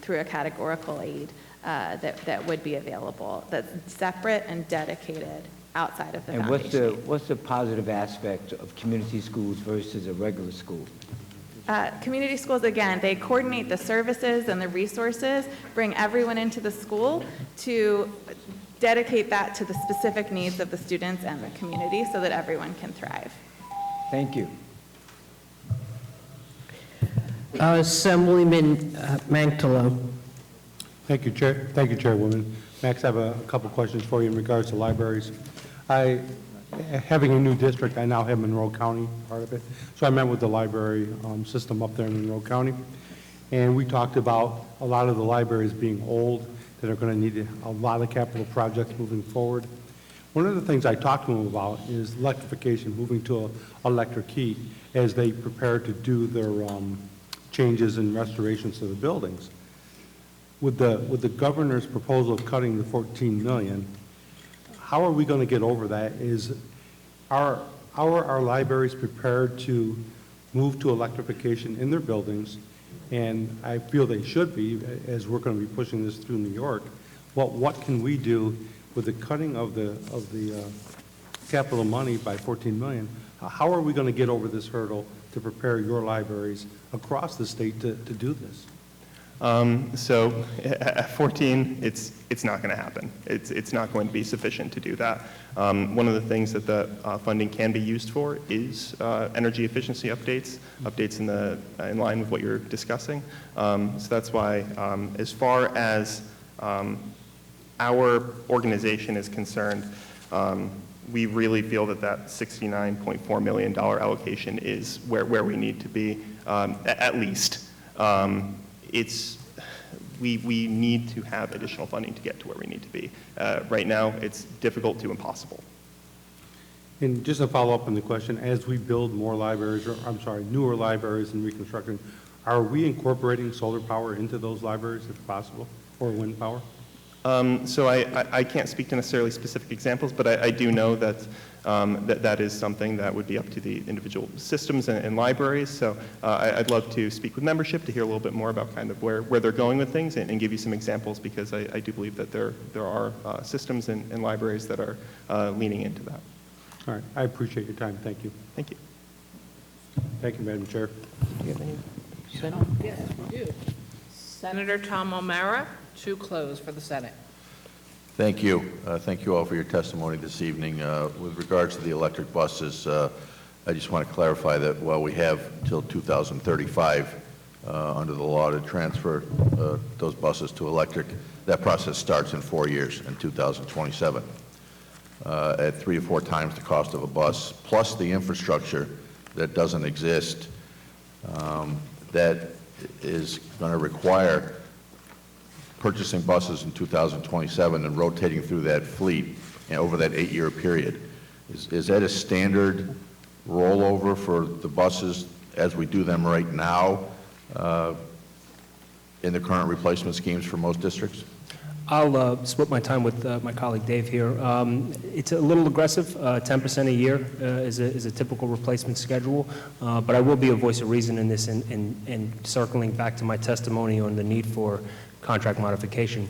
through a categorical aid that would be available, that's separate and dedicated outside of the foundation aid. And what's the positive aspect of community schools versus a regular school? Community schools, again, they coordinate the services and the resources, bring everyone into the school to dedicate that to the specific needs of the students and the community so that everyone can thrive. Thank you. Assemblyman Mantalo. Thank you, Chair. Thank you, Chairwoman. Max, I have a couple questions for you in regards to libraries. Having a new district, I now have Monroe County part of it. So I met with the library system up there in Monroe County, and we talked about a lot of the libraries being old, that are going to need a lot of capital projects moving forward. One of the things I talked to them about is electrification, moving to electric heat as they prepare to do their changes and restorations to the buildings. With the governor's proposal of cutting the $14 million, how are we going to get over that? Are our libraries prepared to move to electrification in their buildings? And I feel they should be, as we're going to be pushing this through New York. What can we do with the cutting of the capital money by $14 million? How are we going to get over this hurdle to prepare your libraries across the state to do this? So at 14, it's not going to happen. It's not going to be sufficient to do that. One of the things that the funding can be used for is energy efficiency updates in line with what you're discussing. So that's why, as far as our organization is concerned, we really feel that $69.4 million allocation is where we need to be, at least. We need to have additional funding to get to where we need to be. Right now, it's difficult to impossible. And just to follow up on the question, as we build more libraries, newer libraries and reconstruction, are we incorporating solar power into those libraries if possible, or wind power? So I can't speak to necessarily specific examples, but I do know that that is something that would be up to the individual systems and libraries. So I'd love to speak with membership to hear a little bit more about kind of where they're going with things and give you some examples, because I do believe that there are systems and libraries that are leaning into that. All right. I appreciate your time. Thank you. Thank you. Thank you, Madam Chair. Do you have any? Yes, we do. Senator Tom O'Mara to close for the Senate. Thank you. Thank you all for your testimony this evening. With regards to the electric buses, I just want to clarify that while we have until 2035 under the law to transfer those buses to electric, that process starts in 4 years, in 2027, at 3 or 4 times the cost of a bus, plus the infrastructure that doesn't exist, that is going to require purchasing buses in 2027 and rotating through that fleet over that 8-year period. Is that a standard rollover for the buses as we do them right now in the current replacement schemes for most districts? I'll split my time with my colleague Dave here. It's a little aggressive. 10% a year is a typical replacement schedule, but I will be a voice of reason in this, and circling back to my testimony on the need for contract modification.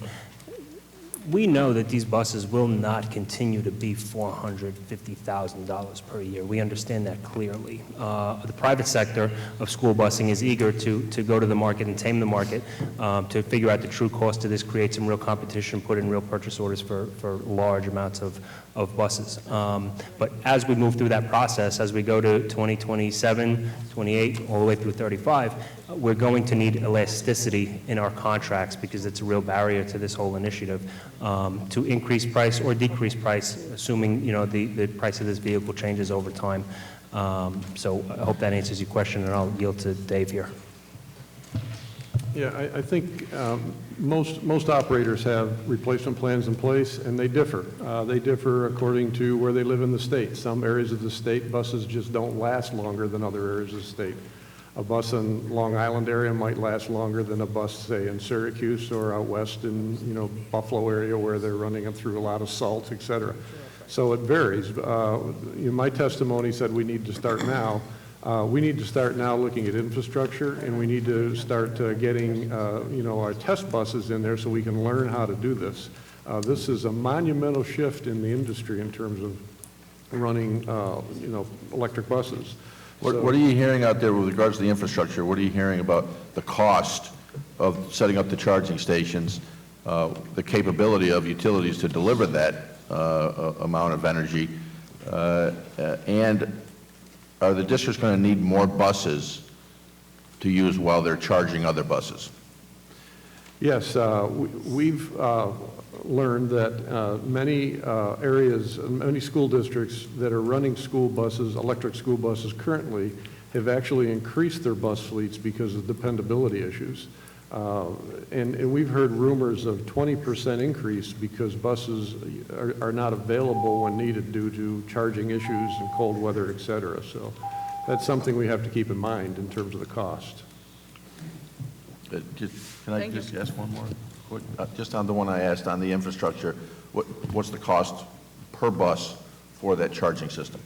We know that these buses will not continue to be $450,000 per year. We understand that clearly. The private sector of school busing is eager to go to the market and tame the market, to figure out the true cost of this, create some real competition, put in real purchase orders for large amounts of of buses. But as we move through that process, as we go to 2027, 28, all the way through 35, we're going to need elasticity in our contracts because it's a real barrier to this whole initiative to increase price or decrease price, assuming, you know, the price of this vehicle changes over time. So I hope that answers your question, and I'll yield to Dave here. Yeah, I think most operators have replacement plans in place, and they differ. They differ according to where they live in the state. Some areas of the state, buses just don't last longer than other areas of the state. A bus in Long Island area might last longer than a bus, say, in Syracuse or out west in, you know, Buffalo area where they're running them through a lot of salt, et cetera. So it varies. My testimony said we need to start now. We need to start now looking at infrastructure, and we need to start getting, you know, our test buses in there so we can learn how to do this. This is a monumental shift in the industry in terms of running, you know, electric buses. What are you hearing out there with regards to the infrastructure? What are you hearing about the cost of setting up the charging stations, the capability of utilities to deliver that amount of energy, and are the districts going to need more buses to use while they're charging other buses? Yes, we've learned that many areas, many school districts that are running school buses, electric school buses currently, have actually increased their bus fleets because of dependability issues. And we've heard rumors of 20% increase because buses are not available when needed due to charging issues and cold weather, et cetera. So that's something we have to keep in mind in terms of the cost. Can I just ask one more? Just on the one I asked on the infrastructure, what's the cost per bus for that charging system?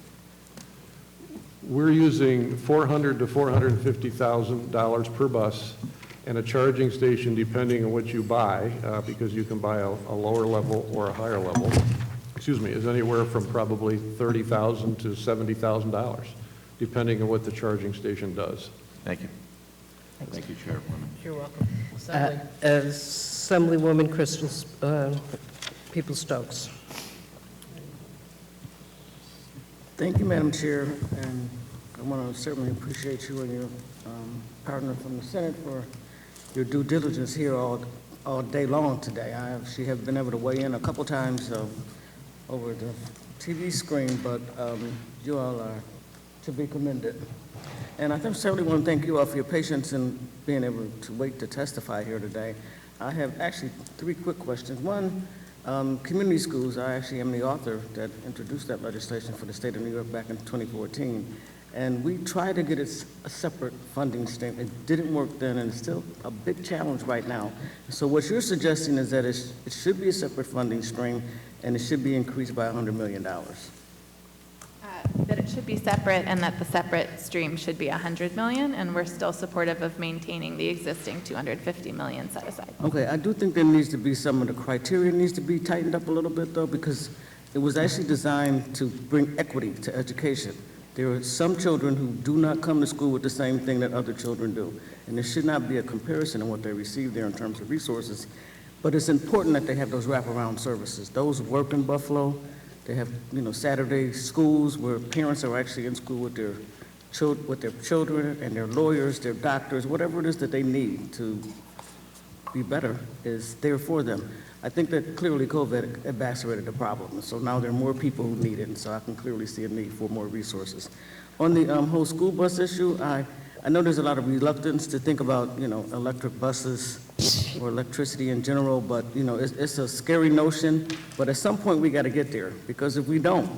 We're using $400,000 to $450,000 per bus, and a charging station, depending on what you buy, because you can buy a lower level or a higher level, is anywhere from probably $30,000 to $70,000, depending on what the charging station does. Thank you. Thank you, Chairwoman. You're welcome. Assemblywoman Crystal Peoples-Stokes. Thank you, Madam Chair, and I want to certainly appreciate you and your partner from the Senate for your due diligence here all day long today. She has been able to weigh in a couple times over the TV screen, but you all are to be commended. And I certainly want to thank you all for your patience in being able to wait to testify here today. I have actually 3 quick questions. One, community schools, I actually am the author that introduced that legislation for the state of New York back in 2014. And we tried to get a separate funding stream. It didn't work then, and it's still a big challenge right now. So what you're suggesting is that it should be a separate funding stream, and it should be increased by $100 million. That it should be separate, and that the separate stream should be $100 million, and we're still supportive of maintaining the existing $250 million set aside. Okay, I do think there needs to be some of the criteria needs to be tightened up a little bit, though, because it was actually designed to bring equity to education. There are some children who do not come to school with the same thing that other children do, and there should not be a comparison in what they receive there in terms of resources. But it's important that they have those wraparound services. Those who work in Buffalo, they have, Saturday schools where parents are actually in school with their children and their lawyers, their doctors, whatever it is that they need to be better is there for them. I think that clearly COVID exacerbated the problem. So now there are more people who need it, and so I can clearly see a need for more resources. On the whole school bus issue, I know there's a lot of reluctance to think about, electric buses or electricity in general, but, it's a scary notion. But at some point, we got to get there, because if we don't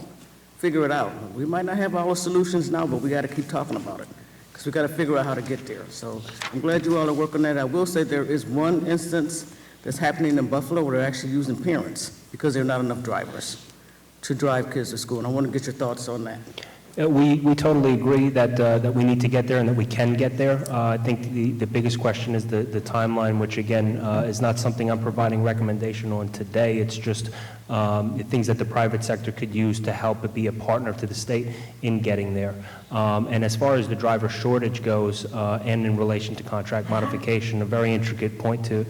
figure it out, we might not have all the solutions now, but we got to keep talking about it, because we got to figure out how to get there. So I'm glad you all are working on that. I will say there is one instance that's happening in Buffalo where they're actually using parents because there are not enough drivers to drive kids to school. And I want to get your thoughts on that. We totally agree that we need to get there and that we can get there. I think the biggest question is the timeline, which again is not something I'm providing recommendation on today. It's just things that the private sector could use to help it be a partner to the state in getting there. And as far as the driver shortage goes, and in relation to contract modification, a very intricate point to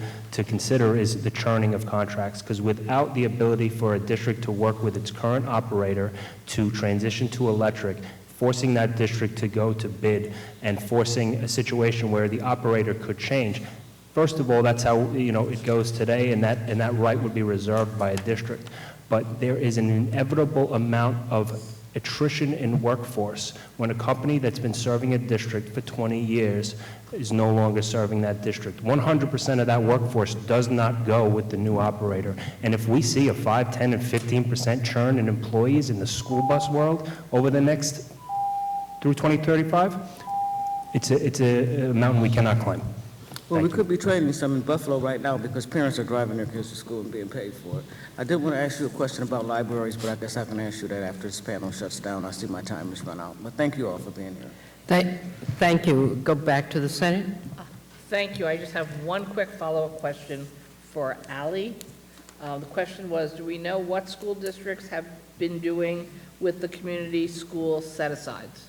consider is the churning of contracts, because without the ability for a district to work with its current operator to transition to electric, forcing that district to go to bid and forcing a situation where the operator could change. First of all, that's how it goes today, and that right would be reserved by a district. But there is an inevitable amount of attrition in workforce when a company that's been serving a district for 20 years is no longer serving that district. 100% of that workforce does not go with the new operator. And if we see a 5, 10, and 15% churn in employees in the school bus world over the next through 2035, it's a mountain we cannot climb. Well, we could be training some in Buffalo right now because parents are driving their kids to school and being paid for it. I did want to ask you a question about libraries, but I guess I can ask you that after this panel shuts down. I see my time has run out. But thank you all for being here. Thank you. Go back to the Senate. Thank you. I just have one quick follow-up question for Ally. The question was, do we know what school districts have been doing with the community school set-asides?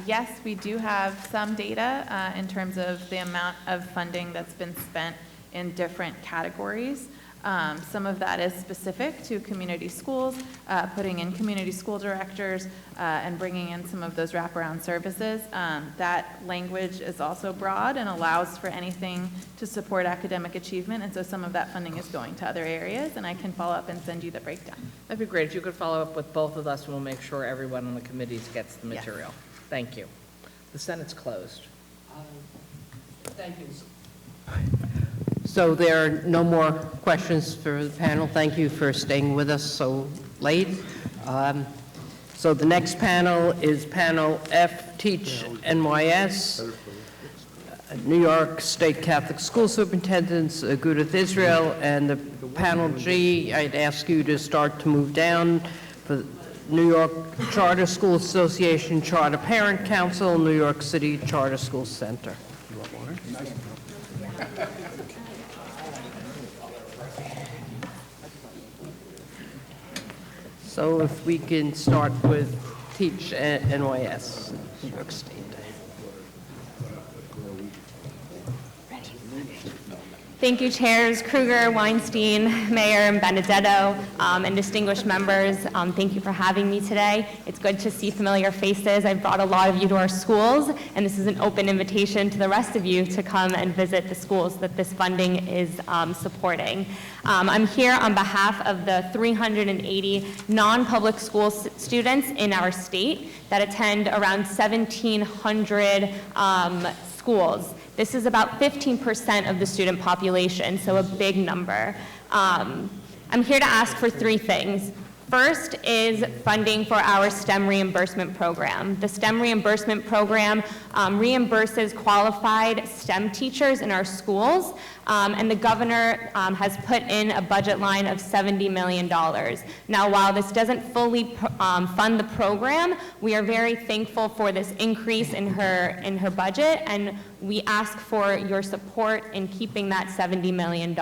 Yes, we do have some data in terms of the amount of funding that's been spent in different categories. Some of that is specific to community schools, putting in community school directors and bringing in some of those wraparound services. That language is also broad and allows for anything to support academic achievement, and so some of that funding is going to other areas, and I can follow up and send you the breakdown. That'd be great. If you could follow up with both of us, we'll make sure everyone on the committees gets the material. Thank you. The Senate's closed. Thank you. So there are no more questions for the panel. Thank you for staying with us so late. So the next panel is Panel F, Teach NYS, New York State Catholic School Superintendents, Agudath Israel, and the Panel G, I'd ask you to start to move down for New York Charter School Association, Charter Parent Council, New York City Charter School Center. You want water? So if we can start with Teach NYS, New York State. Thank you, Chairs Kruger, Weinstein, Mayor, and Benedetto, and distinguished members. Thank you for having me today. It's good to see familiar faces. I've brought a lot of you to our schools, and this is an open invitation to the rest of you to come and visit the schools that this funding is supporting. I'm here on behalf of the 380 non-public school students in our state that attend around 1,700 schools. This is about 15% of the student population, so a big number. I'm here to ask for three things. First is funding for our STEM reimbursement program. The STEM reimbursement program reimburses qualified STEM teachers in our schools, and the governor has put in a budget line of $70 million. Now, while this doesn't fully fund the program, we are very thankful for this increase in her budget, and we ask for your support in keeping that $70 million.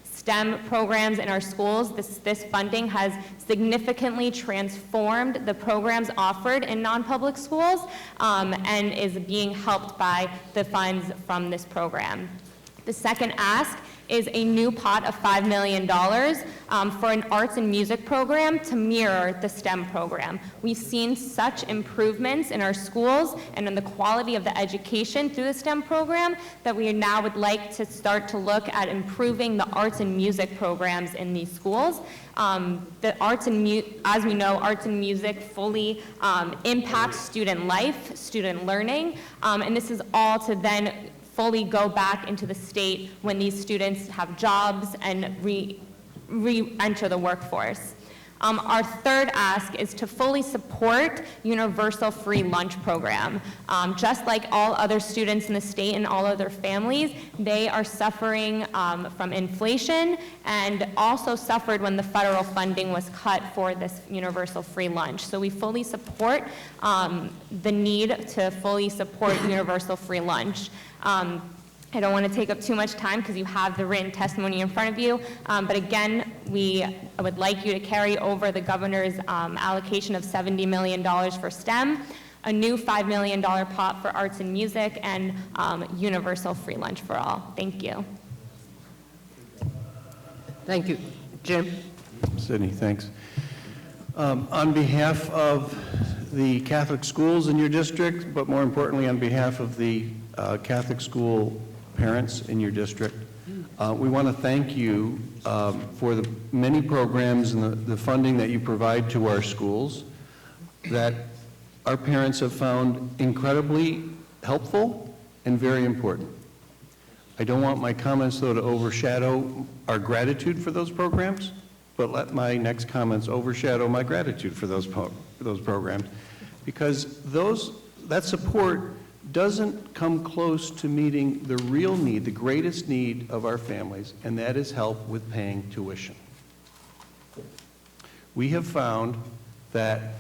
STEM programs in our schools, this funding has significantly transformed the programs offered in non-public schools and is being helped by the funds from this program. The second ask is a new pot of $5 million for an arts and music program to mirror the STEM program. We've seen such improvements in our schools and in the quality of the education through the STEM program that we now would like to start to look at improving the arts and music programs in these schools. As we know, arts and music fully impacts student life, student learning, and this is all to then fully go back into the state when these students have jobs and re-enter the workforce. Our third ask is to fully support universal free lunch program. Just like all other students in the state and all other families, they are suffering from inflation and also suffered when the federal funding was cut for this universal free lunch. So we fully support the need to fully support universal free lunch. I don't want to take up too much time because you have the written testimony in front of you, but again, We would like you to carry over the governor's allocation of $70 million for STEM, a new $5 million pot for arts and music, and universal free lunch for all. Thank you. Thank you. Jim? Sydney, thanks. On behalf of the Catholic schools in your district, but more importantly on behalf of the Catholic school parents in your district, we want to thank you for the many programs and the funding that you provide to our schools that our parents have found incredibly helpful and very important. I don't want my comments, though, to overshadow our gratitude for those programs, but let my next comments overshadow my gratitude for those programs, because that support doesn't come close to meeting the real need, the greatest need of our families, and that is help with paying tuition. We have found that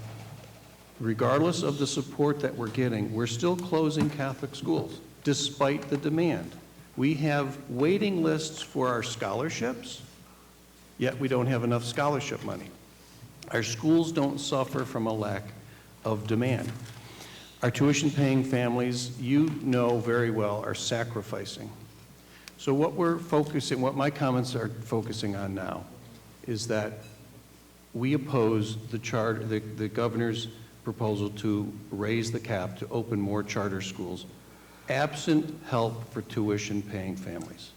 regardless of the support that we're getting, we're still closing Catholic schools, despite the demand. We have waiting lists for our scholarships, yet we don't have enough scholarship money. Our schools don't suffer from a lack of demand. Our tuition-paying families, you know very well, are sacrificing. So what my comments are focusing on now is that we oppose the governor's proposal to raise the cap to open more charter schools, absent help for tuition-paying families.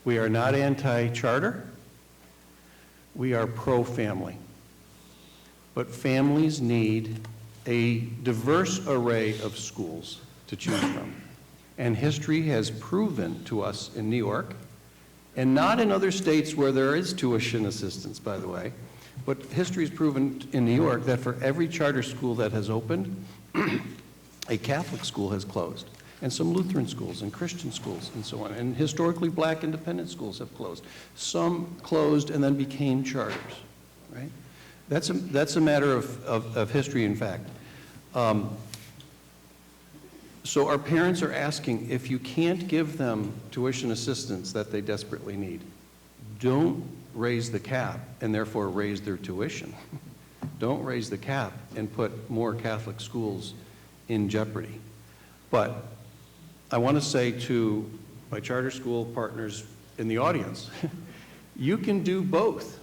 We are not anti-charter. We are pro-family. But families need a diverse array of schools to choose from. And history has proven to us in New York, and not in other states where there is tuition assistance, by the way, but history has proven in New York that for every charter school that has opened, a Catholic school has closed, and some Lutheran schools and Christian schools and so on, and historically black independent schools have closed. Some closed and then became charters, right? That's a matter of history and fact. So our parents are asking, if you can't give them tuition assistance that they desperately need, don't raise the cap and therefore raise their tuition. Don't raise the cap and put more Catholic schools in jeopardy. But I want to say to my charter school partners in the audience, you can do both.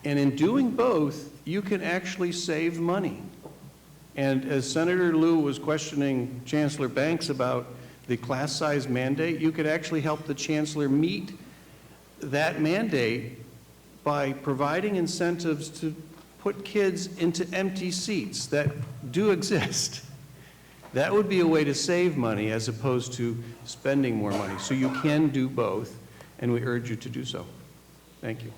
And in doing both, you can actually save money. And as Senator Lieu was questioning Chancellor Banks about the class size mandate, you could actually help the chancellor meet that mandate by providing incentives to put kids into empty seats that do exist. That would be a way to save money as opposed to spending more money. So you can do both, and we urge you to do so. Thank you.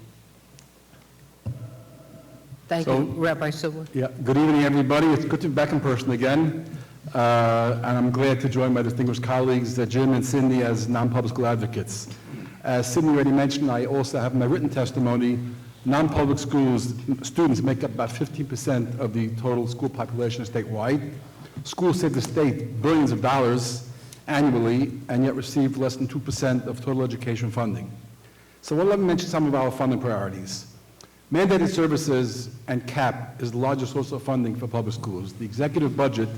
Thank you, Rabbi Silver. Yeah, good evening, everybody. It's good to be back in person again. And I'm glad to join my distinguished colleagues, Jim and Cindy, as non-public school advocates. As Cindy already mentioned, I also have in my written testimony, non-public schools, students make up about 15% of the total school population statewide. Schools save the state billions of dollars annually, and yet receive less than 2% of total education funding. So let me mention some of our funding priorities. Mandated services and CAP is the largest source of funding for public schools. The executive budget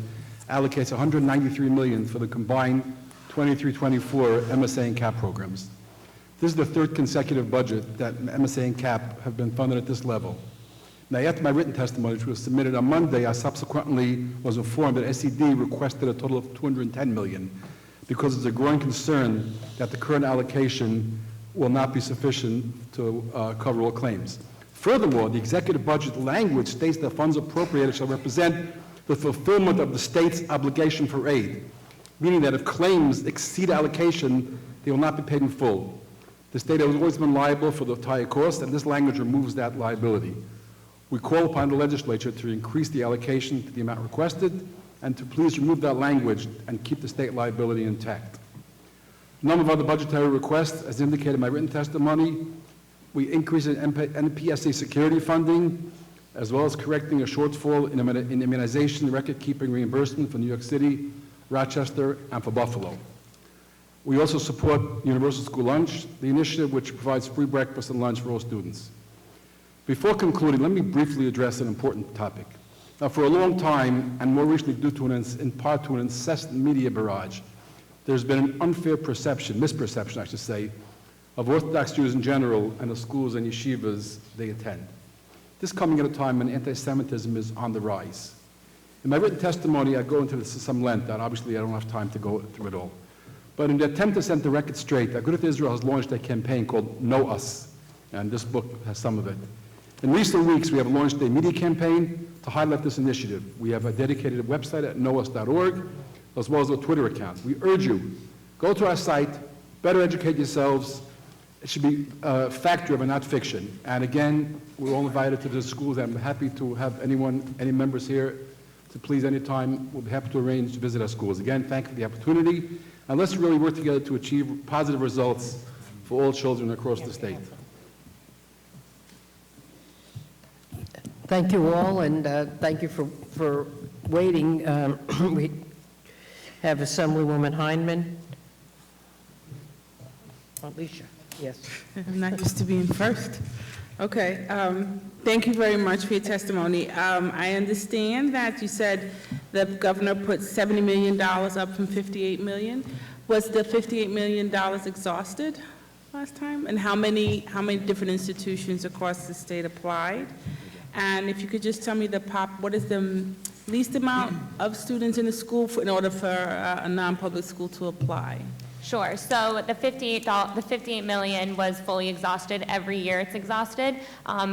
allocates $193 million for the combined 23-24 MSA and CAP programs. This is the third consecutive budget that MSA and CAP have been funded at this level. Now, after my written testimony, which was submitted on Monday, I subsequently was informed that SED requested a total of $210 million because there's a growing concern that the current allocation will not be sufficient to cover all claims. Furthermore, the executive budget language states that funds appropriated shall represent the fulfillment of the state's obligation for aid, meaning that if claims exceed allocation, they will not be paid in full. The state has always been liable for the entire cost, and this language removes that liability. We call upon the legislature to increase the allocation to the amount requested and to please remove that language and keep the state liability intact. A number of other budgetary requests, as indicated in my written testimony, we increase in NPSA security funding, as well as correcting a shortfall in immunization record-keeping reimbursement for New York City, Rochester, and for Buffalo. We also support Universal School Lunch, the initiative which provides free breakfast and lunch for all students. Before concluding, let me briefly address an important topic. Now, for a long time, and more recently due to in part to an incessant media barrage, there's been an unfair misperception, I should say, of Orthodox Jews in general and the schools and yeshivas they attend. This coming at a time when anti-Semitism is on the rise. In my written testimony, I go into this in some length, and obviously I don't have time to go through it all. But in the attempt to set the record straight, Agudath Israel has launched a campaign called Know Us, and this book has some of it. In recent weeks, we have launched a media campaign to highlight this initiative. We have a dedicated website at knowus.org, as well as a Twitter account. We urge you, go to our site, better educate yourselves. It should be fact-driven, not fiction. And again, we're all invited to the schools. I'm happy to have any members here to please anytime. We'll be happy to arrange to visit our schools. Again, thank you for the opportunity. And let's really work together to achieve positive results for all children across the state. Thank you all, and thank you for waiting. We have Assemblywoman Heineman. Alicia, yes. I'm not used to being first. Okay, thank you very much for your testimony. I understand that you said the governor put $70 million up from $58 million. Was the $58 million exhausted last time? And how many different institutions across the state applied? And if you could just tell me what is the least amount of students in the school in order for a non-public school to apply? Sure. So the $58 million was fully exhausted. Every year it's exhausted.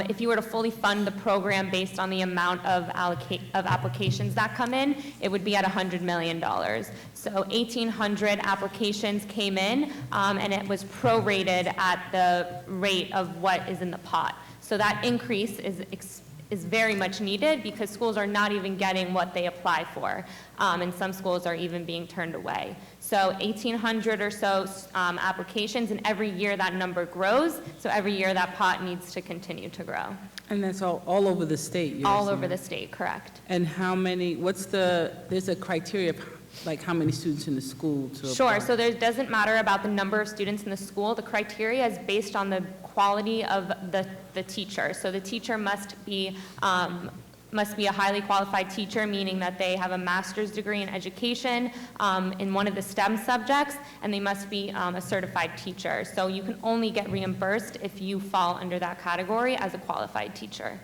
If you were to fully fund the program based on the amount of applications that come in, it would be at $100 million. So 1,800 applications came in, and it was prorated at the rate of what is in the pot. So that increase is very much needed because schools are not even getting what they apply for, and some schools are even being turned away. So 1,800 or so applications, and every year that number grows, so every year that pot needs to continue to grow. And that's all over the state? All over the state, correct. And how many, there's a criteria of like how many students in the school to apply? Sure, so there doesn't matter about the number of students in the school. The criteria is based on the quality of the teacher. So the teacher must be a highly qualified teacher, meaning that they have a master's degree in education in one of the STEM subjects, and they must be a certified teacher. So you can only get reimbursed if you fall under that category as a qualified teacher.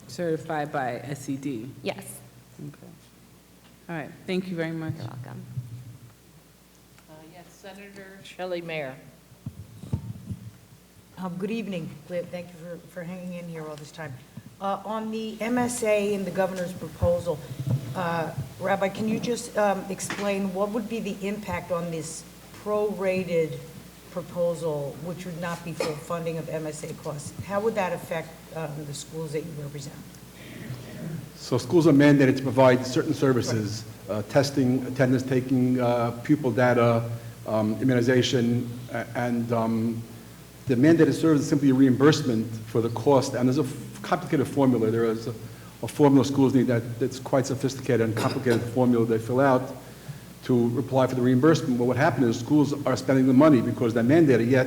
Certified by SED? Yes. Okay. All right, thank you very much. You're welcome. Yes, Senator Shelley Mayer. Good evening. Thank you for hanging in here all this time. On the MSA and the governor's proposal, Rabbi, can you just explain what would be the impact on this prorated proposal, which would not be full funding of MSA costs? How would that affect the schools that you represent? So schools are mandated to provide certain services, testing, attendance taking, pupil data, immunization, and the mandated service is simply a reimbursement for the cost, and there's a complicated formula. There is a formula schools need that's quite sophisticated and complicated formula they fill out to apply for the reimbursement. But what happened is schools are spending the money because they're mandated, yet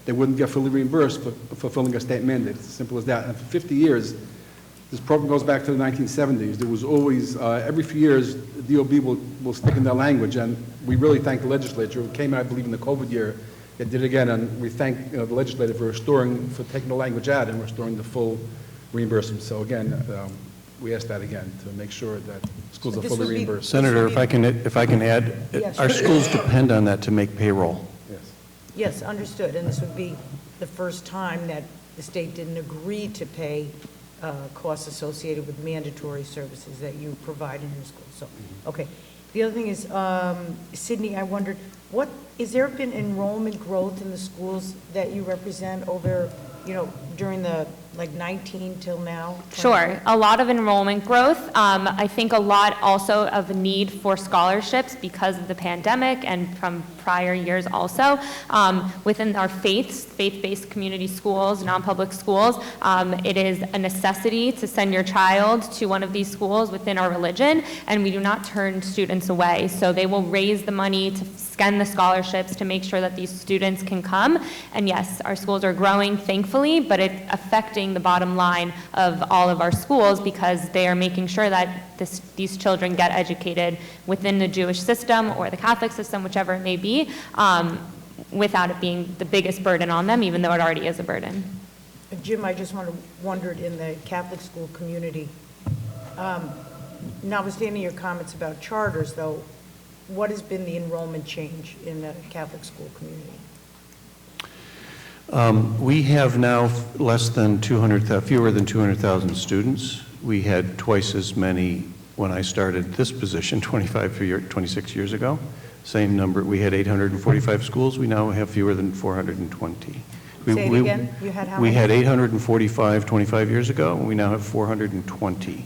they wouldn't get fully reimbursed for fulfilling a state mandate. It's as simple as that. And for 50 years, this program goes back to the 1970s. There was always, every few years, the DOB will stick in their language, and we really thank the legislature. It came out, I believe, in the COVID year. It did again, and we thank the legislature for taking the language out and restoring the full reimbursement. So again, we ask that again to make sure that schools are fully reimbursed. Senator, if I can add, Yes, our sure. schools depend on that to make payroll. Yes. Yes, understood. And this would be the first time that the state didn't agree to pay costs associated with mandatory services that you provide in your school. So, okay. The other thing is, Sydney, I wondered, is there been enrollment growth in the schools that you represent over, during the, like 19 till now? Sure, a lot of enrollment growth. I think a lot also of a need for scholarships because of the pandemic and from prior years also. Within our faith-based community schools, non-public schools, it is a necessity to send your child to one of these schools within our religion, and we do not turn students away. So they will raise the money to send the scholarships to make sure that these students can come. And yes, our schools are growing, thankfully, but it's affecting the bottom line of all of our schools because they are making sure that these children get educated within the Jewish system or the Catholic system, whichever it may be, without it being the biggest burden on them, even though it already is a burden. Jim, I just wondered in the Catholic school community, notwithstanding your comments about charters, though, what has been the enrollment change in the Catholic school community? We have now fewer than 200,000 students. We had twice as many when I started this position 26 years ago. Same number. We had 845 schools. We now have fewer than 420. Say it again. You had how many? We had 845 25 years ago, and we now have 420.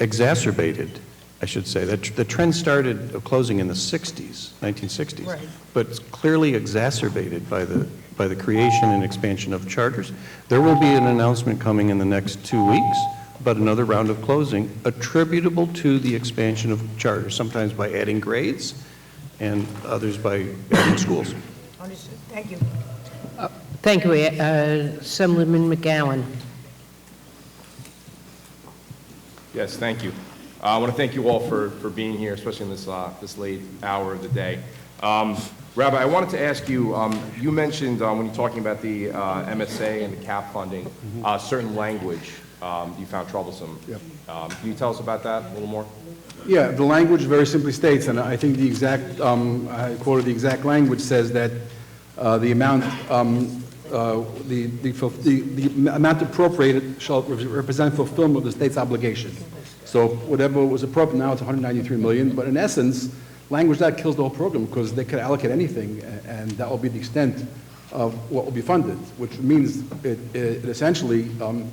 Exacerbated, I should say. The trend started closing in the 1960s, right. but it's clearly exacerbated by the creation and expansion of charters. There will be an announcement coming in the next 2 weeks about another round of closing attributable to the expansion of charters, sometimes by adding grades and others by adding schools. Understood. Thank you. Thank you, Assemblyman McGowan. Yes, thank you. I want to thank you all for being here, especially in this late hour of the day. Rabbi, I wanted to ask you, you mentioned when you're talking about the MSA and the CAP funding, certain language you found troublesome. Yep. Can you tell us about that a little more? Yeah, the language very simply states, and I think the exact, I quoted the exact language, says that the amount, the amount appropriated shall represent fulfillment of the state's obligation. So whatever was appropriate now, it's 193 million, but in essence, language that kills the whole program because they could allocate anything, and that will be the extent of what will be funded, which means it essentially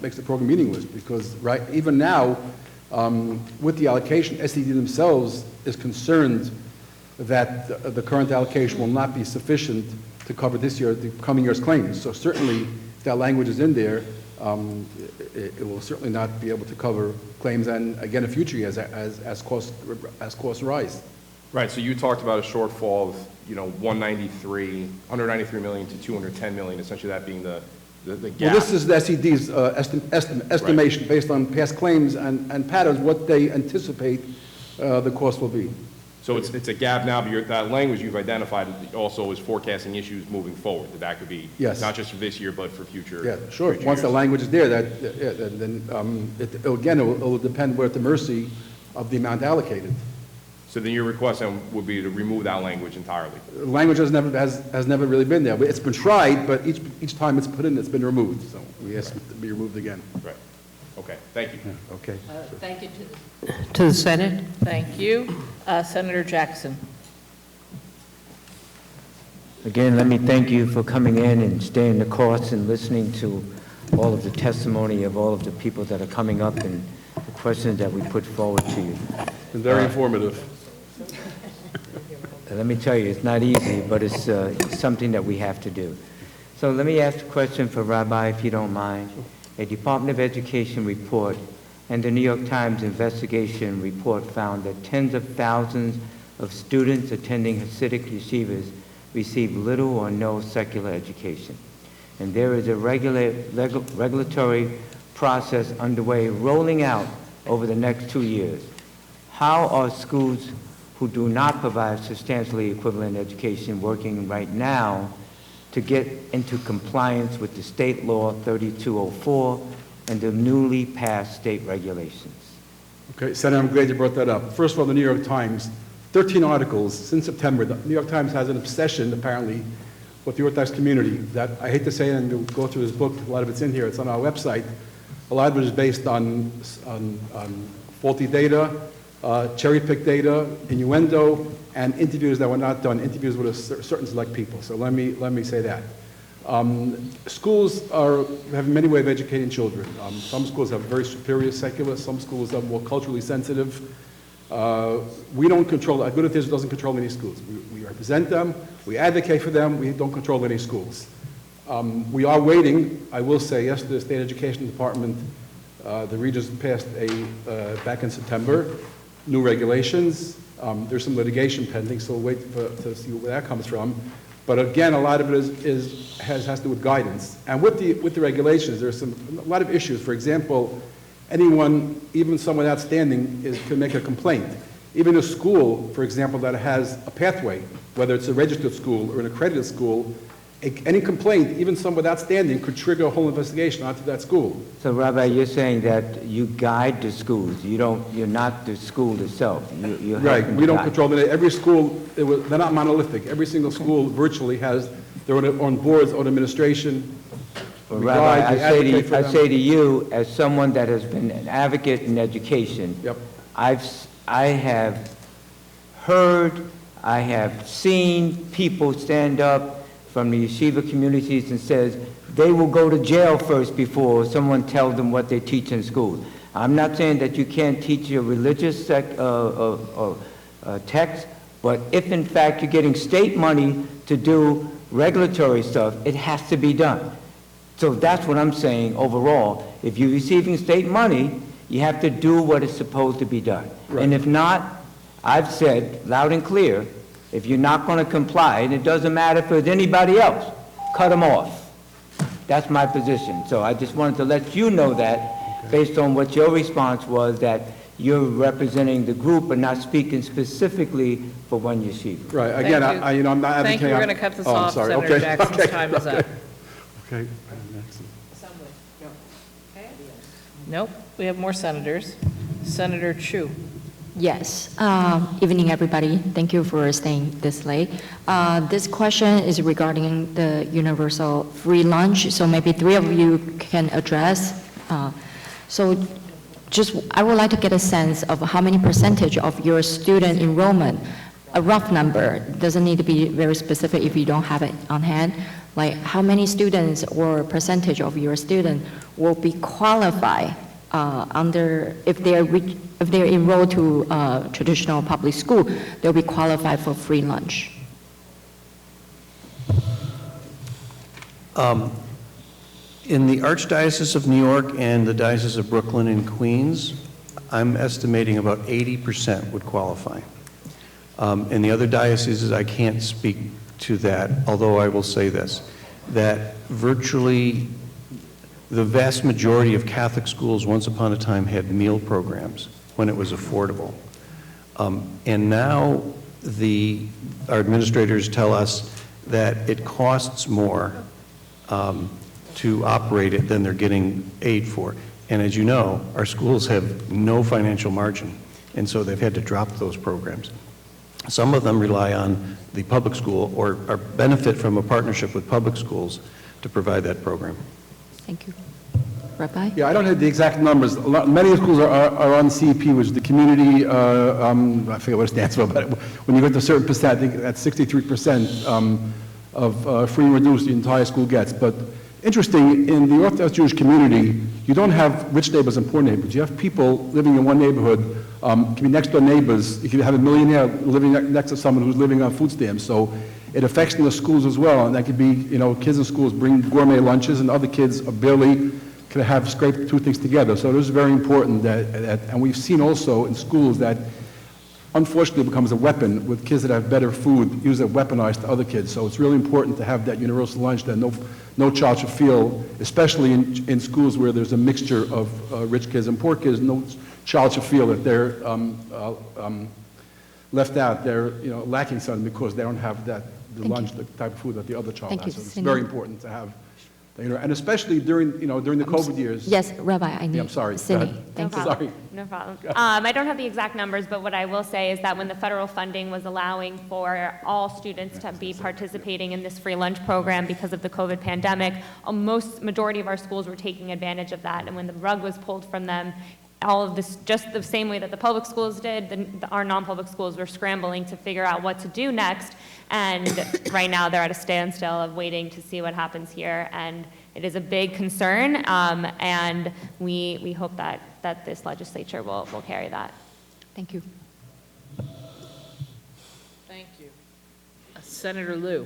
makes the program meaningless because even now, with the allocation, SED themselves is concerned that the current allocation will not be sufficient to cover the coming year's claims. So certainly, if that language is in there, it will certainly not be able to cover claims and again in future years as costs rise. Right. So you talked about a shortfall of 193 million to 210 million. Essentially, that being the gap. Well, this is the SED's estimation based on past claims and patterns, what they anticipate the cost will be. So it's a gap now, but that language you've identified also is forecasting issues moving forward. That could be not just for this year, but for future. Yeah, sure. Once the language is there, then it will depend. We're at the mercy of the amount allocated. So then your request then would be to remove that language entirely. Language has never really been there. It's been tried, but each time it's put in, it's been removed. So we ask it to be removed again. Right. Okay. Thank you. Yeah, okay. Thank you To the Senate. Thank you. Senator Jackson. Again, let me thank you for coming in and staying the course and listening to all of the testimony of all of the people that are coming up and the questions that we put forward to you. Been very informative. Let me tell you, it's not easy, but it's something that we have to do. So let me ask a question for Rabbi, if you don't mind. A Department of Education report and the New York Times investigation report found that tens of thousands of students attending Hasidic yeshivas receive little or no secular education. And there is a regulatory process underway rolling out over the next 2 years. How are schools who do not provide substantially equivalent education working right now to get into compliance with the state law 3204 and the newly passed state regulations? Okay, Senator, I'm glad you brought that up. First of all, the New York Times, 13 articles since September. The New York Times has an obsession, apparently, with the Orthodox community that I hate to say it, and you'll go through this book, a lot of it's in here, it's on our website. A lot of it is based on faulty data, cherry-picked data, innuendo, and interviews that were not done, interviews with a certain select people. So let me say that. Schools have many ways of educating children. Some schools have very superior secular, some schools are more culturally sensitive. We don't control, Good Theatre doesn't control any schools. We represent them, we advocate for them, we don't control any schools. We are waiting, I will say, yes, the State Education Department, the Regents passed back in September, new regulations. There's some litigation pending, so we'll wait to see where that comes from. But again, a lot of it has to do with guidance. And with the regulations, there's a lot of issues. For example, anyone, even someone outstanding, can make a complaint. Even a school, for example, that has a pathway, whether it's a registered school or an accredited school, any complaint, even someone outstanding, could trigger a whole investigation onto that school. So, Rabbi, you're saying that you guide the schools. You're not the school itself. You help Right. them We don't guide. control them. Every school, they're not monolithic. Every single school virtually has their own boards, own administration. Well, We Rabbi, guide, we I advocate for them. say to you, as someone that has been an advocate in education, I have heard, I have seen people stand up from the yeshiva communities and says they will go to jail first before someone tells them what they teach in school. I'm not saying that you can't teach your religious text, but if in fact you're getting state money to do regulatory stuff, it has to be done. So that's what I'm saying overall. If you're receiving state money, you have to do what is supposed to be done. Right. And if not, I've said loud and clear, if you're not going to comply, and it doesn't matter if it's anybody else, cut them off. That's my position. So I just wanted to let you know that, based on what your response was, that you're representing the group but not speaking specifically for one yeshiva. Right. Again, I'm not advocating. Thank you. We're going to cut this Oh, I'm off. sorry. Senator Okay. Jackson's Okay. time is up. Okay. Nope, we have more senators. Senator Chu. Yes. Evening, everybody. Thank you for staying this late. This question is regarding the universal free lunch, so maybe three of you can address. I would like to get a sense of how many percentage of your student enrollment, a rough number, doesn't need to be very specific if you don't have it on hand, like how many students or percentage of your student will be qualified if they're enrolled to traditional public school, they'll be qualified for free lunch. In the Archdiocese of New York and the Diocese of Brooklyn and Queens, I'm estimating about 80% would qualify. In the other dioceses, I can't speak to that, although I will say this, that virtually the vast majority of Catholic schools once upon a time had meal programs when it was affordable. And now our administrators tell us that it costs more to operate it than they're getting aid for. And as you know, our schools have no financial margin, and so they've had to drop those programs. Some of them rely on the public school or benefit from a partnership with public schools to provide that program. Thank you. Rabbi? Yeah, I don't have the exact numbers. Many schools are on CEP, which is the community, I forget what it stands for, but when you get to a certain percent, I think that's 63% of free and reduced the entire school gets. But interesting, in the Orthodox Jewish community, you don't have rich neighbors and poor neighbors. You have people living in one neighborhood, can be next door neighbors. You can have a millionaire living next to someone who's living on food stamps. So it affects in the schools as well, and that could be, kids in schools bring gourmet lunches, and other kids are barely can have scraped two things together. So it is very important and we've seen also in schools that unfortunately becomes a weapon with kids that have better food, use it weaponized to other kids. So it's really important to have that universal lunch that no child should feel, especially in schools where there's a mixture of rich kids and poor kids, no child should feel that they're left out, they're lacking something because they don't have the lunch, the type of food that the other child has. So it's very important to have. And especially during the COVID years. Yes, Rabbi, I need. Yeah, I'm sorry. Cindy, thank you. Sorry. No problem. I don't have the exact numbers, but what I will say is that when the federal funding was allowing for all students to be participating in this free lunch program because of the COVID pandemic, majority of our schools were taking advantage of that. And when the rug was pulled from them, all of this, just the same way that the public schools did, our non-public schools were scrambling to figure out what to do next. And right now, they're at a standstill of waiting to see what happens here. And it is a big concern, and we hope that this legislature will carry that. Thank you. Thank you. Senator Liu.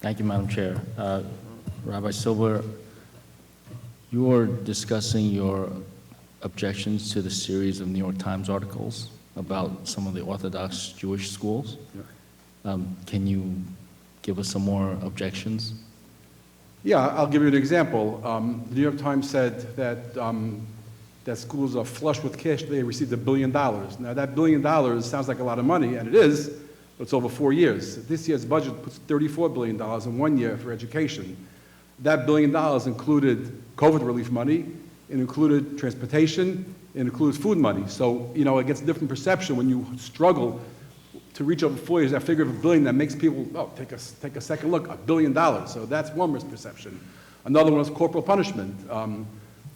Thank you, Madam Chair. Rabbi Silver, you are discussing your objections to the series of New York Times articles about some of the Orthodox Jewish schools. Can you give us some more objections? Yeah, I'll give you an example. The New York Times said that that schools are flush with cash. They received $1 billion. Now, that $1 billion sounds like a lot of money, and it is, but it's over 4 years. This year's budget puts $34 billion in 1 year for education. That $1 billion included COVID relief money, it included transportation, it includes food money. So, you know, it gets a different perception when you struggle to reach over 4 years. That figure of $1 billion that makes people, oh, take a second look, $1 billion. So that's one misperception. Another one is corporal punishment.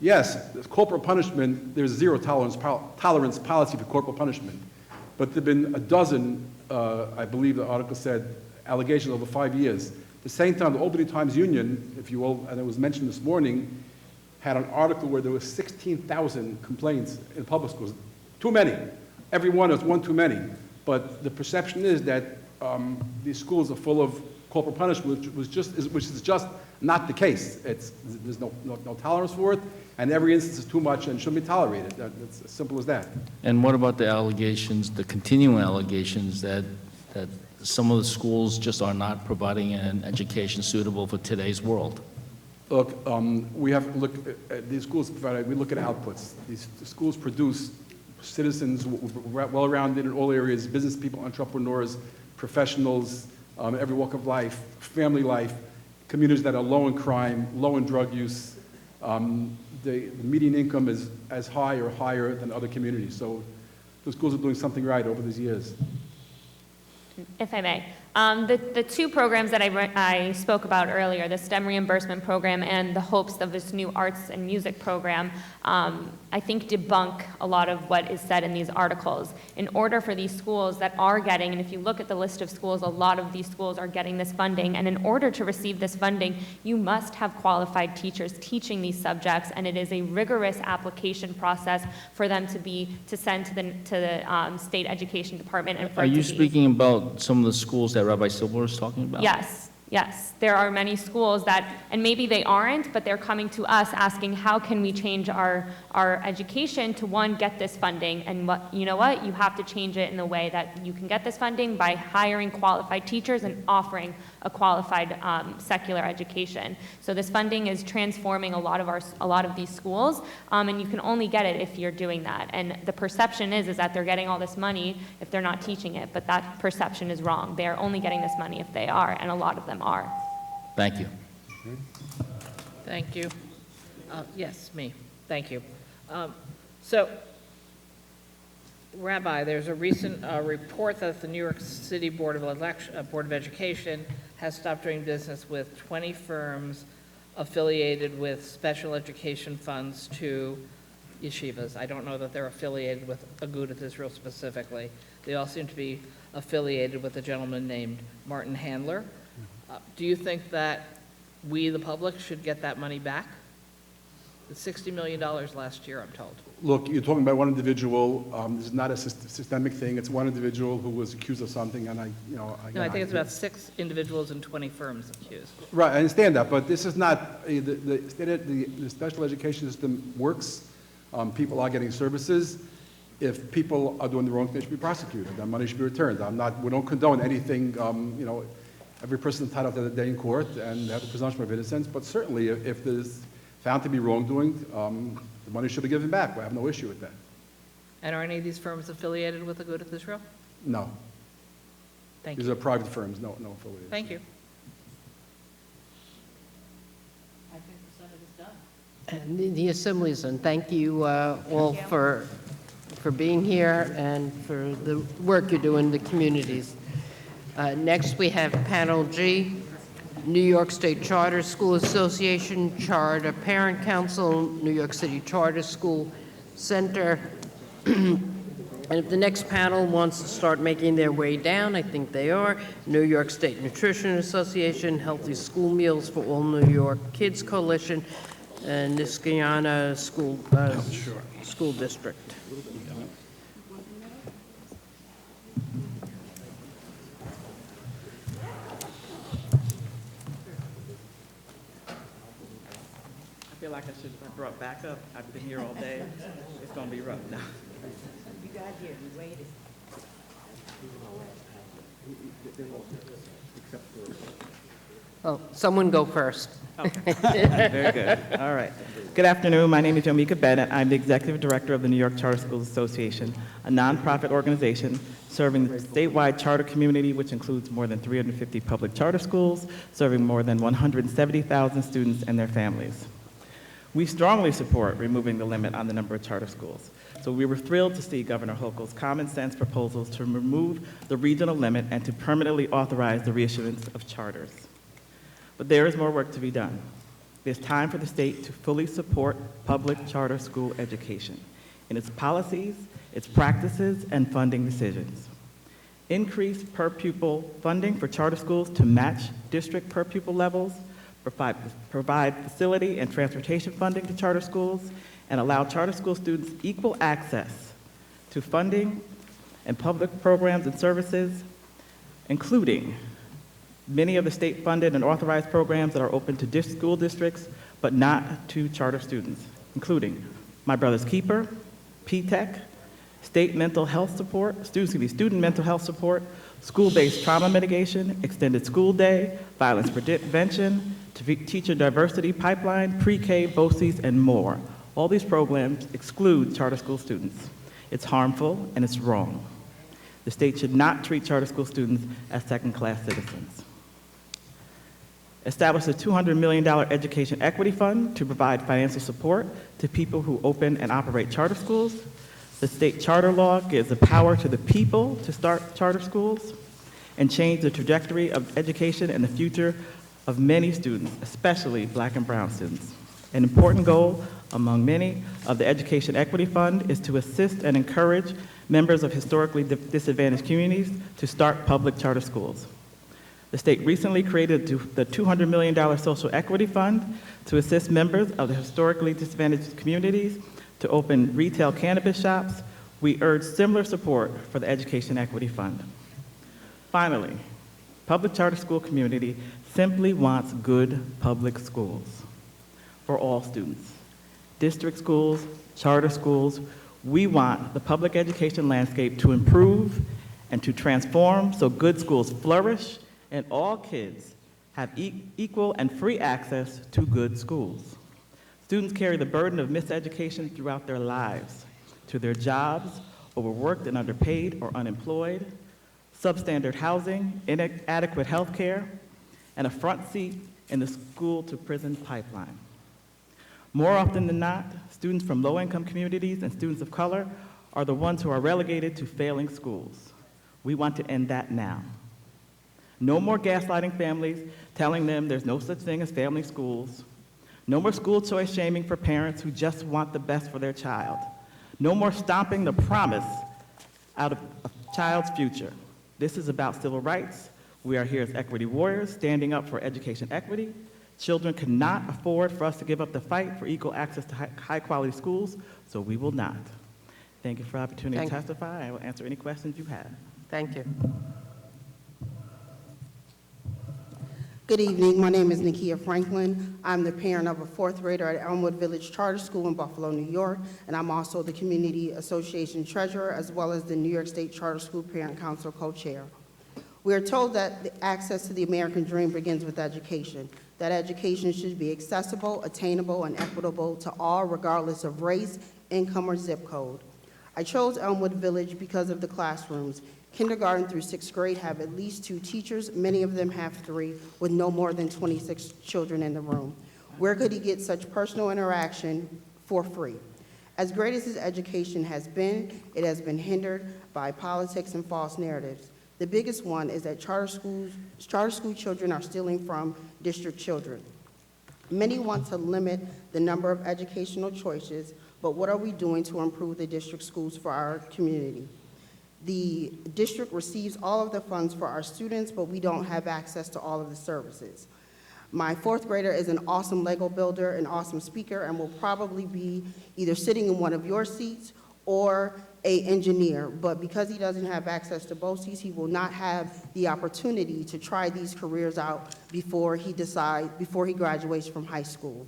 Yes, corporal punishment, there's zero tolerance policy for corporal punishment. But there have been a dozen, I believe the article said, allegations over 5 years. At the same time, the Albany Times Union, if you will, and it was mentioned this morning, had an article where there were 16,000 complaints in public schools. Too many. Every one is one too many. But the perception is that these schools are full of corporal punishment, which is just not the case. There's no tolerance for it, and every instance is too much and shouldn't be tolerated. It's as simple as that. And what about the allegations, the continuing allegations that some of the schools just are not providing an education suitable for today's world? Look, we have to look at these schools. We look at outputs. These schools produce citizens well-rounded in all areas, business people, entrepreneurs, professionals, every walk of life, family life, communities that are low in crime, low in drug use. The median income is as high or higher than other communities. So the schools are doing something right over these years. If I may. The two programs that I spoke about earlier, the STEM reimbursement program and the hopes of this new arts and music program, I think debunk a lot of what is said in these articles. In order for these schools that are getting, and if you look at the list of schools, a lot of these schools are getting this funding, and in order to receive this funding, you must have qualified teachers teaching these subjects, and it is a rigorous application process for them to send to the state education department. And for Are it to you be- speaking about some of the schools that Rabbi Silver is talking about? Yes, yes. There are many schools that, and maybe they aren't, but they're coming to us asking, how can we change our education to, one, get this funding? And you know what? You have to change it in the way that you can get this funding by hiring qualified teachers and offering a qualified secular education. So this funding is transforming a lot of these schools, and you can only get it if you're doing that. And the perception is that they're getting all this money if they're not teaching it, but that perception is wrong. They are only getting this money if they are, and a lot of them are. Thank you. Thank you. Yes, me. Thank you. So, Rabbi, there's a recent report that the New York City Board of Education has stopped doing business with 20 firms affiliated with special education funds to yeshivas. I don't know that they're affiliated with Agudath Israel specifically. They all seem to be affiliated with a gentleman named Martin Handler. Do you think that we, the public, should get that money back? It's $60 million last year, I'm told. Look, you're talking about one individual. This is not a systemic thing. It's one individual who was accused of something, and I think it's about 6 individuals and 20 firms accused. Right, I understand that, but this is not, the special education system works. People are getting services. If people are doing the wrong thing, they should be prosecuted. That money should be returned. We don't condone anything, every person is entitled to a day in court and have the presumption of innocence, but certainly if there's found to be wrongdoing, the money should be given back. I have no issue with that. And are any of these firms affiliated with Agudath Israel? No. Thank These you. are private firms, no affiliation. Thank you. I think the Senate is done. And the Assembly is done. Thank you all for being here and for the work you're doing in the communities. Next, we have Panel G, New York State Charter School Association, Charter Parent Council, New York City Charter School Center. And if the next panel wants to start making their way down, I think they are, New York State Nutrition Association, Healthy School Meals for All New York Kids Coalition, and Niskayana School District. I feel like I should have brought backup. I've been here all day. It's going to be rough now. You got here, you waited. Oh, someone go first. Very good. All right. Good afternoon. My name is Yomika Bennett. I'm the Executive Director of the New York Charter Schools Association, a nonprofit organization serving the statewide charter community, which includes more than 350 public charter schools, serving more than 170,000 students and their families. We strongly support removing the limit on the number of charter schools. So we were thrilled to see Governor Hochul's common sense proposals to remove the regional limit and to permanently authorize the reissuance of charters. But there is more work to be done. It's time for the state to fully support public charter school education in its policies, its practices, and funding decisions. Increase per pupil funding for charter schools to match district per pupil levels, provide facility and transportation funding to charter schools, and allow charter school students equal access to funding and public programs and services, including many of the state-funded and authorized programs that are open to school districts, but not to charter students, including My Brother's Keeper, P-TECH, state mental health support, student mental health support, school-based trauma mitigation, extended school day, violence prevention, teacher diversity pipeline, pre-K, BOCES, and more. All these programs exclude charter school students. It's harmful and it's wrong. The state should not treat charter school students as second-class citizens. Establish a $200 million education equity fund to provide financial support to people who open and operate charter schools. The state charter law gives the power to the people to start charter schools and change the trajectory of education and the future of many students, especially Black and brown students. An important goal among many of the Education Equity Fund is to assist and encourage members of historically disadvantaged communities to start public charter schools. The state recently created the $200 million Social Equity Fund to assist members of the historically disadvantaged communities to open retail cannabis shops. We urge similar support for the Education Equity Fund. Finally, public charter school community simply wants good public schools for all students. District schools, charter schools, we want the public education landscape to improve and to transform so good schools flourish and all kids have equal and free access to good schools. Students carry the burden of miseducation throughout their lives, to their jobs, overworked and underpaid or unemployed, substandard housing, inadequate health care, and a front seat in the school-to-prison pipeline. More often than not, students from low-income communities and students of color are the ones who are relegated to failing schools. We want to end that now. No more gaslighting families, telling them there's no such thing as family schools. No more school choice shaming for parents who just want the best for their child. No more stomping the promise out of a child's future. This is about civil rights. We are here as equity warriors, standing up for education equity. Children cannot afford for us to give up the fight for equal access to high-quality schools, so we will not. Thank you for the opportunity to testify. I will answer any questions you have. Thank you. Good evening. My name is Nakia Franklin. I'm the parent of a fourth grader at Elmwood Village Charter School in Buffalo, New York, and I'm also the Community Association Treasurer as well as the New York State Charter School Parent Council co-chair. We are told that the access to the American dream begins with education, that education should be accessible, attainable, and equitable to all regardless of race, income, or zip code. I chose Elmwood Village because of the classrooms. Kindergarten through sixth grade have at least 2 teachers. Many of them have 3, with no more than 26 children in the room. Where could he get such personal interaction for free? As great as his education has been, it has been hindered by politics and false narratives. The biggest one is that charter school children are stealing from district children. Many want to limit the number of educational choices, but what are we doing to improve the district schools for our community? The district receives all of the funds for our students, but we don't have access to all of the services. My fourth grader is an awesome Lego builder, an awesome speaker, and will probably be either sitting in one of your seats or an engineer, but because he doesn't have access to both seats, he will not have the opportunity to try these careers out before he graduates from high school.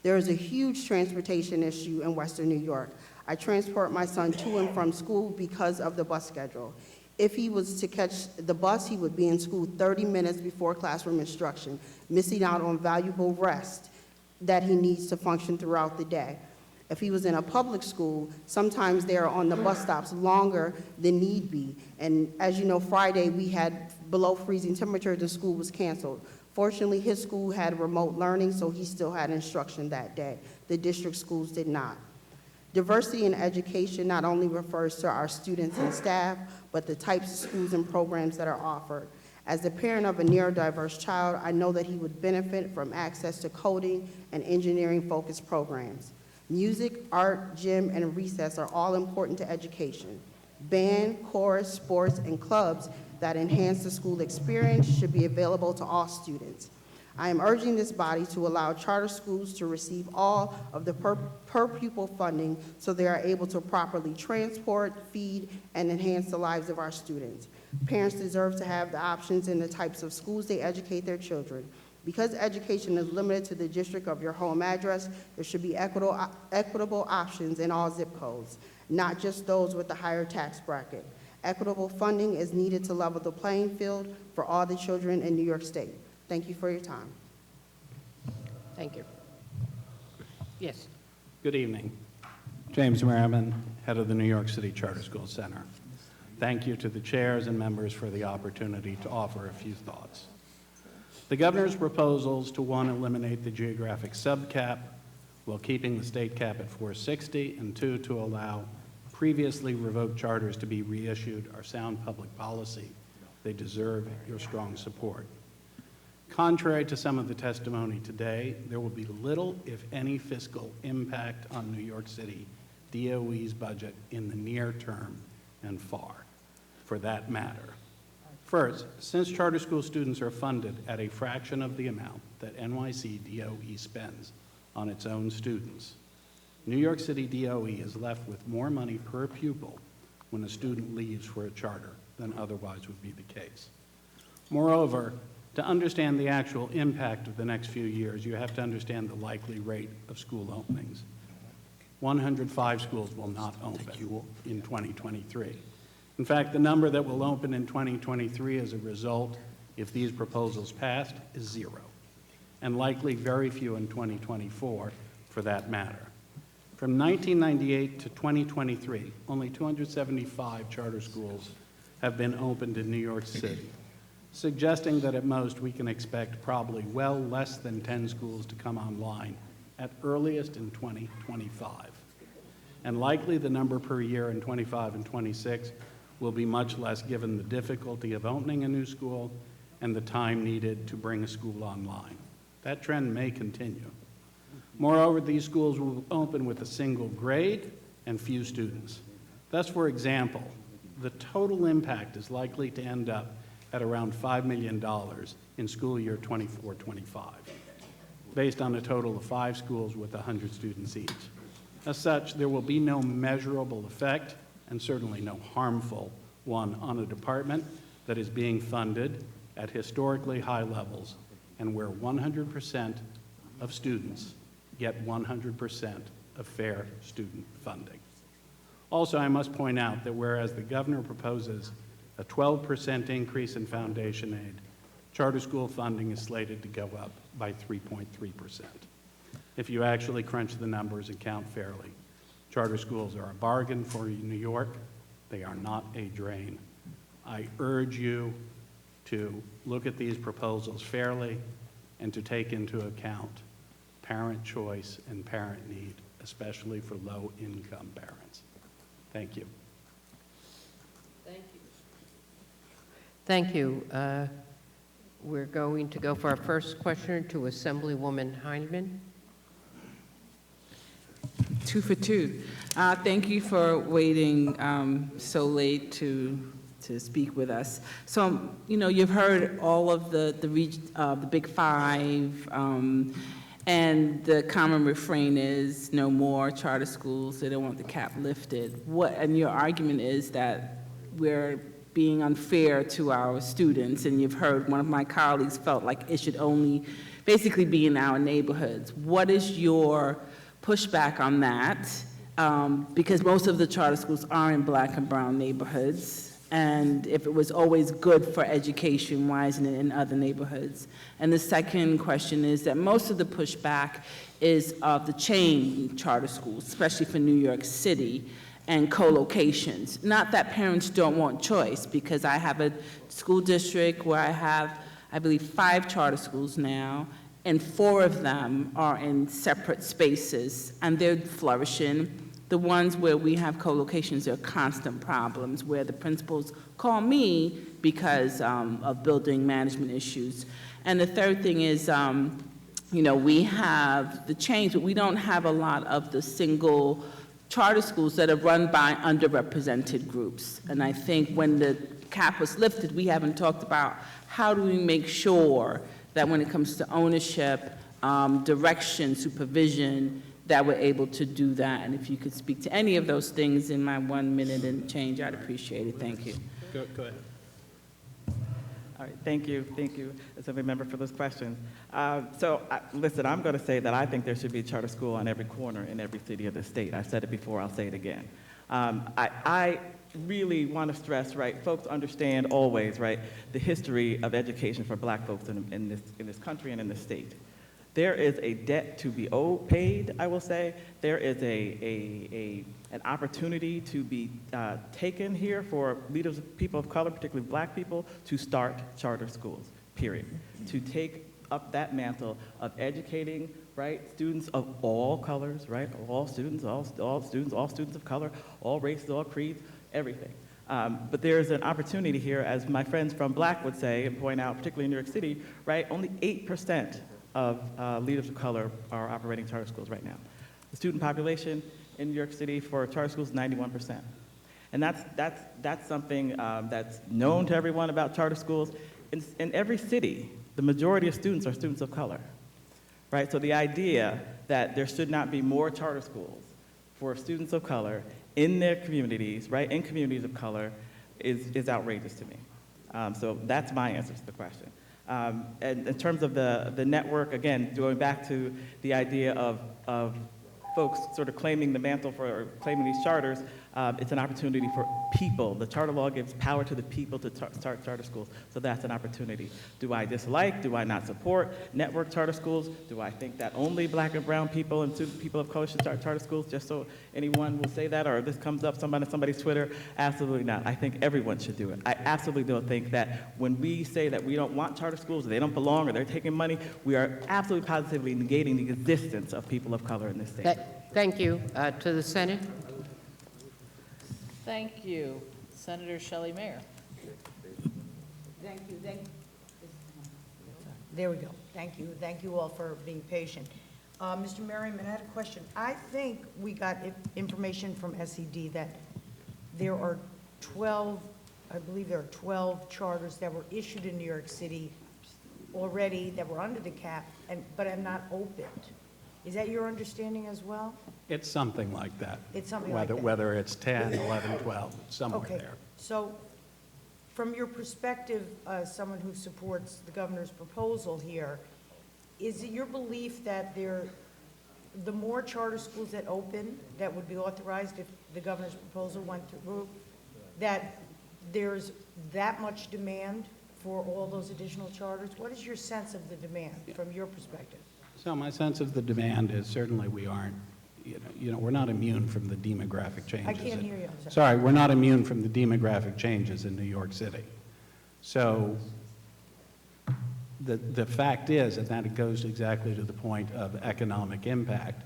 There is a huge transportation issue in Western New York. I transport my son to and from school because of the bus schedule. If he was to catch the bus, he would be in school 30 minutes before classroom instruction, missing out on valuable rest that he needs to function throughout the day. If he was in a public school, sometimes they're on the bus stops longer than need be. And as you know, Friday we had below freezing temperatures and school was canceled. Fortunately, his school had remote learning, so he still had instruction that day. The district schools did not. Diversity in education not only refers to our students and staff, but the types of schools and programs that are offered. As the parent of a neurodiverse child, I know that he would benefit from access to coding and engineering-focused programs. Music, art, gym, and recess are all important to education. Band, chorus, sports, and clubs that enhance the school experience should be available to all students. I am urging this body to allow charter schools to receive all of the per pupil funding so they are able to properly transport, feed, and enhance the lives of our students. Parents deserve to have the options in the types of schools they educate their children. Because education is limited to the district of your home address, there should be equitable options in all zip codes, not just those with the higher tax bracket. Equitable funding is needed to level the playing field for all the children in New York State. Thank you for your time. Thank you. Yes. Good evening. James Merriman, head of the New York City Charter School Center. Thank you to the chairs and members for the opportunity to offer a few thoughts. The governor's proposals to, one, eliminate the geographic subcap while keeping the state cap at 460, and two, to allow previously revoked charters to be reissued are sound public policy. They deserve your strong support. Contrary to some of the testimony today, there will be little, if any, fiscal impact on New York City DOE's budget in the near term and far, for that matter. First, since charter school students are funded at a fraction of the amount that NYC DOE spends on its own students, New York City DOE is left with more money per pupil when a student leaves for a charter than otherwise would be the case. Moreover, to understand the actual impact of the next few years, you have to understand the likely rate of school openings. 105 schools will not open in 2023. In fact, the number that will open in 2023 as a result, if these proposals passed, is 0, and likely very few in 2024 for that matter. From 1998 to 2023, only 275 charter schools have been opened in New York City, suggesting that at most we can expect probably well less than 10 schools to come online at earliest in 2025. And likely the number per year in 25 and 26 will be much less given the difficulty of opening a new school and the time needed to bring a school online. That trend may continue. Moreover, these schools will open with a single grade and few students. Thus, for example, the total impact is likely to end up at around $5 million in school year 24-25, based on a total of 5 schools with 100 students each. As such, there will be no measurable effect, and certainly no harmful one, on a department that is being funded at historically high levels and where 100% of students get 100% of fair student funding. Also, I must point out that whereas the governor proposes a 12% increase in foundation aid, charter school funding is slated to go up by 3.3%. If you actually crunch the numbers and count fairly, charter schools are a bargain for New York. They are not a drain. I urge you to look at these proposals fairly and to take into account parent choice and parent need, especially for low-income parents. Thank you. Thank Thank you. We're going to go for our first questioner to Assemblywoman Heineman. 2 for 2. Thank you for waiting so late to speak with us. So, you know, you've heard all of the big five, and the common refrain is no more charter schools. They don't want the cap lifted. And your argument is that we're being unfair to our students, and you've heard one of my colleagues felt like it should only basically be in our neighborhoods. What is your pushback on that? Because most of the charter schools are in Black and brown neighborhoods, and if it was always good for education, why isn't it in other neighborhoods? And the second question is that most of the pushback is of the chain charter schools, especially for New York City, and co-locations. Not that parents don't want choice, because I have a school district where I have, I believe, 5 charter schools now, and 4 of them are in separate spaces, and they're flourishing. The ones where we have co-locations are constant problems, where the principals call me because of building management issues. And the third thing is, you know, we have the change, but we don't have a lot of the single charter schools that are run by underrepresented groups. And I think when the cap was lifted, we haven't talked about how do we make sure that when it comes to ownership, direction, supervision, that we're able to do that. And if you could speak to any of those things in my 1 minute and change, I'd appreciate it. Thank you. Go ahead. All right, thank you, Assembly Member, for those questions. Listen, I'm going to say that I think there should be a charter school on every corner in every city of the state. I've said it before, I'll say it again. I really want to stress, right, folks understand always, right, the history of education for Black folks in this country and in this state. There is a debt to be paid, I will say. There is an opportunity to be taken here for leaders, people of color, particularly Black people, to start charter schools, period. To take up that mantle of educating, right, students of all colors, right, all students of color, all races, all creeds, everything. But there's an opportunity here, as my friends from Black would say and point out, particularly in New York City, right, only 8% of leaders of color are operating charter schools right now. The student population in New York City for charter schools is 91%. And that's something that's known to everyone about charter schools. In every city, the majority of students are students of color, right? So the idea that there should not be more charter schools for students of color in their communities, right, in communities of color, is outrageous to me. So that's my answer to the question. And in terms of the network, again, going back to the idea of folks sort of claiming the mantle for, or claiming these charters, it's an opportunity for people. The charter law gives power to the people to start charter schools, so that's an opportunity. Do I dislike, do I not support network charter schools? Do I think that only Black and brown people and people of color should start charter schools, just so anyone will say that, or this comes up on somebody's Twitter? Absolutely not. I think everyone should do it. I absolutely don't think that when we say that we don't want charter schools, or they don't belong, or they're taking money, we are absolutely positively negating the existence of people of color in this state. Thank you. To the Senate. Thank you. Senator Shelley Mayer. Thank you. There we go. Thank you. Thank you all for being patient. Mr. Merriman, I had a question. I think we got information from SED that there are 12, I believe there are 12 charters that were issued in New York City already that were under the cap, but have not opened. Is that your understanding as well? It's something like that. It's something like that. Whether it's 10, 11, 12, somewhere Okay. there. So from your perspective, someone who supports the governor's proposal here, is it your belief that the more charter schools that open that would be authorized if the governor's proposal went through, that there's that much demand for all those additional charters? What is your sense of the demand from your perspective? So my sense of the demand is certainly we aren't, we're not immune from the demographic changes. I can't hear you. I'm Sorry, we're not immune from the demographic changes in New York City. So the fact is, and that it goes exactly to the point of economic impact,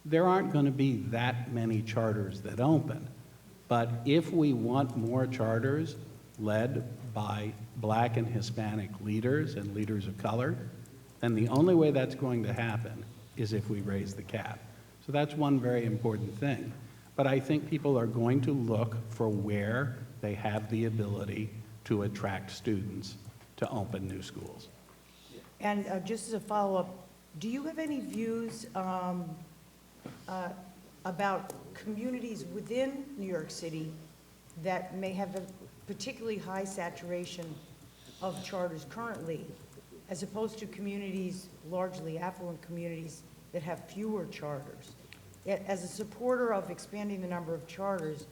there aren't going to be that many charters that open. But if we want more charters, led by Black and Hispanic leaders and leaders of color, then the only way that's going to happen is if we raise the cap. So that's one very important thing. But I think people are going to look for where they have the ability to attract students to open new schools. And just as a follow-up, do you have any views about communities within New York City that may have a particularly high saturation of charters currently, as opposed to communities, largely affluent communities, that have fewer charters? As a supporter of expanding the number of charters,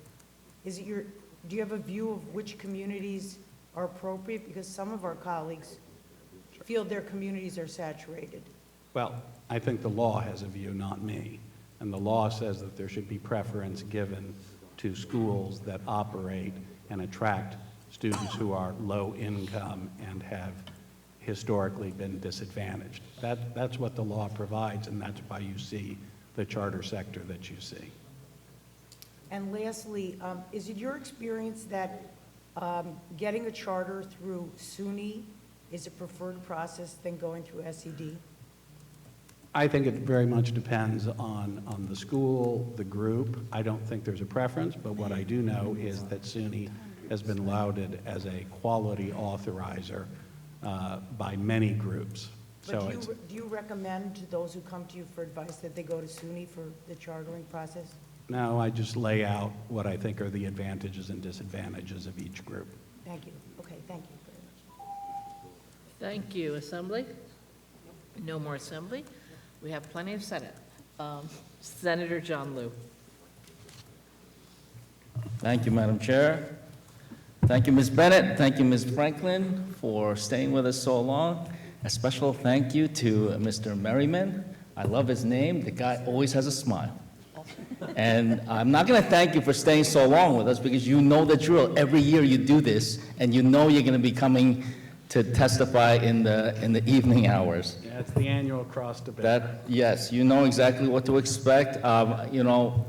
do you have a view of which communities are appropriate? Because some of our colleagues feel their communities are saturated. Well, I think the law has a view, not me. And the law says that there should be preference given to schools that operate and attract students who are low income and have historically been disadvantaged. That's what the law provides, and that's why you see the charter sector that you see. And lastly, is it your experience that getting a charter through SUNY is a preferred process than going through SED? I think it very much depends on the school, the group. I don't think there's a preference, but what I do know is that SUNY has been lauded as a quality authorizer by many groups. But do you recommend to those who come to you for advice that they go to SUNY for the chartering process? No, I just lay out what I think are the advantages and disadvantages of each group. Thank you. Okay, thank you very much. Thank you, Assembly. No more Assembly. We have plenty of Senate. Senator John Liu. Thank you, Madam Chair. Thank you, Ms. Bennett. Thank you, Ms. Franklin, for staying with us so long. A special thank you to Mr. Merriman. I love his name. The guy always has a smile. And I'm not going to thank you for staying so long with us because you know the drill. Every year you do this, and you know you're going to be coming to testify in the evening hours. Yeah, it's the annual cross debate. Yes, you know exactly what to expect. You know,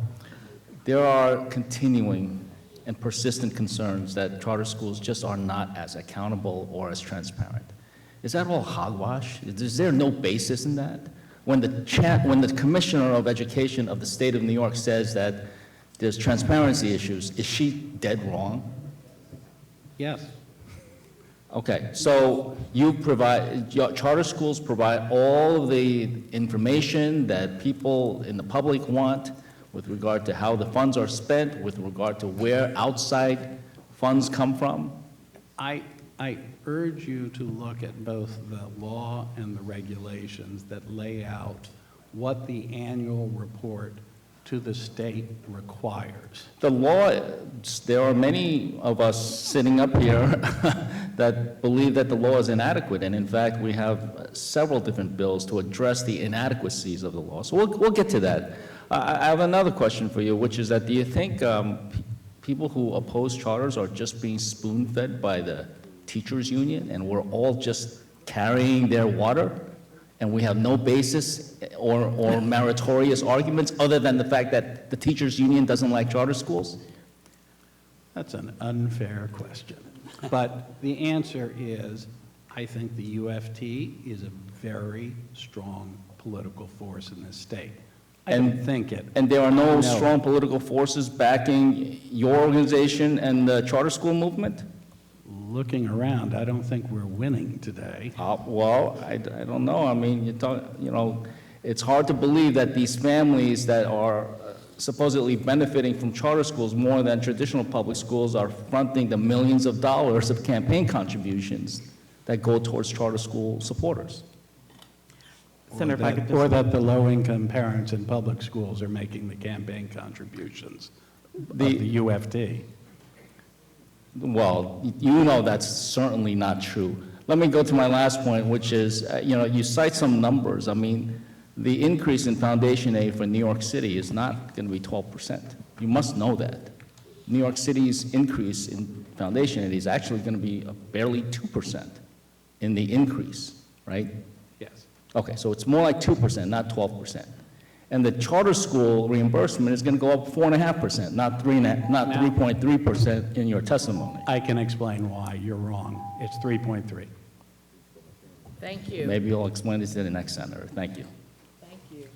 there are continuing and persistent concerns that charter schools just are not as accountable or as transparent. Is that all hogwash? Is there no basis in that? When the Commissioner of Education of the state of New York says that there's transparency issues, is she dead wrong? Yes. Okay, so charter schools provide all of the information that people in the public want with regard to how the funds are spent, with regard to where outside funds come from? I urge you to look at both the law and the regulations that lay out what the annual report to the state requires. The law, there are many of us sitting up here that believe that the law is inadequate, and in fact, we have several different bills to address the inadequacies of the law. So we'll get to that. I have another question for you, which is that do you think people who oppose charters are just being spoon-fed by the teachers union, and we're all just carrying their water, and we have no basis or meritorious arguments other than the fact that the teachers union doesn't like charter schools? That's an unfair question. But the answer is, I think the UFT is a very strong political force in this state. I don't think it. And there are no strong political forces backing your organization and the charter school movement? Looking around, I don't think we're winning today. Well, I don't know. I mean, it's hard to believe that these families that are supposedly benefiting from charter schools more than traditional public schools are fronting the millions of dollars of campaign contributions that go towards charter school supporters. Senator, if I could just... Or that the low-income parents in public schools are making the campaign contributions of the UFT. Well, you know that's certainly not true. Let me go to my last point, which is, you cite some numbers. I mean, the increase in foundation aid for New York City is not going to be 12%. You must know that. New York City's increase in foundation aid is actually going to be barely 2% in the increase, right? Yes. Okay, so it's more like 2%, not 12%. And the charter school reimbursement is going to go up 4.5%, not 3.3% in your testimony. I can explain why you're wrong. It's 3.3. Thank you. Maybe you'll explain this to the next senator. Thank you. Thank you.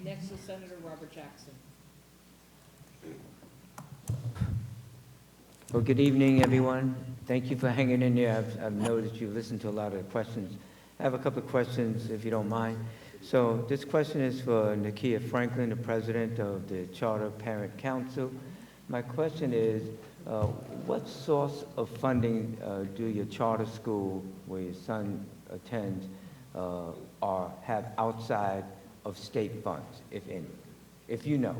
Next is Senator Robert Jackson. Well, good evening, everyone. Thank you for hanging in there. I've noticed you've listened to a lot of the questions. I have a couple of questions, if you don't mind. So this question is for Nakia Franklin, the president of the Charter Parent Council. My question is, what source of funding do your charter school, where your son attends, or have outside of state funds, if any? If you know.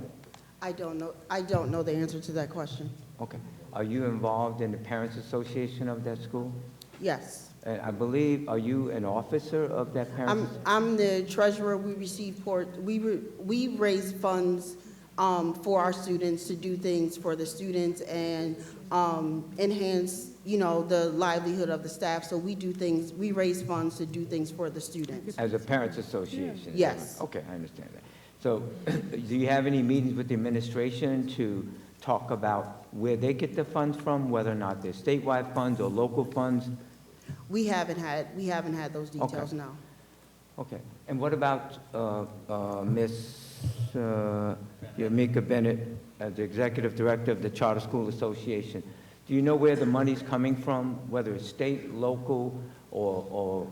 I don't know. I don't know the answer to that question. Okay. Are you involved in the Parents Association of that school? Yes. And I believe, are you an officer of that Parents? I'm the treasurer. We receive we raise funds for our students to do things for the students and enhance, the livelihood of the staff. So we do things, we raise funds to do things for the students. As a Parents Association? Yes. Okay, I understand that. So do you have any meetings with the administration to talk about where they get the funds from, whether or not they're statewide funds or local funds? We haven't had those details, Okay. no. Okay. And what about Ms. Yamika Bennett, as the executive director of the Charter School Association? Do you know where the money's coming from, whether it's state, local, or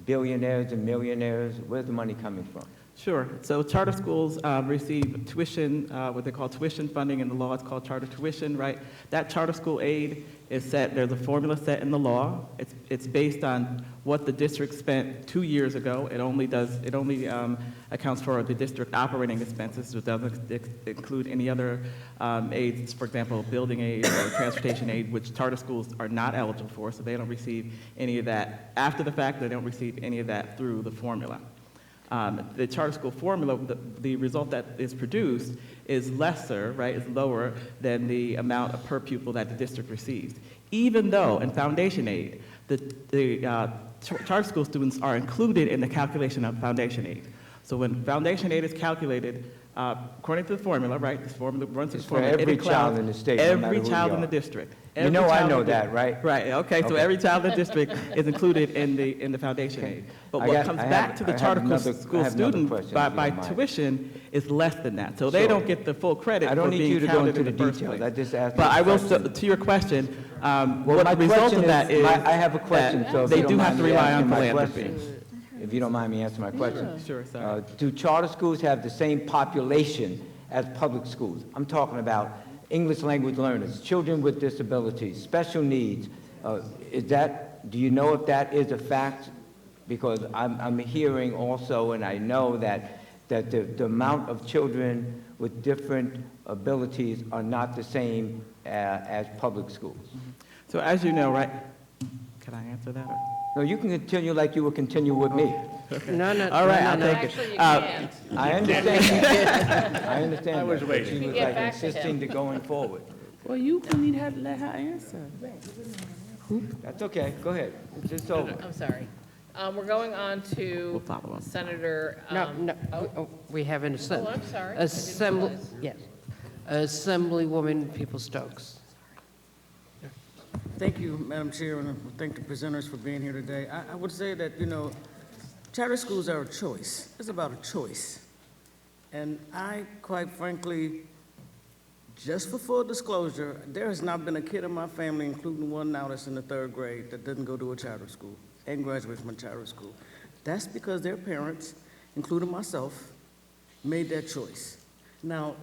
billionaires and millionaires? Where's the money coming from? Sure. So charter schools receive tuition, what they call tuition funding in the law. It's called charter tuition, right? That charter school aid is set, there's a formula set in the law. It's based on what the district spent 2 years ago. It only accounts for the district operating expenses. So it doesn't include any other aids, for example, building aid or transportation aid, which charter schools are not eligible for, so they don't receive any of that. After the fact, they don't receive any of that through the formula. The charter school formula, the result that is produced is lesser, right, is lower than the amount per pupil that the district receives. Even though in foundation aid, the charter school students are included in the calculation of foundation aid. So when foundation aid is calculated, according to the formula, right, this formula runs through the formula. For every child in the state, no matter every who child you in the are. district. You know I know that, right? Right, okay, so every child in the district is included in the foundation aid. But what comes back to the charter school student by tuition is less than that. So they don't get the full credit for being counted in the first place. I just asked. But I will, to your question, what my the result question of that is, I have a question, so if they you don't do have mind to me rely on asking my philanthropy. question. If you don't mind me answering my question. Sure, sorry. Do charter schools have the same population as public schools? I'm talking about English language learners, children with disabilities, special needs. Do you know if that is a fact? Because I'm hearing also, and I know that the amount of children with different abilities are not the same as public schools. So as you know, right, can I answer that? Or? No, you can continue like you will continue with me. No. All right, no, I'll no. take Actually, it. you can't. I understand that. I understand I was that. waiting. She You was get like back to insisting him. to going forward. Well, you need to let her answer. That's okay, go ahead. It's just over. I'm sorry. We're going on to follow up. Senator. We have an assembly. Oh, I'm sorry. I didn't Assembly, realize. yes. Assemblywoman People-Stokes. Thank you, Madam Chair, and thank the presenters for being here today. I would say that, charter schools are a choice. It's about a choice. And I, quite frankly, just for full disclosure, there has not been a kid in my family, including one now that's in the 3rd grade, that doesn't go to a charter school and graduate from a charter school. That's because their parents, including myself, made that choice. Now,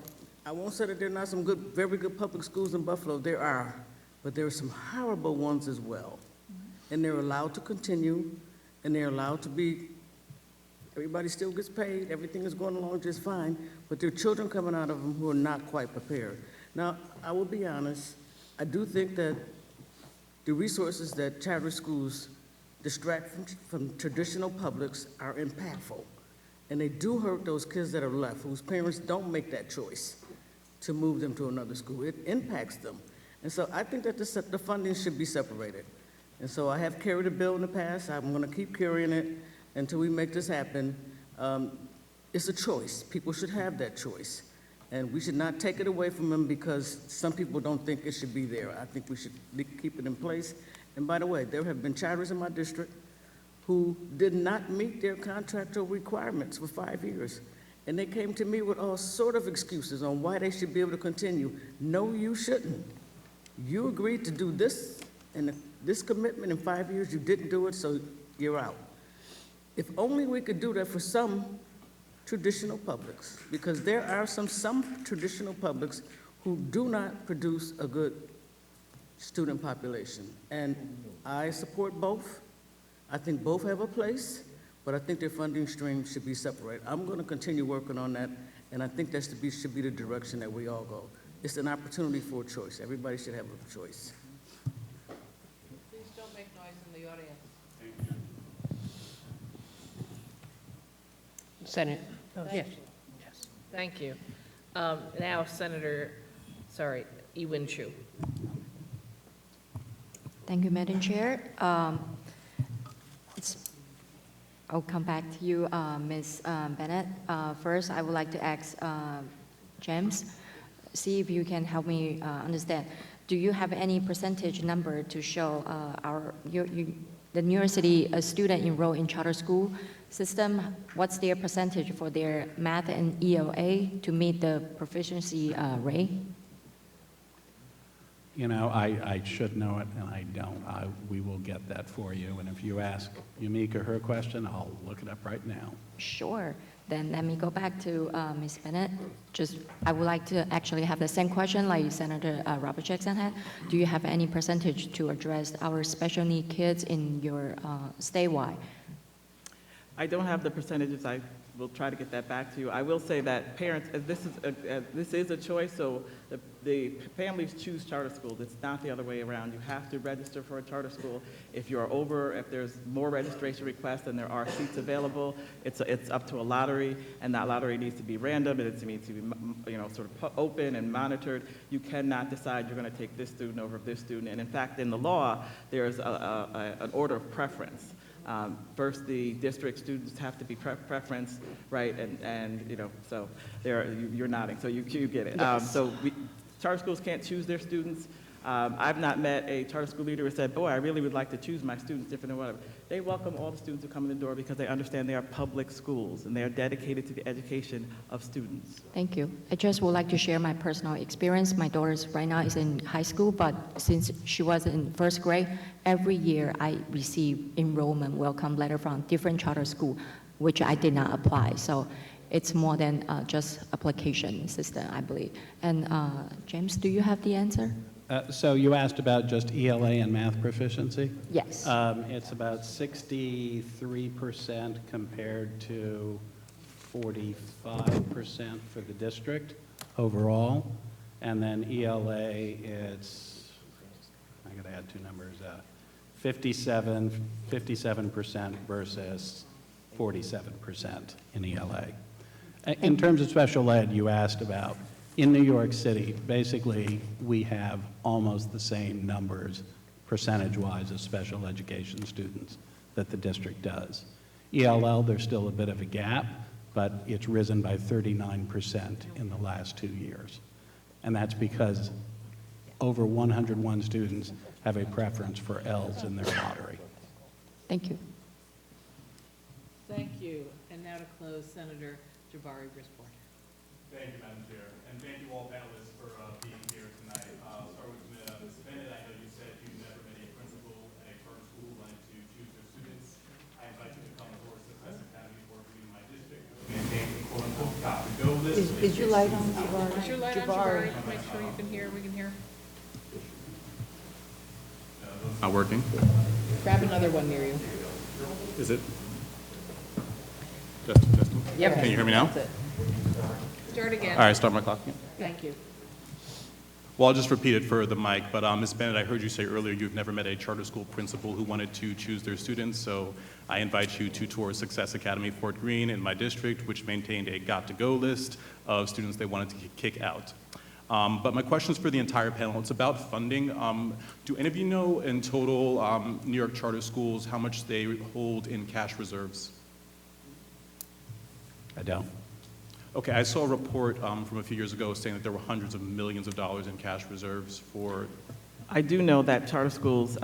I won't say that there are not some very good public schools in Buffalo. There are. But there are some horrible ones as well. And they're allowed to continue, and they're allowed to be, everybody still gets paid, everything is going along just fine, but there are children coming out of them who are not quite prepared. Now, I will be honest, I do think that the resources that charter schools distract from traditional publics are impactful. And they do hurt those kids that are left, whose parents don't make that choice to move them to another school. It impacts them. And so I think that the funding should be separated. And so I have carried a bill in the past. I'm going to keep carrying it until we make this happen. It's a choice. People should have that choice. And we should not take it away from them because some people don't think it should be there. I think we should keep it in place. And by the way, there have been charters in my district who did not meet their contractual requirements for 5 years. And they came to me with all sort of excuses on why they should be able to continue. No, you shouldn't. You agreed to do this, and this commitment in 5 years, you didn't do it, so you're out. If only we could do that for some traditional publics, because there are some traditional publics who do not produce a good student population. And I support both. I think both have a place, but I think their funding streams should be separated. I'm going to continue working on that, and I think that should be the direction that we all go. It's an opportunity for a choice. Everybody should have a choice. Please don't make noise in the audience. Senate. Yes. Thank you. Now Ewen Chu. Thank you, Madam Chair. I'll come back to you, Ms. Bennett. First, I would like to ask James, see if you can help me understand. Do you have any percentage number to show the New York City student enrolled in charter school system? What's their percentage for their math and ELA to meet the proficiency rate? You know, I should know it, and I don't. We will get that for you. And if you ask Yumika her question, I'll look it up right now. Sure. Then let me go back to Ms. Bennett. I would like to actually have the same question like Senator Robert Jackson had. Do you have any percentage to address our special need kids in your statewide? I don't have the percentages. I will try to get that back to you. I will say that parents, this is a choice, so the families choose charter schools. It's not the other way around. You have to register for a charter school. If there's more registration requests than there are seats available, it's up to a lottery, and that lottery needs to be random. It needs to be, sort of open and monitored. You cannot decide you're going to take this student over this student. And in fact, in the law, there's an order of preference. First, the district students have to be preference, right? And so you're nodding, so you get it. Yes. Charter schools can't choose their students. I've not met a charter school leader who said, boy, I really would like to choose my students different than whatever. They welcome all the students who come in the door because they understand they are public schools and they are dedicated to the education of students. Thank you. I just would like to share my personal experience. My daughter right now is in high school, but since she was in first grade, every year I receive enrollment welcome letter from different charter school, which I did not apply. So it's more than just application system, I believe. And James, do you have the answer? So you asked about just ELA and math proficiency? Yes. It's about 63% compared to 45% for the district overall. And then ELA, it's, I got to add two numbers, 57% versus 47% in ELA. In terms of special ed, you asked about, in New York City, basically, we have almost the same numbers, percentage-wise, of special education students that the district does. ELL, there's still a bit of a gap, but it's risen by 39% in the last 2 years. And that's because over 101 students have a preference for L's in their lottery. Thank you. Thank you. And now to close, Senator Jabari Brisport. Thank you, Madam Chair, and thank you all panelists for being here tonight. I'll start with Ms. Bennett. I know you said you've never met a principal at a charter school wanting to choose their students. I invite you to come aboard Success Academy working in my district. Maintain a quote-unquote got-to-go list. Is your light on, Jabari? Is your light on, Jabari? Make sure you can hear, we can hear. Not working? Grab another one near you. Is it? Testing. Yep. Can you hear me now? That's it. Start again. All right, start my clock. Yeah. Thank you. Well, I'll just repeat it for the mic, but Ms. Bennett, I heard you say earlier you've never met a charter school principal who wanted to choose their students, so I invite you to tour Success Academy Fort Greene in my district, which maintained a got-to-go list of students they wanted to kick out. But my question is for the entire panel. It's about funding. Do any of you know in total New York charter schools how much they hold in cash reserves? I don't. Okay, I saw a report from a few years ago saying that there were hundreds of millions of dollars in cash reserves for. I do know that charter schools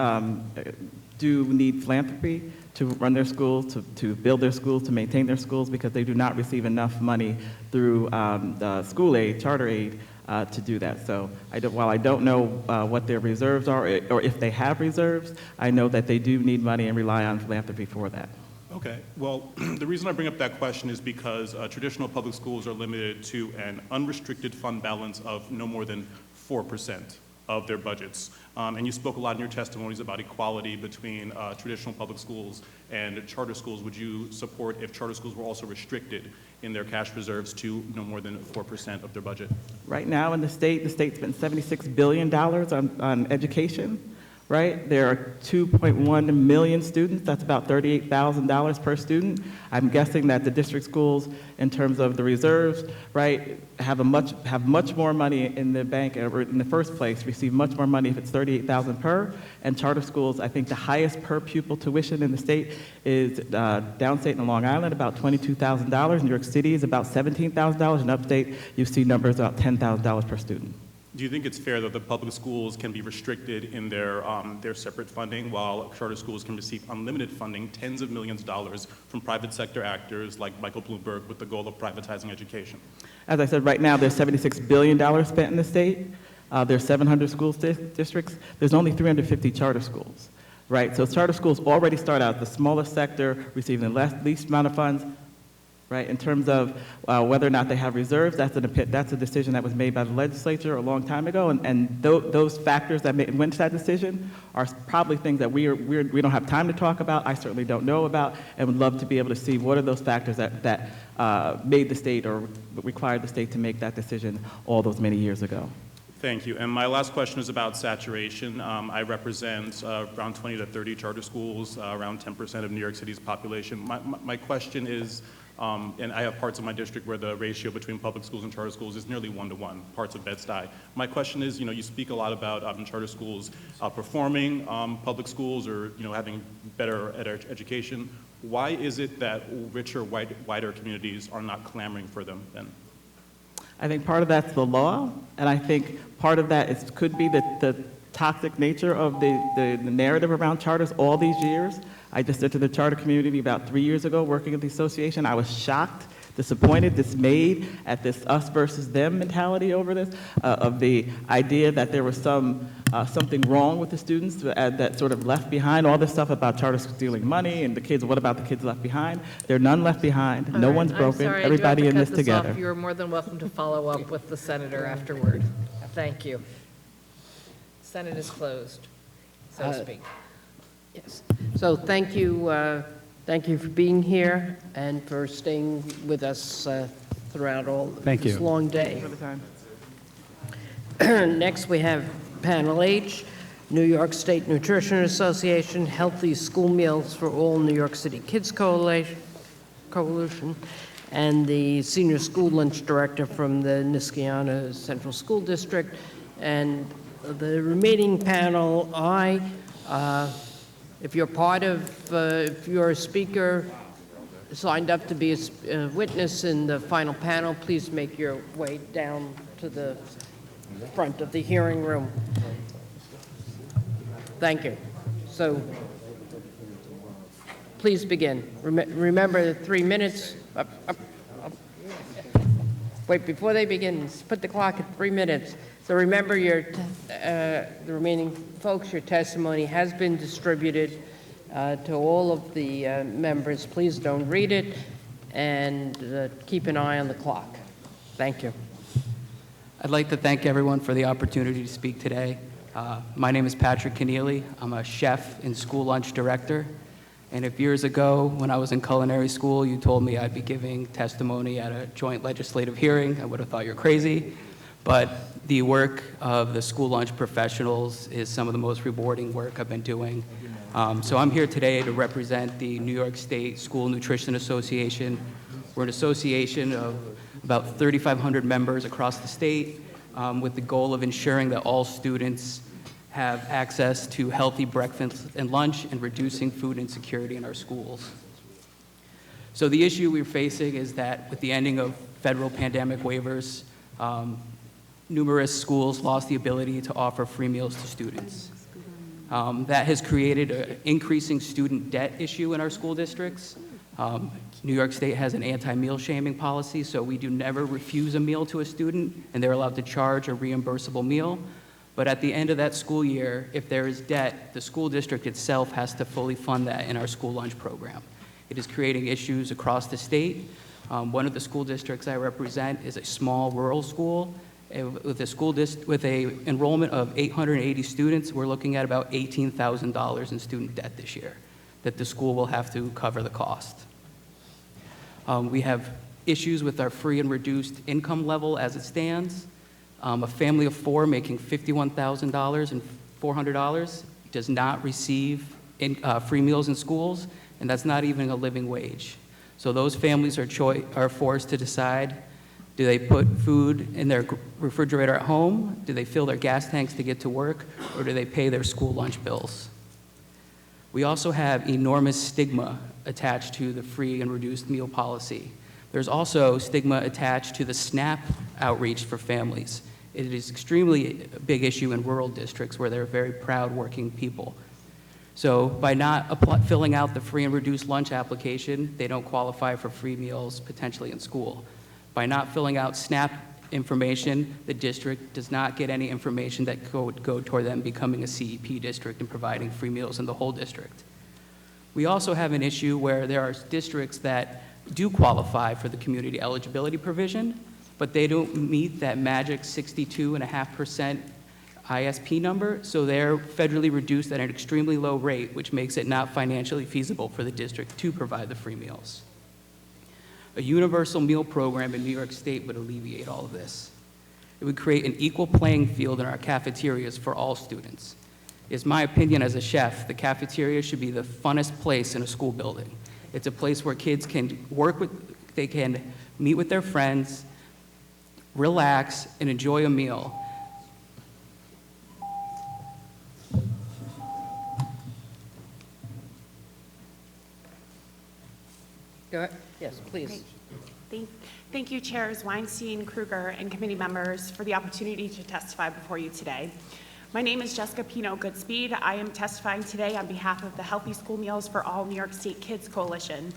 do need philanthropy to run their schools, to build their schools, to maintain their schools, because they do not receive enough money through the school aid, charter aid, to do that. So while I don't know what their reserves are, or if they have reserves, I know that they do need money and rely on philanthropy for that. Okay, well, the reason I bring up that question is because traditional public schools are limited to an unrestricted fund balance of no more than 4% of their budgets. And you spoke a lot in your testimonies about equality between traditional public schools and charter schools. Would you support if charter schools were also restricted in their cash reserves to no more than 4% of their budget? Right now in the state spent $76 billion on education. Right? There are 2.1 million students. That's about $38,000 per student. I'm guessing that the district schools, in terms of the reserves, right, have much more money in the bank, or in the first place, receive much more money if it's $38,000 per. And charter schools, I think the highest per pupil tuition in the state is downstate and Long Island, about $22,000. New York City is about $17,000. And upstate, you see numbers about $10,000 per student. Do you think it's fair that the public schools can be restricted in their separate funding while charter schools can receive unlimited funding, tens of millions of dollars from private sector actors like Michael Bloomberg with the goal of privatizing education? As I said, right now there's $76 billion spent in the state. There's 700 school districts. There's only 350 charter schools, right? So charter schools already start out the smallest sector, receiving the least amount of funds. Right, in terms of whether or not they have reserves, that's a decision that was made by the legislature a long time ago, and those factors that went to that decision are probably things that we don't have time to talk about. I certainly don't know about, and would love to be able to see what are those factors that made the state or required the state to make that decision all those many years ago. Thank you. And my last question is about saturation. I represent around 20 to 30 charter schools, around 10% of New York City's population. My question is, and I have parts of my district where the ratio between public schools and charter schools is nearly 1-to-1, parts of Bed-Stuy. My question is, you speak a lot about charter schools outperforming public schools or, having better education. Why is it that richer, wider communities are not clamoring for them then? I think part of that's the law, and I think part of that could be the toxic nature of the narrative around charters all these years. I just entered the charter community about 3 years ago working at the association. I was shocked, disappointed, dismayed at this us versus them mentality over this, of the idea that there was something wrong with the students that sort of left behind, all this stuff about charter stealing money and the kids, what about the kids left behind? There are none left behind, no one's broken, everybody in this together. You're more than welcome to follow up with the senator afterward. Thank you. Senate is closed, so to speak. Yes. So thank you for being here and for staying with us throughout this long day. Next, we have Panel H, New York State Nutrition Association, Healthy School Meals for All New York City Kids Coalition, and the Senior School Lunch Director from the Niskiana Central School District. And the remaining panel, if you're if you're a speaker signed up to be a witness in the final panel, please make your way down to the front of the hearing room. Thank you. So please begin. Remember 3 minutes. Wait, before they begin, put the clock at 3 minutes. So remember the remaining folks, your testimony has been distributed to all of the members. Please don't read it, and keep an eye on the clock. Thank you. I'd like to thank everyone for the opportunity to speak today. My name is Patrick Keneally. I'm a chef and school lunch director. And if years ago, when I was in culinary school, you told me I'd be giving testimony at a joint legislative hearing, I would have thought you're crazy. But the work of the school lunch professionals is some of the most rewarding work I've been doing. So I'm here today to represent the New York State School Nutrition Association. We're an association of about 3,500 members across the state with the goal of ensuring that all students have access to healthy breakfast and lunch and reducing food insecurity in our schools. So the issue we're facing is that with the ending of federal pandemic waivers, numerous schools lost the ability to offer free meals to students. That has created an increasing student debt issue in our school districts. New York State has an anti-meal shaming policy, so we do never refuse a meal to a student, and they're allowed to charge a reimbursable meal. But at the end of that school year, if there is debt, the school district itself has to fully fund that in our school lunch program. It is creating issues across the state. One of the school districts I represent is a small rural school. With a enrollment of 880 students, we're looking at about $18,000 in student debt this year that the school will have to cover the cost. We have issues with our free and reduced income level as it stands. A family of 4 making $51,000 and $400 does not receive free meals in schools, and that's not even a living wage. So those families are forced to decide, do they put food in their refrigerator at home? Do they fill their gas tanks to get to work? Or do they pay their school lunch bills? We also have enormous stigma attached to the free and reduced meal policy. There's also stigma attached to the SNAP outreach for families. It is extremely a big issue in rural districts where they're very proud working people. So by not filling out the free and reduced lunch application, they don't qualify for free meals potentially in school. By not filling out SNAP information, the district does not get any information that would go toward them becoming a CEP district and providing free meals in the whole district. We also have an issue where there are districts that do qualify for the community eligibility provision, but they don't meet that magic 62.5% ISP number, so they're federally reduced at an extremely low rate, which makes it not financially feasible for the district to provide the free meals. A universal meal program in New York State would alleviate all of this. It would create an equal playing field in our cafeterias for all students. It's my opinion as a chef, the cafeteria should be the funnest place in a school building. It's a place where kids can they can meet with their friends, relax, and enjoy a meal. Go ahead. Yes, please. Thank you, Chairs Weinstein, Kruger, and committee members for the opportunity to testify before you today. My name is Jessica Pino Goodspeed. I am testifying today on behalf of the Healthy School Meals for All New York State Kids Coalition.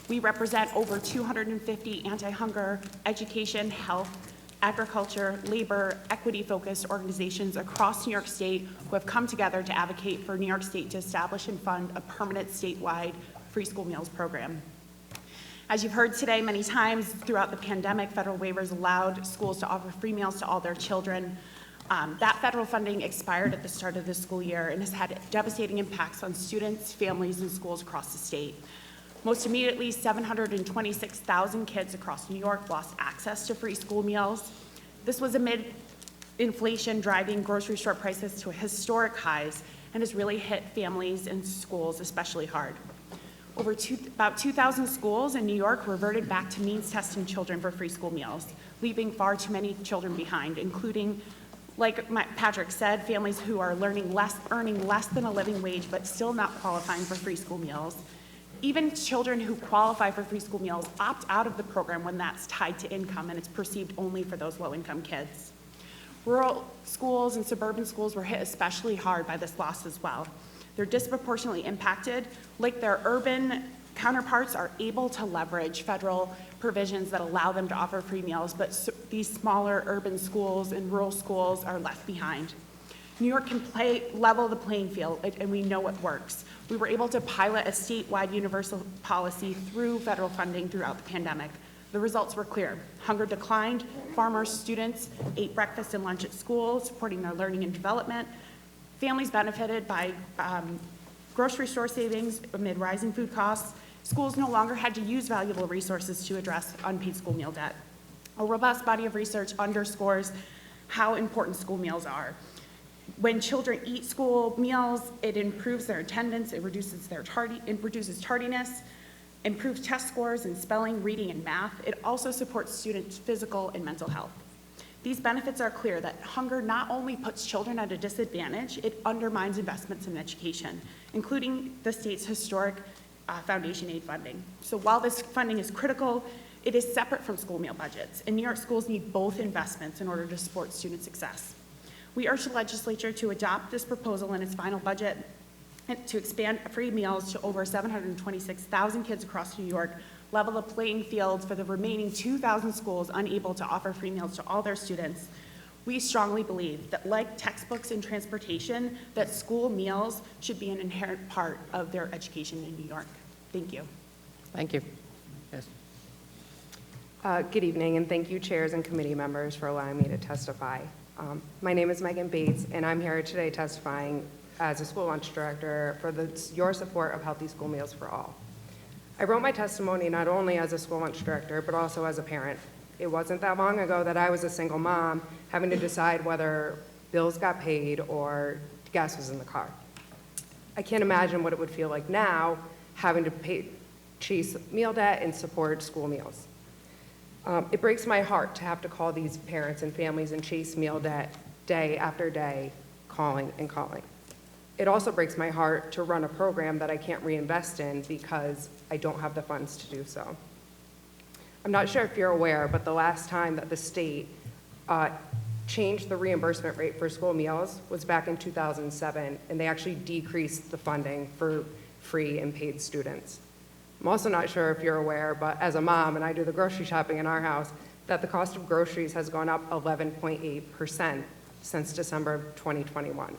We represent over 250 anti-hunger, education, health, agriculture, labor, equity-focused organizations across New York State who have come together to advocate for New York State to establish and fund a permanent statewide free school meals program. As you've heard today many times, throughout the pandemic, federal waivers allowed schools to offer free meals to all their children. That federal funding expired at the start of this school year and has had devastating impacts on students, families, and schools across the state. Most immediately, 726,000 kids across New York lost access to free school meals. This was amid inflation driving grocery store prices to historic highs and has really hit families and schools especially hard. About 2,000 schools in New York reverted back to means testing children for free school meals, leaving far too many children behind, including, like Patrick said, families who are earning less than a living wage but still not qualifying for free school meals. Even children who qualify for free school meals opt out of the program when that's tied to income and it's perceived only for those low-income kids. Rural schools and suburban schools were hit especially hard by this loss as well. They're disproportionately impacted, like their urban counterparts are able to leverage federal provisions that allow them to offer free meals, but these smaller urban schools and rural schools are left behind. New York can level the playing field, and we know it works. We were able to pilot a statewide universal policy through federal funding throughout the pandemic. The results were clear. Hunger declined, farmers, students ate breakfast and lunch at school, supporting their learning and development. Families benefited by grocery store savings amid rising food costs. Schools no longer had to use valuable resources to address unpaid school meal debt. A robust body of research underscores how important school meals are. When children eat school meals, it improves their attendance, it reduces tardiness, improves test scores in spelling, reading, and math. It also supports students' physical and mental health. These benefits are clear that hunger not only puts children at a disadvantage, it undermines investments in education, including the state's historic foundation aid funding. So while this funding is critical, it is separate from school meal budgets, and New York schools need both investments in order to support student success. We urge the legislature to adopt this proposal in its final budget and to expand free meals to over 726,000 kids across New York, level the playing field for the remaining 2,000 schools unable to offer free meals to all their students. We strongly believe that, like textbooks and transportation, that school meals should be an inherent part of their education in New York. Thank you. Thank you. Yes. Good evening, and thank you, chairs and committee members, for allowing me to testify. My name is Megan Bates, and I'm here today testifying as a school lunch director for your support of healthy school meals for all. I wrote my testimony not only as a school lunch director, but also as a parent. It wasn't that long ago that I was a single mom having to decide whether bills got paid or gas was in the car. I can't imagine what it would feel like now having to chase meal debt and support school meals. It breaks my heart to have to call these parents and families and chase meal debt day after day, calling and calling. It also breaks my heart to run a program that I can't reinvest in because I don't have the funds to do so. I'm not sure if you're aware, but the last time that the state changed the reimbursement rate for school meals was back in 2007, and they actually decreased the funding for free and paid students. I'm also not sure if you're aware, but as a mom, and I do the grocery shopping in our house, that the cost of groceries has gone up 11.8% since December of 2021.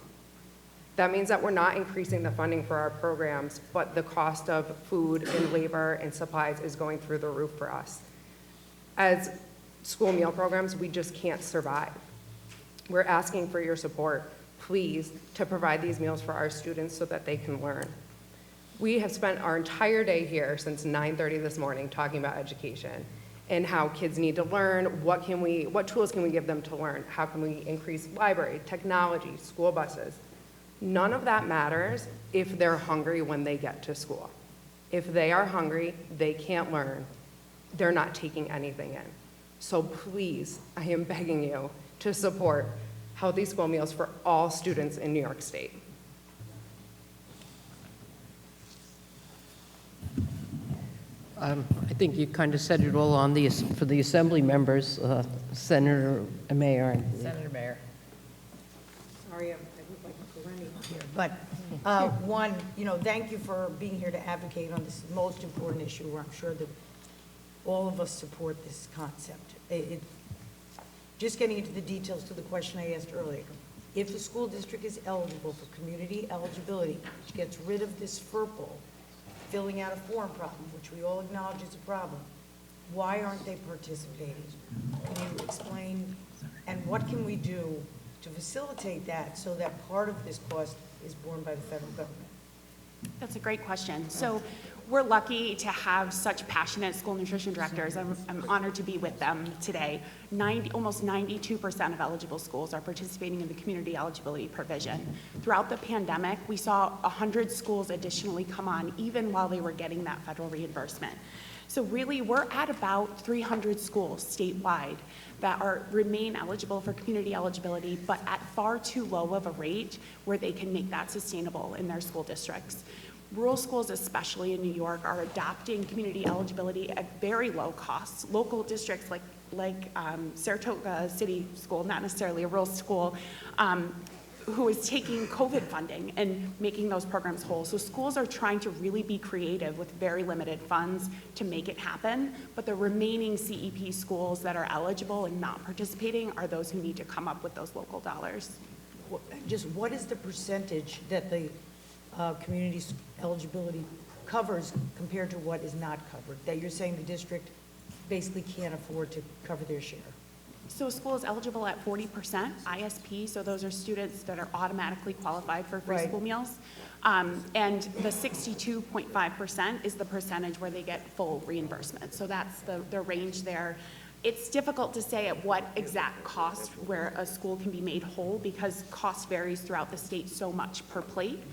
That means that we're not increasing the funding for our programs, but the cost of food and labor and supplies is going through the roof for us. As school meal programs, we just can't survive. We're asking for your support, please, to provide these meals for our students so that they can learn. We have spent our entire day here since 9:30 this morning talking about education and how kids need to learn, what tools can we give them to learn, how can we increase library, technology, school buses. None of that matters if they're hungry when they get to school. If they are hungry, they can't learn, they're not taking anything in. So please, I am begging you to support healthy school meals for all students in New York State. I think you kind of said it all for the assembly members, Senator Mayor. Senator Mayor. Sorry, I look like a perennial here. But one, thank you for being here to advocate on this most important issue where I'm sure that all of us support this concept. Just getting into the details to the question I asked earlier. If the school district is eligible for community eligibility, which gets rid of this FERPL, filling out a form problem, which we all acknowledge is a problem, why aren't they participating? Can you explain, and what can we do to facilitate that so that part of this cost is borne by the federal government? That's a great question. So we're lucky to have such passionate school nutrition directors. I'm honored to be with them today. Almost 92% of eligible schools are participating in the community eligibility provision. Throughout the pandemic, we saw 100 schools additionally come on even while they were getting that federal reimbursement. So really, we're at about 300 schools statewide that remain eligible for community eligibility, but at far too low of a rate where they can make that sustainable in their school districts. Rural schools, especially in New York, are adopting community eligibility at very low costs. Local districts like Saratoga City School, not necessarily a rural school, who is taking COVID funding and making those programs whole. So schools are trying to really be creative with very limited funds to make it happen, but the remaining CEP schools that are eligible and not participating are those who need to come up with those local dollars. Just what is the percentage that the community eligibility covers compared to what is not covered, that you're saying the district basically can't afford to cover their share? So a school is eligible at 40% ISP, so those are students that are automatically qualified for free school meals. And the 62.5% is the percentage where they get full reimbursement. So that's the range there. It's difficult to say at what exact cost where a school can be made whole because cost varies throughout the state so much per plate.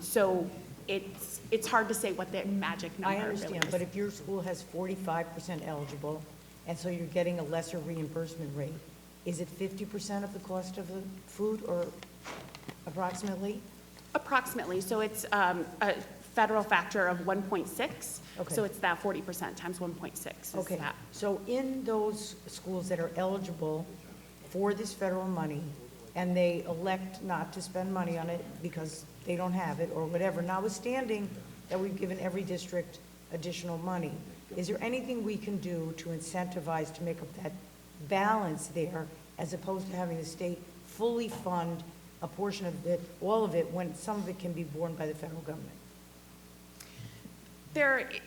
So it's hard to say what the magic number I understand, really is. but if your school has 45% eligible, and so you're getting a lesser reimbursement rate, is it 50% of the cost of the food, or approximately? Approximately. So it's federal factor of 1.6. Okay. So it's that 40% times 1.6 is Okay, that. so in those schools that are eligible for this federal money, and they elect not to spend money on it because they don't have it or whatever, notwithstanding that we've given every district additional money, is there anything we can do to incentivize to make up that balance there, as opposed to having the state fully fund a portion of it, all of it, when some of it can be borne by the federal government?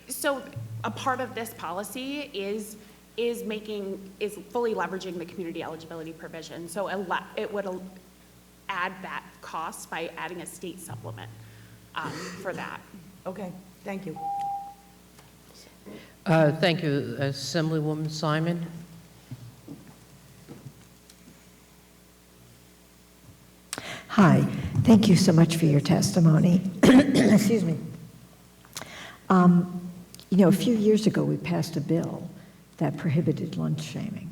So a part of this policy is fully leveraging the community eligibility provision. So it would add that cost by adding a state supplement for that. Okay, thank you. Thank you. Assemblywoman Simon? Hi, thank you so much for your testimony. Excuse me. You know, a few years ago, we passed a bill that prohibited lunch shaming.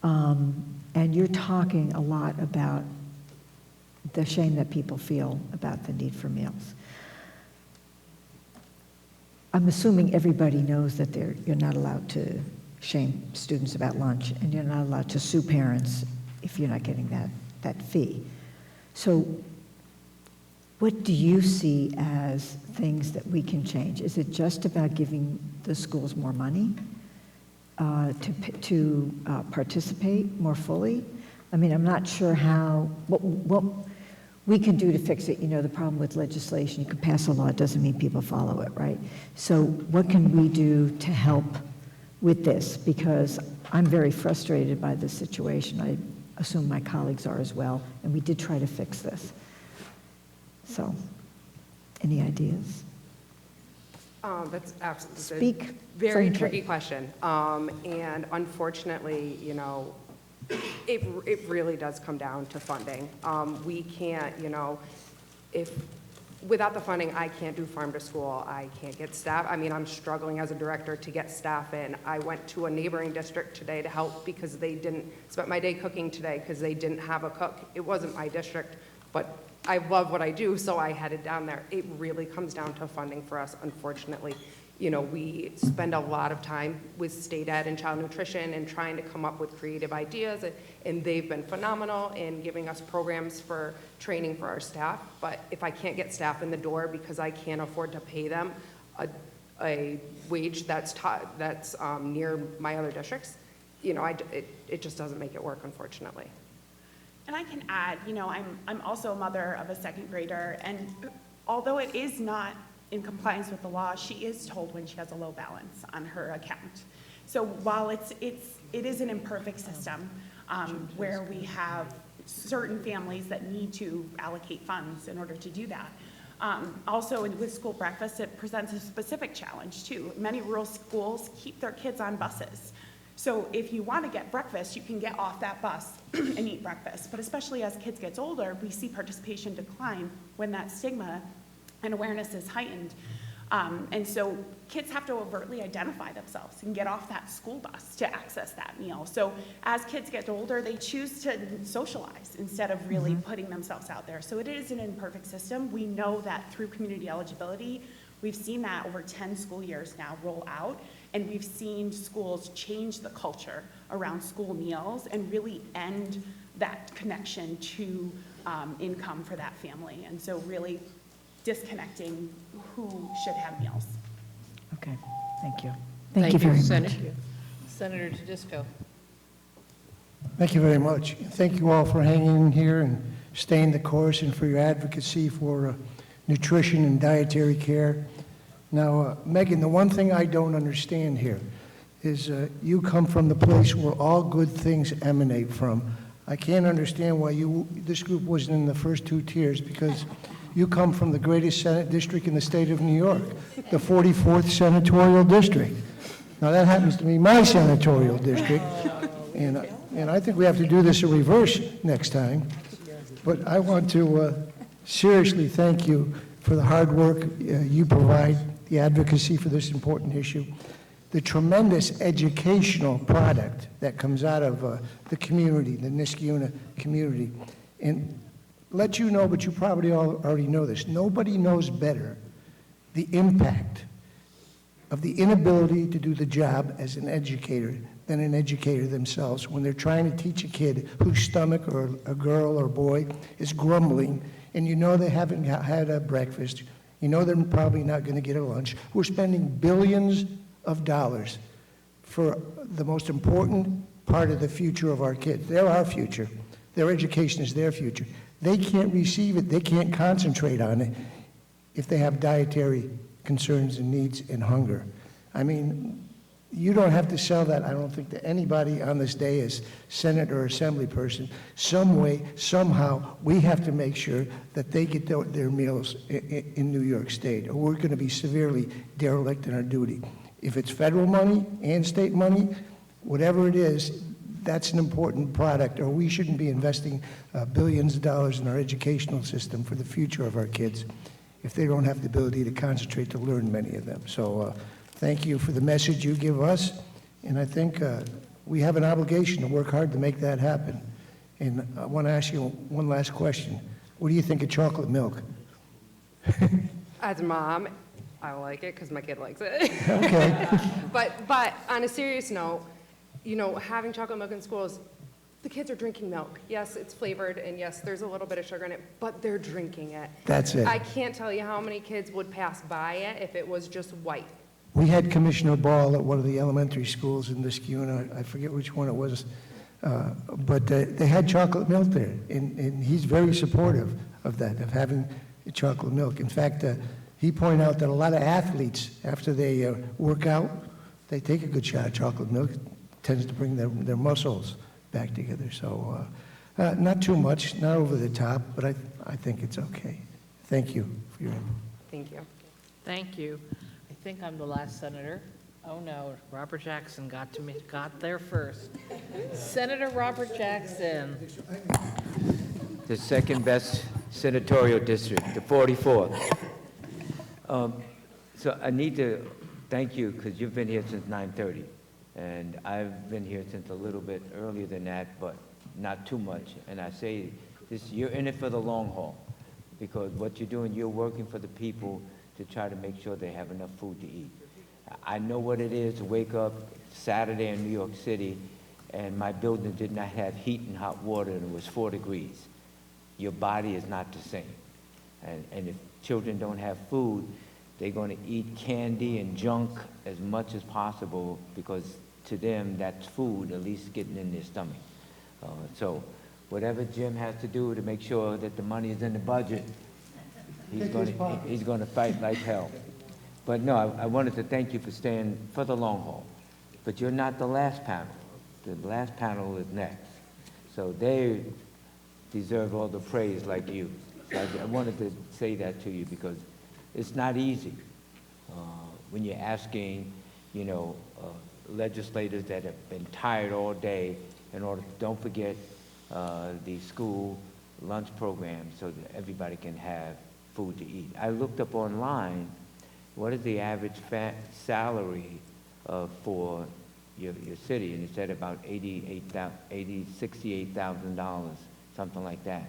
And you're talking a lot about the shame that people feel about the need for meals. I'm assuming everybody knows that you're not allowed to shame students about lunch, and you're not allowed to sue parents if you're not getting that fee. So what do you see as things that we can change? Is it just about giving the schools more money to participate more fully? I mean, I'm not sure what we can do to fix it. You know, the problem with legislation, you can pass a law, it doesn't mean people follow it, right? So what can we do to help with this? Because I'm very frustrated by this situation. I assume my colleagues are as well, and we did try to fix this. So, any ideas? That's absolutely Speak very frankly. tricky question. And unfortunately, you know, it really does come down to funding. We can't, you know, without the funding, I can't do farm to school. I can't get staff. I mean, I'm struggling as a director to get staff in. I went to a neighboring district today to help because they spent my day cooking today because they didn't have a cook. It wasn't my district, but I love what I do, so I headed down there. It really comes down to funding for us, unfortunately. You know, we spend a lot of time with state ed and child nutrition and trying to come up with creative ideas, and they've been phenomenal in giving us programs for training for our staff. But if I can't get staff in the door because I can't afford to pay them a wage that's near my other districts, you know, it just doesn't make it work, unfortunately. And I can add, you know, I'm also a mother of a second grader, and although it is not in compliance with the law, she is told when she has a low balance on her account. So while it is an imperfect system where we have certain families that need to allocate funds in order to do that. Also, with school breakfast, it presents a specific challenge too. Many rural schools keep their kids on buses. So if you want to get breakfast, you can get off that bus and eat breakfast. But especially as kids get older, we see participation decline when that stigma and awareness is heightened. And so kids have to overtly identify themselves and get off that school bus to access that meal. So as kids get older, they choose to socialize instead of really putting themselves out there. So it is an imperfect system. We know that through community eligibility, we've seen that over 10 school years now roll out, and we've seen schools change the culture around school meals and really end that connection to income for that family. And so really disconnecting who should have meals. Okay, thank you. Thank you very much. Senator Tedisco. Thank you very much. Thank you all for hanging in here and staying the course and for your advocacy for nutrition and dietary care. Now, Megan, the one thing I don't understand here is you come from the place where all good things emanate from. I can't understand why this group wasn't in the first two tiers, because you come from the greatest Senate district in the state of New York, the 44th Senatorial District. Now, that happens to be my senatorial district, and I think we have to do this in reverse next time. But I want to seriously thank you for the hard work you provide, the advocacy for this important issue, the tremendous educational product that comes out of the community, the Niskayuna community. And let you know, but you probably all already know this, nobody knows better the impact of the inability to do the job as an educator than an educator themselves when they're trying to teach a kid whose stomach or a girl or boy is grumbling, and you know they haven't had a breakfast, you know they're probably not going to get a lunch. We're spending billions of dollars for the most important part of the future of our kids. They're our future. Their education is their future. They can't receive it, they can't concentrate on it if they have dietary concerns and needs and hunger. I mean, you don't have to sell that, I don't think, to anybody on this day as Senate or Assembly person. Some way, somehow, we have to make sure that they get their meals in New York State, or we're going to be severely derelict in our duty. If it's federal money and state money, whatever it is, that's an important product, or we shouldn't be investing billions of dollars in our educational system for the future of our kids if they don't have the ability to concentrate to learn, many of them. So thank you for the message you give us, and I think we have an obligation to work hard to make that happen. And I want to ask you one last question. What do you think of chocolate milk? As a mom, I like it because my kid likes it. Okay. But on a serious note, you know, having chocolate milk in schools, the kids are drinking milk. Yes, it's flavored, and yes, there's a little bit of sugar in it, but they're drinking it. That's it. I can't tell you how many kids would pass by it if it was just white. We had Commissioner Ball at one of the elementary schools in Niskuna, I forget which one it was, but they had chocolate milk there, and he's very supportive of that, of having chocolate milk. In fact, he pointed out that a lot of athletes, after they work out, they take a good shot of chocolate milk. It tends to bring their muscles back together. So not too much, not over the top, but I think it's okay. Thank you for your input. Thank you. Thank you. I think I'm the last senator. Oh, no, Robert Jackson got there first. Senator Robert Jackson. The second best senatorial district, the 44th. So I need to thank you because you've been here since 9:30. And I've been here since a little bit earlier than that, but not too much. And I say this, you're in it for the long haul, because what you're doing, you're working for the people to try to make sure they have enough food to eat. I know what it is to wake up Saturday in New York City, and my building did not have heat and hot water, and it was 4 degrees. Your body is not the same. And if children don't have food, they're going to eat candy and junk as much as possible, because to them, that's food, at least getting in their stomach. So whatever Jim has to do to make sure that the money is in the budget, he's going to fight like hell. But no, I wanted to thank you for staying for the long haul. But you're not the last panel. The last panel is next. So they deserve all the praise like you. So I wanted to say that to you because it's not easy when you're asking, you know, legislators that have been tired all day in order, don't forget the school lunch program so that everybody can have food to eat. I looked up online, what is the average salary for your city? And it said about $68,000, something like that.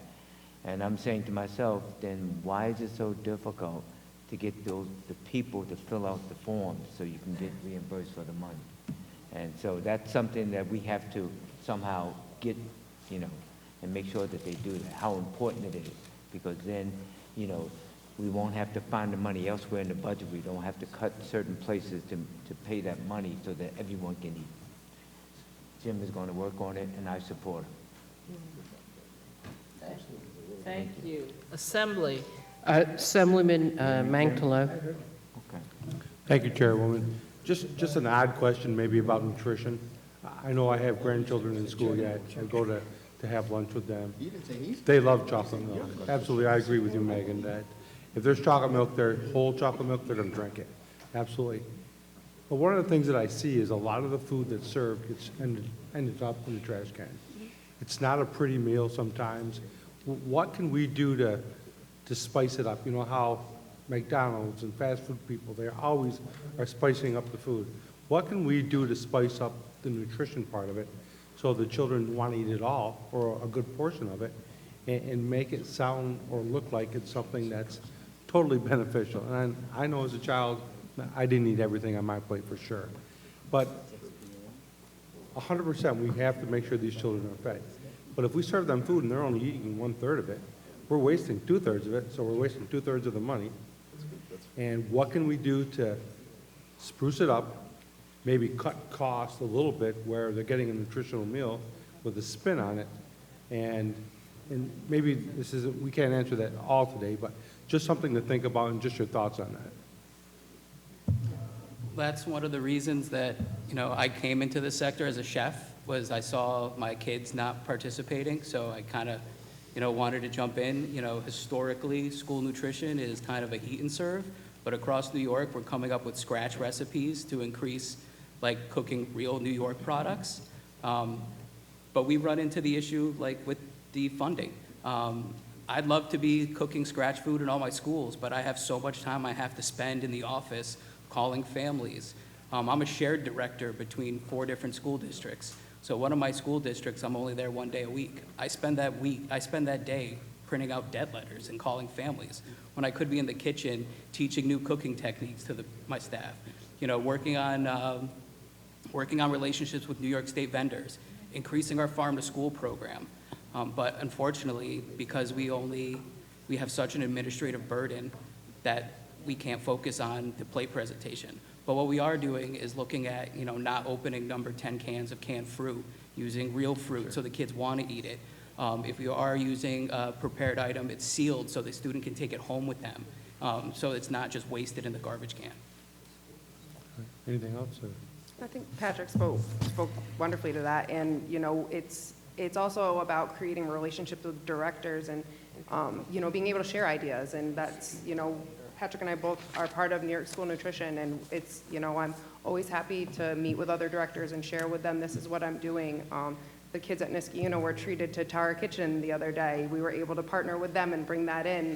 And I'm saying to myself, then why is it so difficult to get the people to fill out the forms so you can get reimbursed for the money? And so that's something that we have to somehow get, you know, and make sure that they do that, how important it is. Because then, you know, we won't have to find the money elsewhere in the budget. We don't have to cut certain places to pay that money so that everyone can eat. Jim is going to work on it, and I support him. Thank you. Assembly. Assemblyman Mangtalo. Okay. Thank you, Chairwoman. Just an odd question maybe about nutrition. I know I have grandchildren in school yet. I go to have lunch with them. They love chocolate milk. Absolutely, I agree with you, Megan, that if there's chocolate milk there, whole chocolate milk, they're going to drink it. Absolutely. But one of the things that I see is a lot of the food that's served gets ended up in the trash can. It's not a pretty meal sometimes. What can we do to spice it up? You know how McDonald's and fast food people, they always are spicing up the food. What can we do to spice up the nutrition part of it so the children want to eat it all, or a good portion of it, and make it sound or look like it's something that's totally beneficial. And I know as a child, I didn't eat everything on my plate for sure. But 100%, we have to make sure these children are fed. But if we serve them food and they're only eating 1/3 of it, we're wasting 2/3 of it, so we're wasting 2/3 of the money. And what can we do to spruce it up, maybe cut costs a little bit where they're getting a nutritional meal with a spin on it? And maybe this isn't, we can't answer that all today, but just something to think about and just your thoughts on that. That's one of the reasons that, I came into the sector as a chef, was I saw my kids not participating, so I kind of, wanted to jump in. Historically, school nutrition is kind of a heat and serve, but across New York, we're coming up with scratch recipes to increase, like, cooking real New York products. But we run into the issue, like, with the funding. I'd love to be cooking scratch food in all my schools, but I have so much time I have to spend in the office calling families. I'm a shared director between 4 different school districts. So one of my school districts, I'm only there 1 day a week. I spend that day printing out dead letters and calling families when I could be in the kitchen teaching new cooking techniques to my staff. Working on relationships with New York State vendors, increasing our farm to school program. But unfortunately, because we have such an administrative burden that we can't focus on the plate presentation. But what we are doing is looking at, not opening number 10 cans of canned fruit, using real fruit so the kids want to eat it. If we are using a prepared item, it's sealed so the student can take it home with them. So it's not just wasted in the garbage can. Anything else? I think Patrick spoke wonderfully to that, and it's also about creating relationships with directors and being able to share ideas, and that's Patrick and I both are part of New York School Nutrition, and it's I'm always happy to meet with other directors and share with them this is what I'm doing. The kids at Niskayuna were treated to Tara Kitchen the other day. We were able to partner with them and bring that in,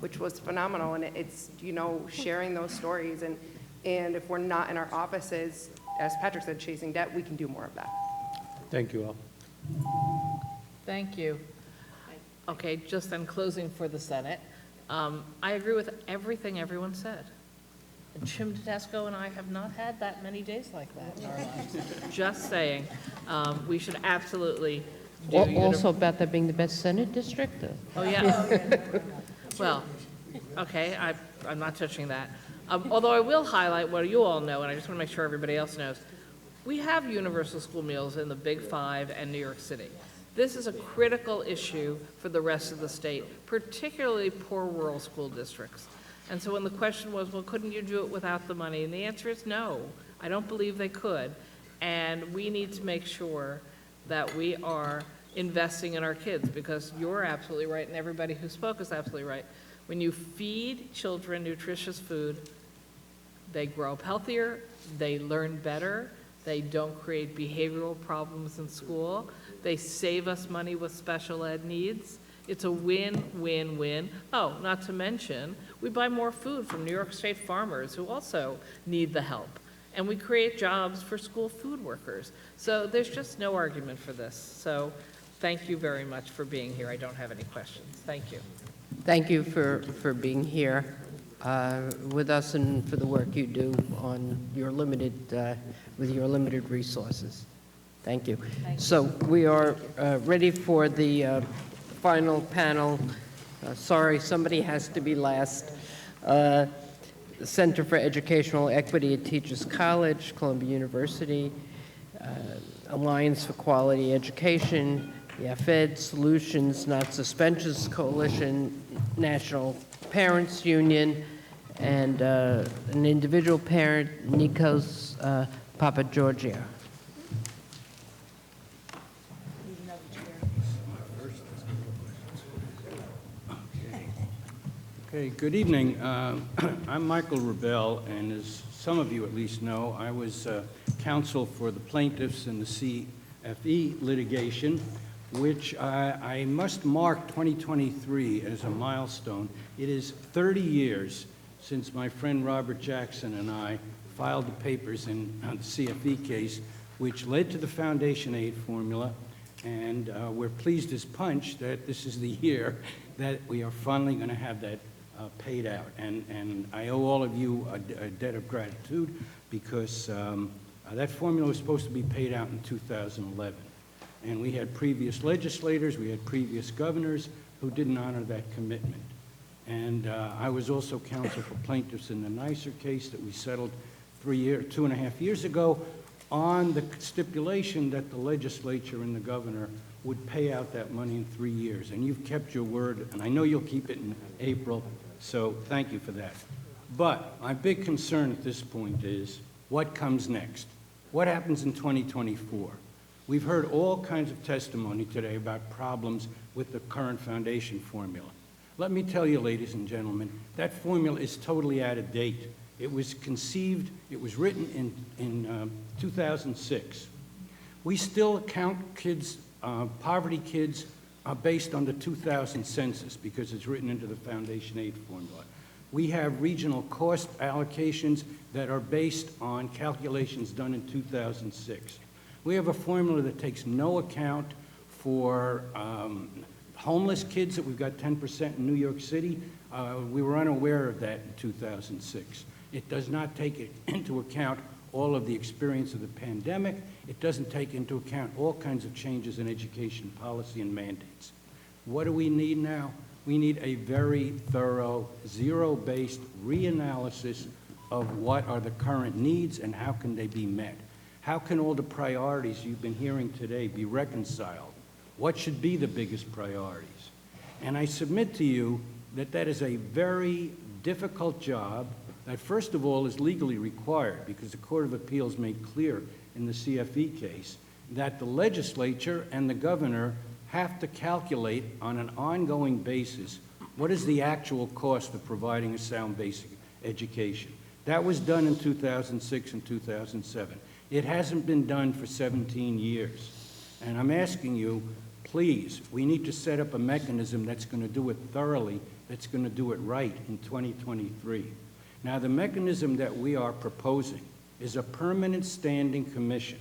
which was phenomenal, and it's sharing those stories, and if we're not in our offices, as Patrick said, chasing debt, we can do more of that. Thank you all. Thank you. Okay, just in closing for the Senate, I agree with everything everyone said. And Jim Tedesco and I have not had that many days like that in our lives. Just saying, we should absolutely do. Also about that being the best Senate district? Oh, yeah. Well, okay, I'm not touching that. Although I will highlight what you all know, and I just want to make sure everybody else knows. We have universal school meals in the Big Five and New York City. This is a critical issue for the rest of the state, particularly poor rural school districts. And so when the question was, well, couldn't you do it without the money? And the answer is no. I don't believe they could. And we need to make sure that we are investing in our kids, because you're absolutely right, and everybody who spoke is absolutely right. When you feed children nutritious food, they grow up healthier, they learn better, they don't create behavioral problems in school, they save us money with special ed needs. It's a win-win-win. Oh, not to mention, we buy more food from New York State farmers who also need the help. And we create jobs for school food workers. So there's just no argument for this. So thank you very much for being here. I don't have any questions. Thank you. Thank you for being here with us and for the work you do on your with your limited resources. Thank you. So we are ready for the final panel. Sorry, somebody has to be last. Center for Educational Equity at Teachers College, Columbia University, Alliance for Quality Education, Ed Solutions, Not Suspensions Coalition, National Parents Union, and an individual parent, Nikos Papageorgiou. Okay, good evening. I'm Michael Rebell, and as some of you at least know, I was counsel for the plaintiffs in the CFE litigation, which I must mark 2023 as a milestone. It is 30 years since my friend Robert Jackson and I filed the papers in the CFE case, which led to the foundation aid formula, and we're pleased as punch that this is the year that we are finally going to have that paid out. And I owe all of you a debt of gratitude because that formula was supposed to be paid out in 2011. And we had previous legislators, we had previous governors who didn't honor that commitment. And I was also counsel for plaintiffs in the NYSER case that we settled 2.5 years ago on the stipulation that the legislature and the governor would pay out that money in 3 years. And you've kept your word, and I know you'll keep it in April, so thank you for that. But my big concern at this point is what comes next? What happens in 2024? We've heard all kinds of testimony today about problems with the current foundation formula. Let me tell you, ladies and gentlemen, that formula is totally out of date. It was conceived, it was written in 2006. We still count kids, poverty kids, based on the 2000 census because it's written into the foundation aid formula. We have regional cost allocations that are based on calculations done in 2006. We have a formula that takes no account for homeless kids that we've got 10% in New York City. We were unaware of that in 2006. It does not take into account all of the experience of the pandemic. It doesn't take into account all kinds of changes in education policy and mandates. What do we need now? We need a very thorough, zero-based reanalysis of what are the current needs and how can they be met. How can all the priorities you've been hearing today be reconciled? What should be the biggest priorities? And I submit to you that that is a very difficult job that, first of all, is legally required because the Court of Appeals made clear in the CFE case that the legislature and the governor have to calculate on an ongoing basis what is the actual cost of providing a sound basic education. That was done in 2006 and 2007. It hasn't been done for 17 years. And I'm asking you, please, we need to set up a mechanism that's going to do it thoroughly, that's going to do it right in 2023. Now, the mechanism that we are proposing is a permanent standing commission.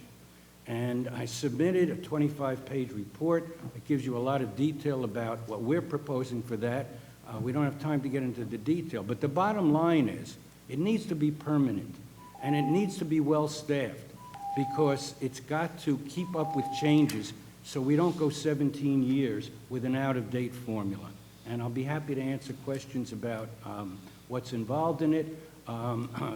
And I submitted a 25-page report that gives you a lot of detail about what we're proposing for that. We don't have time to get into the detail, but the bottom line is it needs to be permanent, and it needs to be well-staffed because it's got to keep up with changes so we don't go 17 years with an out-of-date formula. And I'll be happy to answer questions about what's involved in it.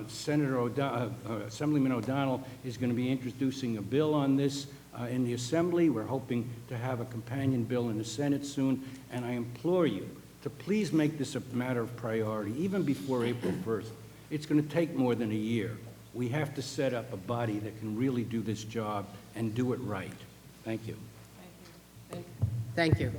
Assemblyman O'Donnell is going to be introducing a bill on this in the Assembly. We're hoping to have a companion bill in the Senate soon, and I implore you to please make this a matter of priority, even before April 1st. It's going to take more than a year. We have to set up a body that can really do this job and do it right. Thank you. Thank you.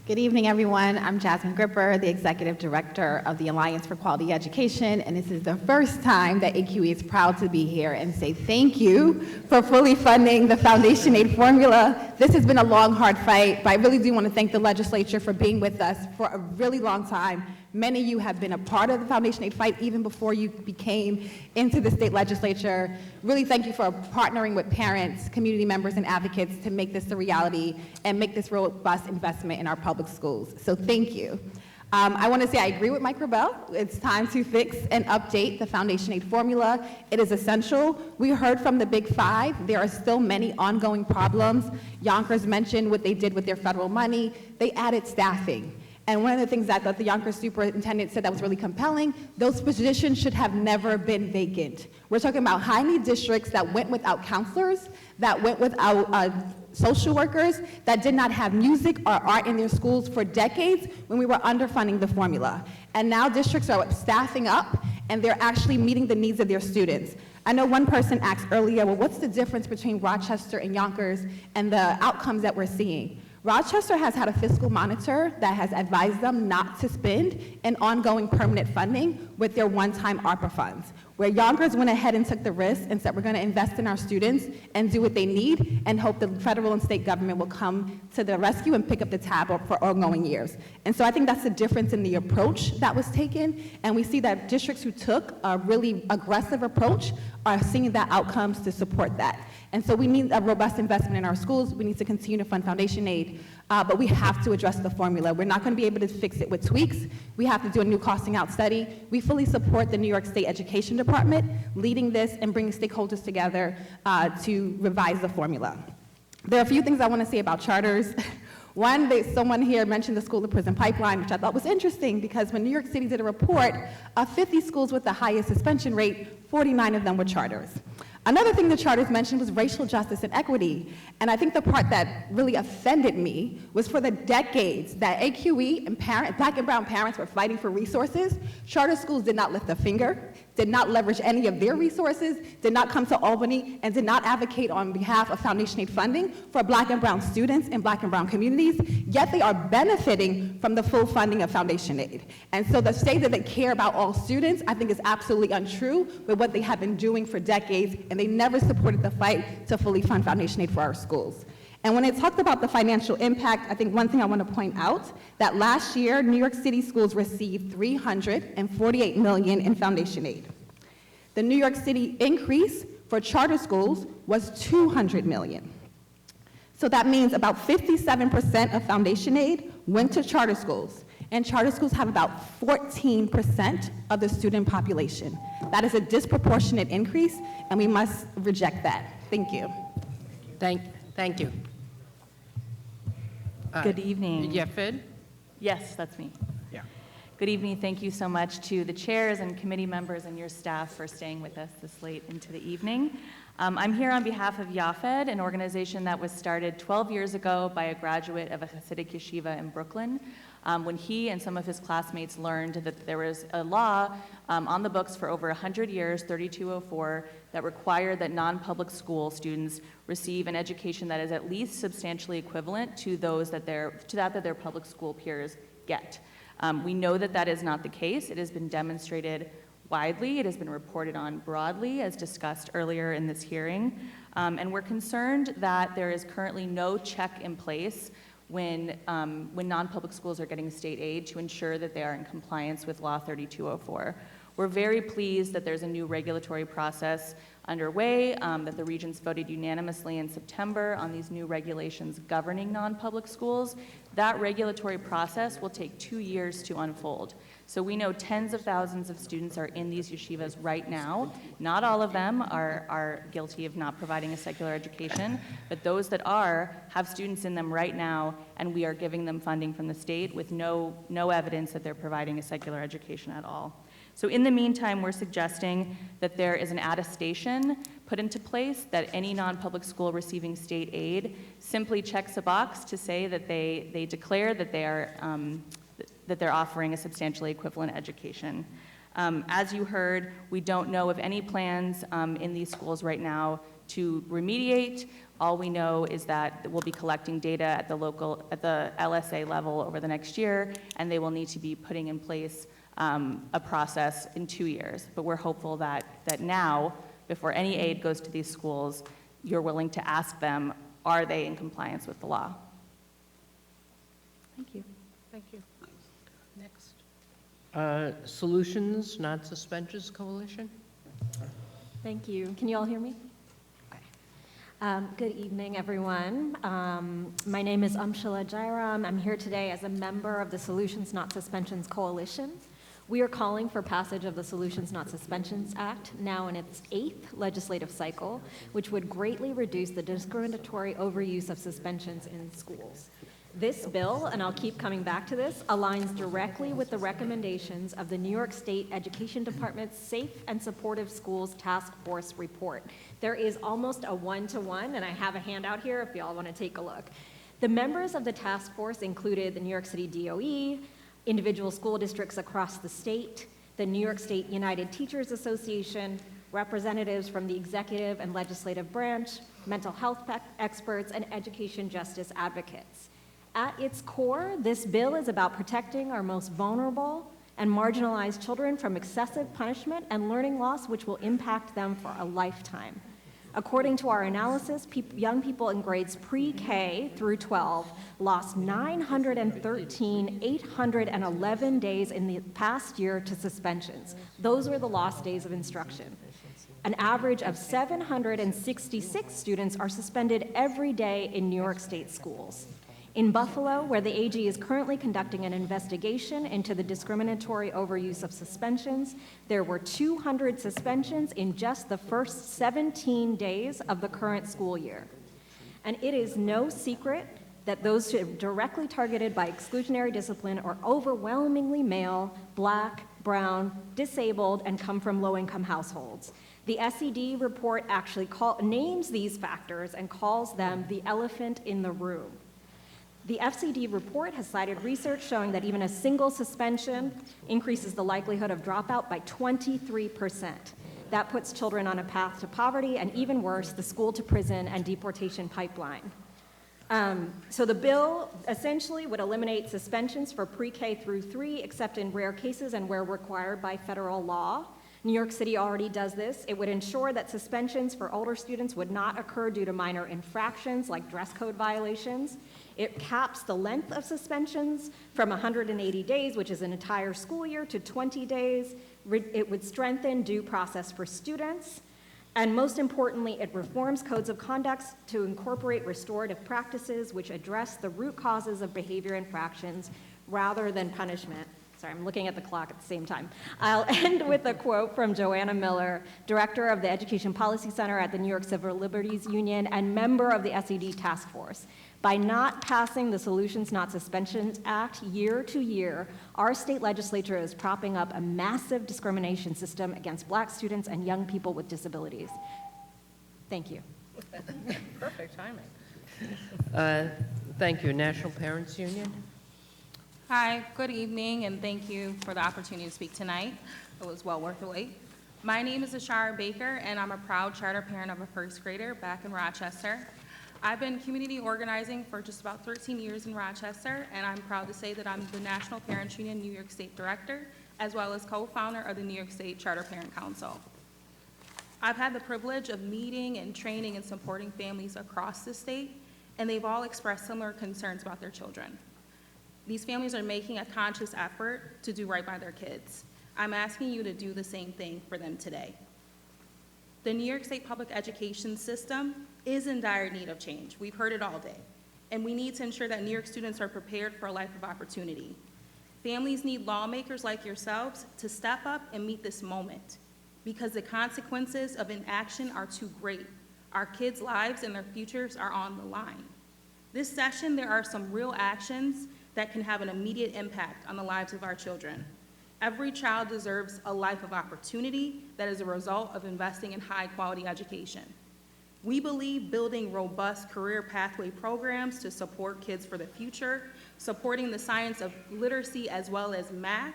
Good evening, everyone. I'm Jasmine Gripper, the Executive Director of the Alliance for Quality Education, and this is the first time that AQE is proud to be here and say thank you for fully funding the foundation aid formula. This has been a long, hard fight, but I really do want to thank the legislature for being with us for a really long time. Many of you have been a part of the foundation aid fight even before you became into the state legislature. Really thank you for partnering with parents, community members, and advocates to make this a reality and make this robust investment in our public schools. So thank you. I want to say I agree with Mike Rebell. It's time to fix and update the foundation aid formula. It is essential. We heard from the Big Five. There are still many ongoing problems. Yonkers mentioned what they did with their federal money. They added staffing. And one of the things that the Yonkers superintendent said that was really compelling, those positions should have never been vacant. We're talking about high-need districts that went without counselors, that went without social workers, that did not have music or art in their schools for decades when we were underfunding the formula. And now districts are staffing up, and they're actually meeting the needs of their students. I know one person asked earlier, well, what's the difference between Rochester and Yonkers and the outcomes that we're seeing? Rochester has had a fiscal monitor that has advised them not to spend in ongoing permanent funding with their one-time ARPA funds, where Yonkers went ahead and took the risk and said we're going to invest in our students and do what they need and hope the federal and state government will come to the rescue and pick up the tab for ongoing years. And so I think that's the difference in the approach that was taken, and we see that districts who took a really aggressive approach are seeing the outcomes to support that. And so we need a robust investment in our schools. We need to continue to fund foundation aid. but we have to address the formula. We're not going to be able to fix it with tweaks. We have to do a new costing out study. We fully support the New York State Education Department leading this and bringing stakeholders together to revise the formula. There are a few things I want to say about charters. One, someone here mentioned the school to prison pipeline, which I thought was interesting because when New York City did a report of 50 schools with the highest suspension rate, 49 of them were charters. Another thing the charters mentioned was racial justice and equity. And I think the part that really offended me was for the decades that AQE and Black and brown parents were fighting for resources, charter schools did not lift a finger, did not leverage any of their resources, did not come to Albany, and did not advocate on behalf of Foundation Aid funding for Black and brown students in Black and brown communities, yet they are benefiting from the full funding of Foundation Aid. And so to say that they care about all students, I think is absolutely untrue with what they have been doing for decades, and they never supported the fight to fully fund Foundation Aid for our schools. And when I talked about the financial impact, I think one thing I want to point out, that last year, New York City schools received $348 million in Foundation Aid. The New York City increase for charter schools was $200 million. So that means about 57% of Foundation Aid went to charter schools, and charter schools have about 14% of the student population. That is a disproportionate increase, and we must reject that. Thank you. Thank you. Good evening. Yefid? Yes, that's me. Yeah. Good evening. Thank you so much to the chairs and committee members and your staff for staying with us this late into the evening. I'm here on behalf of YAFED, an organization that was started 12 years ago by a graduate of a Hasidic yeshiva in Brooklyn. When he and some of his classmates learned that there was a law on the books for over 100 years, 3204, that required that non-public school students receive an education that is at least substantially equivalent to those that their public school peers get. We know that that is not the case. It has been demonstrated widely. It has been reported on broadly, as discussed earlier in this hearing. And we're concerned that there is currently no check in place when non-public schools are getting state aid to ensure that they are in compliance with Law 3204. We're very pleased that there's a new regulatory process underway, that the regents voted unanimously in September on these new regulations governing non-public schools. That regulatory process will take 2 years to unfold. So we know tens of thousands of students are in these yeshivas right now. Not all of them are guilty of not providing a secular education, but those that are have students in them right now, and we are giving them funding from the state with no evidence that they're providing a secular education at all. So in the meantime, we're suggesting that there is an attestation put into place that any non-public school receiving state aid simply checks a box to say that they declare that they are that they're offering a substantially equivalent education. As you heard, we don't know of any plans in these schools right now to remediate. All we know is that we'll be collecting data at the LSA level over the next year, and they will need to be putting in place a process in 2 years. But we're hopeful that now, before any aid goes to these schools, you're willing to ask them, are they in compliance with the law? Thank you. Thank you. Next. Solutions, Not Suspensions Coalition? Thank you. Can you all hear me? Good evening, everyone. My name is Amshala Jairam. I'm here today as a member of the Solutions Not Suspensions Coalition. We are calling for passage of the Solutions Not Suspensions Act, now in its 8th legislative cycle, which would greatly reduce the discriminatory overuse of suspensions in schools. This bill, and I'll keep coming back to this, aligns directly with the recommendations of the New York State Education Department's Safe and Supportive Schools Task Force report. There is almost a one-to-one, and I have a handout here if y'all want to take a look. The members of the task force included the New York City DOE, individual school districts across the state, the New York State United Teachers Association, representatives from the executive and legislative branch, mental health experts, and education justice advocates. At its core, this bill is about protecting our most vulnerable and marginalized children from excessive punishment and learning loss, which will impact them for a lifetime. According to our analysis, young people in grades pre-K through 12 lost 811 days in the past year to suspensions. Those were the lost days of instruction. An average of 766 students are suspended every day in New York State schools. In Buffalo, where the AG is currently conducting an investigation into the discriminatory overuse of suspensions, there were 200 suspensions in just the first 17 days of the current school year. And it is no secret that those who are directly targeted by exclusionary discipline are overwhelmingly male, Black, brown, disabled, and come from low-income households. The SED report actually names these factors and calls them the elephant in the room. The FCD report has cited research showing that even a single suspension increases the likelihood of dropout by 23%. That puts children on a path to poverty and, even worse, the school to prison and deportation pipeline. So the bill essentially would eliminate suspensions for pre-K through 3, except in rare cases and where required by federal law. New York City already does this. It would ensure that suspensions for older students would not occur due to minor infractions like dress code violations. It caps the length of suspensions from 180 days, which is an entire school year, to 20 days. It would strengthen due process for students. And most importantly, it reforms codes of conduct to incorporate restorative practices which address the root causes of behavior infractions rather than punishment. Sorry, I'm looking at the clock at the same time. I'll end with a quote from Joanna Miller, director of the Education Policy Center at the New York Civil Liberties Union and member of the SED Task Force. By not passing the Solutions Not Suspensions Act year to year, our state legislature is propping up a massive discrimination system against Black students and young people with disabilities. Thank you. Perfect timing. Thank you. National Parents Union? Hi, good evening, and thank you for the opportunity to speak tonight. It was well worth the wait. My name is Ashara Baker, and I'm a proud charter parent of a first grader back in Rochester. I've been community organizing for just about 13 years in Rochester, and I'm proud to say that I'm the National Parents Union New York State Director, as well as co-founder of the New York State Charter Parent Council. I've had the privilege of meeting and training and supporting families across the state, and they've all expressed similar concerns about their children. These families are making a conscious effort to do right by their kids. I'm asking you to do the same thing for them today. The New York State public education system is in dire need of change. We've heard it all day. And we need to ensure that New York students are prepared for a life of opportunity. Families need lawmakers like yourselves to step up and meet this moment, because the consequences of inaction are too great. Our kids' lives and their futures are on the line. This session, there are some real actions that can have an immediate impact on the lives of our children. Every child deserves a life of opportunity that is a result of investing in high-quality education. We believe building robust career pathway programs to support kids for the future, supporting the science of literacy as well as math,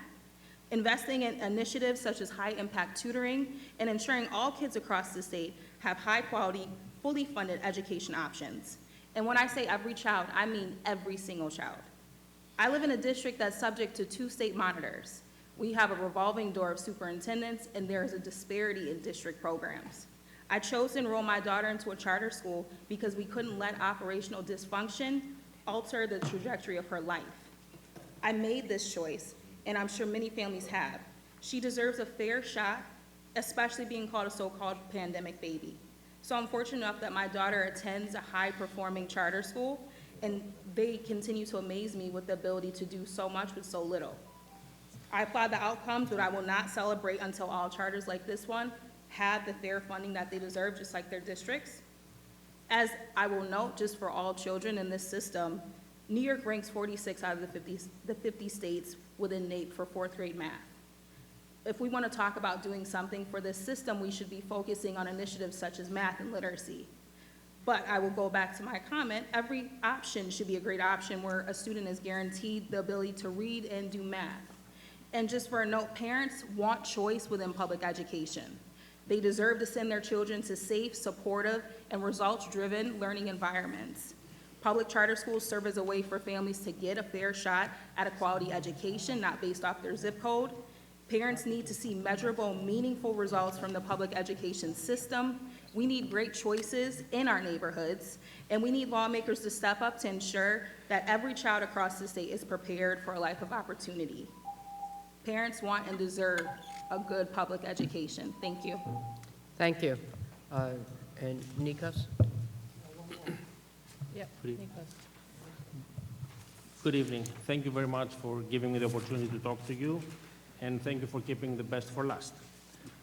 investing in initiatives such as high-impact tutoring, and ensuring all kids across the state have high-quality, fully funded education options. And when I say every child, I mean every single child. I live in a district that's subject to 2 state monitors. We have a revolving door of superintendents, and there is a disparity in district programs. I chose to enroll my daughter into a charter school because we couldn't let operational dysfunction alter the trajectory of her life. I made this choice, and I'm sure many families have. She deserves a fair shot, especially being called a so-called pandemic baby. So I'm fortunate enough that my daughter attends a high-performing charter school, and they continue to amaze me with the ability to do so much with so little. I applaud the outcomes, but I will not celebrate until all charters like this one have the fair funding that they deserve, just like their districts. As I will note, just for all children in this system, New York ranks 46 out of the 50 states within NAEP for 4th grade math. If we want to talk about doing something for this system, we should be focusing on initiatives such as math and literacy. But I will go back to my comment, every option should be a great option where a student is guaranteed the ability to read and do math. And just for a note, parents want choice within public education. They deserve to send their children to safe, supportive, and results-driven learning environments. Public charter schools serve as a way for families to get a fair shot at a quality education, not based off their zip code. Parents need to see measurable, meaningful results from the public education system. We need great choices in our neighborhoods, and we need lawmakers to step up to ensure that every child across the state is prepared for a life of opportunity. Parents want and deserve a good public education. Thank you. Thank you. And Nikos? Yep, Nikos. Good evening. Thank you very much for giving me the opportunity to talk to you, and thank you for keeping the best for last.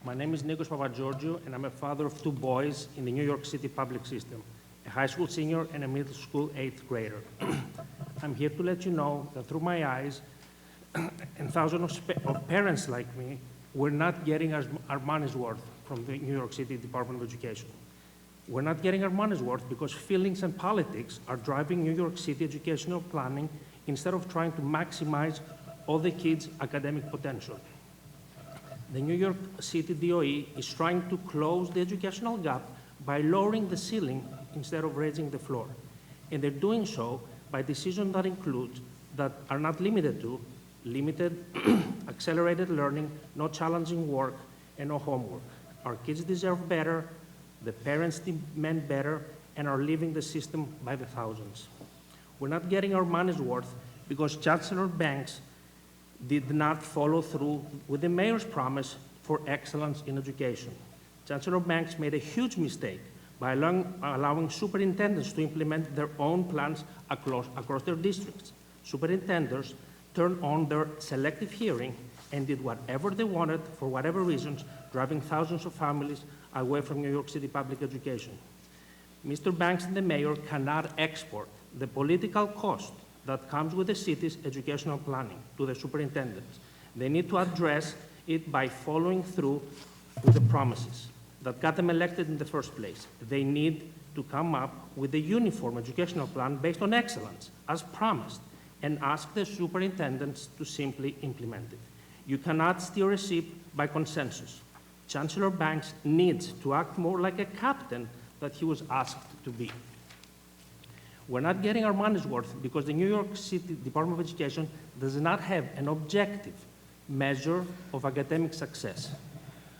My name is Nikos Papageorgiou, and I'm a father of 2 boys in the New York City public system, a high school senior and a middle school 8th grader. I'm here to let you know that through my eyes, and thousands of parents like me, we're not getting our money's worth from the New York City Department of Education. We're not getting our money's worth because feelings and politics are driving New York City educational planning instead of trying to maximize all the kids' academic potential. The New York City DOE is trying to close the educational gap by lowering the ceiling instead of raising the floor. And they're doing so by decisions that are not limited to limited accelerated learning, no challenging work, and no homework. Our kids deserve better, the parents demand better, and are leaving the system by the thousands. We're not getting our money's worth because Chancellor Banks did not follow through with the mayor's promise for excellence in education. Chancellor Banks made a huge mistake by allowing superintendents to implement their own plans across their districts. Superintendents turned on their selective hearing and did whatever they wanted for whatever reasons, driving thousands of families away from New York City public education. Mr. Banks and the mayor cannot export the political cost that comes with the city's educational planning to the superintendents. They need to address it by following through with the promises that got them elected in the first place. They need to come up with a uniform educational plan based on excellence, as promised, and ask the superintendents to simply implement it. You cannot steer a ship by consensus. Chancellor Banks needs to act more like a captain that he was asked to be. We're not getting our money's worth because the New York City Department of Education does not have an objective measure of academic success.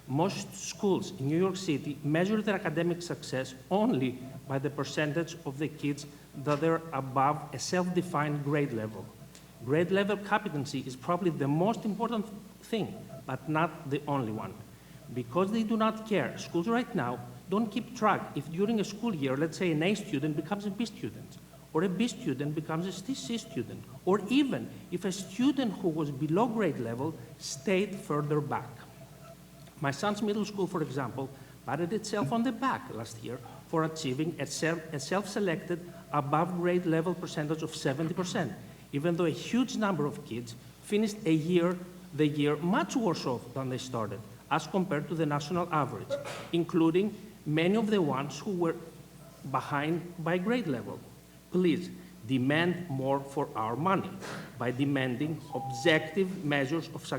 Most schools in New York City measure their academic success only by the percentage of the kids that are above a self-defined grade level. Grade level competency is probably the most important thing, but not the only one. Because they do not care, schools right now don't keep track if during a school year, let's say an A student becomes a B student, or a B student becomes a C student, or even if a student who was below grade level stayed further back. My son's middle school, for example, patted itself on the back last year for achieving a self-selected above grade level percentage of 70%, even though a huge number of kids finished the year much worse off than they started, as compared to the national average, including many of the ones who were behind by grade level. Please demand more for our money by demanding objective measures of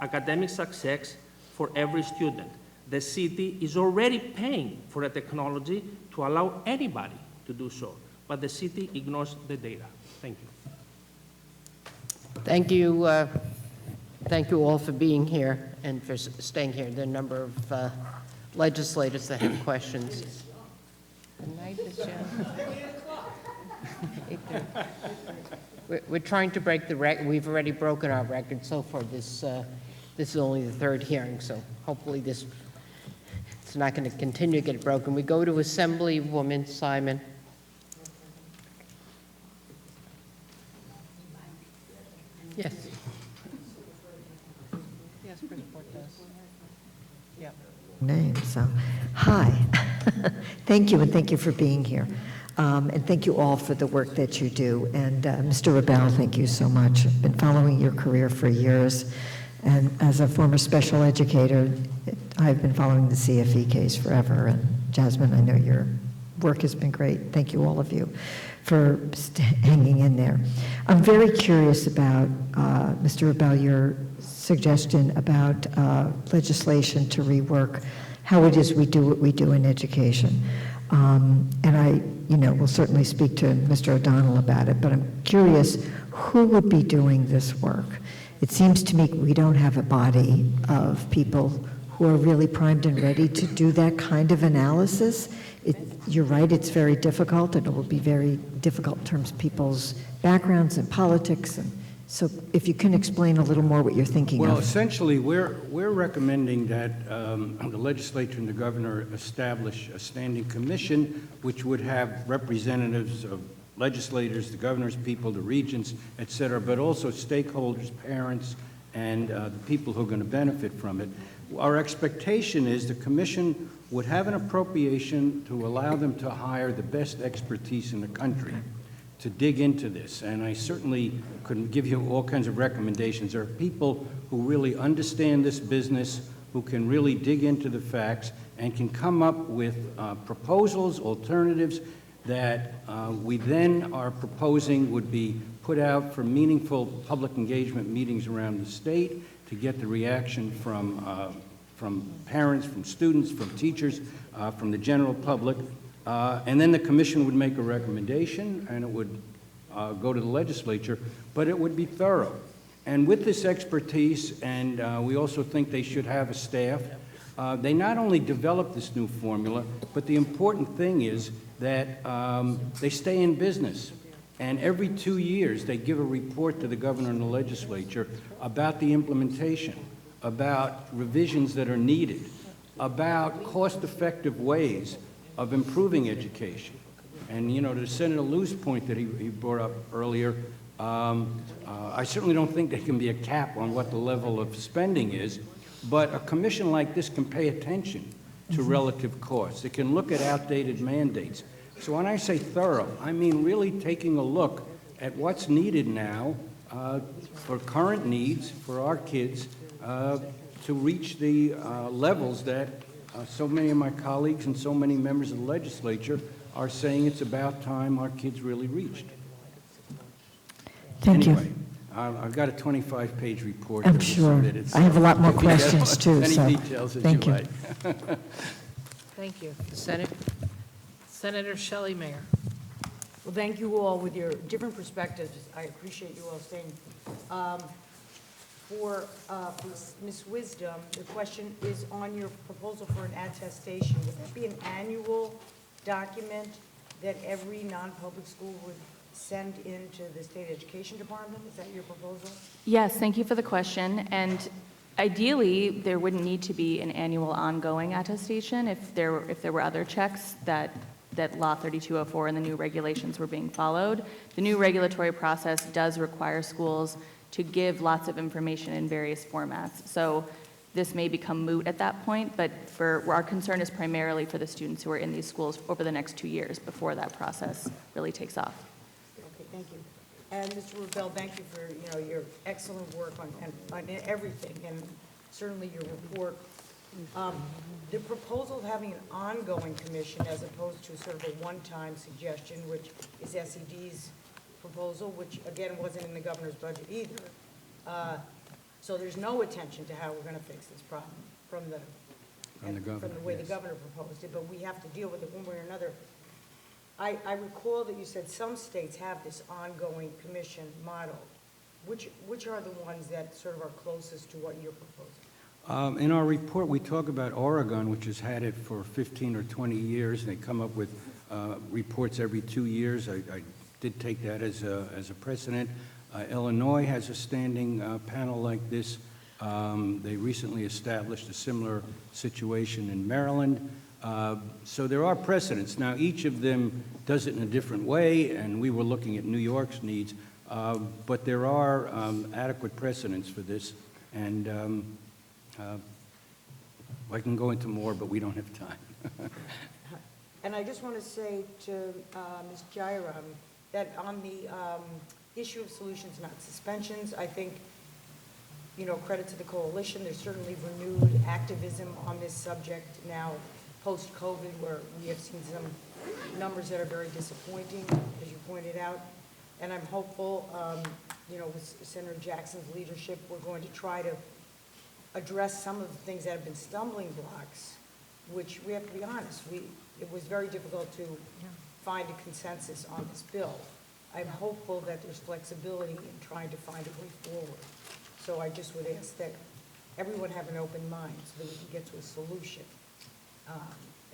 academic success for every student. The city is already paying for a technology to allow anybody to do so, but the city ignores the data. Thank you. Thank you. Thank you all for being here and for staying here. There are a number of legislators that have questions. Good night, Ms. We're trying to break the record. We've already broken our record so far. This is only the third hearing, so hopefully it's not going to continue to get broken. We go to Assemblywoman Simon. Yes. Yes, Prince Cortez. Yeah. Name, so, hi. Thank you, and thank you for being here. And thank you all for the work that you do. And Mr. Rebel, thank you so much. I've been following your career for years. And as a former special educator, I've been following the CFE case forever. And Jasmine, I know your work has been great. Thank you, all of you, for hanging in there. I'm very curious about, Mr. Rebel, your suggestion about legislation to rework how it is we do what we do in education. And I, will certainly speak to Mr. O'Donnell about it, but I'm curious, who would be doing this work? It seems to me we don't have a body of people who are really primed and ready to do that kind of analysis. You're right, it's very difficult, and it will be very difficult in terms of people's backgrounds and politics. And so if you can explain a little more what you're thinking Well, of. essentially, we're recommending that the legislature and the governor establish a standing commission which would have representatives of legislators, the governor's people, the regents, et cetera, but also stakeholders, parents, and the people who are going to benefit from it. Our expectation is the commission would have an appropriation to allow them to hire the best expertise in the country to dig into this. And I certainly could give you all kinds of recommendations. There are people who really understand this business, who can really dig into the facts and can come up with proposals, alternatives that we then are proposing would be put out for meaningful public engagement meetings around the state to get the reaction from parents, from students, from teachers, from the general public. And then the commission would make a recommendation, and it would go to the legislature, but it would be thorough. And with this expertise, and we also think they should have a staff, they not only develop this new formula, but the important thing is that they stay in business. And every 2 years, they give a report to the governor and the legislature about the implementation, about revisions that are needed, about cost-effective ways of improving education. And, you know, to Senator Liu's point that he brought up earlier, I certainly don't think there can be a cap on what the level of spending is, but a commission like this can pay attention to relative costs. It can look at outdated mandates. So when I say thorough, I mean really taking a look at what's needed now for current needs for our kids to reach the levels that so many of my colleagues and so many members of the legislature are saying it's about time our kids really reached. Thank you. Anyway, I've got a 25-page report. I'm that was sure. submitted, I have a lot more you can get questions, too, As so many details as thank you you. like. Thank you. Senator Shelley Mayer. Well, thank you all with your different perspectives. I appreciate you all staying. For Ms. Wisdom, the question is on your proposal for an attestation. Would that be an annual document that every non-public school would send into the State Education Department? Is that your proposal? Yes, thank you for the question. And ideally, there wouldn't need to be an annual ongoing attestation if there were other checks that Law 3204 and the new regulations were being followed. The new regulatory process does require schools to give lots of information in various formats. So this may become moot at that point, but our concern is primarily for the students who are in these schools over the next 2 years before that process really takes off. Okay, thank you. And Mr. Rubel, thank you for your excellent work on everything, and certainly your report. The proposal of having an ongoing commission as opposed to sort of a one-time suggestion, which is SED's proposal, which again wasn't in the governor's budget either. So there's no attention to how we're going to fix this problem from the way the governor proposed it, but we have to deal with it one way or another. I recall that you said some states have this ongoing commission model. Which are the ones that sort of are closest to what you're proposing? In our report, we talk about Oregon, which has had it for 15 or 20 years. They come up with reports every 2 years. I did take that as a precedent. Illinois has a standing panel like this. They recently established a similar situation in Maryland. So there are precedents. Now, each of them does it in a different way, and we were looking at New York's needs. But there are adequate precedents for this. And I can go into more, but we don't have time. And I just want to say to Ms. Jairam that on the issue of solutions, not suspensions, I think, credit to the coalition. There's certainly renewed activism on this subject now post-COVID, where we have seen some numbers that are very disappointing, as you pointed out. And I'm hopeful, with Senator Jackson's leadership, we're going to try to address some of the things that have been stumbling blocks, which we have to be honest, it was very difficult to find a consensus on this bill. I'm hopeful that there's flexibility in trying to find a way forward. So I just would ask that everyone have an open mind so that we can get to a solution.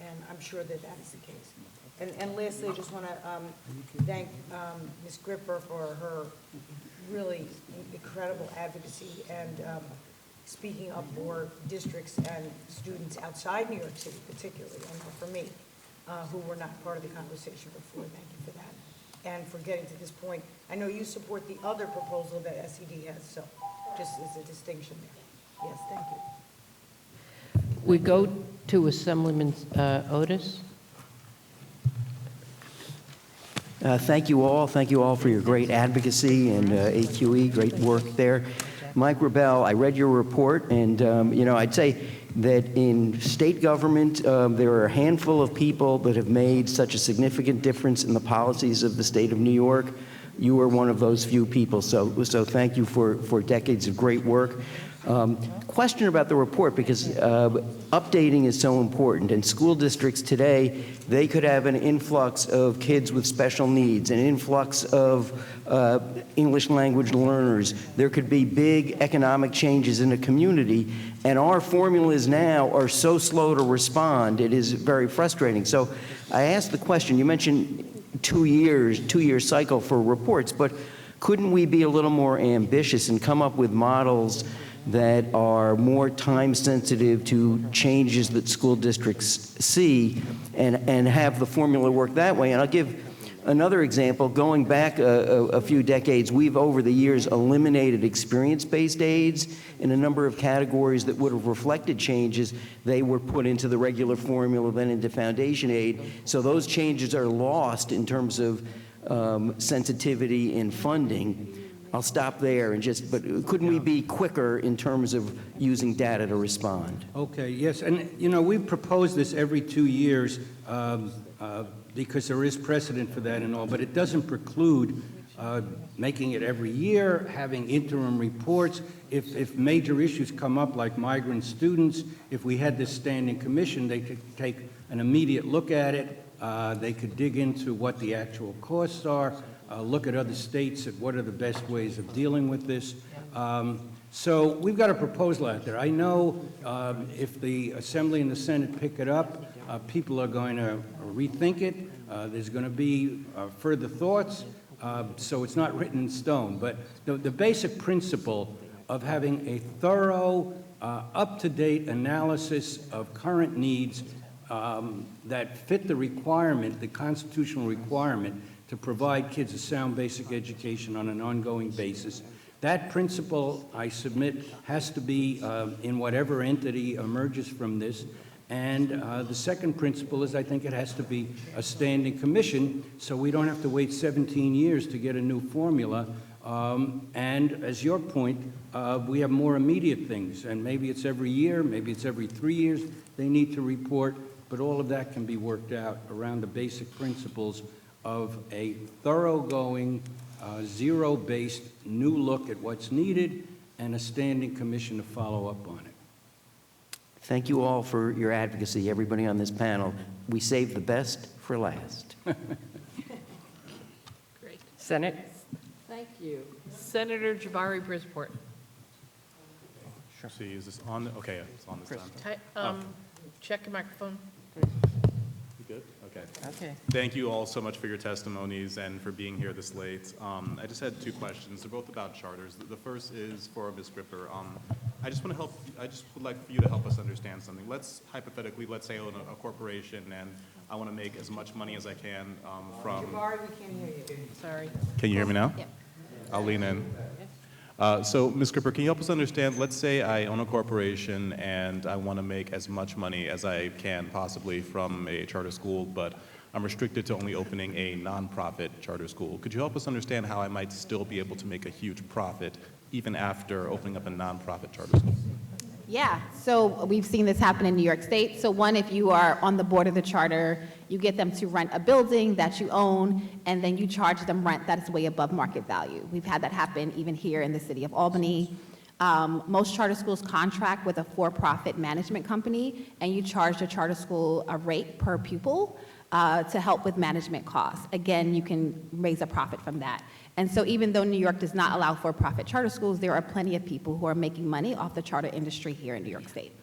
And I'm sure that that is the case. And lastly, I just want to thank Ms. Gripper for her really incredible advocacy and speaking up for districts and students outside New York City, particularly, and for me, who were not part of the conversation before. Thank you for that. and for getting to this point. I know you support the other proposal that SED has, so just as a distinction there. Yes, thank you. We go to Assemblyman Otis. Thank you all. Thank you all for your great advocacy and AQE, great work there. Mike Rebell, I read your report, and I'd say that in state government, there are a handful of people that have made such a significant difference in the policies of the state of New York. You are one of those few people, so thank you for decades of great work. Question about the report, because updating is so important, and school districts today, they could have an influx of kids with special needs, an influx of English language learners. There could be big economic changes in a community, and our formulas now are so slow to respond, it is very frustrating. So I asked the question, you mentioned 2 years, 2-year cycle for reports, but couldn't we be a little more ambitious and come up with models that are more time sensitive to changes that school districts see and have the formula work that way? And I'll give another example. Going back a few decades, we've over the years eliminated experience-based aids in a number of categories that would have reflected changes. They were put into the regular formula, then into foundation aid. So those changes are lost in terms of sensitivity in funding. I'll stop there and but couldn't we be quicker in terms of using data to respond? Okay, yes, and we've proposed this every 2 years because there is precedent for that and all, but it doesn't preclude making it every year, having interim reports. If major issues come up like migrant students, if we had this standing commission, they could take an immediate look at it. They could dig into what the actual costs are, look at other states at what are the best ways of dealing with this. So we've got a proposal out there. I know if the Assembly and the Senate pick it up, people are going to rethink it. There's going to be further thoughts, so it's not written in stone. But the basic principle of having a thorough, up-to-date analysis of current needs that fit the requirement, the constitutional requirement, to provide kids a sound basic education on an ongoing basis. That principle, I submit, has to be in whatever entity emerges from this. And the second principle is I think it has to be a standing commission, so we don't have to wait 17 years to get a new formula. And as your point, we have more immediate things, and maybe it's every year, maybe it's every 3 years they need to report, but all of that can be worked out around the basic principles of a thoroughgoing, zero-based new look at what's needed and a standing commission to follow up on it. Thank you all for your advocacy, everybody on this panel. We saved the best for last. Great. Senate. Thank you. Senator Jabari Brisport. See, is this on? Okay, it's on this time. Check your microphone. You good? Okay. Okay. Thank you all so much for your testimonies and for being here this late. I just had 2 questions. They're both about charters. The first is for Ms. Gripper. I just would like for you to help us understand something. Let's say I own a corporation and I want to make as much money as I can from. Jabari, we can't hear you. Sorry. Can you hear me now? Yep. I'll lean in. So, Ms. Gripper, can you help us understand, let's say I own a corporation and I want to make as much money as I can possibly from a charter school, but I'm restricted to only opening a nonprofit charter school. Could you help us understand how I might still be able to make a huge profit even after opening up a nonprofit charter school? Yeah, so we've seen this happen in New York State. So one, if you are on the board of the charter, you get them to rent a building that you own, and then you charge them rent that is way above market value. We've had that happen even here in the city of Albany. Most charter schools contract with a for-profit management company, and you charge the charter school a rate per pupil to help with management costs. Again, you can raise a profit from that. And so even though New York does not allow for-profit charter schools, there are plenty of people who are making money off the charter industry here in New York State.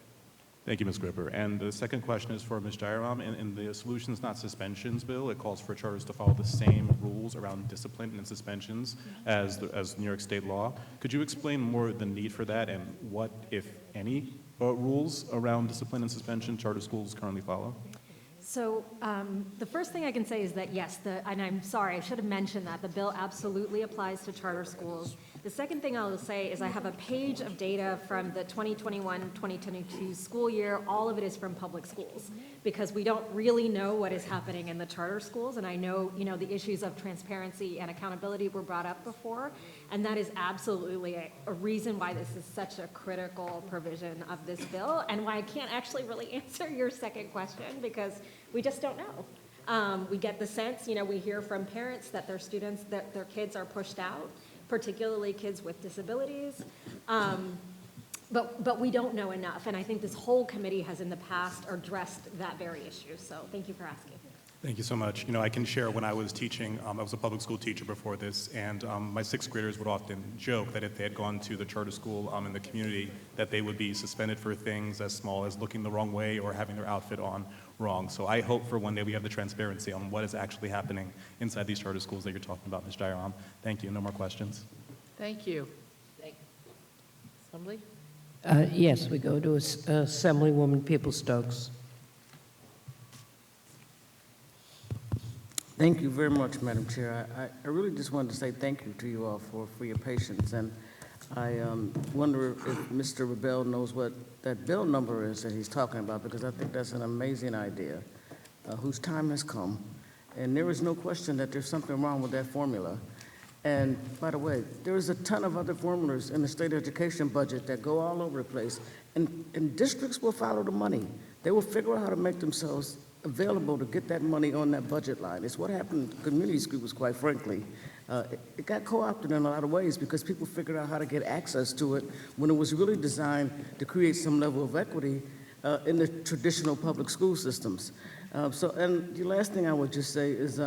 Thank you, Ms. Gripper. And the second question is for Ms. Jairam. In the Solutions Not Suspensions bill, it calls for charters to follow the same rules around discipline and suspensions as New York State law. Could you explain more the need for that and what, if any, rules around discipline and suspension charter schools currently follow? So the first thing I can say is that, yes, and I'm sorry, I should have mentioned that, the bill absolutely applies to charter schools. The second thing I will say is I have a page of data from the 2021-2022 school year. All of it is from public schools, because we don't really know what is happening in the charter schools. And I know, the issues of transparency and accountability were brought up before, and that is absolutely a reason why this is such a critical provision of this bill, and why I can't actually really answer your second question, because we just don't know. We get the sense, we hear from parents that their students, that their kids are pushed out, particularly kids with disabilities. But we don't know enough, and I think this whole committee has in the past addressed that very issue, so thank you for asking. Thank you so much. I can share when I was teaching, I was a public school teacher before this, and my sixth graders would often joke that if they had gone to the charter school in the community, that they would be suspended for things as small as looking the wrong way or having their outfit on wrong. So I hope for one day we have the transparency on what is actually happening inside these charter schools that you're talking about, Ms. Jairam. Thank you. No more questions. Thank you. Assembly? Yes, we go to Assemblywoman People-Stokes. Thank you very much, Madam Chair. I really just wanted to say thank you to you all for your patience. And I wonder if Mr. Rebel knows what that bill number is that he's talking about, because I think that's an amazing idea, whose time has come. And there is no question that there's something wrong with that formula. And by the way, there is a ton of other formulas in the state education budget that go all over the place. And districts will follow the money. They will figure out how to make themselves available to get that money on that budget line. It's what happened to community schools, quite frankly. It got co-opted in a lot of ways because people figured out how to get access to it when it was really designed to create some level of equity in the traditional public school systems. And the last thing I would just say is,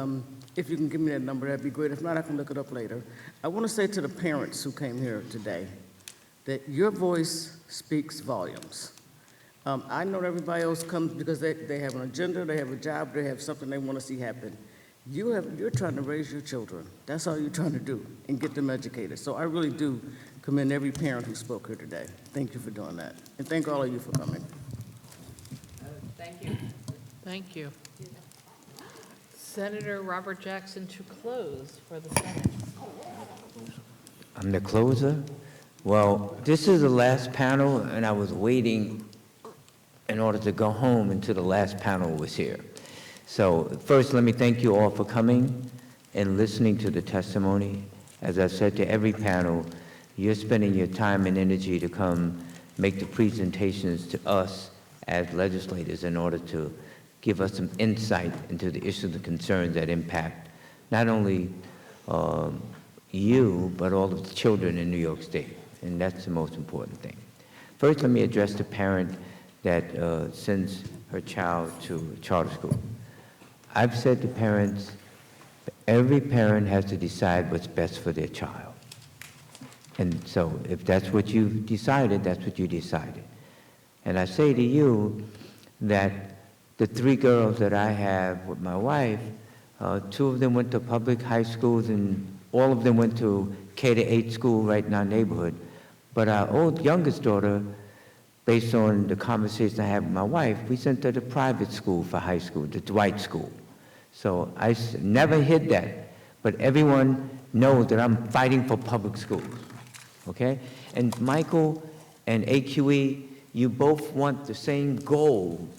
if you can give me that number, that'd be great. If not, I can look it up later. I want to say to the parents who came here today that your voice speaks volumes. I know everybody else comes because they have an agenda, they have a job, they have something they want to see happen. You're trying to raise your children. That's all you're trying to do, and get them educated. So I really do commend every parent who spoke here today. Thank you for doing that. And thank all of you for coming. Thank you. Thank you. Senator Robert Jackson to close for the Senate. I'm the closer. Well, this is the last panel, and I was waiting in order to go home until the last panel was here. So first, let me thank you all for coming and listening to the testimony. As I said to every panel, you're spending your time and energy to come make the presentations to us as legislators in order to give us some insight into the issues and concerns that impact not only you, but all of the children in New York State. And that's the most important thing. First, let me address the parent that sends her child to charter school. I've said to parents, every parent has to decide what's best for their child. And so if that's what you decided, that's what you decided. And I say to you that the three girls that I have with my wife, two of them went to public high schools, and all of them went to K-8 school right in our neighborhood. But our youngest daughter, based on the conversation I had with my wife, we sent her to private school for high school, the Dwight School. So I never hid that, but everyone knows that I'm fighting for public schools, okay? And Michael and AQE, you both want the same goal,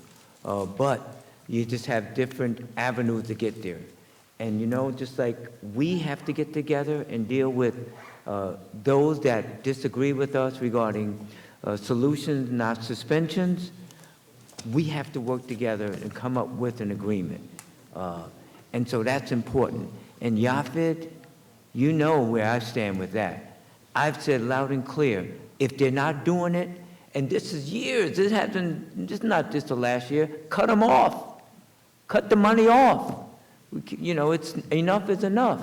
but you just have different avenues to get there. And just like we have to get together and deal with those that disagree with us regarding solutions, not suspensions, we have to work together and come up with an agreement. And so that's important. And Yafid, you know where I stand with that. I've said loud and clear, if they're not doing it, and this is years, this is not just the last year, cut them off. Cut the money off. It's enough is enough.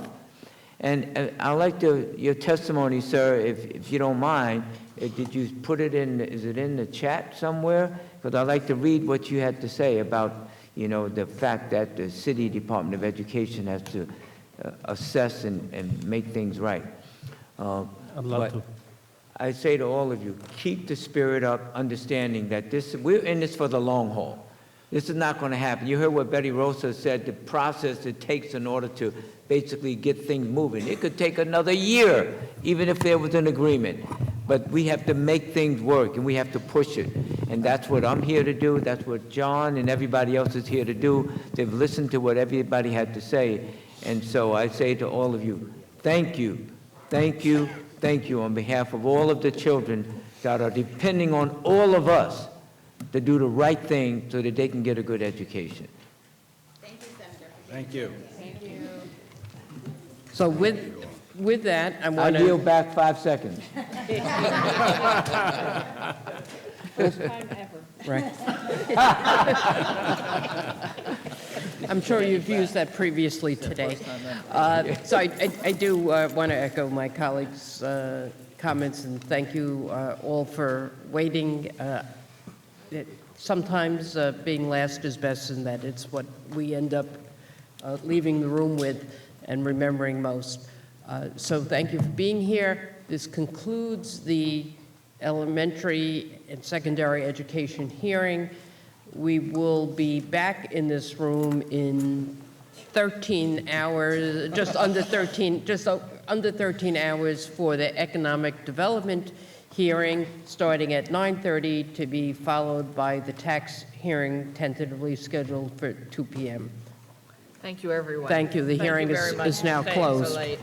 And I like your testimony, sir, if you don't mind. Did you put it in, is it in the chat somewhere? Because I'd like to read what you had to say about, the fact that the City Department of Education has to assess and make things right. I'd love to. I say to all of you, keep the spirit up, understanding that we're in this for the long haul. This is not going to happen. You heard what Betty Rosa said, the process it takes in order to basically get things moving. It could take another year, even if there was an agreement. But we have to make things work, and we have to push it. And that's what I'm here to do. That's what John and everybody else is here to do. They've listened to what everybody had to say. And so I say to all of you, thank you, thank you, thank you on behalf of all of the children that are depending on all of us to do the right thing so that they can get a good education. Thank you. Thank you. So with that, I I want yield to, back 5 seconds. First time ever. right. I'm sure you've used that previously today. So I do want to echo my colleagues' comments and thank you all for waiting. Sometimes being last is best, and that it's what we end up leaving the room with and remembering most. So thank you for being here. This concludes the elementary and secondary education hearing. We will be back in this room in 13 hours, just under 13 hours for the economic development hearing, starting at 9:30 to be followed by the tax hearing tentatively scheduled for 2 p.m. Thank you, everyone. Thank you. The hearing very is much now for staying so closed. late.